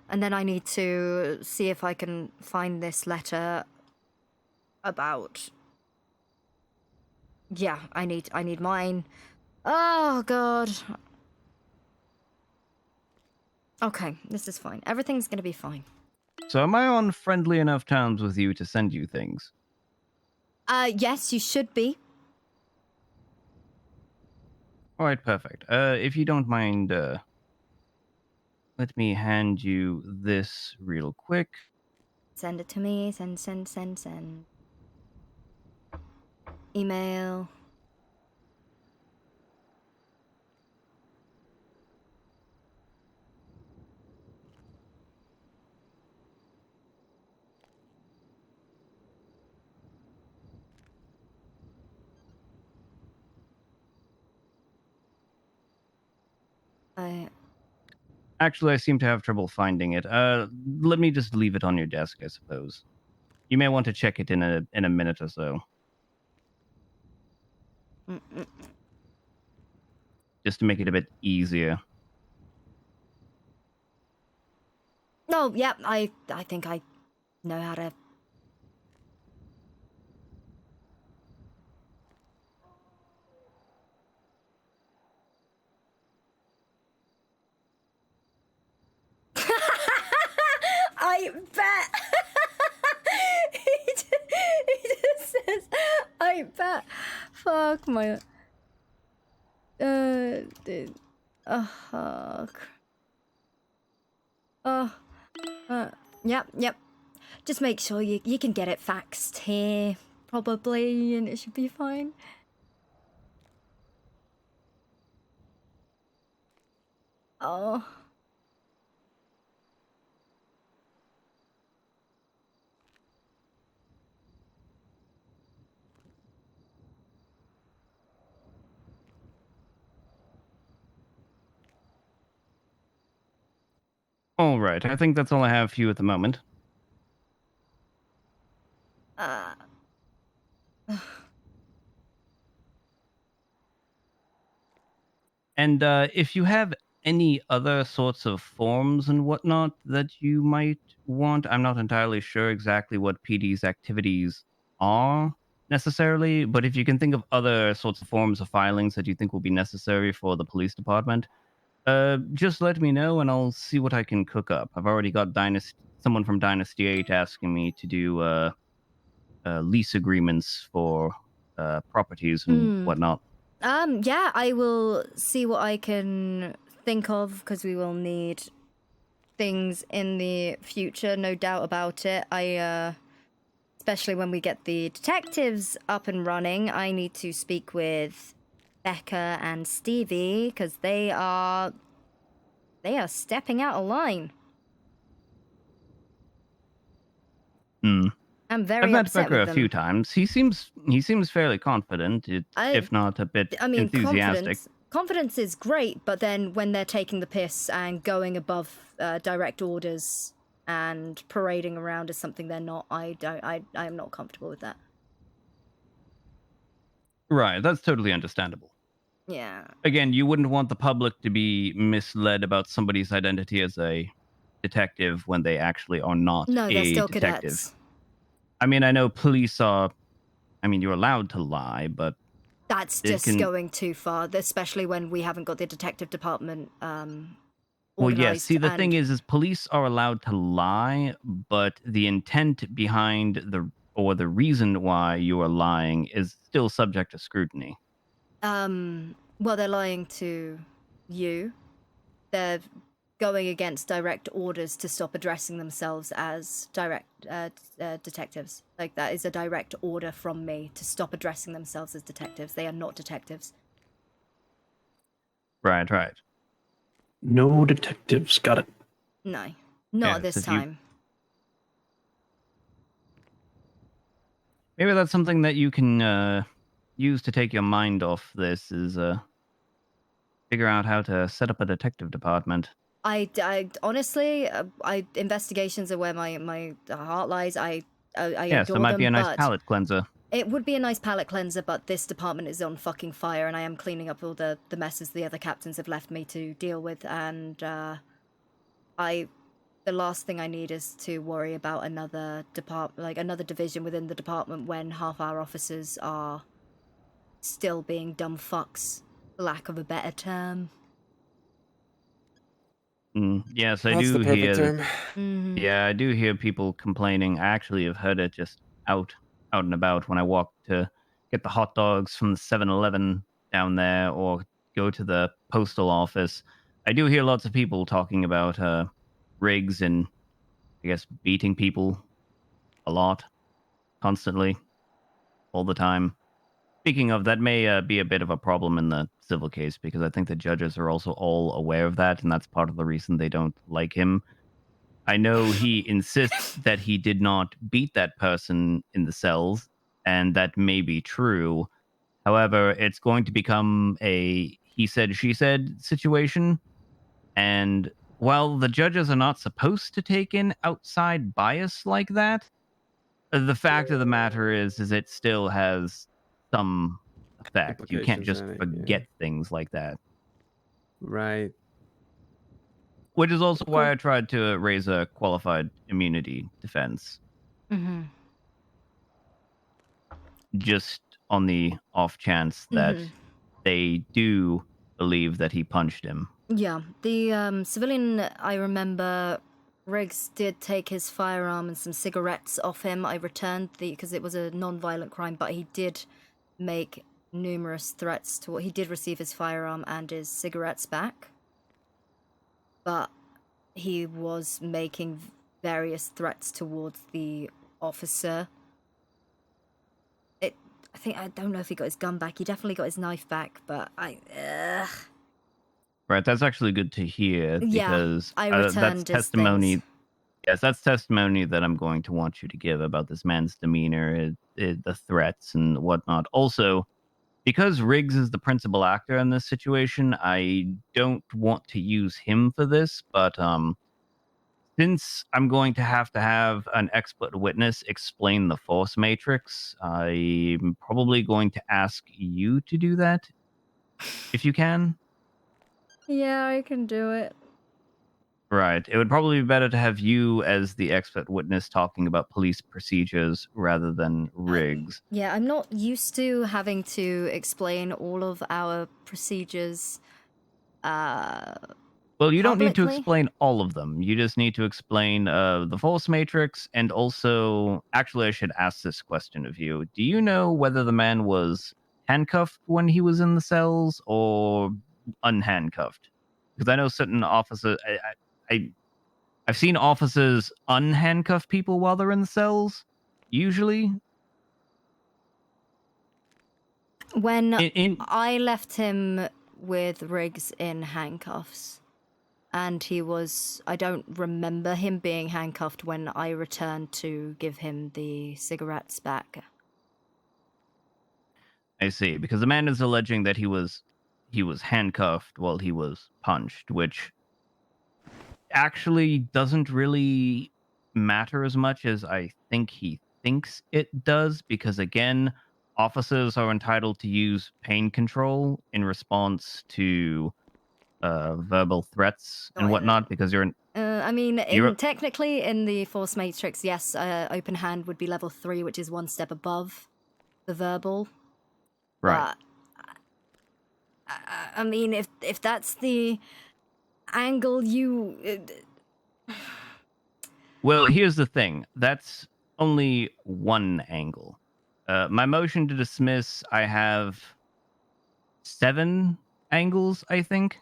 And then I need to see if I can find this letter about. Yeah, I need mine. Oh God. Okay, this is fine. Everything's gonna be fine. So am I on friendly enough terms with you to send you things? Yes, you should be. All right, perfect. If you don't mind, let me hand you this real quick. Send it to me. Send. Email. Actually, I seem to have trouble finding it. Let me just leave it on your desk, I suppose. You may want to check it in a minute or so. Just to make it a bit easier. No, yeah, I think I know how to. I bet. he just says, I bet. Fuck my. Dude. Yep. Just make sure you can get it faxed here, probably, and it should be fine. Oh. All right, I think that's all I have for you at the moment. And if you have any other sorts of forms and whatnot that you might want, I'm not entirely sure exactly what PD's activities are necessarily, but if you can think of other sorts of forms of filings that you think will be necessary for the police department, just let me know and I'll see what I can cook up. I've already got someone from Dynasty 8 asking me to do lease agreements for properties and whatnot. Yeah, I will see what I can think of, because we will need things in the future, no doubt about it. Especially when we get the detectives up and running, I need to speak with Becca and Stevie, because they are stepping out of line. I'm very I've met upset Becker with a few them. times. He seems fairly confident, if not a bit enthusiastic. Confidence is great, but then when they're taking the piss and going above direct orders and parading around as something they're not, I am not comfortable with that. Right, that's totally understandable. Yeah. Again, you wouldn't want the public to be misled about somebody's identity as a detective when they actually are not No, they're a still detective. cadets. I mean, I know police are. I mean, you're allowed to lie, but That's just going too far, especially when we haven't got the detective department Well, yes. organized. See, the thing is police are allowed to lie, but the intent behind the reason why you are lying is still subject to scrutiny. Well, they're lying to you. they're going against direct orders to stop addressing themselves as detectives. Like, that is a direct order from me to stop addressing themselves as detectives. They are not detectives. Right, right. No detectives. Got it. No, not Yes, this if you- time. Maybe that's something that you can use to take your mind off this, is figure out how to set up a detective department. I honestly, investigations are where my heart lies. I Yes, adore it might them, be a nice but palate cleanser. it would be a nice palate cleanser, but this department is on fucking fire, and I am cleaning up all the messes the other captains have left me to deal with, and the last thing I need is to worry about another another division within the department when half our officers are still being dumb fucks, for lack of a better term. Yes, I That's do the perfect hear. term. Yeah, I do hear people complaining. I actually have heard it just out and about when I walk to get the hot dogs from the 7-Eleven down there or go to the postal office. I do hear lots of people talking about rigs and, I guess, beating people a lot, constantly, all the time. Speaking of, that may be a bit of a problem in the civil case, because I think the judges are also all aware of that, and that's part of the reason they don't like him. I know he insists that he did not beat that person in the cells, and that may be true. However, it's going to become a he said, she said situation. And while the judges are not supposed to take in outside bias like that, the fact of the matter is it still has some effect. You can't Implications just on it, forget things like that. Right. Which is also why I tried to raise a qualified immunity defense, Mm-hmm. just on the off chance that they do believe that he punched him. Yeah, the civilian, I remember Riggs did take his firearm and some cigarettes off him. I returned because it was a non-violent crime, but he did make numerous threats to he did receive his firearm and his cigarettes back. But he was making various threats towards the officer. I don't know if he got his gun back. He definitely got his knife back, but Right, that's actually good to hear, Yeah, because I that's returned his testimony. things. Yes, that's testimony that I'm going to want you to give about this man's demeanor, the threats and whatnot. Also, because Riggs is the principal actor in this situation, I don't want to use him for this, but since I'm going to have an expert witness explain the force matrix, I'm probably going to ask you to do that, if you can. Yeah, I can do it. Right. It would probably be better to have you as the expert witness talking about police procedures rather than Riggs. Yeah, I'm not used to having to explain all of our procedures. Well, you don't need to publicly? explain all of them. You just need to explain the force matrix, and also, actually, I should ask this question of you. Do you know whether the man was handcuffed when he was in the cells or unhandcuffed? Because I know certain officers, I've seen officers unhandcuff people while they're in the cells, usually. When I left him with Riggs in handcuffs, and I don't remember him being handcuffed when I returned to give him the cigarettes back. I see, because the man is alleging that he was handcuffed while he was punched, which actually doesn't really matter as much as I think he thinks it does, because again, officers are entitled to use pain control in response to verbal threats and whatnot, because you're I mean, You're- technically in the Force Matrix, yes, open hand would be level 3, which is one step above the verbal. right. But, I mean, if that's the angle you... Well, here's the thing. That's only one angle. My motion to dismiss, I have 7 angles, I think.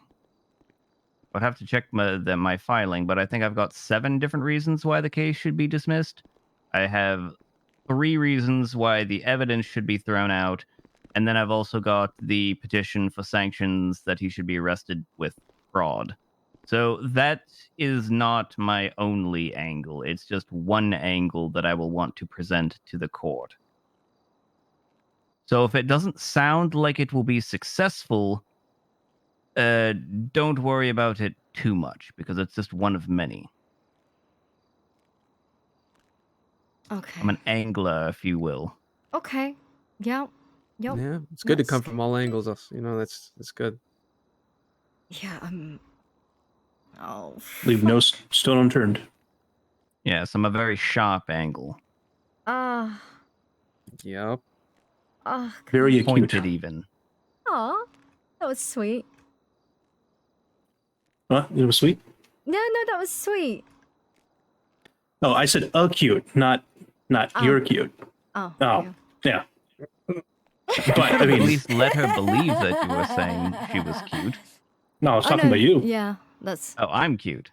If I'd have to check my filing, but I think I've got 7 different reasons why the case should be dismissed. I have 3 reasons why the evidence should be thrown out, and then I've also got the petition for sanctions that he should be arrested with fraud. So that is not my only angle. It's just one angle that I will want to present to the court. So if it doesn't sound like it will be successful, don't worry about it too much, because it's just one of many. Okay. I'm an angler, if you will. Okay. Yep. Yep. Yeah, it's good to Yes. come from all angles. You know, that's good. Yeah. Oh. Leave no stone unturned. Yes, I'm a very sharp angle. Ah. Yep. Oh. Very acute. Pointed even. Aw, that was sweet. What? It was sweet? No, that was sweet. Oh, I said acute, not you're cute. Oh. Oh, yeah. But I at mean, least let her believe that you were saying she was cute. No, I was talking about you. Yeah, that's. Oh, I'm cute.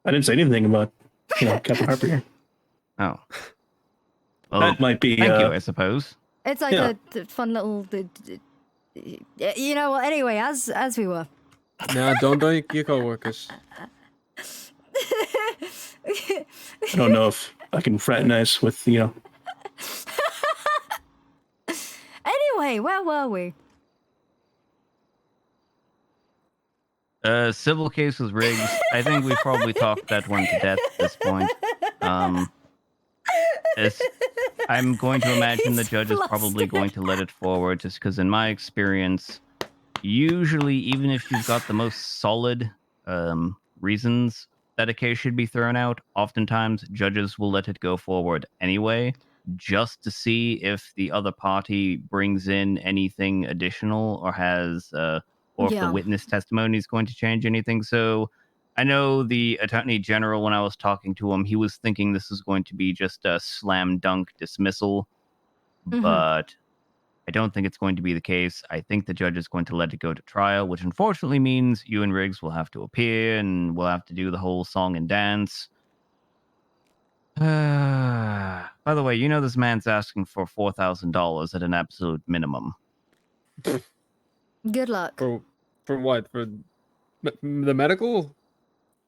I didn't say anything about Captain Harper here. Oh. Well, that might be. Thank you, I suppose. It's like Yeah. a fun little. You know what? Anyway, as we were. No, don't doink your coworkers. I don't know if I can fraternize with Anyway, where were we? Civil case with Riggs. I think we probably talked that one to death at this point. I'm going to imagine the judge is probably going to let it forward, just because in my experience, usually even if you've got the most solid reasons that a case should be thrown out, oftentimes judges will let it go forward anyway, just to see if the other party brings in anything additional or has or if Yeah. the witness testimony is going to change anything. So I know the Attorney General, when I was talking to him, he was thinking this is going to be just a slam dunk dismissal, but I don't think it's going to be the case. I think the judge is going to let it go to trial, which unfortunately means you and Riggs will have to appear and we'll have to do the whole song and dance. By the way, you know this man's asking for $4,000 at an absolute minimum. Good luck. For what? For the medical?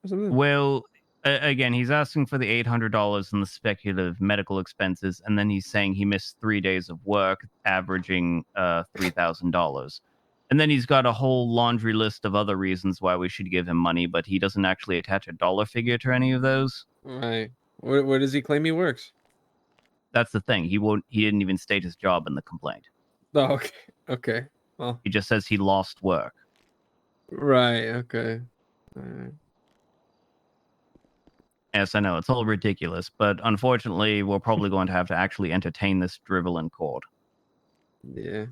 Or something? Well, again, he's asking for the $800 and the speculative medical expenses, and then he's saying he missed 3 days of work, averaging $3,000. And then he's got a whole laundry list of other reasons why we should give him money, but he doesn't actually attach a dollar figure to any of those. Right. Where does he claim he works? That's the thing. He didn't even state his job in the complaint. Oh, okay. Okay. Well. He just says he lost work. Right. Okay. All right. Yes, I know. It's all ridiculous, but unfortunately, we're probably going to have to actually entertain this drivel in court. Yeah.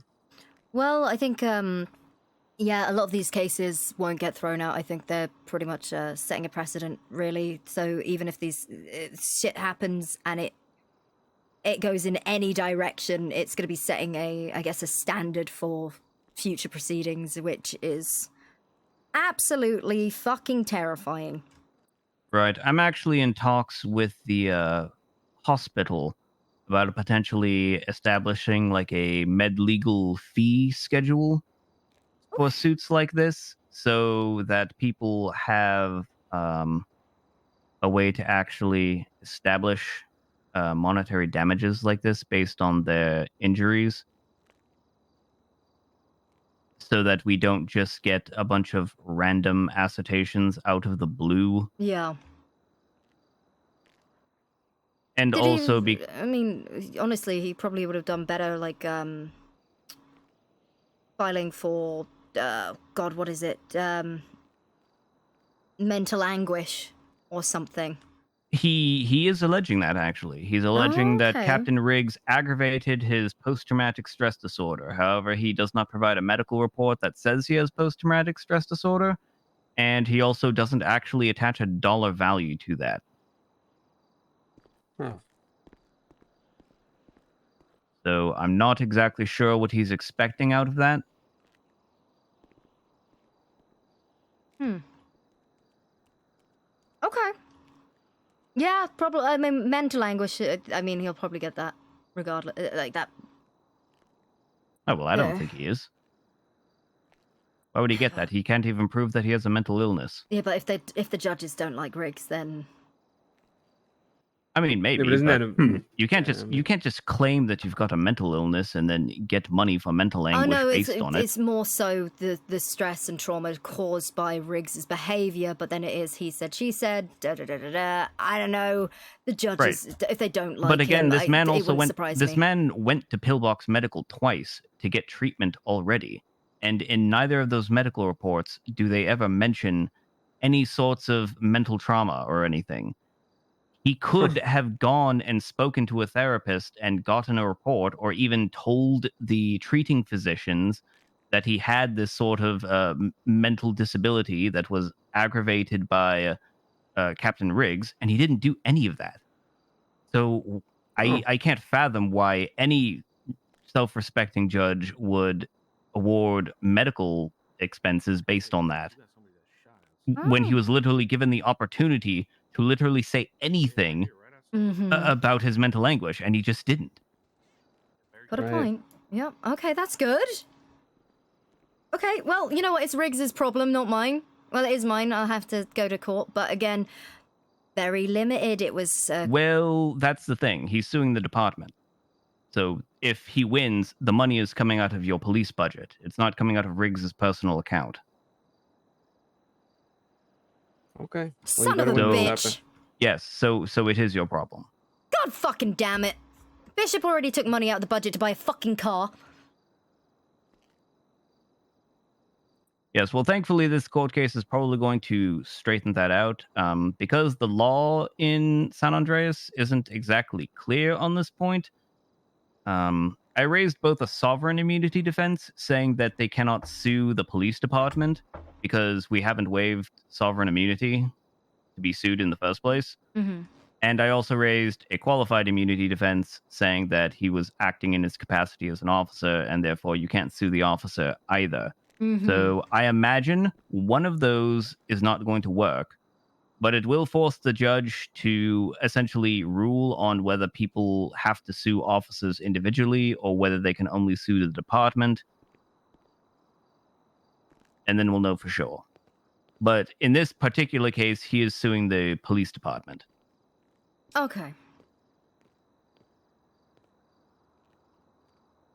Well, I think yeah, a lot of these cases won't get thrown out. I think they're pretty much setting a precedent, really. So even if these shit happens and it goes in any direction, it's going to be setting I guess a standard for future proceedings, which is absolutely fucking terrifying. Right. I'm actually in talks with the hospital about potentially establishing like a med-legal fee schedule for suits like this, so that people have a way to actually establish monetary damages like this based on their injuries, so that we don't just get a bunch of random assertions out of the blue. Yeah. And Did also he, I mean, honestly, he probably would have done better, like, filing for, God, what is it? Mental anguish or something. He is alleging that, actually. He's alleging that okay. Captain Riggs aggravated his post-traumatic stress disorder. However, he does not provide a medical report that says he has post-traumatic stress disorder, and he also doesn't actually attach a dollar value to that. Huh. So I'm not exactly sure what he's expecting out of that. Yeah, probably. I mean, mental anguish. I mean, he'll probably get that, regardless. Like that. Oh well, I don't Yeah. think he is. Why would he get that? He can't even prove that he has a mental illness. Yeah, but if the judges don't like Riggs, then I mean, maybe, but isn't but that you can't just claim that you've got a mental illness and then get money for mental anguish no, based on it. it's more so the stress and trauma caused by Riggs's behavior. But then it is he said, she said. Da da da da da. I don't know. The judges, if they don't like But again, him, this man it also wouldn't went. surprise This me. man went to Pillbox Medical twice to get treatment already, and in neither of those medical reports do they ever mention any sorts of mental trauma or anything. He could have gone and spoken to a therapist and gotten a report, or even told the treating physicians that he had this sort of mental disability that was aggravated by Captain Riggs, and he didn't do any of that. So I can't fathom why any self-respecting judge would award medical expenses based on that when he was literally given the opportunity to literally say anything about his mental anguish, and he just didn't. Got a point. Yep. Okay, that's good. Okay, well, you know what? It's Riggs's problem, not mine. Well, it is mine. I'll have to go to court. But again, very limited. It was... Well, that's the thing. He's suing the department. So if he wins, the money is coming out of your police budget. It's not coming out of Riggs's personal account. Okay. Son of a bitch. Yes, so it is your problem. God fucking damn it. Bishop already took money out of the budget to buy a fucking car. Yes, well, thankfully, this court case is probably going to straighten that out, because the law in San Andreas isn't exactly clear on this point. I raised both a sovereign immunity defense, saying that they cannot sue the police department because we haven't waived sovereign immunity to be sued in the first place. Mm-hmm. And I also raised a qualified immunity defense, saying that he was acting in his capacity as an officer, and therefore you can't sue the officer either. Mm-hmm. So I imagine one of those is not going to work, but it will force the judge to essentially rule on whether people have to sue officers individually or whether they can only sue the department. And then we'll know for sure. But in this particular case, he is suing the police department. Okay.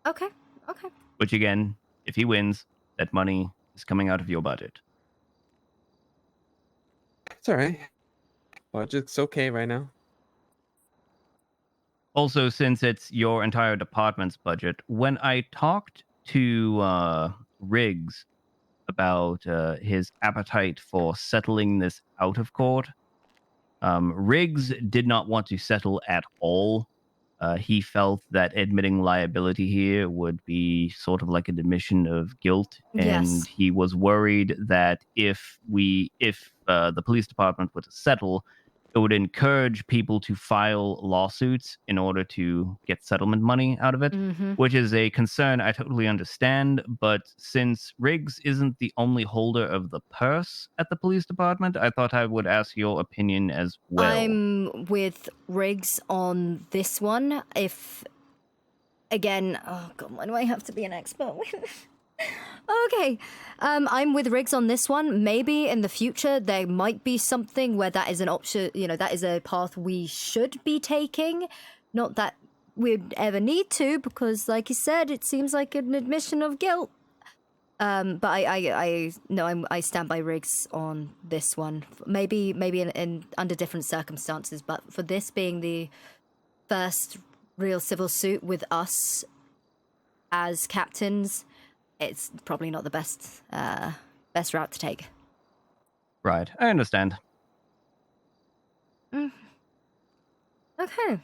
Okay. Okay. Which again, if he wins, that money is coming out of your budget. It's all right. Budget's okay right now. Also, since it's your entire department's budget, when I talked to Riggs about his appetite for settling this out of court, Riggs did not want to settle at all. He felt that admitting liability here would be sort of like an admission of guilt, and Yes. he was worried that if the police department were to settle, it would encourage people to file lawsuits in order to get settlement money out of it, Mhm. which is a concern I totally understand. But since Riggs isn't the only holder of the purse at the police department, I thought I would ask your opinion as well. I'm with Riggs on this one. If, again, oh god, why do I have to be an expert? Okay, I'm with Riggs on this one. Maybe in the future there might be something where that is an option, you know, that is a path we should be taking. Not that we'd ever need to, because like you said, it seems like an admission of guilt. But I stand by Riggs on this one. Maybe in under different circumstances, but for this being the first real civil suit with us as captains, it's probably not the best route to take. Right, I understand. Okay.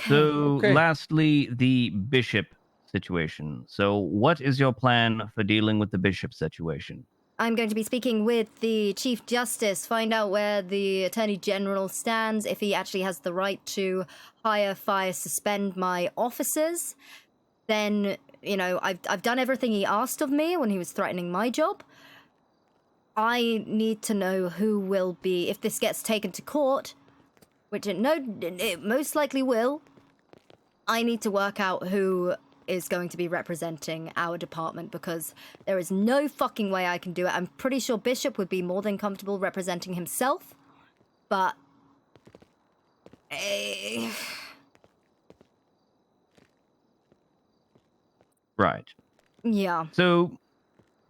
So, lastly, the bishop situation. So, what is your plan for dealing with the bishop situation? I'm going to be speaking with the Chief Justice, find out where the Attorney General stands, if he actually has the right to hire, fire, suspend my officers. Then, you know, I've done everything he asked of me when he was threatening my job. I need to know who will be, if this gets taken to court, which it most likely will, I need to work out who is going to be representing our department, because there is no fucking way I can do it. I'm pretty sure Bishop would be more than comfortable representing himself, but... Right. Yeah. So,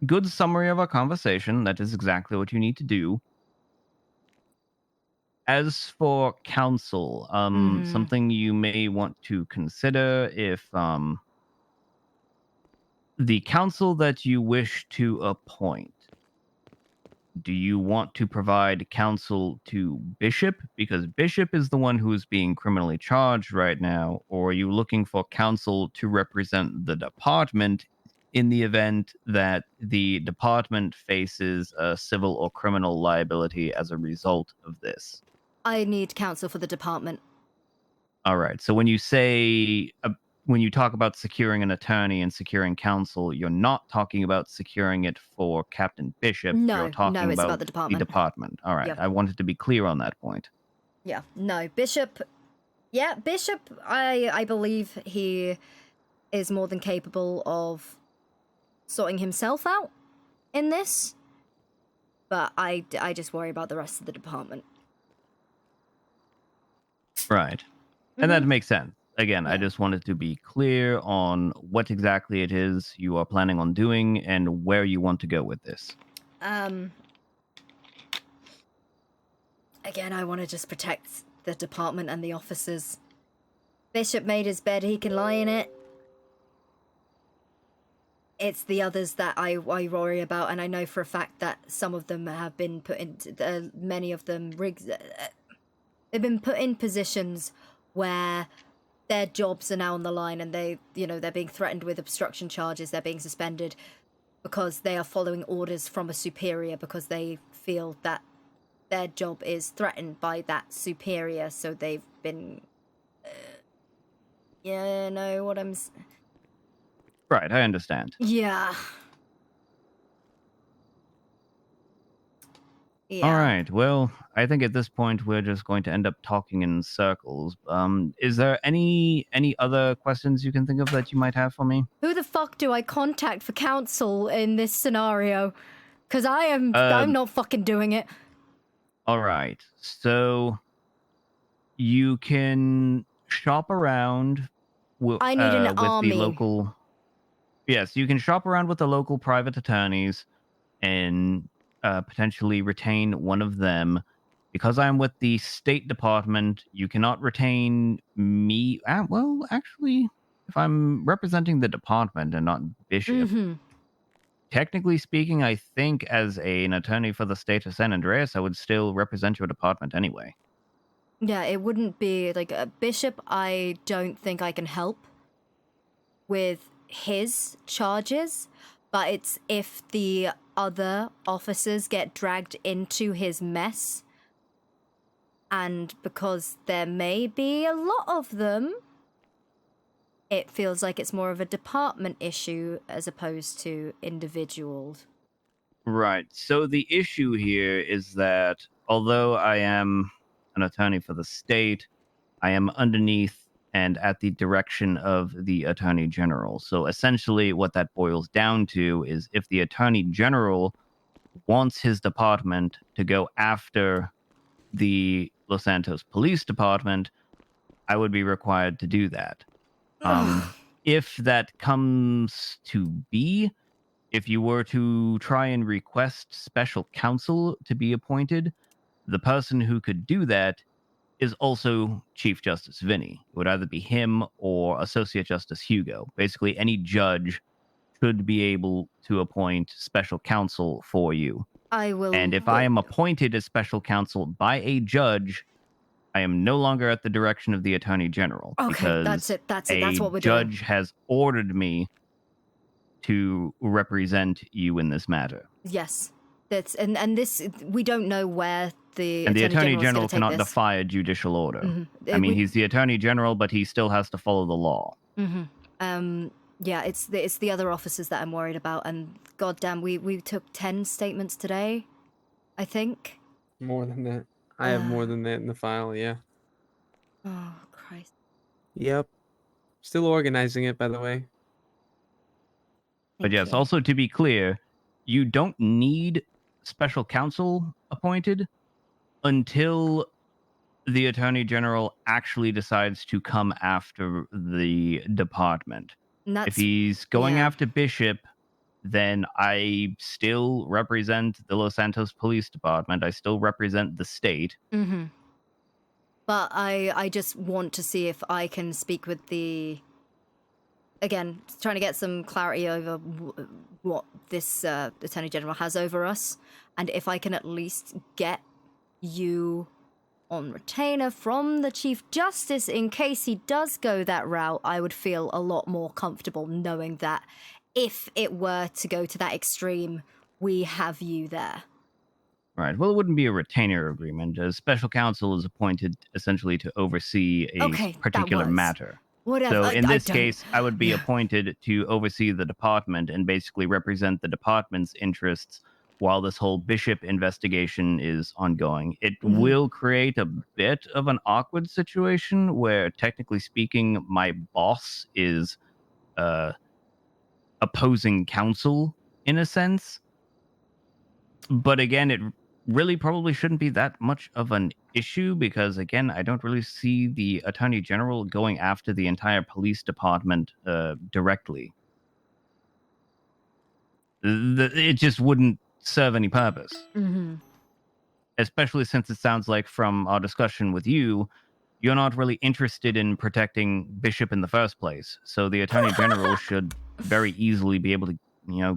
good summary of our conversation. That is exactly what you need to do. As for council, something you may want to consider if the council that you wish to appoint, do you want to provide counsel to Bishop? Because Bishop is the one who is being criminally charged right now. Or are you looking for counsel to represent the department in the event that the department faces a civil or criminal liability as a result of this? I need counsel for the department. All right. So when you say... when you talk about securing an attorney and securing counsel, you're not talking about securing it for Captain Bishop. No, you're talking it's about the department. All right. Yep. I wanted to be clear on that point. Yeah, no, Bishop... Yeah, Bishop, I believe he is more than capable of sorting himself out in this. But I just worry about the rest of the department. Right. And that makes sense. Again, I just wanted to be clear on what exactly it is you are planning on doing and where you want to go with this. Again, I want to just protect the department and the officers. Bishop made his bed, he can lie in it. It's the others that I worry about, and I know for a fact that some of them have been put into... many of them... they've been put in positions where their jobs are now on the line, and they're being threatened with obstruction charges. They're being suspended because they are following orders from a superior, because they feel that their job is threatened by that superior. So they've been, know what I'm. Right, I understand. Yeah. All right. Well, I think at this point we're just going to end up talking in circles. Is there any other questions you can think of that you might have for me? Who the fuck do I contact for counsel in this scenario? Because I'm not fucking doing it. All right. So you can shop around I need an with army. the local. Yes, you can shop around with the local private attorneys and potentially retain one of them. Because I'm with the State Department, you cannot retain me. Well, actually, if I'm representing the department and not Bishop, technically speaking, I think as an attorney for the state of San Andreas, I would still represent your department anyway. Yeah, it wouldn't be like a Bishop. I don't think I can help with his charges, but it's if the other officers get dragged into his mess, and because there may be a lot of them, it feels like it's more of a department issue as opposed to individuals. Right. So the issue here is that although I am an attorney for the state, I am underneath and at the direction of the Attorney General. So essentially what that boils down to is if the Attorney General wants his department to go after the Los Santos Police Department, I would be required to do that. If that comes to be, if you were to try and request special counsel to be appointed, the person who could do that is also Chief Justice Vinny. It would either be him or Associate Justice Hugo. Basically, any judge should be able to appoint special counsel for you. I will. And if I am appointed as special counsel by a judge, I am no longer at the direction of the Attorney General. Okay, because that's it. That's what we're a doing. judge has ordered me to represent you in this matter. Yes, that's and this we don't know where the Attorney General General cannot this. defy a judicial order. Mhm. I mean, he's the Attorney General, but he still has to follow the law. Yeah, it's the other officers that I'm worried about, and goddamn, we took 10 statements today, I think. More than that. I have more than that in the file, yeah. Oh, Christ. Yep. Still organizing it, by the way. But yes, also to be clear, you don't need special counsel appointed until the Attorney General actually decides to come after the department. And If that's- he's going yeah. after Bishop, then I still represent the Los Santos Police Department. I still represent the state. Mm-hmm. But I just want to see if I can speak with the... Again, trying to get some clarity over what this Attorney General has over us. And if I can at least get you on retainer from the Chief Justice in case he does go that route, I would feel a lot more comfortable knowing that if it were to go to that extreme, we have you there. Right. Well, it wouldn't be a retainer agreement. A special counsel is appointed essentially to oversee a Okay, that particular was. matter. Whatever. So in I this don't- case, I would be appointed to oversee the department and basically represent the department's interests while this whole Bishop investigation is ongoing. It will create a bit of an awkward situation where, technically speaking, my boss is opposing counsel in a sense. But again, it really probably shouldn't be that much of an issue because, again, I don't really see the Attorney General going after the entire police department directly. It just wouldn't serve any purpose. Mm-hmm. Especially since it sounds like from our discussion with you, you're not really interested in protecting Bishop in the first place. So the Attorney General should very easily be able to,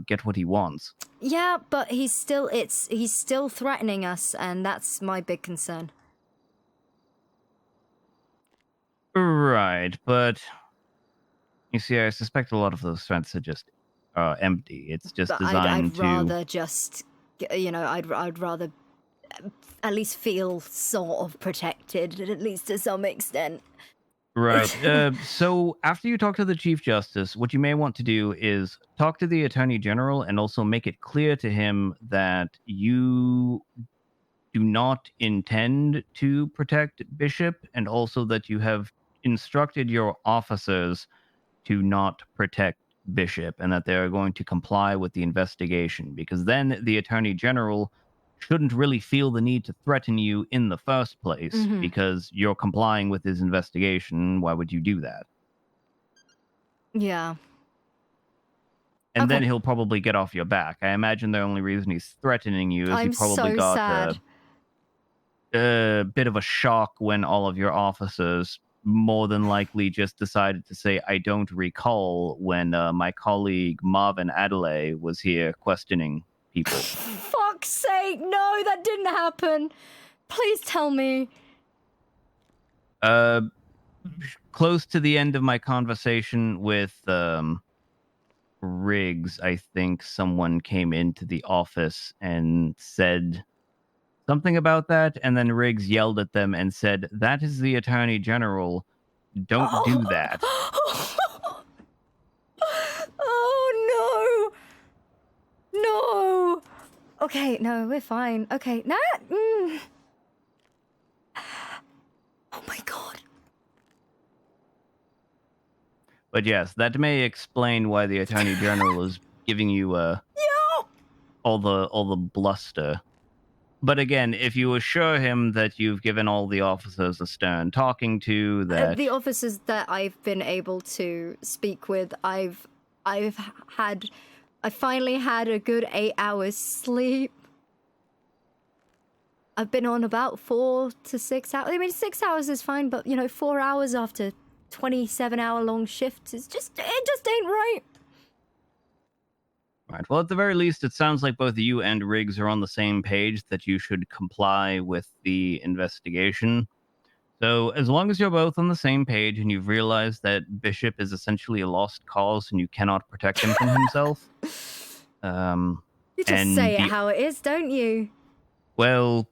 get what he wants. Yeah, but he's still threatening us, and that's my big concern. Right, but you see, I suspect a lot of those threats are just empty. It's just But designed I'd to. rather just, I'd rather at least feel sort of protected, at least to some extent. Right. So after you talk to the Chief Justice, what you may want to do is talk to the Attorney General and also make it clear to him that you do not intend to protect Bishop, and also that you have instructed your officers to not protect Bishop and that they are going to comply with the investigation, because then the Attorney General shouldn't really feel the need to threaten you in the first place because you're complying with his investigation. Why would you do that? Yeah. And then he'll probably get off your back. I imagine the only reason he's threatening you is I'm he probably so got sad. a bit of a shock when all of your officers more than likely just decided to say, I don't recall when my colleague Marvin Adelaide was here questioning people. Fuck's sake, no, that didn't happen. Please tell me. Close to the end of my conversation with Riggs, I think someone came into the office and said something about that, and then Riggs yelled at them and said, "That is the Attorney General. Don't do that." Oh no! No! Okay, no, we're fine. Okay, nah. Oh my god. But yes, that may explain why the Attorney General is giving you all the bluster. But again, if you assure him that you've given all the officers a stern talking to, that The officers that I've been able to speak with, I finally had a good 8 hours sleep. I've been on about 4 to 6 hours. I mean, 6 hours is fine, but 4 hours after 27-hour long shifts is it just ain't right. Right. Well, at the very least, it sounds like both you and Riggs are on the same page that you should comply with the investigation. So as long as you're both on the same page and you've realized that Bishop is essentially a lost cause and you cannot protect him from himself, You just and say it how it is, don't you? well,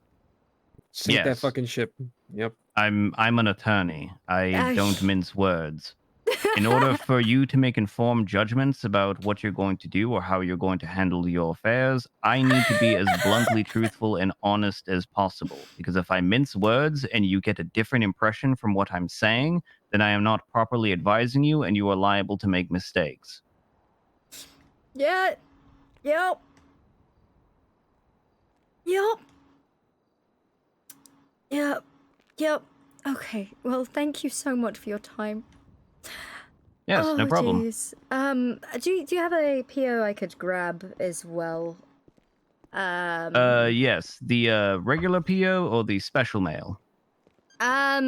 Sink that yes. fucking ship. Yep. I'm an attorney. I don't mince words. In order for you to make informed judgments about what you're going to do or how you're going to handle your affairs, I need to be as bluntly truthful and honest as possible. Because if I mince words and you get a different impression from what I'm saying, then I am not properly advising you and you are liable to make mistakes. Yeah. Yep. Yep. Yep. Yep. Okay. Well, thank you so much for your time. Yes, no problem. Jeez. Do you have a PO I could grab as well? Yes, the regular PO or the special mail? I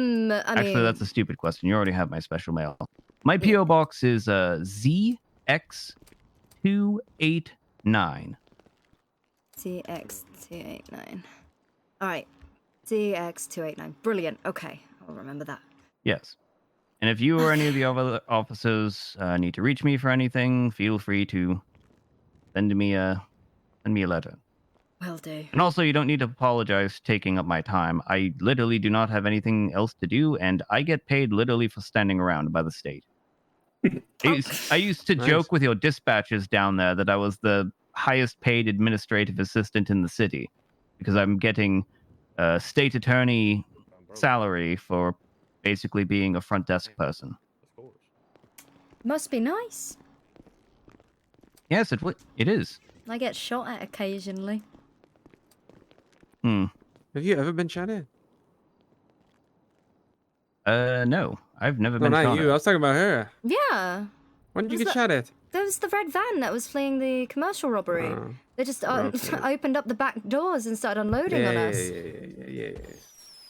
Actually, mean, that's a stupid question. You already have my special mail. My PO box is ZX289. ZX289. All right, ZX289. Brilliant. Okay, I'll remember that. Yes. And if you or any of the other officers need to reach me for anything, feel free to send me a letter. Will do. And also, you don't need to apologize for taking up my time. I literally do not have anything else to do, and I get paid literally for standing around by the state. I used to joke with your dispatchers down there that I was the highest paid administrative assistant in the city because I'm getting a state attorney salary for basically being a front desk person. Must be nice. Yes, it is. I get shot at occasionally. Hmm. Have you ever been shot at? No. I've never No, been not shot you. at. I was talking about her. Yeah. When did you Was get that- shot at? There was the red van that was fleeing the commercial robbery. They just okay. opened up the back doors and started unloading on us. Yeah.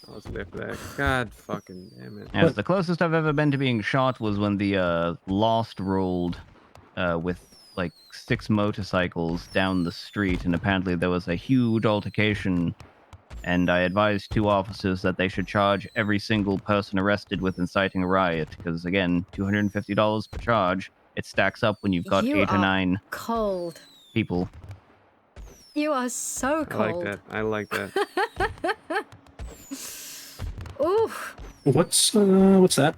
I was there for that. God fucking damn it. Yes, the closest I've ever been to being shot was when the Lost rolled with like 6 motorcycles down the street, and apparently there was a huge altercation, and I advised 2 officers that they should charge every single person arrested with inciting a riot, because again, $250 per charge, it stacks up when you've got You 8 or are 9 cold. people. You are so cold. I like that. Ooh. What's that?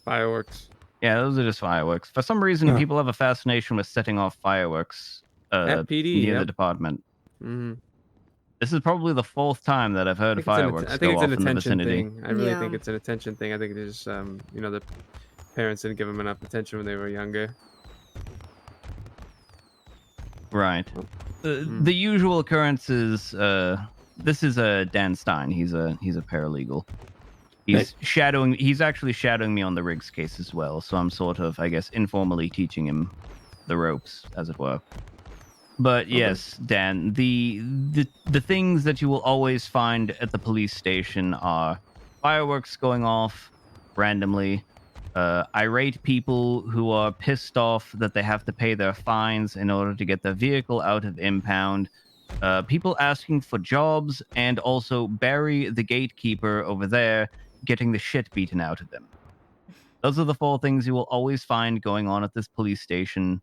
Fireworks. Yeah, those are just fireworks. For some reason, people have a fascination with setting off fireworks At PD, near the yep. department. Mm-hmm. This is probably the 4th time that I've heard fireworks I think go it's off an in the attention vicinity. thing. I really think it's an attention thing. I think it is, the parents didn't give them enough attention when they were younger. Right. The usual occurrence is this is Dan Stein. He's a paralegal. He's actually shadowing me on the Riggs case as well. So I'm sort of, I guess, informally teaching him the ropes, as it were. But yes, Dan, the things that you will always find at the police station are fireworks going off randomly, irate people who are pissed off that they have to pay their fines in order to get their vehicle out of impound, people asking for jobs, and also Barry, the gatekeeper over there, getting the shit beaten out of them. Those are the 4 things you will always find going on at this police station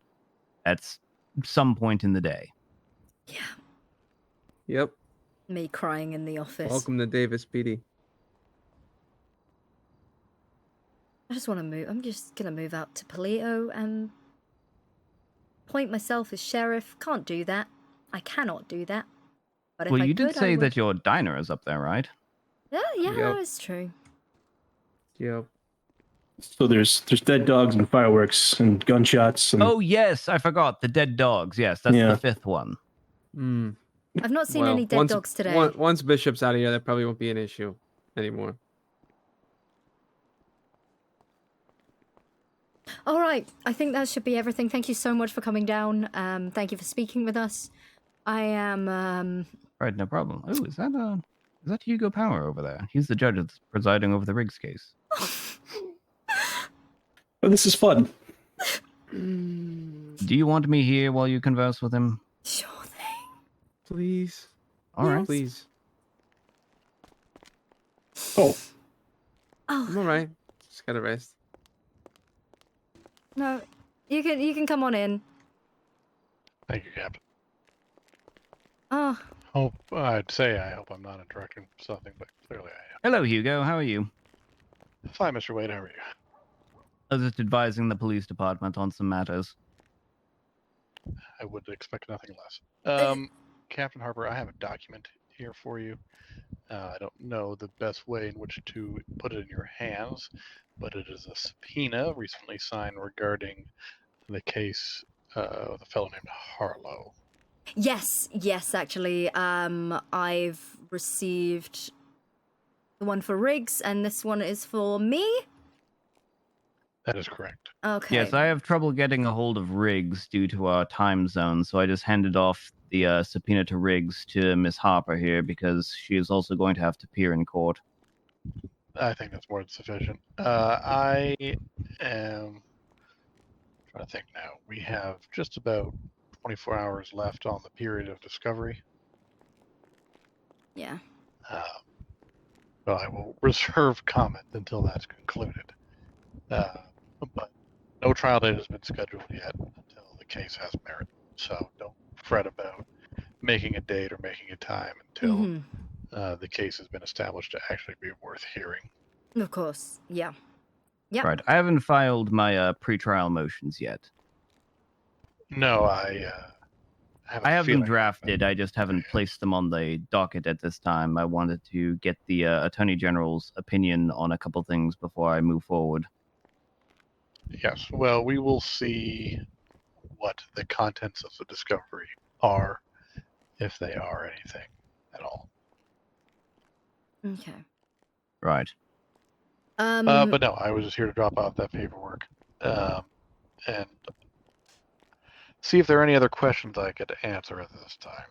at some point in the day. Yep. Me crying in the office. Welcome to Davis PD. I just want to move. I'm just going to move out to Palito and point myself as sheriff. Can't do that. I cannot do that. But if Well, I you could, did say I would. that your diner is up there, right? Yeah, Yep. that's true. Yep. So there's dead dogs and fireworks and gunshots and Oh, yes, I forgot. The dead dogs. Yes, that's Yeah. the 5th one. I've not seen any dead dogs today. Once Bishop's out of here, that probably won't be an issue anymore. All right, I think that should be everything. Thank you so much for coming down. Thank you for speaking with us. I am. Right, no problem. Oh, is that Hugo Power over there? He's the judge that's presiding over the Riggs case. Oh, this is fun. Do you want me here while you converse with him? Sure thing. Please. All right. Please. Oh. I'm all right. Just gotta rest. No, you can come on in. Thank you, Captain. Oh, I'd say I hope I'm not interrupting something, but clearly I am. Hello, Hugo. How are you? Fine, Mr. Wade. How are you? I was just advising the police department on some matters. I would expect nothing less. Captain Harper, I have a document here for you. I don't know the best way in which to put it in your hands, but it is a subpoena recently signed regarding the case of a fellow named Harlow. Yes, actually. I've received the one for Riggs, and this one is for me? That is correct. Okay. Yes, I have trouble getting a hold of Riggs due to our time zone, so I just handed off the subpoena to Riggs to Miss Harper here because she is also going to have to appear in court. I think that's more than sufficient. I am trying to think now. We have just about 24 hours left on the period of discovery. Yeah. So I will reserve comment until that's concluded. But no trial date has been scheduled yet until the case has merit. So don't fret about making a date or making a time until the case has been established to actually be worth hearing. Of course. Yeah. Yeah. Right. I haven't filed my pre-trial motions yet. No, I have them drafted. I just haven't placed them on the docket at this time. I wanted to get the Attorney General's opinion on a couple things before I move forward. Yes. Well, we will see what the contents of the discovery are, if they are anything at all. Okay. Right. But no, I was just here to drop off that paperwork and see if there are any other questions I could answer at this time.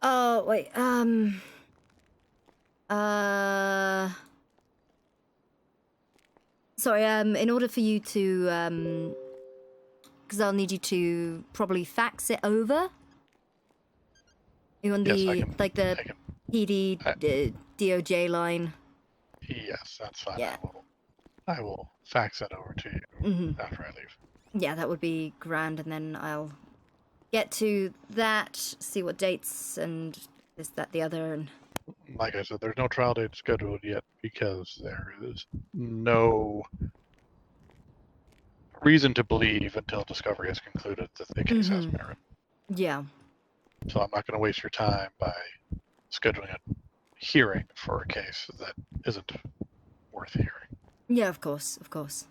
Oh, wait. Sorry, in order for you to, because I'll need you to probably fax it over. You on Yes, the, the PD DOJ line? Yes, that's fine. Yeah. I will fax that over to you after I leave. Yeah, that would be grand, and then I'll get to that, see what dates and this, that, the other, and... Like I said, there's no trial date scheduled yet because there is no reason to believe until discovery is concluded that the case has merit. Yeah. So I'm not going to waste your time by scheduling a hearing for a case that isn't worth hearing. Yeah, of course, of course.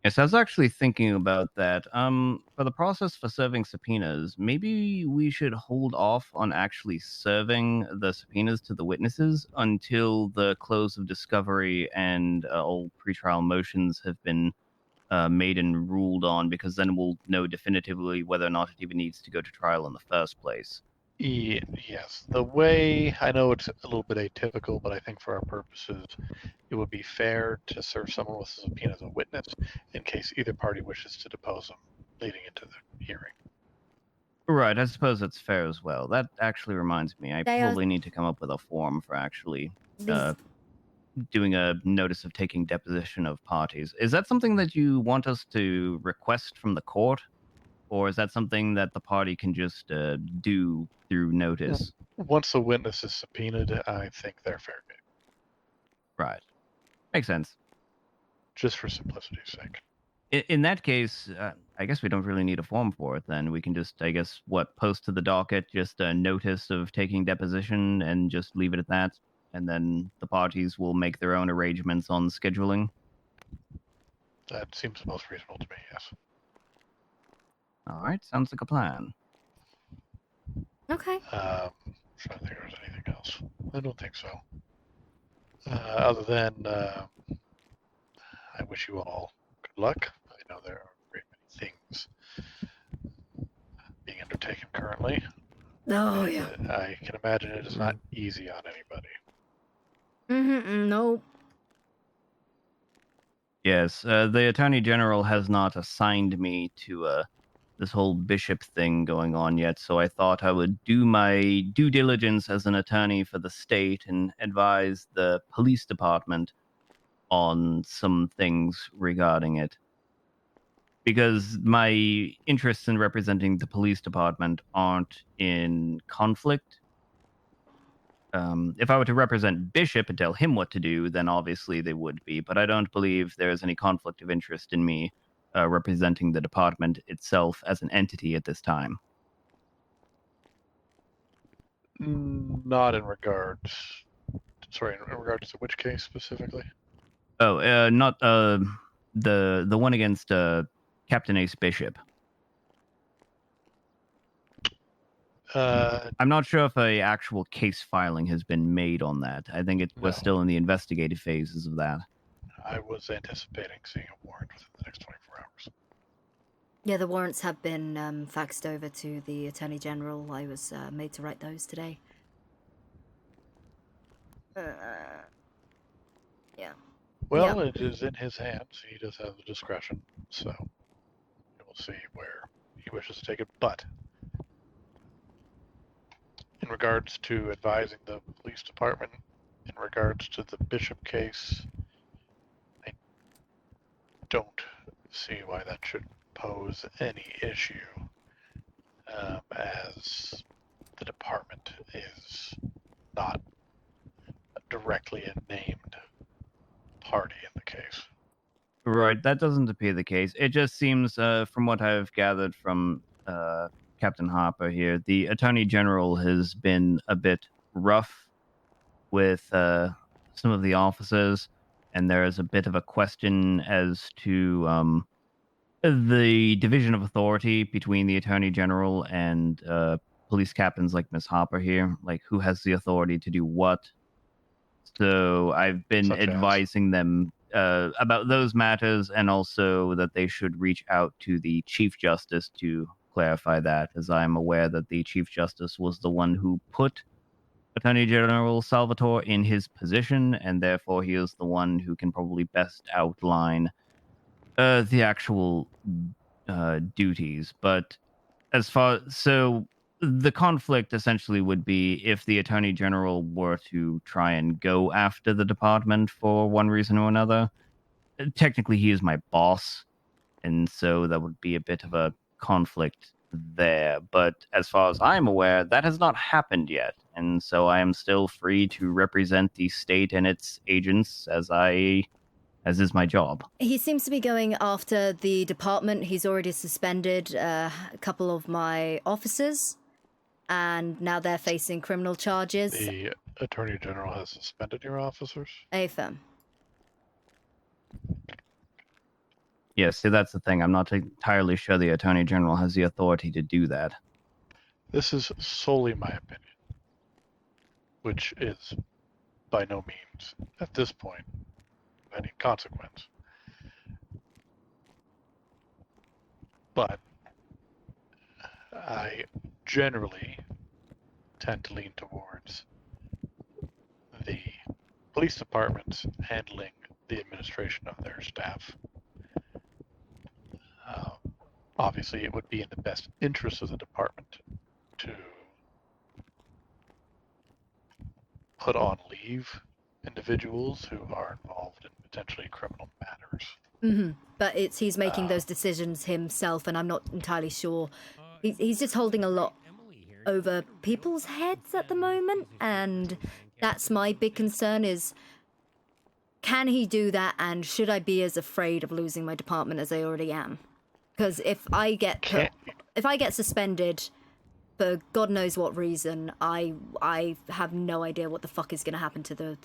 Yes, I was actually thinking about that. For the process for serving subpoenas, maybe we should hold off on actually serving the subpoenas to the witnesses until the close of discovery and all pretrial motions have been made and ruled on, because then we'll know definitively whether or not it even needs to go to trial in the first place. Yes, the way, I know it's a little bit atypical, but I think for our purposes, it would be fair to serve someone with a subpoena as a witness in case either party wishes to depose them leading into the hearing. Right, I suppose that's fair as well. That actually reminds me, I probably need to come up with a form for actually doing a notice of taking deposition of parties. Is that something that you want us to request from the court? Or is that something that the party can just do through notice? Once the witness is subpoenaed, I think they're fair game. Right. Makes sense. Just for simplicity's sake. In that case, I guess we don't really need a form for it then. We can just, I guess, post to the docket just a notice of taking deposition and just leave it at that. And then the parties will make their own arrangements on scheduling. That seems most reasonable to me, yes. All right, sounds like a plan. Okay. I'm trying to think if there's anything else. I don't think so. Other than I wish you all good luck. I know there are a great many things being undertaken currently. Oh, yeah. I can imagine it is not easy on anybody. No. Yes, the Attorney General has not assigned me to this whole bishop thing going on yet, so I thought I would do my due diligence as an attorney for the state and advise the police department on some things regarding it. Because my interests in representing the police department aren't in conflict. if I were to represent Bishop and tell him what to do, then obviously they would be. But I don't believe there is any conflict of interest in me representing the department itself as an entity at this time. Not in regards. Sorry, in regards to which case specifically? Oh, not the one against Captain Ace Bishop. I'm not sure if a actual case filing has been made on that. I think it was still in the investigative phases of that. I was anticipating seeing a warrant within the next 24 hours. Yeah, the warrants have been faxed over to the Attorney General. I was made to write those today. Yeah. Well, it is in his hands. He does have the discretion, so we'll see where he wishes to take it. But in regards to advising the police department, in regards to the Bishop case, I don't see why that should pose any issue, as the department is not directly a named party in the case. Right, that doesn't appear the case. It just seems, from what I've gathered from Captain Harper here, the Attorney General has been a bit rough with some of the officers, and there is a bit of a question as to the division of authority between the Attorney General and police captains like Miss Harper here, like who has the authority to do what. So I've been advising them about those matters, and also that they should reach out to the Chief Justice to clarify that, as I'm aware that the Chief Justice was the one who put Attorney General Salvatore in his position, and therefore he is the one who can probably best outline the actual duties. But as far the conflict essentially would be if the Attorney General were to try and go after the department for one reason or another. Technically, he is my boss, and so that would be a bit of a conflict there. But as far as I'm aware, that has not happened yet, and so I am still free to represent the state and its agents as is my job. He seems to be going after the department. He's already suspended a couple of my officers, and now they're facing criminal charges. The Attorney General has suspended your officers? AFM. Yes, see, that's the thing. I'm not entirely sure the Attorney General has the authority to do that. This is solely my opinion, which is by no means, at this point, of any consequence. But I generally tend to lean towards the police departments handling the administration of their staff. Obviously, it would be in the best interest of the department to put on leave individuals who are involved in potentially criminal matters. Mm-hmm. But he's making those decisions himself, and I'm not entirely sure. He's just holding a lot over people's heads at the moment, and that's my big concern is, can he do that, and should I be as afraid of losing my department as I already am? Because if I get suspended for God knows what reason, I have no idea what the fuck is going to happen to the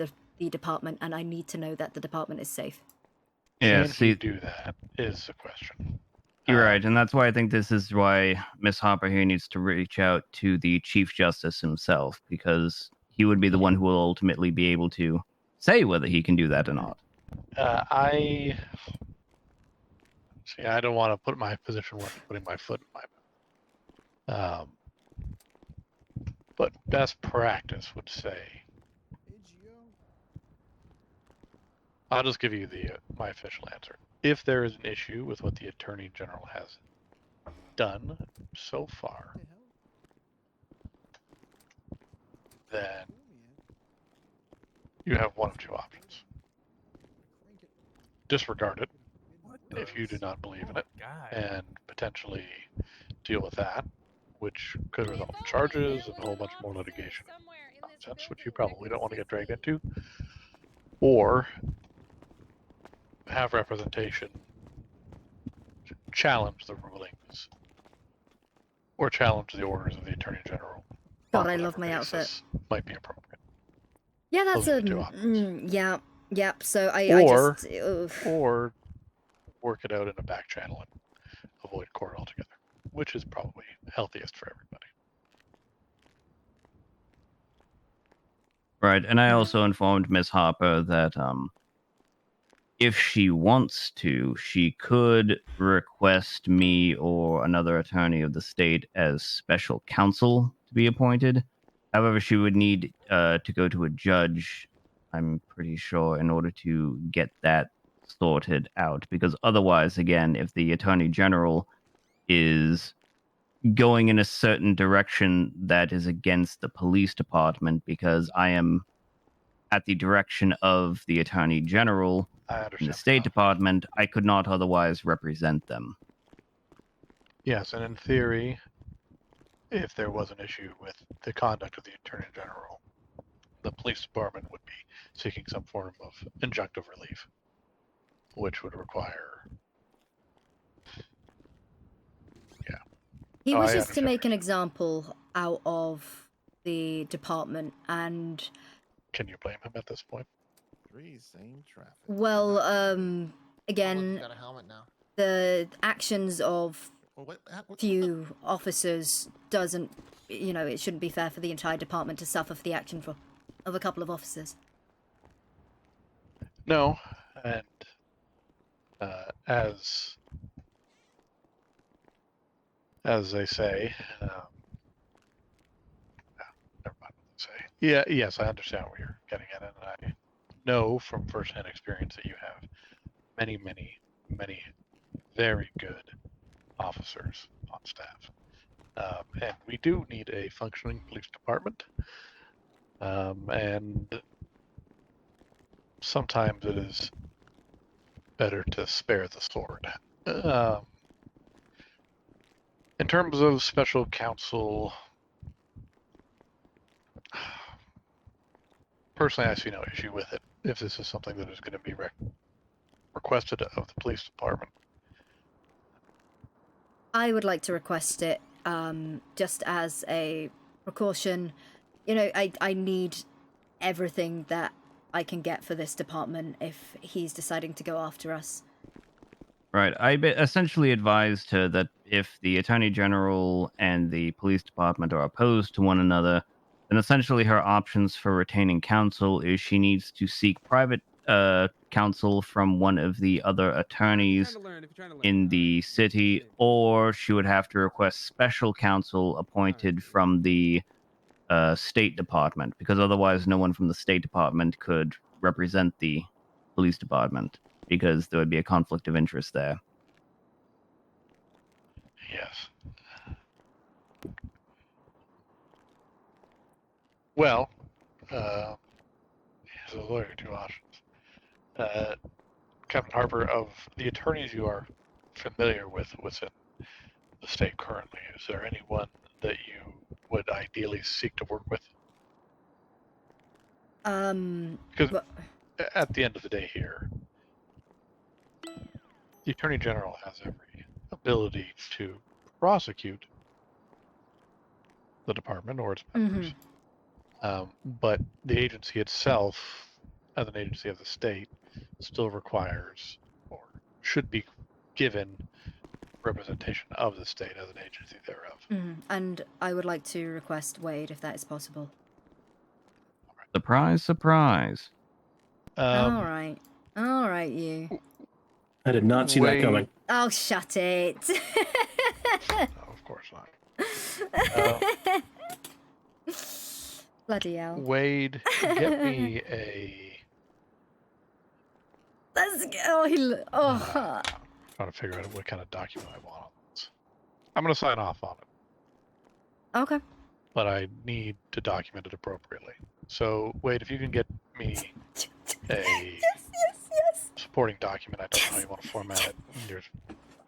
department, and I need to know that the department is safe. Yeah, Can he do that is the question. You're right, and that's why I think this is why Miss Harper here needs to reach out to the Chief Justice himself, because he would be the one who will ultimately be able to say whether he can do that or not. I don't want to put my position where I'm putting my foot in my mouth. But best practice would say, I'll just give you my official answer. If there is an issue with what the Attorney General has done so far, then you have one of two options. Disregard it if you do not believe in it, and potentially deal with that, which could result in charges and a whole bunch more litigation. nonsense, which you probably don't want to get dragged into, or have representation challenge the rulings or challenge the orders of the Attorney General. God, on I love whatever my outfit. basis Might be appropriate. Yeah, that's Those are a the two options. yeah, yep. So I Or just ugh. or work it out in a back channel and avoid court altogether, which is probably healthiest for everybody. Right, and I also informed Miss Harper that if she wants to, she could request me or another attorney of the state as special counsel to be appointed. However, she would need to go to a judge, I'm pretty sure, in order to get that sorted out. Because otherwise, again, if the attorney general is going in a certain direction that is against the police department, because I am at the direction of the attorney general in the State Department, I could not otherwise represent them. Yes, and in theory, if there was an issue with the conduct of the Attorney General, the police department would be seeking some form of injunctive relief, which would require. Yeah. He Oh, I wishes to understand. make an example out of the department, and Can you blame him at this point? Same traffic. well, He's again, got a helmet now. the actions of Well, what few officers doesn't, it shouldn't be fair for the entire department to suffer for the action of a couple of officers. No, and as they say, never mind what they say. Yeah, yes, I understand what you're getting at, and I know from firsthand experience that you have many, many, many very good officers on staff. And we do need a functioning police department. And sometimes it is better to spare the sword. In terms of special counsel, personally, I see no issue with it if this is something that is going to be requested of the police department. I would like to request it, just as a precaution. I need everything that I can get for this department if he's deciding to go after us. Right. I essentially advised her that if the Attorney General and the police department are opposed to one another, then essentially her options for retaining counsel is she needs to seek private counsel from one of the other attorneys in the city, or she would have to request special counsel appointed from the State Department, because otherwise no one from the State Department could represent the police department, because there would be a conflict of interest there. Yes. Well, as a lawyer, two options. Captain Harper, of the attorneys you are familiar with within the state currently, is there anyone that you would ideally seek to work with? Because at the end of the day here, the Attorney General has every ability to prosecute the department or its members. But the agency itself, as an agency of the state, still requires or should be given representation of the state as an agency thereof. And I would like to request Wade, if that is possible. Surprise, surprise. All right, you. I did not see that coming. Oh, shut it. No, of course not. Bloody hell. Wade, get me a. Let's go. I'm trying to figure out what kind of document I want on this. I'm going to sign off on it. Okay. But I need to document it appropriately. So, Wade, if you can get me a supporting document, I don't know how you want to format it. There's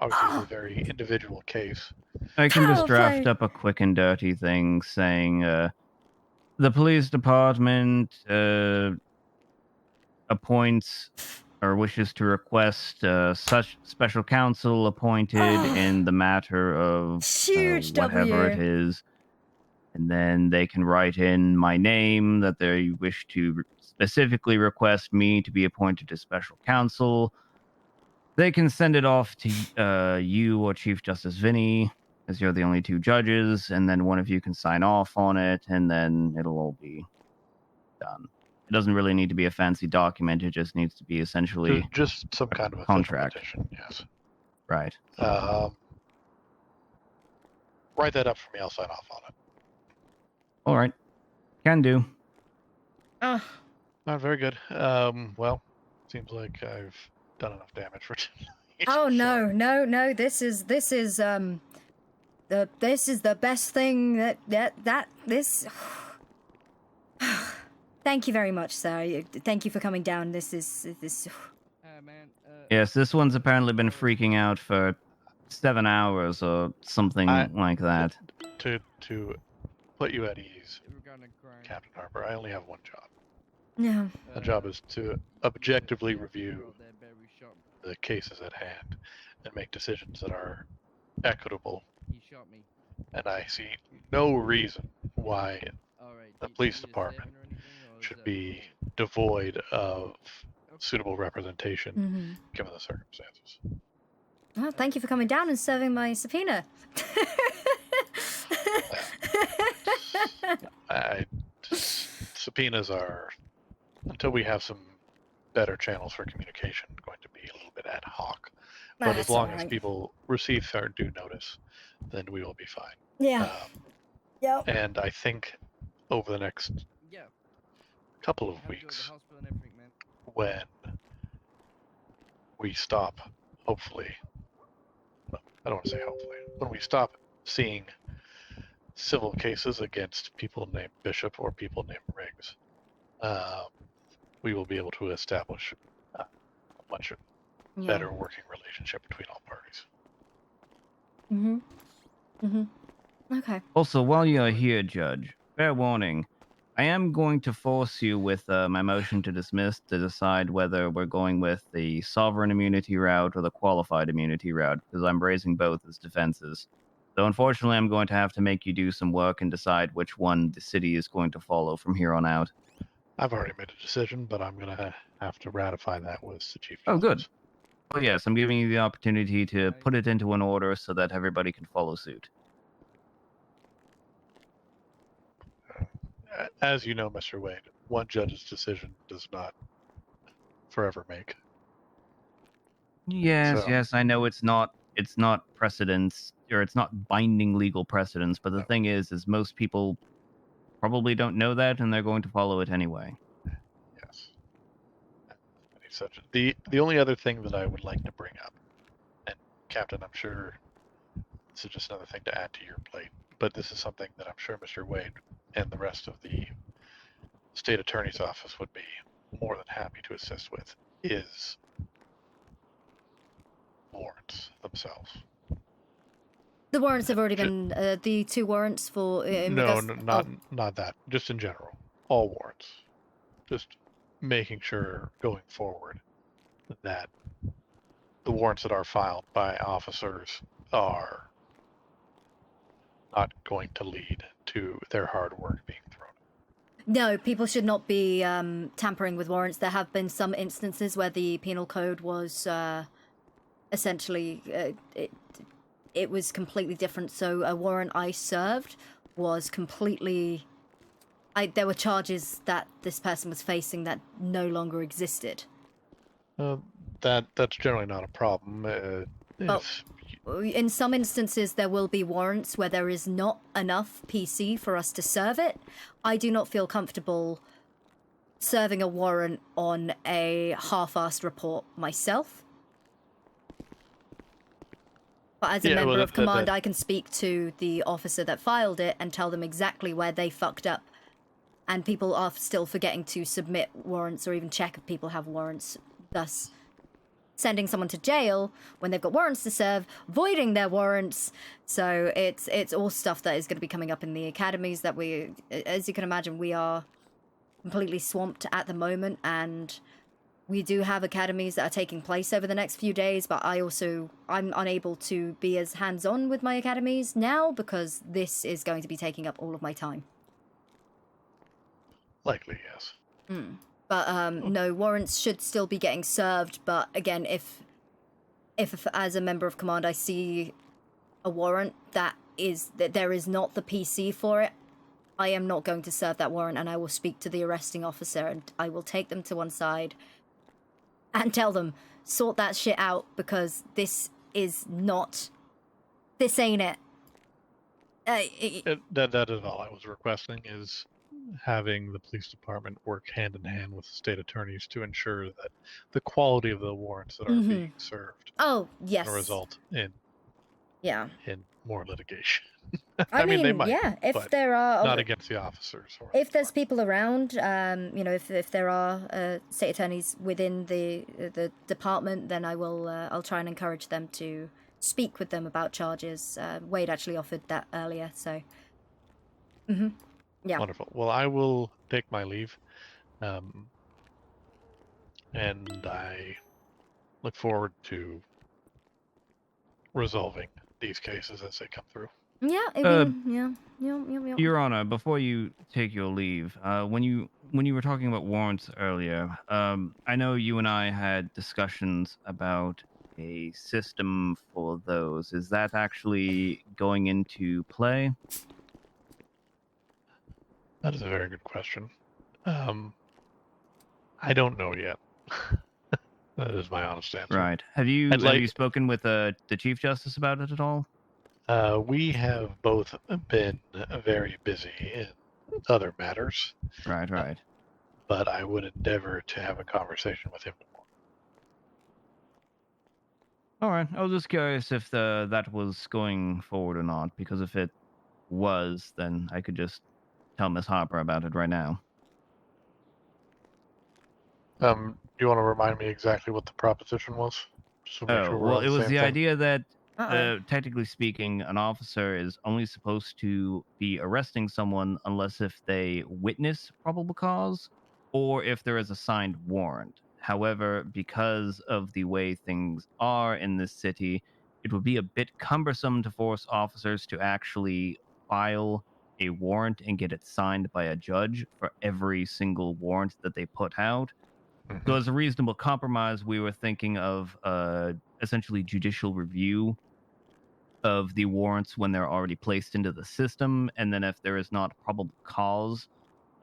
obviously a very individual case. I can just draft up a quick and dirty thing saying, The police department appoints or wishes to request such special counsel appointed in the matter of Huge whatever it W. is. And then they can write in my name that they wish to specifically request me to be appointed as special counsel. They can send it off to you or Chief Justice Vinny, as you're the only two judges, and then one of you can sign off on it, and then it'll all be done. It doesn't really need to be a fancy document. It just needs to be essentially Just some kind of official contract. petition, yes. Right. Write that up for me. I'll sign off on it. All right. Can do. Not very good. Well, seems like I've done enough damage for tonight. Oh no! This is the best thing that this. Thank you very much, sir. Thank you for coming down. This. Yes, this one's apparently been freaking out for 7 hours or something like that. To put you at ease, Captain Harper, I only have one job. Yeah. The job is to objectively review the cases at hand and make decisions that are equitable. And I see no reason why the police department should be devoid of suitable representation given the circumstances. Well, thank you for coming down and serving my subpoena. Subpoenas are, until we have some better channels for communication, going to be a little bit ad hoc. But as That's long as alright. people receive their due notice, then we will be fine. Yeah. Yep. And I think over the next couple of weeks, when we stop, hopefully, I don't want to say hopefully, when we stop seeing civil cases against people named Bishop or people named Riggs, we will be able to establish a much better working relationship between all parties. Okay. Also, while you're here, Judge, fair warning. I am going to force you with my motion to dismiss to decide whether we're going with the sovereign immunity route or the qualified immunity route, because I'm raising both as defenses. So unfortunately, I'm going to have to make you do some work and decide which one the city is going to follow from here on out. I've already made a decision, but I'm going to have to ratify that with the Chief Justice. Oh, good. Well, yes, I'm giving you the opportunity to put it into an order so that everybody can follow suit. As you know, Mr. Wade, one judge's decision does not forever make. Yes, So- yes, I know it's not precedence, or it's not binding legal precedence, but the thing is most people probably don't know that, and they're going to follow it anyway. Yes. Such the only other thing that I would like to bring up, and Captain, I'm sure this is just another thing to add to your plate, but this is something that I'm sure Mr. Wade and the rest of the state attorney's office would be more than happy to assist with, is warrants themselves. The warrants have already been the 2 warrants for. Not that. Just in general, all warrants. Just making sure going forward that the warrants that are filed by officers are not going to lead to their hard work being thrown. No, people should not be tampering with warrants. There have been some instances where the penal code was essentially it was completely different. So a warrant I served was completely. There were charges that this person was facing that no longer existed. That's generally not a problem. In some instances, there will be warrants where there is not enough PC for us to serve it. I do not feel comfortable serving a warrant on a half-assed report myself. But as a member of command, I can speak to the officer that filed it and tell them exactly where they fucked up. And people are still forgetting to submit warrants or even check if people have warrants, thus sending someone to jail when they've got warrants to serve, voiding their warrants. So it's all stuff that is going to be coming up in the academies that we, as you can imagine, we are completely swamped at the moment, and we do have academies that are taking place over the next few days, but I'm unable to be as hands-on with my academies now because this is going to be taking up all of my time. Likely, yes. But no, warrants should still be getting served, but again, if as a member of command I see a warrant that there is not the PC for it, I am not going to serve that warrant, and I will speak to the arresting officer, and I will take them to one side and tell them, sort that shit out, because this ain't it. That is all I was requesting, is having the police department work hand in hand with the state attorneys to ensure that the quality of the warrants that are being served yes, result in more litigation. I mean, they might, yeah, if but there are not against the officers. If there's people around, if there are state attorneys within the department, then I'll try and encourage them to speak with them about charges. Wade actually offered that earlier, so. Yeah. Wonderful. Well, I will take my leave, and I look forward to resolving these cases as they come through. Yeah, Your Honor, before you take your leave, when you were talking about warrants earlier, I know you and I had discussions about a system for those. Is that actually going into play? That is a very good question. I don't know yet. That is my honest answer. Right. Have you spoken with the Chief Justice about it at all? We have both been very busy in other matters. Right. But I would endeavor to have a conversation with him tomorrow. All right. I was just curious if that was going forward or not, because if it was, then I could just tell Miss Harper about it right now. Do you want to remind me exactly what the proposition was? Just to make sure we're Well, on it was same the thing. idea that, technically speaking, an officer is only supposed to be arresting someone unless if they witness probable cause or if there is a signed warrant. However, because of the way things are in this city, it would be a bit cumbersome to force officers to actually file a warrant and get it signed by a judge for every single warrant that they put out. So as a reasonable compromise, we were thinking of essentially judicial review of the warrants when they're already placed into the system. And then if there is not probable cause,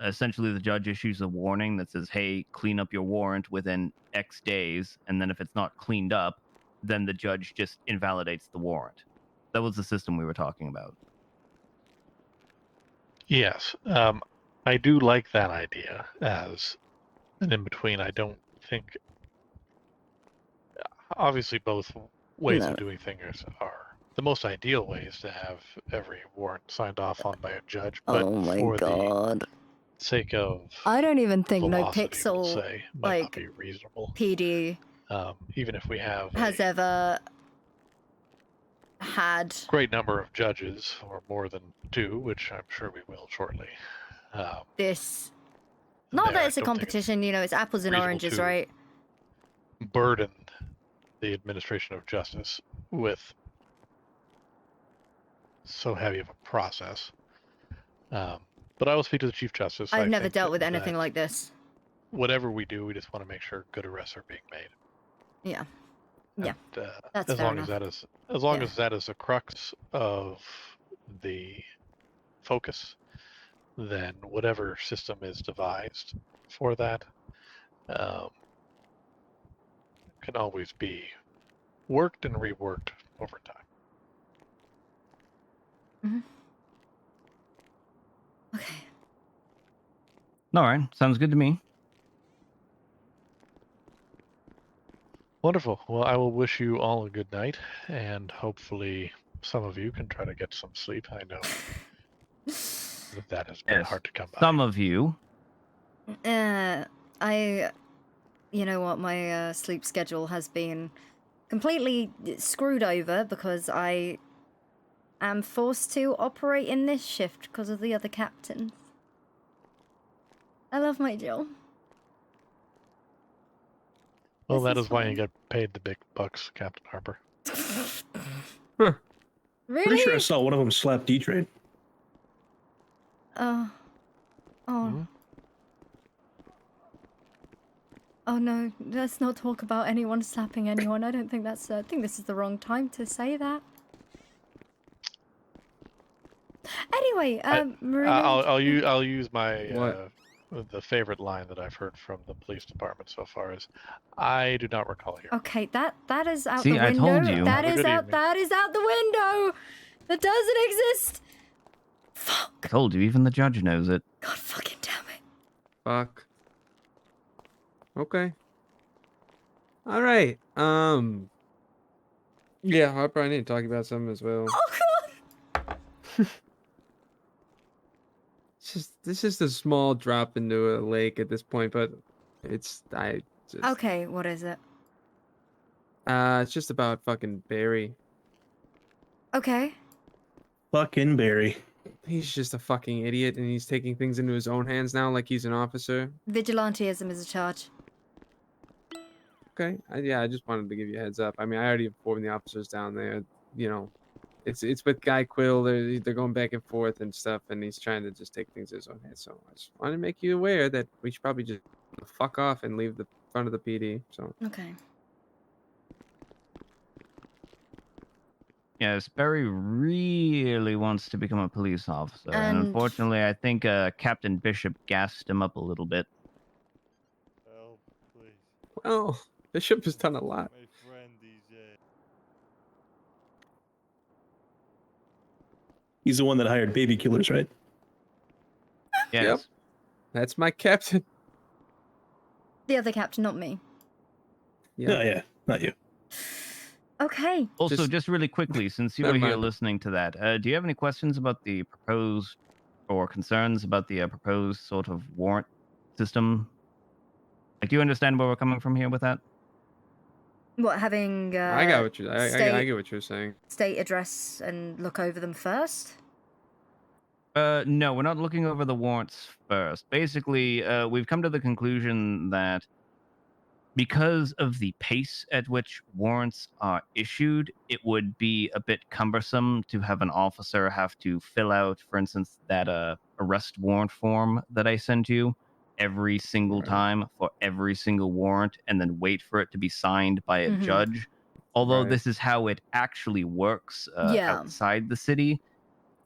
essentially the judge issues a warning that says, hey, clean up your warrant within X days. And then if it's not cleaned up, then the judge just invalidates the warrant. That was the system we were talking about. Yes. I do like that idea as an in-between. I don't think... Obviously, both ways of doing things are... The most ideal way is to have every warrant signed off on by a judge, but for the sake of I don't even think no velocity, we'll pixel say, might not be reasonable. PD Even if we have has ever had great number of judges, or more than 2, which I'm sure we will shortly. this. Not that it's a competition, it's apples and oranges, to right? burden the administration of justice with so heavy of a process. But I will speak to the Chief Justice. I've I never think dealt with that anything like this. Whatever we do, we just want to make sure good arrests are being made. Yeah. Yeah. That's as fair long enough. as that is the crux of the focus, then whatever system is devised for that can always be worked and reworked over time. Okay. All right. Sounds good to me. Wonderful. Well, I will wish you all a good night, and hopefully some of you can try to get some sleep. I know that has been hard to come by. Some of you. I you know what, my sleep schedule has been completely screwed over because I am forced to operate in this shift because of the other captains. I love my job. Well, This that is is why you fine. get paid the big bucks, Captain Harper. Pretty Really? sure I saw one of them slap D-Trade. Oh. Hmm? Oh no, let's not talk about anyone slapping anyone. I don't think that's, I think this is the wrong time to say that. Anyway, Marina. I'll use my What? the favorite line that I've heard from the police department so far is, "I do not recall here." Okay, that is out See, the I window. told you. That Have a is good out. evening. That is out the window. That doesn't exist. I told you, even the judge knows it. God fucking damn it. Fuck. Okay. All right. Yeah, Harper, I need to talk about something as well. Oh god. This is a small drop into a lake at this point, but it's Okay, what is it? it's just about fucking Barry. Okay. Fucking Barry. He's just a fucking idiot, and he's taking things into his own hands now, like he's an officer. Vigilanteism is a charge. Okay, I just wanted to give you a heads up. I mean, I already informed the officers down there. You know, it's with Guy Quill. They're going back and forth and stuff, and he's trying to just take things in his own hands. So I just wanted to make you aware that we should probably just fuck off and leave the front of the PD. So Okay. Yes, Barry really wants to become a police officer, and And- unfortunately, I think Captain Bishop gassed him up a little bit. well, Bishop has done a lot. He's the one that hired baby killers, right? Yes. Yep, that's my captain. The other captain, not me. No, yeah, not you. Okay. Also, just really quickly, since you were Never here mind. listening to that, do you have any questions about the proposed, or concerns about the proposed sort of warrant system? Like, do you understand where we're coming from here with that? What, having I got what you. I state get what you're saying. state address and look over them first? No, we're not looking over the warrants first. Basically, we've come to the conclusion that because of the pace at which warrants are issued, it would be a bit cumbersome to have an officer have to fill out, for instance, that arrest warrant form that I sent you every single time for every single warrant, and then wait for it to be signed by a Mhm. judge. Although Right. this is how it actually works Yeah. outside the city,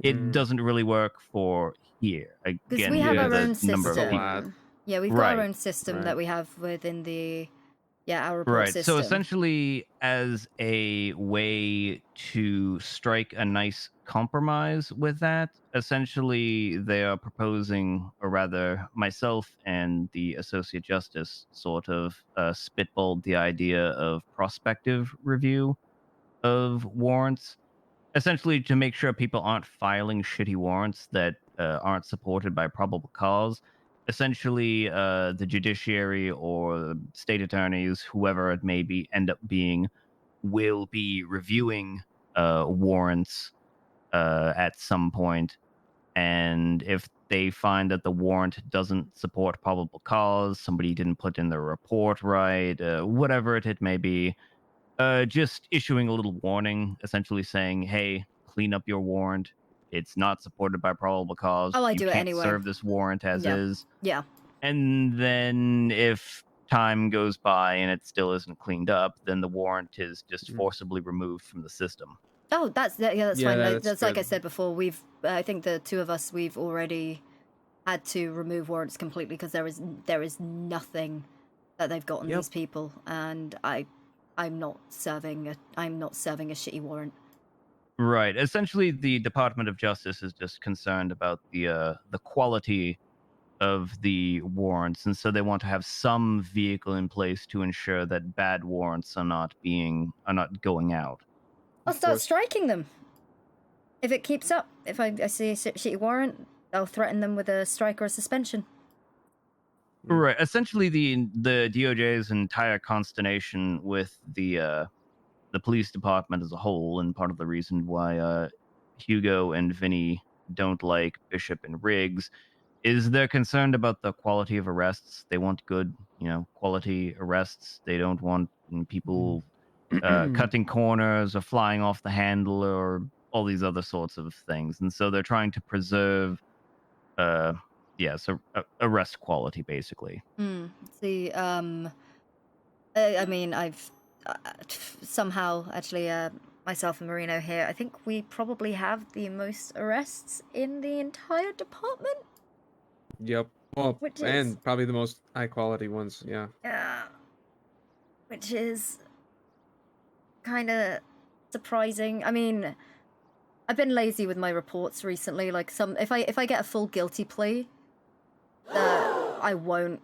it doesn't really work for here. Because Again, we have due to our the own number of people. system. Yeah, we've got Right. our own system that Right. we have within the our report Right. system. So essentially, as a way to strike a nice compromise with that, essentially they are proposing, or rather, myself and the Associate Justice sort of spitballed the idea of prospective review of warrants, essentially to make sure people aren't filing shitty warrants that aren't supported by probable cause. Essentially, the judiciary or state attorneys, whoever it may be, end up being, will be reviewing warrants at some point, and if they find that the warrant doesn't support probable cause, somebody didn't put in their report right, whatever it may be, just issuing a little warning, essentially saying, "Hey, clean up your warrant. It's not supported by probable cause. Oh, I you do it can't anyway. serve this warrant as Yeah. is." Yeah. And then if time goes by and it still isn't cleaned up, then the warrant is just forcibly removed from the system. Oh, that's fine. that's That's like I good. said before. I think the two of us, we've already had to remove warrants completely because there is nothing that they've got on Yep. these people, and I'm not serving a shitty warrant. Right. Essentially, the Department of Justice is just concerned about the quality of the warrants, and so they want to have some vehicle in place to ensure that bad warrants are not going out. I'll start striking them. If it keeps up, if I see a shitty warrant, I'll threaten them with a strike or a suspension. Right. Essentially, the DOJ's entire consternation with the police department as a whole, and part of the reason why Hugo and Vinny don't like Bishop and Riggs, is they're concerned about the quality of arrests. They want good, quality arrests. They don't want people cutting corners or flying off the handle or all these other sorts of things. And so they're trying to preserve, arrest quality, basically. See, I mean, I've somehow actually, myself and Marino here, I think we probably have the most arrests in the entire department. Yep. Well, Which is- and probably the most high quality ones. Yeah. Yeah. Which is kind of surprising. I mean, I've been lazy with my reports recently. Like if I get a full guilty plea, I won't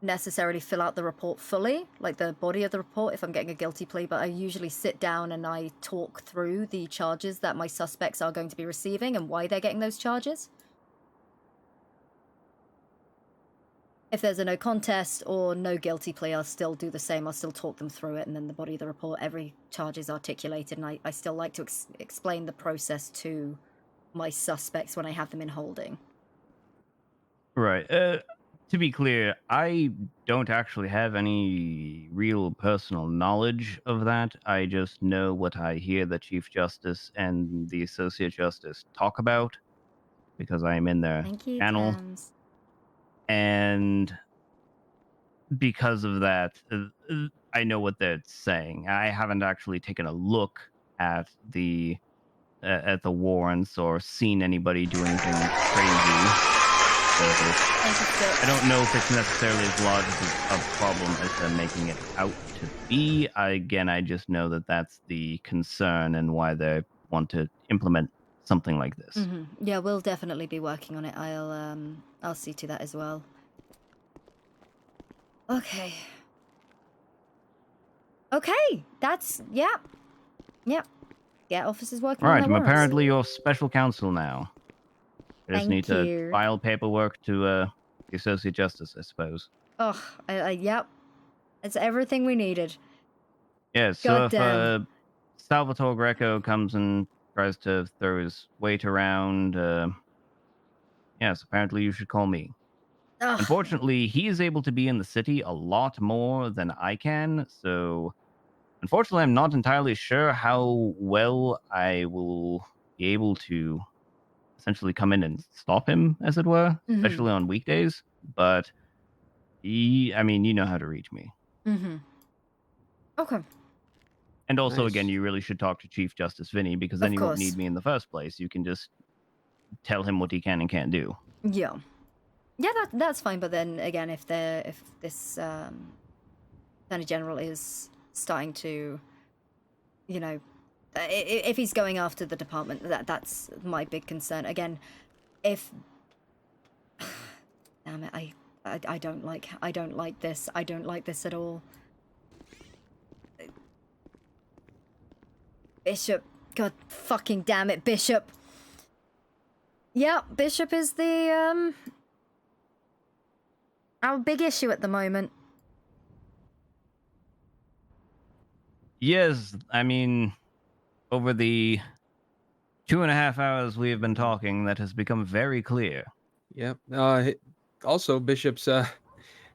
necessarily fill out the report fully, like the body of the report, if I'm getting a guilty plea, but I usually sit down and I talk through the charges that my suspects are going to be receiving and why they're getting those charges. If there's a no contest or no guilty plea, I'll still do the same. I'll still talk them through it, and then the body of the report, every charge is articulated, and I still like to explain the process to my suspects when I have them in holding. Right. To be clear, I don't actually have any real personal knowledge of that. I just know what I hear the Chief Justice and the Associate Justice talk about, because I am in their channel. Tams. And because of that, I know what they're saying. I haven't actually taken a look at the warrants or seen anybody do anything crazy. So I don't know if it's necessarily as large of a problem as they're making it out to be. I just know that that's the concern and why they want to implement something like this. Mm-hmm. Yeah, we'll definitely be working on it. I'll see to that as well. Okay. Okay, that's yeah. Officers working. All right, on I'm their warrants. apparently your special counsel now. I just Thank need to you. file paperwork to the Associate Justice, I suppose. Oh, yep. It's everything we needed. Yeah, so if Goddamn. Salvatore Greco comes and tries to throw his weight around, yes, apparently you should call me. Ugh. Unfortunately, he is able to be in the city a lot more than I can, so unfortunately I'm not entirely sure how well I will be able to essentially come in and stop him, as it were, especially on weekdays, but I mean, you know how to reach me. Mm-hmm. Okay. And also, Nice. again, you really should talk to Chief Justice Vinny, because then Of you won't course. need me in the first place. You can just tell him what he can and can't do. Yeah. Yeah, that's fine. But then again, if this Attorney General is starting to, if he's going after the department, that's my big concern. Again, if damn it, I don't like this. I don't like this at all. Bishop, god fucking damn it, Bishop. Yeah, Bishop is the our big issue at the moment. Yes, I mean, over the 2.5 hours we have been talking, that has become very clear. Yep. Also, Bishop's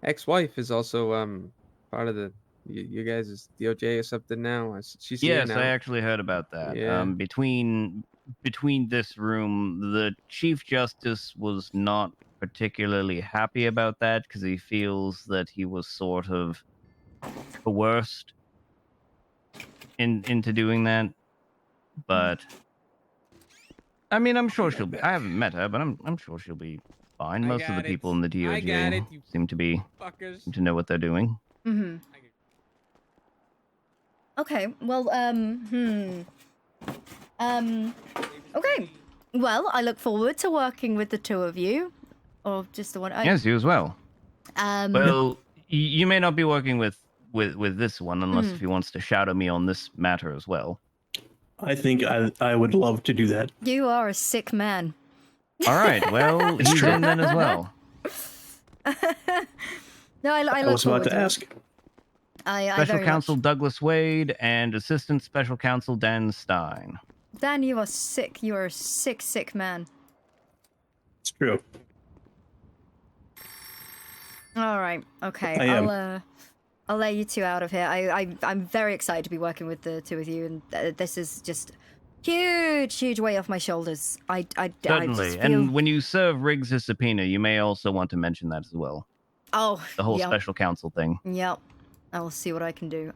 ex-wife is also part of the you guys' DOJ or something now. She's here Yes, now. I actually heard about that. Yeah. Between this room, the Chief Justice was not particularly happy about that, because he feels that he was sort of coerced into doing that. But I mean, I'm sure she'll be. I haven't met her, but I'm sure she'll be fine. Most of the people in the DOJ seem to know what they're doing. Mm-hmm. Okay, well, okay. Well, I look forward to working with the two of you. Or just the one. Yes, you as well. Well, you may not be working with this one, unless if he wants to shadow me on this matter as well. I think I would love to do that. You are a sick man. All right, well, he's in then as well. No, I I look was about forward to it. ask. I Special very Counsel much. Douglas Wade and Assistant Special Counsel Dan Stein. Dan, you are sick. You are a sick, sick man. It's true. All right. Okay. I am. I'll let you two out of here. I'm very excited to be working with the two of you, and this is just huge weight off my shoulders. I Certainly. just feel... And when you serve Riggs his subpoena, you may also want to mention that as well. Oh, The whole yep. special counsel thing. Yep. I'll see what I can do.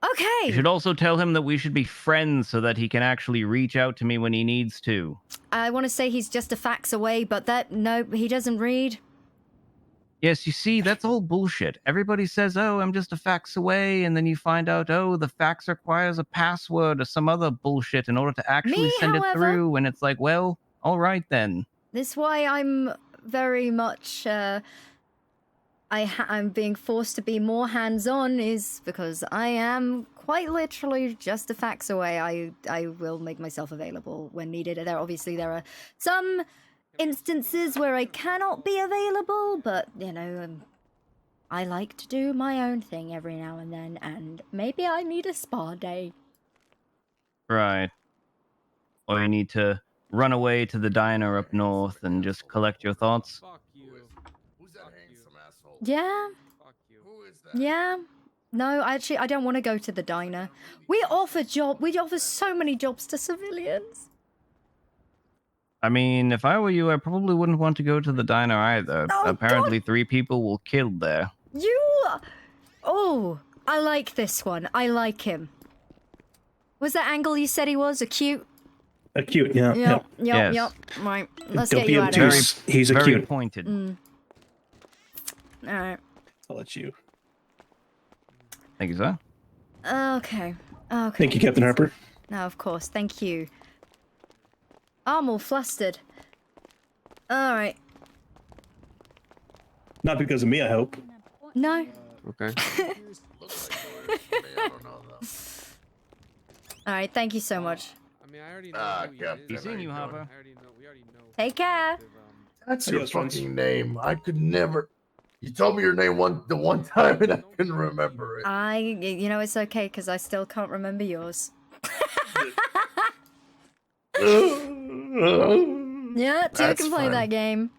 Okay. You should also tell him that we should be friends so that he can actually reach out to me when he needs to. I want to say he's just a fax away, but no, he doesn't read. Yes, you see, that's all bullshit. Everybody says, oh, I'm just a fax away, and then you find out, oh, the fax requires a password or some other bullshit in order to actually send it through, and it's like, well, all right then. This is why I'm very much, I'm being forced to be more hands-on, is because I am quite literally just a fax away. I will make myself available when needed. There are some instances where I cannot be available, but, you know, I like to do my own thing every now and then, and maybe I need a spa day. Right. Or you need to run away to the diner up north and just collect your thoughts. Who's that handsome asshole? Yeah. Who is that? Yeah. No, actually, I don't want to go to the diner. We offer so many jobs to civilians. I mean, if I were you, I probably wouldn't want to go to the diner either. Oh, Apparently 3 people were killed there. Oh, I like this one. I like him. Was that angle you said he was? Acute? Acute, yeah. Yep. Yes. Right, let's Don't get be you out of here. obtuse. He's Very acute. pointed. Alright. I'll let you. Thank you, sir. Okay. Thank you, Captain Harper. No, of course. Thank you. I'm all flustered. Alright. Not because of me, I hope. No. Okay. Alright, thank you so much. I mean, I already know who he is. He's seen you, Harper. We already know. Take care. That's Adios, your friends. fucking name. I could never. You told me your name the one time and I couldn't remember it. You know, it's okay, because I still can't remember yours. Yeah, two That's can play fine. that game.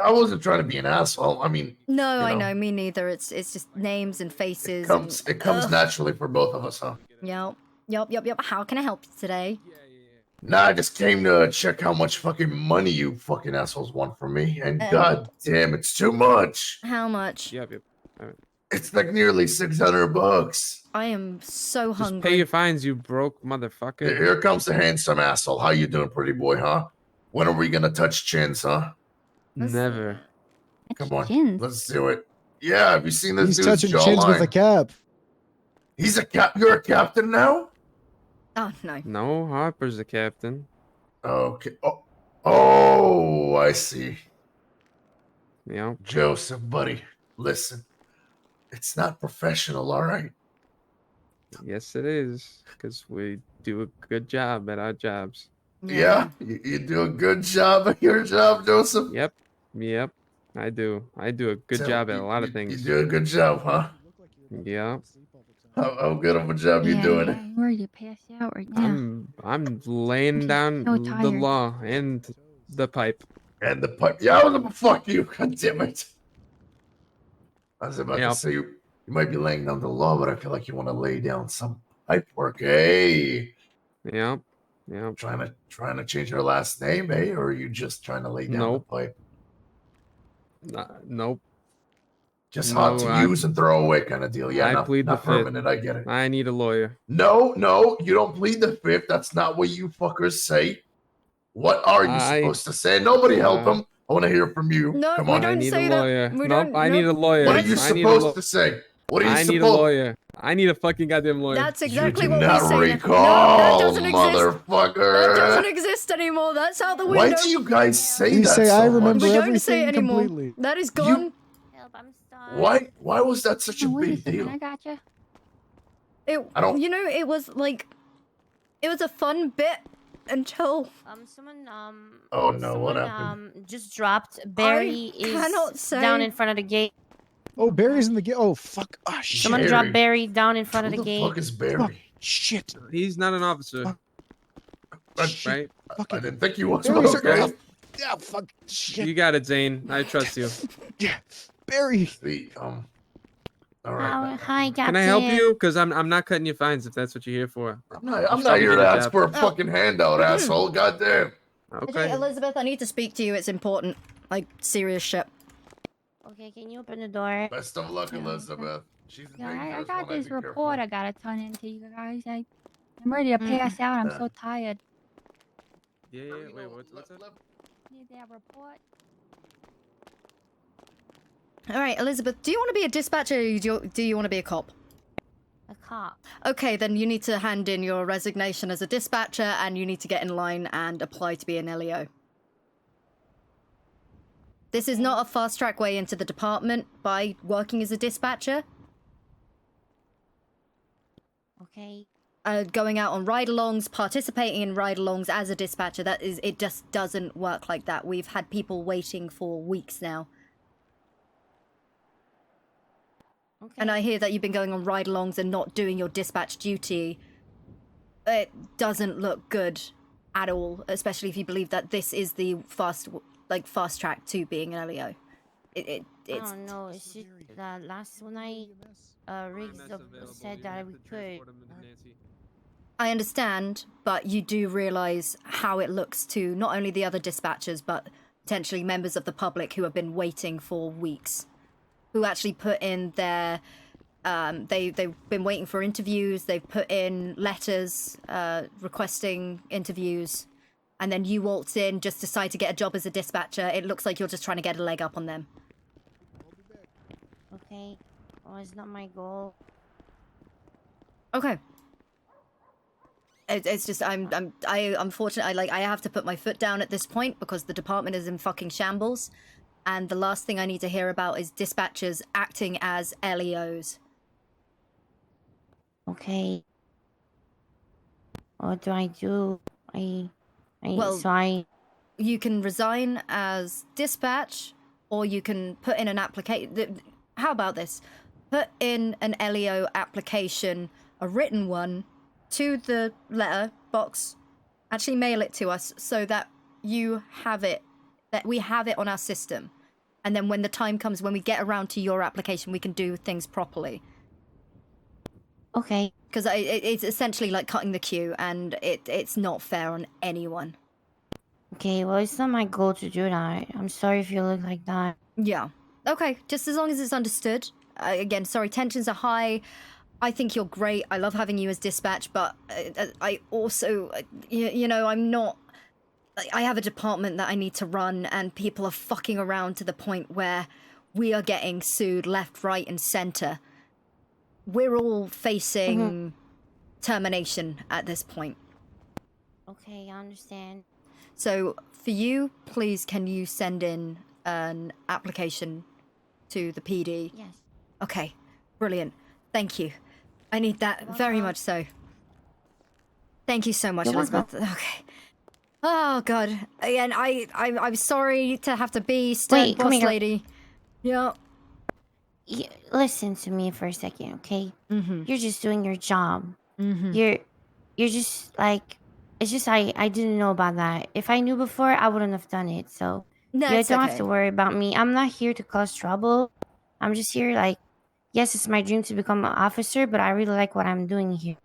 I wasn't trying to be an asshole. I mean, No, you I know, know, me neither. It's just names and faces. It comes Ugh. naturally for both of us, huh? Yep. How can I help you today? Nah, I just came to check how much fucking money you fucking assholes want from me, and god damn, it's too much. How much? Yep. Alright. It's like nearly $600. I am so Just hungry. pay your fines, you broke motherfucker. Here comes the handsome asshole. How you doing, pretty boy, huh? When are we gonna touch chins, huh? Never. Come on, let's do it. Yeah, have you seen this He's dude's touching chins with a jawline? cap. He's a cap. You're a captain now? Oh, no. No, Harper's the captain. Okay. Oh, I see. Yeah. Joseph, buddy, listen. It's not professional, all right? Yes, it is. Because we do a good job at our jobs. Yeah, you do a good job at your job, Joseph. Yep. I do. I do a good So, job at a you- lot of You things. do a good job, huh? Yeah. How good of a job you doing? I'm ready to pass out right now. I'm laying down so the tired. law and the pipe. And the pipe. Yeah, I was gonna fuck you. God damn it. I was about to Yep. say you might be laying down the law, but I feel like you want to lay down some pipe work. Hey. Yep. Trying to change your last name, eh? Or are you just trying to lay down Nope. the pipe? Nope. Just No, hot to use and throw away kind of deal. Yeah, I not, plead not the fifth. permanent. I get it. I need a lawyer. No, you don't plead the fifth. That's not what you fuckers say. What are you supposed to say? Nobody help him. I want to hear from you. No, Come we on. don't I need say a that. lawyer. We Nope. don't- I need a nope. lawyer. What are you I need a supposed to say? What are you I supposed need a lawyer. I need a fucking goddamn lawyer. That's exactly do what not we say. recall, No, that doesn't exist. motherfucker. That doesn't exist anymore. That's out the window. Why do you guys say We that say, so "I much? remember We don't everything say it anymore. completely." That is gone. Why was that such a big deal? I got you. It, I don't- You know, it was like, it was a fun bit until Someone Oh no, what someone happened? just dropped. Barry cannot is say. down in front of the gate. Oh, Barry's in the gate. Oh, fuck. Oh, shit. Someone dropped Barry down in front of Who the the gate. fuck is Barry? Shit. He's not an officer. Right? I didn't think he was. Barry's Okay. Yeah, fuck. Shit. You got it, Zane. I trust you. Yeah. Barry. Sweet. All right. Hi, Captain. Can I help you? Because I'm not cutting you fines if that's what you're here for. I'm not here to ask for a fucking handout, asshole. Goddamn. Okay. Elizabeth, I need to speak to you. It's important. Like, serious shit. Okay, can you open the door? Best of luck, Elizabeth. She's Yeah, I dangerous got one, I'd this be careful. report I gotta turn into you guys. I'm ready to pass out. I'm so tired. Yeah. Wait, what's up? Need that report. All right, Elizabeth, do you want to be a dispatcher or do you want to be a cop? A cop. Okay, then you need to hand in your resignation as a dispatcher and you need to get in line and apply to be an LEO. This is not a fast-track way into the department by working as a dispatcher. Okay. Going out on ride-alongs, participating in ride-alongs as a dispatcher, it just doesn't work like that. We've had people waiting for weeks now. Okay. And I hear that you've been going on ride-alongs and not doing your dispatch duty. It doesn't look good at all, especially if you believe that this is the fast track to being an LEO. I don't know. It's just last night, Riggs said that we could. I understand, but you do realise how it looks to not only the other dispatchers, but potentially members of the public who have been waiting for weeks. Who actually put in their... they've been waiting for interviews, they've put in letters requesting interviews, and then you waltz in, just decide to get a job as a dispatcher. It looks like you're just trying to get a leg up on them. Okay. Well, it's not my goal. Okay. It's just unfortunately I have to put my foot down at this point because the department is in fucking shambles, and the last thing I need to hear about is dispatchers acting as LEOs. Okay. What do I do? You can resign as dispatch, or you can put in an application. How about this? Put in an LEO application, a written one, to the letter box. Actually mail it to us so that you have it, that we have it on our system. And then when the time comes, when we get around to your application, we can do things properly. Okay. Because it's essentially like cutting the queue, and it's not fair on anyone. Okay, well, it's not my goal to do that. I'm sorry if you look like that. Yeah. Okay, just as long as it's understood. Again, sorry, tensions are high. I think you're great. I love having you as dispatch, but I also, you know, I'm not... I have a department that I need to run, and people are fucking around to the point where we are getting sued left, right, and center. We're all facing termination at this point. Okay, I understand. So, for you, please, can you send in an application to the PD? Yes. Okay, brilliant. Thank you. I need that very much so. Thank you so much, Elizabeth. Okay. Oh, God. Again, I'm sorry to have to be Wait, boss come here. lady. Yeah. Listen to me for a second, okay? Mm-hmm. You're just doing your job. Mm-hmm. You're just like, it's just I didn't know about that. If I knew before, I wouldn't have done it. So No, you it's don't okay. have to worry about me. I'm not here to cause trouble. I'm just here like, yes, it's my dream to become an officer, but I really like what I'm doing here,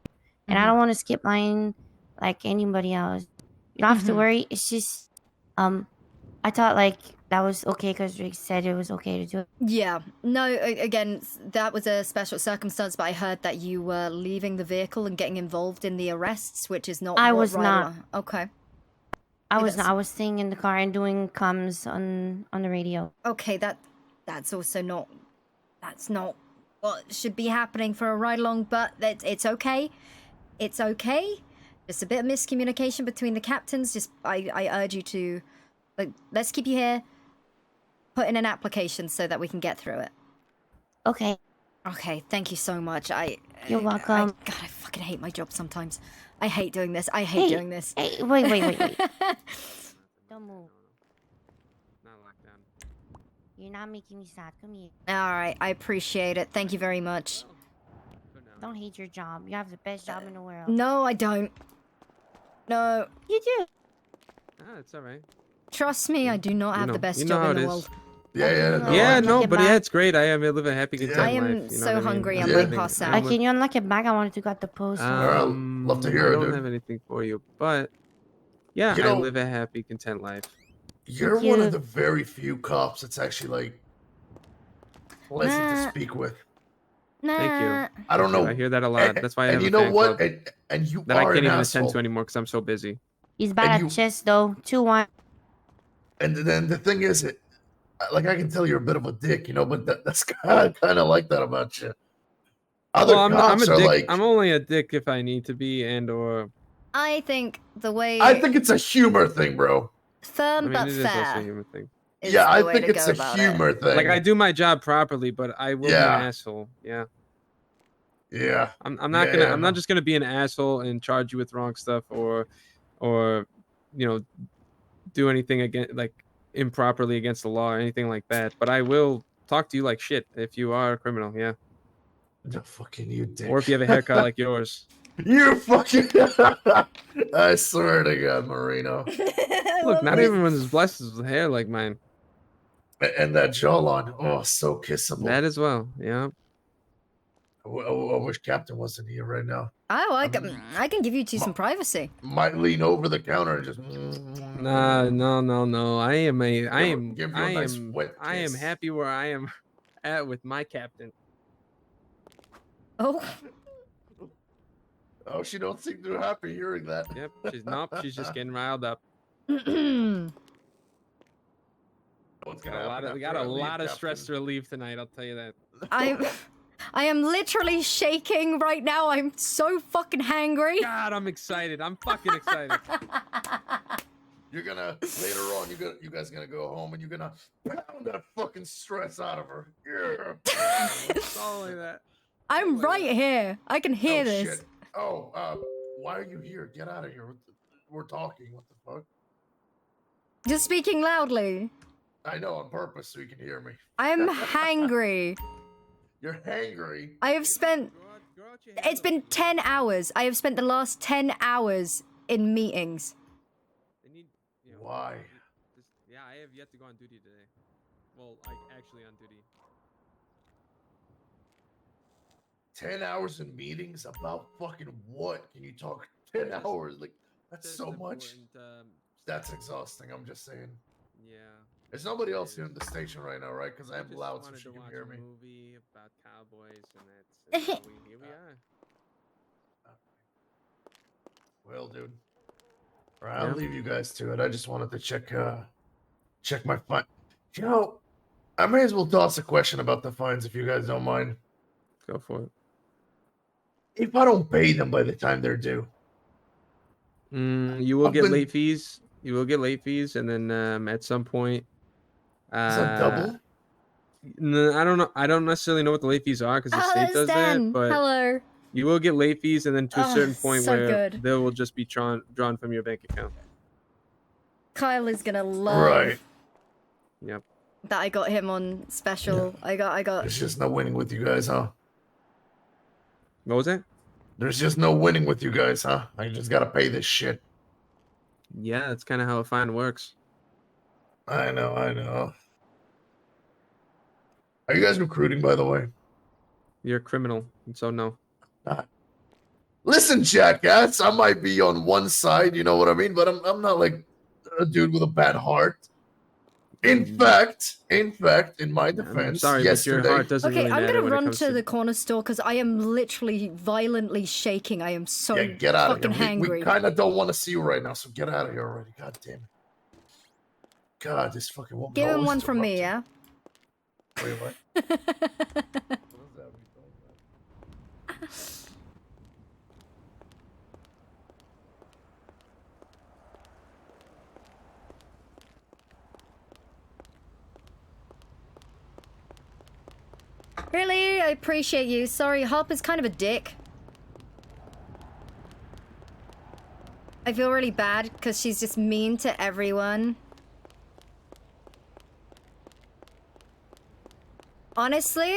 and I don't want to skip line like anybody else. You don't have to worry. It's just, I thought like that was okay because Rick said it was okay to do it. Yeah. No, again, that was a special circumstance, but I heard that you were leaving the vehicle and getting involved in the arrests, which is not I what was not. Okay. I Yeah, was not. I was staying in the car and doing comms on the radio. Okay, that's also not... That's not what should be happening for a ride-along, but it's okay. It's okay. Just a bit of miscommunication between the captains. Just, I urge you to... Like, let's keep you here. Put in an application so that we can get through it. Okay. Okay, thank you so much. You're welcome. God, I fucking hate my job sometimes. I hate doing this. I hate doing this. Hey, wait. Don't move. Not locked down. You're not making me sad. Come here. All right, I appreciate it. Thank you very much. Don't hate your job. You have the best job in the world. No, I don't. No. You do. Ah, it's all right. Trust me, I do not have the best you know job how in it the is. world. No, but yeah, it's great. I am live a happy, content I am life. You know so what I mean? hungry, I I'm might living- pass I'm out. li- Can you unlock it back? I wanted to got the post. love to hear I it, don't dude. have anything for you, but yeah, You I know- live a happy, content life. You're one of the very few cops that's actually like pleasant Nah. to speak with. Thank you. Nah. I don't Thank you. know. I hear that a lot. And- That's why I and have you a know fan what? club And you that I are can't an even asshole. attend to anymore because I'm so busy. He's bad And at chess though. 2-1. And then the thing is, like I can tell you're a bit of a dick, you know, but that's kind of like that about you. Other Well, I'm cops a are dick. like, I'm only a dick if I need to be, and or I think the way I think it's a humor thing, bro. firm I mean, but it is also a fair. human thing. is Yeah, the I way think to it's go a about humor it. thing. Like I do my job properly, but I will be an Yeah. asshole. Yeah. Yeah. I'm not gonna. I'm not just gonna be an asshole and charge you with wrong stuff or you know, do anything against like improperly against the law or anything like that. But I will talk to you like shit if you are a criminal. Yeah. No, fucking you, dick. Or if you have a haircut like yours. You fucking. I swear to God, Marino. Look, not everyone is blessed with hair like mine. And that jawline, oh, so kissable. That as well. Yeah. I wish Captain wasn't here right now. Oh, I can give you two some privacy. Might lean over the counter and just. Nah, no. I am give you a nice wet I am kiss. happy where I am at with my captain. Oh. Oh, she don't seem too happy hearing that. Yep. She's just getting riled up. We got a lot of stress to relieve tonight, I'll tell you that. I am literally shaking right now. I'm so fucking hangry. God, I'm excited. I'm fucking excited. You're gonna later on. You guys gonna go home and you're gonna pound that fucking stress out of her. Yeah. It's all like that. I'm right here. I can hear Oh, this. shit. Oh, why are you here? Get out of here. We're talking. What the fuck? Just speaking loudly. I know on purpose so you can hear me. I'm hangry. You're hangry. I have spent. It's been 10 hours. I have spent the last 10 hours in meetings. Why? Yeah, I have yet to go on duty today. Well, actually on duty. 10 hours in meetings about fucking what? Can you talk 10 hours? Like, that's so much. That's exhausting. I'm just saying. Yeah. There's nobody else here in the station right now, right? Because I'm loud so Wanted she to can watch hear a me. movie about cowboys, and here we are. Well, dude. All right, I'll Yeah. leave you guys to it. I just wanted to check my fine. You know, I may as well toss a question about the fines if you guys don't mind. Go for it. If I don't pay them by the time they're due, You will I've get been- late fees. You will get late fees, and then at some point, is that double? No, I don't know. I don't necessarily know what the late fees are because the Oh, state that's does Dan. that. But Hello. you will get late fees, and then to a Oh, certain point so where good. they will just be drawn from your bank account. Kyle is gonna love Right. Yep. that I got him on special. I got. There's just no winning with you guys, huh? What was that? There's just no winning with you guys, huh? I just gotta pay this shit. Yeah, that's kind of how a fine works. I know. Are you guys recruiting, by the way? You're a criminal, and so no. Listen, jackass, I might be on one side, you know what I mean? But I'm not like a dude with a bad heart. In fact, in my defense, I'm sorry, yesterday, but your heart doesn't Okay, really I'm matter gonna when it run comes to the corner store because I am literally violently shaking. I am so yeah, get out of fucking here. We hangry. kind of don't want to see you right now, so get out of here already. God damn it. God, this fucking woman. Give him always one from me, interrupting. yeah? Wait, what? Really? I appreciate you. Sorry, Harper's kind of a dick. I feel really bad because she's just mean to everyone. Honestly,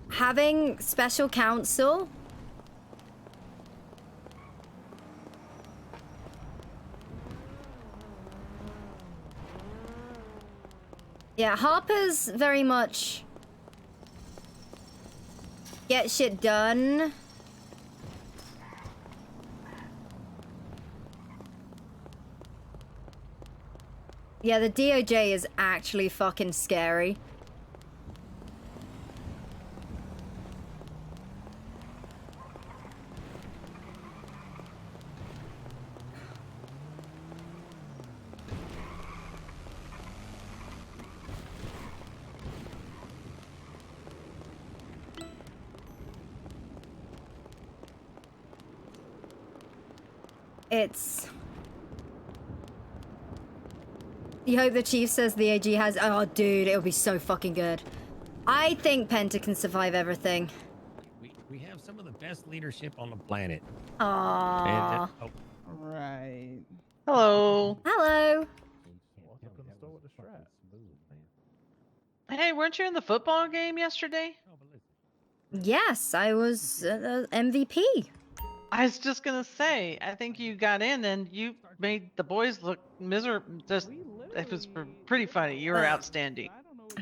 having special counsel yeah, Harper's very much get shit done. Yeah, the DOJ is actually fucking scary. It's... You hope the chief says the AG has... Oh, dude, it'll be so fucking good. I think Penta can survive everything. We have some of the best leadership on the planet. Aww. Oh. Right. Hello. Hello. Hey, weren't you in the football game yesterday? Yes, I was MVP. I was just gonna say, I think you got in and you made the boys look miserable. Just, it was pretty funny. You were outstanding.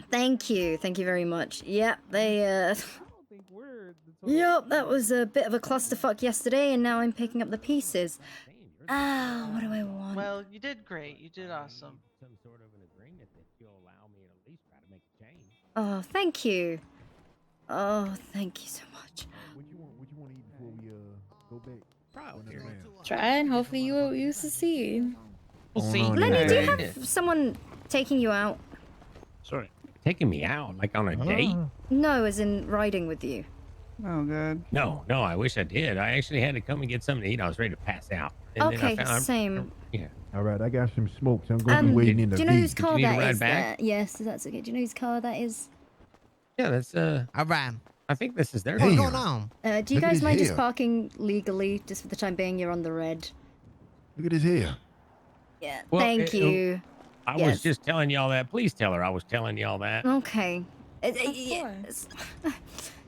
Thank you. Thank you very much. Yep, they, Yep, that was a bit of a clusterfuck yesterday, and now I'm picking up the pieces. Ah, what do I want? Well, you did great. You did awesome. Some sort of an agreement that you'll allow me to at least try to make a change. Oh, thank you. Oh, thank you so much. What you want to eat before we go back? Try and hopefully you succeed. We'll see. Lenny, do you have someone taking you out? Sorry. Taking me out? Like on a date? No, as in riding with you. Oh, good. No, I wish I did. I actually had to come and get something to eat. I was ready to pass out. And Okay, then I found, same. Yeah. All right, I got some smokes. I'm going to be waiting in the Do you know whose V. car need to that ride is? back? Yes, that's okay. Do you know whose car that is? Yeah, that's I ran. I think this is their What's car. going on? Do you Look at guys his mind just hair. parking legally, just for the time being? You're on the red. Look at his hair. Yeah, Well, thank you. I Yes. was just telling y'all that. Please tell her I was telling y'all that. Okay. Yes.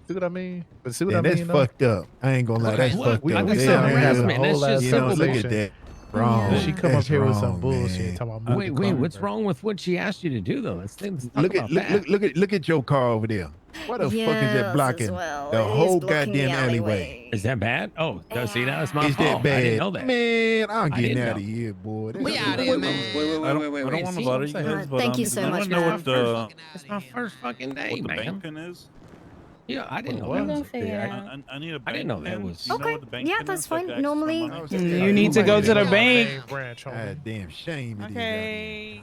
See what I mean? But see what Yeah, I mean? that's fucked up. I ain't gonna lie, that's fucked we up. understand Damn, harassment. man. That's just You know, simple look at bullshit. that. Wrong. She come That's up here with some wrong, bullshit. man. Talking about Wait, what's wrong with what she asked you to do though? Let's talk Look about at that. look at your car over there. What the fuck is Yes, that blocking as well. the It is whole blocking the goddamn alleyway? alleyway. Is that bad? Oh, no, see, that was my Is fault. that bad? I didn't know that. Man, I'm I getting didn't out of know. here, boy. We out here, man. I don't want to see bother what you I'm guys, saying? but Thank you so I much, want to know what the It's my first fucking day, what the man. bank pin is. Yeah, I didn't know We're that gonna was figure it there. out. I need a bank I didn't know that pin. was. Do you know Okay, what the bank yeah, pin that's is? Like fine. to access my Normally- money? You need to go to the bank. Branch, homie. God damn shame it is. Okay.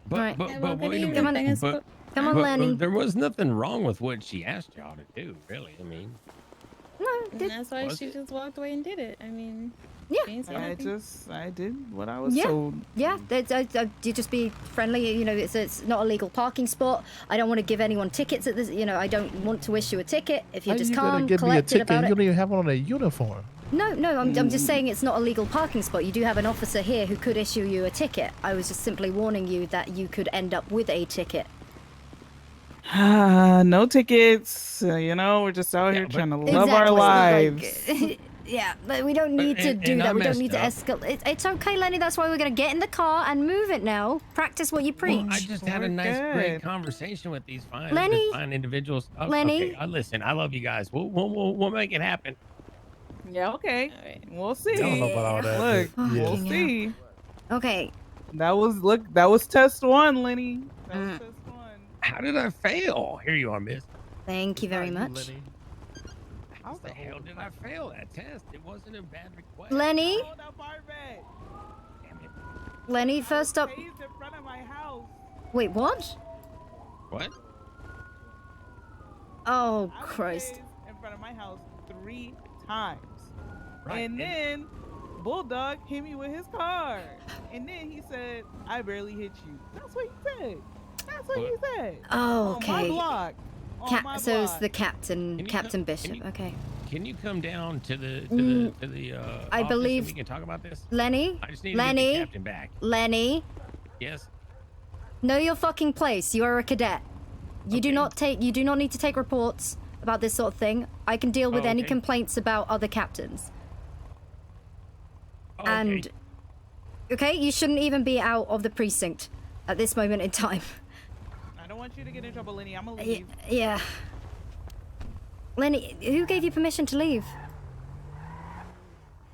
Right. But Yeah, well, good wait a evening. minute. Thanks But, Come on, but Lenny. there was nothing wrong with what she asked y'all to do, really. I mean, No, And that's why she just walked away and did it. I mean, Yeah. she ain't say I nothing. did what I was Yeah. told. Yeah, you just be friendly. You know, it's not a legal parking spot. I don't want to give anyone tickets at this. You know, I don't want to issue a ticket. If you're How just you gonna calm, give me a collected ticket? about You it. don't even have on a uniform. No, I'm just saying it's not a legal parking spot. You do have an officer here who could issue you a ticket. I was just simply warning you that you could end up with a ticket. No tickets. You know, we're just out here trying to live our lives. Like, yeah, but we don't need to do and I that. We don't need to messed escalate. It's okay, Lenny. That's why we're gonna get in the car and move it now. Practice what you preach. well, I just had a nice, great conversation with these fine individuals. Oh, Lenny. Okay, listen, I love you guys. We'll make it happen. Yeah, okay. We'll see. I don't know about all that. Look, but yeah. we'll see. Okay. That was test one, Lenny. That was test one. How did I fail? Here you are, miss. Thank you very much. How the hell did I fail that test? It wasn't a bad request. Lenny. Lenny, first up. In front of my house. Wait, what? What? Oh, Christ. In front of my house 3 times. Right, And then Bulldog hit me with his car. And then he said, I barely hit you. That's what he said. That's what you said. Oh, On my okay. block. On my So it's block. the captain, Captain Bishop. Okay. Can you come down to the I office believe and we can talk about this? Lenny. I just need to get the captain back. Lenny. Yes. Know your fucking place. You are a cadet. You do not need to take reports about this sort of thing. I can deal with any complaints about other captains. Okay. And okay, you shouldn't even be out of the precinct at this moment in time. I don't want you to get in trouble, Lenny. I'm gonna leave. Yeah. Lenny, who gave you permission to leave?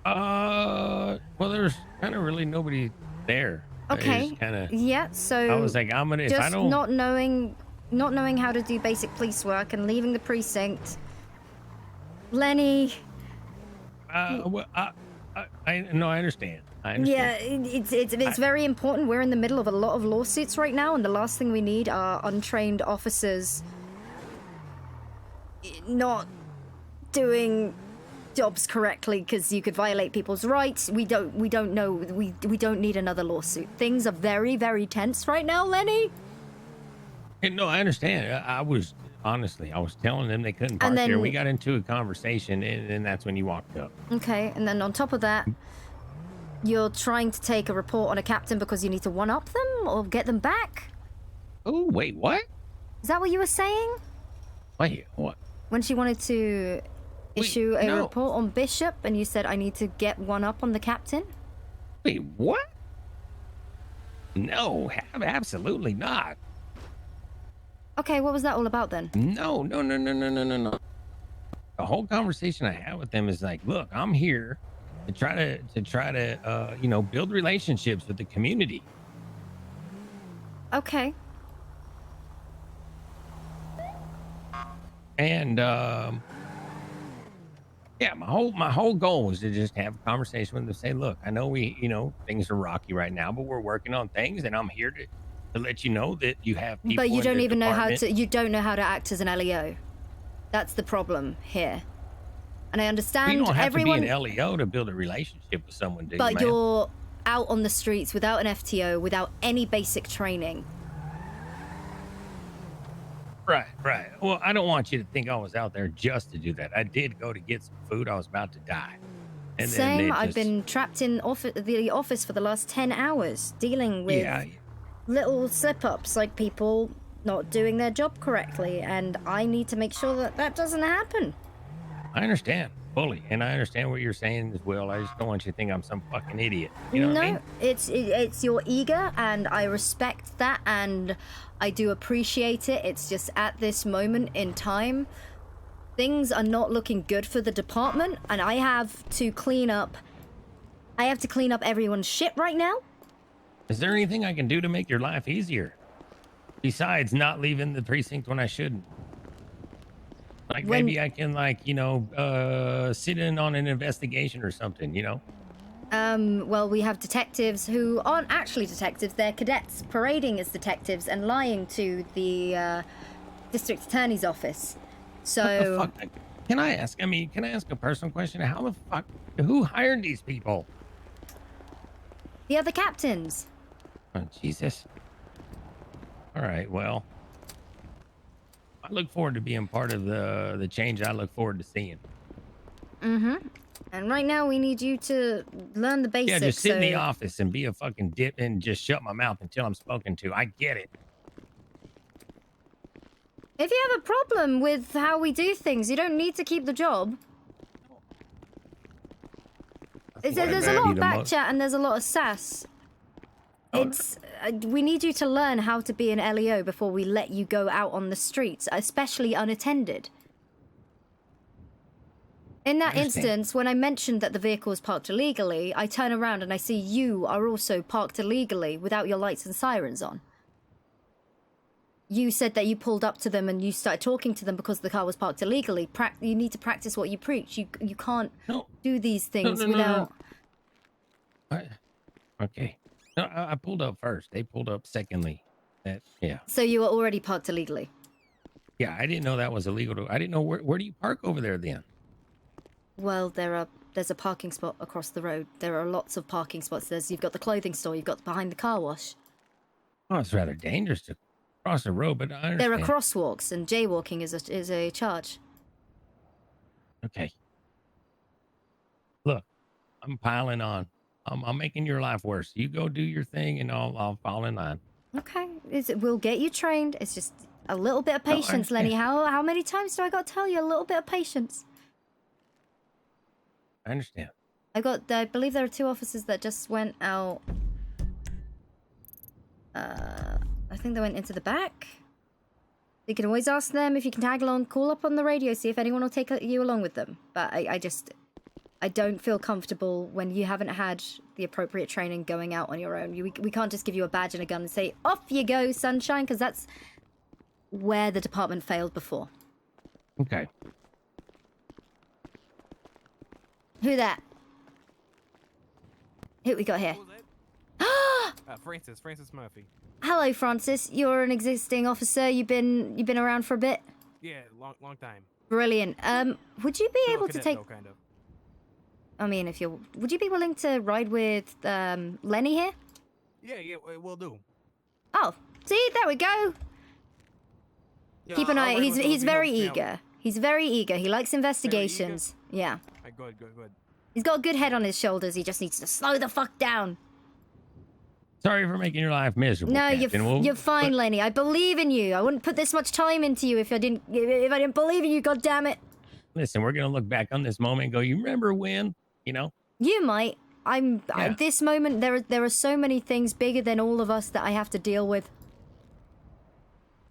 Well, there's kind of really nobody there. Okay. Yeah. So I was like, I'm gonna. If just I don't. not knowing how to do basic police work and leaving the precinct. Lenny. Well, I understand. I understand. Yeah, it's very important. We're in the middle of a lot of lawsuits right now, and the last thing we need are untrained officers not doing jobs correctly because you could violate people's rights. We don't know. We don't need another lawsuit. Things are very, very tense right now, Lenny. No, I understand. I was telling them they couldn't park then- here. We got into a conversation, and that's when you walked up. Okay, and then on top of that, you're trying to take a report on a captain because you need to one-up them or get them back? Oh, wait, what? Is that what you were saying? Wait, what? When she wanted to issue a no. report on Bishop and you said, I need to get one up on the captain? Wait, what? No, absolutely not. Okay, what was that all about then? No. The whole conversation I had with them is like, look, I'm here to try to build relationships with the community. Okay. And yeah, my whole goal was to just have a conversation with them, say, look, I know things are rocky right now, but we're working on things, and I'm here to let you know that you have people. But you in don't your even know how department. to. You don't know how to act as an LEO. That's the problem here. And I understand You don't have everyone. to be an LEO to build a relationship with someone, do you, But man? you're out on the streets without an FTO, without any basic training. Right. Well, I don't want you to think I was out there just to do that. I did go to get some food. I was about to die. And then Same. they I've just- been trapped in the office for the last 10 hours, dealing with little slip-ups, like people not doing their job correctly, and I need to make sure that that doesn't happen. I understand fully, and I understand what you're saying as well. I just don't want you to think I'm some fucking idiot. You know what I mean? It's you're eager, and I respect that, and I do appreciate it. It's just at this moment in time, things are not looking good for the department, and I have to clean up everyone's shit right now. Is there anything I can do to make your life easier? Besides not leaving the precinct when I shouldn't? Like maybe I can sit in on an investigation or something, Well, we have detectives who aren't actually detectives, they're cadets parading as detectives and lying to the district attorney's office. So What the fuck? Can I ask a personal question? How the fuck, who hired these people? the other captains. Oh, Jesus. All right, well, I look forward to being part of the change I look forward to seeing. Mm-hmm. And right now we need you to learn the basics. Yeah, just sit in the so- office and be a fucking dip and just shut my mouth until I'm spoken to. I get it. If you have a problem with how we do things, you don't need to keep the job. There's a lot of back chat and there's a lot of sass. We need you to learn how to be an LEO before we let you go out on the streets, especially unattended. In that instance, when I mentioned that the vehicle was parked illegally, I turn around and I see you are also parked illegally without your lights and sirens on. You said that you pulled up to them and you started talking to them because the car was parked illegally. You need to practice what you preach. You can't do these things without... Okay. No, I pulled up first. They pulled up secondly. Yeah. So you were already parked illegally? Yeah, I didn't know that was illegal. I didn't know where do you park over there then? Well, there's a parking spot across the road. There are lots of parking spots. You've got the clothing store, you've got behind the car wash. Oh, it's rather dangerous to Cross the road, but I There are understand. crosswalks, and jaywalking is a charge. Okay. Look, I'm piling on. I'm making your life worse. You go do your thing, and I'll fall in line. Okay, we'll get you trained. It's just a little bit of No, I patience, Lenny. understand. How many times do I got to tell you? A little bit of patience. I understand. I believe there are 2 officers that just went out. I think they went into the back. You can always ask them if you can tag along, call up on the radio, see if anyone will take you along with them. But I don't feel comfortable when you haven't had the appropriate training going out on your own. We can't just give you a badge and a gun and say, off you go, sunshine, because that's where the department failed before. Okay. Who that? Who we got here? Francis Murphy. Hello, Francis. You're an existing officer. You've been around for a bit. Yeah, long time. Brilliant. Would you be Still a able to cadet, take? though, kind of. I mean, would you be willing to ride with Lenny here? Yeah, we'll do. Oh, see, there we go. Yeah, Keep an I'll eye. ride He's with him if he's he very helps me out. eager. He's very eager. He likes investigations. Yeah. Good. He's got a good head on his shoulders. He just needs to slow the fuck down. Sorry for making your life miserable. No, Captain. you're fine, Lenny. I believe in you. I wouldn't put this much time into you if I didn't believe in you. God damn it. Listen, we're gonna look back on this moment and go, you remember when? You know? You might. Yeah. At this moment, there are so many things bigger than all of us that I have to deal with.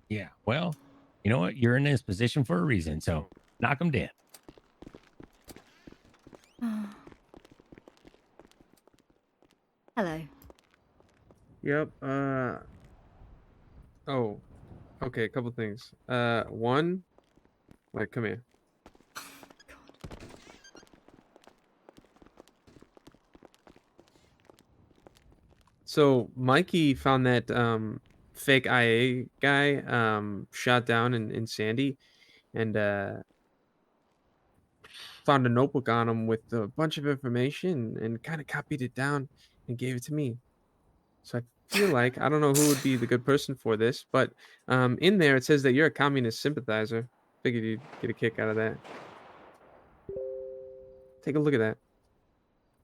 Yeah. Well, you know what? You're in this position for a reason, so knock them dead. Hello. Yep. Oh. Okay, a couple things. One. Like, come here. So Mikey found that fake IA guy shot down in Sandy, and found a notebook on him with a bunch of information and kind of copied it down and gave it to me. So I feel like I don't know who would be the good person for this, but in there it says that you're a communist sympathizer. Figured you'd get a kick out of that. Take a look at that.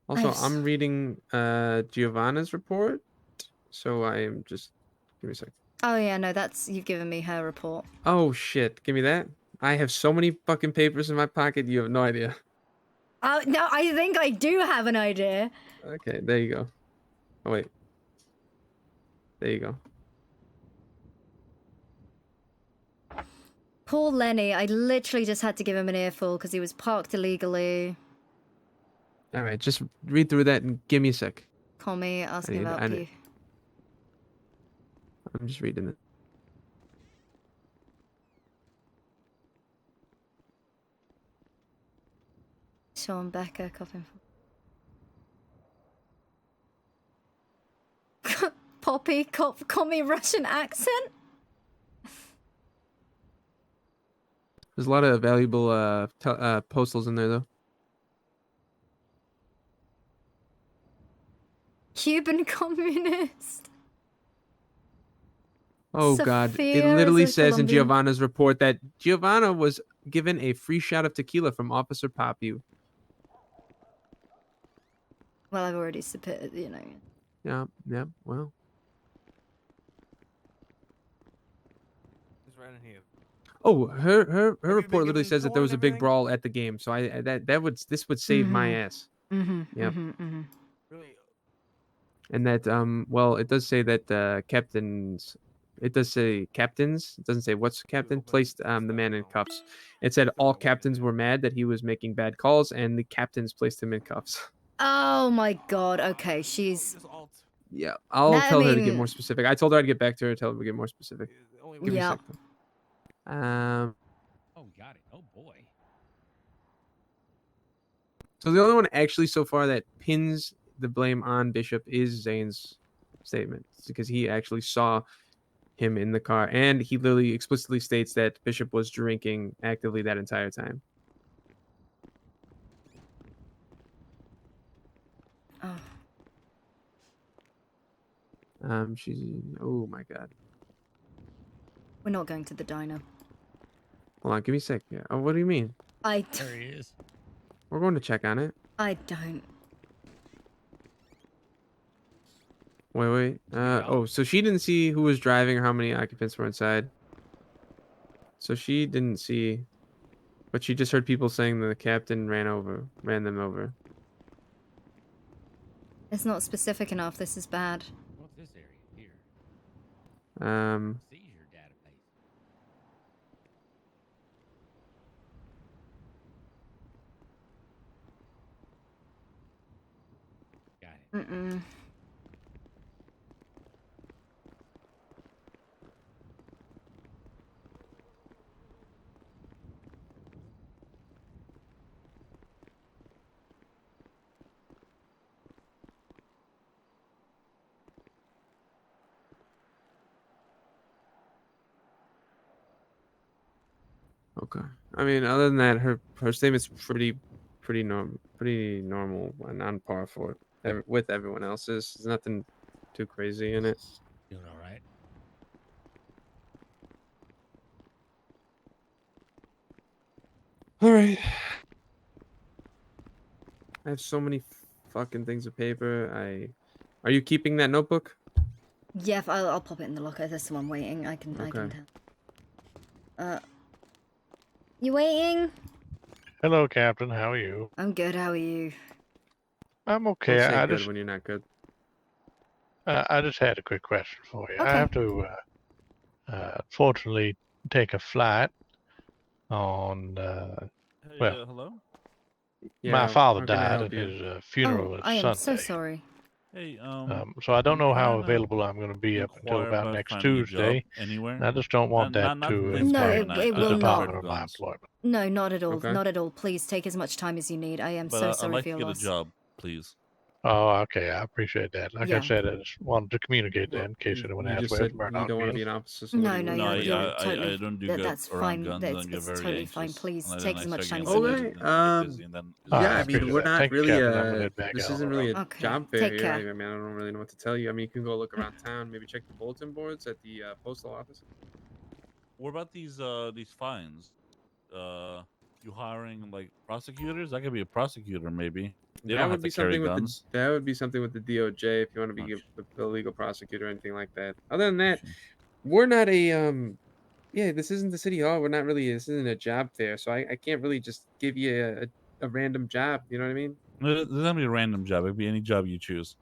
Also, Nice. I'm reading Giovanna's report, so I am just give me a sec. Oh yeah, no, you've given me her report. Oh shit, give me that. I have so many fucking papers in my pocket, you have no idea. Oh no, I think I do have an idea. Okay, there you go. Oh wait. There you go. Poor Lenny, I literally just had to give him an earful because he was parked illegally. All right, just read through that and give me a sec. Call me, asking about you. I'm just reading it. Sean Becker, copying. Poppy, call me Russian accent? There's a lot of valuable postals in there, though. Cuban communist. Oh God! It Sophia, literally is it says in Colombian? Giovanna's report that Giovanna was given a free shot of tequila from Officer Popu. Well, I've already submitted, you know. Yeah. Well. It's right in here. Oh, her report literally says that there was a big brawl at the game, so this would save my ass. Yep. Really? And that well, it does say that captains. It does say captains. It doesn't say what's captain placed the man in cuffs. It said all captains were mad that he was making bad calls, and the captains placed him in cuffs. Oh my God. Okay, she's. Yeah, I'll tell her to get more specific. I told her I'd get back to her, tell her to get more specific. Give me a Yeah. second. Oh, got it. Oh boy. So the only one actually so far that pins the blame on Bishop is Zane's statement, because he actually saw him in the car, and he literally explicitly states that Bishop was drinking actively that entire time. Oh. She's oh my God. We're not going to the diner. Hold on, give me a sec. Yeah. Oh, what do you mean? There he is. We're going to check on it. I don't. Wait. Oh, so she didn't see who was driving or how many occupants were inside. So she didn't see, but she just heard people saying that the captain ran them over. It's not specific enough. This is bad. What's this area here? Seizure database. Got it. Mm-mm. Okay. I mean, other than that, her statement's pretty normal and on par for with everyone else's. There's nothing too crazy in it. Doing all right. All right. I have so many fucking things of paper. Are you keeping that notebook? Yeah, I'll pop it in the locker. There's someone waiting. I can tell. You waiting? Hello, Captain. How are you? I'm good. How are you? I'm Don't okay. say I good just when you're not good. I just had a quick question for you. I Okay. have to unfortunately take a flight on well, hello? my Yeah, father how can I died help and you? his funeral Oh, is I am so Sunday. sorry. Hey, So I don't I'm know how trying to available I'm going to be up until inquire about about next finding a job Tuesday. anywhere. And I just don't want that Not to things No, impact it the will not. department of my guns. employment. No, not at all. Okay. Not at all. Please take as much time as you need. I am But so I'd sorry like for to your get loss. a job, please. Oh, okay. I appreciate that. Like I Yeah. said, I just wanted to communicate that in case anyone You asks just where's said Murdoch you don't want to being. be an officer. So what No, do no, you want? you're I totally. don't do good That's around fine. guns. That's I get it's very totally anxious. fine. Please And take then as I much start time getting as you Okay. need. get busy, and then I Yeah, I mean, appreciate we're that. not Thank you, really Captain. I'm gonna head back this out isn't on the really road. a Okay, job fair take here. care. I mean, I don't really know what to tell you. I mean, you can go look around town, maybe check the bulletin boards at the postal office. what about these fines? You hiring like prosecutors? I could be a prosecutor, maybe. They That don't have would to be carry something with guns. the DOJ if you want to be Oh, a legal prosecutor or anything like that. Other than that, shit. we're not a yeah, this isn't the city hall. We're not really this isn't a job fair, so I can't really just give you a random job, you know what I mean? It doesn't have to be a random job. It could be any job you choose.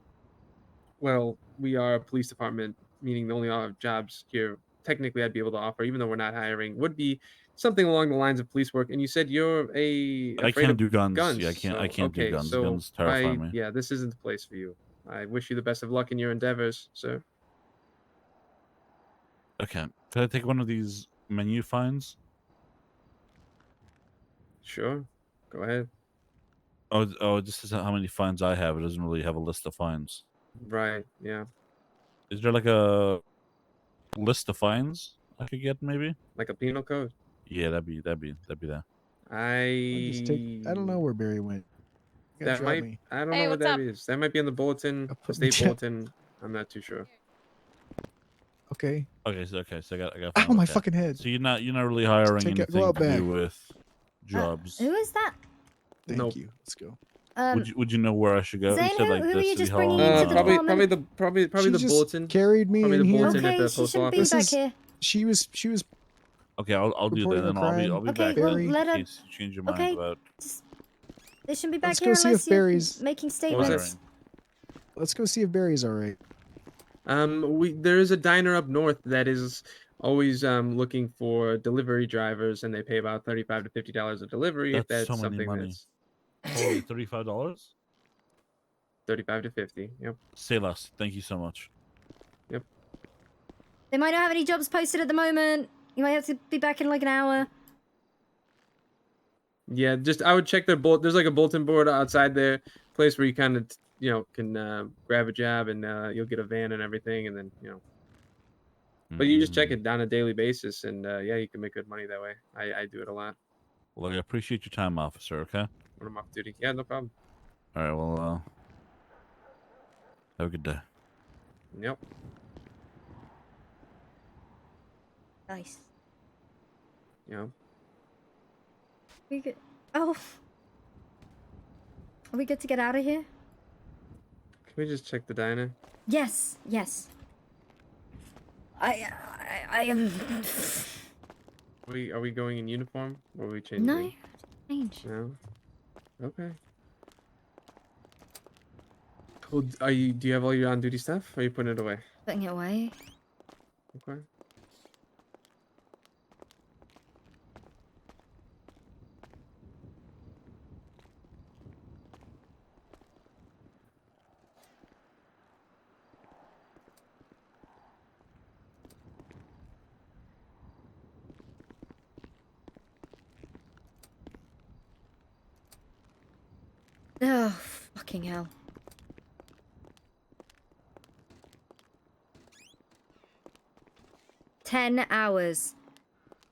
Well, we are a police department, meaning the only jobs here technically I'd be able to offer, even though we're not hiring, would be something along the lines of police work. And you said you're I afraid can't of do guns. guns. Yeah, I So can't do okay, guns. so Guns terrify me. yeah, this isn't the place for you. I wish you the best of luck in your endeavors, sir. Okay. Can I take one of these menu fines? Sure. Go ahead. Oh, this is how many fines I have. It doesn't really have a list of fines. Right, yeah. Is there like a list of fines I could get, maybe? Like a penal code. Yeah, that'd be that. I don't know where Barry went. You gotta That drop might me. I don't Hey, know what what's that up? is. That might be in the bulletin, the put me state down. bulletin. I'm not too sure. Okay. Okay, so I got Ow, fine with my that. fucking head. So you're not really hiring Go anything out to back. do with jobs. Who is that? Thank you. Let's go. Would you know where I should go? Zane, You said like who the are you city just hall. bringing into the Probably department? probably She the just bulletin. carried me Probably in the here. bulletin at Okay, the she postal shouldn't be office. back here. She was Okay, I'll do that, reporting a and I'll be Okay, back well, in let her. case you change your mind Okay, about. they shouldn't be back Let's here go see unless if you're Barry's making was statements. Let's go see if Barry's all right. There is a diner up north that is always looking for delivery drivers, and they pay about $35 to $50 a delivery. If That's that's so many something money. that's Holy, $35? 35 to 50. Yep. Say less. Thank you so much. Yep. They might not have any jobs posted at the moment. You might have to be back in like an hour. Yeah, just I would check their there's like a bulletin board outside their place where you kind of can grab a job, and you'll get a van and everything, and then but you just check it on a daily basis, and yeah, you can make good money that way. I do it a lot Well, I appreciate your time, officer. Okay. when I'm off duty. Yeah, no problem. All right. Well, have a good day. Yep. Nice. Yeah. We good. Oh. Are we good to get out of here? Can we just check the diner? Yes. Yes. I am. Are we going in uniform or are we changing? No. Change. No. Okay. Cool. Do you have all your on-duty stuff? Or are you putting it away? Putting it away. Okay. Oh, fucking hell. Ten hours.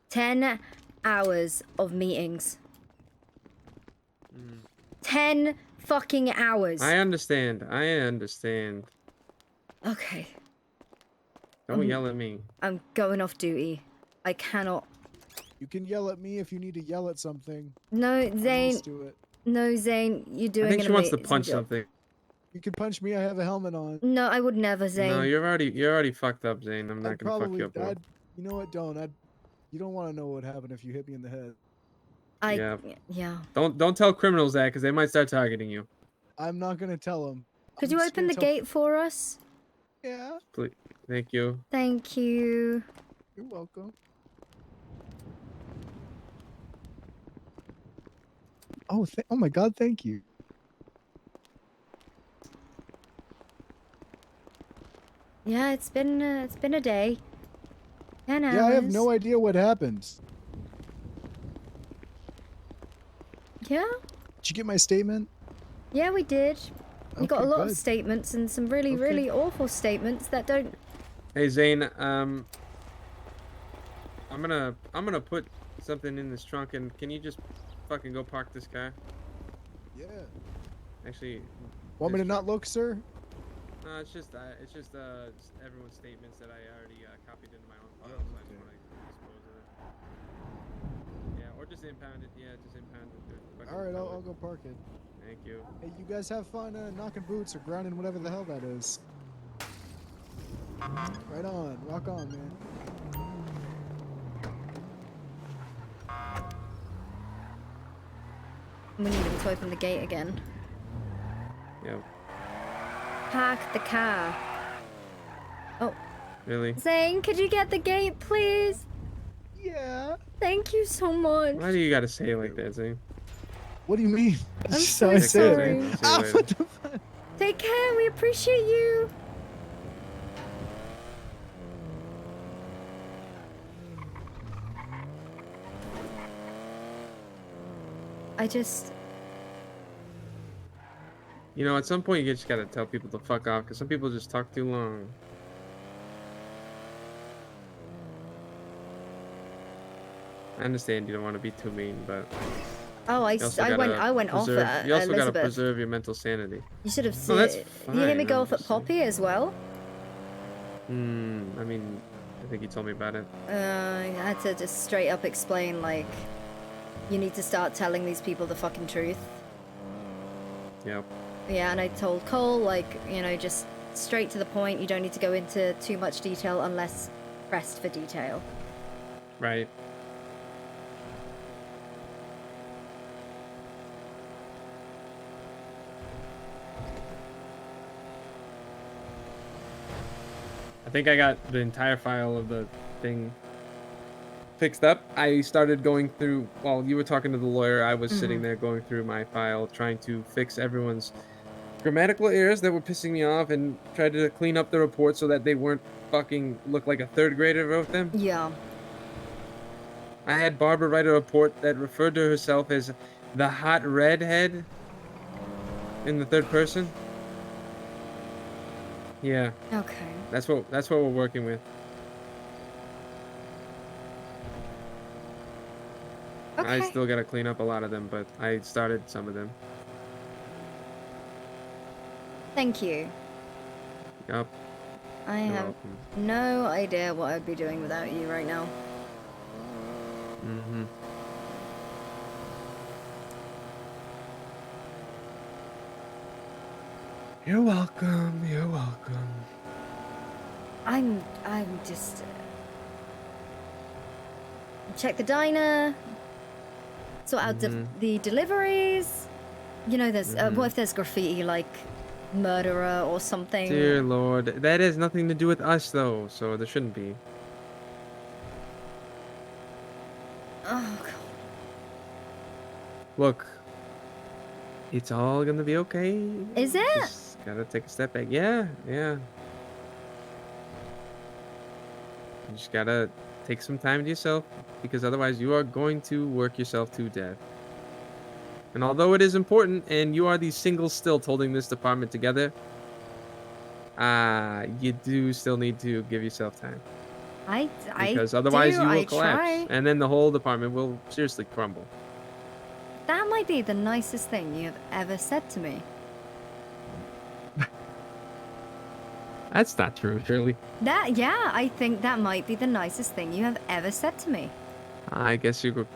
10 hours of meetings. 10 fucking hours. I understand. I understand. Okay. Don't yell at me. I'm going off duty. I cannot. You can yell at me if you need to yell at something. No, I'm Zane. used to it. No, Zane. You're doing I think an she wants to amazing punch job. something. You can punch me. I have a helmet on. No, I would never, Zane. No, you're already fucked up, Zane. I'm not I'd gonna fuck probably, you up. More. you know what? You don't want to know what happened if you hit me in the head. Yeah. Don't tell criminals that because they might start targeting you. I'm not gonna tell them. Could you open the gate for us? Yeah. Please. Thank you. Thank you. You're welcome. Oh, oh my God! Thank you. Yeah, it's been a day. 10 hours. Yeah, I have no idea what happened. Yeah? Did you get my statement? Yeah, we did. We got a Okay, lot good. of statements and some really, Okay. really awful statements that don't. Hey Zane, I'm gonna put something in this trunk, and can you just fucking go park this car? Yeah. Actually. Want me to not look, sir? No, it's just everyone's statements that I already copied into my own file, so I just want to dispose of it. Yeah, or just impound it. Yeah, just impound it. All right, I'll go park it. Thank you. Hey, you guys have fun knocking boots or grounding whatever the hell that is. Right on, rock on, man. We need him to open the gate again. Yep. Park the car. Oh. Really? Zane, could you get the gate, please? Yeah. Thank you so much. Why do you gotta say it like that, Zane? What do you mean? I'm That's so how I say it, sorry. man. See you later. What the fuck? Take care. We appreciate you. I just. You know, at some point you just gotta tell people to fuck off, because some people just talk too long. I understand you don't want to be too mean, but Oh, I you also went gotta off preserve- at You also gotta Elizabeth. preserve your mental sanity. You should have No, seen. that's You hear me fine, go I'm off at just- Poppy as well? I mean, I think you told me about it. I had to just straight up explain, like, you need to start telling these people the fucking truth. Yep. Yeah, and I told Cole, like, you know, just straight to the point. You don't need to go into too much detail unless pressed for detail. Right. I think I got the entire file of the thing fixed up. I started going through, while you were talking to the lawyer, I was sitting there going through my file, trying to fix everyone's grammatical errors that were pissing me off and tried to clean up the report so that they weren't fucking look like a third grader wrote them. Yeah. I had Barbara write a report that referred to herself as the hot redhead in the third person. Yeah. Okay. That's what we're working with. I Okay. still gotta clean up a lot of them, but I started some of them. Thank you. Yup. I You're have welcome. no idea what I'd be doing without you right now. Mm-hmm. You're welcome. You're welcome. I'm just check the diner, sort out the deliveries. You know, there's what if there's graffiti like murderer or something? Dear Lord, that has nothing to do with us though, so there shouldn't be. Oh God. Look, it's all gonna be okay. Is it? Just gotta take a step back. Yeah, yeah. You just gotta take some time to yourself, because otherwise you are going to work yourself to death. And although it is important, and you are the single stilt holding this department together, you do still need to give yourself time. Because otherwise you will collapse, try. and then the whole department will seriously crumble. That might be the nicest thing you have ever said to me. That's not true, Shirley. Yeah, I think that might be the nicest thing you have ever said to me. I guess you were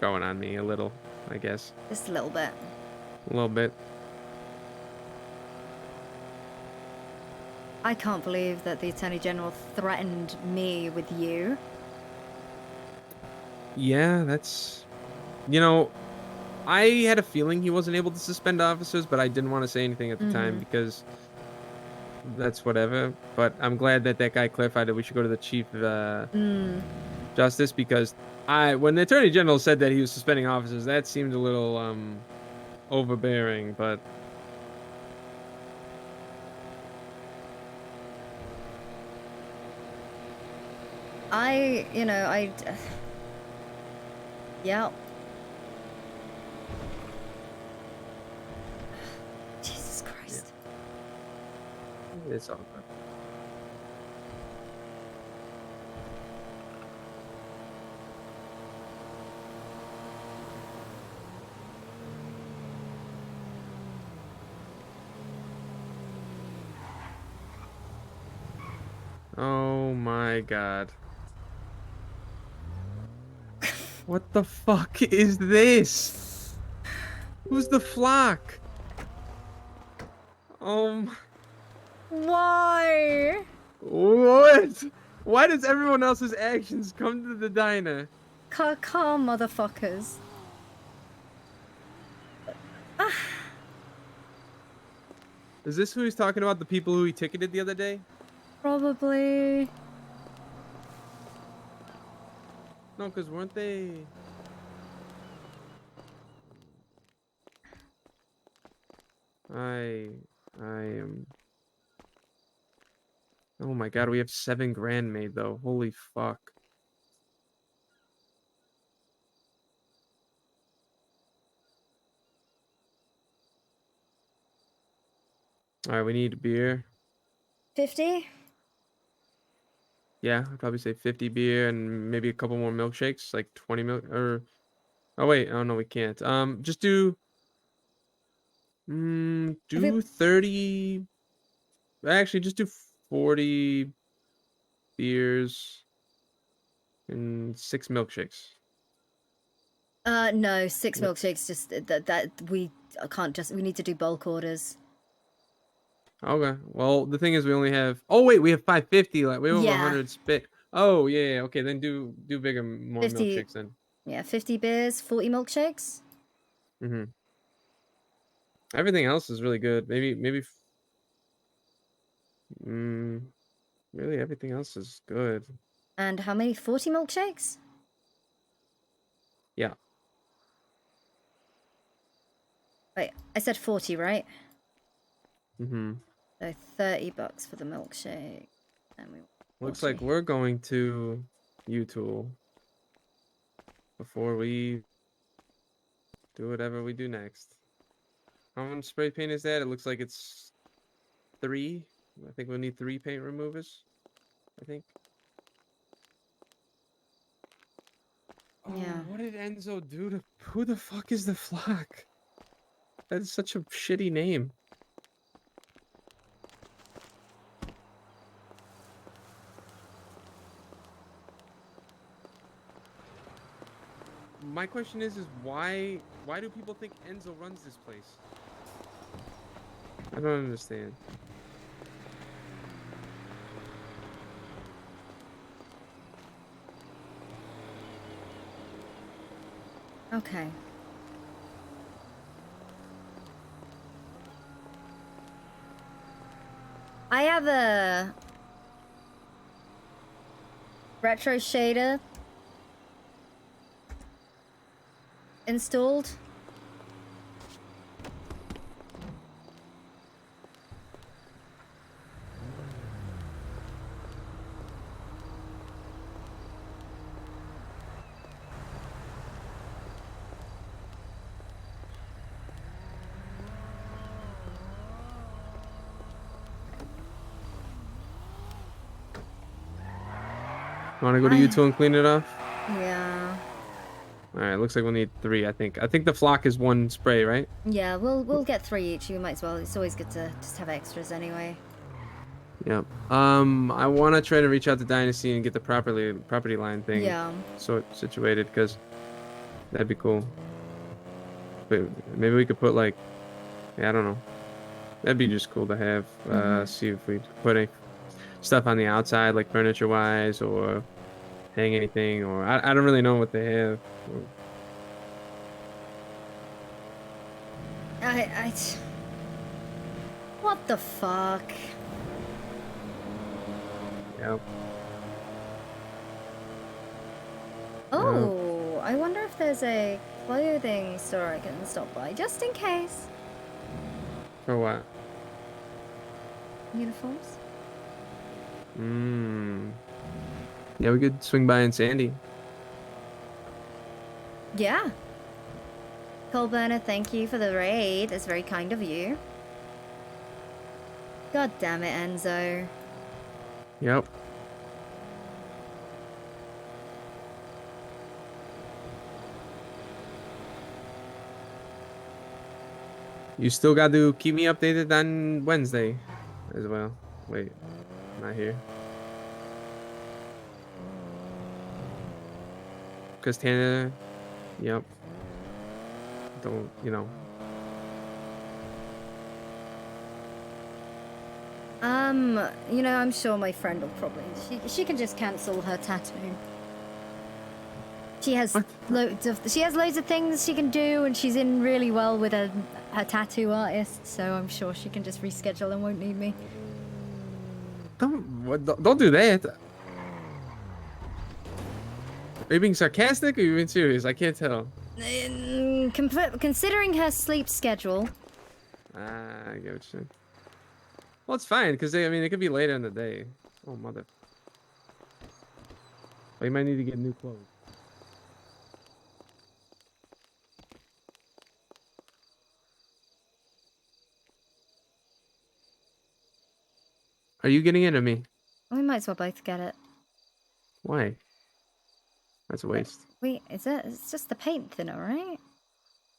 going on me a little, I guess. Just a little bit. A little bit. I can't believe that the Attorney General threatened me with you. Yeah, that's... You know, I had a feeling he wasn't able to suspend officers, but I didn't want to say anything at the time because that's whatever. But I'm glad that that guy clarified that we should go to the Chief Justice, because when the Attorney General said that he was suspending officers, that seemed a little overbearing, but... Yeah. Jesus Christ. Yeah. It's all good. Oh my God. What the fuck is this? Who's the flock? Why? What? Why does everyone else's actions come to the diner? Calm, motherfuckers. Is this who he's talking about? The people who he ticketed the other day? Probably. No, because weren't they... I am... Oh my God, we have 7 grand made though. Holy fuck. Alright, we need beer. 50? Yeah, I'd probably say 50 beer and maybe a couple more milkshakes, like 20 milk or... Oh wait, oh no, we can't. Just do 30... Actually, just do 40 beers and 6 milkshakes. No, 6 milkshakes. Just that we can't just. We need to do bulk orders. Okay. Well, the thing is, we only have. Oh wait, we have 550. Like we have over 100 spit. Oh yeah. Okay, then do bigger, more 50 milkshakes then. Yeah, 50 beers, 40 milkshakes. Everything else is really good. Maybe. Really, everything else is good. And how many? 40 milkshakes? Yeah. Wait, I said 40, right? So $30 for the milkshake. And we looks like we're going to U-Tool before we do whatever we do next. How much spray paint is that? It looks like it's 3. I think we'll need 3 paint removers. I think. Yeah. What did Enzo do to... Who the fuck is the flock? That is such a shitty name. my question is why do people think Enzo runs this place? I don't understand. Okay. I have a retro shader installed. Want to go to U2 and clean it off? Yeah. All right, looks like we'll need 3. I think the flock is 1 spray, right? Yeah, we'll get 3 each. You might as well. It's always good to just have extras anyway. Yep. I want to try to reach out to Dynasty and get the property line thing situated, because that'd be cool. But maybe we could put like, I don't know. That'd be just cool to have. See if we put any stuff on the outside, like furniture wise, or hang anything, or I don't really know what they have. What the fuck? Yep. Oh, I wonder if there's a clothing store I can stop by, just in case. For what? Uniforms? Yeah, we could swing by in Sandy. Yeah. Colburner, thank you for the raid. That's very kind of you. God damn it, Enzo. Yep. You still got to keep me updated on Wednesday as well. Wait, not here. Because Tana, yep. Don't, I'm sure my friend will probably, she can just cancel her tattoo. She has loads of things she can do, and she's in really well with her tattoo artist, so I'm sure she can just reschedule and won't need me. Don't do that. Are you being sarcastic or are you being serious? I can't tell. Considering her sleep schedule. I get what you're saying. Well, it's fine, because it could be later in the day. Oh, mother. Well, you might need to get new clothes. Are you getting it or me? We might as well both get it. Why? That's a waste. Wait, is it? It's just the paint thinner, right?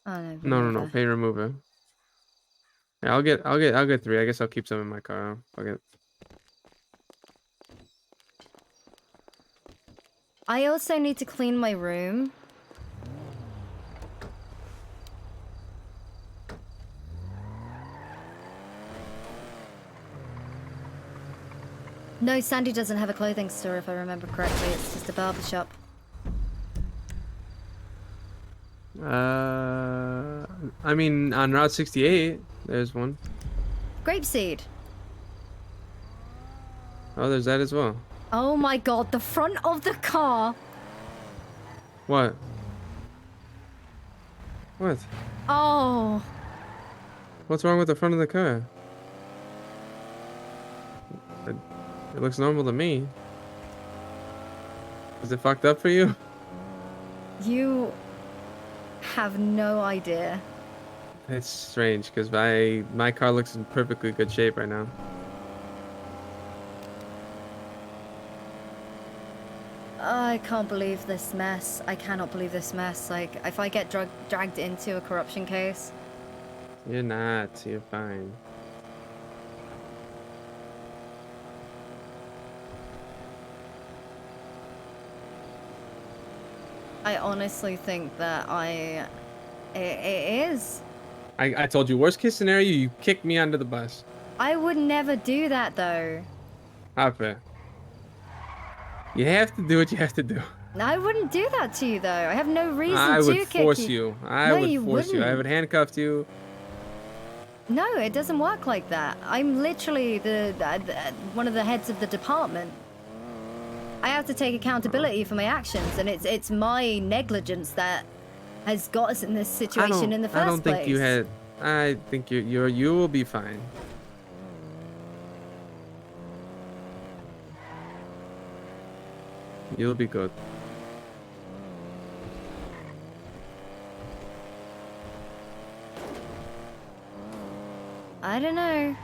Oh no. No. Paint remover. Yeah, I'll get 3. I guess I'll keep some in my car. Fuck it. I also need to clean my room. No, Sandy doesn't have a clothing store, if I remember correctly. It's just a barber shop. On Route 68, there's one. Grapeseed. Oh, there's that as well. Oh my god, the front of the car. What? What? Oh. What's wrong with the front of the car? It looks normal to me. Is it fucked up for you? You have no idea. It's strange, because my car looks in perfectly good shape right now. I can't believe this mess. I cannot believe this mess. Like, if I get dragged into a corruption case. You're not. You're fine. I honestly think that it is. I told you, worst case scenario, you kick me under the bus. I would never do that though. Harper. You have to do what you have to do. I wouldn't do that to you though. I have no reason I to would kick force you. I No, would you force you. I wouldn't. would handcuff you. No, it doesn't work like that. I'm literally the one of the heads of the department. I have to take accountability for my actions, and it's my negligence that has got us in this situation in the first place. I don't think you had. I think you will be fine. You'll be good. I don't know.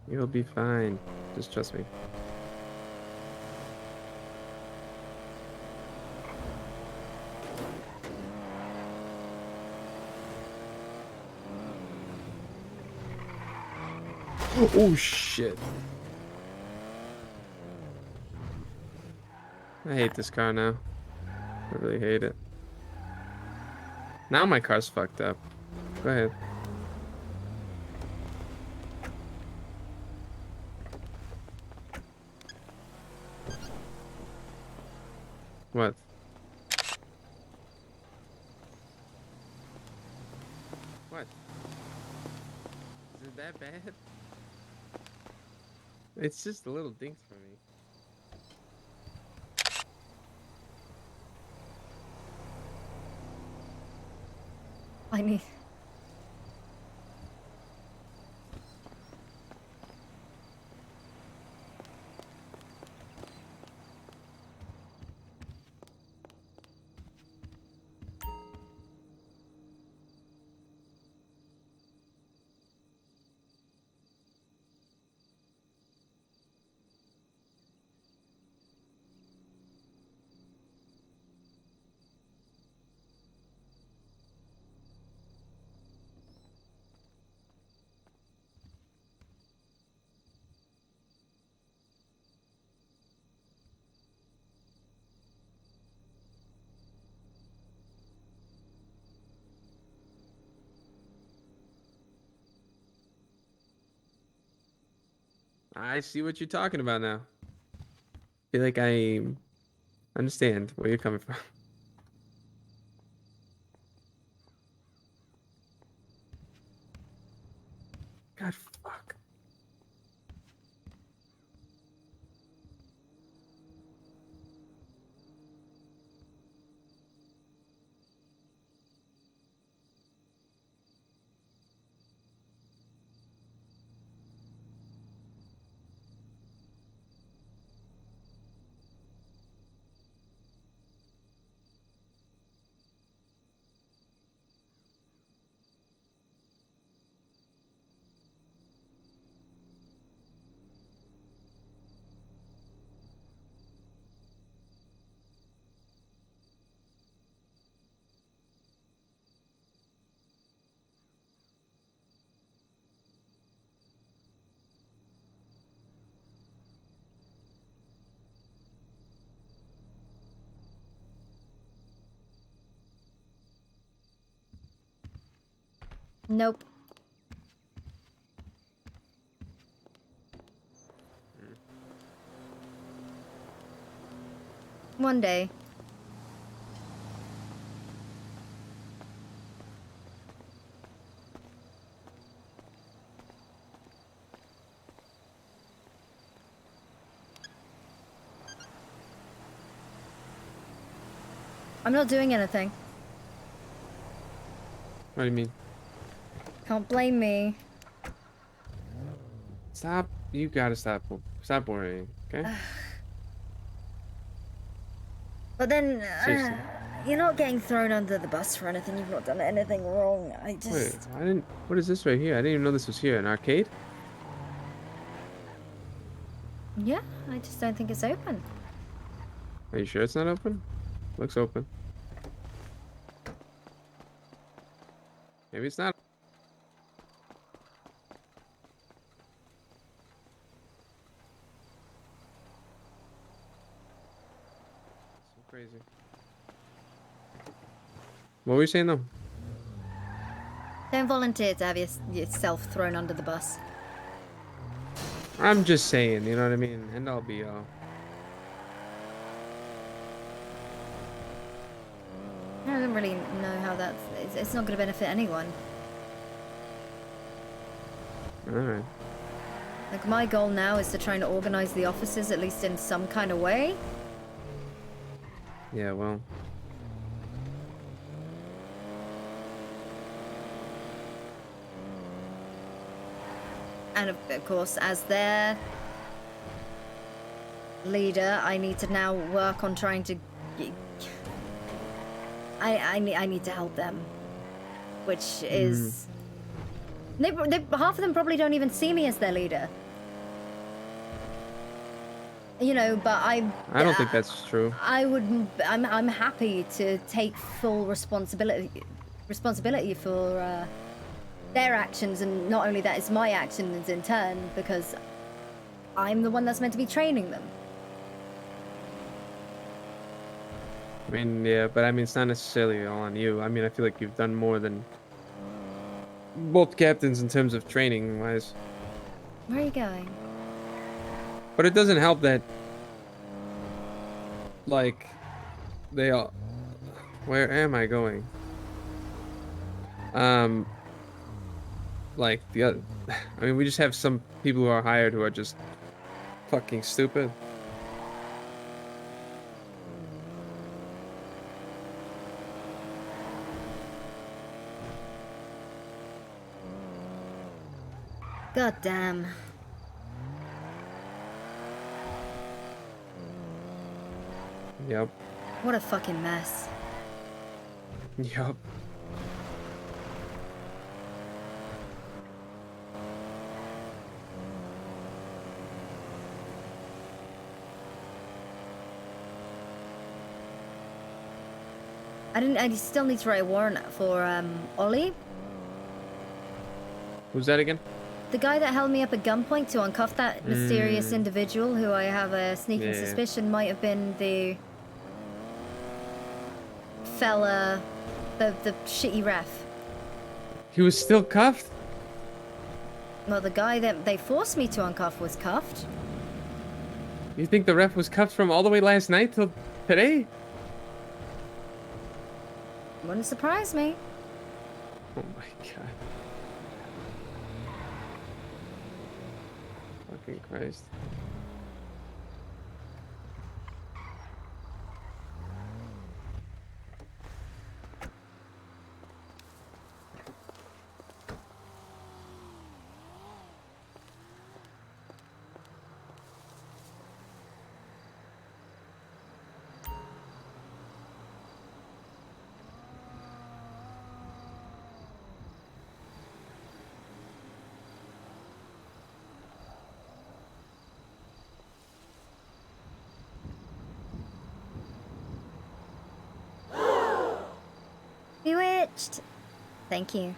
You'll be fine. Just trust me. Oh shit. I hate this car now. I really hate it. Now my car's fucked up. Go ahead. What? What? Is it that bad? It's just a little dinks for me. I need. I see what you're talking about now. Feel like I understand where you're coming from. God, fuck. Nope. One day. I'm not doing anything. What do you mean? Can't blame me. Stop. You gotta stop. Stop worrying, okay? But then, Seriously. you're not getting thrown under the bus for anything. You've not done anything wrong. I just. Wait, I didn't. What is this right here? I didn't even know this was here. An arcade? Yeah, I just don't think it's open. Are you sure it's not open? Looks open. Maybe it's not. So crazy. What were you saying though? Don't volunteer to have yourself thrown under the bus. I'm just saying, you know what I mean? And I'll be I don't really know how that's... It's not going to benefit anyone. Alright. Like, my goal now is to try and organize the officers at least in some kind of way. Yeah, well. And of course, as their leader, I need to now work on trying to... I need to help them. Which is... half of them probably don't even see me as their leader. You know, but I don't think that's true. I'm happy to take full responsibility for their actions, and not only that, it's my actions in turn, because I'm the one that's meant to be training them. I mean, yeah, but I mean, it's not necessarily all on you. I mean, I feel like you've done more than both captains in terms of training wise. Where are you going? But it doesn't help that, like, they all... Where am I going? Like, the other... I mean, we just have some people who are hired who are just fucking stupid. God damn. Yep. What a fucking mess. Yep. I still need to write a warrant for Ollie. Who's that again? The guy that held me up at gunpoint to uncuff that mysterious individual who I have a sneaking suspicion might have been the fella, the shitty ref. He was still cuffed? Well, the guy that they forced me to uncuff was cuffed. You think the ref was cuffed from all the way last night till today? Wouldn't surprise me. Oh my god. Fucking Christ. Bewitched. Thank you.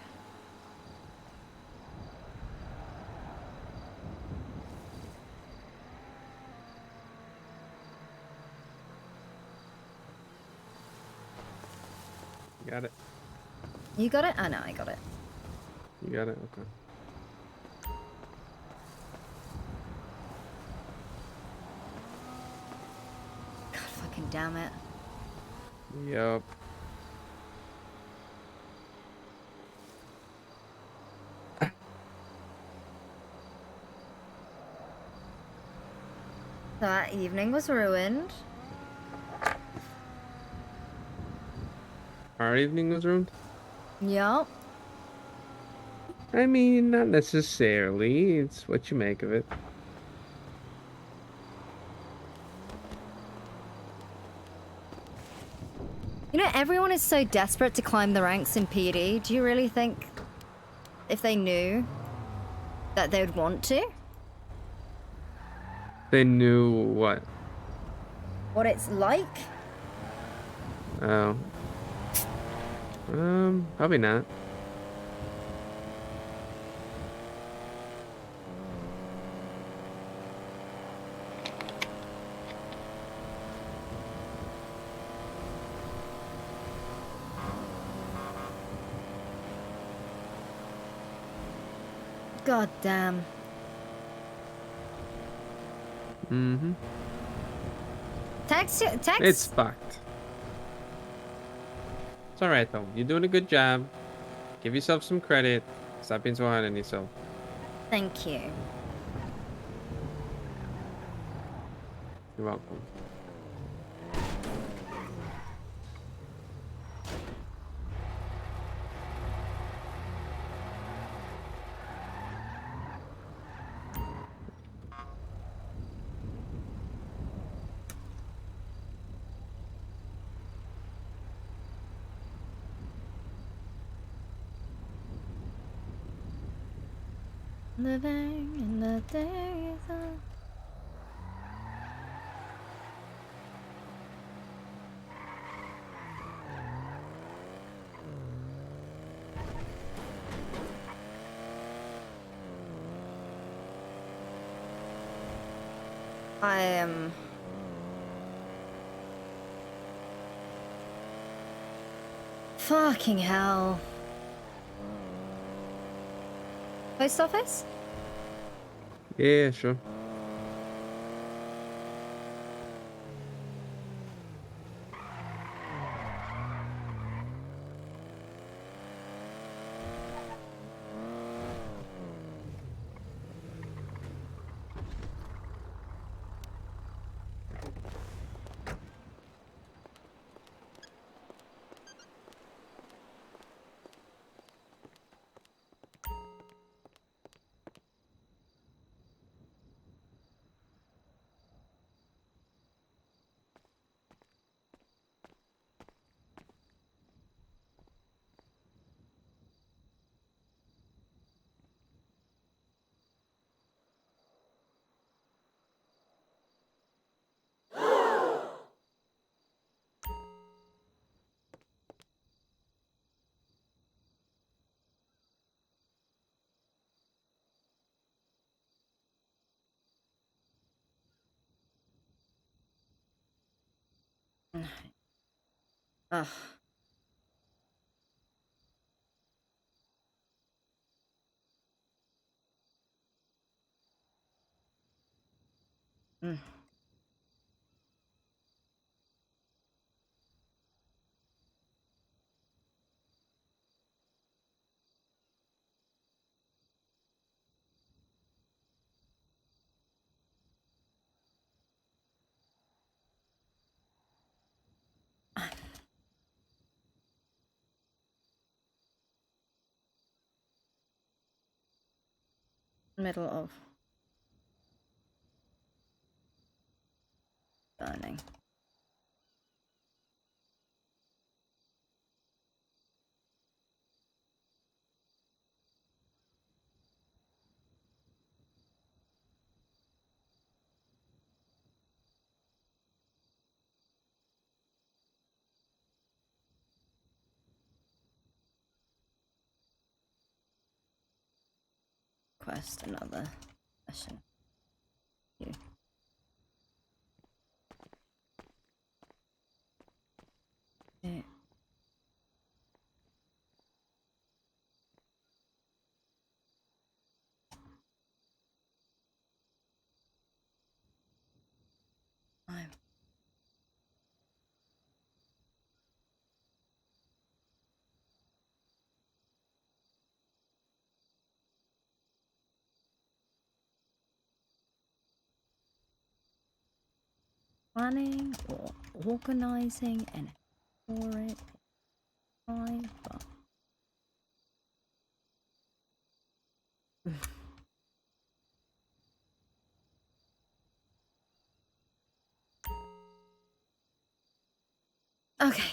Got it. You got it? Oh no, I got it. You got it? Okay. God fucking damn it. Yup. That evening was ruined. Our evening was ruined? Yup. I mean, not necessarily. It's what you make of it. You know, everyone is so desperate to climb the ranks in PD. Do you really think if they knew that they would want to? They knew what? What it's like? Oh. Probably not. God damn. Mm-hmm. Text. It's fucked. It's alright though. You're doing a good job. Give yourself some credit. Stop being so hard on yourself. Thank you. You're welcome. Living in the days of... I am... Fucking hell. Post office? Yeah, sure. Ugh. Mm. Middle of burning. Request another session. You. Yeah. I'm planning or organizing and for it. Fine, but okay.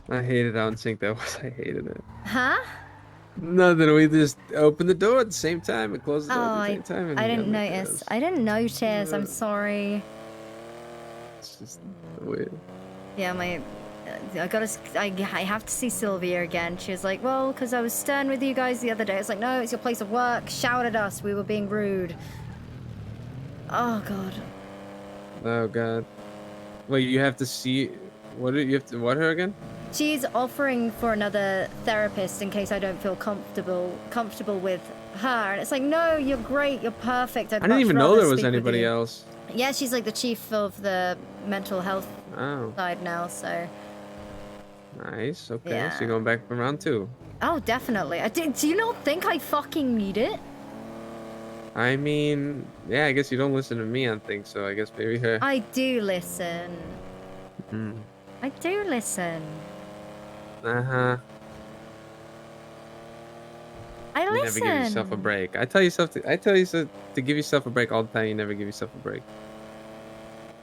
I hated how in sync that was. I hated it. Huh? Nothing. We just opened the door at the same time and closed the door Oh, at the same time. And I you didn't got me notice. pissed. I didn't notice. I'm sorry. It's just weird. Yeah, my I have to see Sylvia again. She was like, well, because I was stern with you guys the other day. It's like, no, it's your place of work. Shout at us. We were being rude. Oh, God. Oh, God. Wait, you have to see... What do you have to... What her again? She's offering for another therapist in case I don't feel comfortable with her. And it's like, no, you're great. You're perfect. I didn't even know there was anybody else. Yeah, she's like the chief of the mental health side now, so... Nice. Okay, Yeah. so you're going back for round 2. Oh, definitely. Do you not think I fucking need it? I mean, yeah, I guess you don't listen to me on things, so I guess maybe her. I do listen. Mm. I do listen. Uh-huh. I You listen. never give yourself a break. I tell you to give yourself a break all the time. You never give yourself a break.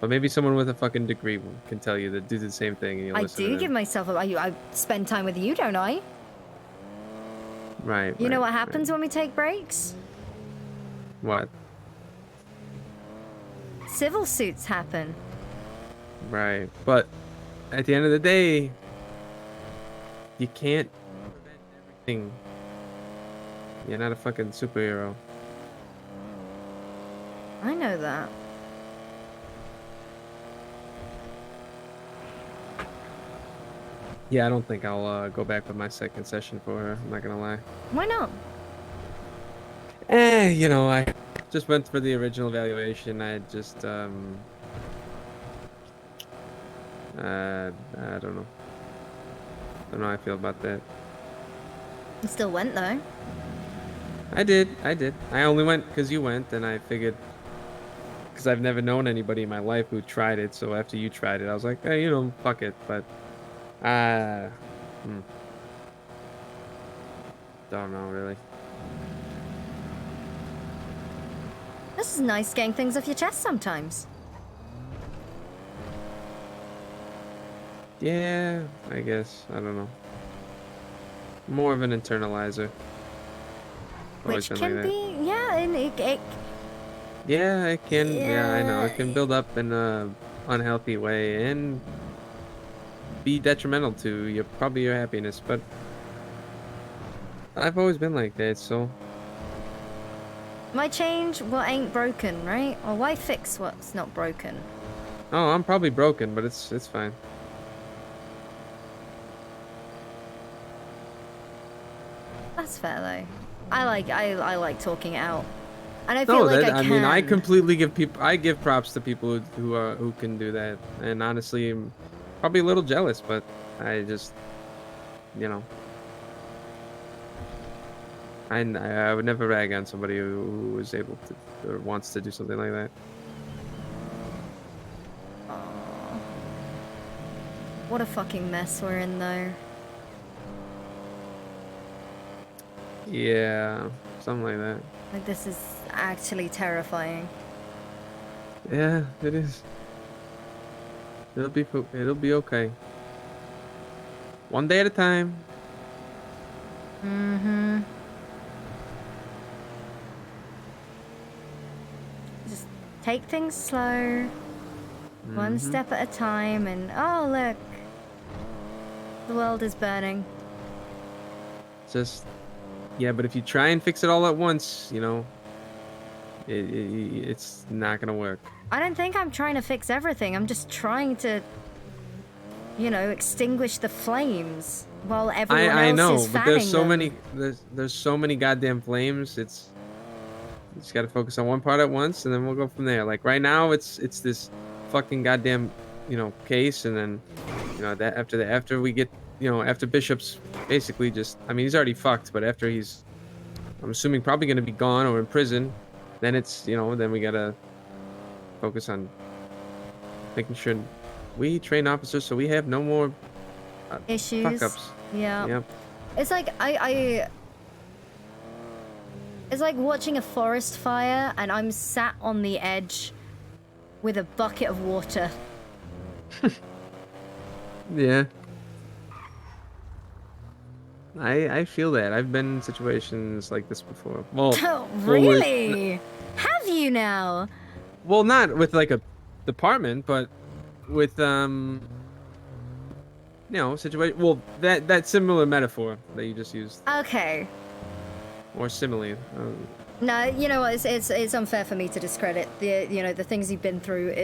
But maybe someone with a fucking degree can tell you to do the same thing, and you'll I listen do to give them. myself I spend time with you, don't I? Right. You know right, what happens when we take breaks? What? Civil suits happen. Right. But at the end of the day, you can't prevent everything. You're not a fucking superhero. I know that. Yeah, I don't think I'll go back with my second session for her. I'm not gonna lie. Why not? You know, I just went for the original evaluation. I just I don't know. I don't know how I feel about that. You still went though. I did. I only went because you went, and I figured, because I've never known anybody in my life who tried it, so after you tried it, I was like, hey, you know, fuck it, but, don't know, really. This is nice getting things off your chest sometimes. Yeah, I guess. I don't know. More of an internalizer. Always Which been can like that. be, yeah, and it Yeah, it can. Yeah, I know. It can build up in a unhealthy way and be detrimental to your happiness. But I've always been like that, so my change what ain't broken, right? Or why fix what's not broken? oh, I'm probably broken, but it's fine. That's fair though. I like talking it out. And I No, feel like that, I can. mean, I completely give props to people who can do that. And honestly, I'm probably a little jealous, but I just, you know, I would never rag on somebody who is able to or wants to do something like that. Aw. What a fucking mess we're in though. Yeah, something like that. Like this is actually terrifying. Yeah, it is. It'll be okay. One day at a time. Mm-hmm. Just take things slow. One Mhm. step at a time and oh look. The world is burning. Just, yeah, but if you try and fix it all at once, you know, it's not gonna work. I don't think I'm trying to fix everything. I'm just trying to, you know, extinguish the flames while everyone else I know, is but fanning there's so them. many there's so many goddamn flames. You just gotta focus on one part at once, and then we'll go from there. Like right now, it's this fucking goddamn, you know, case, and then, you know, that after we get, you know, after Bishop's basically just, I mean, he's already fucked, but after he's, I'm assuming, probably gonna be gone or in prison, then it's, you know, then we gotta focus on making sure we train officers so we have no more Issues. fuck-ups. Yeah. Yep. It's like it's like watching a forest fire and I'm sat on the edge with a bucket of water. Yeah. I feel that. I've been in situations like this before. Well, Oh, well, with- really? Have you now? well, not with like a department, but with No situation. Well, that similar metaphor that you just used, Okay. or simile. No, you know what? It's unfair for me to discredit the things you've been through.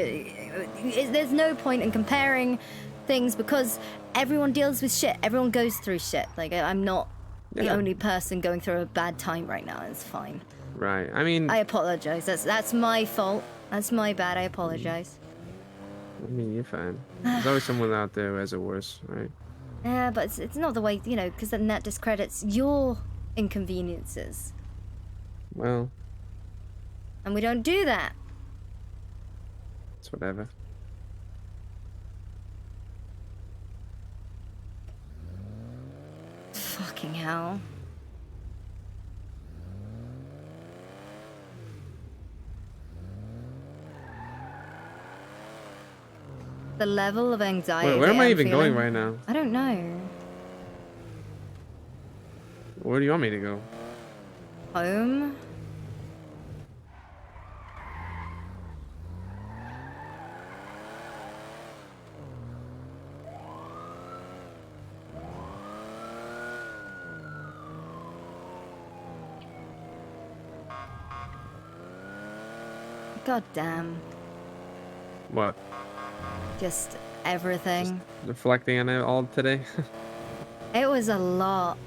There's no point in comparing things because everyone deals with shit. Everyone goes through shit. Like I'm not the Yeah. only person going through a bad time right now. It's fine. Right. I mean. I apologize. That's my fault. That's my bad. I apologize. I mean, you're fine. There's always someone out there who has it worse, right? Yeah, but it's not the way, because then that discredits your inconveniences. Well, And we don't do that. it's whatever. Fucking hell. The level of anxiety. Wait, where am I I'm even going feeling- right now? I don't know. Where do you want me to go? Home? God damn. What? Just everything. Reflecting on it all today? It was a lot.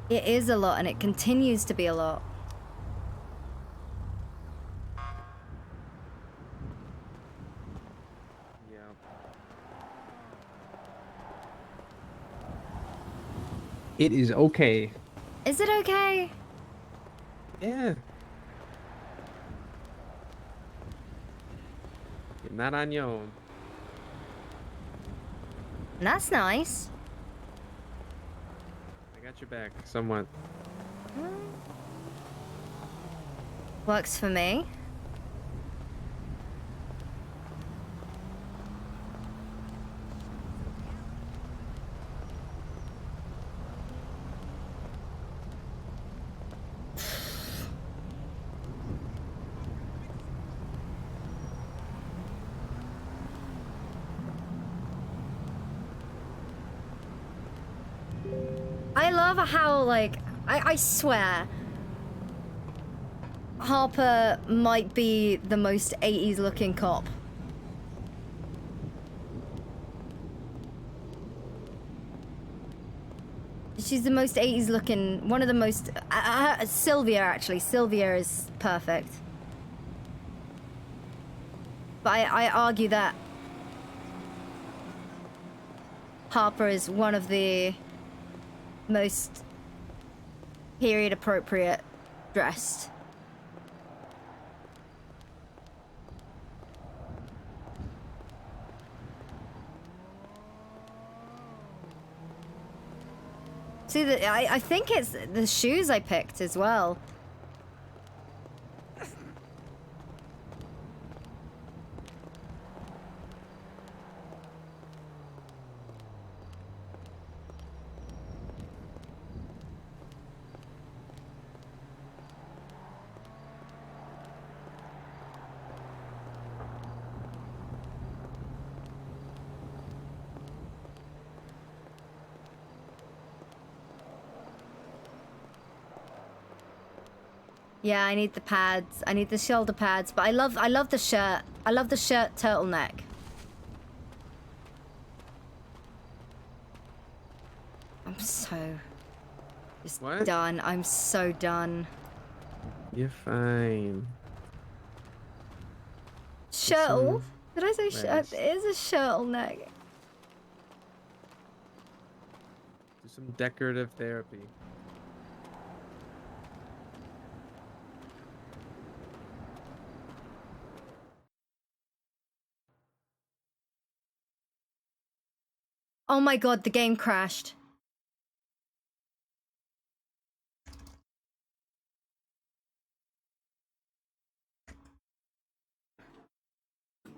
It is a lot, and it continues to be a lot. Yeah. It is okay. Is it okay? Yeah. You're not on your own. That's nice. I got your back, somewhat. Works for me. I love how, like, I swear, Harper might be the most 80s looking cop. She's the most 80s looking, one of the most, Sylvia actually, Sylvia is perfect. But I argue that Harper is one of the most period appropriate dressed. See, I think it's the shoes I picked as well. Yeah, I need the pads. I need the shoulder pads, but I love the shirt. I love the shirt turtleneck. I'm so just done. I'm so done. You're fine. Shirtle? Did I say shirt? rest. It is a turtleneck. Do some decorative therapy. Oh my god, the game crashed.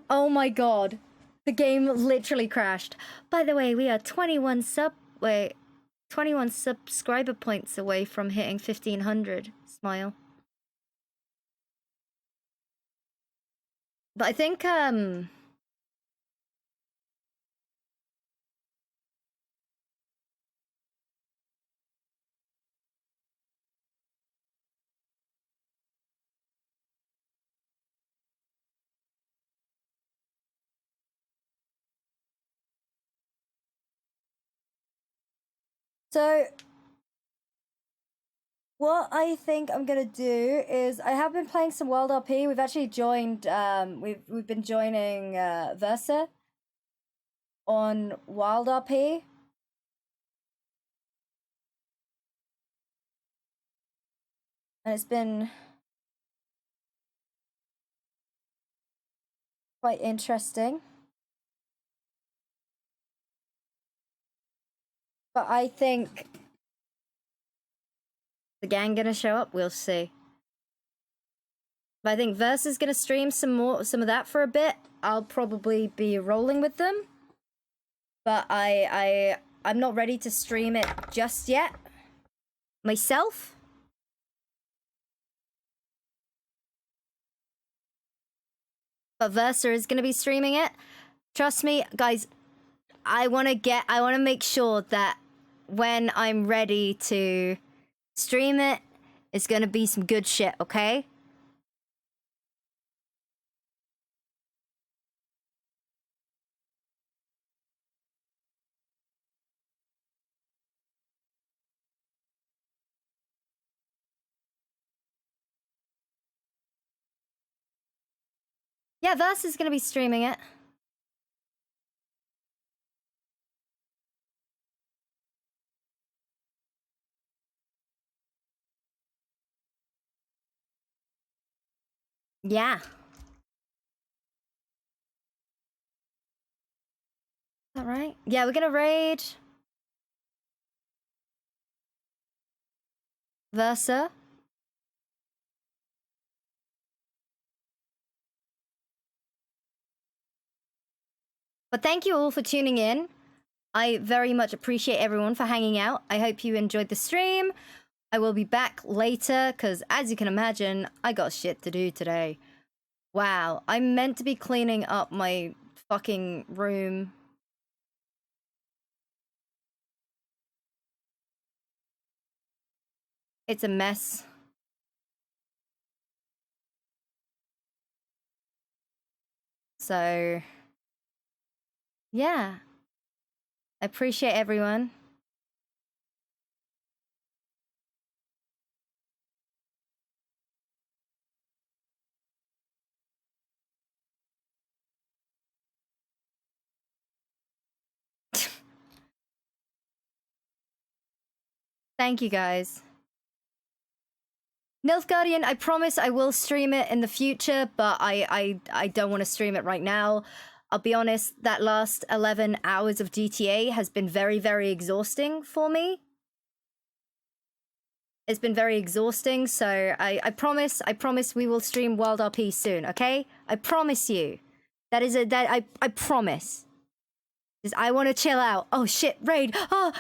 Oh my god. The game literally crashed. By the way, we are 21 subscriber points away from hitting 1500. Smile. But I think So what I think I'm gonna do is I have been playing some Wild RP. We've actually joined we've been joining Versa on Wild RP. And it's been quite interesting. But I think the gang gonna show up, we'll see. But I think Versa's gonna stream some of that for a bit. I'll probably be rolling with them. But I'm not ready to stream it just yet. Myself. But Versa is gonna be streaming it. Trust me, guys, I wanna make sure that when I'm ready to stream it, it's gonna be some good shit, okay? Yeah, Versa's gonna be streaming it. Yeah. All right. Yeah, we're gonna raid Versa. But thank you all for tuning in. I very much appreciate everyone for hanging out. I hope you enjoyed the stream. I will be back later because, as you can imagine, I got shit to do today. Wow, I'm meant to be cleaning up my fucking room. It's a mess. So, yeah. I appreciate everyone. Thank you, guys. Nilfgaardian, I promise I will stream it in the future, but I don't want to stream it right now. I'll be honest, that last 11 hours of GTA has been very, very exhausting for me. It's been very exhausting, so I promise we will stream Wild RP soon, okay? I promise you. I promise. I want to chill out. Oh shit, raid. Oh,